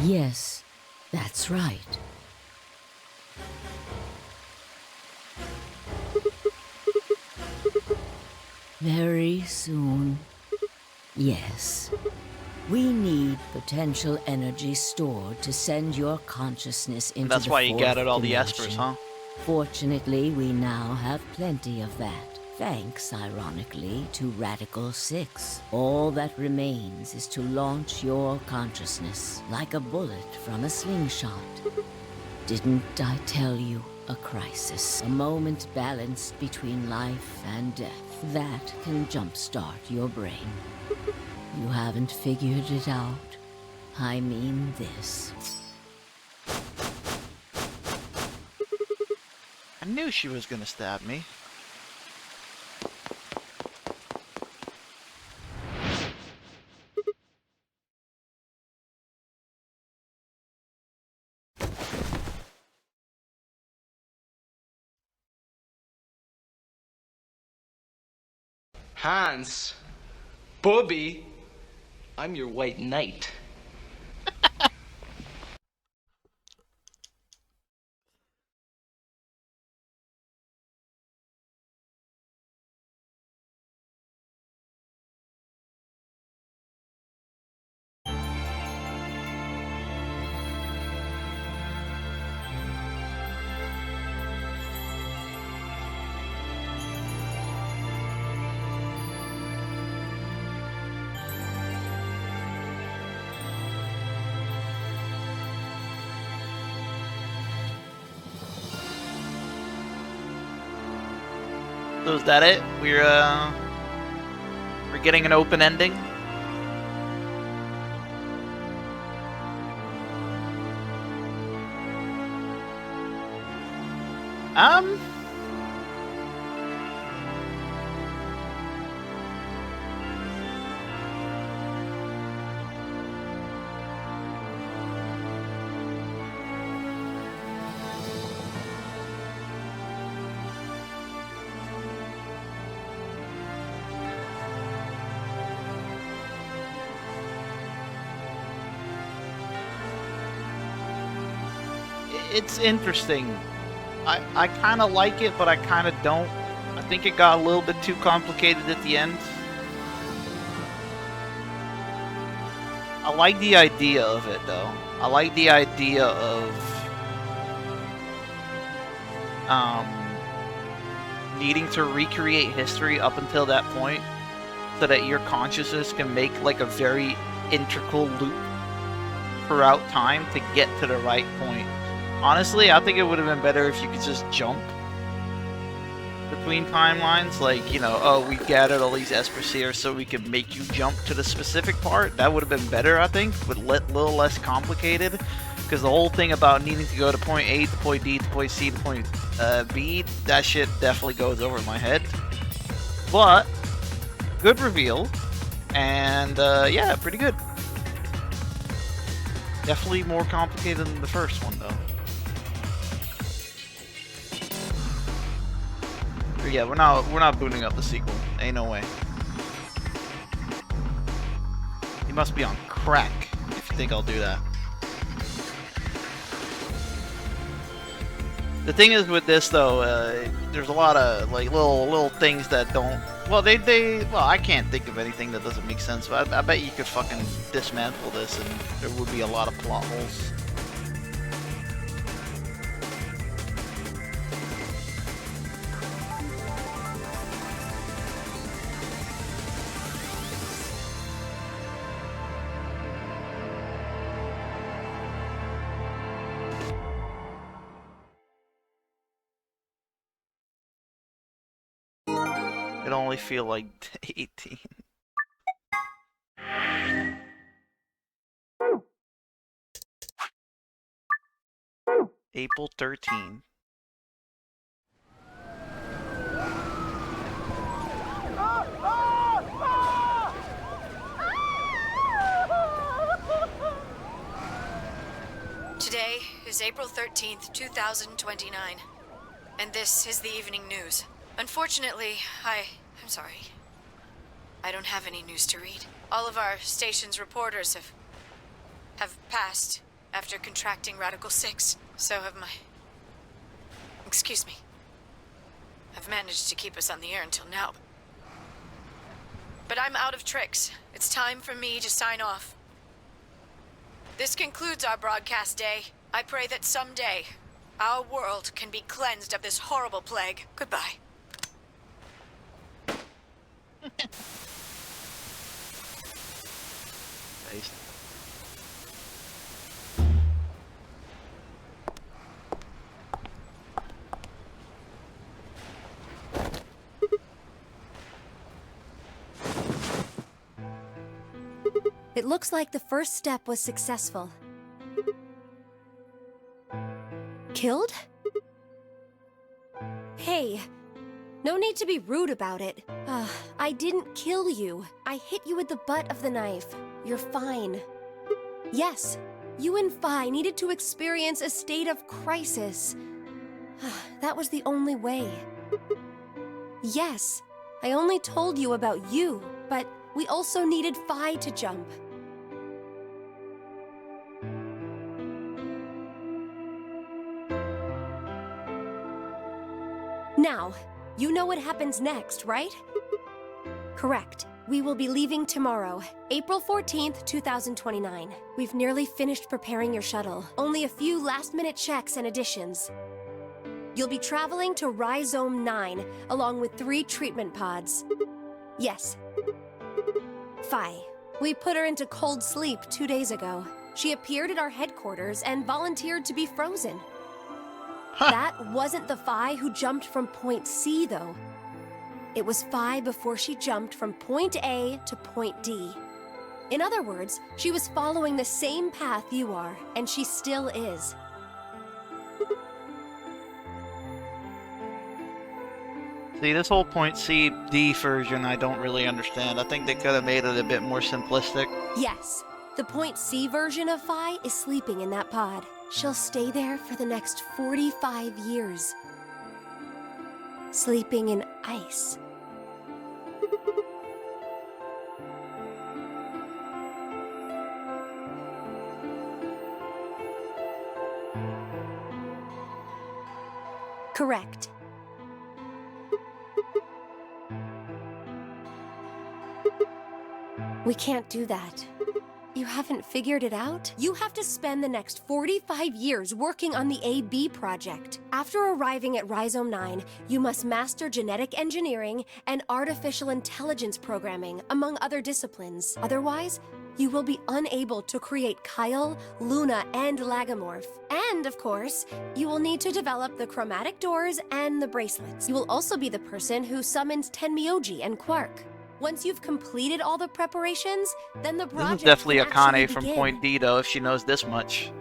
Yes, that's right. Very soon. Yes. We need potential energy stored to send your consciousness into That's the why you fourth gathered all the dimension. espers, huh? Fortunately, we now have plenty of that. Thanks, ironically, to Radical 6. All that remains is to launch your consciousness like a bullet from a slingshot. Didn't I tell you? A crisis. A moment balanced between life and death. That can jumpstart your brain. You haven't figured it out? I mean this. I knew she was gonna stab me. Hans. Bobby. I'm your white knight. So is that it? We're getting an open ending. It's interesting. I kind of like it, but I kind of don't. I think it got a little bit too complicated at the end. I like the idea of it, though. I like the idea of needing to recreate history up until that point, so that your consciousness can make like a very integral loop throughout time to get to the right point. Honestly, I think it would have been better if you could just jump between timelines. Like, you know, oh, we gathered all these Espers here so we could make you jump to the specific part. That would have been better, I think, but a little less complicated. Because the whole thing about needing to go to point A to point D to point C to point B, that shit definitely goes over my head. But, good reveal. And, yeah, pretty good. Definitely more complicated than the first one, though. Yeah, we're not booting up the sequel. Ain't no way. You must be on crack if you think I'll do that. The thing is with this though, there's a lot of like little things that don't. Well, well, I can't think of anything that doesn't make sense. But I bet you could fucking dismantle this, and there would be a lot of plot holes. It only feel like 18. April 13. Today is April 13th, 2029, and this is the evening news. Unfortunately, I'm sorry. I don't have any news to read. All of our station's reporters have passed after contracting Radical 6. So have my... Excuse me. I've managed to keep us on the air until now. But I'm out of tricks. It's time for me to sign off. This concludes our broadcast day. I pray that someday our world can be cleansed of this horrible plague. Goodbye. It looks like the first step was successful. Killed? Hey, no need to be rude about it. I didn't kill you. I hit you with the butt of the knife. You're fine. Yes, you and Phi needed to experience a state of crisis. That was the only way. Yes, I only told you about you, but we also needed Phi to jump. Now, you know what happens next, right? Correct. We will be leaving tomorrow, April 14th, 2029. We've nearly finished preparing your shuttle. Only a few last-minute checks and additions. You'll be traveling to Rhizome 9, along with 3 treatment pods. Yes. Phi. We put her into cold sleep 2 days ago. She appeared at our headquarters and volunteered to be frozen. That wasn't the Phi who jumped from Point C, though. It was Phi before she jumped from Point A to Point D. In other words, she was following the same path you are, and she still is. See, this whole Point C, D version I don't really understand. I think they could have made it a bit more simplistic. Yes, the Point C version of Phi is sleeping in that pod. She'll stay there for the next 45 years. Sleeping in ice. Correct. We can't do that. You haven't figured it out? You have to spend the next 45 years working on the AB project. After arriving at Rhizome 9, you must master genetic engineering and artificial intelligence programming, among other disciplines. Otherwise, you will be unable to create Kyle, Luna, and Lagomorph. And, of course, you will need to develop the chromatic doors and the bracelets. You will also be the person who summons Tenmyoji and Quark. Once you've completed all the preparations, then the project This is definitely can Akane actually from begin. Point D, though, if she knows this much.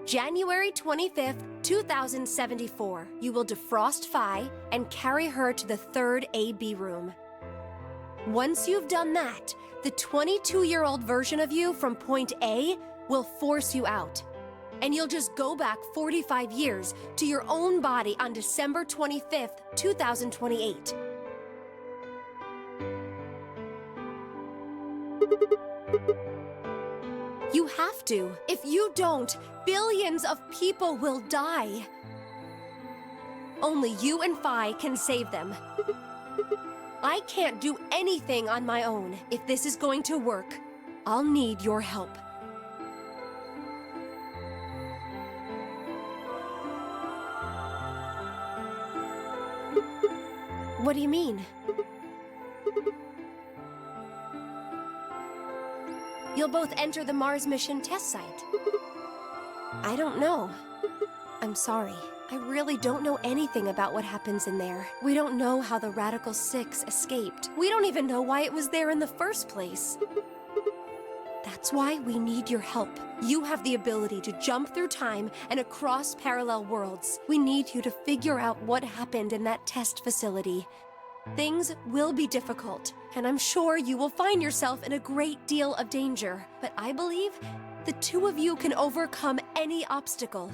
January 25th, 2074. You will defrost Phi and carry her to the 3rd AB room. Once you've done that, the 22-year-old version of you from Point A will force you out. And you'll just go back 45 years to your own body on December 25th, 2028. You have to. If you don't, billions of people will die. Only you and Phi can save them. I can't do anything on my own. If this is going to work, I'll need your help. What do you mean? You'll both enter the Mars mission test site. I don't know. I'm sorry. I really don't know anything about what happens in there. We don't know how the Radical Six escaped. We don't even know why it was there in the first place. That's why we need your help. You have the ability to jump through time and across parallel worlds. We need you to figure out what happened in that test facility. Things will be difficult, and I'm sure you will find yourself in a great deal of danger. But I believe the two of you can overcome any obstacle.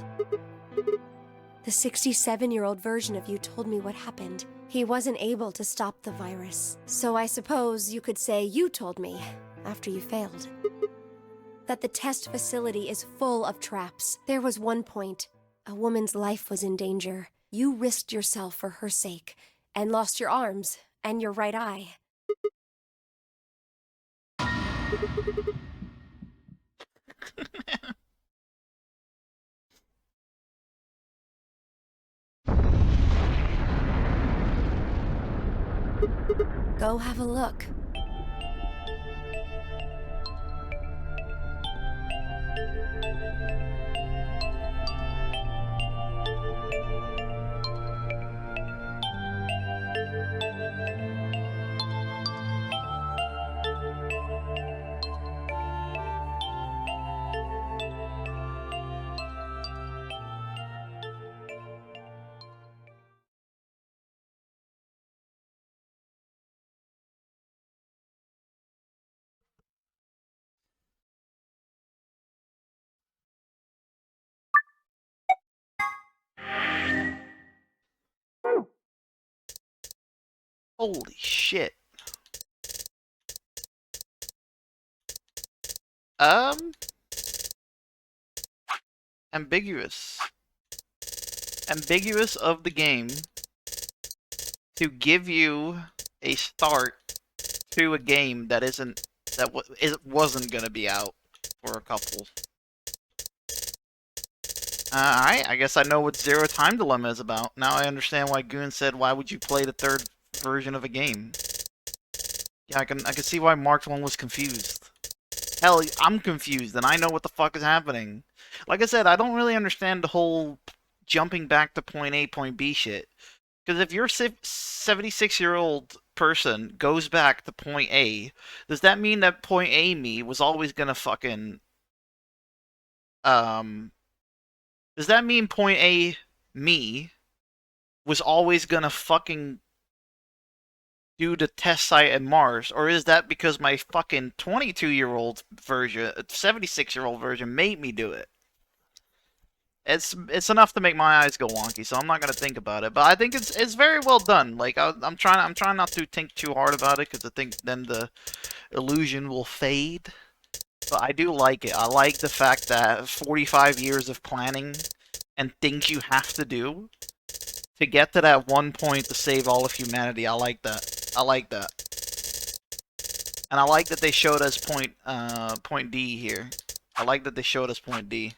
The 67-year-old version of you told me what happened. He wasn't able to stop the virus. So I suppose you could say you told me, after you failed, that the test facility is full of traps. There was one point, a woman's life was in danger. You risked yourself for her sake, and lost your arms and your right eye. Go have a look. Holy shit. Ambiguous. Ambiguous of the game to give you a start to a game that wasn't gonna be out for a couple. Alright, I guess I know what Zero Time Dilemma is about. Now I understand why Goon said, why would you play the third version of a game? Yeah, I can see why Mark 1 was confused. Hell, I'm confused, and I know what the fuck is happening. Like I said, I don't really understand the whole jumping back to point A, point B shit. Because if your 76-year-old person goes back to point A, does that mean that point A me was always gonna fucking... Does that mean point A me was always gonna fucking do the test site at Mars? Or is that because my fucking 22-year-old version, 76-year-old version made me do it? It's enough to make my eyes go wonky, so I'm not gonna think about it. But I think it's very well done. Like I'm trying not to think too hard about it, because I think then the illusion will fade. But I do like it. I like the fact that 45 years of planning and things you have to do to get to that one point to save all of humanity. I like that. I like that. And I like that they showed us point D here. I like that they showed us point D.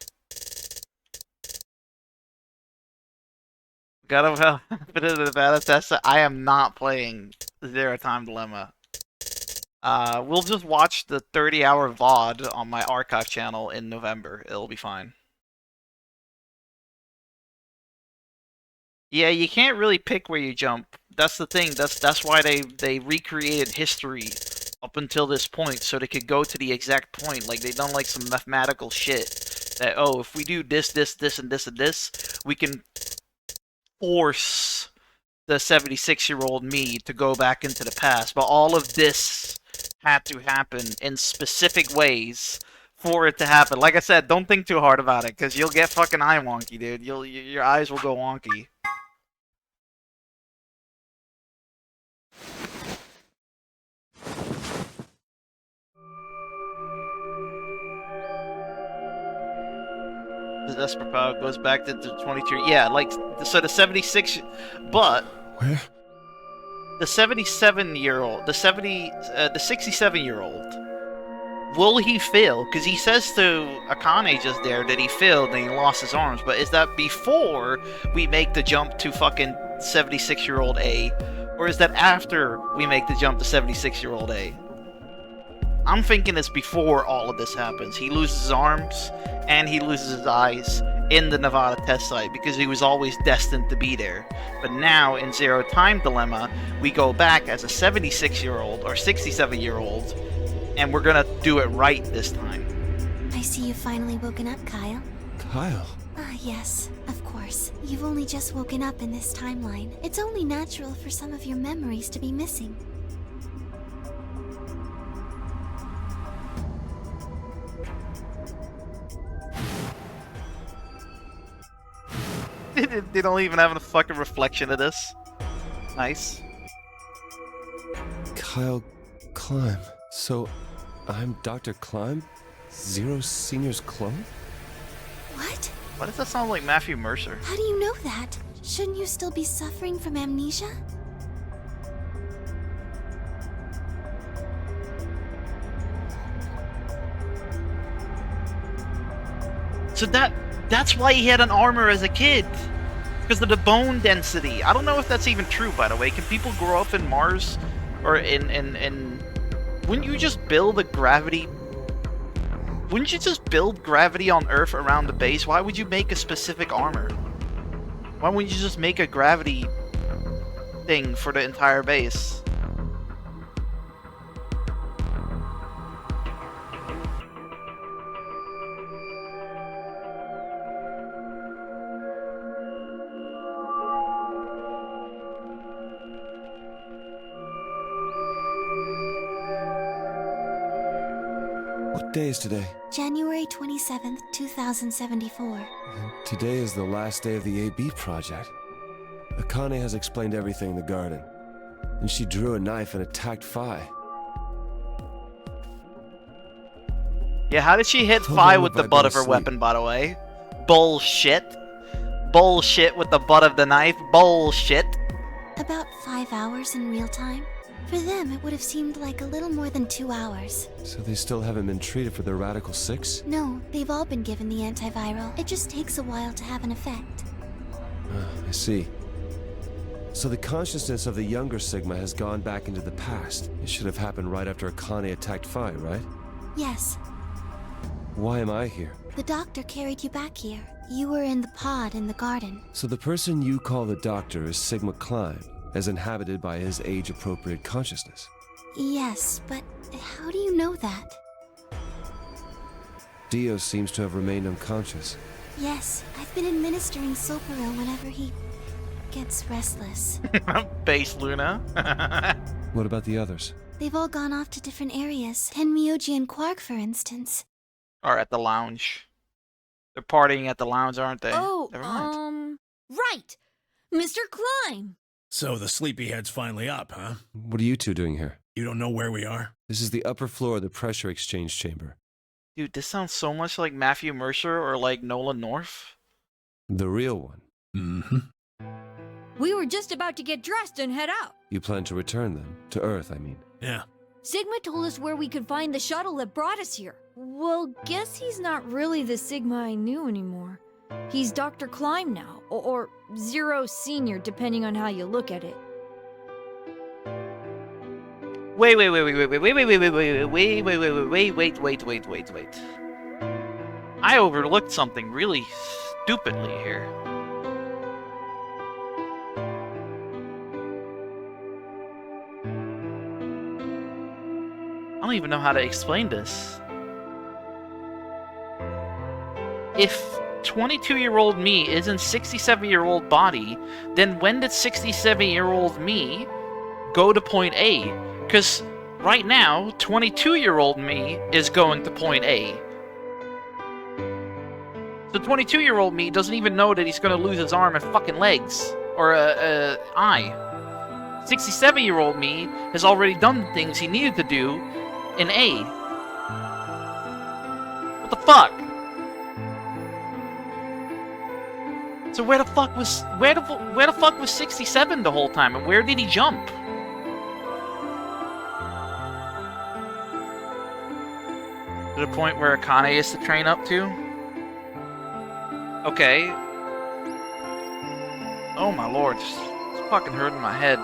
Gotta put it in the beta test. I am not playing Zero Time Dilemma. We'll just watch the 30-hour VOD on my archive channel in November. It'll be fine. Yeah, you can't really pick where you jump. That's the thing. That's why they recreated history up until this point, so they could go to the exact point. Like, they done like some mathematical shit that, oh, if we do this, this, this, and this, and this, we can force the 76-year-old me to go back into the past. But all of this had to happen in specific ways for it to happen. Like I said, don't think too hard about it, because you'll get fucking eye wonky, dude. Your eyes will go wonky. The Desperate Power goes back to the 22. Yeah, like, so the 76, but where? The 77-year-old, the 67-year-old, will he fail? Because he says to Akane just there that he failed and he lost his arms, but is that before we make the jump to fucking 76-year-old A, or is that after we make the jump to 76-year-old A? I'm thinking it's before all of this happens. He loses his arms and he loses his eyes in the Nevada test site because he was always destined to be there. But now in Zero Time Dilemma, we go back as a 76-year-old or 67-year-old, and we're gonna do it right this time. I see you've finally woken up, Kyle. Kyle? Ah, yes, of course. You've only just woken up in this timeline. It's only natural for some of your memories to be missing. They don't even have a fucking reflection of this. Nice. Kyle Climb. So, I'm Dr. Climb? Zero Senior's clone? What? Why does that sound like Matthew Mercer? How do you know that? Shouldn't you still be suffering from amnesia? So that's why he had an armor as a kid. Because of the bone density. I don't know if that's even true, by the way. Can people grow up in Mars? Or in... Wouldn't you just build a gravity... Wouldn't you just build gravity on Earth around the base? Why would you make a specific armor? Why wouldn't you just make a gravity thing for the entire base? What day is today? January 27th, 2074. And today is the last day of the AB project. Akane has explained everything in the garden. And she drew a knife and attacked Phi. Yeah, how did she hit Told Phi her with if the I'd butt been of her asleep. weapon, by the way? Bullshit. Bullshit with the butt of the knife. Bullshit. About 5 hours in real time. For them, it would have seemed like a little more than 2 hours. So they still haven't been treated for their Radical 6? No, they've all been given the antiviral. It just takes a while to have an effect. I see. So the consciousness of the younger Sigma has gone back into the past. It should have happened right after Akane attacked Phi, right? Yes, Why am I here? the doctor carried you back here. You were in the pod in the garden. So the person you call the Doctor is Sigma Klein, as inhabited by his age-appropriate consciousness. Yes, but how do you know that? Dio seems to have remained unconscious. Yes, I've been administering Soparo whenever he gets restless. Base Luna. What about the others? They've all gone off to different areas. Tenmyoji and Quark, for instance. Are at the lounge. They're partying at the lounge, aren't they? Oh, Never mind. right! Mr. Klein! So the sleepyhead's finally up, huh? What are you two doing here? You don't know where we are? This is the upper floor of the pressure exchange chamber. Dude, this sounds so much like Matthew Mercer or like Nolan North. The real one. Mm-hmm. We were just about to get dressed and head out. You plan to return then? To Earth, I mean. Yeah. Sigma told us where we could find the shuttle that brought us here. Well, guess he's not really the Sigma I knew anymore. He's Dr. Klein now, or Zero Senior, depending on how you look at it. Wait. I overlooked something really stupidly here. I don't even know how to explain this. If 22-year-old me is in 67-year-old body, then when did 67-year-old me go to point A? Because right now, 22-year-old me is going to point A. So 22-year-old me doesn't even know that he's going to lose his arm and fucking legs. Or eye. 67-year-old me has already done the things he needed to do in A. What the fuck? So where the fuck was 67 the whole time, and where did he jump? To the point where Akane is to train up to? Okay. Oh my lord, it's fucking hurting my head.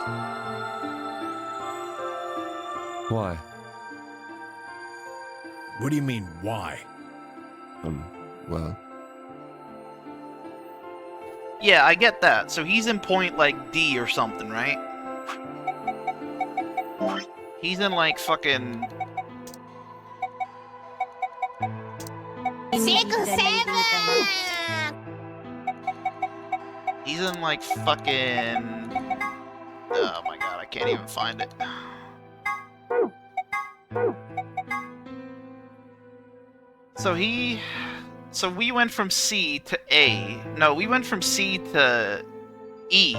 Why? What do you mean, why? Well... Yeah, I get that. So he's in point, like, D or something, right? He's in, like, fucking... 6-7! He's in, like, fucking... Oh my god, I can't even find it. So we went from C to A. No, we went from C to E.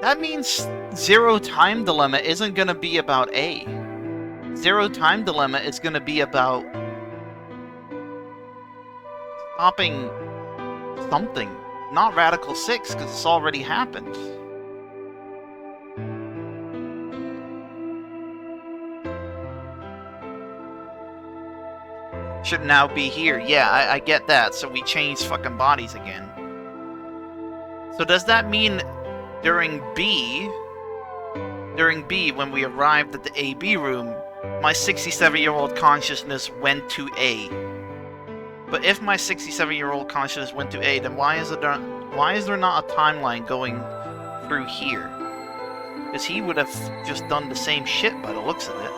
That means Zero Time Dilemma isn't gonna be about A. Zero Time Dilemma is gonna be about stopping something. Not Radical 6, because it's already happened. Should now be here. Yeah, I get that. So we changed fucking bodies again. So does that mean during B, when we arrived at the AB room, my 67-year-old consciousness went to A? But if my 67-year-old consciousness went to A, then why is there not a timeline going through here? Because he would have just done the same shit by the looks of it.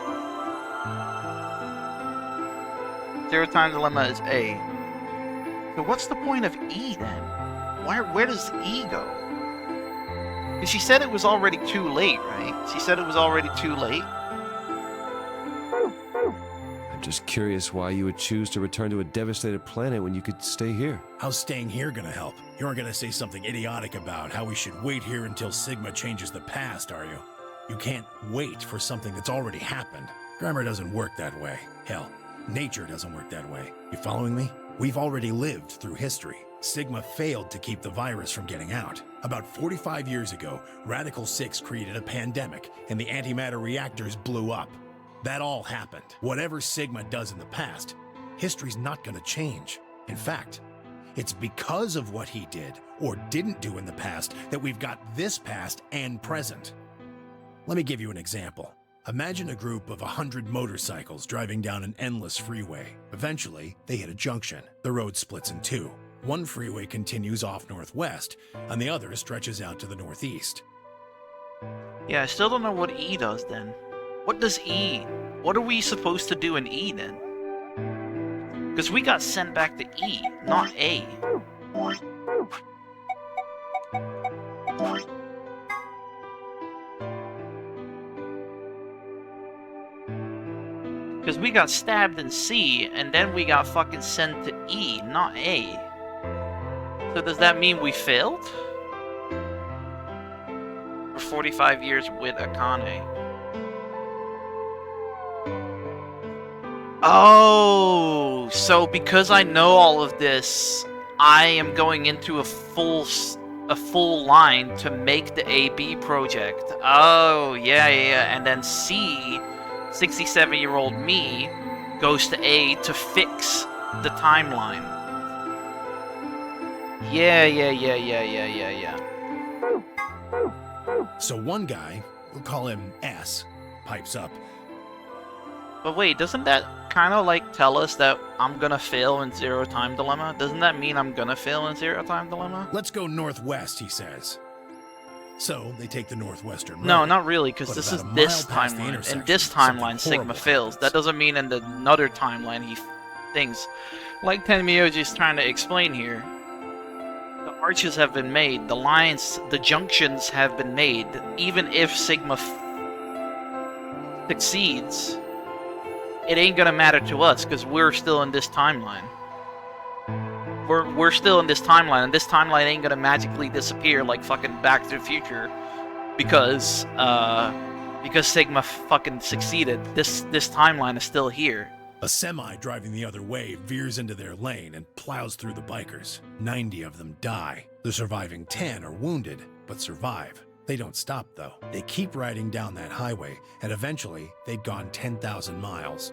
Zero Time Dilemma is A. So what's the point of E then? Where does E go? Because she said it was already too late, right? She said it was already too late. I'm Just curious why you would choose to return to a devastated planet when you could stay here. How's staying here gonna help? You aren't gonna say something idiotic about how we should wait here until Sigma changes the past, are you? You can't wait for something that's already happened. Grammar doesn't work that way. Hell, nature doesn't work that way. You following me? We've already lived through history. Sigma failed to keep the virus from getting out. About 45 years ago, Radical 6 created a pandemic, and the antimatter reactors blew up. That all happened. Whatever Sigma does in the past, history's not gonna change. In fact, it's because of what he did, or didn't do in the past, that we've got this past and present. Let me give you an example. Imagine a group of 100 motorcycles driving down an endless freeway. Eventually, they hit a junction. The road splits in two. One freeway continues off northwest, and the other stretches out to the northeast. Yeah, I still don't know what E does then. What does E? What are we supposed to do in E then? Because we got sent back to E, not A. Because we got stabbed in C, and then we got fucking sent to E, not A. So does that mean we failed? For 45 years with Akane. Oh, so because I know all of this, I am going into a full line to make the AB project. Oh, yeah. And then C, 67-year-old me, goes to A to fix the timeline. Yeah. So one guy, we'll call him S, pipes up. But wait, doesn't that kind of like tell us that I'm gonna fail in Zero Time Dilemma? Doesn't that mean I'm gonna fail in Zero Time Dilemma? Let's go northwest, he says. So they take the northwestern road. No, not really, because this is this timeline. In this timeline, Sigma fails. That doesn't mean in another timeline he thinks. Like Tenmyoji's trying to explain here, the arches have been made, the lines, the junctions have been made. Even if Sigma succeeds, it ain't gonna matter to us because we're still in this timeline. We're still in this timeline, and this timeline ain't gonna magically disappear like fucking Back to the Future because Sigma fucking succeeded. This timeline is still here. A semi driving the other way veers into their lane and plows through the bikers. 90 of them die. The surviving 10 are wounded, but survive. They don't stop, though. They keep riding down that highway, and eventually, they'd gone 10,000 miles.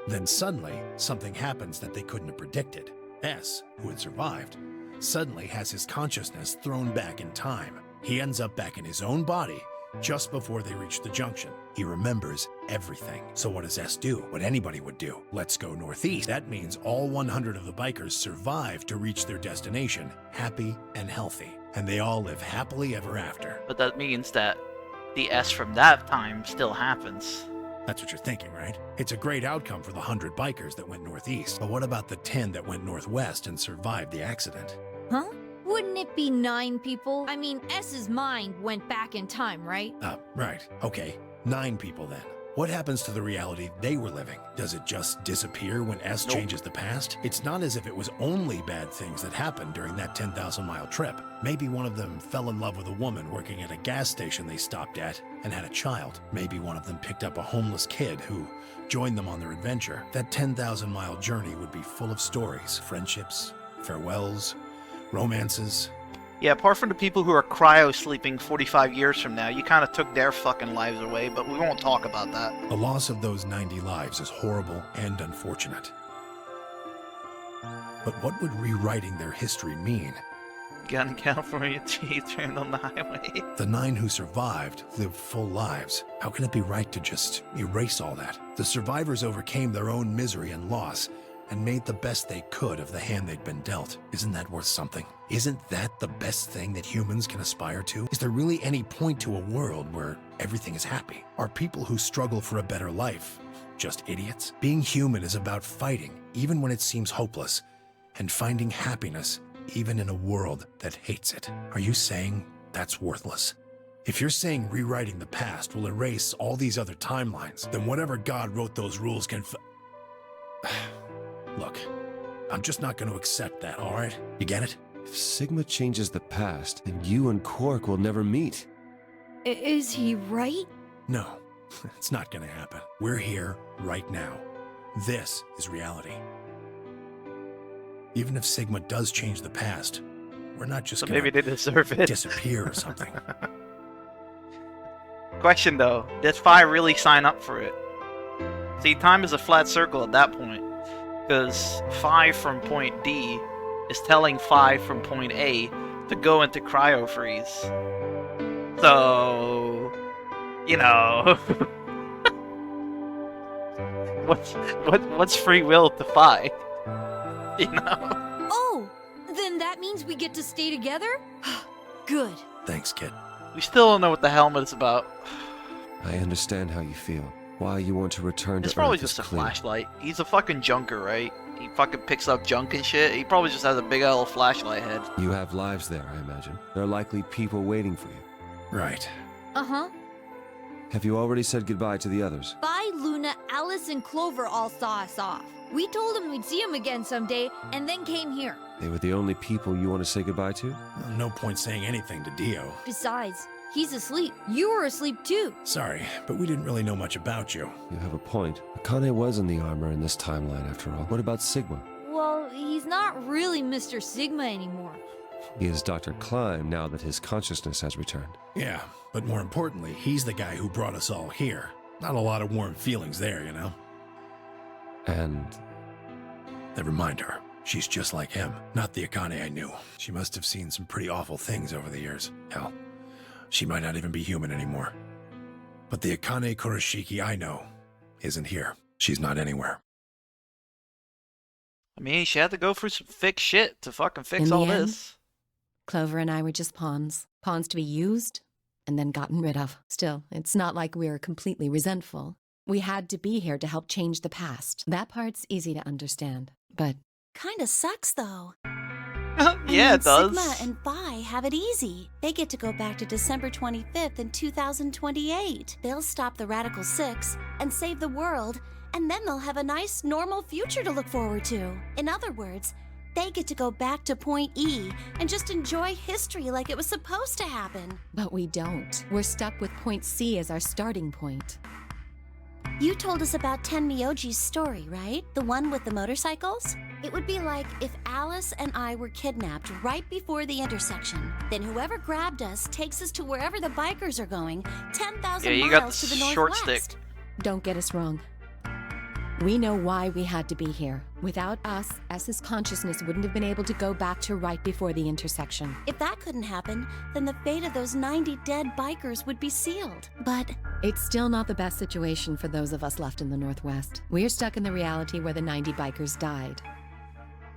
Then suddenly, something happens that they couldn't have predicted. S, who had survived, suddenly has his consciousness thrown back in time. He ends up back in his own body just before they reach the junction. He remembers everything. So what does S do? What anybody would do. Let's go northeast. That means all 100 of the bikers survive to reach their destination, happy and healthy. And they all live happily ever after. But that means that the S from that time still happens. That's what you're thinking, right? It's a great outcome for the 100 bikers that went northeast. But what about the 10 that went northwest and survived the accident? Huh? Wouldn't it be 9 people? I mean, S's mind went back in time, right? Right. Okay. 9 people then. What happens to the reality they were living? Does it just disappear when S changes the past? It's not as if it was only bad things that happened during that 10,000-mile trip. Maybe one of them fell in love with a woman working at a gas station they stopped at and had a child. Maybe one of them picked up a homeless kid who joined them on their adventure. That 10,000-mile journey would be full of stories, friendships, farewells, romances. Yeah, apart from the people who are cryo-sleeping 45 years from now, you kind of took their fucking lives away, but we won't talk about that. The loss of those 90 lives is horrible and unfortunate. But what would rewriting their history mean? Gun California T turned on the highway. The 9 who survived lived full lives. How can it be right to just erase all that? The survivors overcame their own misery and loss and made the best they could of the hand they'd been dealt. Isn't that worth something? Isn't that the best thing that humans can aspire to? Is there really any point to a world where everything is happy? Are people who struggle for a better life just idiots? Being human is about fighting, even when it seems hopeless, and finding happiness, even in a world that hates it. Are you saying that's worthless? If you're saying rewriting the past will erase all these other timelines, then whatever God wrote those rules can Look, I'm just not going to accept that, alright? You get it? If Sigma changes the past, then you and Quark will never meet. Is he right? No, it's not going to happen. We're here right now. This is reality. Even if Sigma does change the past, we're not just going maybe they deserve it. disappear or something. Question though, did Phi really sign up for it? See, time is a flat circle at that point. Because Phi from point D is telling Phi from point A to go into cryo freeze. So, you know, what's free will to Phi? You know? Oh, then that means we get to stay together? Good. Thanks, kid. We still don't know what the helmet is about. I understand how you feel. Why you want to return It's to probably Earth just a is clear. flashlight. He's a fucking junker, right? He fucking picks up junk and shit. He probably just has a big old flashlight head. You have lives there, I imagine. There are likely people waiting for you. Right. Uh-huh. Have you already said goodbye to the others? Bye, Luna, Alice, and Clover all saw us off. We told them we'd see him again someday, and then came here. They were the only people you want to say goodbye to? Well, no point saying anything to Dio. Besides, he's asleep. You were asleep too. Sorry, but we didn't really know much about you. You have a point. Akane was in the armor in this timeline, after all. What about Sigma? Well, he's not really Mr. Sigma anymore. He is Dr. Klein now that his consciousness has returned. Yeah, but more importantly, he's the guy who brought us all here. Not a lot of warm feelings there, you know? And... Never mind her. She's just like him, not the Akane I knew. She must have seen some pretty awful things over the years. Hell, she might not even be human anymore. But the Akane Kurashiki I know isn't here. She's not anywhere. I mean, she had to go through some thick shit to fucking fix In the all end, this. Clover and I were just pawns. Pawns to be used and then gotten rid of. Still, it's not like we're completely resentful. We had to be here to help change the past. That part's easy to understand. But Kinda sucks, though. Yeah, it does. Sigma and Phi have it easy. They get to go back to December 25th in 2028. They'll stop the Radical Six and save the world, and then they'll have a nice, normal future to look forward to. In other words, they get to go back to Point E and just enjoy history like it was supposed to happen. But we don't. We're stuck with Point C as our starting point. You told us about Tenmyoji's story, right? The one with the motorcycles? It would be like if Alice and I were kidnapped right before the intersection. Then whoever grabbed us takes us to wherever the bikers are going, 10,000 Yeah, you got miles the to the short northwest. stick. Don't get us wrong. We know why we had to be here. Without us, S's consciousness wouldn't have been able to go back to right before the intersection. If that couldn't happen, then the fate of those 90 dead bikers would be sealed. But It's still not the best situation for those of us left in the Northwest. We're stuck in the reality where the 90 bikers died.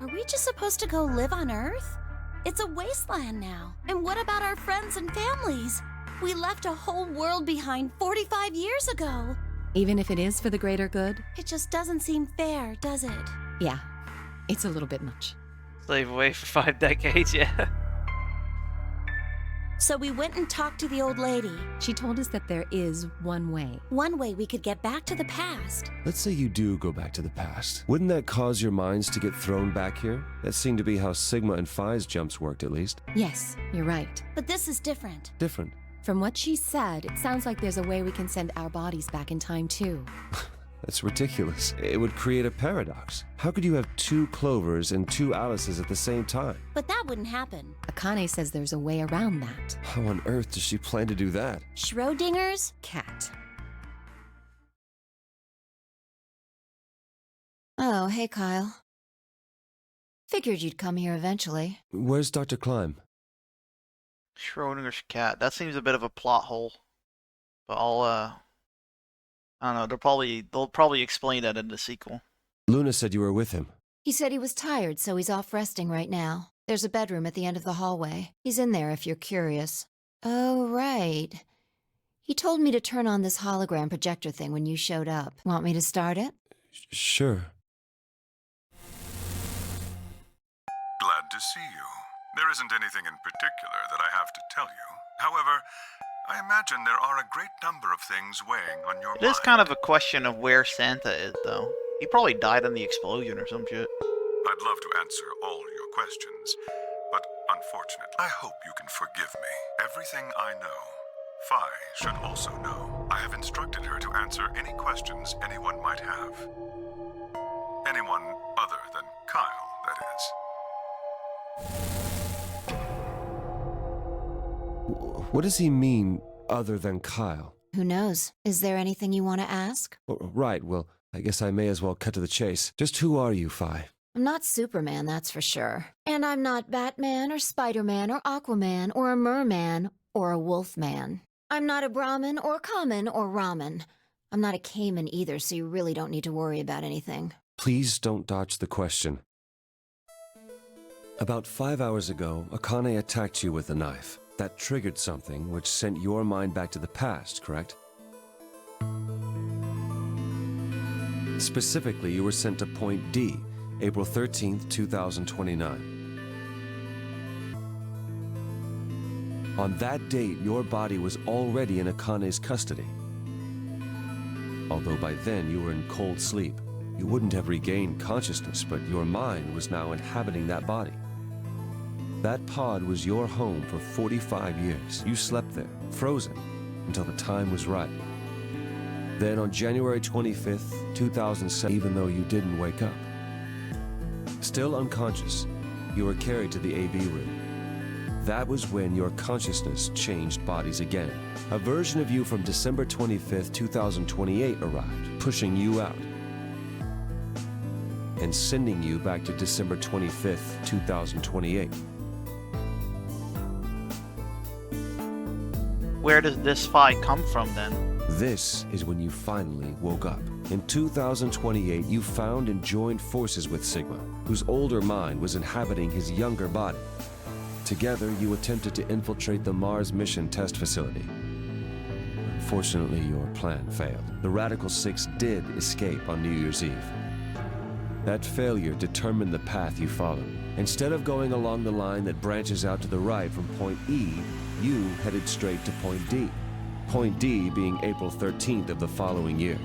are we just supposed to go live on Earth? It's a wasteland now. And what about our friends and families? We left a whole world behind 45 years ago. Even if it is for the greater good? It just doesn't seem fair, does it? Yeah, it's a little bit much. Slave away for 5 decades, yeah. So we went and talked to the old lady. She told us that there is one way. One way we could get back to the past. Let's say you do go back to the past. Wouldn't that cause your minds to get thrown back here? That seemed to be how Sigma and Phi's jumps worked, at least. Yes, you're right. But this is different. Different. From what she said, it sounds like there's a way we can send our bodies back in time, too. That's ridiculous. It would create a paradox. How could you have 2 Clovers and 2 Alices at the same time? But that wouldn't happen. Akane says there's a way around that. How on earth does she plan to do that? Schrodinger's cat. Oh, hey, Kyle. Figured you'd come here eventually. Where's Dr. Klein? Schrodinger's cat. That seems a bit of a plot hole. But I don't know, they'll probably explain that in the sequel. Luna said you were with him. He said he was tired, so he's off resting right now. There's a bedroom at the end of the hallway. He's in there if you're curious. Oh, right. He told me to turn on this hologram projector thing when you showed up. Want me to start it? Sure. Glad to see you. There isn't anything in particular that I have to tell you. However, I imagine there are a great number of things weighing on your It mind. is kind of a question of where Santa is, though. He probably died in the explosion or some shit. I'd love to answer all your questions, but unfortunately, I hope you can forgive me. Everything I know, Phi should also know. I have instructed her to answer any questions anyone might have. Anyone other than Kyle, that is. What does he mean, other than Kyle? Who knows? Is there anything you want to ask? Right, well, I guess I may as well cut to the chase. Just who are you, Phi? I'm not Superman, that's for sure. And I'm not Batman or Spider-Man or Aquaman or a Merman or a Wolfman. I'm not a Brahmin or Kamen or Ramen. I'm not a Cayman either, so you really don't need to worry about anything. Please don't dodge the question. About 5 hours ago, Akane attacked you with a knife. That triggered something which sent your mind back to the past, correct? Specifically, you were sent to Point D, April 13th, 2029. On that date, your body was already in Akane's custody. Although by then you were in cold sleep. You wouldn't have regained consciousness, but your mind was now inhabiting that body. That pod was your home for 45 years. You slept there, frozen, until the time was right. Then on January 25th, 2007, even though you didn't wake up, still unconscious, you were carried to the AB room. That was when your consciousness changed bodies again. A version of you from December 25th, 2028 arrived, pushing you out, and sending you back to December 25th, 2028. Where does this Phi come from then? This is when you finally woke up. In 2028, you found and joined forces with Sigma, whose older mind was inhabiting his younger body. Together, you attempted to infiltrate the Mars mission test facility. Unfortunately, your plan failed. The Radical Six did escape on New Year's Eve. That failure determined the path you followed. Instead of going along the line that branches out to the right from Point E, you headed straight to Point D. Point D being April 13th of the following year.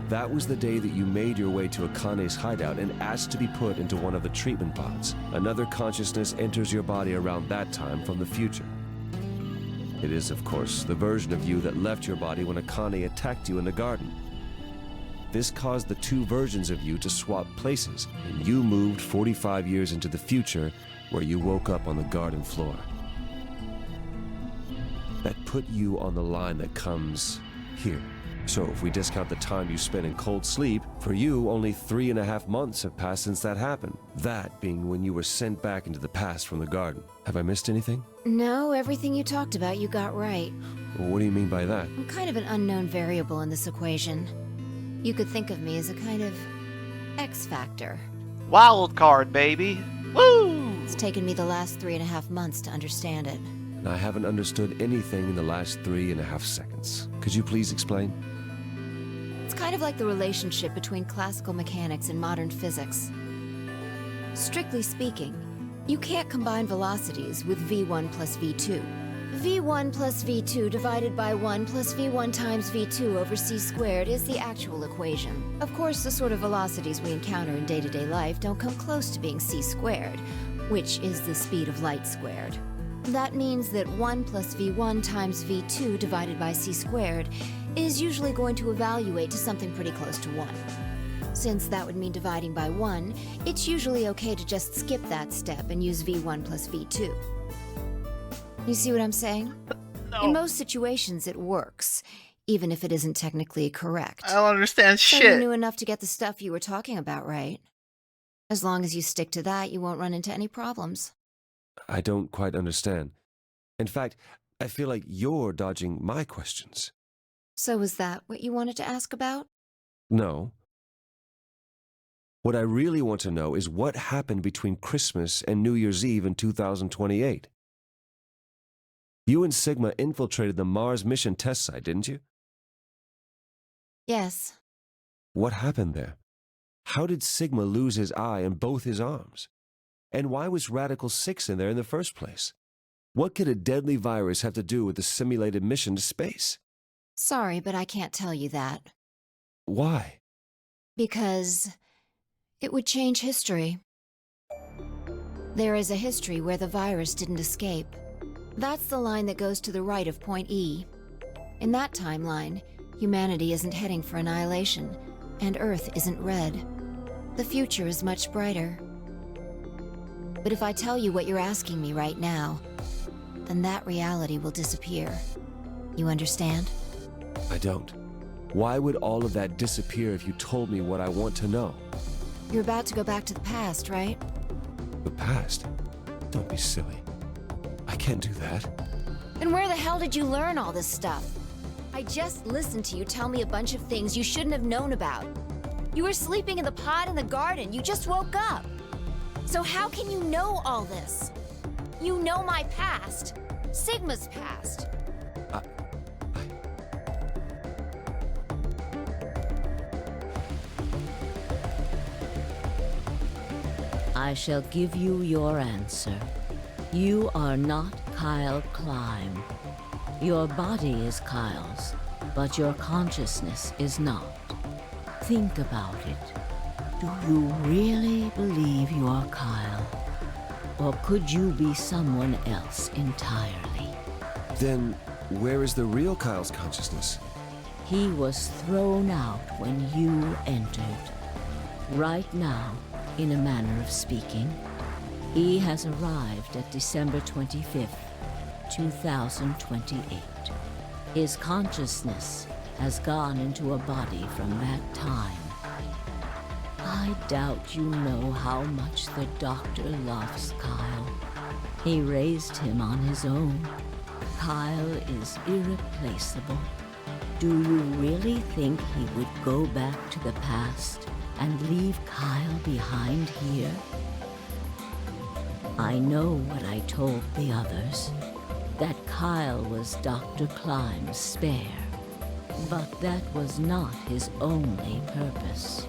That was the day that you made your way to Akane's hideout and asked to be put into one of the treatment pods. Another consciousness enters your body around that time from the future. It is, of course, the version of you that left your body when Akane attacked you in the garden. This caused the two versions of you to swap places, and you moved 45 years into the future, where you woke up on the garden floor. That put you on the line that comes here. So if we discount the time you spent in cold sleep, for you, only 3.5 months have passed since that happened. That being when you were sent back into the past from the garden. Have I missed anything? No, everything you talked about you got right. Well, what do you mean by that? I'm kind of an unknown variable in this equation. You could think of me as a kind of X factor. Wild card, baby. Woo! It's taken me the last 3.5 months to understand it. And I haven't understood anything in the last 3.5 seconds. Could you please explain? It's kind of like the relationship between classical mechanics and modern physics. Strictly speaking, you can't combine velocities with v1 plus v2. v1 plus v2 divided by 1 plus v1 times v2 over c squared is the actual equation. Of course, the sort of velocities we encounter in day-to-day life don't come close to being c squared, which is the speed of light squared. That means that 1 plus v1 times v2 divided by c squared is usually going to evaluate to something pretty close to 1. Since that would mean dividing by 1, it's usually okay to just skip that step and use v1 plus v2. You see what I'm saying? No. In most situations, it works, even if it isn't technically correct. I don't understand So shit. you knew enough to get the stuff you were talking about right. As long as you stick to that, you won't run into any problems. I don't quite understand. In fact, I feel like you're dodging my questions. So is that what you wanted to ask about? No. What I really want to know is what happened between Christmas and New Year's Eve in 2028. You and Sigma infiltrated the Mars mission test site, didn't you? Yes. What happened there? How did Sigma lose his eye and both his arms? And why was Radical 6 in there in the first place? What could a deadly virus have to do with the simulated mission to space? Sorry, but I can't tell you that. Why? Because it would change history. There is a history where the virus didn't escape. That's the line that goes to the right of Point E. In that timeline, humanity isn't heading for annihilation, and Earth isn't red. The future is much brighter. But if I tell you what you're asking me right now, then that reality will disappear. You understand? I don't. Why would all of that disappear if you told me what I want to know? You're about to go back to the past, right? The past? Don't be silly. I can't do that. Then where the hell did you learn all this stuff? I just listened to you tell me a bunch of things you shouldn't have known about. You were sleeping in the pod in the garden. You just woke up. So how can you know all this? You know my past. Sigma's past. I shall give you your answer. You are not Kyle Climb. Your body is Kyle's, but your consciousness is not. Think about it. Do you really believe you are Kyle? Or could you be someone else entirely? Then, where is the real Kyle's consciousness? He was thrown out when you entered. Right now, in a manner of speaking, he has arrived at December 25th, 2028. His consciousness has gone into a body from that time. I doubt you know how much the doctor loves Kyle. He raised him on his own. Kyle is irreplaceable. Do you really think he would go back to the past and leave Kyle behind here? I know what I told the others, that Kyle was Dr. Climb's spare, but that was not his only purpose.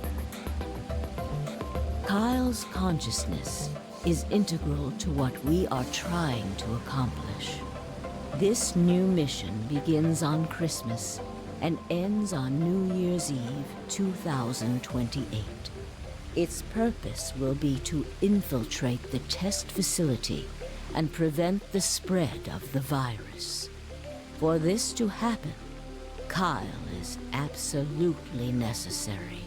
Kyle's consciousness is integral to what we are trying to accomplish. This new mission begins on Christmas and ends on New Year's Eve, 2028. Its purpose will be to infiltrate the test facility and prevent the spread of the virus. For this to happen, Kyle is absolutely necessary.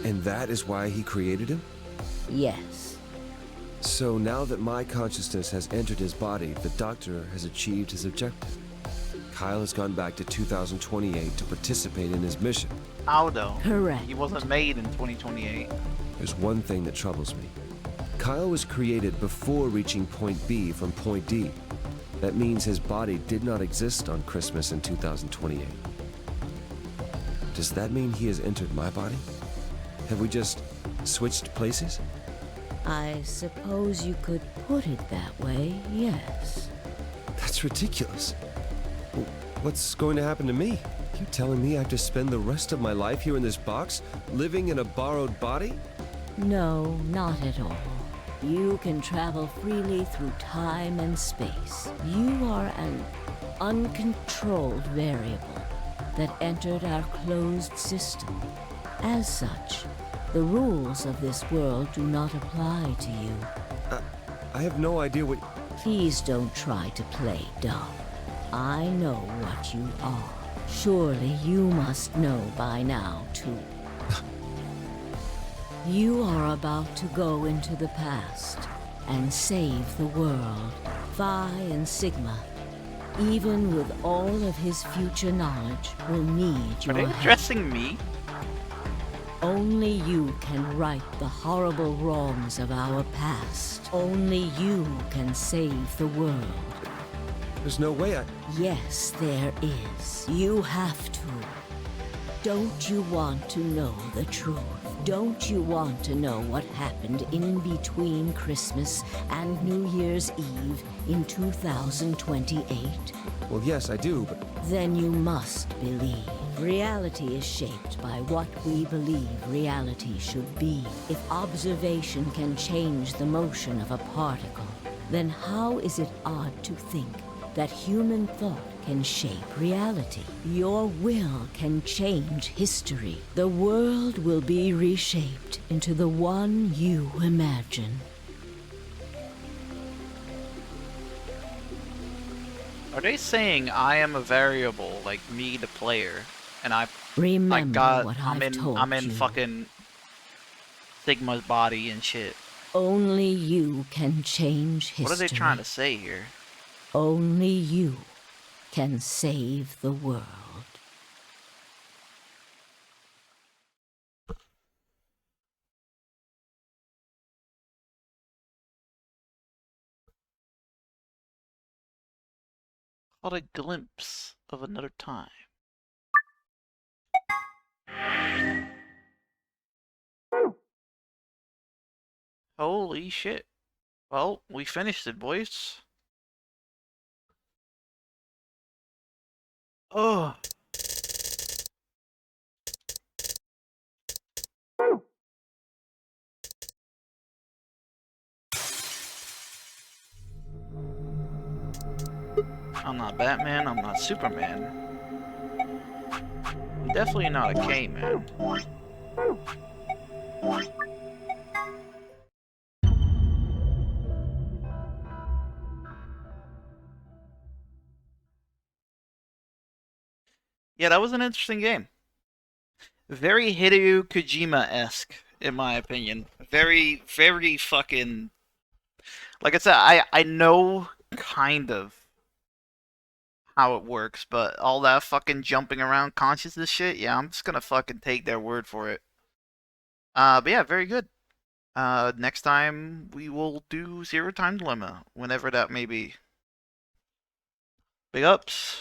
And that is why he created him? Yes. So now that my consciousness has entered his body, the Doctor has achieved his objective. Kyle has gone back to 2028 to participate in his mission. How though? Correct. He wasn't made in 2028. There's one thing that troubles me. Kyle was created before reaching Point B from Point D. That means his body did not exist on Christmas in 2028. Does that mean he has entered my body? Have we just switched places? I suppose you could put it that way, yes. That's ridiculous. What's going to happen to me? You telling me I have to spend the rest of my life here in this box, living in a borrowed body? No, not at all. You can travel freely through time and space. You are an uncontrolled variable that entered our closed system. As such, the rules of this world do not apply to you. I have no idea what... Please don't try to play dumb. I know what you are. Surely you must know by now, too. You are about to go into the past and save the world. Phi and Sigma, even with all of his future knowledge, will need your help. Are they addressing me? Only you can right the horrible wrongs of our past. Only you can save the world. There's no way I... Yes, there is. You have to. Don't you want to know the truth? Don't you want to know what happened in between Christmas and New Year's Eve in 2028? Well, yes, I do, but... Then you must believe. Reality is shaped by what we believe reality should be. If observation can change the motion of a particle, then how is it odd to think that human thought can shape reality. Your will can change history. The world will be reshaped into the one you imagine. Are they saying I am a variable, like me, the player, and Remember what I've told I'm in you. fucking Sigma's body and shit. Only you can change history. What are they trying to say here? Only you can save the world. Caught a glimpse of another time. Holy shit. Well, we finished it, boys. Oh. I'm not Batman, I'm not Superman. I'm definitely not a K-man. Yeah, that was an interesting game. Very Hideo Kojima-esque, in my opinion. Very, very fucking... Like I said, I know kind of how it works, but all that fucking jumping around consciousness shit, yeah, I'm just gonna fucking take their word for it. But yeah, very good. Next time we will do Zero Time Dilemma, whenever that may be. Big ups.